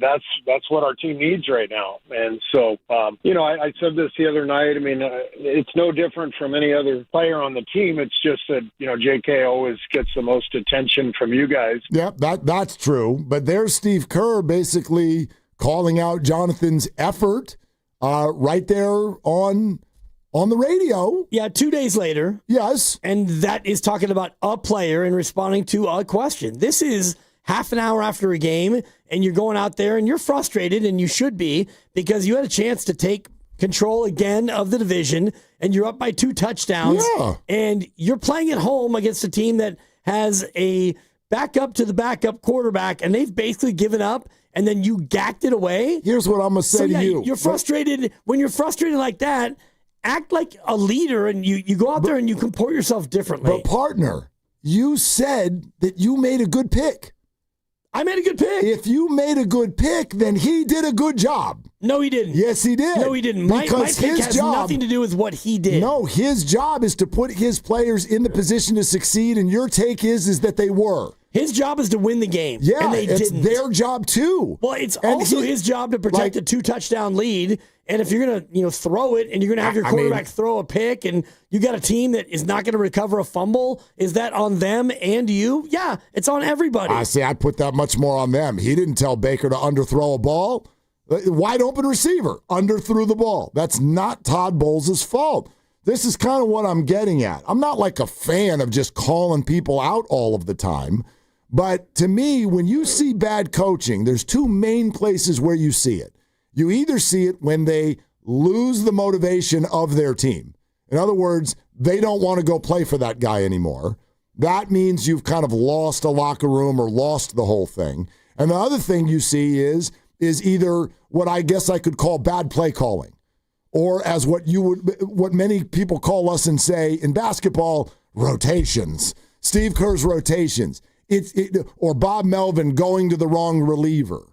That's what our team needs right now, and so I said this the other night. I mean, it's no different from any other player on the team. It's just that J.K. always gets the most attention from you guys. Yeah, that's true. But there's Steve Kerr basically calling out Jonathan's effort right there on the radio. Yeah, 2 days later. Yes. And that is talking about a player and responding to a question. This is half an hour after a game, and you're going out there and you're frustrated, and you should be, because you had a chance to take control again of the division, and you're up by 2 touchdowns. Yeah. And you're playing at home against a team that has a backup to the backup quarterback, and they've basically given up, and then you gacked it away. Here's what I'm going to say to you. You're frustrated. When you're frustrated like that, act like a leader, and you go out there and you comport yourself differently. But, partner, you said that you made a good pick. I made a good pick. If you made a good pick, then he did a good job. No, he didn't. Yes, he did. No, he didn't. My pick has nothing to do with what he did. No, his job is to put his players in the position to succeed, and your take is that they were. His job is to win the game. Yeah, and they it's didn't. their job too. Well, it's also his job to protect a 2-touchdown lead. And if you're going to, throw it, and you're going to have your quarterback throw a pick, and you got a team that is not going to recover a fumble, is that on them and you? Yeah, it's on everybody. I say I put that much more on them. He didn't tell Baker to underthrow a ball. Wide open receiver, underthrew the ball. That's not Todd Bowles' fault. This is kind of what I'm getting at. I'm not like a fan of just calling people out all of the time. But to me, when you see bad coaching, there's 2 main places where you see it. You either see it when they lose the motivation of their team. In other words, they don't want to go play for that guy anymore. That means you've kind of lost a locker room or lost the whole thing. And the other thing you see is either what I guess I could call bad play calling, or as what many people call us and say in basketball, rotations. Steve Kerr's rotations. Or Bob Melvin going to the wrong reliever.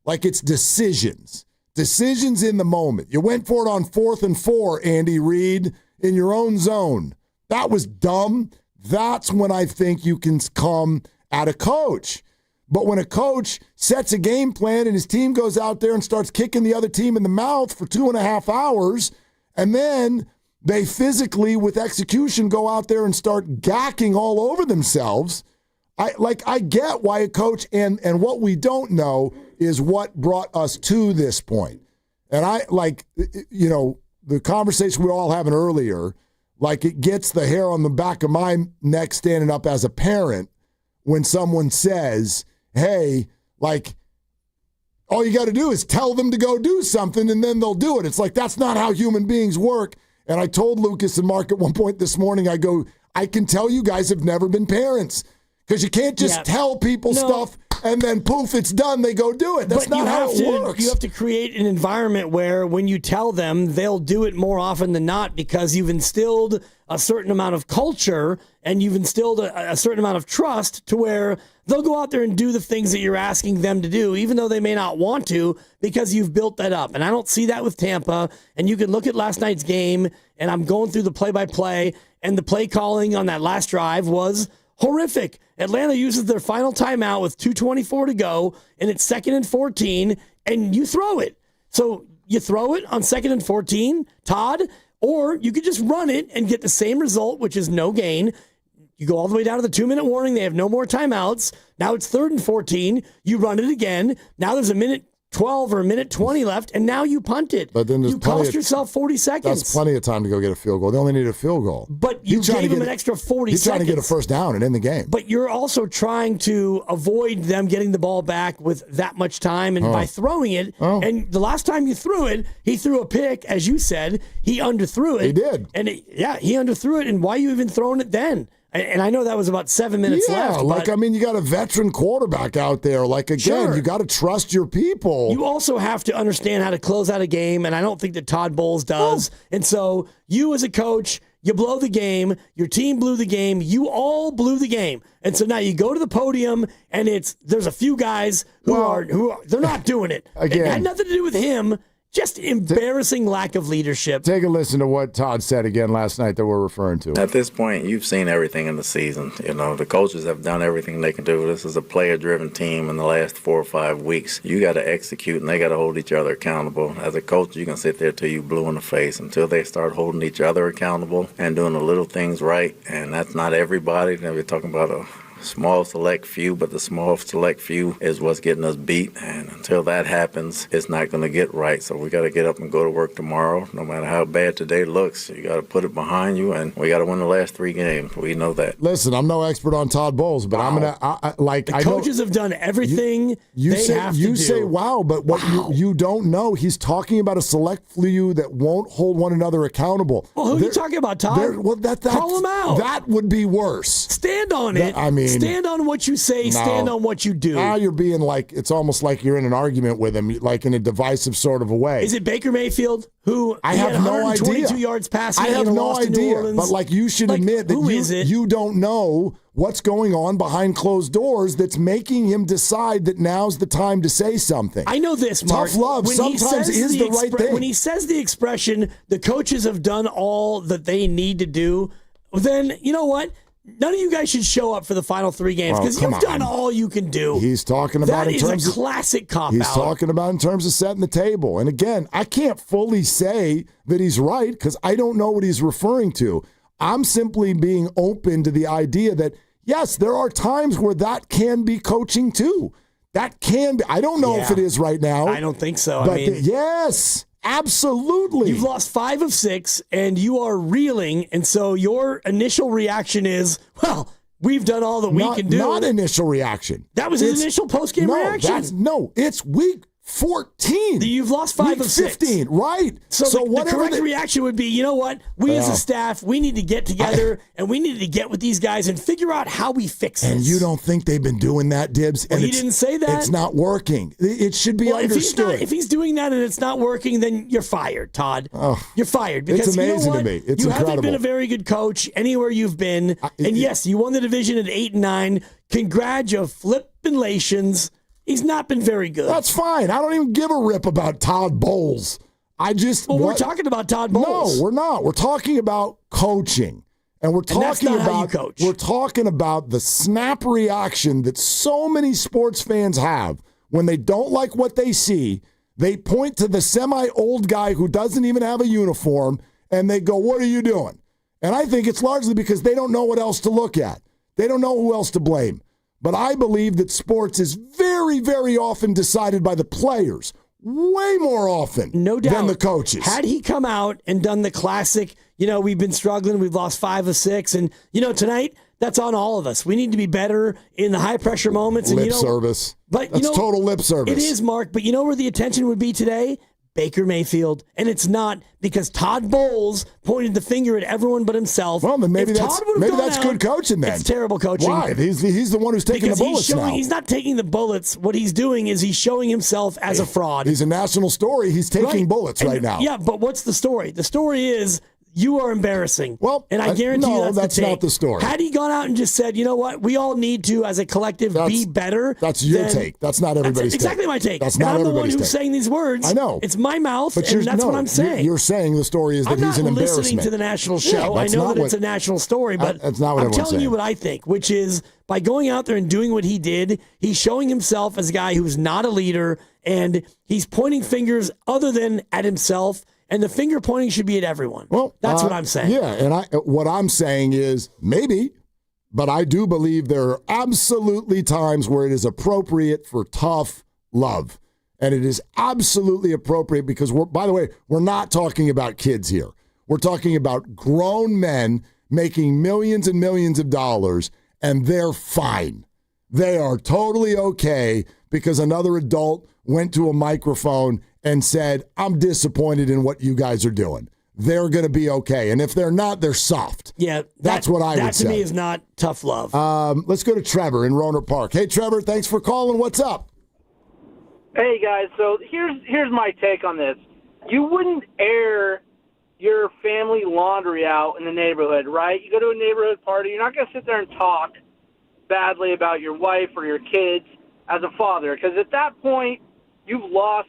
Like, it's decisions. Decisions in the moment. You went for it on 4th and 4, Andy Reid, in your own zone. That was dumb. That's when I think you can come at a coach. But when a coach sets a game plan and his team goes out there and starts kicking the other team in the mouth for 2.5 hours, and then they physically, with execution, go out there and start gacking all over themselves, I get why a coach, and what we don't know is what brought us to this point. And the conversation we were all having earlier, it gets the hair on the back of my neck standing up as a parent when someone says, hey, all you got to do is tell them to go do something and then they'll do it. It's like, that's not how human beings work. And I told Lucas and Mark at one point this morning, I go, I can tell you guys have never been parents. Because you can't just tell people stuff and then poof, it's done. They go do it. That's not how it works. You have to create an environment where when you tell them, they'll do it more often than not, because you've instilled a certain amount of culture and you've instilled a certain amount of trust to where they'll go out there and do the things that you're asking them to do, even though they may not want to, because you've built that up. And I don't see that with Tampa. And you can look at last night's game, and I'm going through the play-by-play, and the play calling on that last drive was horrific. Atlanta uses their final timeout with 2:24 to go, and it's 2nd and 14, and you throw it. So you throw it on 2nd and 14, Todd, or you could just run it and get the same result, which is no gain. You go all the way down to the 2-minute warning. They have no more timeouts. Now it's 3rd and 14. You run it again. Now there's a minute 12 or a minute 20 left, and now you punt it. But then you cost yourself 40 seconds. That's plenty of time to go get a field goal. They only need a field goal. But you gave them an extra 40 seconds. You're trying to get a first down and end the game. But you're also trying to avoid them getting the ball back with that much time, and by throwing it. And the last time you threw it, he threw a pick, as you said. He underthrew it. He did. And he underthrew it. And why are you even throwing it then? And I know that was about 7 minutes left. Like, I mean, you got a veteran quarterback out there. Like, again, you got to trust your people. You also have to understand how to close out a game, and I don't think that Todd Bowles does. And so you as a coach, you blow the game, your team blew the game, you all blew the game. And so now you go to the podium, and there's a few guys who are they're not doing it. Again, it had nothing to do with him. Just embarrassing lack of leadership. Take a listen to what Todd said again last night that we're referring to. At this point, you've seen everything in the season. You know, the coaches have done everything they can do. This is a player-driven team in the last 4 or 5 weeks. You got to execute, and they got to hold each other accountable. As a coach, you can sit there till you blue in the face until they start holding each other accountable and doing the little things right. And that's not everybody. Now we're talking about a small select few, but the small select few is what's getting us beat. And until that happens, it's not going to get right. So we got to get up and go to work tomorrow. No matter how bad today looks, you got to put it behind you, and we got to win the last 3 games. We know that. Listen, I'm no expert on Todd Bowles, but I'm gonna the coaches have done everything you they have to do. You say wow, but what you don't know, he's talking about a select few that won't hold one another accountable. Well, who are you talking about, Todd? Call him out. That would be worse. Stand on it. I mean, stand on what you say. Stand on what you do. Now you're being like, it's almost like you're in an argument with him, like in a divisive sort of a way. Is it Baker Mayfield who I have had no 122 idea. yards passing? I have and no lost to New idea. Orleans? But like, you should admit that you don't know what's going on behind closed doors that's making him decide that now's the time to say something. I know this, Mark. Tough love When sometimes is the right thing. When he says the expression, the coaches have done all that they need to do, then you know what? None of you guys should show up for the final 3 games because you've done all you can do. He's talking about that in terms is a of classic cop-out. He's talking about in terms of setting the table. And again, I can't fully say that he's right because I don't know what he's referring to. I'm simply being open to the idea that, yes, there are times where that can be coaching too. That can be. I don't know if it is right now. I don't think so. But I mean, yes. Absolutely. You've lost 5 of 6, and you are reeling, and so your initial reaction is, well, we've done all that we can do. Not initial reaction. That was his initial post-game reaction. It's week 14. You've lost 5 of 6. 15, right. So the correct reaction would be, you know what? We as a staff, we need to get together, and we need to get with these guys and figure out how we fix this. And you don't think they've been doing that, Dibs? Well, and he didn't say that. It's not working. It should be understood. If he's doing that and it's not working, then you're fired, Todd. You're fired. Because it's amazing you know what? to me. It's you incredible. haven't been a very good coach anywhere you've been. And yes, you won the division at 8-9. Congratulations. He's not been very good. That's fine. I don't even give a rip about Todd Bowles. We're talking about Todd Bowles. No, we're not. We're talking about coaching. And we're talking how you coach. We're talking about the snap reaction that so many sports fans have when they don't like what they see. They point to the semi-old guy who doesn't even have a uniform, and they go, "What are you doing?" And I think it's largely because they don't know what else to look at. They don't know who else to blame. But I believe that sports is very, very often decided by the players, way more often than the coaches. Had he come out and done the classic, we've been struggling, we've lost 5 of 6, and, tonight, that's on all of us. We need to be better in the high-pressure moments. Lip service. But, that's total lip service. It is, Mark, but you know where the attention would be today? Baker Mayfield. And it's not because Todd Bowles pointed the finger at everyone but himself. Well, then maybe that's good coaching then. It's terrible coaching. Why? He's the one who's taking the bullets now. He's not taking the bullets. What he's doing is he's showing himself as a fraud. He's a national story. He's taking bullets right now. Yeah, but what's the story? The story is you are embarrassing. Well, and I guarantee you that's not the story. Had he gone out and just said, you know what, we all need to, as a collective, be better. That's your take. That's not everybody's take. Exactly my take. That's not everybody's take. I'm the one who's saying these words. I know. It's my mouth, and that's what I'm saying. You're saying the story is that he's an embarrassment. I'm not listening to the national show. I know that it's a national story, but that's not what I'm telling you what I think, which is by going out there and doing what he did, he's showing himself as a guy who's not a leader, and he's pointing fingers other than at himself. And the finger pointing should be at everyone. Well, that's what I'm saying. Yeah, and what I'm saying is maybe, but I do believe there are absolutely times where it is appropriate for tough love. And it is absolutely appropriate because, by the way, we're not talking about kids here. We're talking about grown men making millions and millions of dollars, and they're fine. They are totally okay because another adult went to a microphone and said, "I'm disappointed in what you guys are doing." they're going to be okay. And if they're not, they're soft. Yeah, that's what I would say. That to me is not tough love. Let's go to Trevor in Roanoke Park. Hey, Trevor, thanks for calling. What's up? Hey, guys, so here's my take on this. You wouldn't air your family laundry out in the neighborhood, right? You go to a neighborhood party, you're not going to sit there and talk badly about your wife or your kids as a father, because at that point, you've lost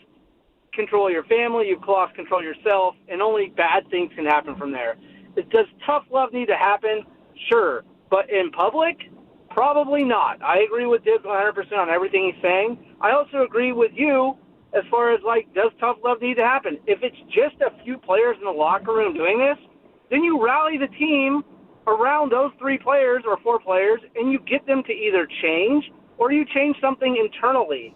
control of your family, you've lost control of yourself, and only bad things can happen from there. Does tough love need to happen? Sure. But in public, probably not. I agree with Dib 100% on everything he's saying. I also agree with you as far as, like, does tough love need to happen? If it's just a few players in the locker room doing this, then you rally the team around those 3 players or 4 players, and you get them to either change or you change something internally.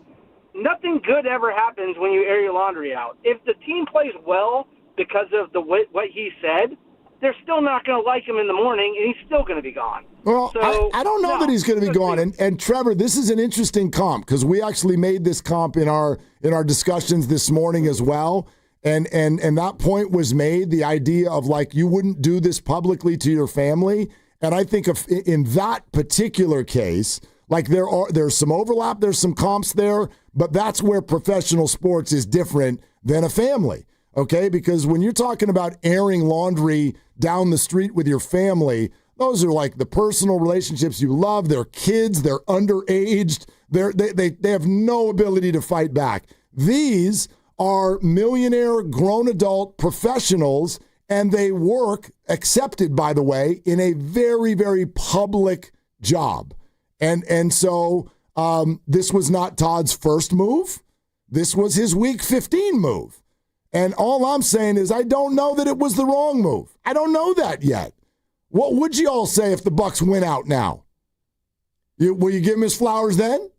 Nothing good ever happens when you air your laundry out. If the team plays well because of what he said, they're still not going to like him in the morning, and he's still going to be gone. Well, so, I don't know that he's going to be gone. And Trevor, this is an interesting comp because we actually made this comp in our discussions this morning as well. And that point was made, the idea of, like, you wouldn't do this publicly to your family. And I think in that particular case, like, there's some overlap, there's some comps there, but that's where professional sports is different than a family. Okay, because when you're talking about airing laundry down the street with your family, those are like the personal relationships you love. They're kids, they're underaged, they have no ability to fight back. These are millionaire grown adult professionals, and they work, accepted by the way, in a very, very public job. And so this was not Todd's first move. This was his week 15 move. And all I'm saying is I don't know that it was the wrong move. I don't know that yet. What would you all say if the Bucks win out now? Will you give him his flowers then?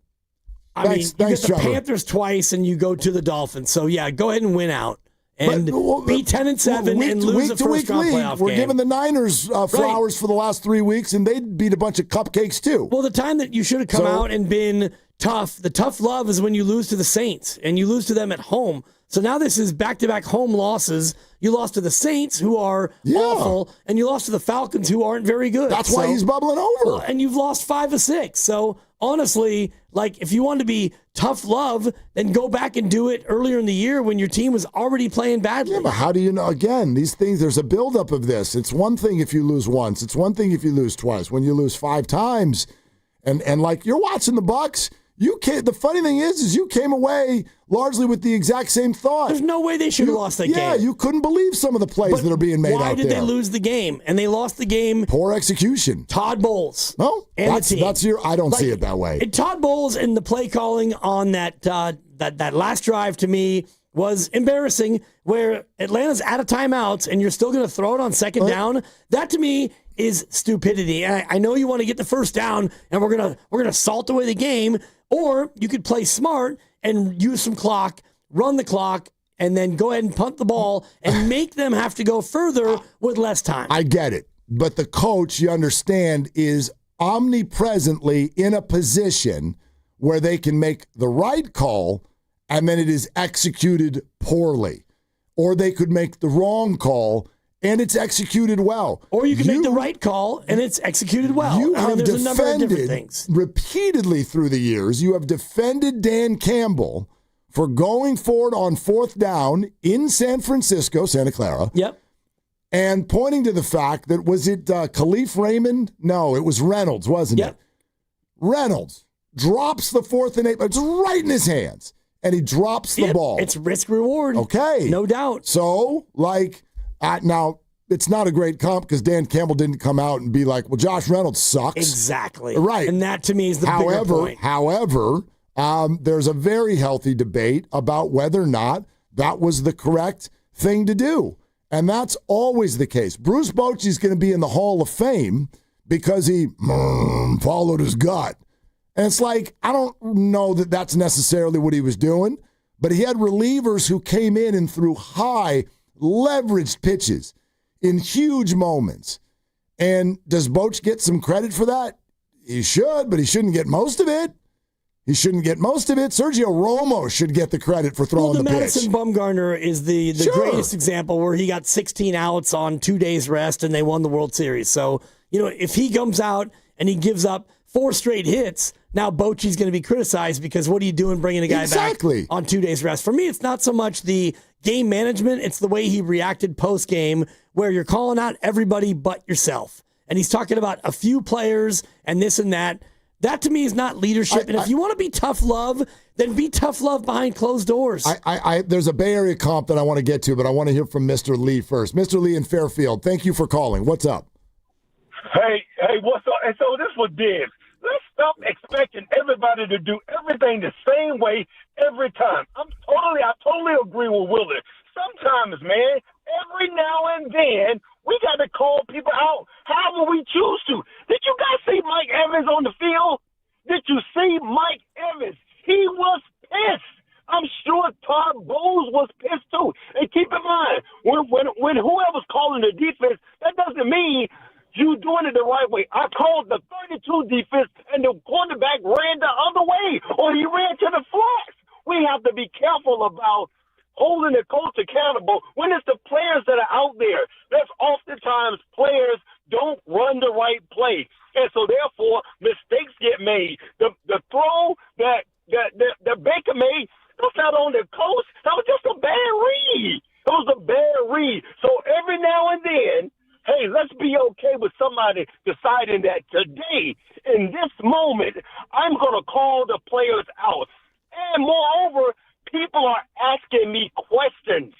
Thanks, you get the Trevor. Panthers twice and you go to the Dolphins. So, yeah, go ahead and win out. And be 10-7 and lose the first round playoff game. We're giving the Niners flowers for the last 3 weeks, and they beat a bunch of cupcakes too. Well, the time that you should have come out and been tough, the tough love is when you lose to the Saints, and you lose to them at home. So now this is back-to-back home losses. You lost to the Saints, who are awful, and you lost to the Falcons, who aren't very good. That's why he's bubbling over. And you've lost 5 of 6. So honestly, like, if you want to be tough love, then go back and do it earlier in the year when your team was already playing badly. Yeah, but how do you know? Again, these things, there's a buildup of this. It's one thing if you lose once. It's one thing if you lose twice. When you lose 5 times, and like, you're watching the Bucks, the funny thing is you came away largely with the exact same thought. There's no way they should have lost that game. Yeah, you couldn't believe some of the plays that are being made out there. Why did they lose the game? And they lost the game. Poor execution. Todd Bowles. No, and the team. I don't see it that way. Todd Bowles and the play calling on that last drive to me was embarrassing, where Atlanta's out of timeouts and you're still going to throw it on second down. That to me is stupidity. And I know you want to get the first down and we're gonna salt away the game, or you could play smart and use some clock, run the clock, and then go ahead and punt the ball and make them have to go further with less time. I get it. But the coach, you understand, is omnipresently in a position where they can make the right call and then it is executed poorly. Or they could make the wrong call and it's executed well. Or you can make the right call and it's executed well. You have there's a number of different things. Repeatedly through the years, you have defended Dan Campbell for going forward on 4th down in San Francisco, Santa Clara. Yep. And pointing to the fact that, was it Khalif Raymond? No, it was Reynolds, wasn't it? Reynolds drops the 4th and 8, but it's right in his hands. And he drops the ball. It's risk reward. Okay. No doubt. So, now, it's not a great comp because Dan Campbell didn't come out and be like, well, Josh Reynolds sucks. Exactly. Right. And that, to me, is the bigger point. However, there's a very healthy debate about whether or not that was the correct thing to do. And that's always the case. Bruce Bochy's going to be in the Hall of Fame because he followed his gut. And it's like, I don't know that that's necessarily what he was doing, but he had relievers who came in and threw high, leveraged pitches in huge moments. And does Boch get some credit for that? He should, but he shouldn't get most of it. He shouldn't get most of it. Sergio Romo should get the credit for throwing the pitch. Madison Bumgarner is the greatest example where he got 16 outs on 2 days rest and they won the World Series. So, if he comes out and he gives up 4 straight hits, now Bochy's going to be criticized because what are you doing bringing a guy back on 2 days rest? For me, it's not so much the game management. It's the way he reacted post-game where you're calling out everybody but yourself. And he's talking about a few players and this and that. That, to me, is not leadership. And if you want to be tough love, then be tough love behind closed doors. There's a Bay Area comp that I want to get to, but I want to hear from Mr. Lee first. Mr. Lee in Fairfield, thank you for calling. What's up? Hey, what's up? And so this was Dibs. Let's stop expecting everybody to do everything the same way every time. I totally agree with Willard. Sometimes, man, every now and then, we got to call people out however we choose to. Did you guys see Mike Evans on the field? Did you see Mike Evans? He was pissed. I'm sure Todd Bowles was pissed too. And keep in mind, when whoever's calling the defense, that doesn't mean you doing it the right way. I called the 32 defense, and the cornerback ran the other way, or he ran to the flats. We have to be careful about holding the coach accountable when it's the players that are out there. That's oftentimes players don't run the right play. And so, therefore, mistakes get made. The throw that Baker made, that's not on the coach. That was just a bad read. It was a bad read. So every now and then, hey, let's be okay with somebody deciding that today, in this moment, I'm going to call the players out. And moreover, people are asking me questions.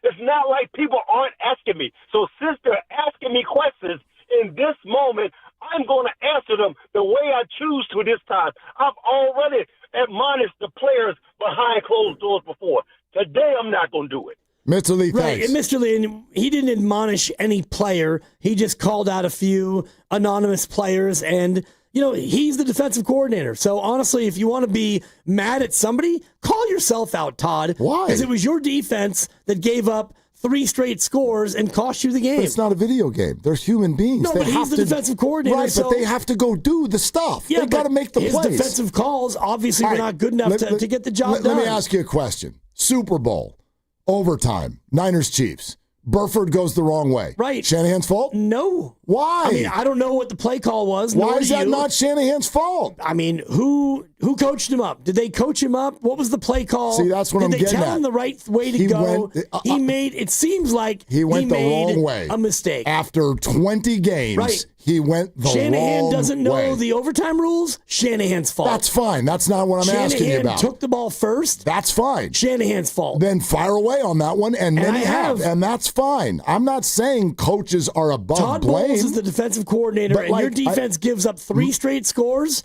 It's not like people aren't asking me. So since they're asking me questions in this moment, I'm going to answer them the way I choose to this time. I've already admonished the players behind closed doors before. Today, I'm not going to do it. Mr. Lee, right, thanks. and Mr. Lee, he didn't admonish any player. He just called out a few anonymous players, and he's the defensive coordinator. So honestly, if you want to be mad at somebody, call yourself out, Todd. Why? Because it was your defense that gave up 3 straight scores and cost you the game. But it's not a video game. They're human beings. No, but he's the defensive coordinator. Right, but they have to go do the stuff. Yeah, they got to make the his plays. Defensive calls obviously were not good enough to get the job done. Let me ask you a question. Super Bowl, overtime, Niners-Chiefs. Burford goes the wrong way. Right. Shanahan's fault? No. Why? I mean, I don't know what the play call was. Why is that not Shanahan's fault? I mean, who coached him up? Did they coach him up? What was the play call? See, that's what I'm getting at. Did they tell him the right way to go? It seems like he went the wrong way. A mistake. After 20 games, he went the wrong way. Shanahan doesn't know the overtime rules. Shanahan's fault. That's fine. That's not what I'm asking you about. Shanahan took the ball first. That's fine. Shanahan's fault. Then fire away on that one, and many have. And that's fine. I'm not saying coaches are above Todd blame. Bowles is the defensive coordinator, and your defense gives up 3 straight scores.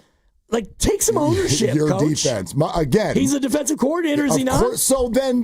Like, take some ownership, your coach. defense. Again. He's a defensive coordinator, is he not? So then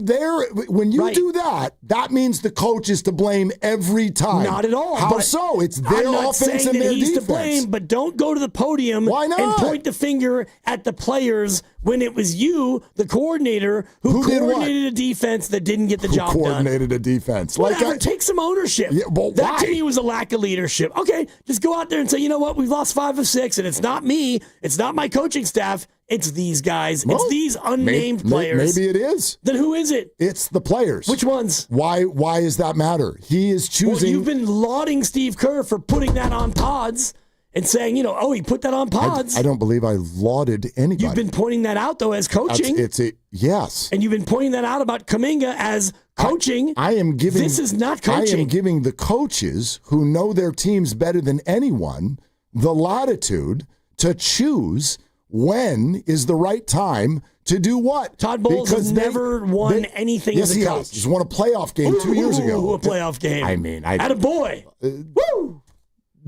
when you do that means the coach is to blame every time. Not at all. How so? It's their offense and their he's defense. To blame, but don't go to the podium Why not? and point the finger at the players when it was you, the coordinator, who coordinated a defense that didn't get the job done. Coordinated a defense. Take some ownership. Yeah, well, that to me was a lack of leadership. Okay, just go out there and say, you know what, we've lost 5 of 6, and it's not me, it's not my coaching staff, it's these guys. Well, it's these unnamed players. Maybe it is. Then who is it? It's the players. Which ones? Why does that matter? He is choosing. Well, you've been lauding Steve Kerr for putting that on pods and saying, he put that on pods. I don't believe I lauded anybody. You've been pointing that out, though, as coaching. Yes. And you've been pointing that out about Kaminga as coaching. This is not coaching. I am giving the coaches who know their teams better than anyone the latitude to choose when is the right time to do what. Todd Bowles has never won anything as a coach. Yes, he has. He's won a playoff game 2 years ago. A playoff game. I mean, attaboy. Woo!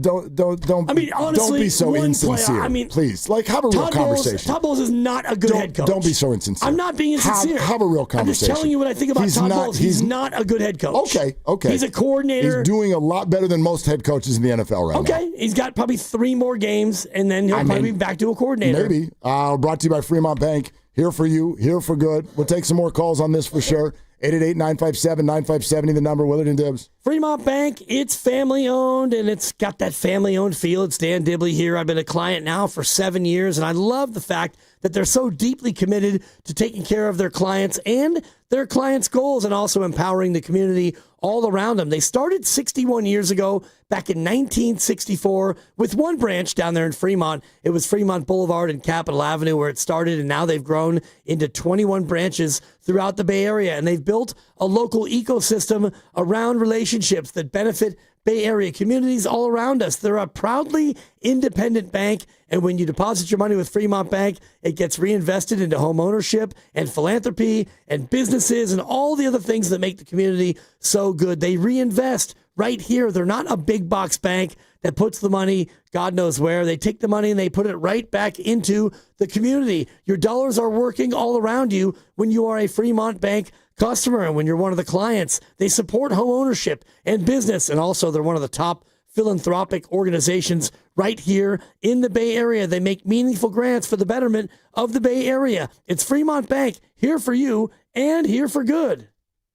Don't. I mean, honestly, don't be so insincere. Please, have a real conversation. Todd Bowles is not a good head coach. Don't be so insincere. I'm not being insincere. Have a real conversation. I'm just telling you what I think about Todd Bowles. He's not a good head coach. Okay. He's a coordinator. He's doing a lot better than most head coaches in the NFL right now. Okay, he's got probably 3 more games, and then he'll probably be back to a coordinator. Maybe. Brought to you by Fremont Bank. Here for you, here for good. We'll take some more calls on this for sure. 888-957-9570, the number. Willard and Dibs. Fremont Bank, it's family-owned, and it's got that family-owned feel. It's Dan Dibley here. I've been a client now for 7 years, and I love the fact that they're so deeply committed to taking care of their clients and their clients' goals and also empowering the community all around them. They started 61 years ago, back in 1964, with one branch down there in Fremont. It was Fremont Boulevard and Capitol Avenue where it started, and now they've grown into 21 branches throughout the Bay Area, and they've built a local ecosystem around relationships that benefit Bay Area communities all around us. They're a proudly independent bank, and when you deposit your money with Fremont Bank, it gets reinvested into home ownership and philanthropy and businesses and all the other things that make the community so good. They reinvest right here. They're not a big box bank that puts the money God knows where. They take the money and they put it right back into the community. Your dollars are working all around you when you are a Fremont Bank customer and when you're one of the clients. They support home ownership and business, and also they're one of the top philanthropic organizations right here in the Bay Area. They make meaningful grants for the betterment of the Bay Area. It's Fremont Bank, here for you and here for good.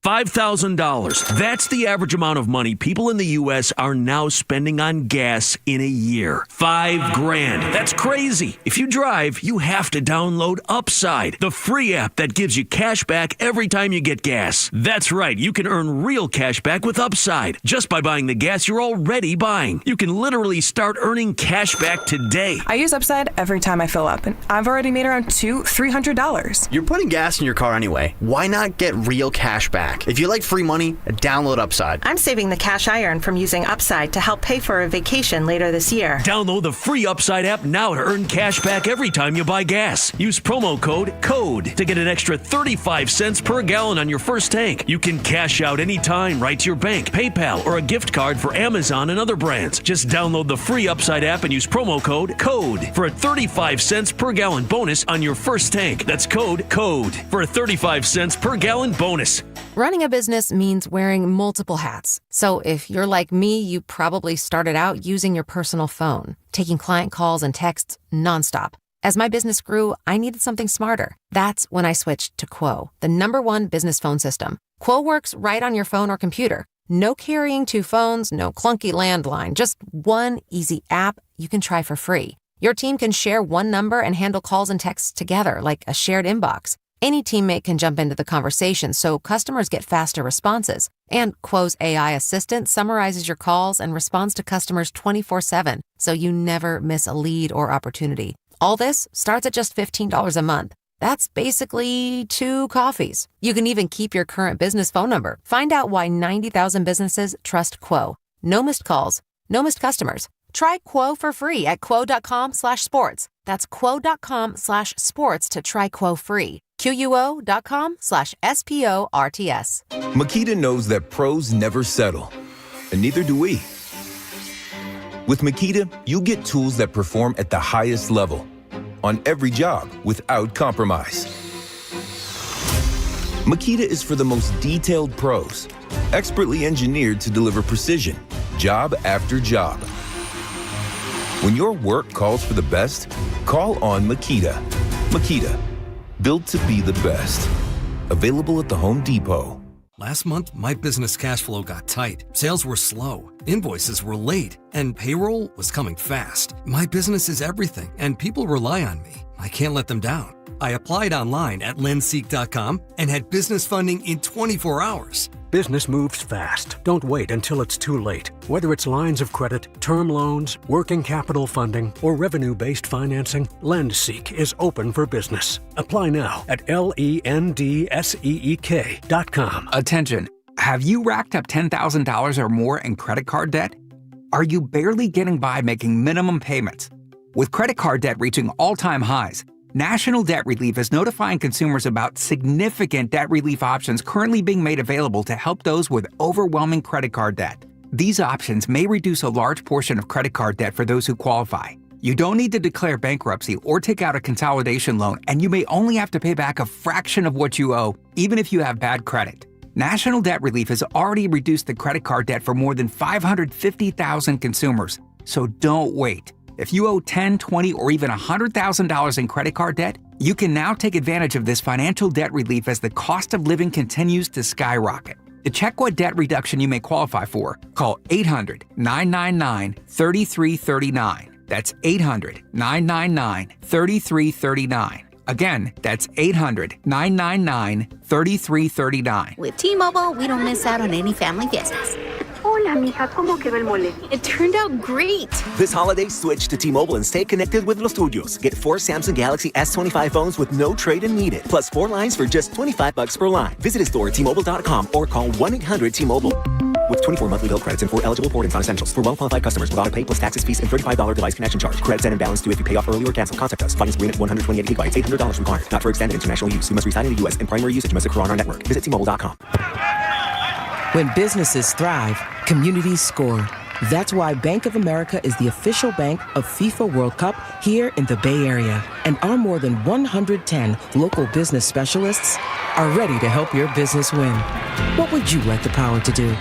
$5,000. That's the average amount of money people in the U.S. are now spending on gas in a year. $5,000. That's crazy. If you drive, you have to download Upside, the free app that gives you cash back every time you get gas. That's right. You can earn real cash back with Upside just by buying the gas you're already buying. You can literally start earning cash back today. I use Upside every time I fill up, and I've already made around $200-$300. You're putting gas in your car anyway. Why not get real cash back? If you like free money, download Upside. I'm saving the cash I earn from using Upside to help pay for a vacation later this year. Download the free Upside app now to earn cash back every time you buy gas. Use promo code CODE to get an extra 35 cents per gallon on your first tank. You can cash out anytime right to your bank, PayPal, or a gift card for Amazon and other brands. Just download the free Upside app and use promo code CODE for a 35 cents per gallon bonus on your first tank. That's code CODE for a 35 cents per gallon bonus. Running a business means wearing multiple hats. So if you're like me, you probably started out using your personal phone, taking client calls and texts nonstop. As my business grew, I needed something smarter. That's when I switched to Quo, the #1 business phone system. Quo works right on your phone or computer. No carrying 2 phones, no clunky landline, just one easy app you can try for free. Your team can share one number and handle calls and texts together like a shared inbox. Any teammate can jump into the conversation, so customers get faster responses. And Quo's AI assistant summarizes your calls and responds to customers 24/7, so you never miss a lead or opportunity. All this starts at just $15 a month. That's basically 2 coffees. You can even keep your current business phone number. Find out why 90,000 businesses trust Quo. No missed calls, no missed customers. Try Quo for free at quo.com/sports. That's quo.com/sports to try Quo free. QUO.com/SPORTS. Makita knows that pros never settle, and neither do we. With Makita, you get tools that perform at the highest level on every job without compromise. Makita is for the most detailed pros, expertly engineered to deliver precision, job after job. When your work calls for the best, call on Makita. Makita, built to be the best. Available at the Home Depot. Last month, my business cash flow got tight. Sales were slow, invoices were late, and payroll was coming fast. My business is everything, and people rely on me. I can't let them down. I applied online at lendseek.com and had business funding in 24 hours. Business moves fast. Don't wait until it's too late. Whether it's lines of credit, term loans, working capital funding, or revenue-based financing, LendSeek is open for business. Apply now at LENDSEEK.com. Attention. Have you racked up $10,000 or more in credit card debt? Are you barely getting by making minimum payments? With credit card debt reaching all-time highs, National Debt Relief is notifying consumers about significant debt relief options currently being made available to help those with overwhelming credit card debt. These options may reduce a large portion of credit card debt for those who qualify. You don't need to declare bankruptcy or take out a consolidation loan, and you may only have to pay back a fraction of what you owe, even if you have bad credit. National Debt Relief has already reduced the credit card debt for more than 550,000 consumers, so don't wait. If you owe $10,000, $20,000, or even $100,000 in credit card debt, you can now take advantage of this financial debt relief as the cost of living continues to skyrocket. To check what debt reduction you may qualify for, call 800-999-3339. That's 800-999-3339. Again, that's 800-999-3339. With T-Mobile, we don't miss out on any family fiestas. Hola, mija, ¿cómo quedó el mole? It turned out great. This holiday, switch to T-Mobile and stay connected with los tuyos. Get 4 Samsung Galaxy S25 phones with no trade-in needed, plus 4 lines for just $25 per line. Visit a store at T-Mobile.com or call 1-800-T-Mobile. With 24 monthly bill credits and 4 eligible port-ins on essentials. For well-qualified customers with auto-pay plus taxes, fees, and $35 device connection charge. Credits and imbalance due if you pay off early or cancel. Contact us. Finance agreement 128 gigabytes, $800 required. Not for extended international use. You must reside in the U.S. and primary usage must occur on our network. Visit T-Mobile.com. When businesses thrive, communities score. That's why Bank of America is the official bank of FIFA World Cup here in the Bay Area. And our more than 110 local business specialists are ready to help your business win. What would you like the power to do?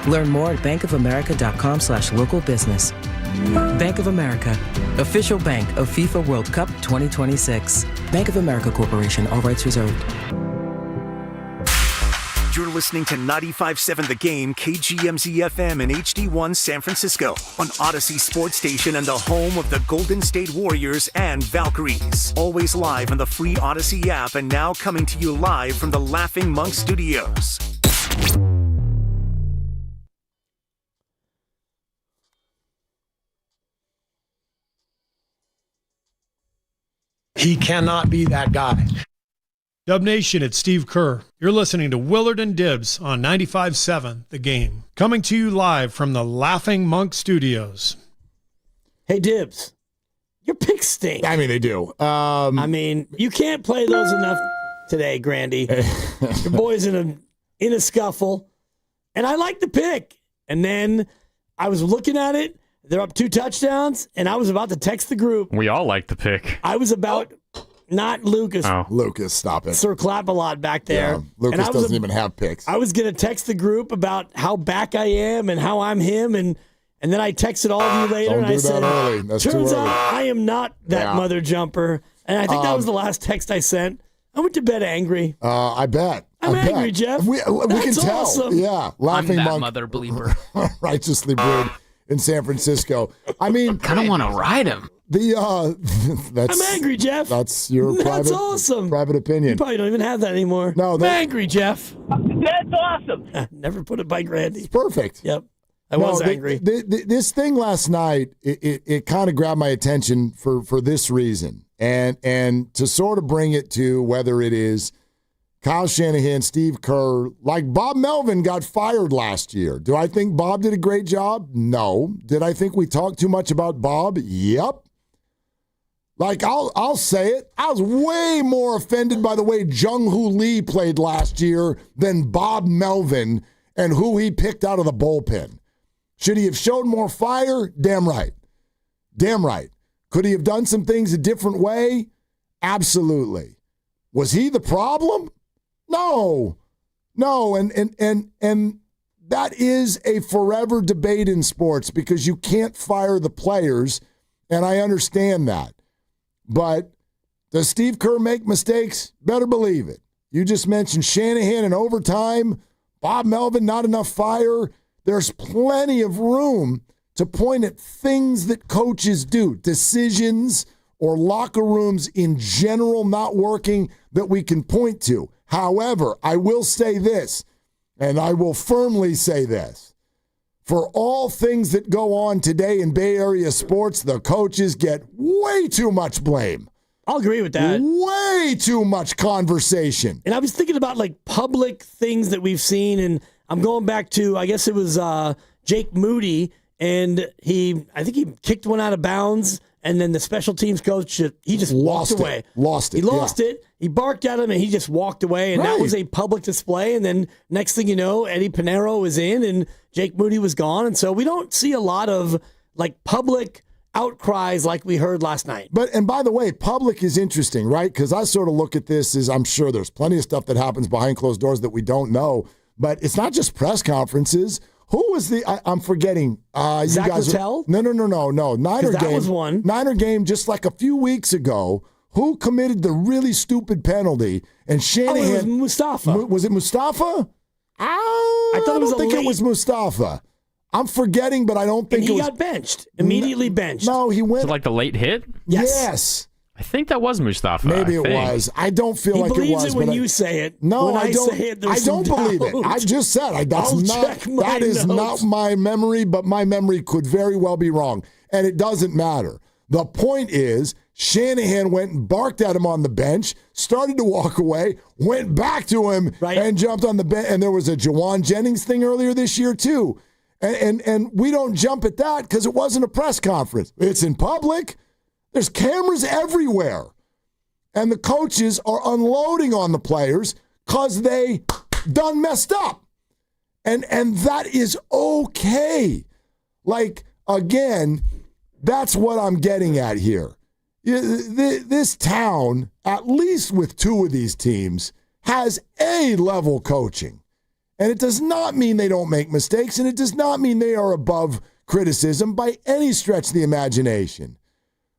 Learn more at bankofamerica.com/local business. Bank of America, official bank of FIFA World Cup 2026. Bank of America Corporation, all rights reserved. You're listening to 95.7 The Game, KGMZ-FM and HD1 San Francisco on Odyssey Sports Station and the home of the Golden State Warriors and Valkyries. Always live on the free Odyssey app and now coming to you live from the Laughing Monk Studios. He cannot be that guy. Dub Nation, it's Steve Kerr. You're listening to Willard and Dibbs on 95.7 The Game. Coming to you live from the Laughing Monk Studios. Hey, Dibbs, your picks stink. I mean, they do. I mean, you can't play those enough today, Grandy. Your boy's in a scuffle. And I like the pick. And then I was looking at it. They're up 2 touchdowns, and I was about to text the group. We all like the pick. I was about, not Lucas. Oh. Lucas, stop it. Sir Clap-A-Lot back there. Yeah, Lucas doesn't even have picks. I was going to text the group about how back I am and how I'm him, and then I texted all of you later, Don't and do I that said, early. That's too turns early. out I am not that mother jumper. And I think that was the last text I sent. I went to bed angry. I bet. I'm angry, Jeff. We can That's tell. awesome. Yeah, Laughing I'm that Monk, mother believer. righteously brewed in San Francisco. I mean, kind of want to ride him. I'm angry, Jeff. That's your That's awesome. private opinion. You probably don't even have that anymore. No, I'm angry, Jeff. That's awesome. Never put it by Grandy. It's perfect. Yep. I was angry. This thing last night, it kind of grabbed my attention for this reason. And to sort of bring it to whether it is Kyle Shanahan, Steve Kerr, like Bob Melvin got fired last year. Do I think Bob did a great job? No. Did I think we talked too much about Bob? Yep. Like, I'll say it. I was way more offended by the way Jung-Hoo Lee played last year than Bob Melvin and who he picked out of the bullpen. Should he have showed more fire? Damn right. Damn right. Could he have done some things a different way? Absolutely. Was he the problem? No. And that is a forever debate in sports because you can't fire the players, and I understand that. But does Steve Kerr make mistakes? Better believe it. You just mentioned Shanahan in overtime, Bob Melvin, not enough fire. There's plenty of room to point at things that coaches do, decisions or locker rooms in general not working that we can point to. However, I will say this, and I will firmly say this. For all things that go on today in Bay Area sports, the coaches get way too much blame. I'll agree with that. Way too much conversation. And I was thinking about like public things that we've seen, and I'm going back to, I guess it was Jake Moody, and I think he kicked one out of bounds, and then the special teams coach, he just walked away. Lost it. He lost it. He barked at him, and he just walked away, and that was a public display. And then next thing you know, Eddie Pinero was in, and Jake Moody was gone. And so we don't see a lot of like public outcries like we heard last night. And by the way, public is interesting, right? Because I sort of look at this as I'm sure there's plenty of stuff that happens behind closed doors that we don't know. But it's not just press conferences. Who was I'm forgetting. Zach Littell? No. Niner that game. was one. Niner game just like a few weeks ago. Who committed the really stupid penalty? And Shanahan. It was Mustafa. Was it Mustafa? I thought it was I don't think it was Mustafa. I'm forgetting, but I don't think he got benched. Immediately benched. No, he went. Is it like the late hit? Yes. I think that was Mustafa. Maybe it was. I don't feel like it was. He believes it when you say it. No, when I don't. Say it, I don't believe it. I just said that is not my memory, but my memory could very well be wrong, and it doesn't matter. The point is, Shanahan went and barked at him on the bench, started to walk away, went back to him, and jumped on the bench. And there was a Jawan Jennings thing earlier this year too, and we don't jump at that because it wasn't a press conference. It's in public. There's cameras everywhere. And the coaches are unloading on the players because they done messed up. And that is okay. Like, again, that's what I'm getting at here. This town, at least with two of these teams, has A-level coaching. And it does not mean they don't make mistakes, and it does not mean they are above criticism by any stretch of the imagination.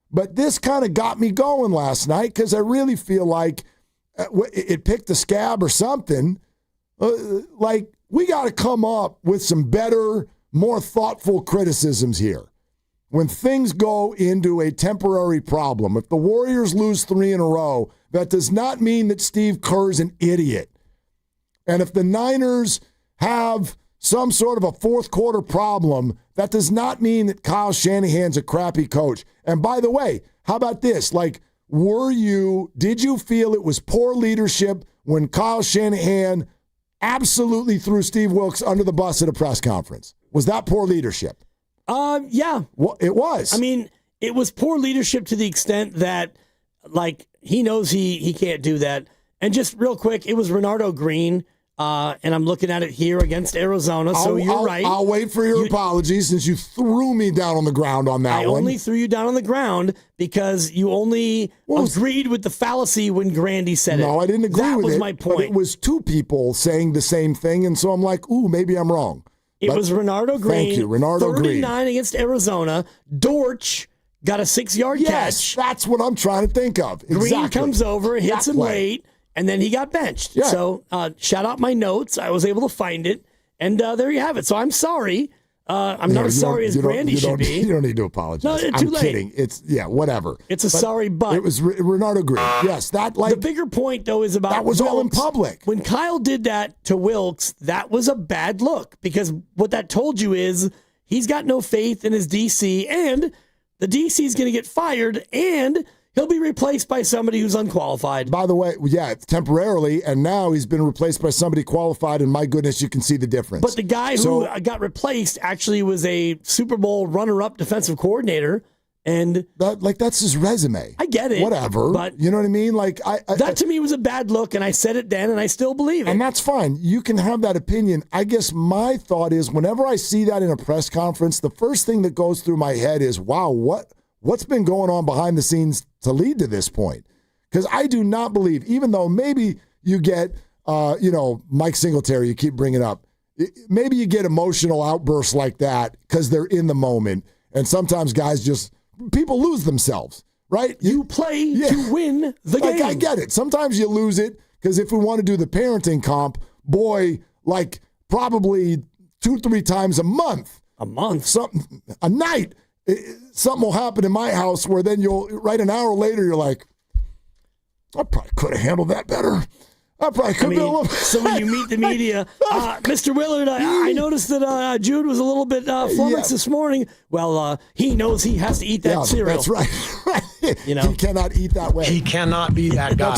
But this kind of got me going last night because I really feel like it picked a scab or something. Like, we got to come up with some better, more thoughtful criticisms here. When things go into a temporary problem, if the Warriors lose 3 in a row, that does not mean that Steve Kerr's an idiot. And if the Niners have some sort of a fourth quarter problem, that does not mean that Kyle Shanahan's a crappy coach. And by the way, how about this? Like, did you feel it was poor leadership when Kyle Shanahan absolutely threw Steve Wilkes under the bus at a press conference? Was that poor leadership? Yeah. Well, it was. I mean, it was poor leadership to the extent that, like, he knows he can't do that. And just real quick, it was Renardo Green. And I'm looking at it here against Arizona, so you're right. I'll wait for your apologies since you threw me down on the ground on that one. I only threw you down on the ground because you only agreed with the fallacy when Grandy said it. No, I didn't agree with it. That was my point. But it was two people saying the same thing, and so I'm like, ooh, maybe I'm wrong. It was Renardo Green. Thank you, Renardo Green. 39 against Arizona. Dortch got a 6-yard catch. Yes, that's what I'm trying to think of. Exactly. Green comes over, hits him late. And then he got benched. Yeah. So shout out my notes. I was able to find it. And there you have it. So I'm sorry. I'm not as sorry as Grandy should be. You don't need to apologize. No, I'm kidding. It's, whatever. It's a sorry but. It was Renardo Green. Yes. The bigger point, though, is about that was Wilkes. all in public. When Kyle did that to Wilkes, that was a bad look. Because what that told you is he's got no faith in his DC. And the DC is going to get fired. And he'll be replaced by somebody who's unqualified. By the way, temporarily, and now he's been replaced by somebody qualified, and my goodness, you can see the difference. But the guy who got replaced actually was a Super Bowl runner-up defensive coordinator, and that's his resume. I get it. Whatever. But you know what I mean? That to me was a bad look, and I said it then, and I still believe it. And that's fine. You can have that opinion. I guess my thought is whenever I see that in a press conference, the first thing that goes through my head is, wow, what's been going on behind the scenes to lead to this point? Because I do not believe, even though maybe you get, Mike Singletary, you keep bringing up, maybe you get emotional outbursts like that because they're in the moment. And sometimes people lose themselves, right? You play to win the game. I get it. Sometimes you lose it because if we want to do the parenting comp, probably 2-3 times a month. A night. Something will happen in my house where then an hour later, you're like, I probably could have handled that better. I probably could have. So when you meet the media, Mr. Willard, I noticed that Jude was a little bit flummoxed this morning. Well, he knows he has to eat that cereal. That's right. He cannot eat that way. He cannot be that guy.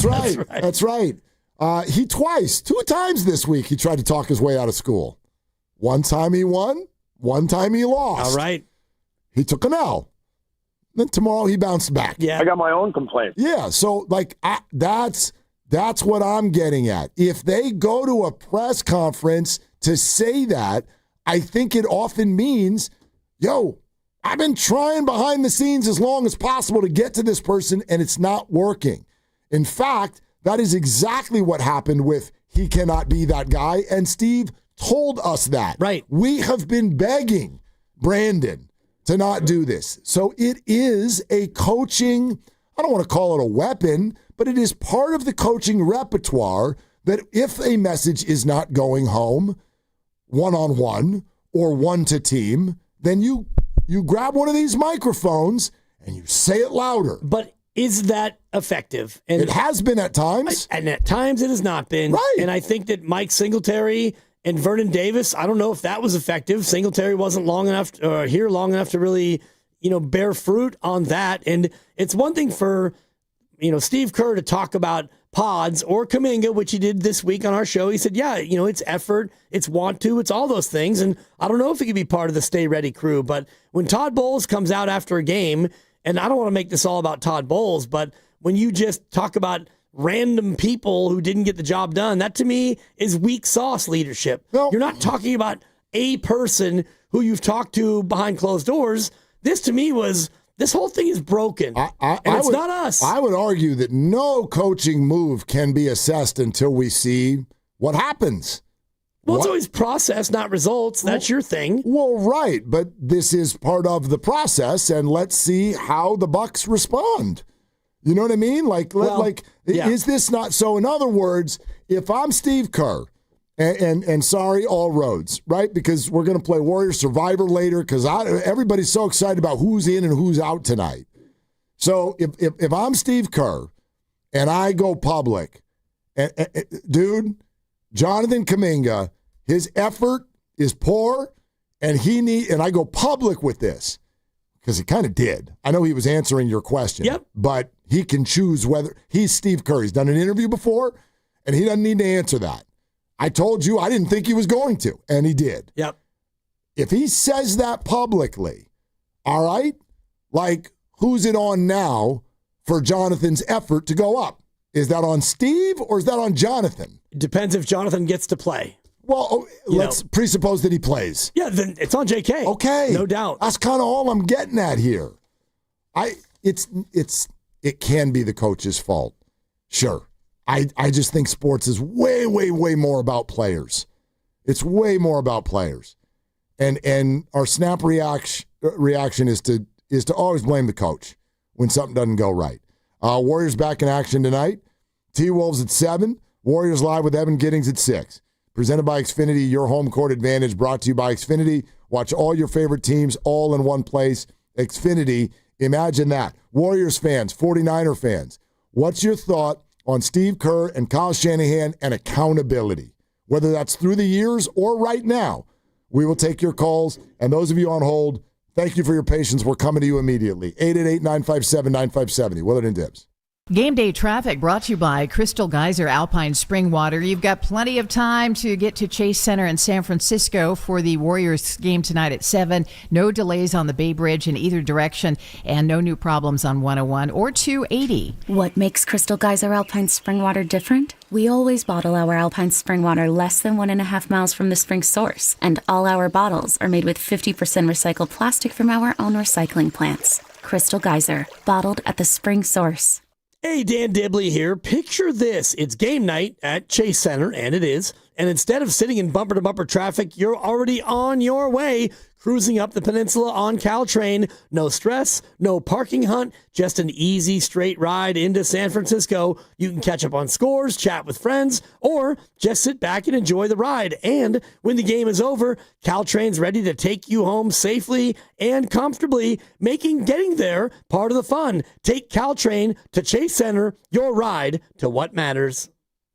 That's right. He 2 times this week he tried to talk his way out of school. One time he won, one time he lost. All right. He took an L. Then tomorrow he bounced back. Yeah, I got my own complaint. Yeah, so that's what I'm getting at. If they go to a press conference to say that, I think it often means, I've been trying behind the scenes as long as possible to get to this person, and it's not working. In fact, that is exactly what happened with he cannot be that guy, and Steve told us that. Right. We have been begging Brandon to not do this. So it is a coaching, I don't want to call it a weapon, but it is part of the coaching repertoire that if a message is not going home one-on-one or one-to-team, then you grab one of these microphones and you say it louder. But is that effective? And it has been at times. And at times it has not been. Right. And I think that Mike Singletary and Vernon Davis, I don't know if that was effective. Singletary wasn't long enough to really, bear fruit on that. And it's one thing for, Steve Kerr to talk about pods or Kaminga, which he did this week on our show. He said, yeah, it's effort, it's want to, it's all those things. And I don't know if he could be part of the Stay Ready crew, but when Todd Bowles comes out after a game, and I don't want to make this all about Todd Bowles, but when you just talk about random people who didn't get the job done, that to me is weak sauce leadership. You're not talking about a person who you've talked to behind closed doors. This to me was, this whole thing is broken. It's not us. I would argue that no coaching move can be assessed until we see what happens. Well, it's always process, not results. That's your thing. Well, right, but this is part of the process, and let's see how the Bucks respond. You know what I mean? Is this not so? In other words, if I'm Steve Kerr, and sorry, all roads, right? Because we're going to play Warrior Survivor later, because everybody's so excited about who's in and who's out tonight. So if I'm Steve Kerr, and I go public, dude, Jonathan Kaminga, his effort is poor, and I go public with this, because he kind of did. I know he was answering your question. Yep. But he can choose whether he's Steve Kerr. He's done an interview before, and he doesn't need to answer that. I told you I didn't think he was going to, and he did. Yep. If he says that publicly, all right, who's it on now for Jonathan's effort to go up? Is that on Steve or is that on Jonathan? It depends if Jonathan gets to play. Well, let's presuppose that he plays. Yeah, then it's on JK. Okay. No doubt. That's kind of all I'm getting at here. It can be the coach's fault. Sure. I just think sports is way, way, way more about players. It's way more about players. And our snap reaction is to always blame the coach when something doesn't go right. Warriors back in action tonight. T-Wolves at 7. Warriors live with Evan Giddings at 6. Presented by Xfinity, your home court advantage, brought to you by Xfinity. Watch all your favorite teams all in one place. Xfinity, imagine that. Warriors fans, 49er fans, what's your thought on Steve Kerr and Kyle Shanahan and accountability? Whether that's through the years or right now, we will take your calls. And those of you on hold, thank you for your patience. We're coming to you immediately. 888-957-9570. Willard and Dibs. Game day traffic brought to you by Crystal Geyser Alpine Spring Water. You've got plenty of time to get to Chase Center in San Francisco for the Warriors game tonight at 7. No delays on the Bay Bridge in either direction, and no new problems on 101 or 280. What makes Crystal Geyser Alpine Spring Water different? We always bottle our Alpine Spring Water less than 1.5 miles from the spring source, and all our bottles are made with 50% recycled plastic from our own recycling plants. Crystal Geyser, bottled at the spring source. Hey, Dan Dibley here. Picture this. It's game night at Chase Center, and it is. And instead of sitting in bumper-to-bumper traffic, you're already on your way, cruising up the peninsula on Caltrain. No stress, no parking hunt, just an easy, straight ride into San Francisco. You can catch up on scores, chat with friends, or just sit back and enjoy the ride. And when the game is over, Caltrain's ready to take you home safely and comfortably, making getting there part of the fun. Take Caltrain to Chase Center, your ride to what matters.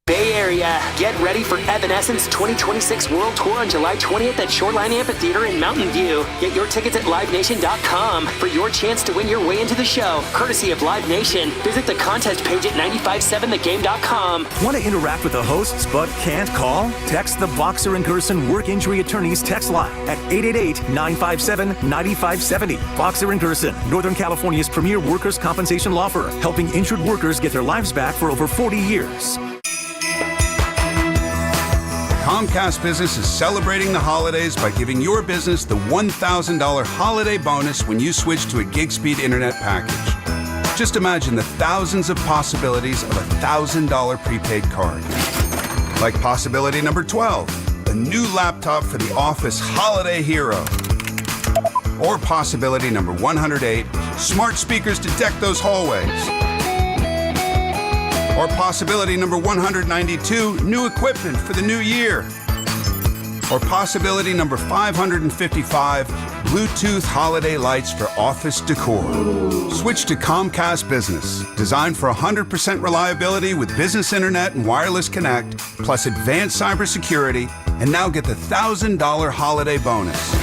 Bay Area, get ready for Evanescence 2026 World Tour on July 20th at Shoreline Amphitheater in Mountain View. Get your tickets at livenation.com for your chance to win your way into the show, courtesy of Live Nation. Visit the contest page at 957thegame.com. Want to interact with the hosts but can't call? Text the Boxer and Gerson Work Injury Attorneys text line at 888-957-9570. Boxer and Gerson, Northern California's premier workers' compensation law firm, helping injured workers get their lives back for over 40 years. Comcast Business is celebrating the holidays by giving your business the $1,000 holiday bonus when you switch to a gig speed internet package. Just imagine the thousands of possibilities of a $1,000 prepaid card. Like possibility number 12, a new laptop for the office holiday hero. Or possibility number 108, smart speakers to deck those hallways. Or possibility number 192, new equipment for the new year. Or possibility number 555, Bluetooth holiday lights for office decor. Switch to Comcast Business, designed for 100% reliability with business internet and wireless connect, plus advanced cybersecurity, and now get the $1,000 holiday bonus.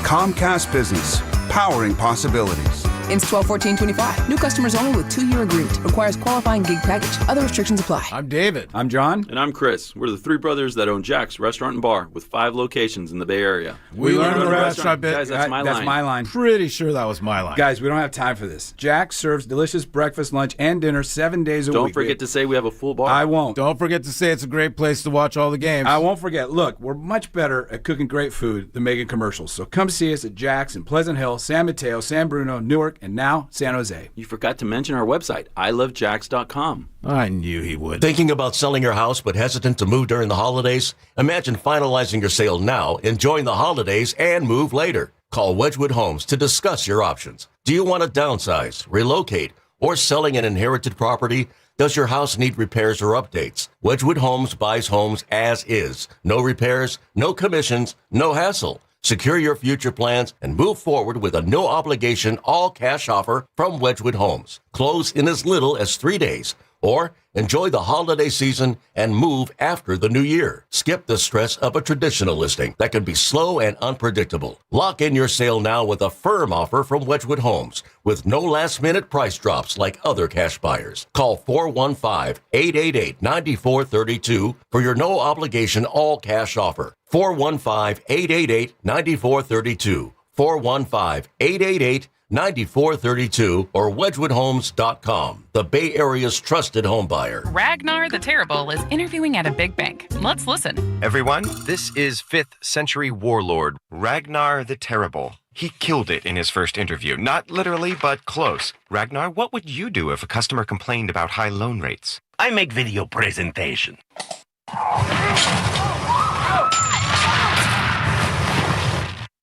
Comcast Business, powering possibilities. Ends 12/14/25. New customers only with 2-year agreement. Requires qualifying gig package. Other restrictions apply. I'm David. I'm John. And I'm Chris. We're the three brothers that own Jack's Restaurant and Bar with 5 locations in the Bay Area. We learned the restaurant bit. Guys, that's my line. Pretty sure that was my line. Guys, we don't have time for this. Jack serves delicious breakfast, lunch, and dinner 7 days a week. Don't forget to say we have a full bar. I won't. Don't forget to say it's a great place to watch all the games. I won't forget. Look, we're much better at cooking great food than making commercials. So come see us at Jack's in Pleasant Hill, San Mateo, San Bruno, Newark, and now San Jose. You forgot to mention our website, ilovejacks.com. I knew he would. Thinking about selling your house but hesitant to move during the holidays? Imagine finalizing your sale now, enjoying the holidays, and move later. Call Wedgwood Homes to discuss your options. Do you want to downsize, relocate, or selling an inherited property? Does your house need repairs or updates? Wedgwood Homes buys homes as is. No repairs, no commissions, no hassle. Secure your future plans and move forward with a no-obligation, all-cash offer from Wedgwood Homes. Close in as little as 3 days. Or enjoy the holiday season and move after the new year. Skip the stress of a traditional listing that can be slow and unpredictable. Lock in your sale now with a firm offer from Wedgwood Homes with no last-minute price drops like other cash buyers. Call 415-888-9432 for your no-obligation all-cash offer. 415-888-9432. 415-888-9432 or WedgwoodHomes.com, the Bay Area's trusted home buyer. Ragnar the Terrible is interviewing at a big bank. Let's listen. Everyone, this is 5th century warlord Ragnar the Terrible. He killed it in his first interview. Not literally, but close. Ragnar, what would you do if a customer complained about high loan rates? I make video presentation.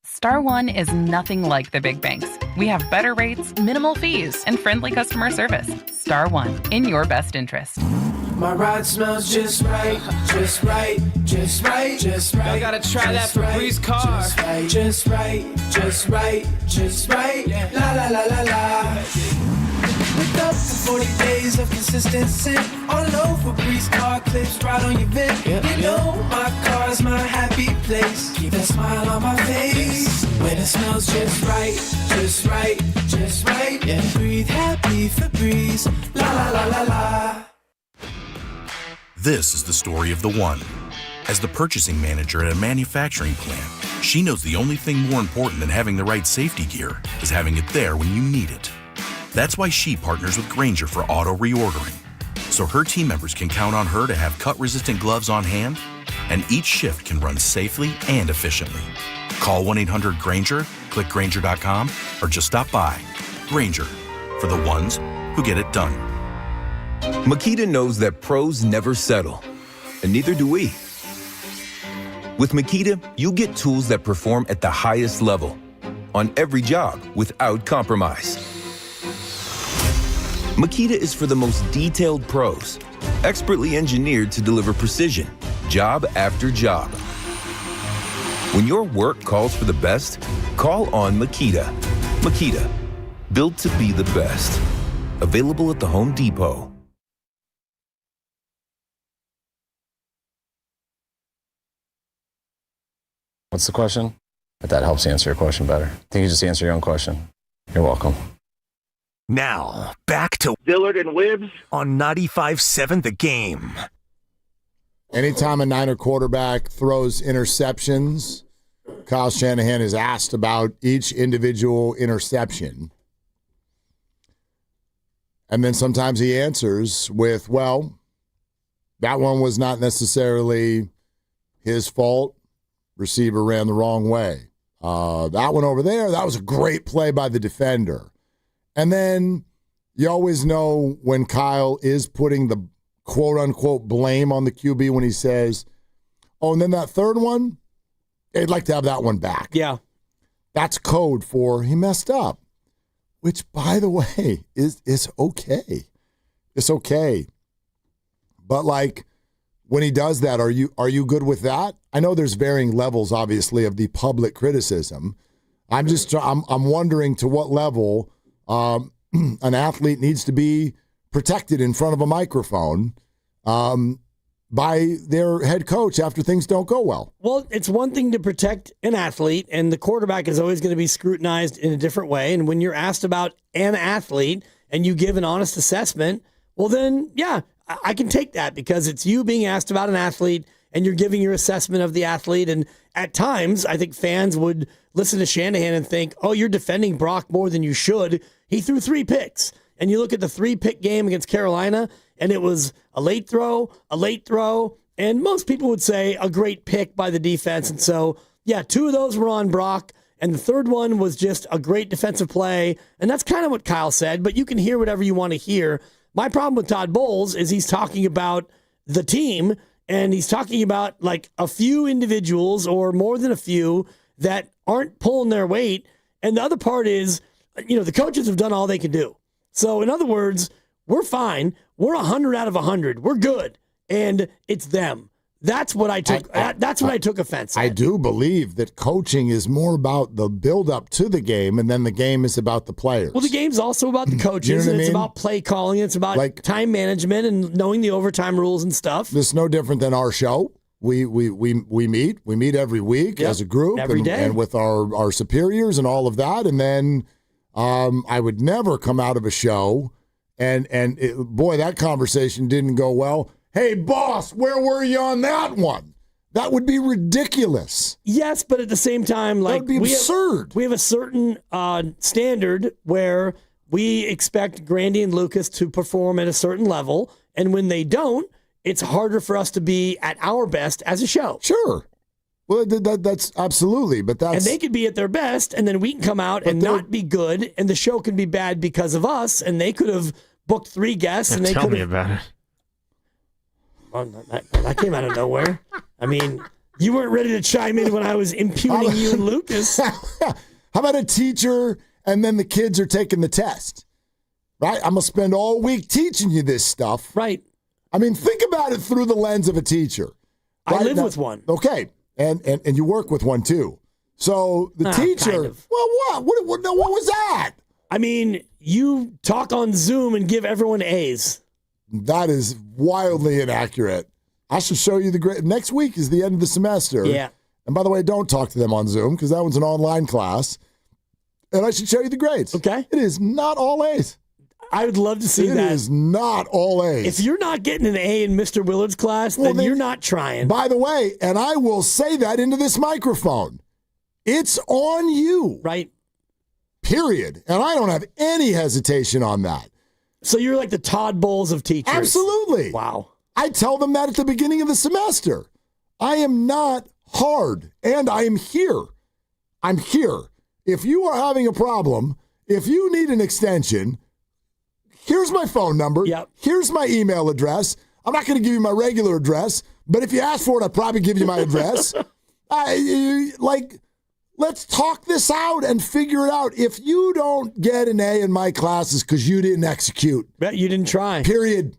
Star One is nothing like the big banks. We have better rates, minimal fees, and friendly customer service. Star One, in your best interest. My ride smells just right, just right, just right, just right. I gotta try that Febreze car. Just right, just right, just right. La la la la la. With up for 40 days of consistency. All over Febreze car clips right on your bed. You know my car's my happy place. Keep that smile on my face. When it smells just right, just right, just right. Yeah. Breathe happy Febreze. La la la la la. This is the story of the one. As the purchasing manager at a manufacturing plant, she knows the only thing more important than having the right safety gear is having it there when you need it. That's why she partners with Grainger for auto reordering, so her team members can count on her to have cut-resistant gloves on hand, and each shift can run safely and efficiently. Call 1-800-GRAINGER, click Grainger.com, or just stop by. Grainger, for the ones who get it done. Makita knows that pros never settle, and neither do we. With Makita, you get tools that perform at the highest level on every job without compromise. Makita is for the most detailed pros, expertly engineered to deliver precision, job after job. When your work calls for the best, call on Makita. Makita, built to be the best. Available at the Home Depot. What's the question? If that helps answer your question better. I think you just answer your own question. You're welcome. Now, back to Dillard and Wibbs on 95.7 The Game. Anytime a Niner quarterback throws interceptions, Kyle Shanahan is asked about each individual interception. And then sometimes he answers with, well, that one was not necessarily his fault. Receiver ran the wrong way. That one over there, that was a great play by the defender. And then you always know when Kyle is putting the quote-unquote blame on the QB when he says, oh, and then that third one, they'd like to have that one back. Yeah. That's code for he messed up, which, by the way, is okay. It's okay. But like when he does that, are you good with that? I know there's varying levels, obviously, of the public criticism. I'm wondering to what level an athlete needs to be protected in front of a microphone by their head coach after things don't go well. Well, it's one thing to protect an athlete, and the quarterback is always going to be scrutinized in a different way. And when you're asked about an athlete and you give an honest assessment, well then, yeah, I can take that because it's you being asked about an athlete and you're giving your assessment of the athlete. And at times, I think fans would listen to Shanahan and think, oh, you're defending Brock more than you should. He threw 3 picks. And you look at the 3-pick game against Carolina, and it was a late throw, and most people would say a great pick by the defense. And so, yeah, 2 of those were on Brock, and the third one was just a great defensive play. And that's kind of what Kyle said, but you can hear whatever you want to hear. My problem with Todd Bowles is he's talking about the team, and he's talking about like a few individuals or more than a few that aren't pulling their weight. And the other part is, the coaches have done all they can do. So in other words, we're fine. We're 100 out of 100. We're good. And it's them. That's what I took. That's what I took offense at. I do believe that coaching is more about the build-up to the game, and then the game is about the players. Well, the game's also about the coaches, and it's about play calling. It's about time management and knowing the overtime rules and stuff. This is no different than our show. We meet. We meet every week as a group, every day. And with our superiors and all of that. And then I would never come out of a show, and boy, that conversation didn't go well. Hey, boss, where were you on that one? That would be ridiculous. Yes, but at the same time, that would be absurd. We have a certain standard where we expect Grandy and Lucas to perform at a certain level, and when they don't, it's harder for us to be at our best as a show. Sure. Well, that's absolutely, but that's... And they could be at their best, and then we can come out and not be good, and the show can be bad because of us, and they could have booked 3 guests, and they could have... Tell me about it. Well, that came out of nowhere. I mean, you weren't ready to chime in when I was impugning you and Lucas. How about a teacher, and then the kids are taking the test? Right? I'm going to spend all week teaching you this stuff. Right. I mean, think about it through the lens of a teacher. Right? I live with one. Okay. And you work with one, too. So the teacher... Kind of. Well, what was that? I mean, you talk on Zoom and give everyone A's. That is wildly inaccurate. I should show you the grade. Next week is the end of the semester. Yeah. And by the way, don't talk to them on Zoom because that one's an online class. And I should show you the grades. Okay. It is not all A's. I would love to see that. It is not all A's. If you're not getting an A in Mr. Willard's class, then you're not trying. By the way, and I will say that into this microphone, it's on you. Right. Period. And I don't have any hesitation on that. So you're like the Todd Bowles of teachers. Absolutely. Wow. I tell them that at the beginning of the semester. I am not hard, and I am here. I'm here. If you are having a problem, if you need an extension, here's my phone number. Yep. Here's my email address. I'm not going to give you my regular address, but if you ask for it, I'll probably give you my address. Let's talk this out and figure it out. If you don't get an A in my classes because you didn't execute. Bet you didn't try. Period.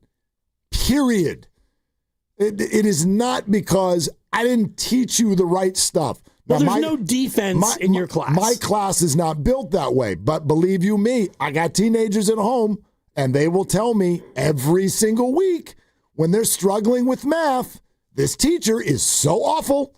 It is not because I didn't teach you the right stuff. Well, there's no defense in your class. My class is not built that way. But believe you me, I got teenagers at home, and they will tell me every single week when they're struggling with math, this teacher is so awful.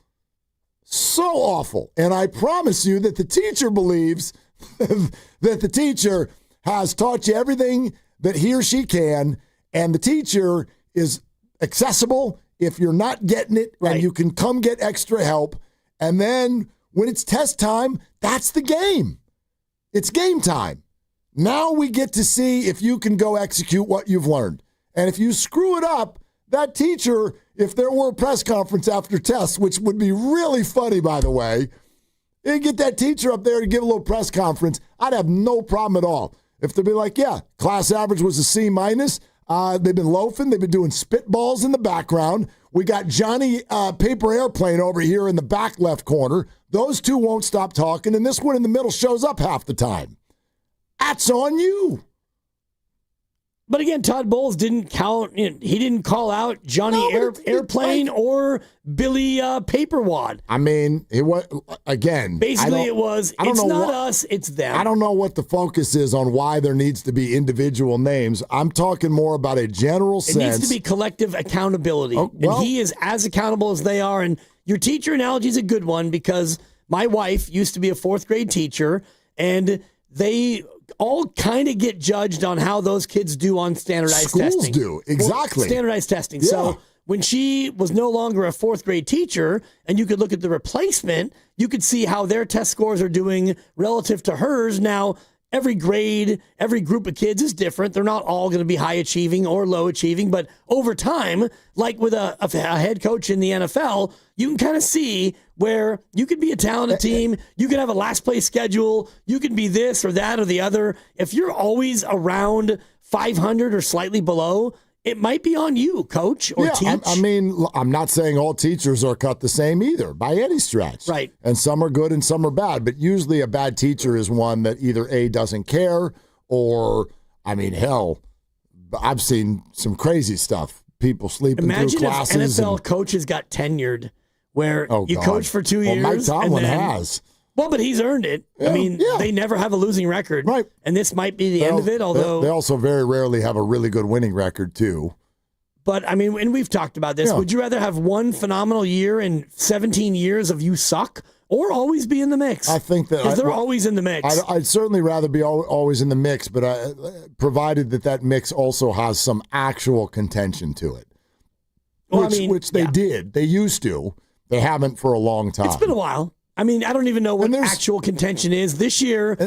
So awful. And I promise you that the teacher believes that the teacher has taught you everything that he or she can, and the teacher is accessible if you're not getting it, and you can come get extra help. And then when it's test time, that's the game. It's game time. Now we get to see if you can go execute what you've learned. And if you screw it up, that teacher, if there were a press conference after tests, which would be really funny, by the way, and get that teacher up there to give a little press conference, I'd have no problem at all. If they'd be like, yeah, class average was a C-. They've been loafing. They've been doing spitballs in the background. We got Johnny Paper Airplane over here in the back left corner. Those two won't stop talking, and this one in the middle shows up half the time. That's on you. But again, Todd Bowles didn't count. He didn't call out Johnny Airplane or Billy Paperwad. I mean, it was again. Basically, it was. It's not us. It's them. I don't know what the focus is on why there needs to be individual names. I'm talking more about a general sense. It needs to be collective accountability, and he is as accountable as they are. And your teacher analogy is a good one because my wife used to be a 4th grade teacher, and they all kind of get judged on how those kids do on standardized testing. Schools do, exactly. Well, standardized testing. Yeah. So when she was no longer a 4th grade teacher and you could look at the replacement, you could see how their test scores are doing relative to hers. Now, every grade, every group of kids is different. They're not all going to be high achieving or low achieving, but over time, like with a head coach in the NFL, you can kind of see where you could be a talented team, you could have a last place schedule, you could be this or that or the other. If you're always around 500 or slightly below, it might be on you, coach or teach. I mean, I'm not saying all teachers are cut the same either by any stretch. Right. And some are good and some are bad. But usually a bad teacher is one that either A, doesn't care, or, I mean, hell, I've seen some crazy stuff. People sleeping through classes. Imagine if NFL coaches got tenured where you coach for 2 years. Well, Mike Tomlin has. Well, but he's earned it. Yeah, I mean, they never have a losing record. Right. And this might be the end of it, although... They also very rarely have a really good winning record, too. But, I mean, and we've talked about this. Yeah. Would you rather have one phenomenal year and 17 years of you suck or always be in the mix? I think that... Because they're always in the mix. I'd certainly rather be always in the mix, but provided that mix also has some actual contention to it. Well, which they did. They used to. They haven't for a long time. It's been a while. I mean, I don't even know what actual contention is. This year,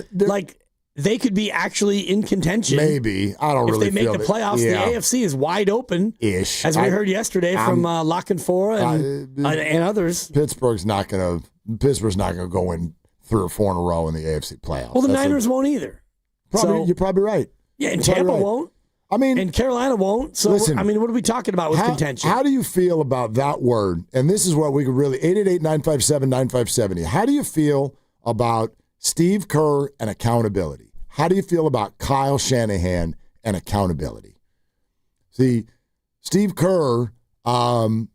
they could be actually in contention. Maybe. I don't really feel if they make the playoffs, the AFC is wide open. Ish. As we heard yesterday from Lock and Four and others. Pittsburgh's not going to go in 3 or 4 in a row in the AFC playoffs. Well, the Niners won't either. You're probably right. Yeah, and Tampa won't. I mean, and Carolina won't. So, listen, I mean, what are we talking about with contention? How do you feel about that word? And this is what we could really, 888-957-9570. How do you feel about Steve Kerr and accountability? How do you feel about Kyle Shanahan and accountability? See, Steve Kerr, there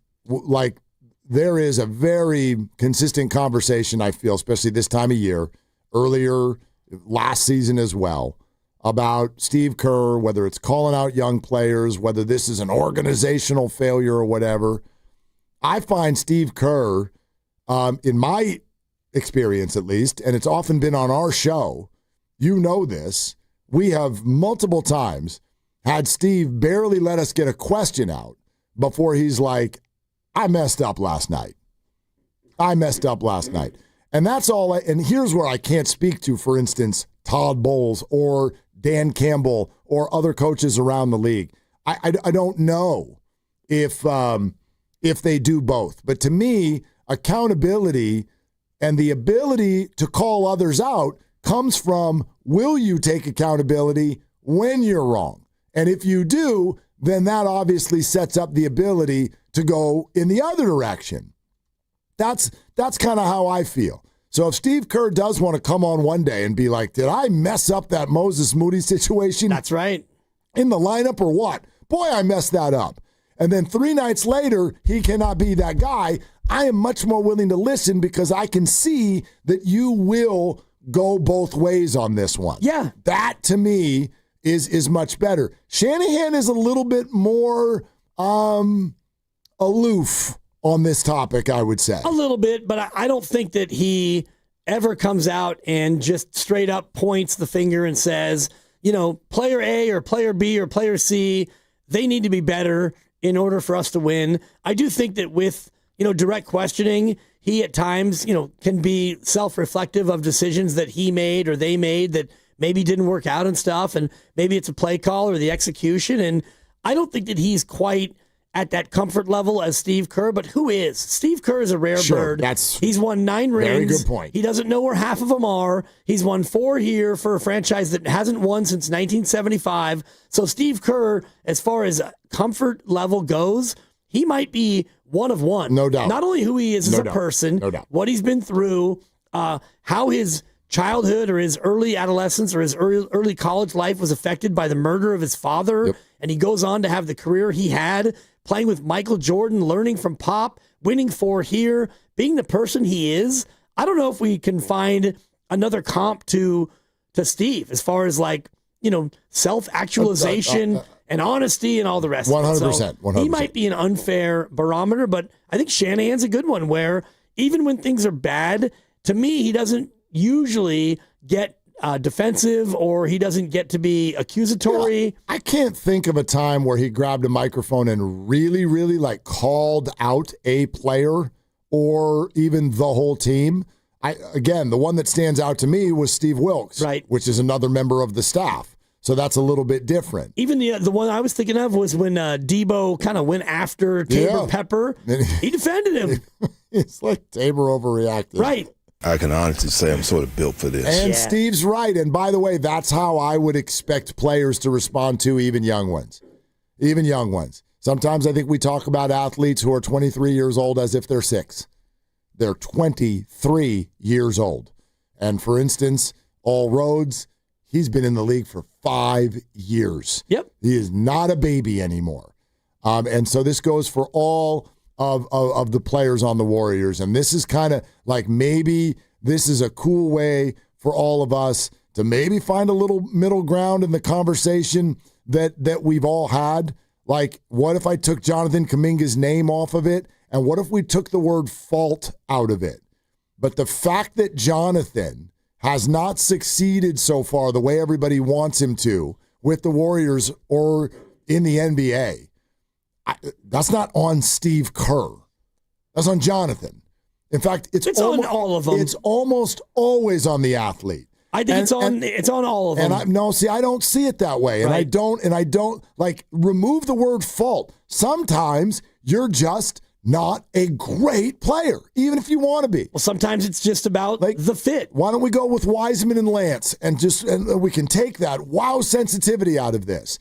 is a very consistent conversation, I feel, especially this time of year, earlier last season as well, about Steve Kerr, whether it's calling out young players, whether this is an organizational failure or whatever. I find Steve Kerr, in my experience at least, and it's often been on our show, you know this, we have multiple times had Steve barely let us get a question out before he's like, I messed up last night. And that's all. And here's where I can't speak to, for instance, Todd Bowles or Dan Campbell or other coaches around the league. I don't know if they do both. But to me, accountability and the ability to call others out comes from, will you take accountability when you're wrong? And if you do, then that obviously sets up the ability to go in the other direction. That's kind of how I feel. So if Steve Kerr does want to come on one day and be like, did I mess up that Moses Moody situation? That's right. In the lineup or what? Boy, I messed that up. And then 3 nights later, he cannot be that guy. I am much more willing to listen because I can see that you will go both ways on this one. Yeah. That, to me, is much better. Shanahan is a little bit more aloof on this topic, I would say. A little bit, but I don't think that he ever comes out and just straight up points the finger and says, player A or player B or player C, they need to be better in order for us to win. I do think that with, direct questioning, he at times, can be self-reflective of decisions that he made or they made that maybe didn't work out and stuff, and maybe it's a play call or the execution, and I don't think that he's quite at that comfort level as Steve Kerr, but who is? Steve Kerr is a rare bird. He's won 9 rings. Very good point. He doesn't know where half of them are. He's won 4 here for a franchise that hasn't won since 1975. So Steve Kerr, as far as comfort level goes, he might be one of one. No doubt. Not only who he is as a person, no doubt. what he's been through, how his childhood or his early adolescence or his early college life was affected by the murder of his father. Yep. And he goes on to have the career he had, playing with Michael Jordan, learning from Pop, winning 4 here, being the person he is. I don't know if we can find another comp to Steve as far as self-actualization and honesty and all the rest 100%, of it. So 100%. He might be an unfair barometer, but I think Shanahan's a good one where even when things are bad, to me, he doesn't usually get defensive or he doesn't get to be accusatory. I can't think of a time where he grabbed a microphone and really, really called out a player or even the whole team. Again, the one that stands out to me was Steve Wilkes, right, which is another member of the staff. So that's a little bit different. Even the one I was thinking of was when Debo kind of went after Tabor Pepper. He defended him. It's like Tabor overreacted. Right. I can honestly say I'm sort of built for this. And Steve's right. And by the way, that's how I would expect players to respond to even young ones. Even young ones. Sometimes I think we talk about athletes who are 23 years old as if they're 6. They're 23 years old. And for instance, All Rhodes, he's been in the league for 5 years. Yep. He is not a baby anymore. And so this goes for all of the players on the Warriors. And this is kind of like maybe this is a cool way for all of us to maybe find a little middle ground in the conversation that we've all had. Like, what if I took Jonathan Kaminga's name off of it? And what if we took the word fault out of it? But the fact that Jonathan has not succeeded so far the way everybody wants him to with the Warriors or in the NBA, that's not on Steve Kerr. That's on Jonathan. In fact, it's on all of them. It's almost always on the athlete. I think it's on all of them. And I don't see it that way. And right. I don't remove the word fault. Sometimes you're just not a great player, even if you want to be. Well, sometimes it's just about the fit. Why don't we go with Wiseman and Lance and we can take that wow sensitivity out of this.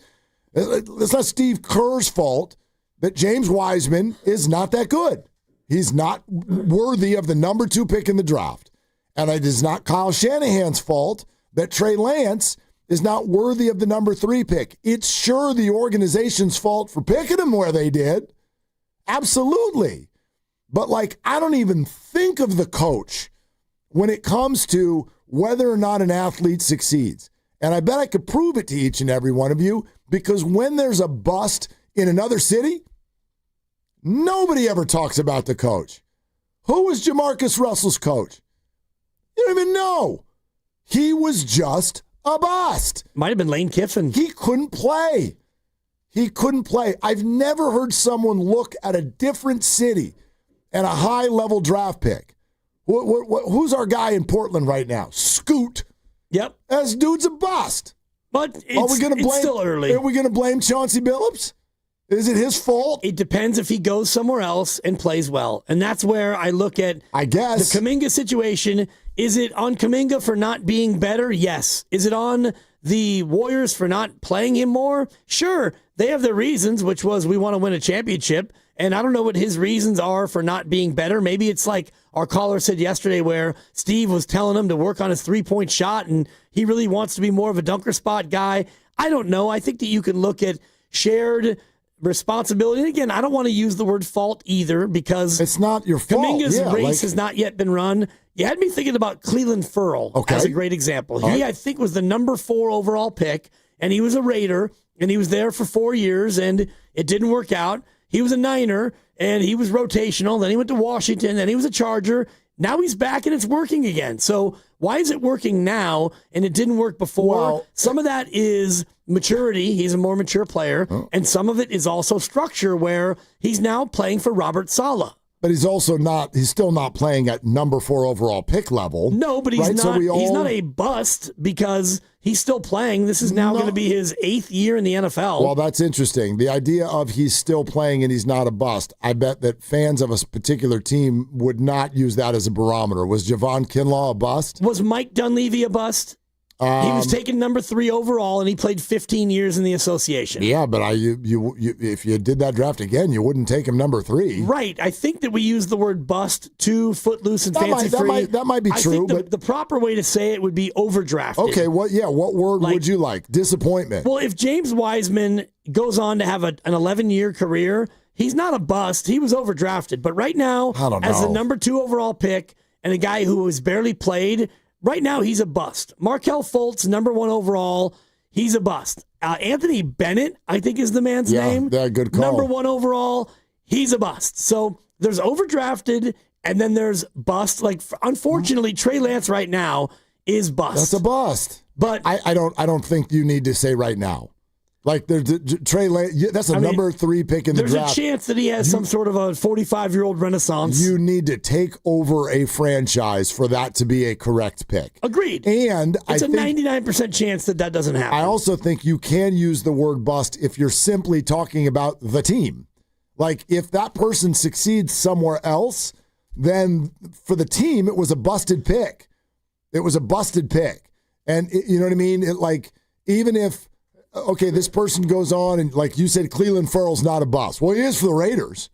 It's not Steve Kerr's fault that James Wiseman is not that good. He's not worthy of the number 2 pick in the draft. And it is not Kyle Shanahan's fault that Trey Lance is not worthy of the number 3 pick. It's sure the organization's fault for picking him where they did. Absolutely. But I don't even think of the coach when it comes to whether or not an athlete succeeds. And I bet I could prove it to each and every one of you, because when there's a bust in another city, nobody ever talks about the coach. Who was Jamarcus Russell's coach? You don't even know. He was just a bust. Might have been Lane Kiffin. He couldn't play. I've never heard someone look at a different city and a high-level draft pick. Who's our guy in Portland right now? Scoot. Yep. This dude's a bust. But it's still early. Are we going to blame Chauncey Billups? Is it his fault? It depends if he goes somewhere else and plays well. And that's where I look at, I guess, the Kaminga situation. Is it on Kaminga for not being better? Yes. Is it on the Warriors for not playing him more? Sure. They have their reasons, which was we want to win a championship. And I don't know what his reasons are for not being better. Maybe it's like our caller said yesterday where Steve was telling him to work on his three-point shot and he really wants to be more of a dunker spot guy. I don't know. I think that you can look at shared responsibility. And again, I don't want to use the word fault either because it's not your fault. Kaminga's race has not yet been run. You had me thinking about Cleveland Ferrell as a great example. He, I think, was the number 4 overall pick, and he was a Raider, and he was there for 4 years, and it didn't work out. He was a Niner, and he was rotational. Then he went to Washington, then he was a Charger. Now he's back, and it's working again. So why is it working now, and it didn't work before? Well, some of that is maturity. He's a more mature player, and some of it is also structure where he's now playing for Robert Saleh. But he's still not playing at number 4 overall pick level. No, but he's not. He's not a bust because he's still playing. This is now going to be his 8th year in the NFL. Well, that's interesting. The idea of he's still playing and he's not a bust. I bet that fans of a particular team would not use that as a barometer. Was Javon Kinlaw a bust? Was Mike Dunleavy a bust? He was taken number 3 overall, and he played 15 years in the association. Yeah, but if you did that draft again, you wouldn't take him number 3. Right. I think that we use the word bust too footloose and fancy-free. That might be true. I think the proper way to say it would be overdrafted. Okay, what word would you like? Disappointment. Well, if James Wiseman goes on to have an 11-year career, he's not a bust. He was overdrafted. But right now, as the number 2 overall pick and a guy who has barely played, right now he's a bust. Markelle Fultz, number 1 overall, he's a bust. Anthony Bennett, I think is the man's name. Yeah, good call. Number 1 overall, he's a bust. So there's overdrafted, and then there's bust. Like, unfortunately, Trey Lance right now is bust. That's a bust. But I don't think you need to say right now. Like, there's Trey Lance, that's number 3 pick in the draft. There's a chance that he has some sort of a 45-year-old renaissance. You need to take over a franchise for that to be a correct pick. Agreed. And it's a 99% chance that doesn't happen. I also think you can use the word bust if you're simply talking about the team. Like, if that person succeeds somewhere else, then for the team, it was a busted pick. It was a busted pick. And you know what I mean? Even if, okay, this person goes on and, like you said, Cleveland Ferrell's not a bust. Well, he is for the Raiders.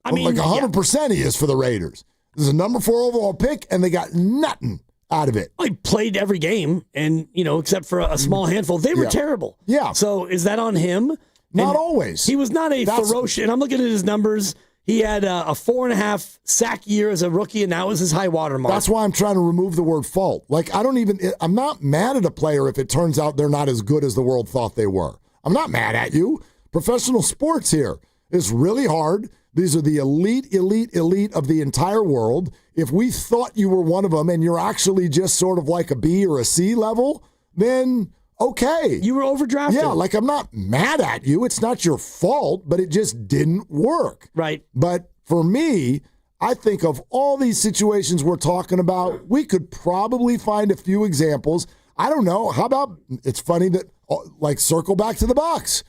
I mean, 100% he is for the Raiders. This is a number 4 overall pick, and they got nothing out of it. Well, he played every game, and, except for a small handful. They were terrible. Yeah. So is that on him? Not always. He was not a ferocious, and I'm looking at his numbers. He had a 4.5 sack year as a rookie, and that was his high water mark. That's why I'm trying to remove the word fault. Like, I'm not mad at a player if it turns out they're not as good as the world thought they were. I'm not mad at you. Professional sports here is really hard. These are the elite of the entire world. If we thought you were one of them and you're actually just sort of like a B or a C level, then okay. You were overdrafted. Yeah, like, I'm not mad at you. It's not your fault, but it just didn't work. Right. But for me, I think of all these situations we're talking about, we could probably find a few examples. I don't know. How about, it's funny that, circle back to the Bucs.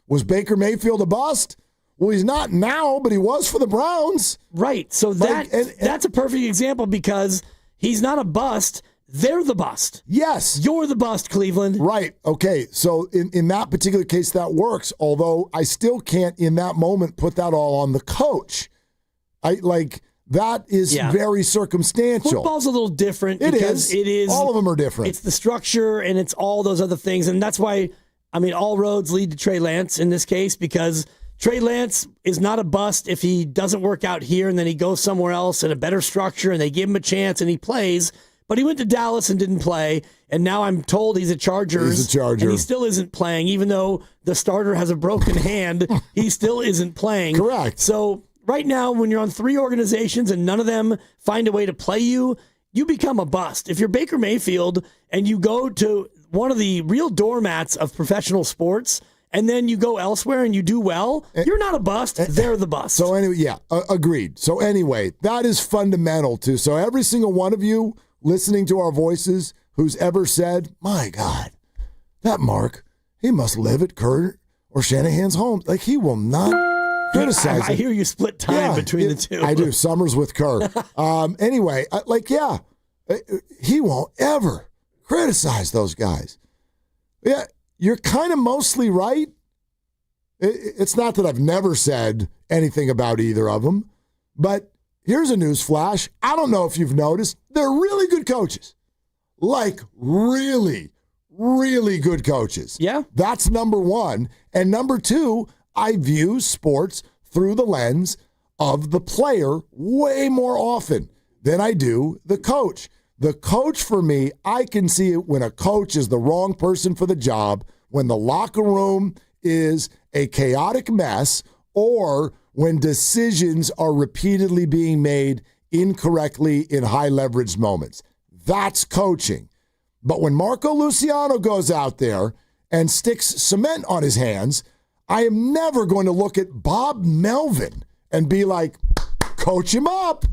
Was Baker Mayfield a bust? Well, he's not now, but he was for the Browns. Right. So that's a perfect example because he's not a bust. They're the bust. Yes. You're the bust, Cleveland. Right. Okay. So in that particular case, that works, although I still can't in that moment put that all on the coach. That is very circumstantial. Football's a little different because it is. All of them are different. It's the structure and it's all those other things. And that's why, all roads lead to Trey Lance in this case because Trey Lance is not a bust if he doesn't work out here and then he goes somewhere else in a better structure and they give him a chance and he plays. But he went to Dallas and didn't play, and now I'm told he's a Chargers. He's a Charger. And he still isn't playing, even though the starter has a broken hand, he still isn't playing. Correct. So right now, when you're on 3 organizations and none of them find a way to play you, you become a bust. If you're Baker Mayfield and you go to one of the real doormats of professional sports, and then you go elsewhere and you do well, you're not a bust. They're the bust. So anyway, agreed. So anyway, that is fundamental too. So every single one of you listening to our voices who's ever said, my God, that Mark, he must live at Kurt or Shanahan's home. Like, he will not criticize I hear you split time between the two. I do. Summers with Kurt. Anyway, he won't ever criticize those guys. Yeah, you're kind of mostly right. It's not that I've never said anything about either of them, but here's a news flash. I don't know if you've noticed, they're really good coaches. Like, really, really good coaches. Yeah. That's number 1. And number 2, I view sports through the lens of the player way more often than I do the coach. The coach, for me, I can see it when a coach is the wrong person for the job, when the locker room is a chaotic mess, or when decisions are repeatedly being made incorrectly in high-leveraged moments. That's coaching. But when Marco Luciano goes out there and sticks cement on his hands, I am never going to look at Bob Melvin and be like, coach him up.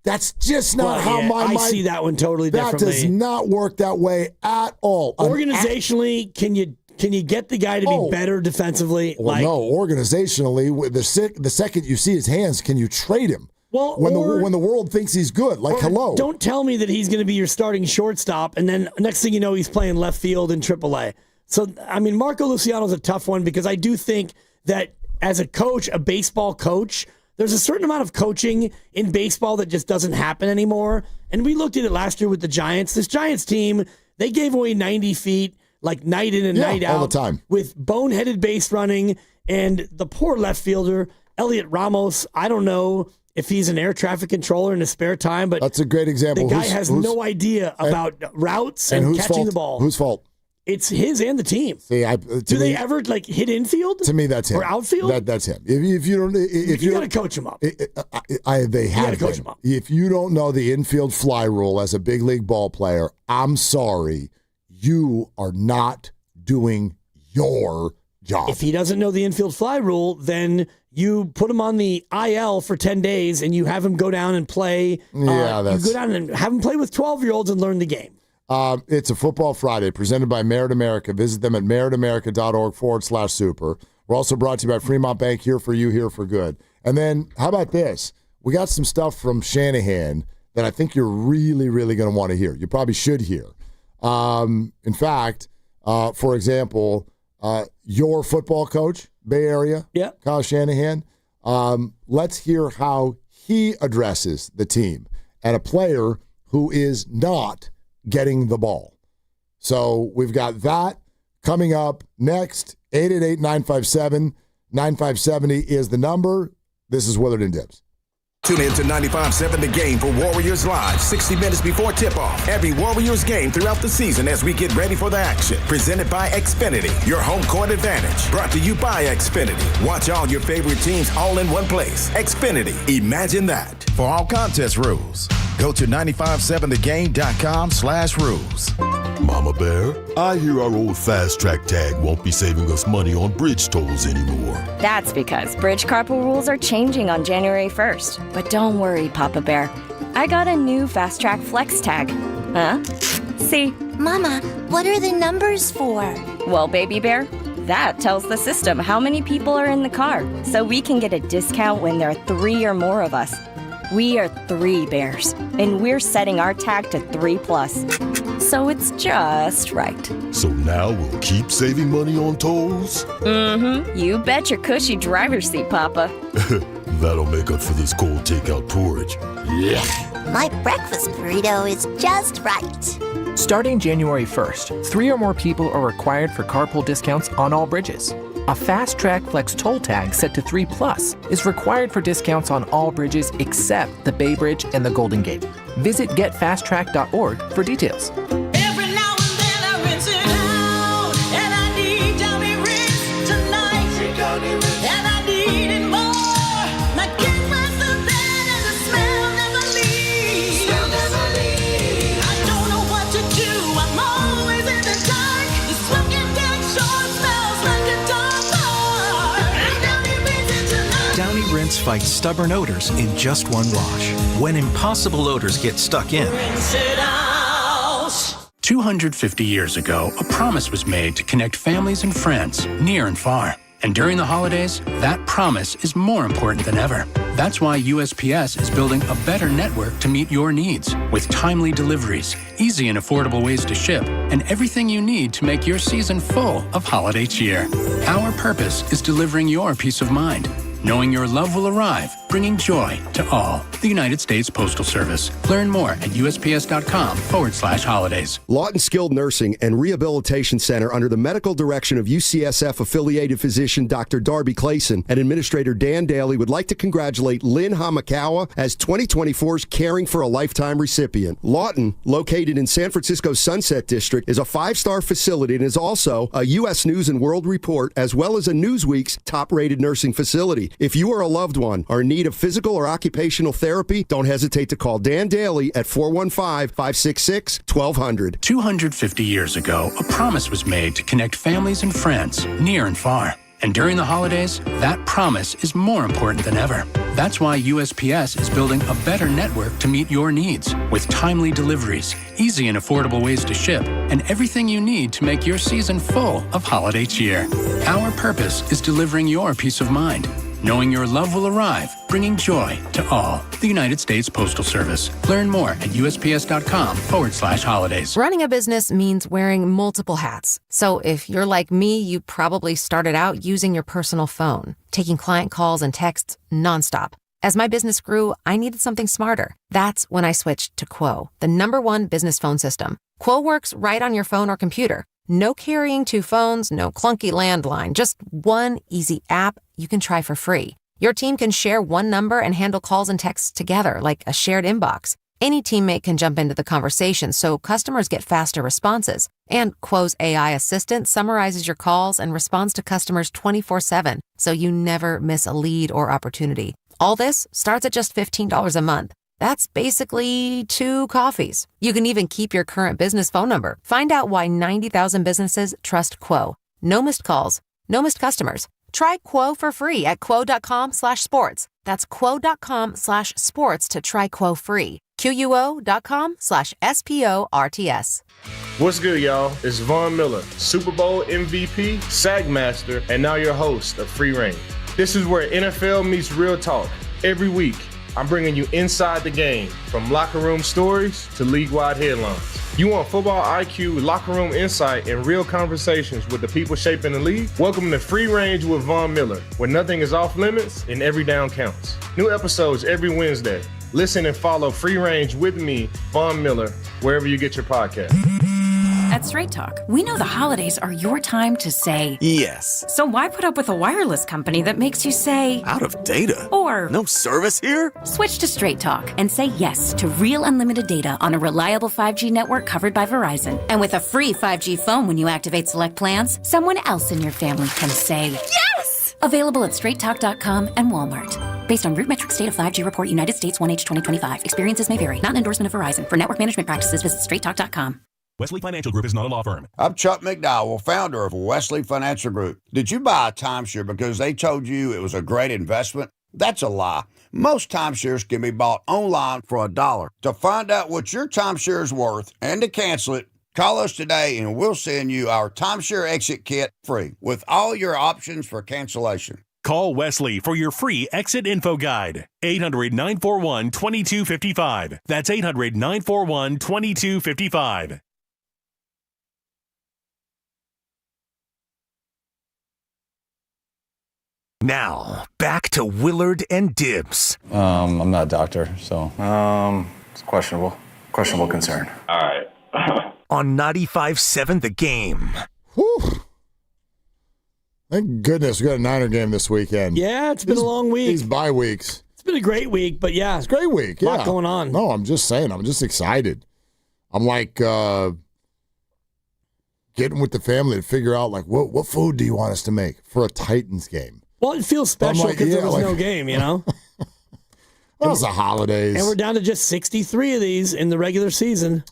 That's just not how my mind... I see that one totally differently. That does not work that way at all. Organizationally, can you get the guy to be better defensively? Well, no, organizationally, the second you see his hands, can you trade him? Well, when the world thinks he's good. Like, hello. Don't tell me that he's going to be your starting shortstop, and then next thing you know, he's playing left field in AAA. So, I mean, Marco Luciano's a tough one because I do think that as a coach, a baseball coach, there's a certain amount of coaching in baseball that just doesn't happen anymore. And we looked at it last year with the Giants. This Giants team, they gave away 90 feet like night in and night out. All the time. With boneheaded base running, and the poor left fielder, Elliot Ramos, I don't know if he's an air traffic controller in his spare time, but that's a great example. The guy has no idea about routes and catching the ball. Whose fault? It's his and the team. See, do they ever like hit infield? To me, that's him. Or outfield? That's him. If you don't, you got to coach him up. They have to coach him up. If you don't know the infield fly rule as a big league ball player, I'm sorry, you are not doing your job. If he doesn't know the infield fly rule, then you put him on the IL for 10 days and you have him go down and play. You go down and have him play with 12-year-olds and learn the game. It's a Football Friday presented by Merit America. Visit them at meritamerica.org/super. We're also brought to you by Fremont Bank, here for you, here for good. And then, how about this? We got some stuff from Shanahan that I think you're really, really going to want to hear. You probably should hear. In fact, for example, your football coach, Bay Area, Kyle Shanahan, let's hear how he addresses the team and a player who is not getting the ball. So we've got that coming up next. 888-957-9570 is the number. This is Willard and Dibbs. Tune in to 95.7 The Game for Warriors Live, 60 minutes before tip-off. Every Warriors game throughout the season as we get ready for the action. Presented by Xfinity, your home court advantage. Brought to you by Xfinity. Watch all your favorite teams all in one place. Xfinity, imagine that. For all contest rules, go to 957thegame.com/rules. Mama Bear, I hear our old Fast Track tag won't be saving us money on bridge tolls anymore. That's because bridge carpool rules are changing on January 1st. But don't worry, Papa Bear. I got a new Fast Track Flex tag. Huh? See? Mama, what are the numbers for? Well, Baby Bear, that tells the system how many people are in the car, so we can get a discount when there are 3 or more of us. We are 3 bears, and we're setting our tag to 3+. So it's just right. So now we'll keep saving money on tolls? Mm-hmm. You bet your cushy driver's seat, Papa. That'll make up for this cold takeout porridge. Yeah. My breakfast burrito is just right. Starting January 1st, 3 or more people are required for carpool discounts on all bridges. A Fast Track Flex toll tag set to 3+ is required for discounts on all bridges except the Bay Bridge and the Golden Gate. Visit getfasttrack.org for details. Fight stubborn odors in just one wash. When impossible odors get stuck in, rinse it out. 250 years ago, a promise was made to connect families and friends near and far. And during the holidays, that promise is more important than ever. That's why USPS is building a better network to meet your needs with timely deliveries, easy and affordable ways to ship, and everything you need to make your season full of holiday cheer. Our purpose is delivering your peace of mind, knowing your love will arrive, bringing joy to all. The United States Postal Service. Learn more at USPS.com/holidays. Lawton Skilled Nursing and Rehabilitation Center, under the medical direction of UCSF-affiliated physician Dr. Darby Clayson and Administrator Dan Daly, would like to congratulate Lynn Hamakawa as 2024's Caring for a Lifetime recipient. Lawton, located in San Francisco's Sunset District, is a 5-star facility and is also a U.S. News and World Report, as well as a Newsweek's top-rated nursing facility. If you or a loved one are in need of physical or occupational therapy, don't hesitate to call Dan Daly at 415-566-1200. 250 years ago, a promise was made to connect families and friends near and far. And during the holidays, that promise is more important than ever. That's why USPS is building a better network to meet your needs with timely deliveries, easy and affordable ways to ship, and everything you need to make your season full of holiday cheer. Our purpose is delivering your peace of mind, knowing your love will arrive, bringing joy to all. The United States Postal Service. Learn more at USPS.com/holidays. Running a business means wearing multiple hats. So if you're like me, you probably started out using your personal phone, taking client calls and texts nonstop. As my business grew, I needed something smarter. That's when I switched to Quo, the #1 business phone system. Quo works right on your phone or computer. No carrying 2 phones, no clunky landline, just one easy app you can try for free. Your team can share one number and handle calls and texts together like a shared inbox. Any teammate can jump into the conversation so customers get faster responses. And Quo's AI assistant summarizes your calls and responds to customers 24/7, so you never miss a lead or opportunity. All this starts at just $15 a month. That's basically 2 coffees. You can even keep your current business phone number. Find out why 90,000 businesses trust Quo. No missed calls, no missed customers. Try Quo for free at quo.com/sports. That's quo.com/sports to try Quo free. QUO.com/SPORTS. What's good, y'all? It's Von Miller, Super Bowl MVP, SAG Master, and now your host of Free Range. This is where NFL meets real talk. Every week, I'm bringing you inside the game, from locker room stories to league-wide headlines. You want football IQ, locker room insight, and real conversations with the people shaping the league? Welcome to Free Range with Von Miller, where nothing is off limits and every down counts. New episodes every Wednesday. Listen and follow Free Range with me, Von Miller, wherever you get your podcast. At Straight Talk, we know the holidays are your time to say yes. So why put up with a wireless company that makes you say out of data? Or no service here? Switch to Straight Talk and say yes to real unlimited data on a reliable 5G network covered by Verizon. And with a free 5G phone when you activate select plans, someone else in your family can say yes! Available at straighttalk.com and Walmart. Based on RootMetrics State of 5G Report United States 1H 2025. Experiences may vary. Not an endorsement of Verizon. For network management practices, visit straighttalk.com. Wesley Financial Group is not a law firm. I'm Chuck McDowell, founder of Wesley Financial Group. Did you buy a timeshare because they told you it was a great investment? That's a lie. Most timeshares can be bought online for $1. To find out what your timeshare is worth and to cancel it, call us today and we'll send you our timeshare exit kit free with all your options for cancellation. Call Wesley for your free exit info guide. 800-941-2255. That's 800-941-2255. Now, back to Willard and Dibs. I'm not a doctor, so it's questionable. Questionable concern. All right. On 95.7 The Game. Whew. Thank goodness we got a Niner game this weekend. Yeah, it's been a long week. These bye weeks. It's been a great week, but yeah. It's a great week, a lot going on. No, I'm just saying. I'm just excited. I'm like getting with the family to figure out, like, what food do you want us to make for a Titans game? Well, it feels special because there was no game, you know? Well, it's the holidays. And we're down to just 63 of these in the regular season.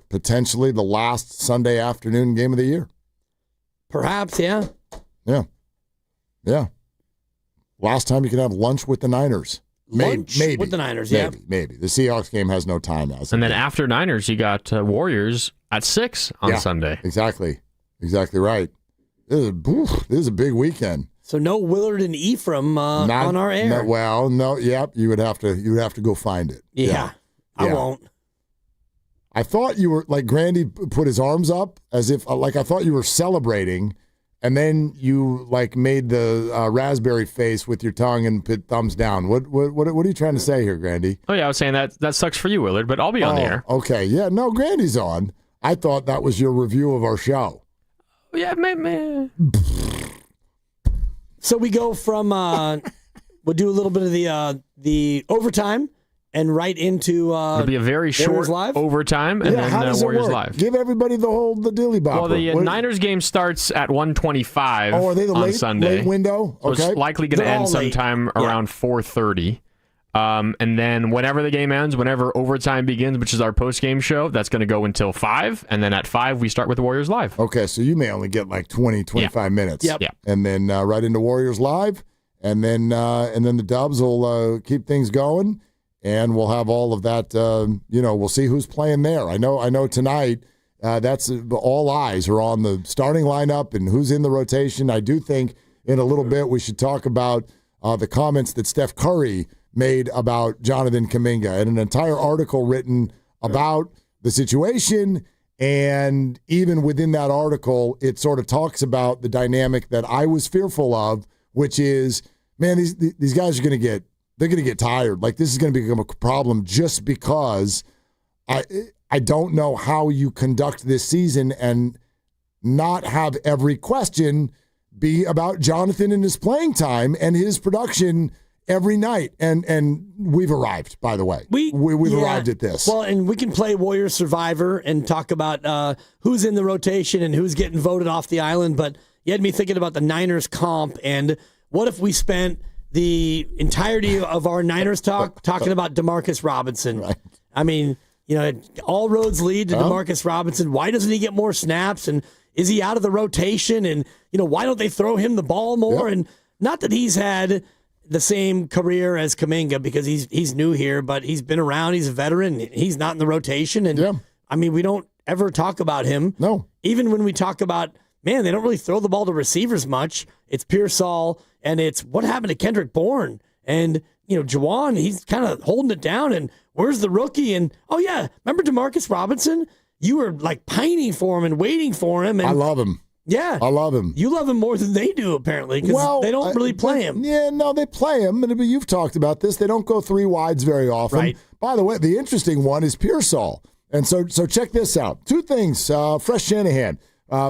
Potentially the last Sunday afternoon game of the year. Perhaps, yeah. Yeah. Last time you could have lunch with the Niners. Maybe. With the Niners, Maybe. The Seahawks game has no time now. And then after Niners, you got Warriors at 6 on Sunday. Exactly right. This is a big weekend. So no Willard and Ephraim on our air. You would have to go find it. Yeah. I won't. I thought you were, like, Grandy put his arms up as if, like, I thought you were celebrating, and then you, like, made the raspberry face with your tongue and put thumbs down. What are you trying to say here, Grandy? Oh, yeah, I was saying that sucks for you, Willard, but I'll be on the air. Okay, yeah, no, Grandy's on. I thought that was your review of our show. Yeah, man. So we go from, we'll do a little bit of the overtime and right into it'll be a very short Live? overtime and then Warriors Live. Give everybody the dilly bopper. Well, the Niners game starts at 1:25 are they the on Sunday. Late window? Okay. So it's likely going to end sometime around 4:30. And then whenever the game ends, whenever overtime begins, which is our post-game show, that's going to go until 5. And then at 5, we start with the Warriors Live. Okay, so you may only get like 20, 25 minutes. Yep. Yeah. And then right into Warriors Live. And then the Dubs will keep things going. And we'll have all of that, we'll see who's playing there. I know tonight that's all eyes are on the starting lineup and who's in the rotation. I do think in a little bit, we should talk about the comments that Steph Curry made about Jonathan Kaminga, and an entire article written about the situation. And even within that article, it sort of talks about the dynamic that I was fearful of, which is, man, these guys are going to get tired. Like, this is going to become a problem just because I don't know how you conduct this season and not have every question be about Jonathan and his playing time and his production every night. And we've arrived, by the way. We've arrived at this. Well, and we can play Warrior Survivor and talk about who's in the rotation and who's getting voted off the island. But you had me thinking about the Niners comp, and what if we spent the entirety of our Niners talk talking about Demarcus Robinson? Right. I mean, all roads lead to Demarcus Robinson. Why doesn't he get more snaps? And is he out of the rotation? And, why don't they throw him the ball more? Yep. And not that he's had the same career as Kaminga, because he's new here, but he's been around. He's a veteran. He's not in the rotation. And, I mean, we don't ever talk about him. No. Even when we talk about, man, they don't really throw the ball to receivers much. It's Pearsall, and it's what happened to Kendrick Bourne. And, Juwan, he's kind of holding it down. And where's the rookie? And, oh, yeah, remember Demarcus Robinson? You were, like, pining for him and waiting for him. And I love him. Yeah. I love him. You love him more than they do, apparently, because they don't really play him. Yeah, no, they play him. But you've talked about this. They don't go three wides very often. Right. By the way, the interesting one is Pearsall. And so check this out. Two things, fresh Shanahan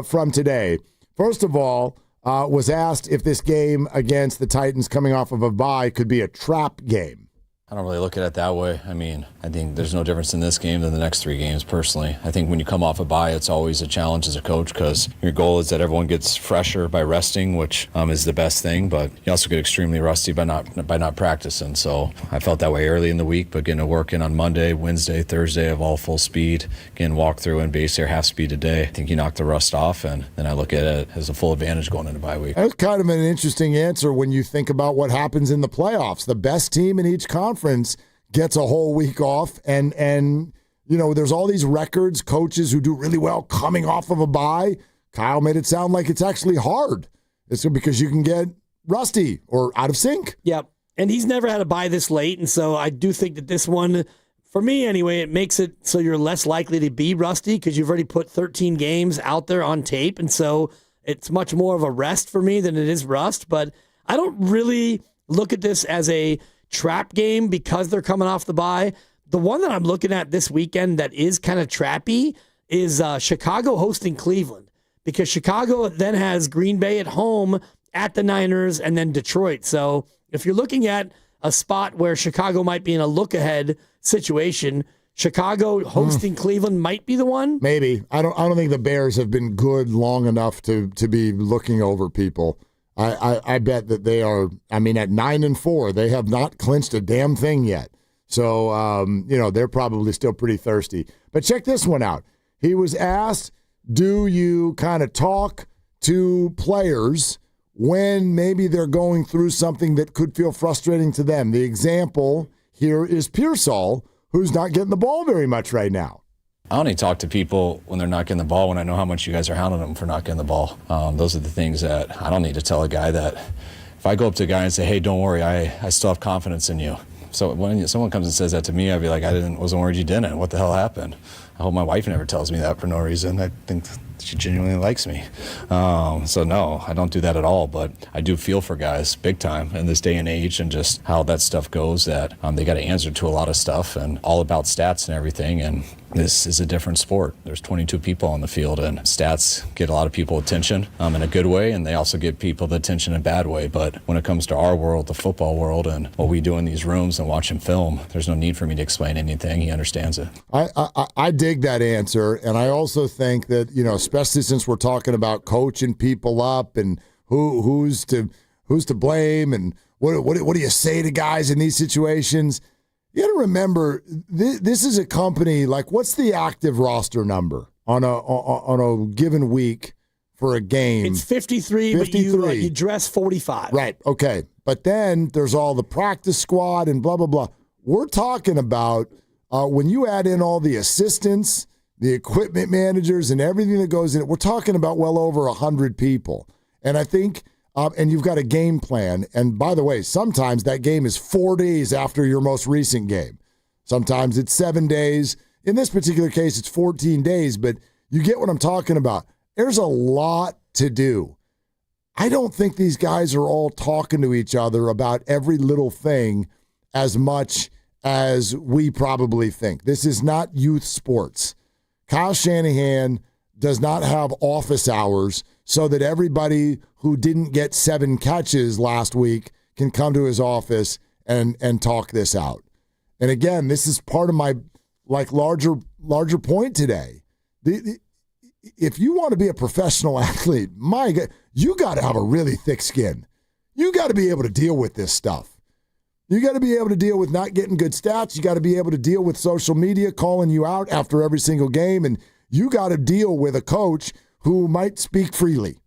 from today. First of all, was asked if this game against the Titans coming off of a bye could be a trap game. I don't really look at it that way. I mean, I think there's no difference in this game than the next three games, personally. I think when you come off a bye, it's always a challenge as a coach because your goal is that everyone gets fresher by resting, which is the best thing, but you also get extremely rusty by not practicing. So I felt that way early in the week, but getting to work in on Monday, Wednesday, Thursday of all full speed, getting walk through and base air half speed a day, I think you knock the rust off, and then I look at it as a full advantage going into bye week. That's kind of an interesting answer when you think about what happens in the playoffs. The best team in each conference gets a whole week off, and there's all these records, coaches who do really well coming off of a bye. Kyle made it sound like it's actually hard. It's because you can get rusty or out of sync. Yep, and he's never had a bye this late, and so I do think that this one, for me anyway, it makes it so you're less likely to be rusty because you've already put 13 games out there on tape, and so it's much more of a rest for me than it is rust. But I don't really look at this as a trap game because they're coming off the bye. The one that I'm looking at this weekend that is kind of trappy is Chicago hosting Cleveland, because Chicago then has Green Bay at home, at the Niners, and then Detroit. So if you're looking at a spot where Chicago might be in a look-ahead situation, Chicago hosting Cleveland might be the one. Maybe. I don't think the Bears have been good long enough to be looking over people. I bet that they are, at 9-4, they have not clinched a damn thing yet. So, they're probably still pretty thirsty. But check this one out. He was asked, do you kind of talk to players when maybe they're going through something that could feel frustrating to them? The example here is Pearsall, who's not getting the ball very much right now. I only talk to people when they're not getting the ball, when I know how much you guys are hounding them for not getting the ball. Those are the things that I don't need to tell a guy that if I go up to a guy and say, hey, don't worry, I still have confidence in you. So when someone comes and says that to me, I'd be like, wasn't worried you didn't. What the hell happened? I hope my wife never tells me that for no reason. I think she genuinely likes me. So no, I don't do that at all, but I do feel for guys big time in this day and age and just how that stuff goes, that they got to answer to a lot of stuff and all about stats and everything. And this is a different sport. There's 22 people on the field, and stats get a lot of people attention in a good way, and they also get people the attention in a bad way. But when it comes to our world, the football world, and what we do in these rooms and watch him film, there's no need for me to explain anything. He understands it. I dig that answer, and I also think that, especially since we're talking about coaching people up and who's to blame and what do you say to guys in these situations. You got to remember, this is a company, like, what's the active roster number on a given week for a game? It's 53, but you dress 45. Right, okay. But then there's all the practice squad and blah, blah, blah. We're talking about when you add in all the assistants, the equipment managers, and everything that goes in it, we're talking about well over 100 people. And I think and you've got a game plan. And by the way, sometimes that game is 4 days after your most recent game. Sometimes it's 7 days. In this particular case, it's 14 days, but you get what I'm talking about. There's a lot to do. I don't think these guys are all talking to each other about every little thing as much as we probably think. This is not youth sports. Kyle Shanahan does not have office hours so that everybody who didn't get 7 catches last week can come to his office and talk this out. And again, this is part of my larger point today. If you want to be a professional athlete, my God, you got to have a really thick skin. You got to be able to deal with this stuff. You got to be able to deal with not getting good stats. You got to be able to deal with social media calling you out after every single game. And you got to deal with a coach who might speak freely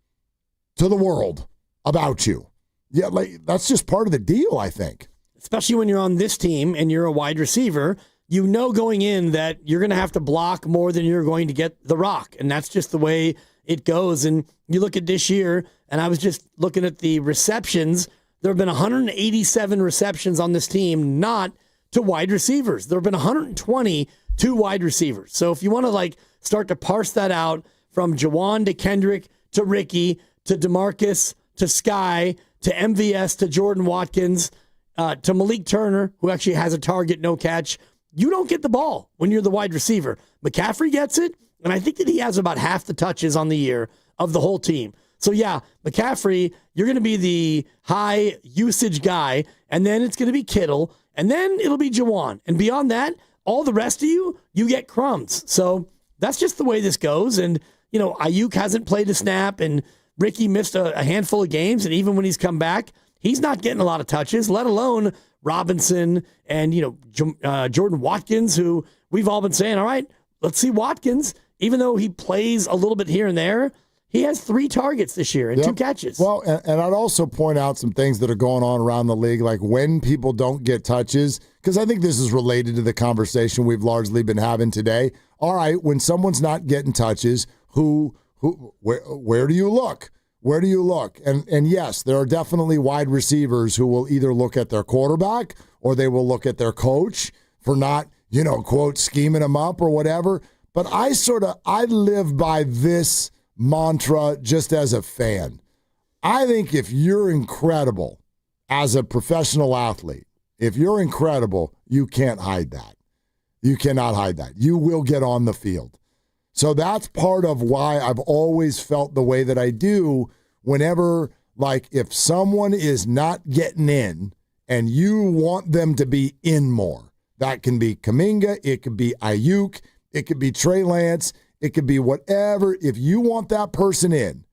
to the world about you. Yeah, that's just part of the deal, I think. Especially when you're on this team and you're a wide receiver, you know going in that you're going to have to block more than you're going to get the rock. And that's just the way it goes. And you look at this year, and I was just looking at the receptions. There have been 187 receptions on this team, not to wide receivers. There have been 120 to wide receivers. So if you want to start to parse that out from Jawan to Kendrick to Ricky to DeMarcus to Sky to MVS to Jordan Watkins to Malik Turner, who actually has a target, no catch, you don't get the ball when you're the wide receiver. McCaffrey gets it, and I think that he has about half the touches on the year of the whole team. So, yeah, McCaffrey, you're going to be the high-usage guy, and then it's going to be Kittle, and then it'll be Jawan. And beyond that, all the rest of you get crumbs. So that's just the way this goes. And, Ayuk hasn't played a snap, and Ricky missed a handful of games, and even when he's come back, he's not getting a lot of touches, let alone Robinson and, Jordan Watkins, who we've all been saying, all right, let's see Watkins. Even though he plays a little bit here and there, he has 3 targets this year and 2 catches. Well, and I'd also point out some things that are going on around the league, like when people don't get touches, because I think this is related to the conversation we've largely been having today. All right, when someone's not getting touches, where do you look? Where do you look? And yes, there are definitely wide receivers who will either look at their quarterback or they will look at their coach for not, quote, scheming them up or whatever. But I live by this mantra just as a fan. I think if you're incredible as a professional athlete, if you're incredible, you can't hide that. You cannot hide that. You will get on the field. So that's part of why I've always felt the way that I do whenever, if someone is not getting in and you want them to be in more. That can be Kaminga, it could be Ayuk, it could be Trey Lance, it could be whatever. If you want that person in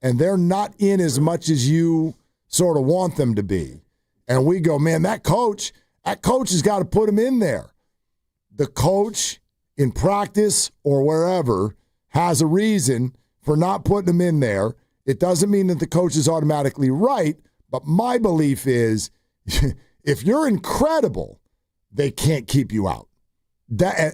and they're not in as much as you sort of want them to be, and we go, man, that coach has got to put him in there. The coach in practice or wherever has a reason for not putting him in there. It doesn't mean that the coach is automatically right, but my belief is if you're incredible, they can't keep you out.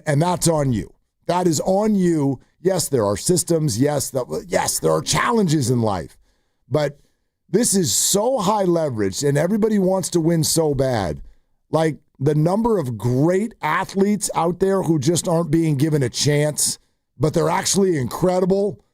And that's on you. That is on you. Yes, there are systems. Yes, there are challenges in life. But this is so high leverage, and everybody wants to win so bad. The number of great athletes out there who just aren't being given a chance, but they're actually incredible,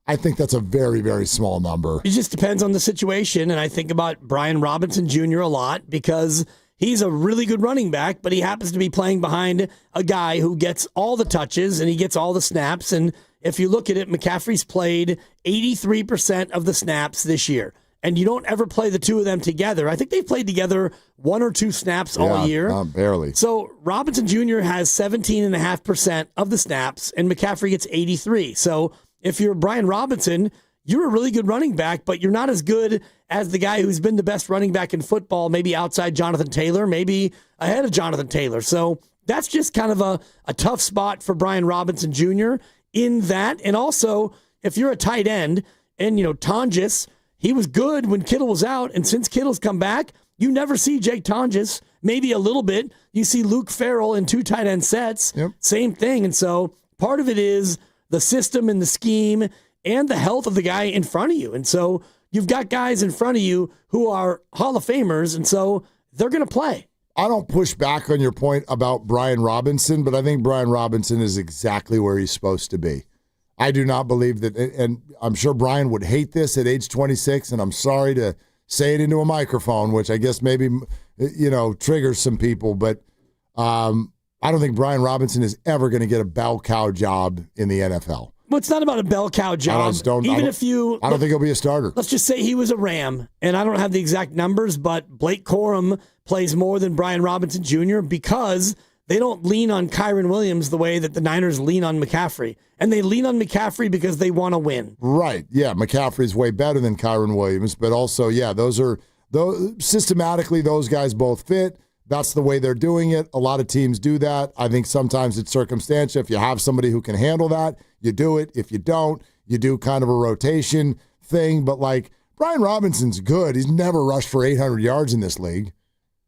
I think that's a very, very small number. It just depends on the situation, and I think about Brian Robinson Jr. a lot because he's a really good running back, but he happens to be playing behind a guy who gets all the touches and he gets all the snaps. And if you look at it, McCaffrey's played 83% of the snaps this year. And you don't ever play the two of them together. I think they've played together 1 or 2 snaps all year. Barely. So Robinson Jr. has 17.5% of the snaps, and McCaffrey gets 83. So if you're Brian Robinson, you're a really good running back, but you're not as good as the guy who's been the best running back in football, maybe outside Jonathan Taylor, maybe ahead of Jonathan Taylor. So that's just kind of a tough spot for Brian Robinson Jr. in that. And also, if you're a tight end, and, Tonjes, he was good when Kittle was out, and since Kittle's come back, you never see Jake Tonjes. Maybe a little bit. You see Luke Farrell in 2 tight end sets. Yep. Same thing. And so part of it is the system and the scheme and the health of the guy in front of you. And so you've got guys in front of you who are Hall of Famers, and so they're going to play. I don't push back on your point about Brian Robinson, but I think Brian Robinson is exactly where he's supposed to be. I do not believe that, and I'm sure Brian would hate this at age 26, and I'm sorry to say it into a microphone, which I guess maybe, triggers some people, but I don't think Brian Robinson is ever going to get a bell cow job in the NFL. Well, it's not about a bell cow job. I don't think he'll be a starter. Let's just say he was a Ram, and I don't have the exact numbers, but Blake Corum plays more than Brian Robinson Jr. because they don't lean on Kyron Williams the way that the Niners lean on McCaffrey. And they lean on McCaffrey because they want to win. Right. Yeah, McCaffrey's way better than Kyron Williams, but also, systematically those guys both fit. That's the way they're doing it. A lot of teams do that. I think sometimes it's circumstantial. If you have somebody who can handle that, you do it. If you don't, you do kind of a rotation thing. But Brian Robinson's good. He's never rushed for 800 yards in this league.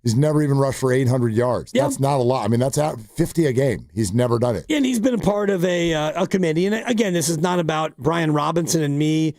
He's never even rushed for 800 yards. Yep. That's not a lot. I mean, that's 50 a game. He's never done it. And he's been a part of a committee. And again, this is not about Brian Robinson and me,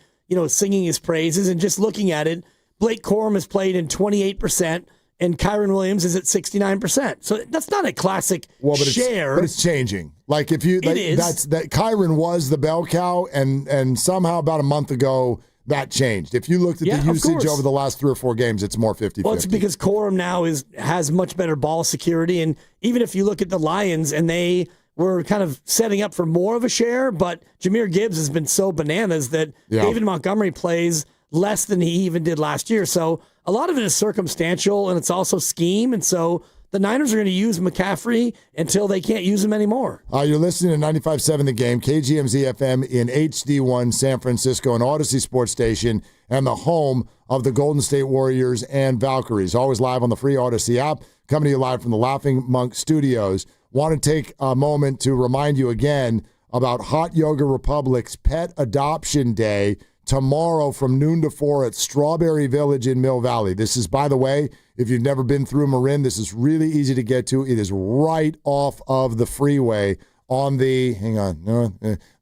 singing his praises and just looking at it. Blake Corum has played in 28%. And Kyron Williams is at 69%. So that's not a classic share. But it's changing. It is. Kyron was the bell cow, and somehow about a month ago that changed. If you looked at the usage over the last 3 or 4 games, it's more 50-50. Well, it's because Corum now has much better ball security. And even if you look at the Lions, and they were kind of setting up for more of a share, but Jahmyr Gibbs has been so bananas that David Montgomery plays less than he even did last year. So a lot of it is circumstantial, and it's also scheme. And so the Niners are going to use McCaffrey until they can't use him anymore. You're listening to 95.7 The Game, KGMZ FM in HD1 San Francisco, an Odyssey sports station, and the home of the Golden State Warriors and Valkyries. Always live on the free Odyssey app, coming to you live from the Laughing Monk Studios. Want to take a moment to remind you again about Hot Yoga Republic's Pet Adoption Day tomorrow from noon to 4 at Strawberry Village in Mill Valley. This is, by the way, if you've never been through Marin, this is really easy to get to. It is right off of the freeway on the,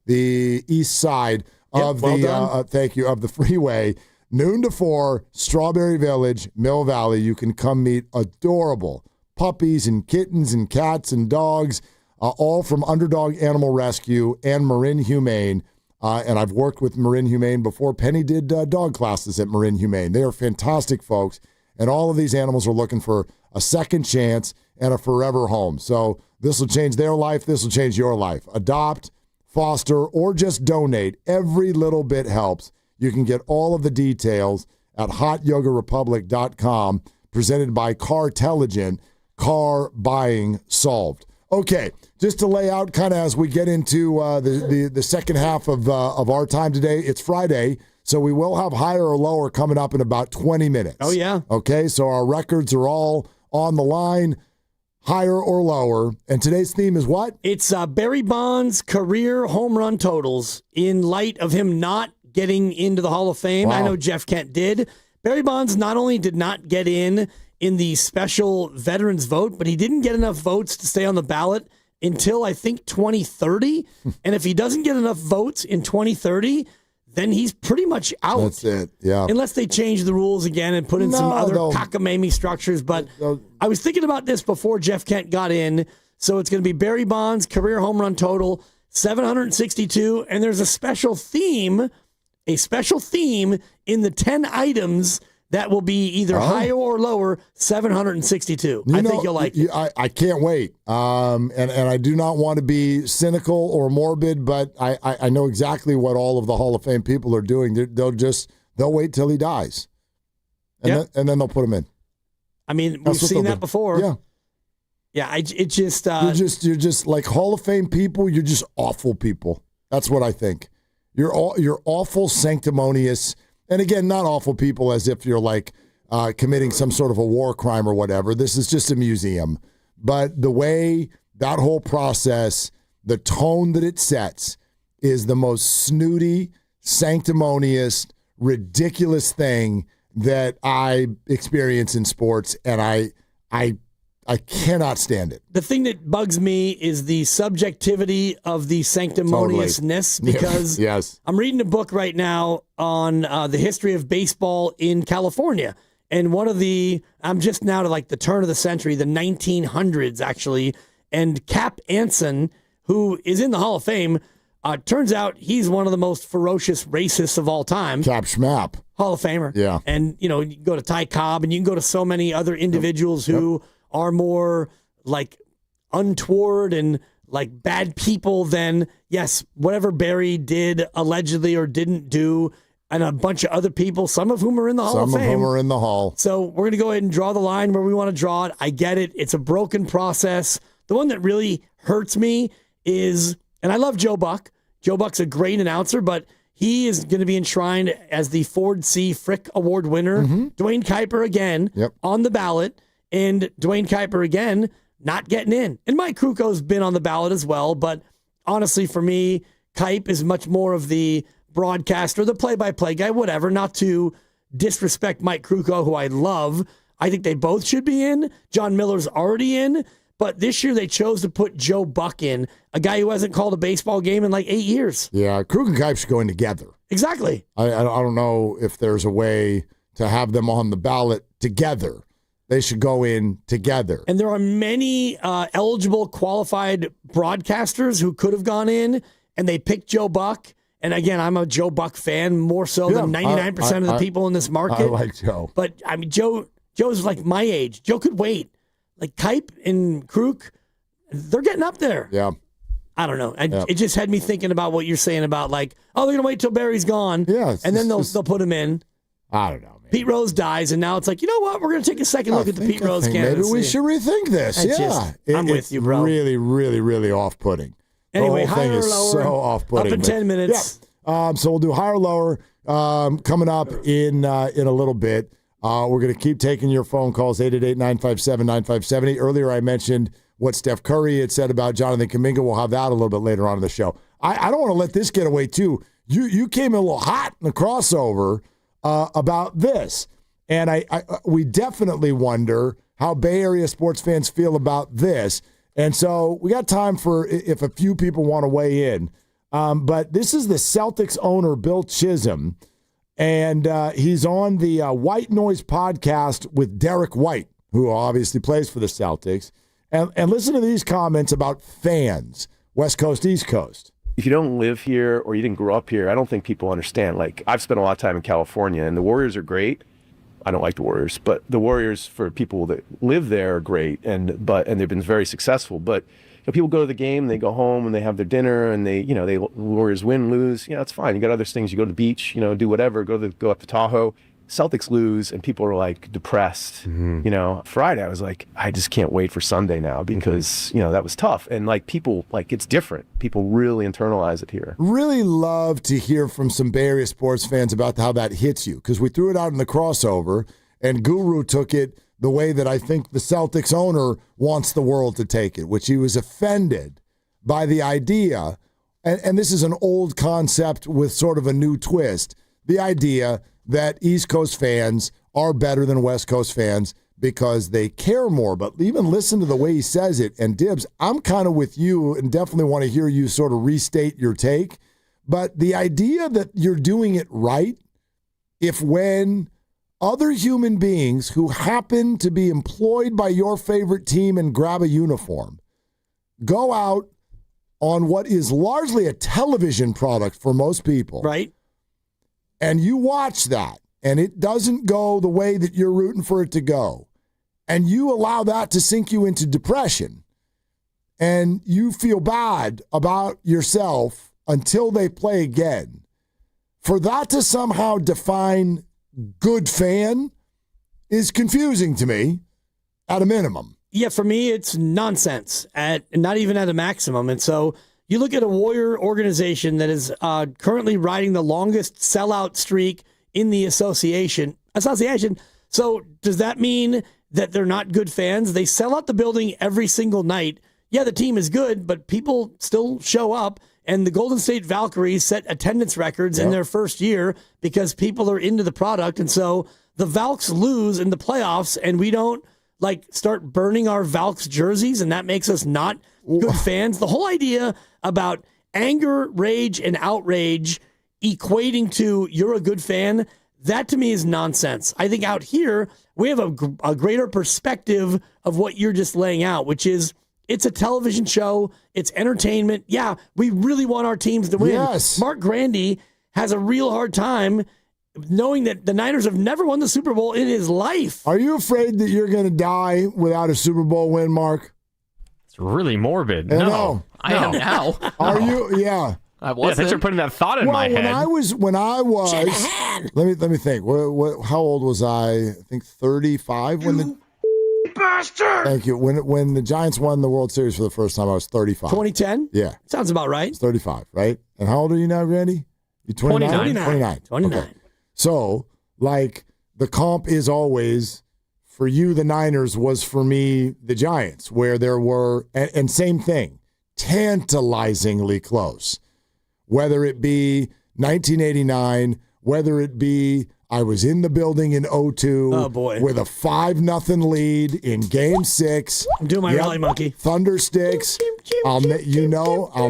the east side of the freeway. Noon to 4, Strawberry Village, Mill Valley. You can come meet adorable puppies and kittens and cats and dogs, all from Underdog Animal Rescue and Marin Humane. And I've worked with Marin Humane before. Penny did dog classes at Marin Humane. They are fantastic folks, and all of these animals are looking for a second chance and a forever home. So this will change their life. This will change your life. Adopt, foster, or just donate. Every little bit helps. You can get all of the details at hotyogarepublic.com, presented by Cartelligent, car buying solved. Okay, just to lay out kind of as we get into the second half of our time today, it's Friday, so we will have higher or lower coming up in about 20 minutes. Oh, yeah. Okay, so our records are all on the line, higher or lower. And today's theme is what? It's Barry Bonds' career home run totals in light of him not getting into the Hall of Fame. Wow. I know Jeff Kent did. Barry Bonds not only did not get in the special veterans vote, but he didn't get enough votes to stay on the ballot until I think 2030. And if he doesn't get enough votes in 2030, then he's pretty much out. That's it, yeah. Unless they change the rules again and put in some other cockamamie structures. But I was thinking about this before Jeff Kent got in. So it's going to be Barry Bonds' career home run total, 762. And there's a special theme in the 10 items that will be either higher or lower, 762. I think you'll like it. I can't wait. And I do not want to be cynical or morbid, but I know exactly what all of the Hall of Fame people are doing. They'll wait till he dies. And then they'll put him in. I mean, we've seen that before. Yeah. Yeah, it just... You're just like Hall of Fame people, you're just awful people. That's what I think. You're awful, sanctimonious. And again, not awful people as if you're like committing some sort of a war crime or whatever. This is just a museum. But the way that whole process, the tone that it sets is the most snooty, sanctimonious, ridiculous thing that I experience in sports. And I I cannot stand it. The thing that bugs me is the subjectivity of the sanctimoniousness, because yes. I'm reading a book right now on the history of baseball in California. And I'm just now to like the turn of the century, the 1900s actually, and Cap Anson, who is in the Hall of Fame, turns out he's one of the most ferocious racists of all time. Cap Schmap. Hall of Famer. Yeah. And, you can go to Ty Cobb, and you can go to so many other individuals who are more like untoward and like bad people than, yes, whatever Barry did allegedly or didn't do, and a bunch of other people, some of whom are in the Hall of Fame. Some of whom are in the Hall. So we're going to go ahead and draw the line where we want to draw it. I get it. It's a broken process. The one that really hurts me is, and I love Joe Buck. Joe Buck's a great announcer, but he is going to be enshrined as the Ford C. Frick Award winner. Dwayne Kuiper again on the ballot, and Dwayne Kuiper again not getting in. And Mike Kruko's been on the ballot as well, but honestly for me, Kuip is much more of the broadcaster, the play-by-play guy, whatever, not to disrespect Mike Kruko, who I love. I think they both should be in. John Miller's already in, but this year they chose to put Joe Buck in, a guy who hasn't called a baseball game in like 8 years. Yeah, Krug and Kuip's going together. Exactly. I don't know if there's a way to have them on the ballot together. They should go in together. And there are many eligible, qualified broadcasters who could have gone in, and they picked Joe Buck. And again, I'm a Joe Buck fan more so than 99% of the people in this market. I like Joe. But, I mean, Joe's like my age. Joe could wait. Like Kuip and Kruk, they're getting up there. Yeah. I don't know. It just had me thinking about what you're saying about like, oh, they're going to wait till Barry's gone. Yeah. And then they'll put him in. I don't know. Man. Pete Rose dies, and now it's like, you know what? We're going to take a second look at the Pete Rose candidacy. Maybe we should rethink this. I'm with you, bro. It's really, really, really off-putting. Anyway, the whole thing higher or is lower? so off-putting. Up in 10 minutes. Yeah. So we'll do higher or lower coming up in a little bit. We're going to keep taking your phone calls, 888-957-9570. Earlier I mentioned what Steph Curry had said about Jonathan Kaminga. We'll have that a little bit later on in the show. I don't want to let this get away, too. You came in a little hot in the crossover about this. And we definitely wonder how Bay Area sports fans feel about this. And so we got time for if a few people want to weigh in. But this is the Celtics owner, Bill Chisholm, and he's on the White Noise podcast with Derek White, who obviously plays for the Celtics. And listen to these comments about fans, West Coast, East Coast. If you don't live here or you didn't grow up here, I don't think people understand. Like, I've spent a lot of time in California, and the Warriors are great. I don't like the Warriors, but the Warriors for people that live there are great, and they've been very successful. But people go to the game, they go home, and they have their dinner, and they Warriors win, lose. It's fine. You got other things. You go to the beach, do whatever. Go up to Tahoe. Celtics lose, and people are like depressed. Friday, I was like, I just can't wait for Sunday now because that was tough, and like people, like it's different. People really internalize it here. Really love to hear from some Bay Area sports fans about how that hits you, because we threw it out in the crossover, and Guru took it the way that I think the Celtics owner wants the world to take it, which he was offended by the idea, and this is an old concept with sort of a new twist, the idea that East Coast fans are better than West Coast fans because they care more. But even listen to the way he says it. And Dibs, I'm kind of with you and definitely want to hear you sort of restate your take. But the idea that you're doing it right, if when other human beings who happen to be employed by your favorite team and grab a uniform go out on what is largely a television product for most people. Right. And you watch that, and it doesn't go the way that you're rooting for it to go, and you allow that to sink you into depression, and you feel bad about yourself until they play again, for that to somehow define good fan is confusing to me at a minimum. Yeah, for me, it's nonsense, not even at a maximum. And so you look at a Warrior organization that is currently riding the longest sellout streak in the association. So does that mean that they're not good fans? They sell out the building every single night. Yeah, the team is good, but people still show up. And the Golden State Valkyries set attendance records in their first year because people are into the product. And so the Valks lose in the playoffs, and we don't like start burning our Valks jerseys and that makes us not good fans. The whole idea about anger, rage, and outrage equating to you're a good fan, that to me is nonsense. I think out here, we have a greater perspective of what you're just laying out, which is it's a television show, it's entertainment. Yeah, we really want our teams to win. Yes. Mark Grandy has a real hard time knowing that the Niners have never won the Super Bowl in his life. Are you afraid that you're going to die without a Super Bowl win, Mark? It's really morbid. No. I am now. Are you? Yeah. I wasn't. Thanks for putting that thought in my head. When I was, let me think. How old was I? I think 35 when the bastard. Thank you. When the Giants won the World Series for the first time, I was 35. 2010? Yeah. Sounds about right. It's 35, right? And how old are you now, Randy? You 29? 29. Okay. So, like, the comp is always, for you, the Niners, was for me, the Giants, where there were, and same thing, tantalizingly close. Whether it be 1989, whether it be I was in the building in 02 with a 5-0 lead in Game 6. I'm doing my rally monkey. Thunder sticks. I'll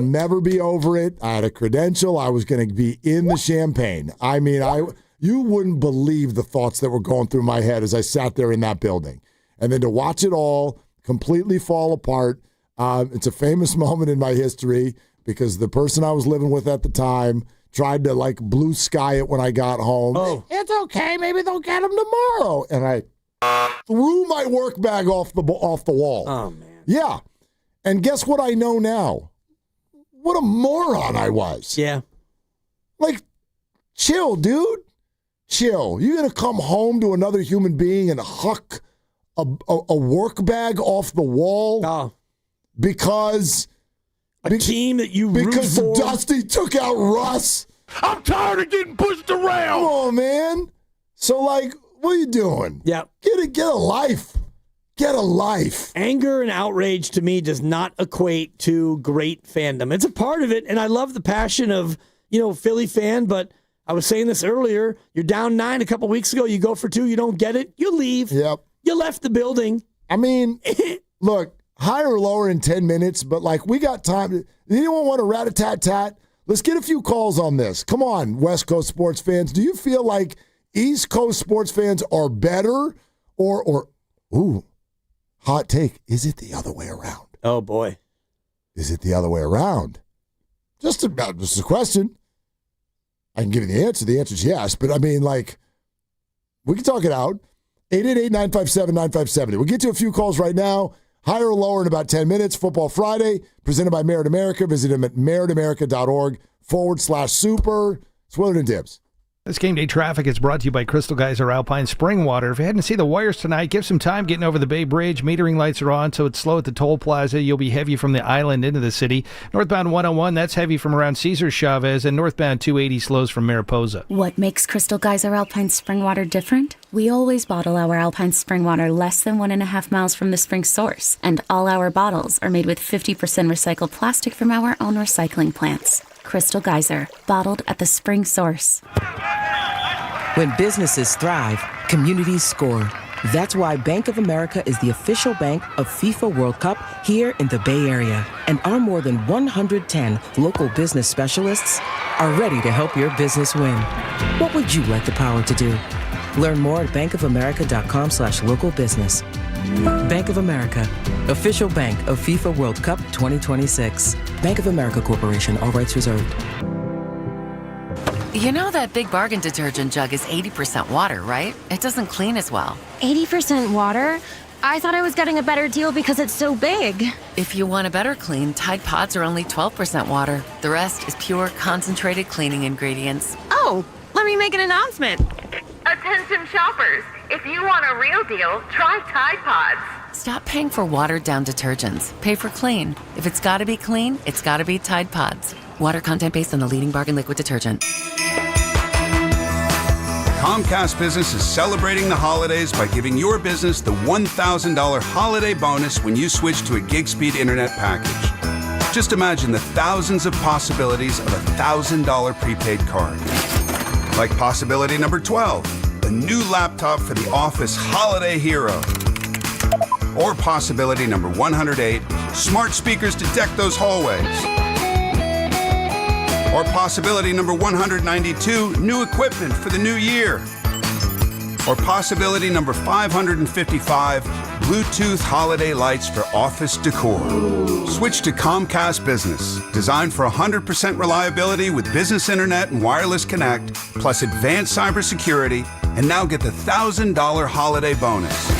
never be over it. I had a credential. I was going to be in the champagne. I mean, you wouldn't believe the thoughts that were going through my head as I sat there in that building. And then to watch it all completely fall apart, it's a famous moment in my history because the person I was living with at the time tried to, like, blue sky it when I got home. Oh. It's okay. Maybe they'll get him tomorrow. And I threw my work bag off the wall. Oh, man. Yeah. And guess what I know now? What a moron I was. Yeah. Like, chill, dude. Chill. You're going to come home to another human being and huck a work bag off the wall because... A team that you root because for. Dusty took out Russ. I'm tired of getting pushed around. Come on, man. So, like, what are you doing? Yeah. Get a life. Get a life. Anger and outrage to me does not equate to great fandom. It's a part of it, and I love the passion of, Philly fan, but I was saying this earlier. You're down 9 a couple weeks ago. You go for 2. You don't get it. You leave. Yep. You left the building. I mean, look. Higher or lower in 10 minutes, but, like, we got time. Anyone want a rat-a-tat-tat? Let's get a few calls on this. Come on, West Coast sports fans. Do you feel like East Coast sports fans are better or hot take, is it the other way around? Oh, boy. Is it the other way around? Just a question. I can give you the answer. The answer is yes, but I mean, like, we can talk it out. 888-957-9570. We'll get to a few calls right now. Higher or lower in about 10 minutes. Football Friday, presented by Merit America. Visit them at meritamerica.org/super. Swillard and Dibs. This game day traffic is brought to you by Crystal Geyser Alpine Spring Water. If you're heading to see the Warriors tonight, give some time getting over the Bay Bridge. Metering lights are on, so it's slow at the toll plaza. You'll be heavy from the island into the city. Northbound 101, that's heavy from around Cesar Chavez, and northbound 280 slows from Mariposa. What makes Crystal Geyser Alpine Spring Water different? We always bottle our Alpine Spring Water less than 1.5 miles from the spring source, and all our bottles are made with 50% recycled plastic from our own recycling plants. Crystal Geyser, bottled at the spring source. When businesses thrive, communities score. That's why Bank of America is the official bank of FIFA World Cup here in the Bay Area. And our more than 110 local business specialists are ready to help your business win. What would you like the power to do? Learn more at bankofamerica.com/local business. Bank of America, official bank of FIFA World Cup 2026. Bank of America Corporation, all rights reserved. You know that Big Bargain detergent jug is 80% water, right? It doesn't clean as well. 80% water? I thought I was getting a better deal because it's so big. If you want a better clean, Tide Pods are only 12% water. The rest is pure, concentrated cleaning ingredients. Oh, let me make an announcement. Attention shoppers, if you want a real deal, try Tide Pods. Stop paying for watered-down detergents. Pay for clean. If it's gotta be clean, it's gotta be Tide Pods. Water content based on the leading bargain liquid detergent. Comcast Business is celebrating the holidays by giving your business the $1,000 holiday bonus when you switch to a gig speed internet package. Just imagine the thousands of possibilities of a $1,000 prepaid card. Like possibility number 12, a new laptop for the office holiday hero. Or possibility number 108, smart speakers to deck those hallways. Or possibility number 192, new equipment for the new year. Or possibility number 555, Bluetooth holiday lights for office decor. Switch to Comcast Business, designed for 100% reliability with business internet and wireless connect, plus advanced cybersecurity, and now get the $1,000 holiday bonus.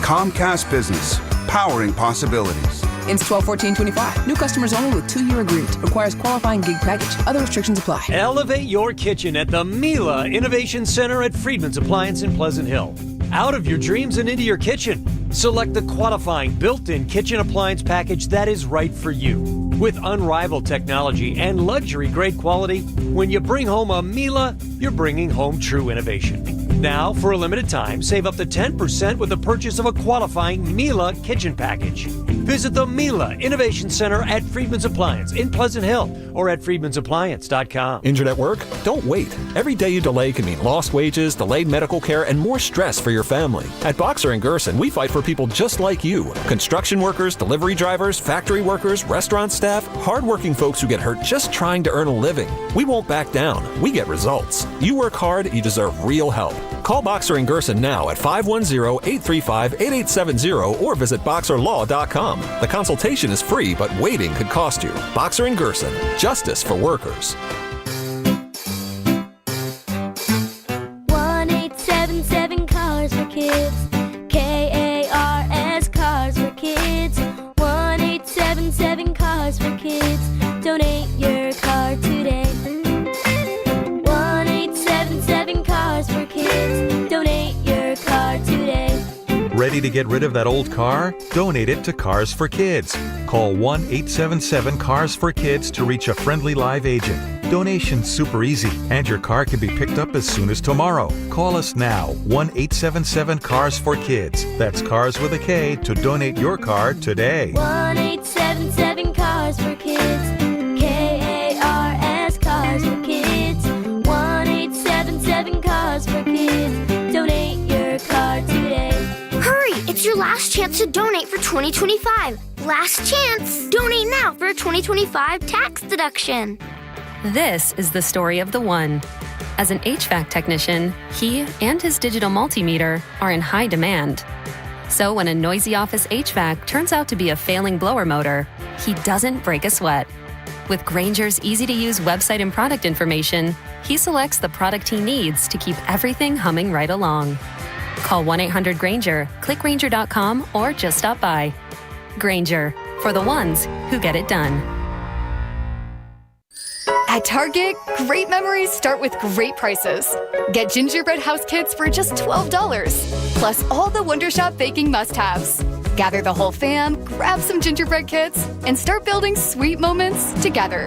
Comcast Business, powering possibilities. Ends 12/14/25. New customers only with 2-year agreement. Requires qualifying gig package. Other restrictions apply. Elevate your kitchen at the Mila Innovation Center at Friedman's Appliance in Pleasant Hill. Out of your dreams and into your kitchen. Select the qualifying built-in kitchen appliance package that is right for you. With unrivaled technology and luxury-grade quality, when you bring home a Mila, you're bringing home true innovation. Now, for a limited time, save up to 10% with the purchase of a qualifying Mila kitchen package. Visit the Mila Innovation Center at Friedman's Appliance in Pleasant Hill or at friedmansappliance.com. Injured at work? Don't wait. Every day you delay can mean lost wages, delayed medical care, and more stress for your family. At Boxer & Gerson, we fight for people just like you. Construction workers, delivery drivers, factory workers, restaurant staff, hardworking folks who get hurt just trying to earn a living. We won't back down. We get results. You work hard, you deserve real help. Call Boxer & Gerson now at 510-835-8870 or visit boxerlaw.com. The consultation is free, but waiting could cost you. Boxer & Gerson, justice for workers. 1-877 Cars for Kids. KARS Cars for Kids. 1-877 Cars for Kids. Donate your car today. 1-877 Cars for Kids. Donate your car today. Ready to get rid of that old car? Donate it to Cars for Kids. Call 1-877-CARS-FOR-KIDS to reach a friendly live agent. Donation's super easy, and your car can be picked up as soon as tomorrow. Call us now, 1-877-CARS-FOR-KIDS. That's Cars with a K to donate your car today. 1-877 Cars for Kids. KARS Cars for Kids. 1-877 Cars for Kids. Donate your car today. Hurry! It's your last chance to donate for 2025. Last chance! Donate now for a 2025 tax deduction. This is the story of the one. As an HVAC technician, he and his digital multimeter are in high demand. So when a noisy office HVAC turns out to be a failing blower motor, he doesn't break a sweat. With Grainger's easy-to-use website and product information, he selects the product he needs to keep everything humming right along. Call 1-800-GRAINGER, click Grainger.com, or just stop by. Grainger, for the ones who get it done. At Target, great memories start with great prices. Get gingerbread house kits for just $12, plus all the Wondershop baking must-haves. Gather the whole fam, grab some gingerbread kits, and start building sweet moments together.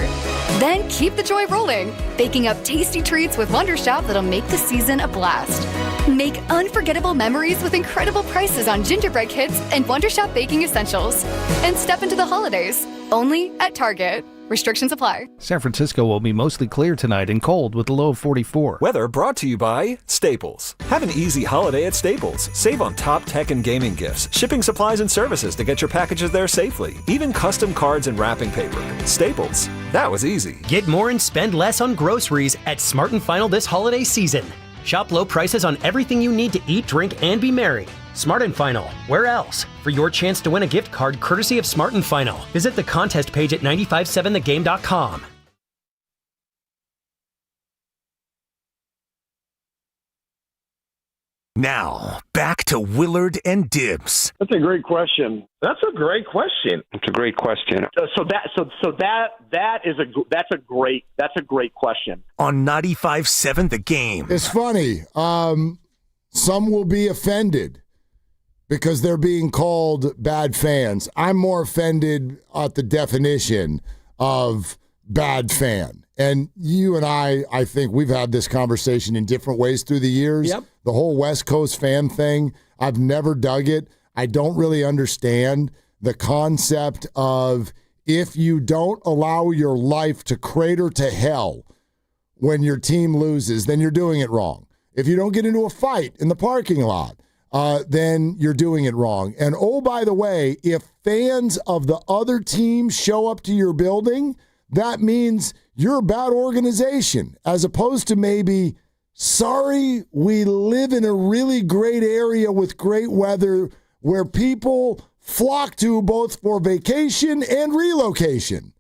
Then keep the joy rolling, baking up tasty treats with Wondershop that'll make the season a blast. Make unforgettable memories with incredible prices on gingerbread kits and Wondershop baking essentials. And step into the holidays, only at Target. Restrictions apply. San Francisco will be mostly clear tonight and cold with a low of 44. Weather brought to you by Staples. Have an easy holiday at Staples. Save on top tech and gaming gifts, shipping supplies and services to get your packages there safely, even custom cards and wrapping paper. Staples. That was easy. Get more and spend less on groceries at Smart & Final this holiday season. Shop low prices on everything you need to eat, drink, and be merry. Smart & Final. Where else? For your chance to win a gift card courtesy of Smart & Final. Visit the contest page at 957thegame.com. Now, back to Willard and Dibs. That's a great question. That's a great question. It's a great question. That's a great question. On 95.7 The Game. It's funny. Some will be offended because they're being called bad fans. I'm more offended at the definition of bad fan. And you and I think we've had this conversation in different ways through the years. Yep. The whole West Coast fan thing, I've never dug it. I don't really understand the concept of if you don't allow your life to crater to hell when your team loses, then you're doing it wrong. If you don't get into a fight in the parking lot, then you're doing it wrong. And oh, by the way, if fans of the other team show up to your building, that means you're a bad organization, as opposed to maybe, sorry, we live in a really great area with great weather where people flock to both for vacation and relocation,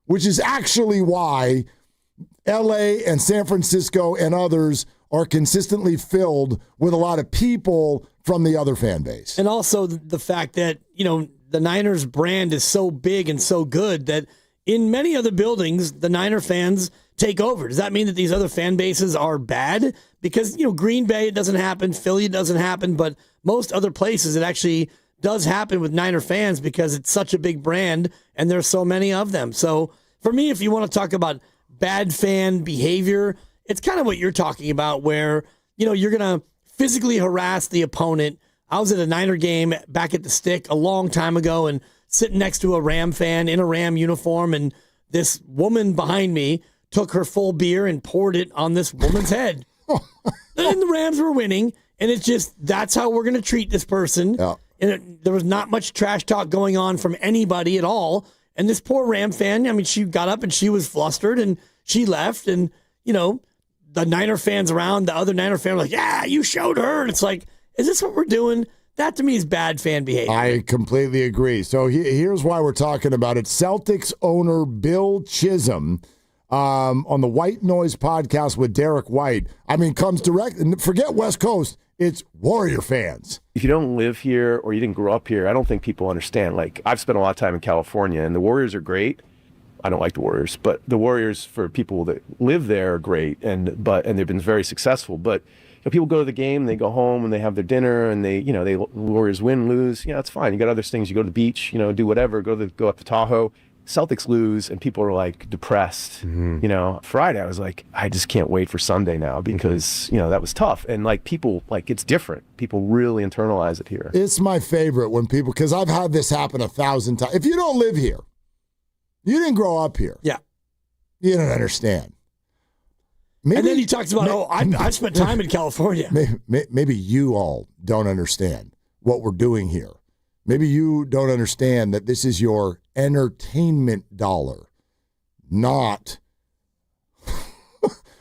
which is actually why LA and San Francisco and others are consistently filled with a lot of people from the other fan base. And also the fact that, the Niners brand is so big and so good that in many other buildings, the Niner fans take over. Does that mean that these other fan bases are bad? Because, Green Bay, it doesn't happen. Philly, it doesn't happen. But most other places, it actually does happen with Niner fans because it's such a big brand and there's so many of them. So for me, if you want to talk about bad fan behavior, it's kind of what you're talking about where, you're going to physically harass the opponent. I was at a Niner game back at the Stick a long time ago and sitting next to a Ram fan in a Ram uniform, and this woman behind me took her full beer and poured it on this woman's head. And the Rams were winning, and it's just, that's how we're going to treat this person. Yeah. And there was not much trash talk going on from anybody at all. And this poor Ram fan, she got up and she was flustered and she left. And, the Niner fans around, the other Niner fans were like, yeah, you showed her. And it's like, is this what we're doing? That to me is bad fan behavior. I completely agree. So here's why we're talking about it. Celtics owner Bill Chisholm on the White Noise podcast with Derek White, comes direct, and forget West Coast, it's Warrior fans. If you don't live here or you didn't grow up here, I don't think people understand. Like, I've spent a lot of time in California, and the Warriors are great. I don't like the Warriors, but the Warriors for people that live there are great, and they've been very successful. But people go to the game, they go home, and they have their dinner, and the Warriors win, lose. It's fine. You got other things. You go to the beach, do whatever. Go up to Tahoe. Celtics lose, and people are like depressed. Mm-hmm. Friday, I was like, I just can't wait for Sunday now because that was tough. And people it's different. People really internalize it here. It's my favorite when people, because I've had this happen 1,000 times. If you don't live here, you didn't grow up here. Yeah, you don't understand. Maybe, and then he talks about, I spent time in California. Maybe you all don't understand what we're doing here. Maybe you don't understand that this is your entertainment dollar, not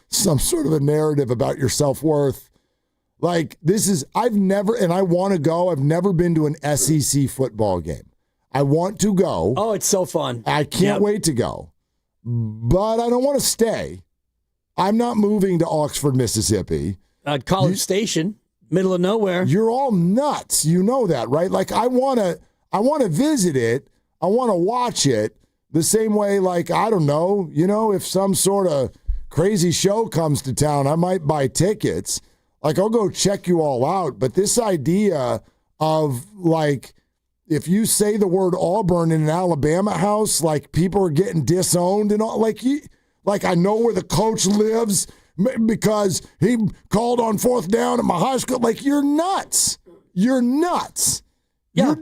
some sort of a narrative about your self-worth. I've never been to an SEC football game. I want to go. Oh, it's so fun. I can't wait to go. But I don't want to stay. I'm not moving to Oxford, Mississippi. College Station, middle of nowhere. You're all nuts. You know that, right? I want to visit it. I want to watch it the same way, I don't know, if some sort of crazy show comes to town, I might buy tickets. I'll go check you all out. But this idea of, if you say the word Auburn in an Alabama house, people are getting disowned and all, I know where the coach lives because he called on 4th down at my high school. You're nuts. You're nuts. Yeah.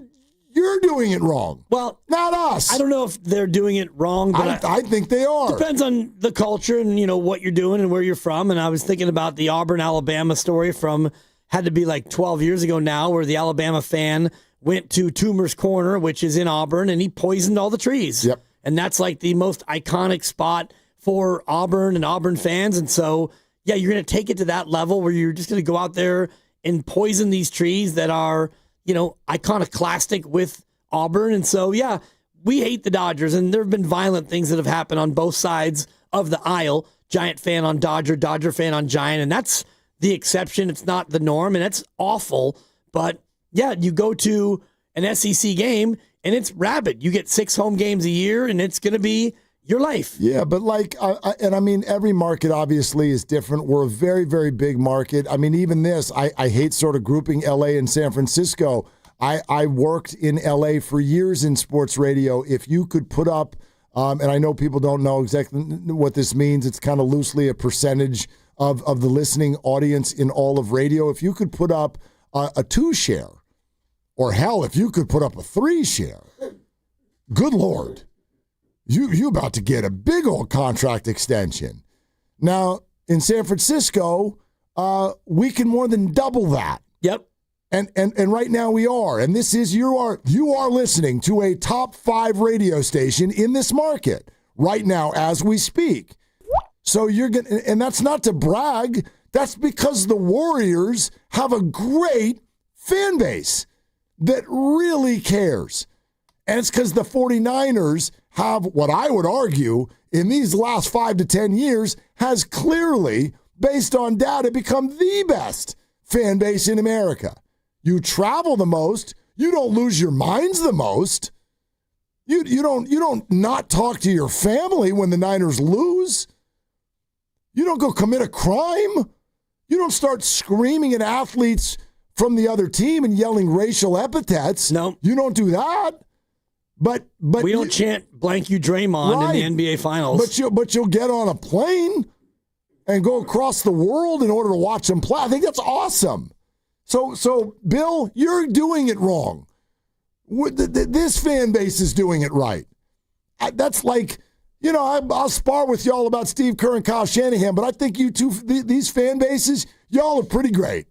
You're doing it wrong. Well, not us. I don't know if they're doing it wrong, but I think they are. Depends on the culture and, what you're doing and where you're from. And I was thinking about the Auburn, Alabama story had to be 12 years ago now, where the Alabama fan went to Toomer's Corner, which is in Auburn, and he poisoned all the trees. Yep. And that's the most iconic spot for Auburn and Auburn fans. And so, yeah, you're going to take it to that level where you're just going to go out there and poison these trees that are, iconoclastic with Auburn. And so, yeah, we hate the Dodgers, and there have been violent things that have happened on both sides of the aisle. Giant fan on Dodger, Dodger fan on Giant, and that's the exception. It's not the norm, and that's awful. But, yeah, you go to an SEC game, and it's rabid. You get 6 home games a year, and it's going to be your life. Yeah, but every market obviously is different. We're a very, very big market. Even this, I hate sort of grouping LA and San Francisco. I worked in LA for years in sports radio. If you could put up, and I know people don't know exactly what this means, it's kind of loosely a percentage of the listening audience in all of radio. If you could put up a 2 share, or hell, if you could put up a 3 share, good Lord. You about to get a big old contract extension. Now, in San Francisco, we can more than double that. Yep. And right now we are. And this is you are listening to a top 5 radio station in this market right now as we speak. So and that's not to brag. That's because the Warriors have a great fan base that really cares. And it's because the 49ers have, what I would argue, in these last 5 to 10 years, has clearly, based on data, become the best fan base in America. You travel the most. You don't lose your minds the most. You don't not talk to your family when the Niners lose. You don't go commit a crime. You don't start screaming at athletes from the other team and yelling racial epithets. No. You don't do that. But we don't chant blank you Draymond in the NBA Finals. But you'll get on a plane and go across the world in order to watch them play. I think that's awesome. So Bill, you're doing it wrong. This fan base is doing it right. That's like, I'll spar with y'all about Steve Kerr and Kyle Shanahan, but I think you two, these fan bases, y'all are pretty great.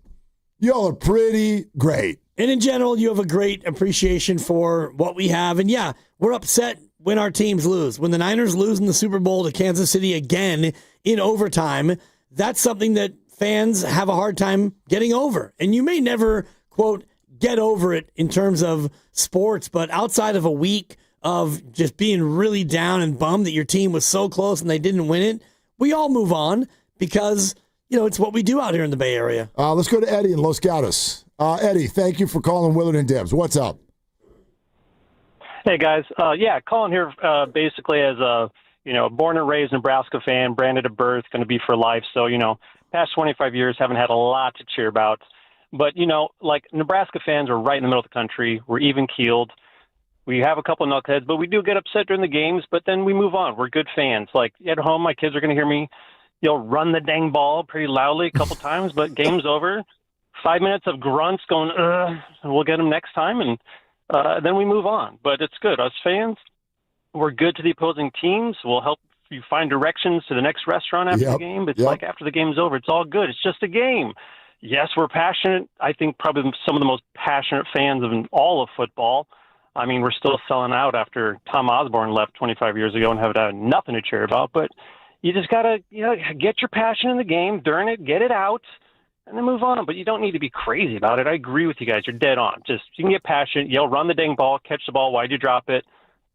Y'all are pretty great. And in general, you have a great appreciation for what we have. And yeah, we're upset when our teams lose. When the Niners lose in the Super Bowl to Kansas City again in overtime, that's something that fans have a hard time getting over. And you may never, quote, get over it in terms of sports, but outside of a week of just being really down and bummed that your team was so close and they didn't win it, we all move on because, it's what we do out here in the Bay Area. Let's go to Eddie in Los Gatos. Eddie, thank you for calling Willard and Debs. What's up? Hey, guys. Calling here basically as a, born and raised Nebraska fan, branded at birth, going to be for life. So, past 25 years, haven't had a lot to cheer about. But, Nebraska fans are right in the middle of the country. We're even-keeled. We have a couple of knuckleheads, but we do get upset during the games, but then we move on. We're good fans. Like, at home, my kids are going to hear me, run the dang ball pretty loudly a couple times, but game's over. 5 minutes of grunts going, we'll get them next time, and then we move on. But it's good. Us fans, we're good to the opposing teams. We'll help you find directions to the next restaurant after the game. It's like after the game's over, it's all good. It's just a game. Yes, we're passionate. I think probably some of the most passionate fans of all of football. I mean, we're still selling out after Tom Osborne left 25 years ago and have nothing to cheer about. But you just got to get your passion in the game, during it, get it out, and then move on. But you don't need to be crazy about it. I agree with you guys. You're dead on. Just you can get passionate, run the dang ball, catch the ball, why'd you drop it,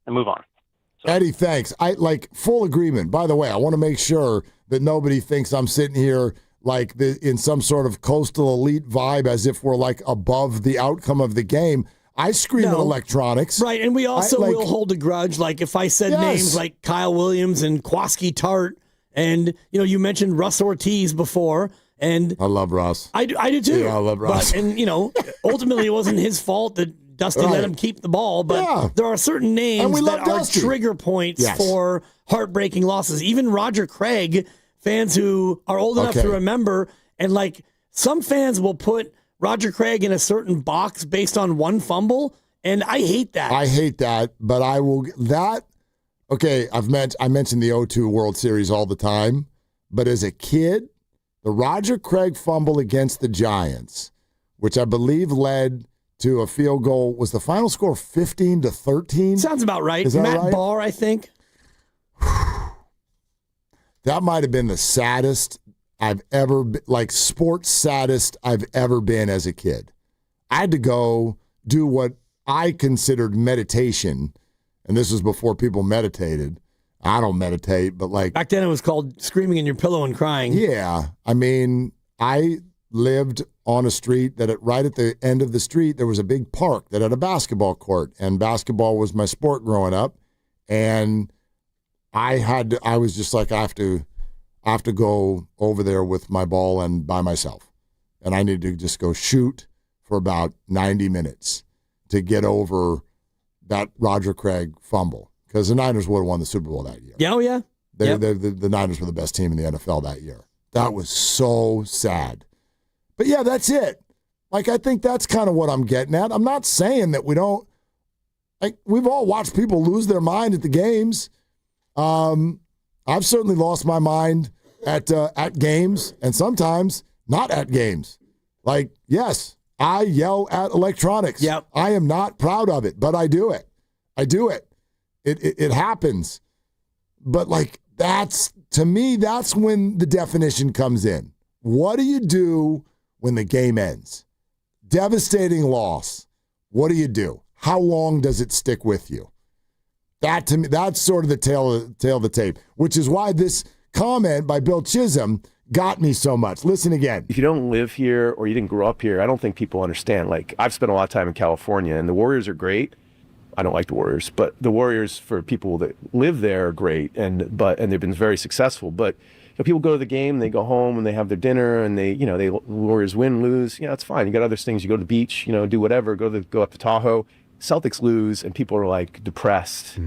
and move on. So. Eddie, thanks. I full agreement. By the way, I want to make sure that nobody thinks I'm sitting here in some sort of coastal elite vibe as if we're above the outcome of the game. I scream at electronics. Right, and we also will hold a grudge. Like if I said names like Kyle Williams and Kwaski Tart, and you mentioned Russ Ortiz before, and I love Russ. I do too. Yeah, I love Russ. But, and ultimately it wasn't his fault that Dusty let him keep the ball, but there are certain names that are Dusty. Trigger points for heartbreaking losses. Even Roger Craig, fans who are old enough to remember, and some fans will put Roger Craig in a certain box based on one fumble, and I hate that. I hate that, but I will okay, I mentioned the 0-2 World Series all the time, but as a kid, the Roger Craig fumble against the Giants, which I believe led to a field goal, was the final score 15-13? Sounds about right. Matt Barr, I think. That might have been the saddest I've ever been, sports saddest I've ever been as a kid. I had to go do what I considered meditation, and this was before people meditated. I don't meditate, but back then it was called screaming in your pillow and crying. Yeah. I mean, I lived on a street that right at the end of the street, there was a big park that had a basketball court, and basketball was my sport growing up. And I was just like, I have to go over there with my ball and by myself. And I need to just go shoot for about 90 minutes to get over that Roger Craig fumble. Because the Niners would have won the Super Bowl that year. Yeah, oh yeah. The Niners were the best team in the NFL that year. That was so sad. But yeah, that's it. I think that's kind of what I'm getting at. I'm not saying that we don't. We've all watched people lose their mind at the games. I've certainly lost my mind at games, and sometimes not at games. Yes, I yell at electronics. Yep. I am not proud of it, but I do it. It happens. But like to me, that's when the definition comes in. What do you do when the game ends? Devastating loss. What do you do? How long does it stick with you? That to me, that's sort of the tail of the tape, which is why this comment by Bill Chisholm got me so much. Listen again. If you don't live here or you didn't grow up here, I don't think people understand. Like, I've spent a lot of time in California, and the Warriors are great. I don't like the Warriors, but the Warriors for people that live there are great, and they've been very successful. But people go to the game, they go home, and they have their dinner, and they Warriors win, lose. It's fine. You got other things. You go to the beach, do whatever. Go up to Tahoe. Celtics lose, and people are like depressed.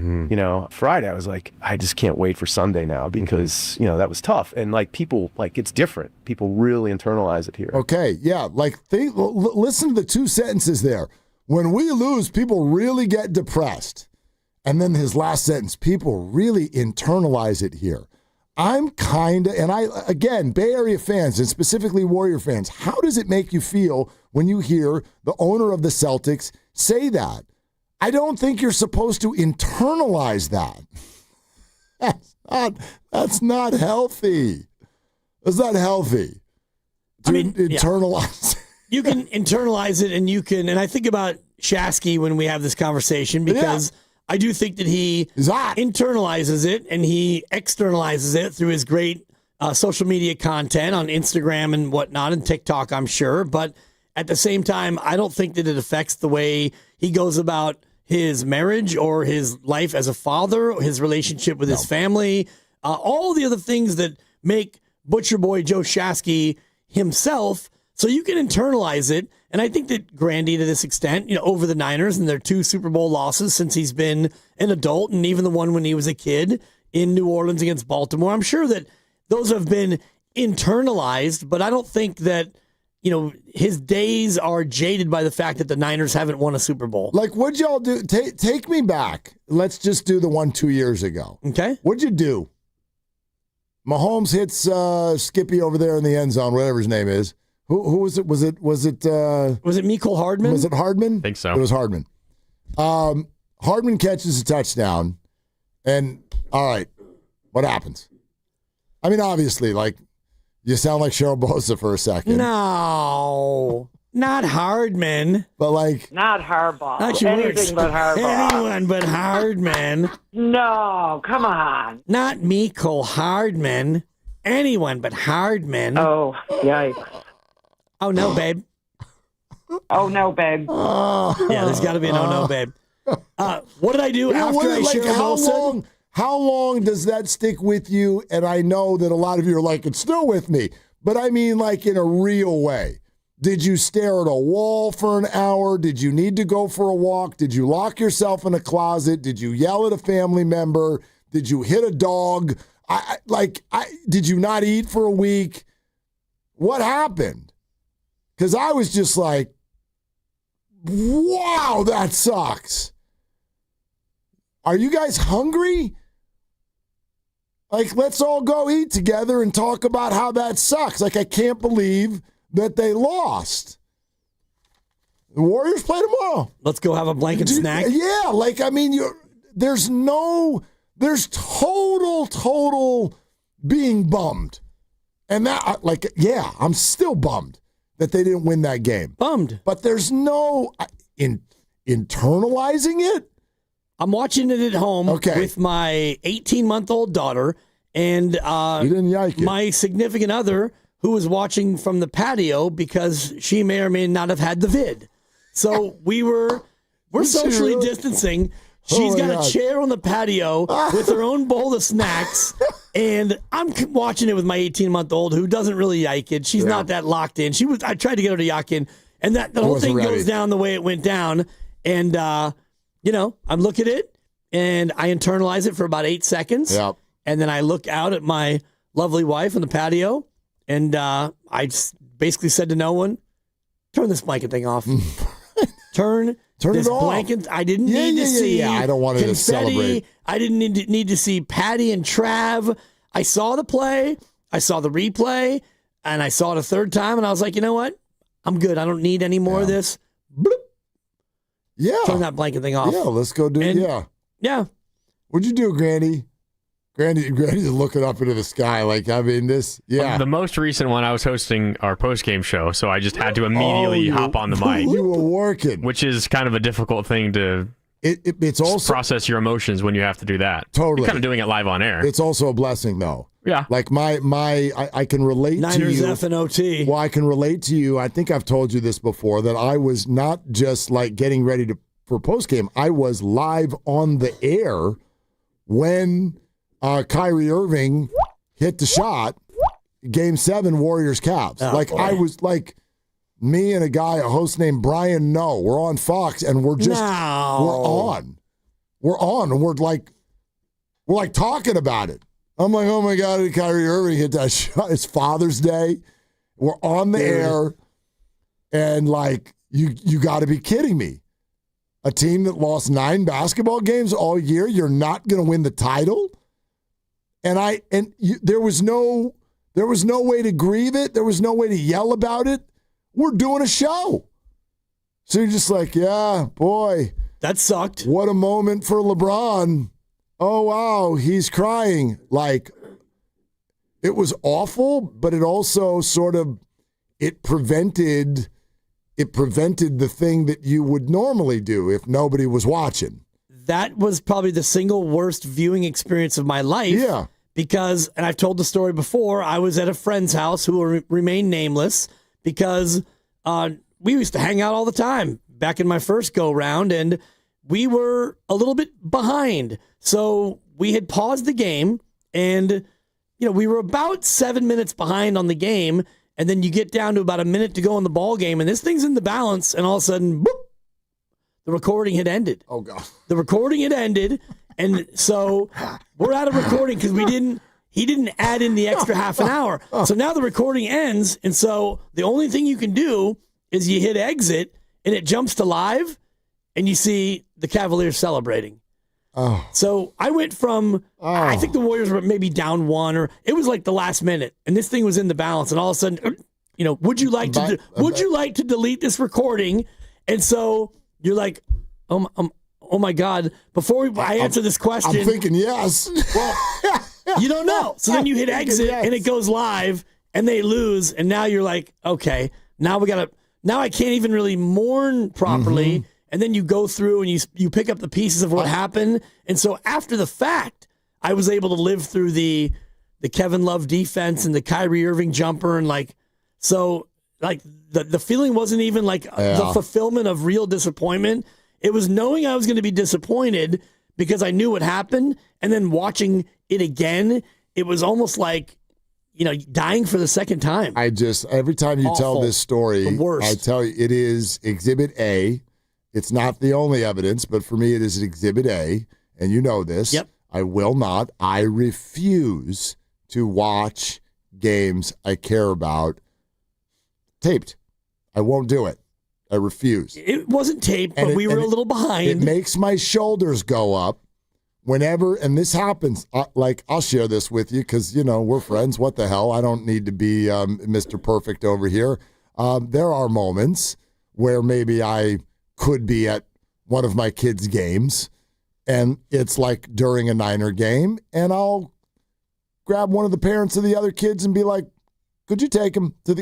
Friday, I was like, I just can't wait for Sunday now because that was tough. And like people, like it's different. People really internalize it here. Okay, yeah. Like listen to the two sentences there. When we lose, people really get depressed. And then his last sentence, people really internalize it here. I'm again, Bay Area fans and specifically Warrior fans, how does it make you feel when you hear the owner of the Celtics say that? I don't think you're supposed to internalize that. That's not healthy. That's not healthy. Internalize. Yeah. You can internalize it, and I think about Shasky when we have this conversation because I do think that he internalizes it and he externalizes it through his great social media content on Instagram and whatnot and TikTok, I'm sure. But at the same time, I don't think that it affects the way he goes about his marriage or his life as a father, or his relationship with his family, all the other things that make Butcher Boy Joe Shasky himself. So you can internalize it. And I think that Grandy, to this extent, over the Niners and their 2 Super Bowl losses since he's been an adult, and even the one when he was a kid in New Orleans against Baltimore, I'm sure that those have been internalized, but I don't think that, his days are jaded by the fact that the Niners haven't won a Super Bowl. Like, what'd y'all do? Take me back. Let's just do the one 2 years ago. Okay. What'd you do? Mahomes hits Skippy over there in the end zone, whatever his name is. Who was it? Was it Mecole Hardman? Was it Hardman? I think so. It was Hardman. Hardman catches a touchdown, and all right, what happens? I mean, obviously, like, you sound like Cheryl Bosa for a second. No, not Hardman. But like, Not Harbaugh. Actually, Anything but Harbaugh. anyone but Hardman. No, come on. Not Mecole Hardman. Anyone but Hardman. Oh, yikes. Oh, no, babe. Oh, no, babe. Yeah, there's got to be a no, babe. What did I do after I shared Bosa? How long does that stick with you? And I know that a lot of you are like, it's still with me. But I mean, like, in a real way. Did you stare at a wall for an hour? Did you need to go for a walk? Did you lock yourself in a closet? Did you yell at a family member? Did you hit a dog? Did you not eat for a week? What happened? Because I was just like, wow, that sucks. Are you guys hungry? Like, let's all go eat together and talk about how that sucks. Like, I can't believe that they lost. The Warriors play tomorrow. Let's go have a blanket snack. Yeah, like, I mean, there's total being bummed. And that, like, yeah, I'm still bummed that they didn't win that game. Bummed. But there's no internalizing it. I'm watching it at home with my 18-month-old daughter and you didn't yike it. My significant other who was watching from the patio because she may or may not have had the vid. So we're socially distancing. She's got a chair on the patio with her own bowl of snacks, and I'm watching it with my 18-month-old who doesn't really yike it. She's not that locked in. I tried to get her to yike in, and the whole thing goes down the way it went down. And I'm looking at it, and I internalize it for about 8 seconds. Yep. And then I look out at my lovely wife on the patio, and I just basically said to no one, turn this blanket thing off. Turn this it off. Blanket. I didn't need to see I don't want confetti. to celebrate. I didn't need to see Patty and Trav. I saw the play. I saw the replay, and I saw it a third time, and I was like, you know what? I'm good. I don't need any more of this. Bloop. Yeah. Turn that blanket thing off. Yeah, let's go do it. Yeah. Yeah. What'd you do, Granny? Granny's looking up into the sky The most recent one, I was hosting our post-game show, so I just had to immediately hop on the mic. You were working. Which is kind of a difficult thing to it's also process your emotions when you have to do that. Totally. You're kind of doing it live on air. It's also a blessing, though. Yeah. Like I can relate to you. Niners F and OT. Well, I can relate to you. I think I've told you this before, that I was not just like getting ready for postgame. I was live on the air when Kyrie Irving hit the shot, Game 7, Warriors-Cavs. I was like, me and a host named Brian Noe, we're on Fox, and we're on. We're on, and we're like talking about it. I'm like, oh my God, did Kyrie Irving hit that shot? It's Father's Day. We're on the air, and like, you got to be kidding me. A team that lost 9 basketball games all year, you're not going to win the title? There was no way to grieve it. There was no way to yell about it. We're doing a show. So you're just like, yeah, boy. That sucked. What a moment for LeBron. Oh, wow, he's crying. Like, it was awful, but it also it prevented the thing that you would normally do if nobody was watching. That was probably the single worst viewing experience of my life. Yeah. Because, and I've told the story before, I was at a friend's house who will remain nameless because we used to hang out all the time back in my first go-round, and we were a little bit behind. So we had paused the game, and we were about 7 minutes behind on the game, and then you get down to about a minute to go in the ball game, and this thing's in the balance, and all of a sudden, boop, the recording had ended. Oh, God. The recording had ended, and so we're out of recording because he didn't add in the extra half an hour. So now the recording ends, and so the only thing you can do is you hit exit, and it jumps to live, and you see the Cavaliers celebrating. Oh. So I went from, I think the Warriors were maybe down 1, or it was like the last minute, and this thing was in the balance, and all of a sudden, would you like to delete this recording? And so you're like, oh my God! Before I answer this question, I'm thinking yes. Well, you don't know. So then you hit exit, and it goes live, and they lose, and now you're like, okay, now I can't even really mourn properly. Mm-hmm. And then you go through and you pick up the pieces of what happened. And so after the fact, I was able to live through the Kevin Love defense and the Kyrie Irving jumper, and the feeling wasn't even the fulfillment of real disappointment. It was knowing I was going to be disappointed because I knew what happened, and then watching it again, it was almost like, dying for the second time. Every time you tell this story, the worst. I tell you, it is Exhibit A. It's not the only evidence, but for me, it is Exhibit A, and you know this. Yep. I refuse to watch games I care about taped. I won't do it. I refuse. It wasn't taped, but we were a little behind. It makes my shoulders go up whenever, and this happens, I'll share this with you because, we're friends. What the hell? I don't need to be Mr. Perfect over here. There are moments where maybe I could be at one of my kids' games, and it's like during a Niner game, and I'll grab one of the parents of the other kids and be like, could you take him to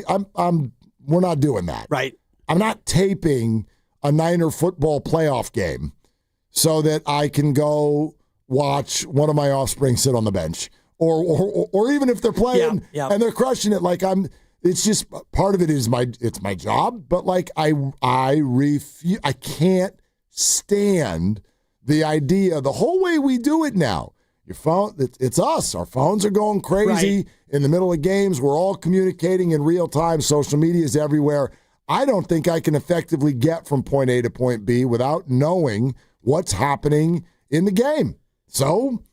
we're not doing that. Right. I'm not taping a Niner football playoff game so that I can go watch one of my offspring sit on the bench, or even if they're playing and they're crushing it, it's just part of it is it's my job, but I refuse. I can't stand the idea, the whole way we do it now. Your phone, it's us. Our phones are going crazy in the middle of games. We're all communicating in real time. Social media is everywhere. I don't think I can effectively get from point A to point B without knowing what's happening in the game. So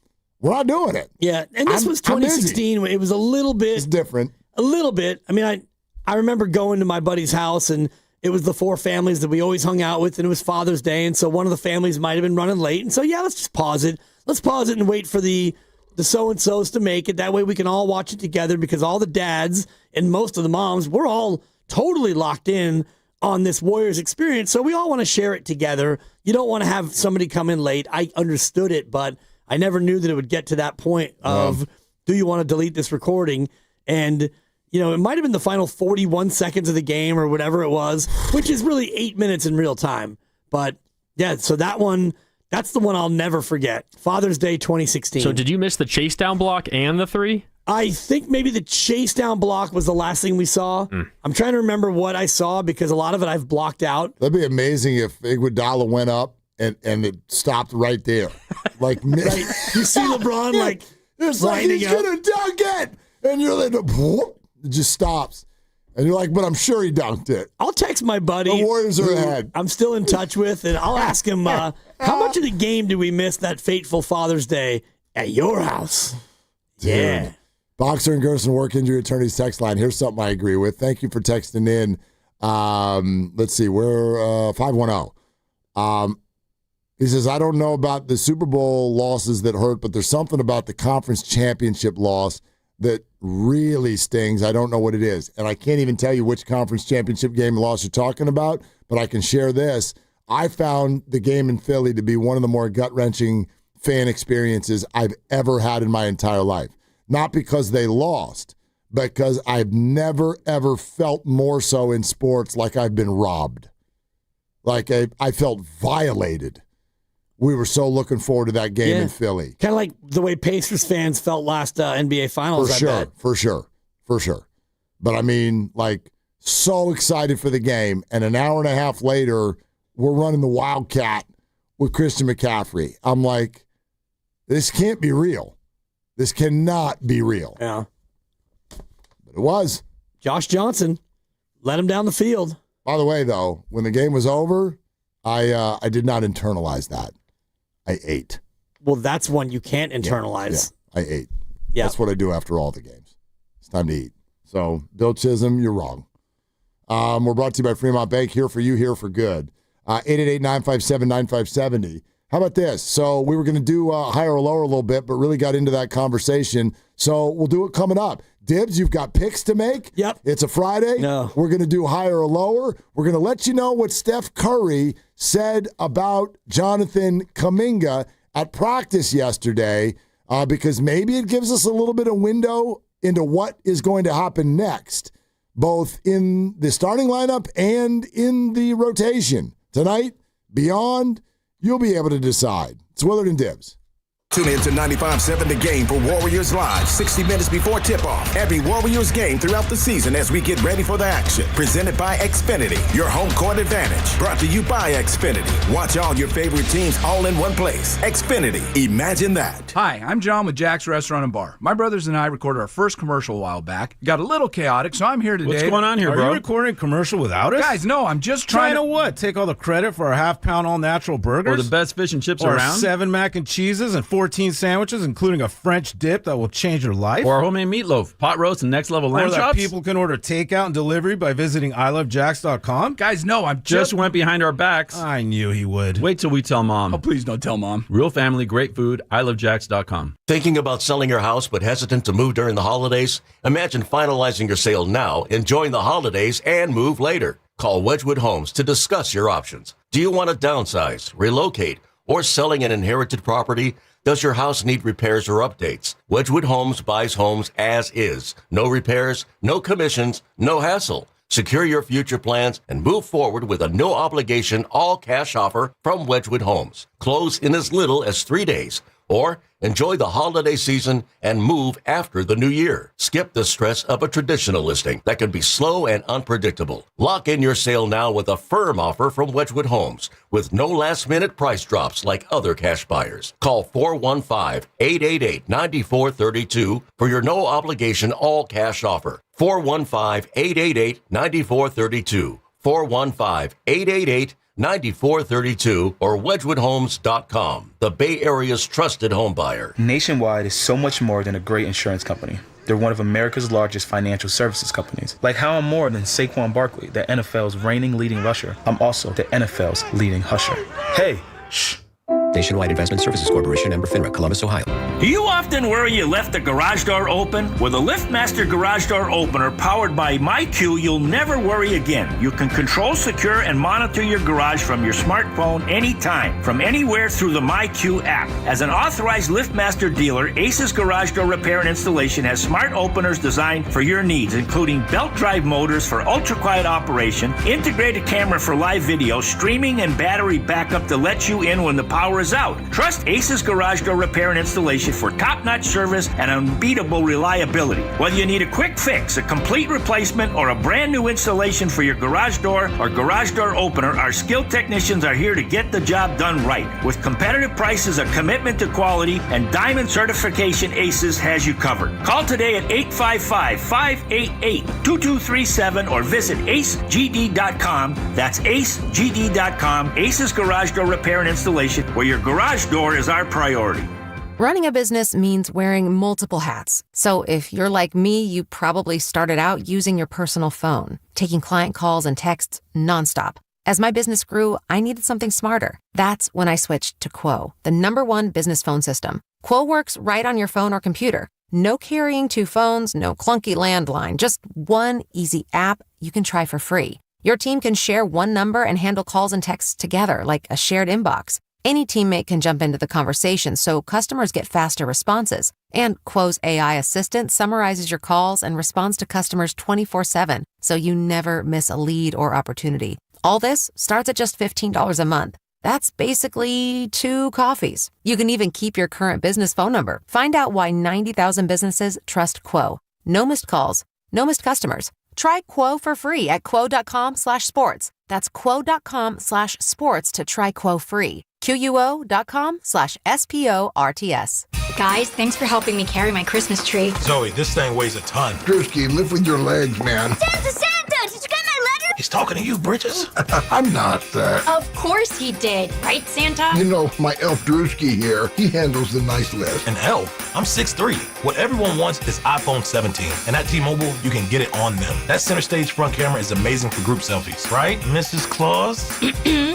we're not doing it. Yeah, and this was 2016. It was a little bit. It's different. A little bit. I mean, I remember going to my buddy's house, and it was the 4 families that we always hung out with, and it was Father's Day, and so one of the families might have been running late. And so, let's just pause it. Let's pause it and wait for the so-and-sos to make it. That way we can all watch it together because all the dads and most of the moms, we're all totally locked in on this Warriors experience, so we all want to share it together. You don't want to have somebody come in late. I understood it, but I never knew that it would get to that point of, do you want to delete this recording? And, it might have been the final 41 seconds of the game or whatever it was, which is really 8 minutes in real time. But, yeah, so that's the one I'll never forget. Father's Day 2016. So did you miss the chase down block and the three? I think maybe the chase down block was the last thing we saw. I'm trying to remember what I saw because a lot of it I've blocked out. That'd be amazing if Iguodala went up and it stopped right there. Like, right. You see LeBron it's like he's going to dunk it. And you're like, whoop, it just stops. And you're like, but I'm sure he dunked it. I'll text my buddy. The Warriors are ahead. I'm still in touch with, and I'll ask him, how much of the game did we miss that fateful Father's Day at your house? Dude. Yeah. Boxer and Gerson Work Injury Attorneys text line. Here's something I agree with. Thank you for texting in. Let's see. We're 510. He says, I don't know about the Super Bowl losses that hurt, but there's something about the conference championship loss that really stings. I don't know what it is. And I can't even tell you which conference championship game loss you're talking about, but I can share this. I found the game in Philly to be one of the more gut-wrenching fan experiences I've ever had in my entire life. Not because they lost, but because I've never, ever felt more so in sports like I've been robbed. Like I felt violated. We were so looking forward to that game in Philly. Kind of like the way Pacers fans felt last NBA Finals, For sure. But I mean, so excited for the game, and an hour and a half later, we're running the Wildcat with Christian McCaffrey. I'm like, this can't be real. This cannot be real. Yeah. But it was. Josh Johnson let him down the field. By the way, though, when the game was over, I did not internalize that. I ate. Well, that's one you can't internalize. Yeah, I ate. Yeah. That's what I do after all the games. It's time to eat. So, Bill Chisholm, you're wrong. We're brought to you by Fremont Bank, here for you, here for good. 888-957-9570. How about this? So we were going to do higher or lower a little bit, but really got into that conversation. So we'll do it coming up. Dibs, you've got picks to make. Yep. It's a Friday. No. We're going to do higher or lower. We're going to let you know what Steph Curry said about Jonathan Kaminga at practice yesterday, because maybe it gives us a little bit of window into what is going to happen next, both in the starting lineup and in the rotation. Tonight, beyond, you'll be able to decide. It's Willard and Dibs. Tune in to 95.7 The Game for Warriors Live, 60 minutes before tip-off. Every Warriors game throughout the season as we get ready for the action. Presented by Xfinity, your home court advantage. Brought to you by Xfinity. Watch all your favorite teams all in one place. Xfinity, imagine that. Hi, I'm John with Jack's Restaurant and Bar. My brothers and I recorded our first commercial a while back. It got a little chaotic, so I'm here today. What's going on here, bro? Are you recording a commercial without us? Guys, no, I'm just trying to what? Take all the credit for our half-pound all-natural burgers? Or the best fish and chips or around? 7 mac and cheeses and 14 sandwiches, including a French dip that will change your life? Or homemade meatloaf, pot roast, and next-level lamb chops? Or that people can order takeout and delivery by visiting ilovejacks.com? Guys, no, I'm just went behind our backs. I knew he would. Wait till we tell Mom. Oh, please don't tell Mom. Real family, great food, ilovejacks.com. Thinking about selling your house but hesitant to move during the holidays? Imagine finalizing your sale now, enjoying the holidays, and move later. Call Wedgwood Homes to discuss your options. Do you want to downsize, relocate, or selling an inherited property? Does your house need repairs or updates? Wedgwood Homes buys homes as is. No repairs, no commissions, no hassle. Secure your future plans and move forward with a no-obligation, all-cash offer from Wedgwood Homes. Close in as little as 3 days. Or enjoy the holiday season and move after the new year. Skip the stress of a traditional listing that can be slow and unpredictable. Lock in your sale now with a firm offer from Wedgwood Homes with no last-minute price drops like other cash buyers. Call 415-888-9432 for your no-obligation all-cash offer. 415-888-9432. 415-888-9432 or wedgwoodhomes.com, the Bay Area's trusted home buyer. Nationwide is so much more than a great insurance company. They're one of America's largest financial services companies. Like how I'm more than Saquon Barkley, the NFL's reigning leading rusher. I'm also the NFL's leading husher. Hey, shh. Nationwide Investment Services Corporation, member FINRA, Columbus, Ohio. Do you often worry you left the garage door open? With a LiftMaster garage door opener powered by MyQ, you'll never worry again. You can control, secure, and monitor your garage from your smartphone anytime, from anywhere through the MyQ app. As an authorized LiftMaster dealer, Ace's Garage Door Repair and Installation has smart openers designed for your needs, including belt drive motors for ultra-quiet operation, integrated camera for live video, streaming, and battery backup to let you in when the power is out. Trust Ace's Garage Door Repair and Installation for top-notch service and unbeatable reliability. Whether you need a quick fix, a complete replacement, or a brand new installation for your garage door or garage door opener, our skilled technicians are here to get the job done right. With competitive prices, a commitment to quality, and diamond certification, Aces has you covered. Call today at 855-588-2237 or visit acegd.com. That's acegd.com. Ace's Garage Door Repair and Installation, where your garage door is our priority. Running a business means wearing multiple hats. So if you're like me, you probably started out using your personal phone, taking client calls and texts nonstop. As my business grew, I needed something smarter. That's when I switched to Quo, the #1 business phone system. Quo works right on your phone or computer. No carrying 2 phones, no clunky landline, just one easy app you can try for free. Your team can share one number and handle calls and texts together like a shared inbox. Any teammate can jump into the conversation, so customers get faster responses. And Quo's AI assistant summarizes your calls and responds to customers 24/7, so you never miss a lead or opportunity. All this starts at just $15 a month. That's basically 2 coffees. You can even keep your current business phone number. Find out why 90,000 businesses trust Quo. No missed calls, no missed customers. Try Quo for free at quo.com/sports. That's quo.com/sports to try Quo free. QUO.com/SPORTS. Guys, thanks for helping me carry my Christmas tree. Zoe, this thing weighs a ton. Drewski, live with your legs, man. Santa! Did you get my letter? He's talking to you, Bridges. I'm not. Of course he did, right, Santa? You know, my elf Drewski here, he handles the nice list. An elf? I'm 6'3". What everyone wants is iPhone 17. And at T-Mobile, you can get it on them. That center stage front camera is amazing for group selfies. Right, Mrs. Claus?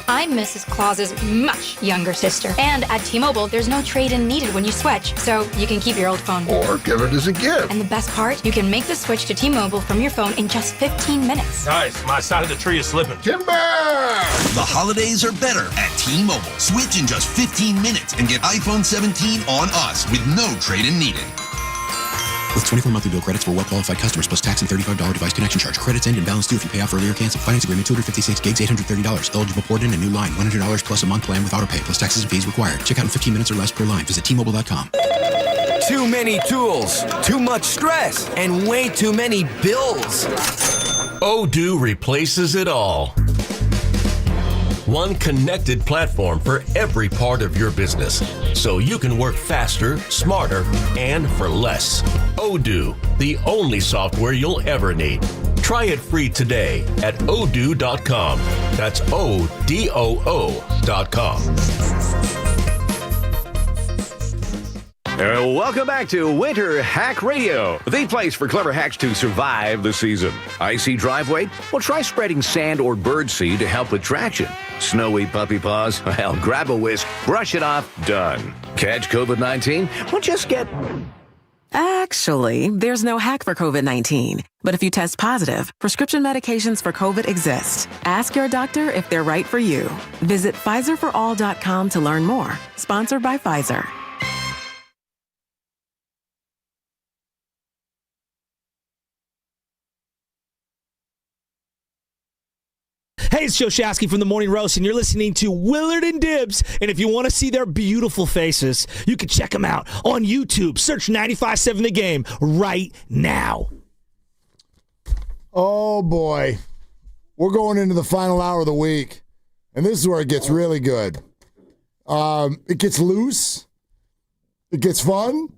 I'm Mrs. Claus's much younger sister. And at T-Mobile, there's no trade-in needed when you switch, so you can keep your old phone. Or give it as a gift. And the best part, you can make the switch to T-Mobile from your phone in just 15 minutes. Nice. My side of the tree is slipping. Timber! The holidays are better at T-Mobile. Switch in just 15 minutes and get iPhone 17 on us with no trade-in needed. With 24 monthly bill credits for well-qualified customers plus tax and $35 device connection charge. Credits end and balance due if you pay off earlier. Cancel. Finance agreement 256 gigs, $830. Eligible port in a new line. $100 plus a month plan with auto pay plus taxes and fees required. Check out in 15 minutes or less per line. Visit T-Mobile.com. Too many tools, too much stress, and way too many bills. Odoo replaces it all. One connected platform for every part of your business, so you can work faster, smarter, and for less. Odoo, the only software you'll ever need. Try it free today at odoo.com. That's ODOO.com. Welcome back to Winter Hack Radio, the place for clever hacks to survive the season. Icy driveway? Well, try spreading sand or birdseed to help with traction. Snowy puppy paws? Well, grab a whisk, brush it off, done. Catch COVID-19? Well, just get... Actually, there's no hack for COVID-19. But if you test positive, prescription medications for COVID exist. Ask your doctor if they're right for you. Visit PfizerForAll.com to learn more. Sponsored by Pfizer. Hey, it's Joe Shasky from the Morning Roast, and you're listening to Willard and Dibs. And if you want to see their beautiful faces, you can check them out on YouTube. Search 95.7 The Game right now. Oh, boy. We're going into the final hour of the week, and this is where it gets really good. It gets loose. It gets fun.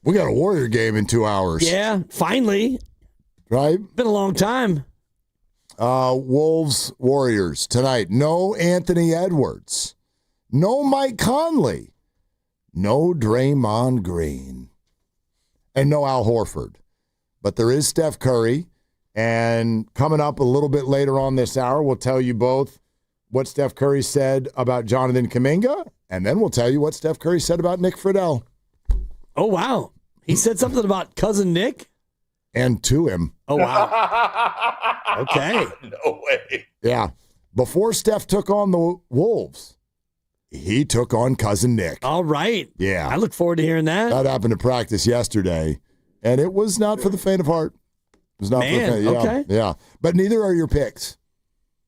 We got a Warrior game in 2 hours. Yeah, finally. Right? Been a long time. Wolves Warriors tonight. No Anthony Edwards. No Mike Conley. No Draymond Green. And no Al Horford. But there is Steph Curry. And coming up a little bit later on this hour, we'll tell you both what Steph Curry said about Jonathan Kaminga, and then we'll tell you what Steph Curry said about Nick Friedel. Oh, wow. He said something about cousin Nick? And to him. Oh, wow. Okay. No way. Yeah. Before Steph took on the Wolves, he took on cousin Nick. All right. Yeah. I look forward to hearing that. That happened to practice yesterday, and it was not for the faint of heart. It was not for the faint. Yeah, okay. Yeah. But neither are your picks.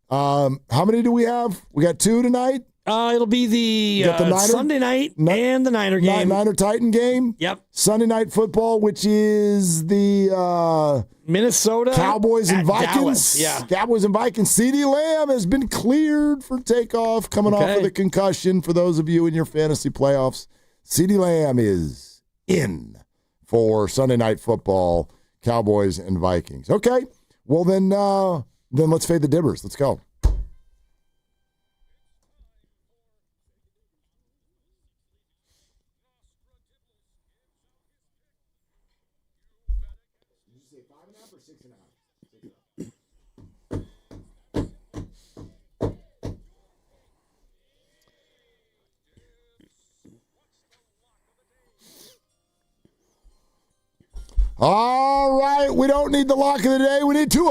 How many do we have? We got 2 tonight? It'll be the Sunday night and the Niner game. Niner Titan game? Yep. Sunday night football, which is the Minnesota Cowboys and Vikings. Dallas. Yeah. Cowboys and Vikings. CeeDee Lamb has been cleared for takeoff, coming off of the concussion. For those of you in your fantasy playoffs, CeeDee Lamb is in for Sunday night football, Cowboys and Vikings. Okay. Well, then let's fade the dibbers. Let's go. All right, we don't need the lock of the day. We need 2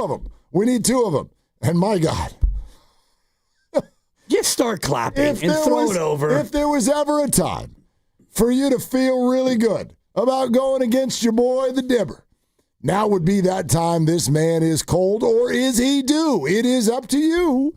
of them. And my God. Just start clapping and throw it over. If there was ever a time for you to feel really good about going against your boy, the Dibber, now would be that time. This man is cold, or is he due? It is up to you.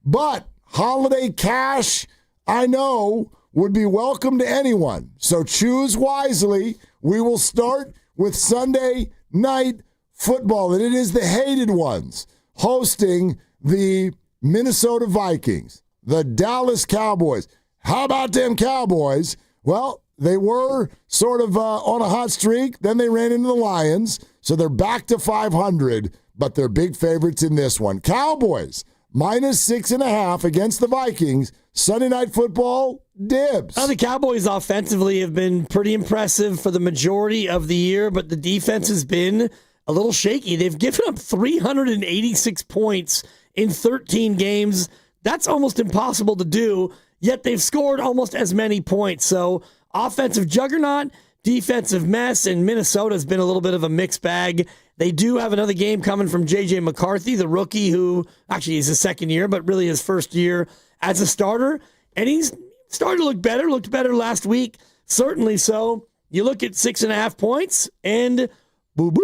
But holiday cash, I know, would be welcome to anyone. So choose wisely. We will start with Sunday night football, and it is the hated ones hosting the Minnesota Vikings, the Dallas Cowboys. How about them Cowboys? Well, they were sort of on a hot streak. Then they ran into the Lions, so they're back to 500, but they're big favorites in this one. Cowboys, -6.5 against the Vikings. Sunday night football, dibs. The Cowboys offensively have been pretty impressive for the majority of the year, but the defense has been a little shaky. They've given up 386 points in 13 games. That's almost impossible to do, yet they've scored almost as many points. So offensive juggernaut, defensive mess, and Minnesota's been a little bit of a mixed bag. They do have another game coming from J.J. McCarthy, the rookie, who actually is his second year, but really his first year as a starter. And he's starting to look better, looked better last week, certainly so. You look at 6.5 points, and boo-boo.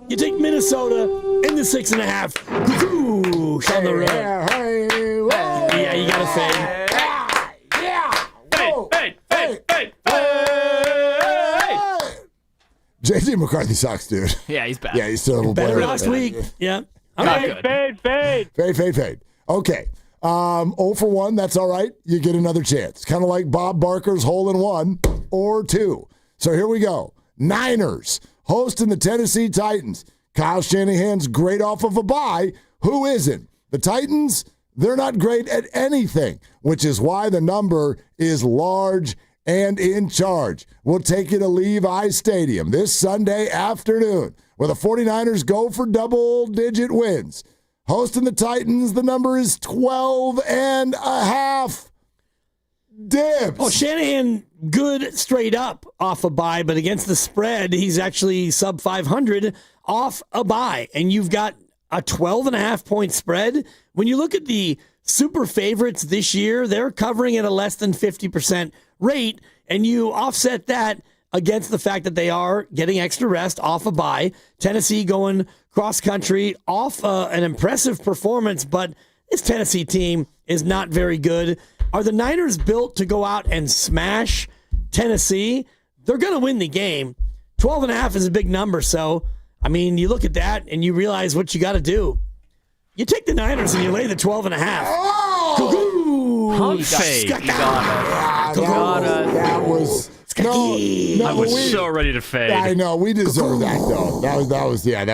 You take Minnesota in the 6.5. Goosh on the road. Yeah, you got to fade. J.J. McCarthy sucks, dude. Yeah, he's bad. Yeah, he's still better last week. Yeah. Fade. Okay. 0 for 1, that's all right. You get another chance. Kind of like Bob Barker's hole-in-one or 2. So here we go. Niners hosting the Tennessee Titans. Kyle Shanahan's great off of a bye. Who isn't? The Titans, they're not great at anything, which is why the number is large and in charge. We'll take you to Levi Stadium this Sunday afternoon, where the 49ers go for double-digit wins. Hosting the Titans, the number is 12.5. Dibs. Oh, Shanahan, good straight up off a bye, but against the spread, he's actually sub 500 off a bye. And you've got a 12.5 point spread. When you look at the super favorites this year, they're covering at a less than 50% rate, and you offset that against the fact that they are getting extra rest off a bye. Tennessee going cross country off an impressive performance, but this Tennessee team is not very good. Are the Niners built to go out and smash Tennessee? They're going to win the game. 12.5 is a big number, so, I mean, you look at that and you realize what you got to do. You take the Niners and you lay the 12.5. Oh! Pump fake. That was... No, I was so ready to fade. I know. We deserve that, though. That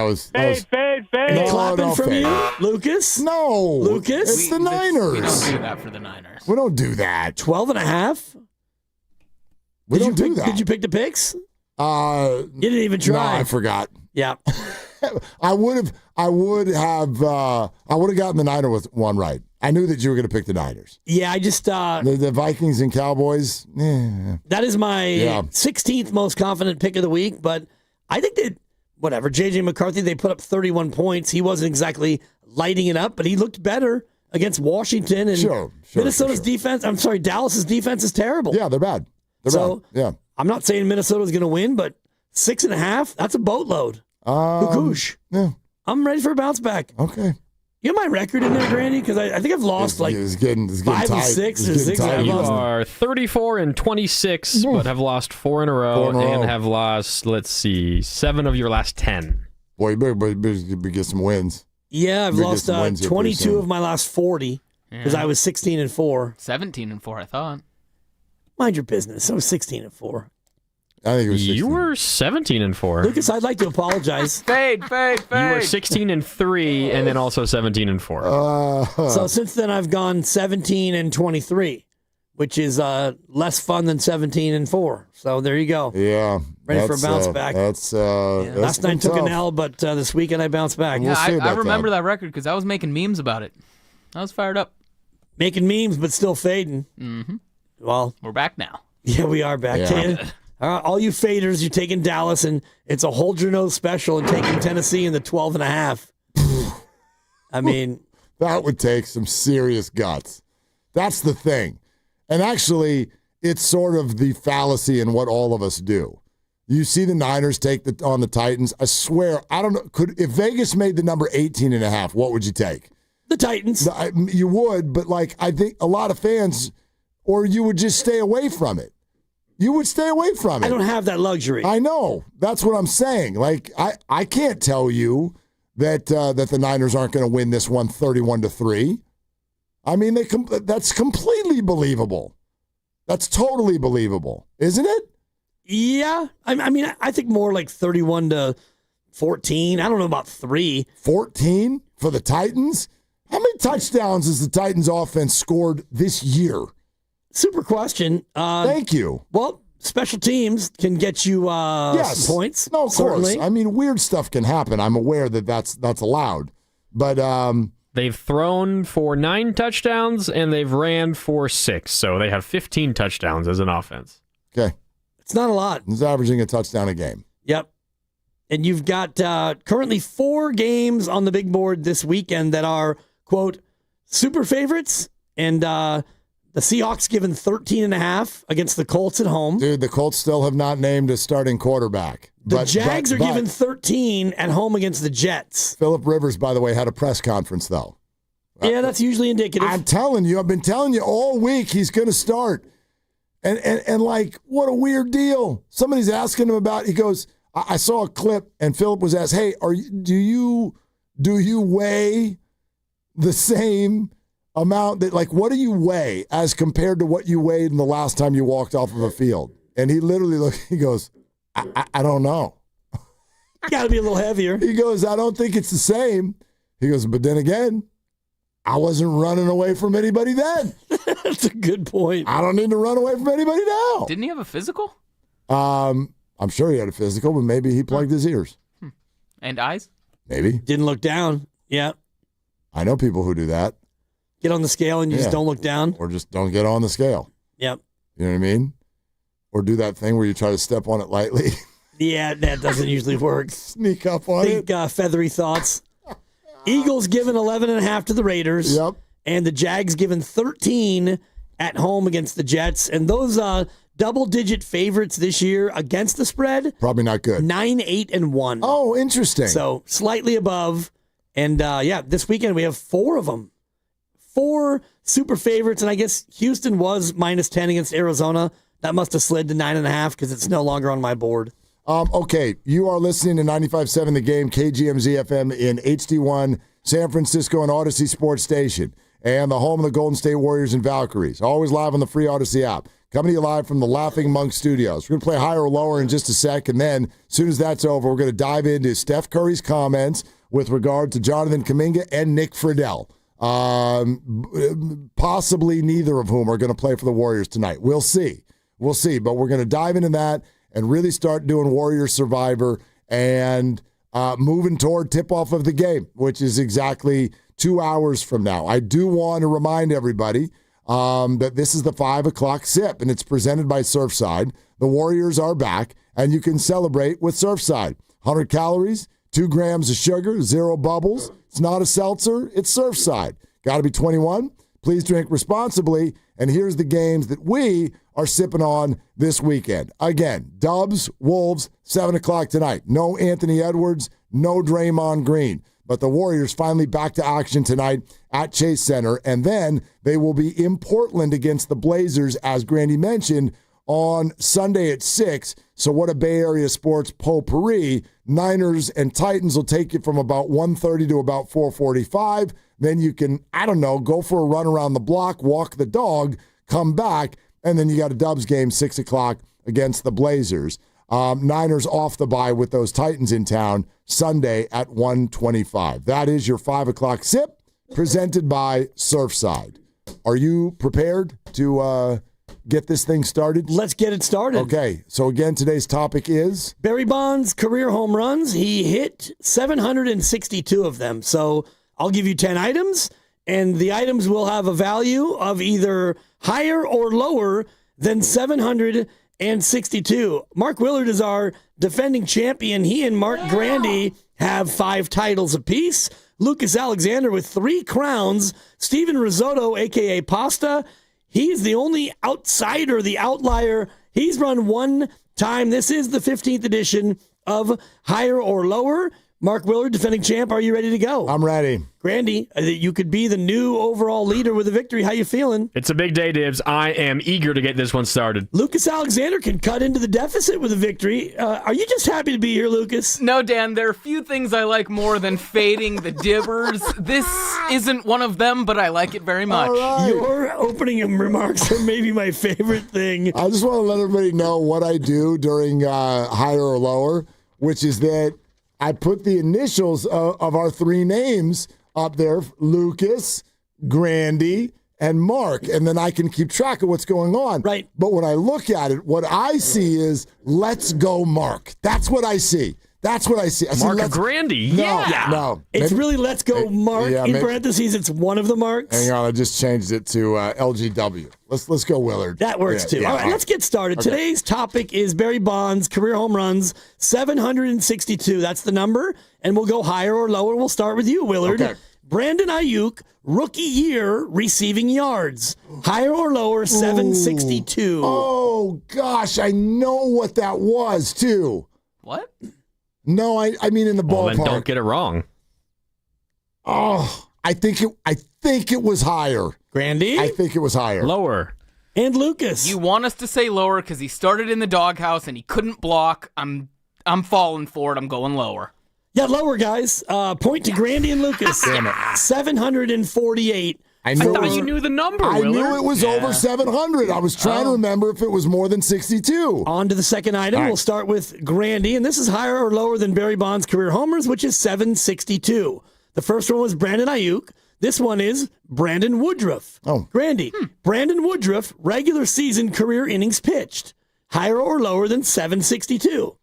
was. Fade. Any clapping from fade. you, Lucas? No. Lucas? It's the Niners. We don't do that for the Niners. We don't do that. 12.5? We don't do that. Did you pick the picks? You didn't even try. No, I forgot. Yeah. I would have gotten the Niner with one right. I knew that you were going to pick the Niners. Yeah, I just the Vikings and Cowboys. That is my 16th most confident pick of the week, but I think that whatever, J.J. McCarthy, they put up 31 points. He wasn't exactly lighting it up, but he looked better against Washington and Minnesota's defense. I'm sorry, Dallas's defense is terrible. Yeah, they're bad. Bad. I'm not saying Minnesota's going to win, but 6.5, that's a boatload. Yeah. I'm ready for a bounce back. Okay. You have my record in there, Grandy? Because I think I've lost it's getting 5 tight. and 6 or It's 6 getting and tight. I've You lost. are 34-26, but have lost 4 in a row, and have lost, let's see, 7 of your last 10. Boy, you better get some wins. Yeah, I've Better get lost some wins here pretty 22 soon. of my last 40 because I was 16-4. 17-4, I thought. Mind your business. I was 16-4. I think it was 16. You were 17-4. Lucas, I'd like to apologize. Fade. You were 16-3, and then also 17-4. So since then, I've gone 17-23, which is less fun than 17-4. So there you go. Yeah. Ready for a bounce back. Last night took an L, but this weekend I bounced back. Yeah, I remember that record because I was making memes about it. I was fired up. Making memes, but still fading. Mm-hmm. Well, we're back now. Yeah, we are back. Yeah. All you faders, you're taking Dallas, and it's a hold your nose special and taking Tennessee in the 12.5. I mean, that would take some serious guts. That's the thing. And actually, it's sort of the fallacy in what all of us do. You see the Niners take on the Titans. I swear, I don't know. If Vegas made the number 18.5, what would you take? The Titans. You would, but I think a lot of fans, or you would just stay away from it. You would stay away from it. I don't have that luxury. I know. That's what I'm saying. I can't tell you that the Niners aren't going to win this one 31-3. I mean, that's completely believable. That's totally believable, isn't it? Yeah. I mean, I think more like 31-14. I don't know about 3. 14 for the Titans? How many touchdowns has the Titans offense scored this year? Super question. Thank you. Well, special teams can get you some points. No, of certainly. course. I mean, weird stuff can happen. I'm aware that that's allowed. But they've thrown for 9 touchdowns, and they've ran for 6. So they have 15 touchdowns as an offense. Okay. It's not a lot. He's averaging a touchdown a game. Yep. And you've got currently 4 games on the big board this weekend that are, quote, super favorites. And the Seahawks given 13.5 against the Colts at home. Dude, the Colts still have not named a starting quarterback. The Jags are given 13 at home against the Jets. Phillip Rivers, by the way, had a press conference, though. Yeah, that's usually indicative. I'm telling you, I've been telling you all week he's going to start. And what a weird deal. Somebody's asking him about, he goes, I saw a clip, and Phillip was asked, hey, do you weigh the same amount that, what do you weigh as compared to what you weighed in the last time you walked off of a field? And he literally he goes, I don't know. Got to be a little heavier. He goes, I don't think it's the same. He goes, but then again, I wasn't running away from anybody then. That's a good point. I don't need to run away from anybody now. Didn't he have a physical? I'm sure he had a physical, but maybe he plugged his ears. And eyes? Maybe. Didn't look down. Yeah. I know people who do that. Get on the scale and you just don't look down. Or just don't get on the scale. Yep. You know what I mean? Or do that thing where you try to step on it lightly. Yeah, that doesn't usually work. Sneak up on it. Feathery thoughts. Eagles given 11.5 to the Raiders. Yep. And the Jags given 13 at home against the Jets. And those double-digit favorites this year against the spread. Probably not good. 9-8-1. Oh, interesting. So slightly above. And this weekend we have 4 of them. 4 super favorites, and I guess Houston was -10 against Arizona. That must have slid to 9.5 because it's no longer on my board. Okay, you are listening to 95.7 The Game, KGMZ FM in HD1, San Francisco and Odyssey Sports Station, and the home of the Golden State Warriors and Valkyries. Always live on the free Odyssey app. Coming to you live from the Laughing Monk Studios. We're going to play higher or lower in just a sec, and then as soon as that's over, we're going to dive into Steph Curry's comments with regard to Jonathan Kaminga and Nick Friedel. Possibly neither of whom are going to play for the Warriors tonight. We'll see. But we're going to dive into that and really start doing Warrior Survivor and moving toward tip-off of the game, which is exactly 2 hours from now. I do want to remind everybody that this is the 5 o'clock sip, and it's presented by Surfside. The Warriors are back, and you can celebrate with Surfside. 100 calories, 2 grams of sugar, 0 bubbles. It's not a seltzer. It's Surfside. Got to be 21. Please drink responsibly. And here's the games that we are sipping on this weekend. Again, Dubs, Wolves, 7 o'clock tonight. No Anthony Edwards, no Draymond Green. But the Warriors finally back to action tonight at Chase Center. And then they will be in Portland against the Blazers, as Grandy mentioned, on Sunday at 6. So what a Bay Area sports potpourri. Niners and Titans will take you from about 1:30 to about 4:45. Then you can, go for a run around the block, walk the dog, come back, and then you got a Dubs game, 6 o'clock against the Blazers. Niners off the bye with those Titans in town Sunday at 1:25. That is your 5 o'clock sip presented by Surfside. Are you prepared to get this thing started? Let's get it started. Okay, so again, today's topic is Barry Bonds' career home runs. He hit 762 of them. So I'll give you 10 items, and the items will have a value of either higher or lower than 762. Mark Willard is our defending champion. He and Mark Grandy have 5 titles apiece. Lucas Alexander with 3 crowns. Steven Risotto, a.k.a. Pasta, he's the only outsider, the outlier. He's run 1 time. This is the 15th edition of Higher or Lower. Mark Willard, defending champ, are you ready to go? I'm ready. Grandy, you could be the new overall leader with a victory. How you feeling? It's a big day, Dibs. I am eager to get this one started. Lucas Alexander can cut into the deficit with a victory. Are you just happy to be here, Lucas? No, Dan, there are few things I like more than fading the dibbers. This isn't one of them, but I like it very much. Right. Your opening remarks are maybe my favorite thing. I just want to let everybody know what I do during Higher or Lower, which is that I put the initials of our 3 names up there, Lucas, Grandy, and Mark, and then I can keep track of what's going on. Right. But when I look at it, what I see is, let's go, Mark. That's what I see. That's what I see. Mark Grandy. No. It's really let's go, Mark. In parentheses, it's one of the marks. Hang on, I just changed it to LGW. Let's go, Willard. That works too. All right, let's get started. Okay. Today's topic is Barry Bonds' career home runs, 762. That's the number, and we'll go higher or lower. We'll start with you, Willard. Okay. Brandon Ayuk, rookie year receiving yards, higher or lower, 762. Oh gosh, I know what that was too. What? No, I mean in the ballpark. Well, then don't get it wrong. Oh, I think it was higher. Grandy? I think it was higher. Lower. And Lucas? You want us to say lower because he started in the doghouse and he couldn't block. I'm falling for it. I'm going lower. Yeah, lower, guys. Point to Grandy and Lucas. Damn it. 748. I thought you knew the number, I Willard. knew it was over 700. I was trying to remember if it was more than 62. On to the second item. Right. We'll start with Grandy, and this is higher or lower than Barry Bonds' career homers, which is 762. The first one was Brandon Ayuk. This one is Brandon Woodruff. Oh. Grandy. Brandon Woodruff, regular season career innings pitched. Higher or lower than 762.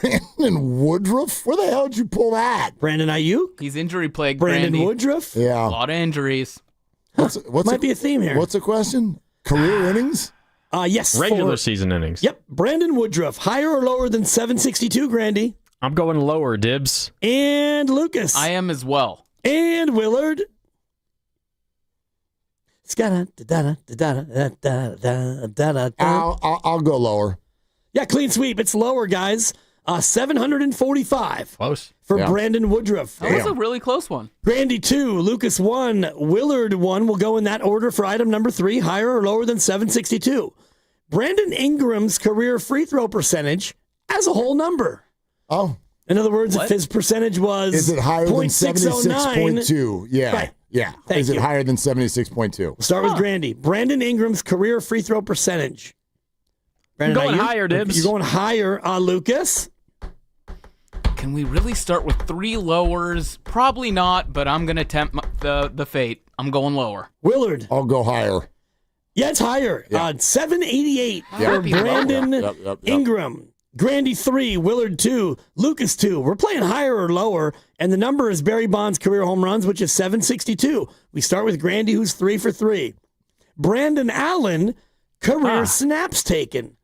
Brandon Woodruff? Where the hell did you pull that? Brandon Ayuk? He's injury plagued. Brandon Woodruff? Yeah. A lot of injuries. Might be a theme here. What's the question? Career innings? Yes. Regular season innings. Yep. Brandon Woodruff. Higher or lower than 762, Grandy? I'm going lower, Dibs. And Lucas? I am as well. And Willard? I'll go lower. Yeah, clean sweep. It's lower, guys. 745. Close. For Brandon Woodruff. That was a really close one. Grandy 2, Lucas 1, Willard 1. We'll go in that order for item number 3, higher or lower than 762. Brandon Ingram's career free throw percentage as a whole number. Oh. In other words, if his percentage was Is it higher than 76.2? Yeah. Right. Yeah. Thank Is you. it higher than 76.2? We'll start with Grandy. Brandon Ingram's career free throw percentage. Brandon, I'm going higher, Dibs. You're going higher, Lucas. Can we really start with 3 lowers? Probably not, but I'm going to tempt the fate. I'm going lower. Willard. I'll go higher. Yeah, it's higher. 788 for Brandon Ingram. Grandy 3, Willard 2, Lucas 2. We're playing higher or lower, and the number is Barry Bonds' career home runs, which is 762. We start with Grandy, who's 3 for 3. Brandon Allen, career snaps taken.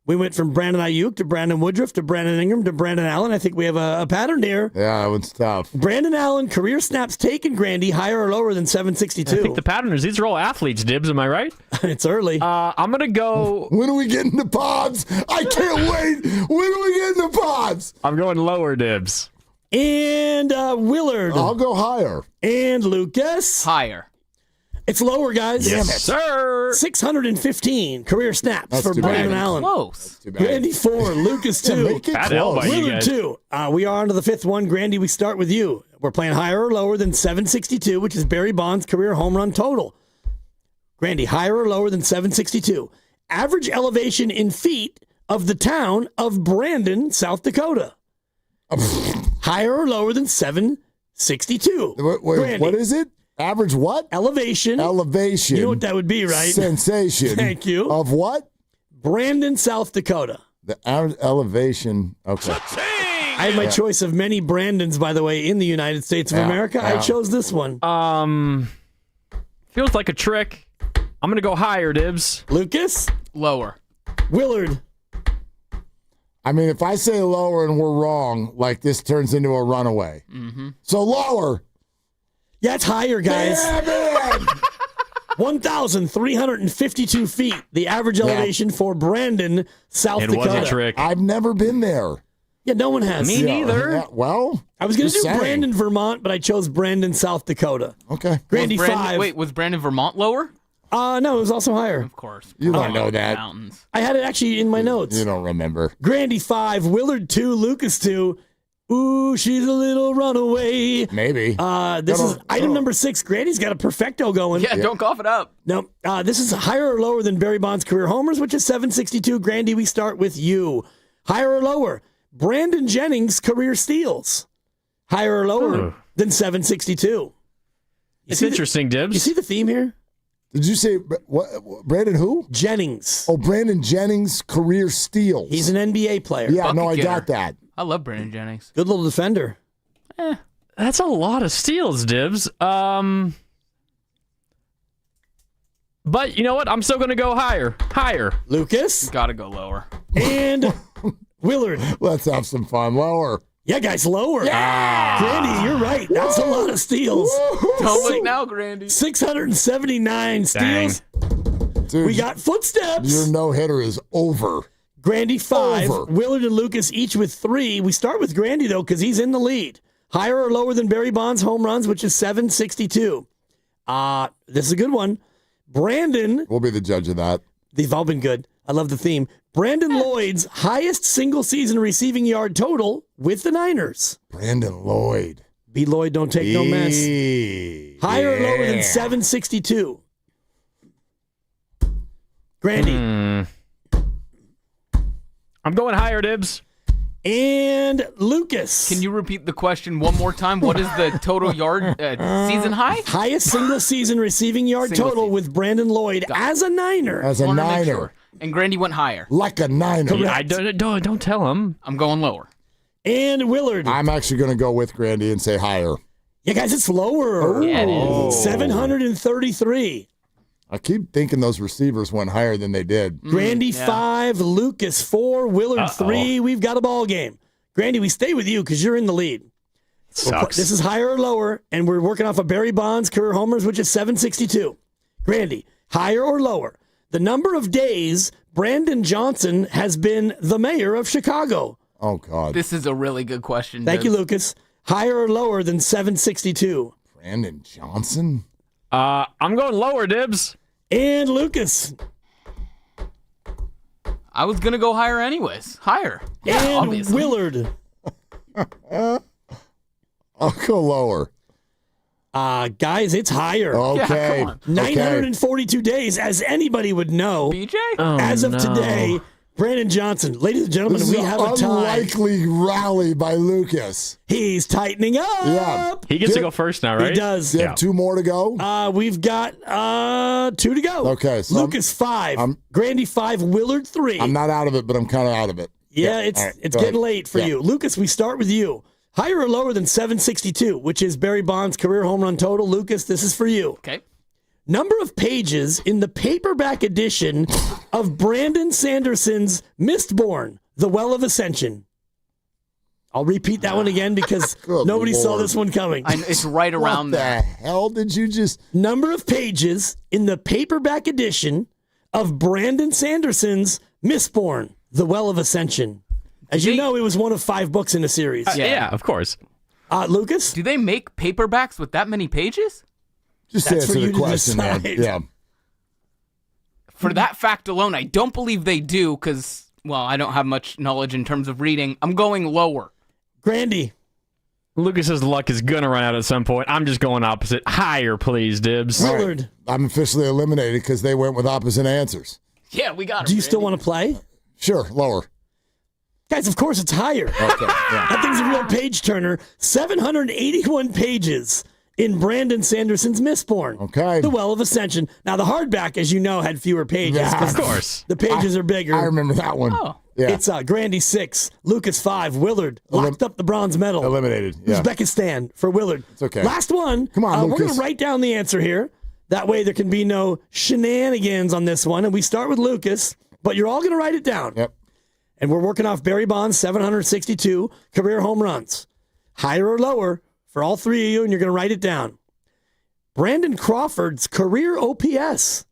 We went from Brandon Ayuk to Brandon Woodruff to Brandon Ingram to Brandon Allen. I think we have a pattern here. Yeah, that one's tough. Brandon Allen, career snaps taken, Grandy, higher or lower than 762? I think the pattern is these are all athletes, Dibs. Am I right? It's early. I'm going to go... When are we getting the pods? I can't wait. When are we getting the pods? I'm going lower, Dibs. And Willard. I'll go higher. And Lucas. Higher. It's lower, guys. Yes, sir. 615 career snaps That's for too Brandon bad. Allen. Close. Grandy 4, Lucas 2, make it Bad hell by you Willard guys. 2. We are on to the fifth one. Grandy, we start with you. We're playing higher or lower than 762, which is Barry Bonds' career home run total. Grandy, higher or lower than 762. Average elevation in feet of the town of Brandon, South Dakota. Higher or lower than 762. Wait, Grandy. what is it? Average what? Elevation. Elevation. You know what that would be, right? Sensation. Thank you. Of what? Brandon, South Dakota. The average elevation. Okay. I had my choice of many Brandons, by the way, in the United States of America. I chose this one. Feels like a trick. I'm going to go higher, Dibs. Lucas? Lower. Willard? I mean, if I say lower and we're wrong, like this turns into a runaway. Mm-hmm. So lower. Yeah, it's higher, guys. Yeah, man. 1,352 feet, the average elevation for Brandon, South It Dakota. was a trick. I've never been there. Yeah, no one has. Me neither. Yeah, well, I was going to just do saying. Brandon, Vermont, but I chose Brandon, South Dakota. Okay. Grandy Was 5. Wait, was Brandon Vermont lower? No, it was also higher. Of course. You don't know that. Mountains. I had it actually in my notes. You don't remember. Grandy 5, Willard 2, Lucas 2. Ooh, she's a little runaway. Maybe. This is item number 6. Grandy's got a perfecto going. Yeah, don't cough it up. No, this is higher or lower than Barry Bonds' career homers, which is 762. Grandy, we start with you. Higher or lower? Brandon Jennings' career steals. Higher or lower than 762? It's interesting, Dibs. You see the theme here? Did you say what? Brandon who? Jennings. Oh, Brandon Jennings' career steals. He's an NBA player. Yeah, Bucket no, I getter. got that. I love Brandon Jennings. Good little defender. That's a lot of steals, Dibs. But you know what? I'm still going to go higher. Higher. Lucas. Gotta go lower. And Willard. Let's have some fun. Lower. Yeah, guys, lower. Yeah! Grandy, you're right. That's a lot of steals. Don't look now, Grandy. 679 steals. Dude, We got footsteps. your no-hitter is over. Grandy 5, Over. Willard and Lucas each with 3. We start with Grandy, though, because he's in the lead. Higher or lower than Barry Bonds' home runs, which is 762. This is a good one. Brandon, We'll be the judge of that. they've all been good. I love the theme. Brandon Lloyd's highest single-season receiving yard total with the Niners. Brandon Lloyd. B. Lloyd, don't take no mess. Higher or lower than Yeah. 762? Grandy. I'm going higher, Dibs. And Lucas. Can you repeat the question one more time? What is the total yard season high? Highest single season receiving yard Single total season. with Brandon Lloyd as a Niner. As a Wanted to make Niner. sure. And Grandy went higher. Like a Niner. Yeah, don't tell him. I'm going lower. And Willard. I'm actually going to go with Grandy and say higher. Yeah, guys, it's lower. Yeah, it is. 733. I keep thinking those receivers went higher than they did. Grandy 5, Lucas 4, Willard 3. We've got a ball game. Grandy, we stay with you because you're in the lead. Sucks. This is higher or lower, and we're working off of Barry Bonds' career homers, which is 762. Grandy, higher or lower? The number of days Brandon Johnson has been the mayor of Chicago. Oh, God. This is a really good question. Thank you, Dibs. Lucas. Higher or lower than 762? Brandon Johnson? I'm going lower, Dibs. And Lucas. I was gonna go higher anyways. Higher. Yeah, And obviously. Willard. I'll go lower. Guys, it's higher. Okay. come on. 942 days, as anybody would know. BJ? As of today, Brandon Johnson. Ladies and gentlemen, This is we have a an tie. unlikely rally by Lucas. He's tightening up. Yeah. He gets to go first now, right? He does. Do you have 2 more to go? We've got 2 to go. Okay, so Lucas 5, Grandy 5, Willard 3. I'm not out of it, but I'm kind of out of it. Yeah, All right, it's go getting ahead. late for you. Lucas, we start with you. Higher or lower than 762, which is Barry Bonds' career home run total. Lucas, this is for you. Okay. Number of pages in the paperback edition of Brandon Sanderson's Mistborn, The Well of Ascension. I'll repeat that one again because nobody saw this one coming. It's right around there. What the hell did you just... Number of pages in the paperback edition of Brandon Sanderson's Mistborn, The Well of Ascension. As you know, it was one of 5 books in the series. Yeah, of course. Lucas? Do they make paperbacks with that many pages? Just That's answer for the you to question, man. decide. Yeah. For that fact alone, I don't believe they do because, well, I don't have much knowledge in terms of reading. I'm going lower. Grandy. Lucas's luck is gonna run out at some point. I'm just going opposite. Higher, please, Dibs. Willard. Right. I'm officially eliminated because they went with opposite answers. Yeah, we got it. Do you still want to play? Sure, lower. Guys, of course it's higher. Okay. Yeah. That thing's a real page turner. 781 pages in Brandon Sanderson's Mistborn. Okay. The Well of Ascension. Now, the hardback, as you know, had fewer pages. Yeah, 'cause of course. The pages are bigger. I remember that one. Oh. Yeah. It's Grandy 6, Lucas 5, Willard locked up the bronze medal. Eliminated. Yeah. Uzbekistan for Willard. It's okay. Last one. Come on, we're going Lucas. to write down the answer here. That way there can be no shenanigans on this one. And we start with Lucas, but you're all going to write it down. Yep. And we're working off Barry Bonds' 762 career home runs. Higher or lower for all 3 of you, and you're going to write it down. Brandon Crawford's career OPS.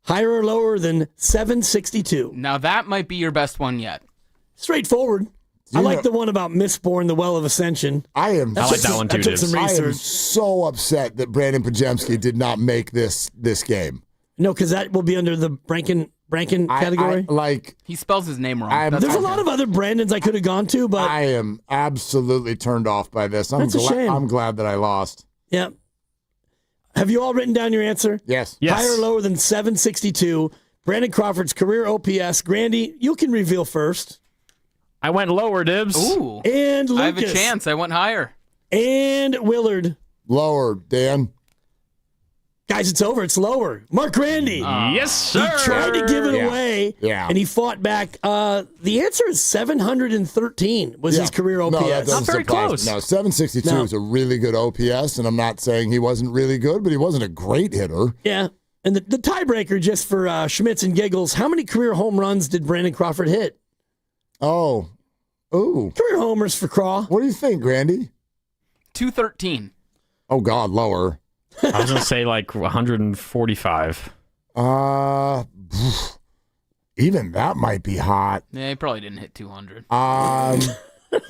Higher or lower than 762. Now, that might be your best one yet. Straightforward. I like the one about Mistborn, The Well of Ascension. I am. I like that one too, I took some Dibs. I am research. so upset that Brandon Pajemski did not make this game. No, because that will be under the Brankin category. He spells his name wrong. There's a lot of other Brandons I could have gone to, but I am absolutely turned off by this. That's a shame. I'm glad that I lost. yeah. Have you all written down your answer? Yes. Higher or lower than 762. Brandon Crawford's career OPS. Grandy, you can reveal first. I went lower, Dibs. Ooh. And Lucas. I have a chance. I went higher. And Willard. Lower, Dan. Guys, it's over. It's lower. Mark Grandy. Yes, sir. He tried to give it away, Yeah. and he fought back. The answer is 713 was his career OPS. No, that doesn't Not very surprise close. me. No, 762 No. is a really good OPS, and I'm not saying he wasn't really good, but he wasn't a great hitter. Yeah. And the tiebreaker, just for Schmitz and Giggles, how many career home runs did Brandon Crawford hit? Oh. Ooh. Career homers for Craw. What do you think, Grandy? 213. Oh, God, lower. I was gonna say like 145. Even that might be hot. Yeah, he probably didn't hit 200. Well,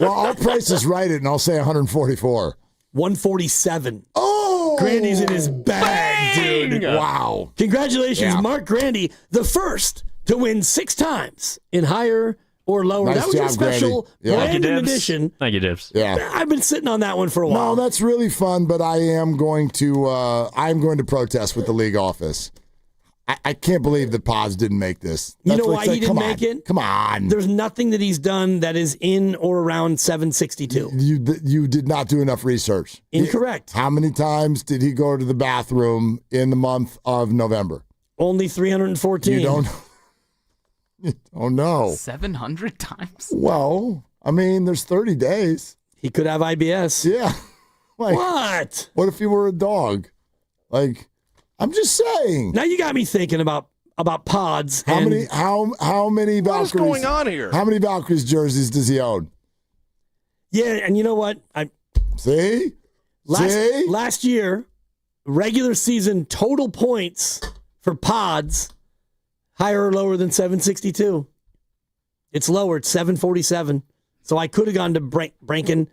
I'll price this right it, and I'll say 144. 147. Oh! Grandy's in his bag, dude. Wow. Congratulations, Yeah. Mark Grandy, the first to win 6 times in higher or lower. Nice that was a job, special Grandy. Yeah. Thank you, Brandon Dibs. edition. Thank you, Dibs. Yeah. I've been sitting on that one for a while. No, that's really fun, but I am going to protest with the league office. I can't believe that Paz didn't make this. You That's know what why it's he like, didn't come make on. it? Come on. There's nothing that he's done that is in or around 762. You did not do enough research. Incorrect. How many times did he go to the bathroom in the month of November? Only 314. You don't know. 700 times? Well, I mean, there's 30 days. He could have IBS. Yeah. Like, What? what if he were a dog? Like, I'm just saying. Now you got me thinking about pods. How and many Valkyries? What is going on here? How many Valkyries jerseys does he own? Yeah, and you know what? See? Last year, regular season total points for pods higher or lower than 762. It's lower. It's 747. So I could have gone to Brankin,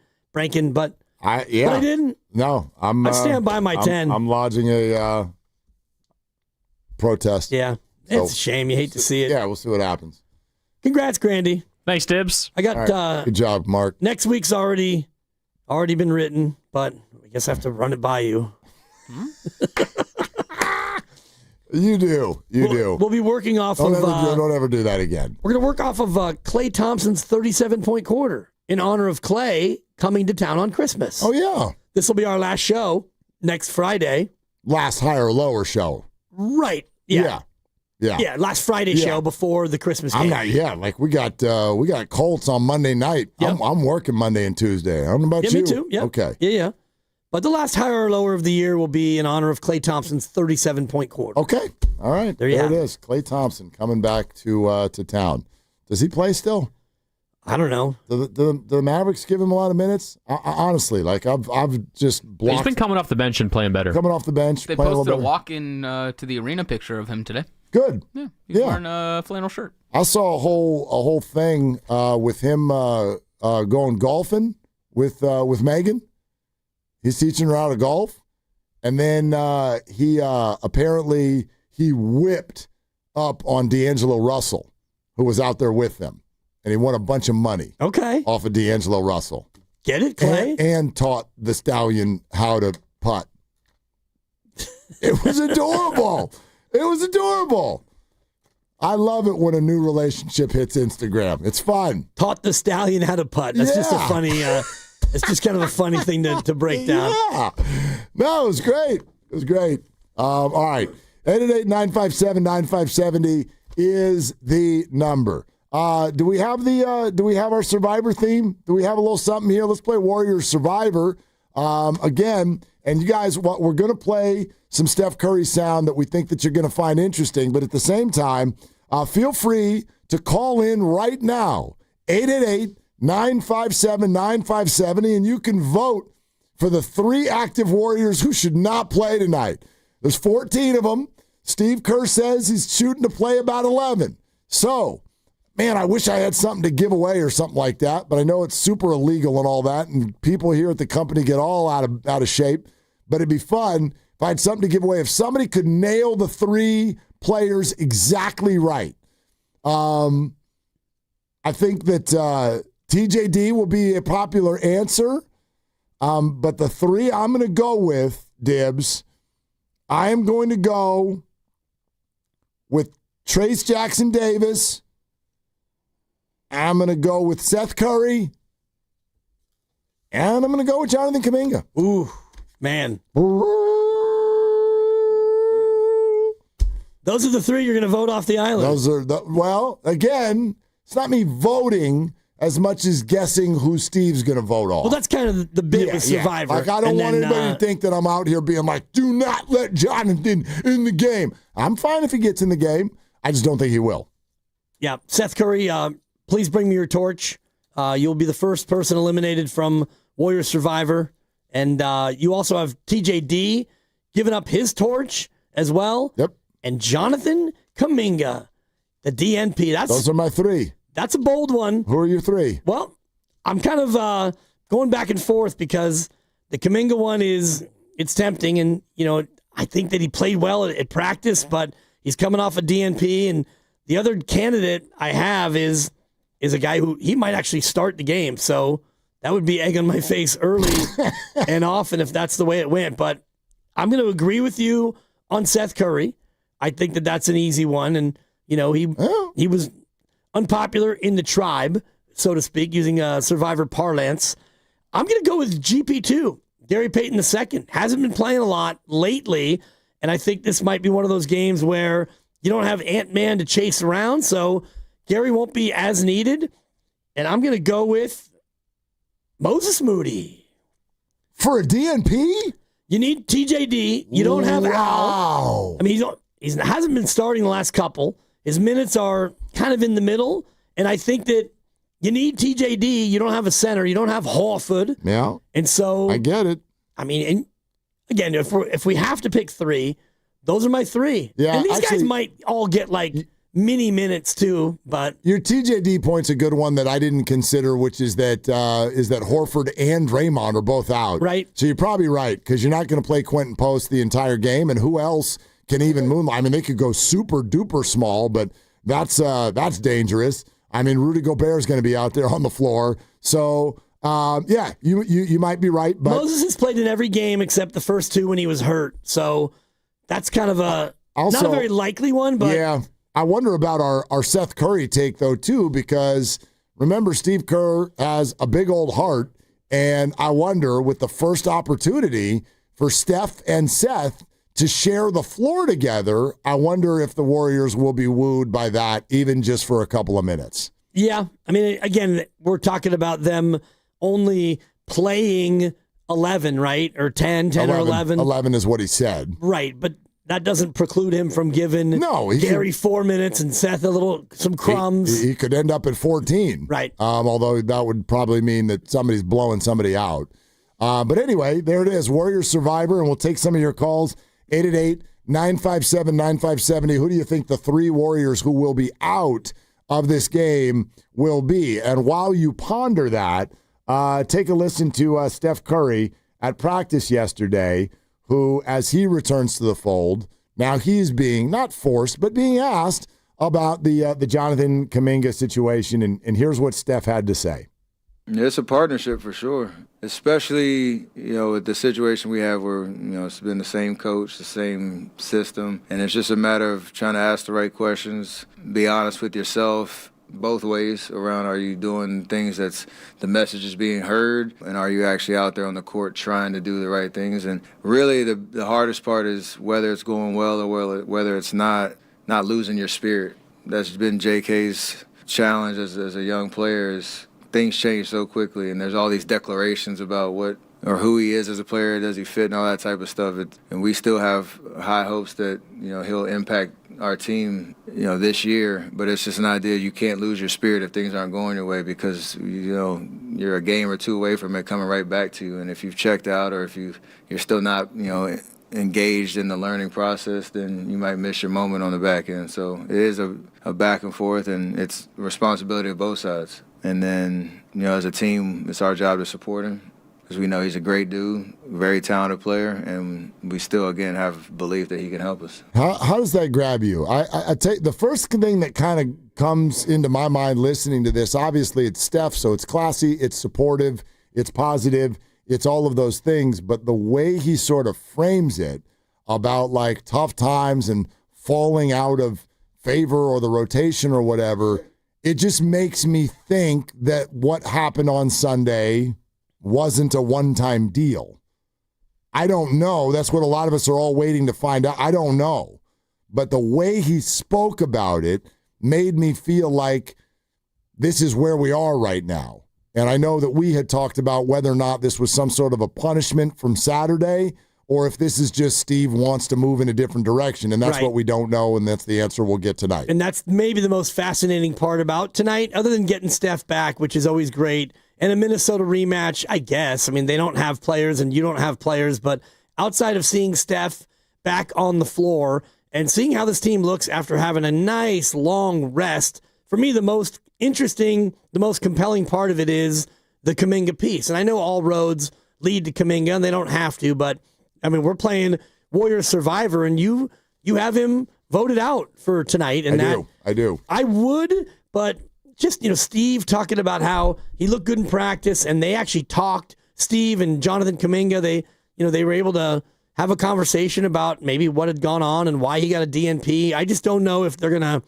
but I didn't. No, I stand by my 10. I'm lodging a protest. Yeah, it's a shame. You hate to see it. Yeah, we'll see what happens. Congrats, Grandy. Thanks, Dibs. I got All right. Good job, Mark. next week's already been written, but I guess I have to run it by you. You do. We'll be working off Don't of. ever do that again. We're going to work off of Klay Thompson's 37-point quarter in honor of Klay coming to town on Christmas. Oh, yeah. This will be our last show next Friday. Last higher or lower show. Right. Yeah. Yeah. Last Friday show before the Christmas game. We got Colts on Monday night. Yep. I'm working Monday and Tuesday. I don't know about you. Me too. Yeah. Okay. Yeah. But the last higher or lower of the year will be in honor of Klay Thompson's 37-point quarter. Okay. All right. There it is. Klay Thompson coming back to town. Does he play still? I don't know. The Mavericks give him a lot of minutes. Honestly, I've just blocked. He's been coming off the bench and playing better. Coming off the bench. They playing posted a little walk-in to the arena picture of him today. Good. Yeah, he's wearing a flannel shirt. I saw a whole thing with him going golfing with Megan. He's teaching her how to golf, and then he apparently whipped up on D'Angelo Russell, who was out there with them, and he won a bunch of money. Okay. Off of D'Angelo Russell. Get it, Clay? And taught the stallion how to putt. It was adorable. It was adorable. I love it when a new relationship hits Instagram. It's fun. Taught the stallion how to putt. That's just a funny. It's just kind of a funny thing to break down. Yeah. No, it was great. It was great. All right. 888-957-9570 is the number. Do we have our Survivor theme? Do we have a little something here? Let's play Warriors Survivor again. And you guys, we're going to play some Steph Curry sound that we think that you're going to find interesting. But at the same time, feel free to call in right now, 888-957-9570, and you can vote for the 3 active Warriors who should not play tonight. There's 14 of them. Steve Kerr says he's shooting to play about 11. So, man, I wish I had something to give away or something like that, but I know it's super illegal and all that, and people here at the company get all out of shape. But it'd be fun if I had something to give away. If somebody could nail the 3 players exactly right. I think that TJD will be a popular answer. But the 3 I'm going to go with, Dibs, I am going to go with Trace Jackson Davis. I'm going to go with Seth Curry. And I'm going to go with Jonathan Kaminga. Ooh, man. Those are the 3 you're going to vote off the island. Well, again, it's not me voting as much as guessing who Steve's going to vote off. Well, that's kind of the bit with Survivor. Like, I don't want anybody to think that I'm out here being like, do not let Jonathan in the game. I'm fine if he gets in the game. I just don't think he will. Yeah, Seth Curry, please bring me your torch. You'll be the first person eliminated from Warrior Survivor. And you also have TJD giving up his torch as well. Yep. And Jonathan Kaminga, the DNP. Those are my 3. That's a bold one. Who are your 3? Well, I'm kind of going back and forth because the Kaminga one it's tempting. And, I think that he played well at practice, but he's coming off a DNP. And the other candidate I have is a guy who he might actually start the game. So that would be egg on my face early and often if that's the way it went. But I'm going to agree with you on Seth Curry. I think that that's an easy one. And, he was unpopular in the tribe, so to speak, using Survivor parlance. I'm going to go with GP2, Gary Payton II. Hasn't been playing a lot lately, and I think this might be one of those games where you don't have Ant-Man to chase around, so Gary won't be as needed. And I'm going to go with Moses Moody. For a DNP? You need TJD. You don't have Al. I mean, he hasn't been starting the last couple. His minutes are kind of in the middle, and I think that you need TJD. You don't have a center. You don't have Horford. Yeah. And so I get it. I mean, and again, if we have to pick 3, those are my 3. Yeah, and these guys might all get like mini minutes too, but your TJD point's a good one that I didn't consider, which is that Horford and Draymond are both out. Right. So you're probably right because you're not going to play Quentin Post the entire game, and who else can even moonlight? I mean, they could go super duper small, but that's dangerous. I mean, Rudy Gobert is going to be out there on the floor. So, you might be right. But Moses has played in every game except the first 2 when he was hurt. So that's kind of not a very likely one. But yeah, I wonder about our Seth Curry take, though, too, because remember, Steve Kerr has a big old heart. And I wonder, with the first opportunity for Steph and Seth to share the floor together, I wonder if the Warriors will be wooed by that, even just for a couple of minutes. Yeah. I mean, again, we're talking about them only playing 11, right? Or 10 or 11. 11 is what he said. Right, but that doesn't preclude him from giving Gary 4 minutes and Seth some crumbs. He could end up at 14. Right. Although that would probably mean that somebody's blowing somebody out. But anyway, there it is. Warriors Survivor, and we'll take some of your calls. 888-957-9570. Who do you think the three Warriors who will be out of this game will be? And while you ponder that, take a listen to Steph Curry at practice yesterday, who, as he returns to the fold, now he's being not forced, but being asked about the Jonathan Kaminga situation. And here's what Steph had to say. It's a partnership for sure, especially, with the situation we have where, it's been the same coach, the same system, and it's just a matter of trying to ask the right questions, be honest with yourself both ways around, are you doing things that's the message is being heard, and are you actually out there on the court trying to do the right things? And really the hardest part is whether it's going well or whether it's not losing your spirit. That's been JK's challenge as a young player is things change so quickly, and there's all these declarations about what or who he is as a player, does he fit, and all that type of stuff. And we still have high hopes that he'll impact our team this year. But it's just an idea you can't lose your spirit if things aren't going your way, because you're a game or two away from it coming right back to you. And if you've checked out or if you're still not engaged in the learning process, then you might miss your moment on the back end. So it is a back and forth, and it's responsibility of both sides. And then, as a team, it's our job to support him because we know he's a great dude, very talented player, and we still, again, have belief that he can help us. How does that grab you? I tell you, the first thing that kind of comes into my mind listening to this, obviously it's Steph, so it's classy, it's supportive, it's positive, it's all of those things, but the way he sort of frames it about like tough times and falling out of favor or the rotation or whatever, it just makes me think that what happened on Sunday wasn't a one-time deal. I don't know. That's what a lot of us are all waiting to find out. I don't know. But the way he spoke about it made me feel like this is where we are right now. And I know that we had talked about whether or not this was some sort of a punishment from Saturday or if this is just Steve wants to move in a different direction. And that's what we don't know, and that's the answer we'll get tonight. And that's maybe the most fascinating part about tonight, other than getting Steph back, which is always great, and a Minnesota rematch, I guess. I mean, they don't have players, and you don't have players, but outside of seeing Steph back on the floor and seeing how this team looks after having a nice, long rest, for me, the most interesting, the most compelling part of it is the Kaminga piece. And I know all roads lead to Kaminga, and they don't have to, but I mean, we're playing Warrior Survivor, and you have him voted out for tonight. And I do. I would, but just, Steve talking about how he looked good in practice, and they actually talked, Steve and Jonathan Kaminga, they were able to have a conversation about maybe what had gone on and why he got a DNP. I just don't know if they're going to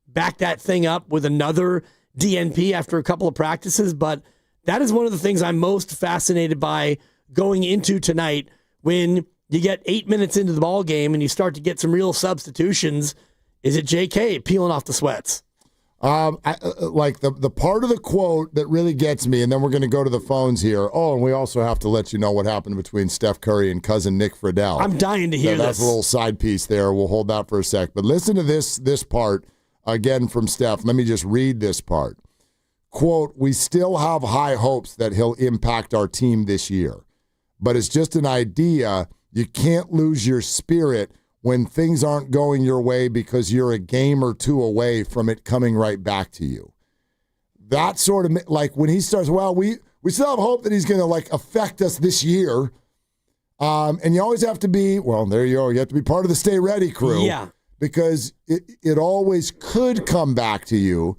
back that thing up with another DNP after a couple of practices, but that is one of the things I'm most fascinated by going into tonight. When you get 8 minutes into the ball game and you start to get some real substitutions, is it JK peeling off the sweats? Like the part of the quote that really gets me, and then we're going to go to the phones here. Oh, and we also have to let you know what happened between Steph Curry and cousin Nick Friedel. I'm dying to hear this. That's a little side piece there. We'll hold that for a sec. But listen to this part again from Steph. Let me just read this part. Quote, "We still have high hopes that he'll impact our team this year. But it's just an idea. You can't lose your spirit when things aren't going your way because you're a game or two away from it coming right back to you." That sort of, like when he starts, well, we still have hope that he's going to like affect us this year. And you always have to be, well, there you go. You have to be part of the Stay Ready crew. Yeah. Because it always could come back to you.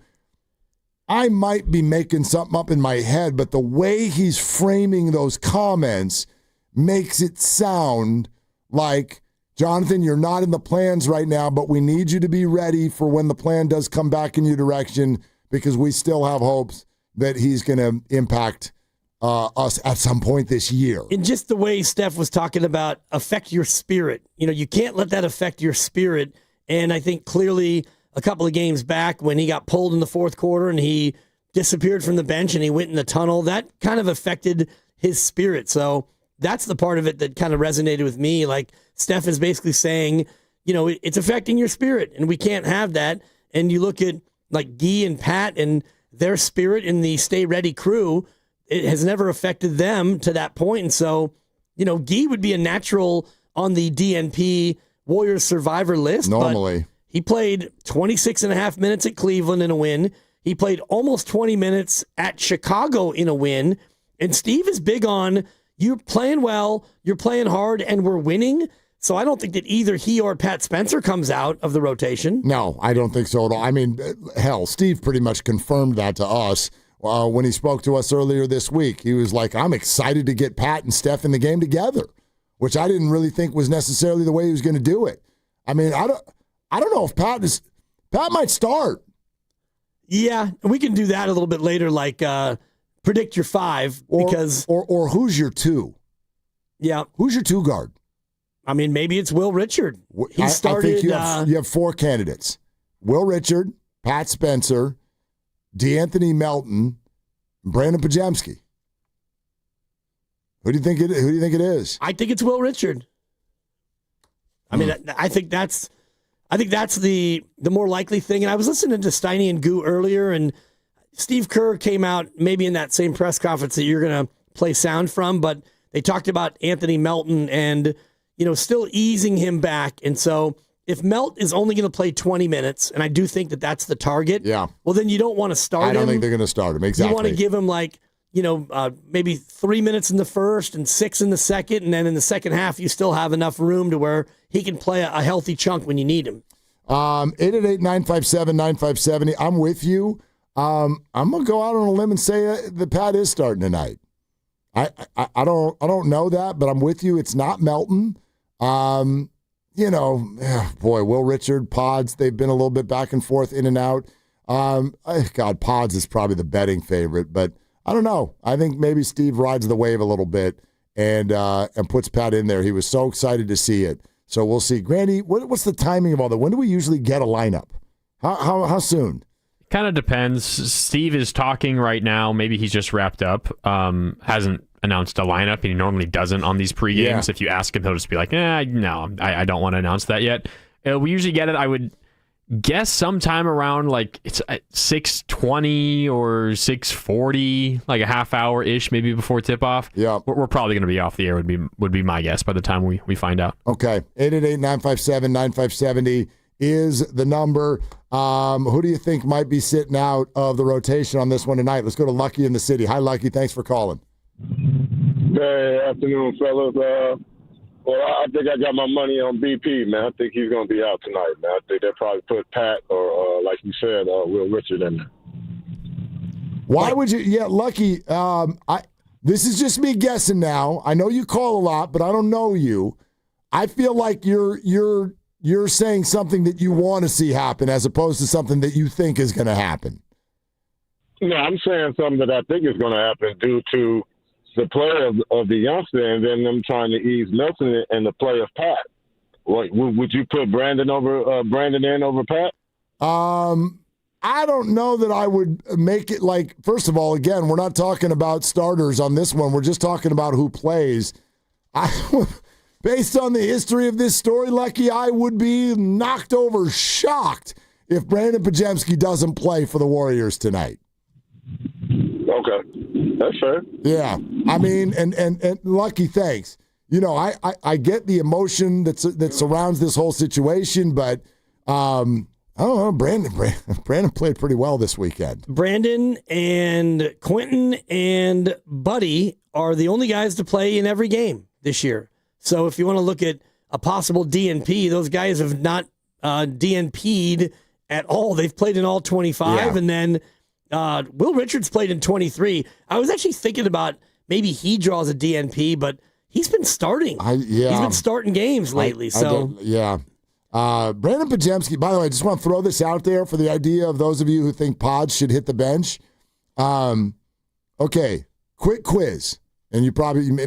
I might be making something up in my head, but the way he's framing those comments makes it sound like, Jonathan, you're not in the plans right now, but we need you to be ready for when the plan does come back in your direction because we still have hopes that he's going to impact us at some point this year. And just the way Steph was talking about affect your spirit. You can't let that affect your spirit. And I think clearly a couple of games back when he got pulled in the fourth quarter and he disappeared from the bench and he went in the tunnel, that kind of affected his spirit. So that's the part of it that kind of resonated with me. Like Steph is basically saying, it's affecting your spirit and we can't have that. And you look at like Guy and Pat and their spirit in the Stay Ready crew, it has never affected them to that point. And so, Guy would be a natural on the DNP Warriors survivor list. Normally. He played 26 and a half minutes at Cleveland in a win. He played almost 20 minutes at Chicago in a win. And Steve is big on, you're playing well, you're playing hard, and we're winning. So I don't think that either he or Pat Spencer comes out of the rotation. No, I don't think so at all. I mean, hell, Steve pretty much confirmed that to us when he spoke to us earlier this week. He was like, I'm excited to get Pat and Steph in the game together, which I didn't really think was necessarily the way he was going to do it. I mean, I don't know if Pat might start. Yeah, we can do that a little bit later, like predict your five. Or who's your two? Yeah. Who's your two guard? I mean, maybe it's Will Richard. He started. I think you have four candidates: Will Richard, Pat Spencer, DeAnthony Melton, Brandon Pajemski. Who do you think it is? I think it's Will Richard. I mean, I think that's the more likely thing. And I was listening to Steiny and Goo earlier, and Steve Kerr came out maybe in that same press conference that you're going to play sound from, but they talked about Anthony Melton and still easing him back. And so if Melt is only going to play 20 minutes, and I do think that that's the target, well, then you don't want to start him. I don't think they're going to start him. Exactly. You want to give him maybe 3 minutes in the first and 6 in the second, and then in the second half you still have enough room to where he can play a healthy chunk when you need him. 888-957-9570. I'm with you. I'm going to go out on a limb and say that Pat is starting tonight. I don't know that, but I'm with you. It's not Melton. Will Richard, Pods, they've been a little bit back and forth, in and out. God, Pods is probably the betting favorite, but I don't know. I think maybe Steve rides the wave a little bit and puts Pat in there. He was so excited to see it. So we'll see. Grandy, what's the timing of all that? When do we usually get a lineup? How soon? Kind of depends. Steve is talking right now. Maybe he's just wrapped up. Hasn't announced a lineup, and he normally doesn't on these pregames. Yeah. If you ask him, he'll just be like, no, I don't want to announce that yet. We usually get it, I would guess, sometime around it's at 6:20 or 6:40, like a half hour ish, maybe before tip off. Yeah, we're probably going to be off the air. Would be my guess by the time we find out. Okay, 888-957-9570 is the number. Who do you think might be sitting out of the rotation on this one tonight? Let's go to Lucky in the city. Hi, Lucky. Thanks for calling. Hey, afternoon, fellas. I think I got my money on BP, man. I think he's going to be out tonight, man. I think they'll probably put Pat or like you said, Will Richard in there. Why would you? Yeah, Lucky. This is just me guessing now. I know you call a lot, but I don't know you. I feel like you're saying something that you want to see happen as opposed to something that you think is going to happen. No, I'm saying something that I think is going to happen due to the play of the youngster and then them trying to ease Nelson and the play of Pat. Would you put Brandon in over Pat? I don't know that I would make it first of all, again, we're not talking about starters on this one. We're just talking about who plays. Based on the history of this story, Lucky, I would be knocked over shocked if Brandon Pajemski doesn't play for the Warriors tonight. Okay. That's fair. Yeah. I mean, and Lucky, thanks. I get the emotion that surrounds this whole situation, but I don't know. Brandon played pretty well this weekend. Brandon and Quentin and Buddy are the only guys to play in every game this year. So if you want to look at a possible DNP, those guys have not DNP'd at all. They've played in all 25, and then Will Richards played in 23. I was actually thinking about maybe he draws a DNP, but he's been starting. He's been starting games lately. Brandon Pajemski, by the way, I just want to throw this out there for the idea of those of you who think Pods should hit the bench. Okay, quick quiz, and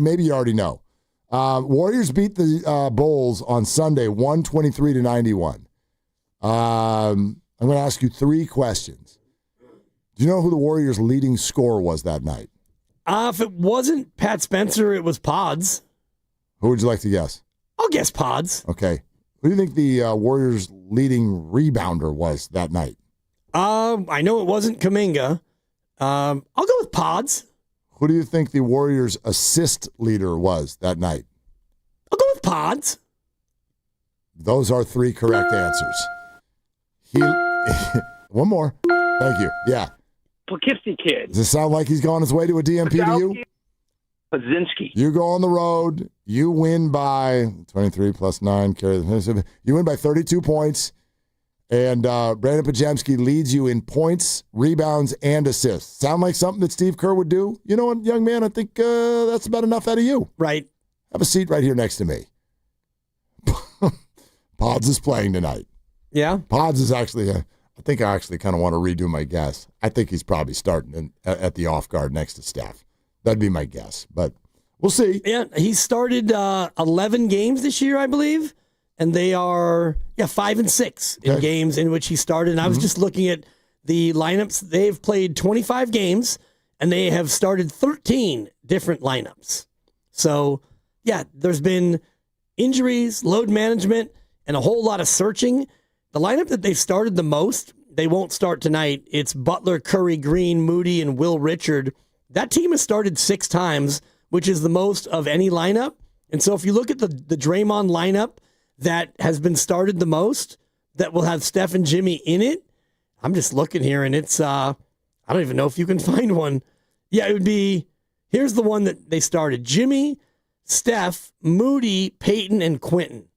maybe you already know. Warriors beat the Bulls on Sunday, 123-91. I'm going to ask you 3 questions. Do you know who the Warriors' leading scorer was that night? If it wasn't Pat Spencer, it was Pods. Who would you like to guess? I'll guess Pods. Okay. Who do you think the Warriors' leading rebounder was that night? I know it wasn't Kaminga. I'll go with Pods. Who do you think the Warriors' assist leader was that night? I'll go with Pods. Those are 3 correct answers. One more. Thank you. Yeah. Poughkeepsie kid. Does it sound like he's gone his way to a DMP to you? Pazinski. You go on the road. You win by 23 plus 9. You win by 32 points. And Brandon Pajemski leads you in points, rebounds, and assists. Sound like something that Steve Kerr would do? You know what, young man, I think that's about enough out of you. Right. Have a seat right here next to me. Pods is playing tonight. Yeah? Pods is actually, I think I actually kind of want to redo my guess. I think he's probably starting at the off guard next to Steph. That'd be my guess, but we'll see. Yeah, he started 11 games this year, I believe. And they are 5-6 in games in which he started. And I was just looking at the lineups. They've played 25 games, and they have started 13 different lineups. So, yeah, there's been injuries, load management, and a whole lot of searching. The lineup that they've started the most, they won't start tonight. It's Butler, Curry, Green, Moody, and Will Richard. That team has started 6 times, which is the most of any lineup. And so if you look at the Draymond lineup, that has been started the most, that will have Steph and Jimmy in it. I'm just looking here, and it's, I don't even know if you can find one. Yeah, it would be, here's the one that they started. Jimmy, Steph, Moody, Peyton, and Quentin.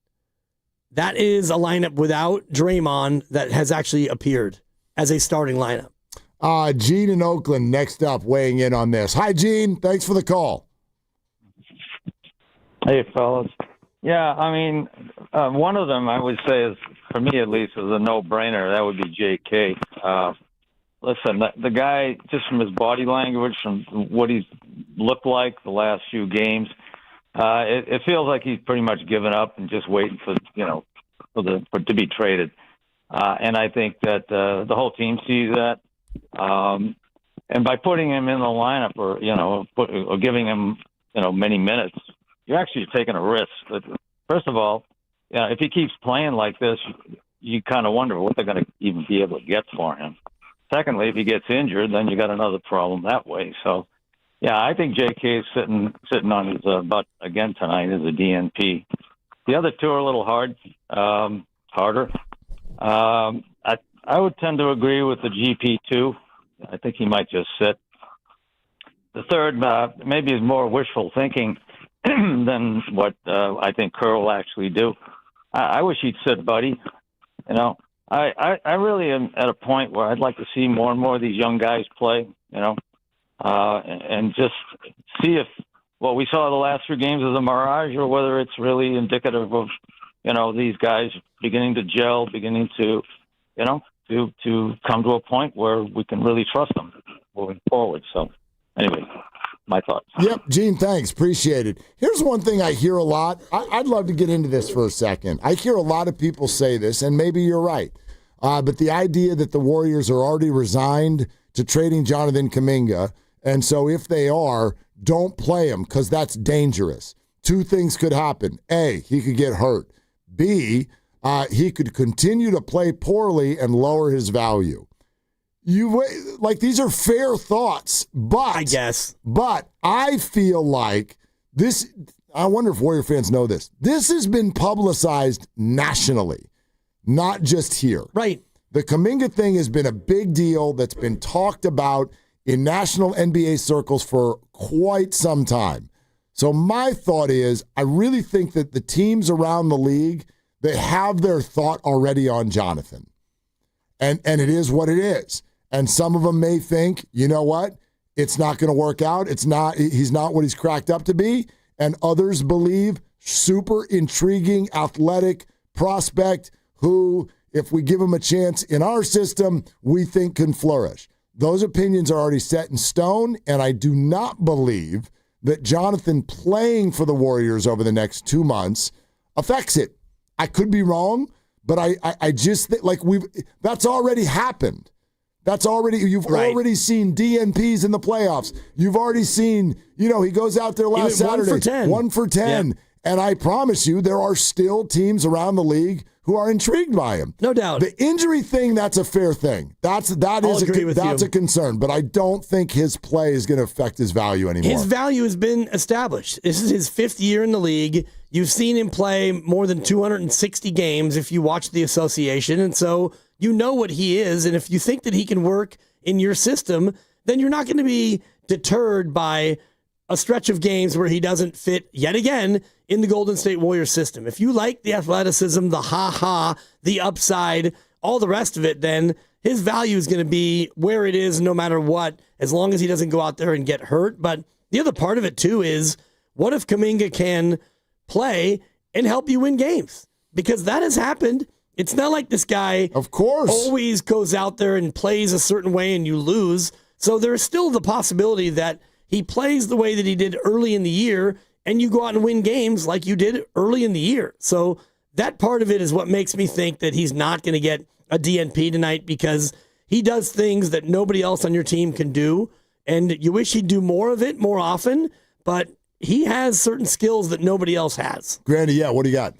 That is a lineup without Draymond that has actually appeared as a starting lineup. Gene in Oakland next up, weighing in on this. Hi, Gene. Thanks for the call. Hey, fellas. Yeah, I mean, one of them I would say is, for me at least, is a no-brainer. That would be J.K. Listen, the guy, just from his body language, from what he's looked like the last few games, it feels like he's pretty much given up and just waiting for to be traded. And I think that the whole team sees that. And by putting him in the lineup, or giving him many minutes, you're actually taking a risk. But first of all, if he keeps playing like this, you kind of wonder what they're going to even be able to get for him. Secondly, if he gets injured, then you got another problem that way. So, yeah, I think J.K. is sitting on his butt again tonight as a DNP. The other two are a little harder. I would tend to agree with the GP2. I think he might just sit. The third maybe is more wishful thinking than what I think Kerr will actually do. I wish he'd sit Buddy. I really am at a point where I'd like to see more and more of these young guys play, and just see if what we saw the last 3 games is a mirage or whether it's really indicative of, these guys beginning to gel, beginning to, to come to a point where we can really trust them moving forward. So anyway, my thoughts. Yep, Gene, thanks. Appreciate it. Here's one thing I hear a lot. I'd love to get into this for a second. I hear a lot of people say this, and maybe you're right. But the idea that the Warriors are already resigned to trading Jonathan Kaminga, and so if they are, don't play him because that's dangerous. 2 things could happen. A, he could get hurt. B, he could continue to play poorly and lower his value. These are fair thoughts, but I guess. But I feel like this. I wonder if Warrior fans know this. This has been publicized nationally, not just here. Right. The Kaminga thing has been a big deal that's been talked about in national NBA circles for quite some time. So my thought is, I really think that the teams around the league, they have their thought already on Jonathan, and it is what it is. And some of them may think, you know what, it's not going to work out. He's not what he's cracked up to be. And others believe super intriguing, athletic prospect who, if we give him a chance in our system, we think can flourish. those opinions are already set in stone, and I do not believe that Jonathan playing for the Warriors over the next 2 months affects it. I could be wrong, but I just think that's already happened. You've already seen DNPs in the playoffs. You've already seen, he goes out there last Saturday. 1 for 10. Yeah. And I promise you, there are still teams around the league who are intrigued by him. No doubt. The injury thing, that's a fair thing. That's a concern. But I don't think his play is going to affect his value anymore. His value has been established. This is his 5th year in the league. You've seen him play more than 260 games if you watch the association. And so you know what he is. And if you think that he can work in your system, then you're not going to be deterred by a stretch of games where he doesn't fit yet again in the Golden State Warriors system. If you like the athleticism, the ha-ha, the upside, all the rest of it, then his value is going to be where it is no matter what, as long as he doesn't go out there and get hurt. But the other part of it, too, is what if Kaminga can play and help you win games? Because that has happened. It's not like this guy of course always goes out there and plays a certain way and you lose. So there's still the possibility that he plays the way that he did early in the year, and you go out and win games like you did early in the year. So that part of it is what makes me think that he's not going to get a DNP tonight, because he does things that nobody else on your team can do, and you wish he'd do more of it more often, but he has certain skills that nobody else has. Grandy, what do you got?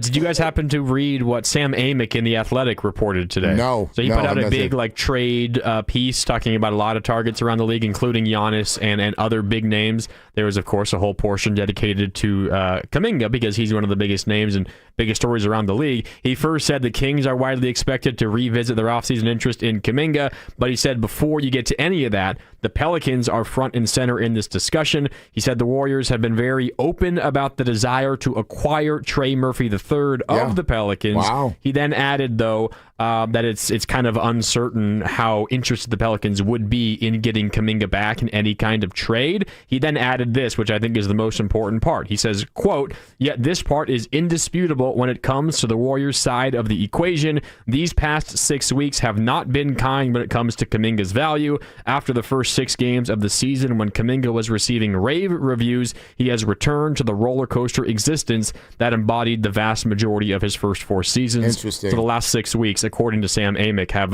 Did you guys happen to read what Sam Amick in The Athletic reported today? No. So he put out a big trade piece talking about a lot of targets around the league, including Giannis and other big names. There was, of course, a whole portion dedicated to Kaminga because he's one of the biggest names and biggest stories around the league. He first said the Kings are widely expected to revisit their offseason interest in Kaminga, but he said before you get to any of that, the Pelicans are front and center in this discussion. He said the Warriors have been very open about the desire to acquire Trey Murphy III of the Pelicans. Wow. He then added, though, that it's kind of uncertain how interested the Pelicans would be in getting Kaminga back in any kind of trade. He then added this, which I think is the most important part. He says, quote, "Yet this part is indisputable when it comes to the Warriors' side of the equation. These past 6 weeks have not been kind when it comes to Kaminga's value. After the first 6 games of the season when Kaminga was receiving rave reviews, he has returned to the roller coaster existence that embodied the vast majority of his first 4 seasons. Interesting. So the last 6 weeks, according to Sam Amick, have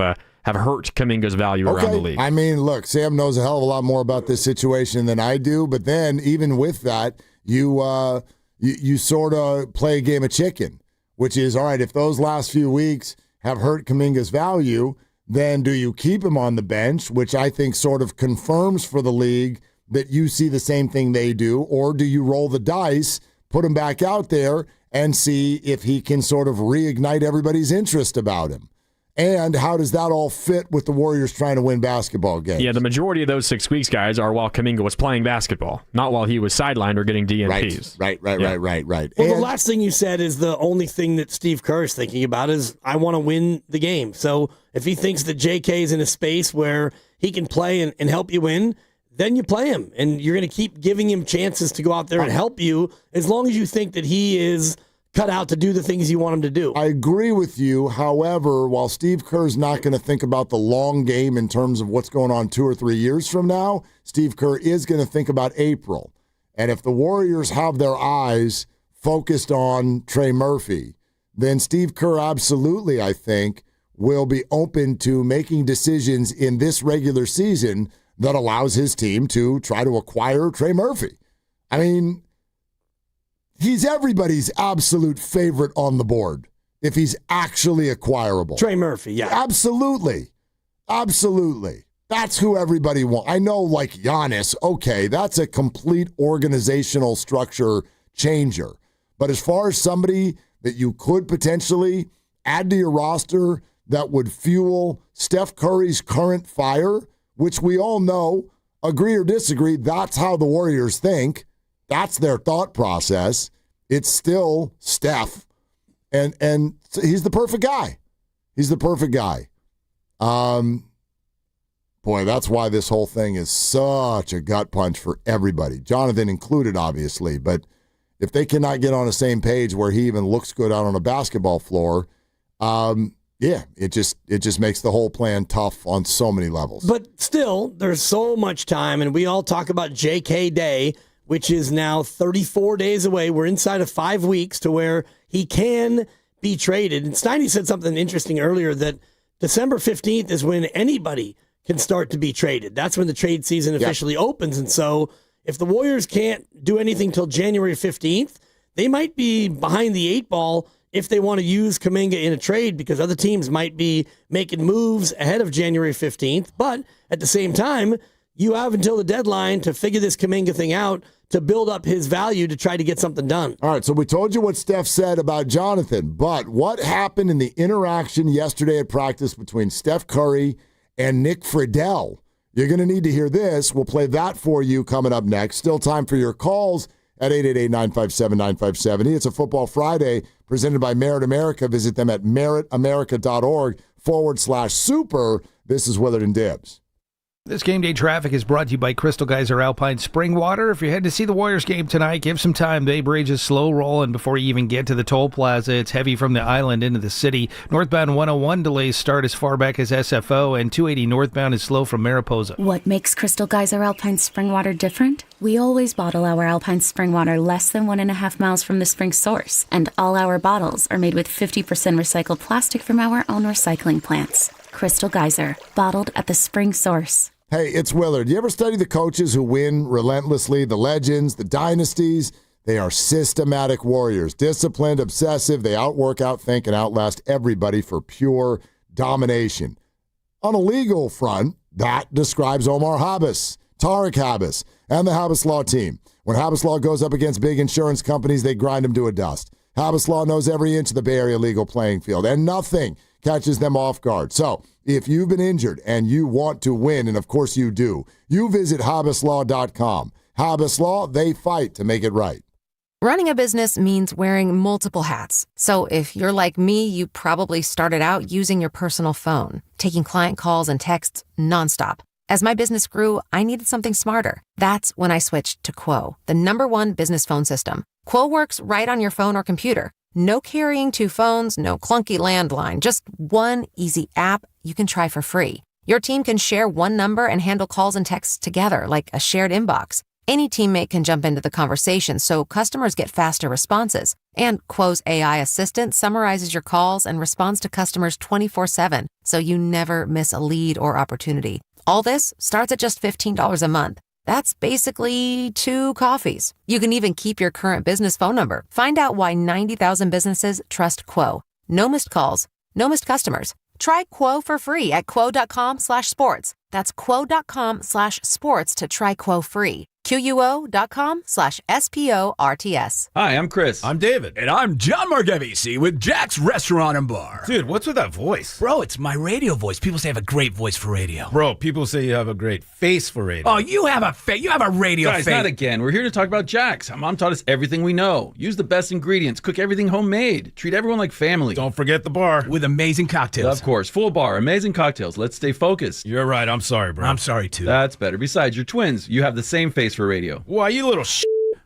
hurt Kaminga's value around the league. I mean, look, Sam knows a hell of a lot more about this situation than I do, but then even with that, you sort of play a game of chicken, which is, all right, if those last few weeks have hurt Kaminga's value, then do you keep him on the bench, which I think sort of confirms for the league that you see the same thing they do, or do you roll the dice, put him back out there, and see if he can sort of reignite everybody's interest about him? And how does that all fit with the Warriors trying to win basketball games? Yeah, the majority of those 6 weeks, guys, are while Kaminga was playing basketball, not while he was sidelined or getting DNPs. Right. Well, the last thing you said is the only thing that Steve Kerr is thinking about is, I want to win the game. So if he thinks that JK is in a space where he can play and help you win, then you play him. And you're going to keep giving him chances to go out there and help you as long as you think that he is cut out to do the things you want him to do. I agree with you. However, while Steve Kerr's not going to think about the long game in terms of what's going on 2 or 3 years from now, Steve Kerr is going to think about April. And if the Warriors have their eyes focused on Trey Murphy, then Steve Kerr absolutely, I think, will be open to making decisions in this regular season that allows his team to try to acquire Trey Murphy. I mean, he's everybody's absolute favorite on the board if he's actually acquirable. Trey Murphy, yeah. Absolutely. That's who everybody wants. I know, like Giannis, okay, that's a complete organizational structure changer. But as far as somebody that you could potentially add to your roster that would fuel Steph Curry's current fire, which we all know, agree or disagree, that's how the Warriors think. That's their thought process. It's still Steph. And he's the perfect guy. Boy, that's why this whole thing is such a gut punch for everybody. Jonathan included, obviously. But if they cannot get on the same page where he even looks good out on a basketball floor, Yeah, it just makes the whole plan tough on so many levels. But still, there's so much time, and we all talk about JK Day, which is now 34 days away. We're inside of 5 weeks to where he can be traded. And Steiny said something interesting earlier that December 15th is when anybody can start to be traded. That's when the trade season officially opens. And so if the Warriors can't do anything till January 15th, they might be behind the 8 ball if they want to use Kaminga in a trade, because other teams might be making moves ahead of January 15th. But at the same time, you have until the deadline to figure this Kaminga thing out, to build up his value to try to get something done. All right, so we told you what Steph said about Jonathan, but what happened in the interaction yesterday at practice between Steph Curry and Nick Friedel? You're going to need to hear this. We'll play that for you coming up next. Still time for your calls at 888-957-9570. It's a Football Friday presented by Merit America. Visit them at meritamerica.org/super. This is Willard and Dibbs. This game day traffic is brought to you by Crystal Geyser Alpine Spring Water. If you're heading to see the Warriors game tonight, give some time. Bay Bridge is slow rolling before you even get to the toll plaza. It's heavy from the island into the city. Northbound 101 delays start as far back as SFO, and 280 northbound is slow from Mariposa. What makes Crystal Geyser Alpine Spring Water different? We always bottle our Alpine Spring Water less than 1.5 miles from the spring source, and all our bottles are made with 50% recycled plastic from our own recycling plants. Crystal Geyser, bottled at the spring source. Hey, it's Willard. You ever study the coaches who win relentlessly, the legends, the dynasties? They are systematic warriors, disciplined, obsessive. They outwork, outthink, and outlast everybody for pure domination. On a legal front, that describes Omar Habas, Tariq Habas, and the Habas Law team. When Habas Law goes up against big insurance companies, they grind them to a dust. Habas Law knows every inch of the Bay Area legal playing field, and nothing catches them off guard. So, if you've been injured and you want to win, and of course you do, you visit HabasLaw.com. Habas Law, they fight to make it right. Running a business means wearing multiple hats. So if you're like me, you probably started out using your personal phone, taking client calls and texts nonstop. As my business grew, I needed something smarter. That's when I switched to Quo, the #1 business phone system. Quo works right on your phone or computer. No carrying 2 phones, no clunky landline, just one easy app you can try for free. Your team can share one number and handle calls and texts together like a shared inbox. Any teammate can jump into the conversation so customers get faster responses. And Quo's AI assistant summarizes your calls and responds to customers 24/7, so you never miss a lead or opportunity. All this starts at just $15 a month. That's basically 2 coffees. You can even keep your current business phone number. Find out why 90,000 businesses trust Quo. No missed calls, no missed customers. Try Quo for free at quo.com/sports. That's quo.com/sports to try Quo free. QUO.com/SPORTS. Hi, I'm Chris. I'm David. And I'm John Margevisi with Jack's Restaurant and Bar. Dude, what's with that voice? Bro, it's my radio voice. People say I have a great voice for radio. Bro, people say you have a great face for radio. Oh, you have a radio Guys, face. not again. We're here to talk about Jack's. My mom taught us everything we know. Use the best ingredients. Cook everything homemade. Treat everyone like family. Don't forget the bar. With amazing cocktails. Of course. Full bar. Amazing cocktails. Let's stay focused. You're right. I'm sorry, bro. I'm sorry, too. That's better. Besides, you're twins. You have the same face for radio. Why, you little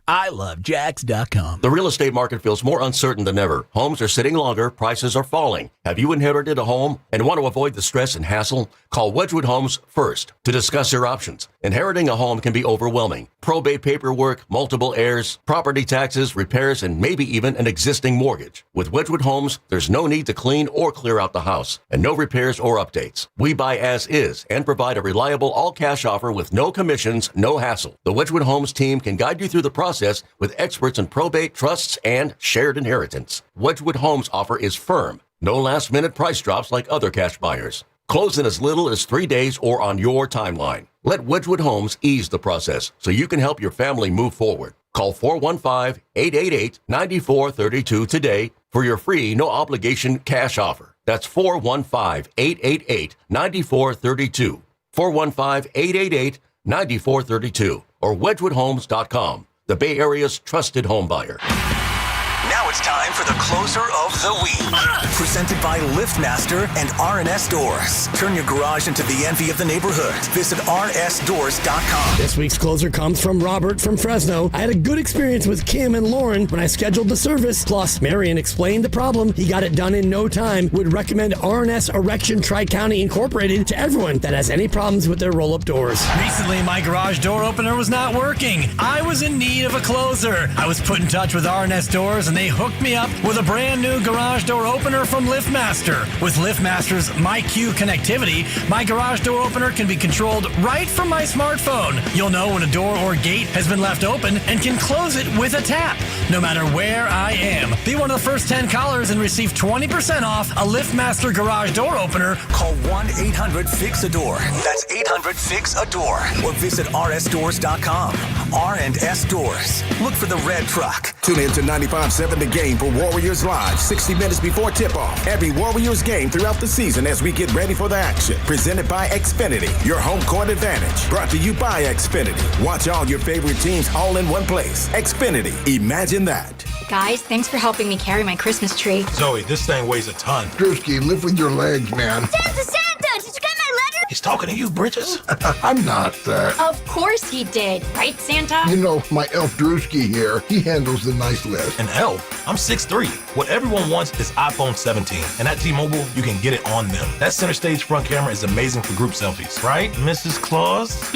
I love Jax.com. The real estate market feels more uncertain than ever. Homes are sitting longer, prices are falling. Have you inherited a home and want to avoid the stress and hassle? Call Wedgwood Homes first to discuss your options. Inheriting a home can be overwhelming. Probate paperwork, multiple heirs, property taxes, repairs, and maybe even an existing mortgage. With Wedgwood Homes, there's no need to clean or clear out the house, and no repairs or updates. We buy as is and provide a reliable all-cash offer with no commissions, no hassle. The Wedgwood Homes team can guide you through the process with experts in probate, trusts, and shared inheritance. Wedgwood Homes' offer is firm. No last-minute price drops like other cash buyers. Close in as little as 3 days or on your timeline. Let Wedgwood Homes ease the process so you can help your family move forward. Call 415-888-9432 today for your free, no-obligation cash offer. That's 415-888-9432. 415-888-9432 or wedgwoodhomes.com. The Bay Area's trusted home buyer. Now it's it's time for the closer of the week. Presented by LiftMaster and RNS Doors. Turn your garage into the envy of the neighborhood. Visit rnsdoors.com. This week's closer comes from Robert from Fresno. I had a good experience with Kim and Lauren when I scheduled the service. Plus, Marion explained the problem. He got it done in no time. Would recommend RNS Erection Tri-County Incorporated to everyone that has any problems with their roll-up doors. Recently, my garage door opener was not working. I was in need of a closer. I was put in touch with RNS Doors, and they hooked me up with a brand new garage door opener from LiftMaster. With LiftMaster's MyQ connectivity, my garage door opener can be controlled right from my smartphone. You'll know when a door or gate has been left open and can close it with a tap, no matter where I am. Be one of the first 10 callers and receive 20% off a LiftMaster garage door opener. Call 1-800-FIX-A-DOOR. That's 800-FIX-A-DOOR. Or visit rsdoors.com. R&S Doors. Look for the red truck. Tune in to 95.7 The Game for Warriors Live, 60 minutes before tip-off. Every Warriors game throughout the season as we get ready for the action. Presented by Xfinity, your home court advantage. Brought to you by Xfinity. Watch all your favorite teams all in one place. Xfinity. Imagine that. Guys, thanks for helping me carry my Christmas tree. Zoe, this thing weighs a ton. Drewski, lift with your legs, man. Santa! Did you get my letter? He's talking to you, Bridges. I'm not. Of course he did. Right, Santa? You know, my elf Drewski here, he handles the nice list. An elf? I'm 6'3". What everyone wants is iPhone 17. And at T-Mobile, you can get it on them. That center stage front camera is amazing for group selfies. Right, Mrs. Claus?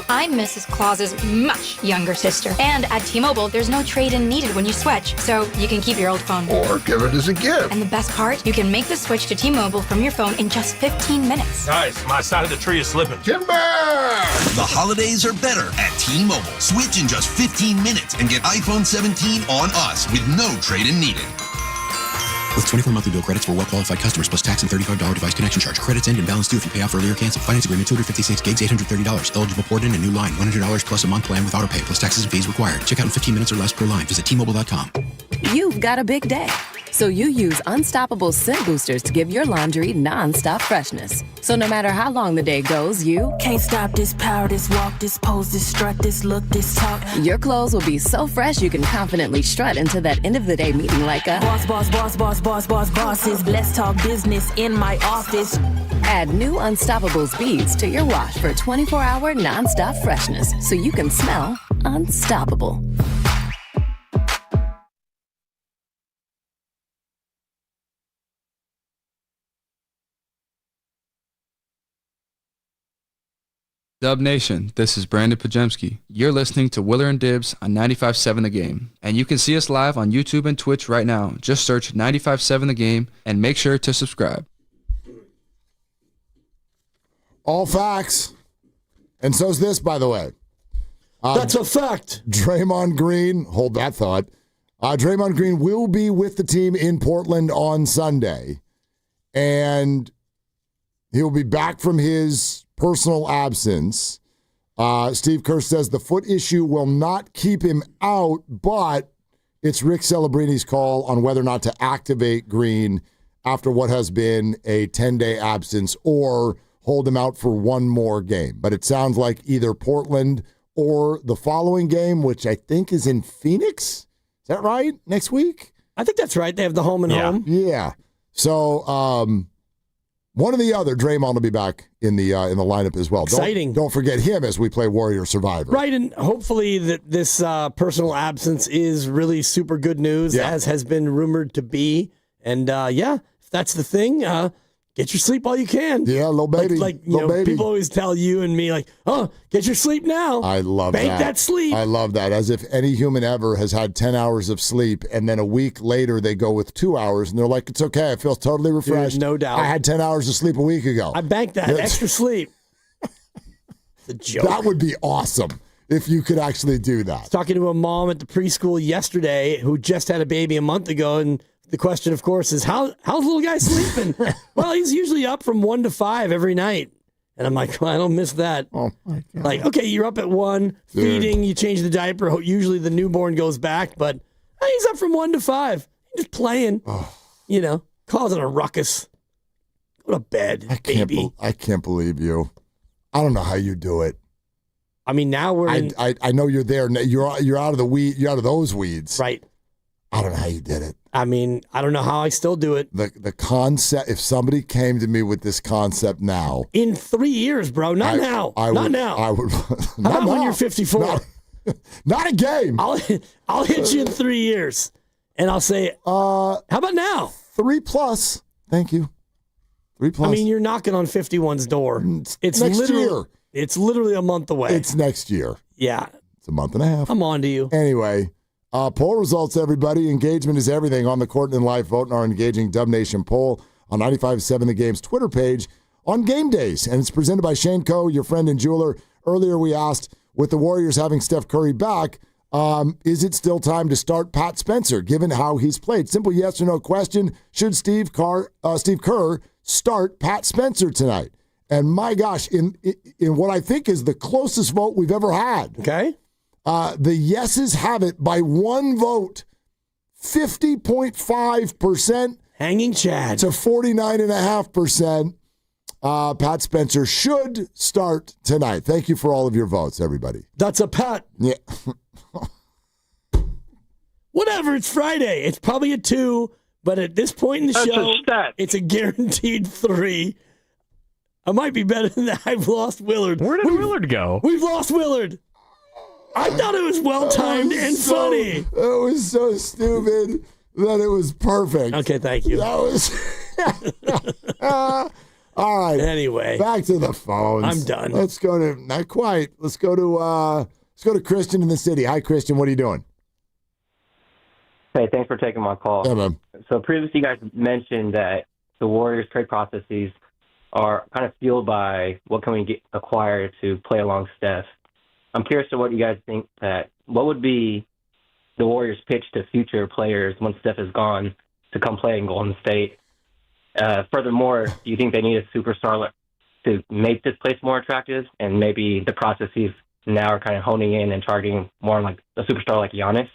I'm Mrs. Claus's much younger sister. And at T-Mobile, there's no trade-in needed when you switch, so you can keep your old phone. Or give it as a gift. And the best part, you can make the switch to T-Mobile from your phone in just 15 minutes. Guys, my side of the tree is slipping. Timber! The holidays are better at T-Mobile. Switch in just 15 minutes and get iPhone 17 on us with no trade-in needed. With 24 monthly bill credits for well-qualified customers plus tax and $35 device connection charge. Credits end and balance due if you pay off early or cancel. Finance agreement, 256 gigs, $830. Eligible port in a new line. $100 plus a month plan with auto pay plus taxes and fees required. Check out in 15 minutes or less per line. Visit T-Mobile.com. You've got a big day, so you use Unstoppable scent boosters to give your laundry non-stop freshness. So no matter how long the day goes, you can't stop this power, this walk, this pose, this strut, this look, this talk. Your clothes will be so fresh you can confidently strut into that end of the day meeting like a bosses. Let's talk business in my office. Add new Unstoppables beads to your wash for 24-hour non-stop freshness so you can smell unstoppable. Dub Nation, this is Brandon Pajemski. You're listening to Willer and Dibs on 95.7 The Game. And you can see us live on YouTube and Twitch right now. Just search 95.7 The Game and make sure to subscribe. All facts. And so's this, by the way. That's a fact. Draymond Green, hold that thought. Draymond Green will be with the team in Portland on Sunday. And he'll be back from his personal absence. Steve Kerr says the foot issue will not keep him out, but it's Rick Celebrini's call on whether or not to activate Green after what has been a 10-day absence or hold him out for one more game. But it sounds like either Portland or the following game, which I think is in Phoenix. Is that right? Next week? I think that's right. They have the home and home. Yeah. So, one or the other, Draymond will be back in the lineup as well. Exciting. Don't forget him as we play Warrior Survivor. Right, and hopefully that this personal absence is really super good news, as has been rumored to be. And if that's the thing, get your sleep while you can. Yeah, little baby. Like you know, baby. People always tell you and me, like, oh, get your sleep now. I love that. Bank that sleep. I love that. As if any human ever has had 10 hours of sleep, and then a week later they go with 2 hours, and they're like, it's okay. I feel totally refreshed. Dude, no doubt. I had 10 hours of sleep a week ago. I banked that extra sleep. It's a joke. That would be awesome if you could actually do that. I was talking to a mom at the preschool yesterday who just had a baby a month ago, and the question, of course, is how's the little guy sleeping? Well, he's usually up from 1 to 5 every night. And I'm like, well, I don't miss that. Oh, my God. Like, okay, you're up at 1, feeding, you change the diaper. Usually the newborn goes back, but he's up from 1 to 5. Just playing, causing a ruckus. Go to bed, baby. I can't believe you. I don't know how you do it. I mean, now we're I know you're there. You're out of the weed. You're out of those weeds. Right. I don't know how you did it. I mean, I don't know how I still do it. The concept, if somebody came to me with this concept now. In 3 years, bro. Not now. Not now. I would. How about when you're 54? Not a game. I'll hit you in 3 years. And I'll say, how about now? 3+. Thank you. 3+. I mean, you're knocking on 51's door. It's next year. It's literally a month away. It's next year. Yeah. It's a month and a half. I'm on to you. Anyway, poll results, everybody. Engagement is everything on the court and in life. Vote in our engaging Dub Nation poll on 95.7 The Game's Twitter page on game days. And it's presented by Shane Coe, your friend and jeweler. Earlier we asked, with the Warriors having Steph Curry back, is it still time to start Pat Spencer, given how he's played? Simple yes or no question. Should Steve Kerr start Pat Spencer tonight? And my gosh, in what I think is the closest vote we've ever had. Okay. The yeses have it by one vote, 50.5%. Hanging Chad. To 49.5%. Pat Spencer should start tonight. Thank you for all of your votes, everybody. That's a Pat. Yeah. Whatever, it's Friday. It's probably a 2, but at this point in the show, it's a guaranteed 3. I might be better than that. I've lost Willard. Where did Willard go? We've lost Willard. I thought it was well-timed and funny. It was so stupid that it was perfect. Okay, thank you. That was... all right. Anyway. Back to the phones. I'm done. Let's go to... Not quite. Let's go to Christian in the city. Hi, Christian. What are you doing? Hey, thanks for taking my call. Yeah, man. So previously you guys mentioned that the Warriors trade processes are kind of fueled by what can we get acquired to play along Steph. I'm curious to what you guys think what would be the Warriors' pitch to future players once Steph is gone to come play in Golden State. Furthermore, do you think they need a superstar to make this place more attractive? And maybe the processes now are kind of honing in and targeting more like a superstar like Giannis?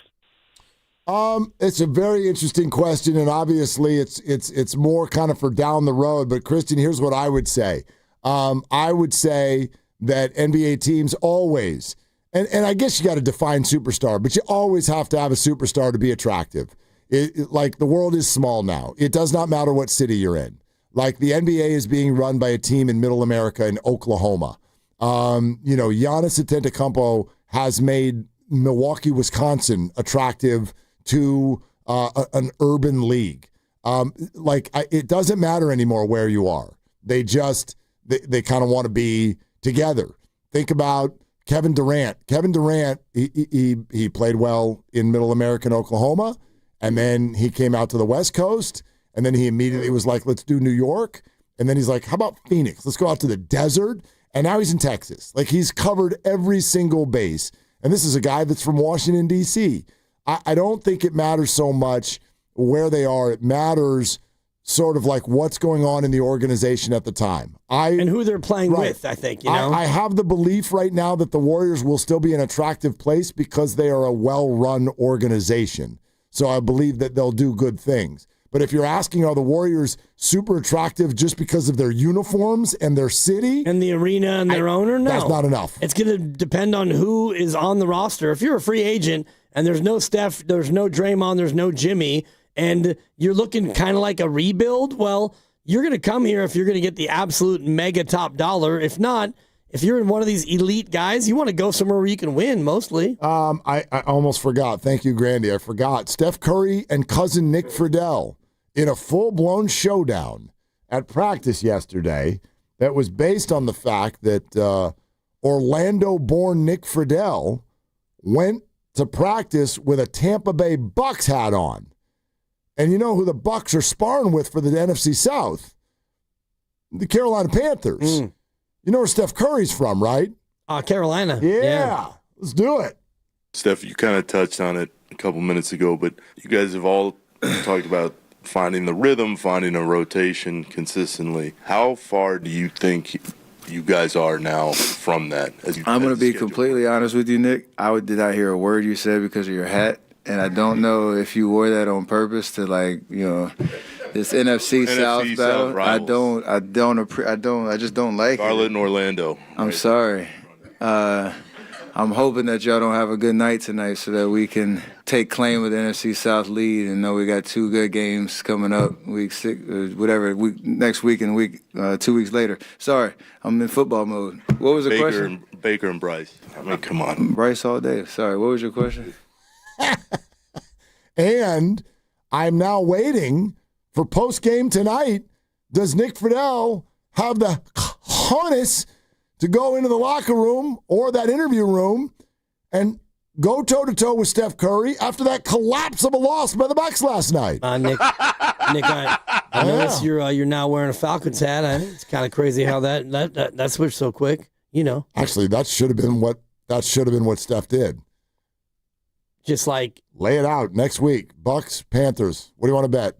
It's a very interesting question, and obviously it's more kind of for down the road. But Christian, here's what I would say. I would say that NBA teams always, and I guess you got to define superstar, but you always have to have a superstar to be attractive. Like the world is small now. It does not matter what city you're in. Like the NBA is being run by a team in Middle America in Oklahoma. Giannis Antetokounmpo has made Milwaukee, Wisconsin attractive to an urban league. It doesn't matter anymore where you are. They kind of want to be together. Think about Kevin Durant. Kevin Durant, he played well in Middle America and Oklahoma, and then he came out to the West Coast, and then he immediately was like, let's do New York. And then he's like, how about Phoenix? Let's go out to the desert. And now he's in Texas. Like, he's covered every single base. And this is a guy that's from Washington, D.C. I don't think it matters so much where they are. It matters sort of like what's going on in the organization at the time. And who they're playing with, I think. I have the belief right now that the Warriors will still be an attractive place because they are a well-run organization. So I believe that they'll do good things. But if you're asking, are the Warriors super attractive just because of their uniforms and their city? And the arena and their owner? No. That's not enough. It's going to depend on who is on the roster. If you're a free agent and there's no Steph, there's no Draymond, there's no Jimmy, and you're looking kind of like a rebuild, well, you're going to come here if you're going to get the absolute mega top dollar. If not, if you're in one of these elite guys, you want to go somewhere where you can win, mostly. I almost forgot. Thank you, Grandy. I forgot. Steph Curry and cousin Nick Friedel in a full-blown showdown at practice yesterday that was based on the fact that Orlando-born Nick Friedel went to practice with a Tampa Bay Bucks hat on. And you know who the Bucks are sparring with for the NFC South? The Carolina Panthers. You know where Steph Curry's from, right? Carolina. Yeah. Let's do it. Steph, you kind of touched on it a couple minutes ago, but you guys have all talked about finding the rhythm, finding a rotation consistently. How far do you think you guys are now from that? I'm going to be completely honest with you, Nick. I did not hear a word you said because of your hat, and I don't know if you wore that on purpose to, this NFC South battle. Rivals. I just don't like Charlotte and Orlando. I'm sorry. I'm hoping that y'all don't have a good night tonight so that we can take claim of the NFC South lead and know we got 2 good games coming up week 6, next week and 2 weeks later. Sorry, I'm in football mode. What was the question? Baker and Bryce. I mean, come on. Bryce all day. Sorry, what was your question? And I'm now waiting for post-game tonight. Does Nick Friedel have the harness to go into the locker room or that interview room and go toe-to-toe with Steph Curry after that collapse of a loss by the Bucks last night? Nick, I notice you're now wearing a Falcons hat. It's kind of crazy how that switched so quick. You know, actually, that should have been what Steph did. Just like lay it out next week. Bucks, Panthers. What do you want to bet?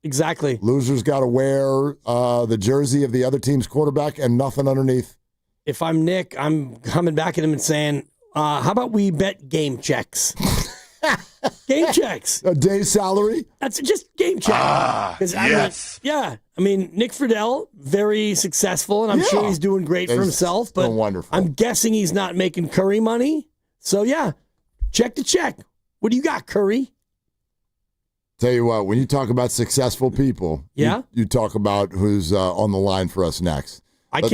Exactly. Losers got to wear the jersey of the other team's quarterback and nothing underneath. If I'm Nick, I'm coming back at him and saying, how about we bet game checks? Game checks. A day's salary? That's just game check. Yes. I mean, Nick Friedel, very successful, and I'm sure he's doing great for himself. But wonderful. I'm guessing he's not making Curry money. So, check to check. What do you got, Curry? Tell you what, when you talk about successful people, you talk about who's on the line for us next. I can't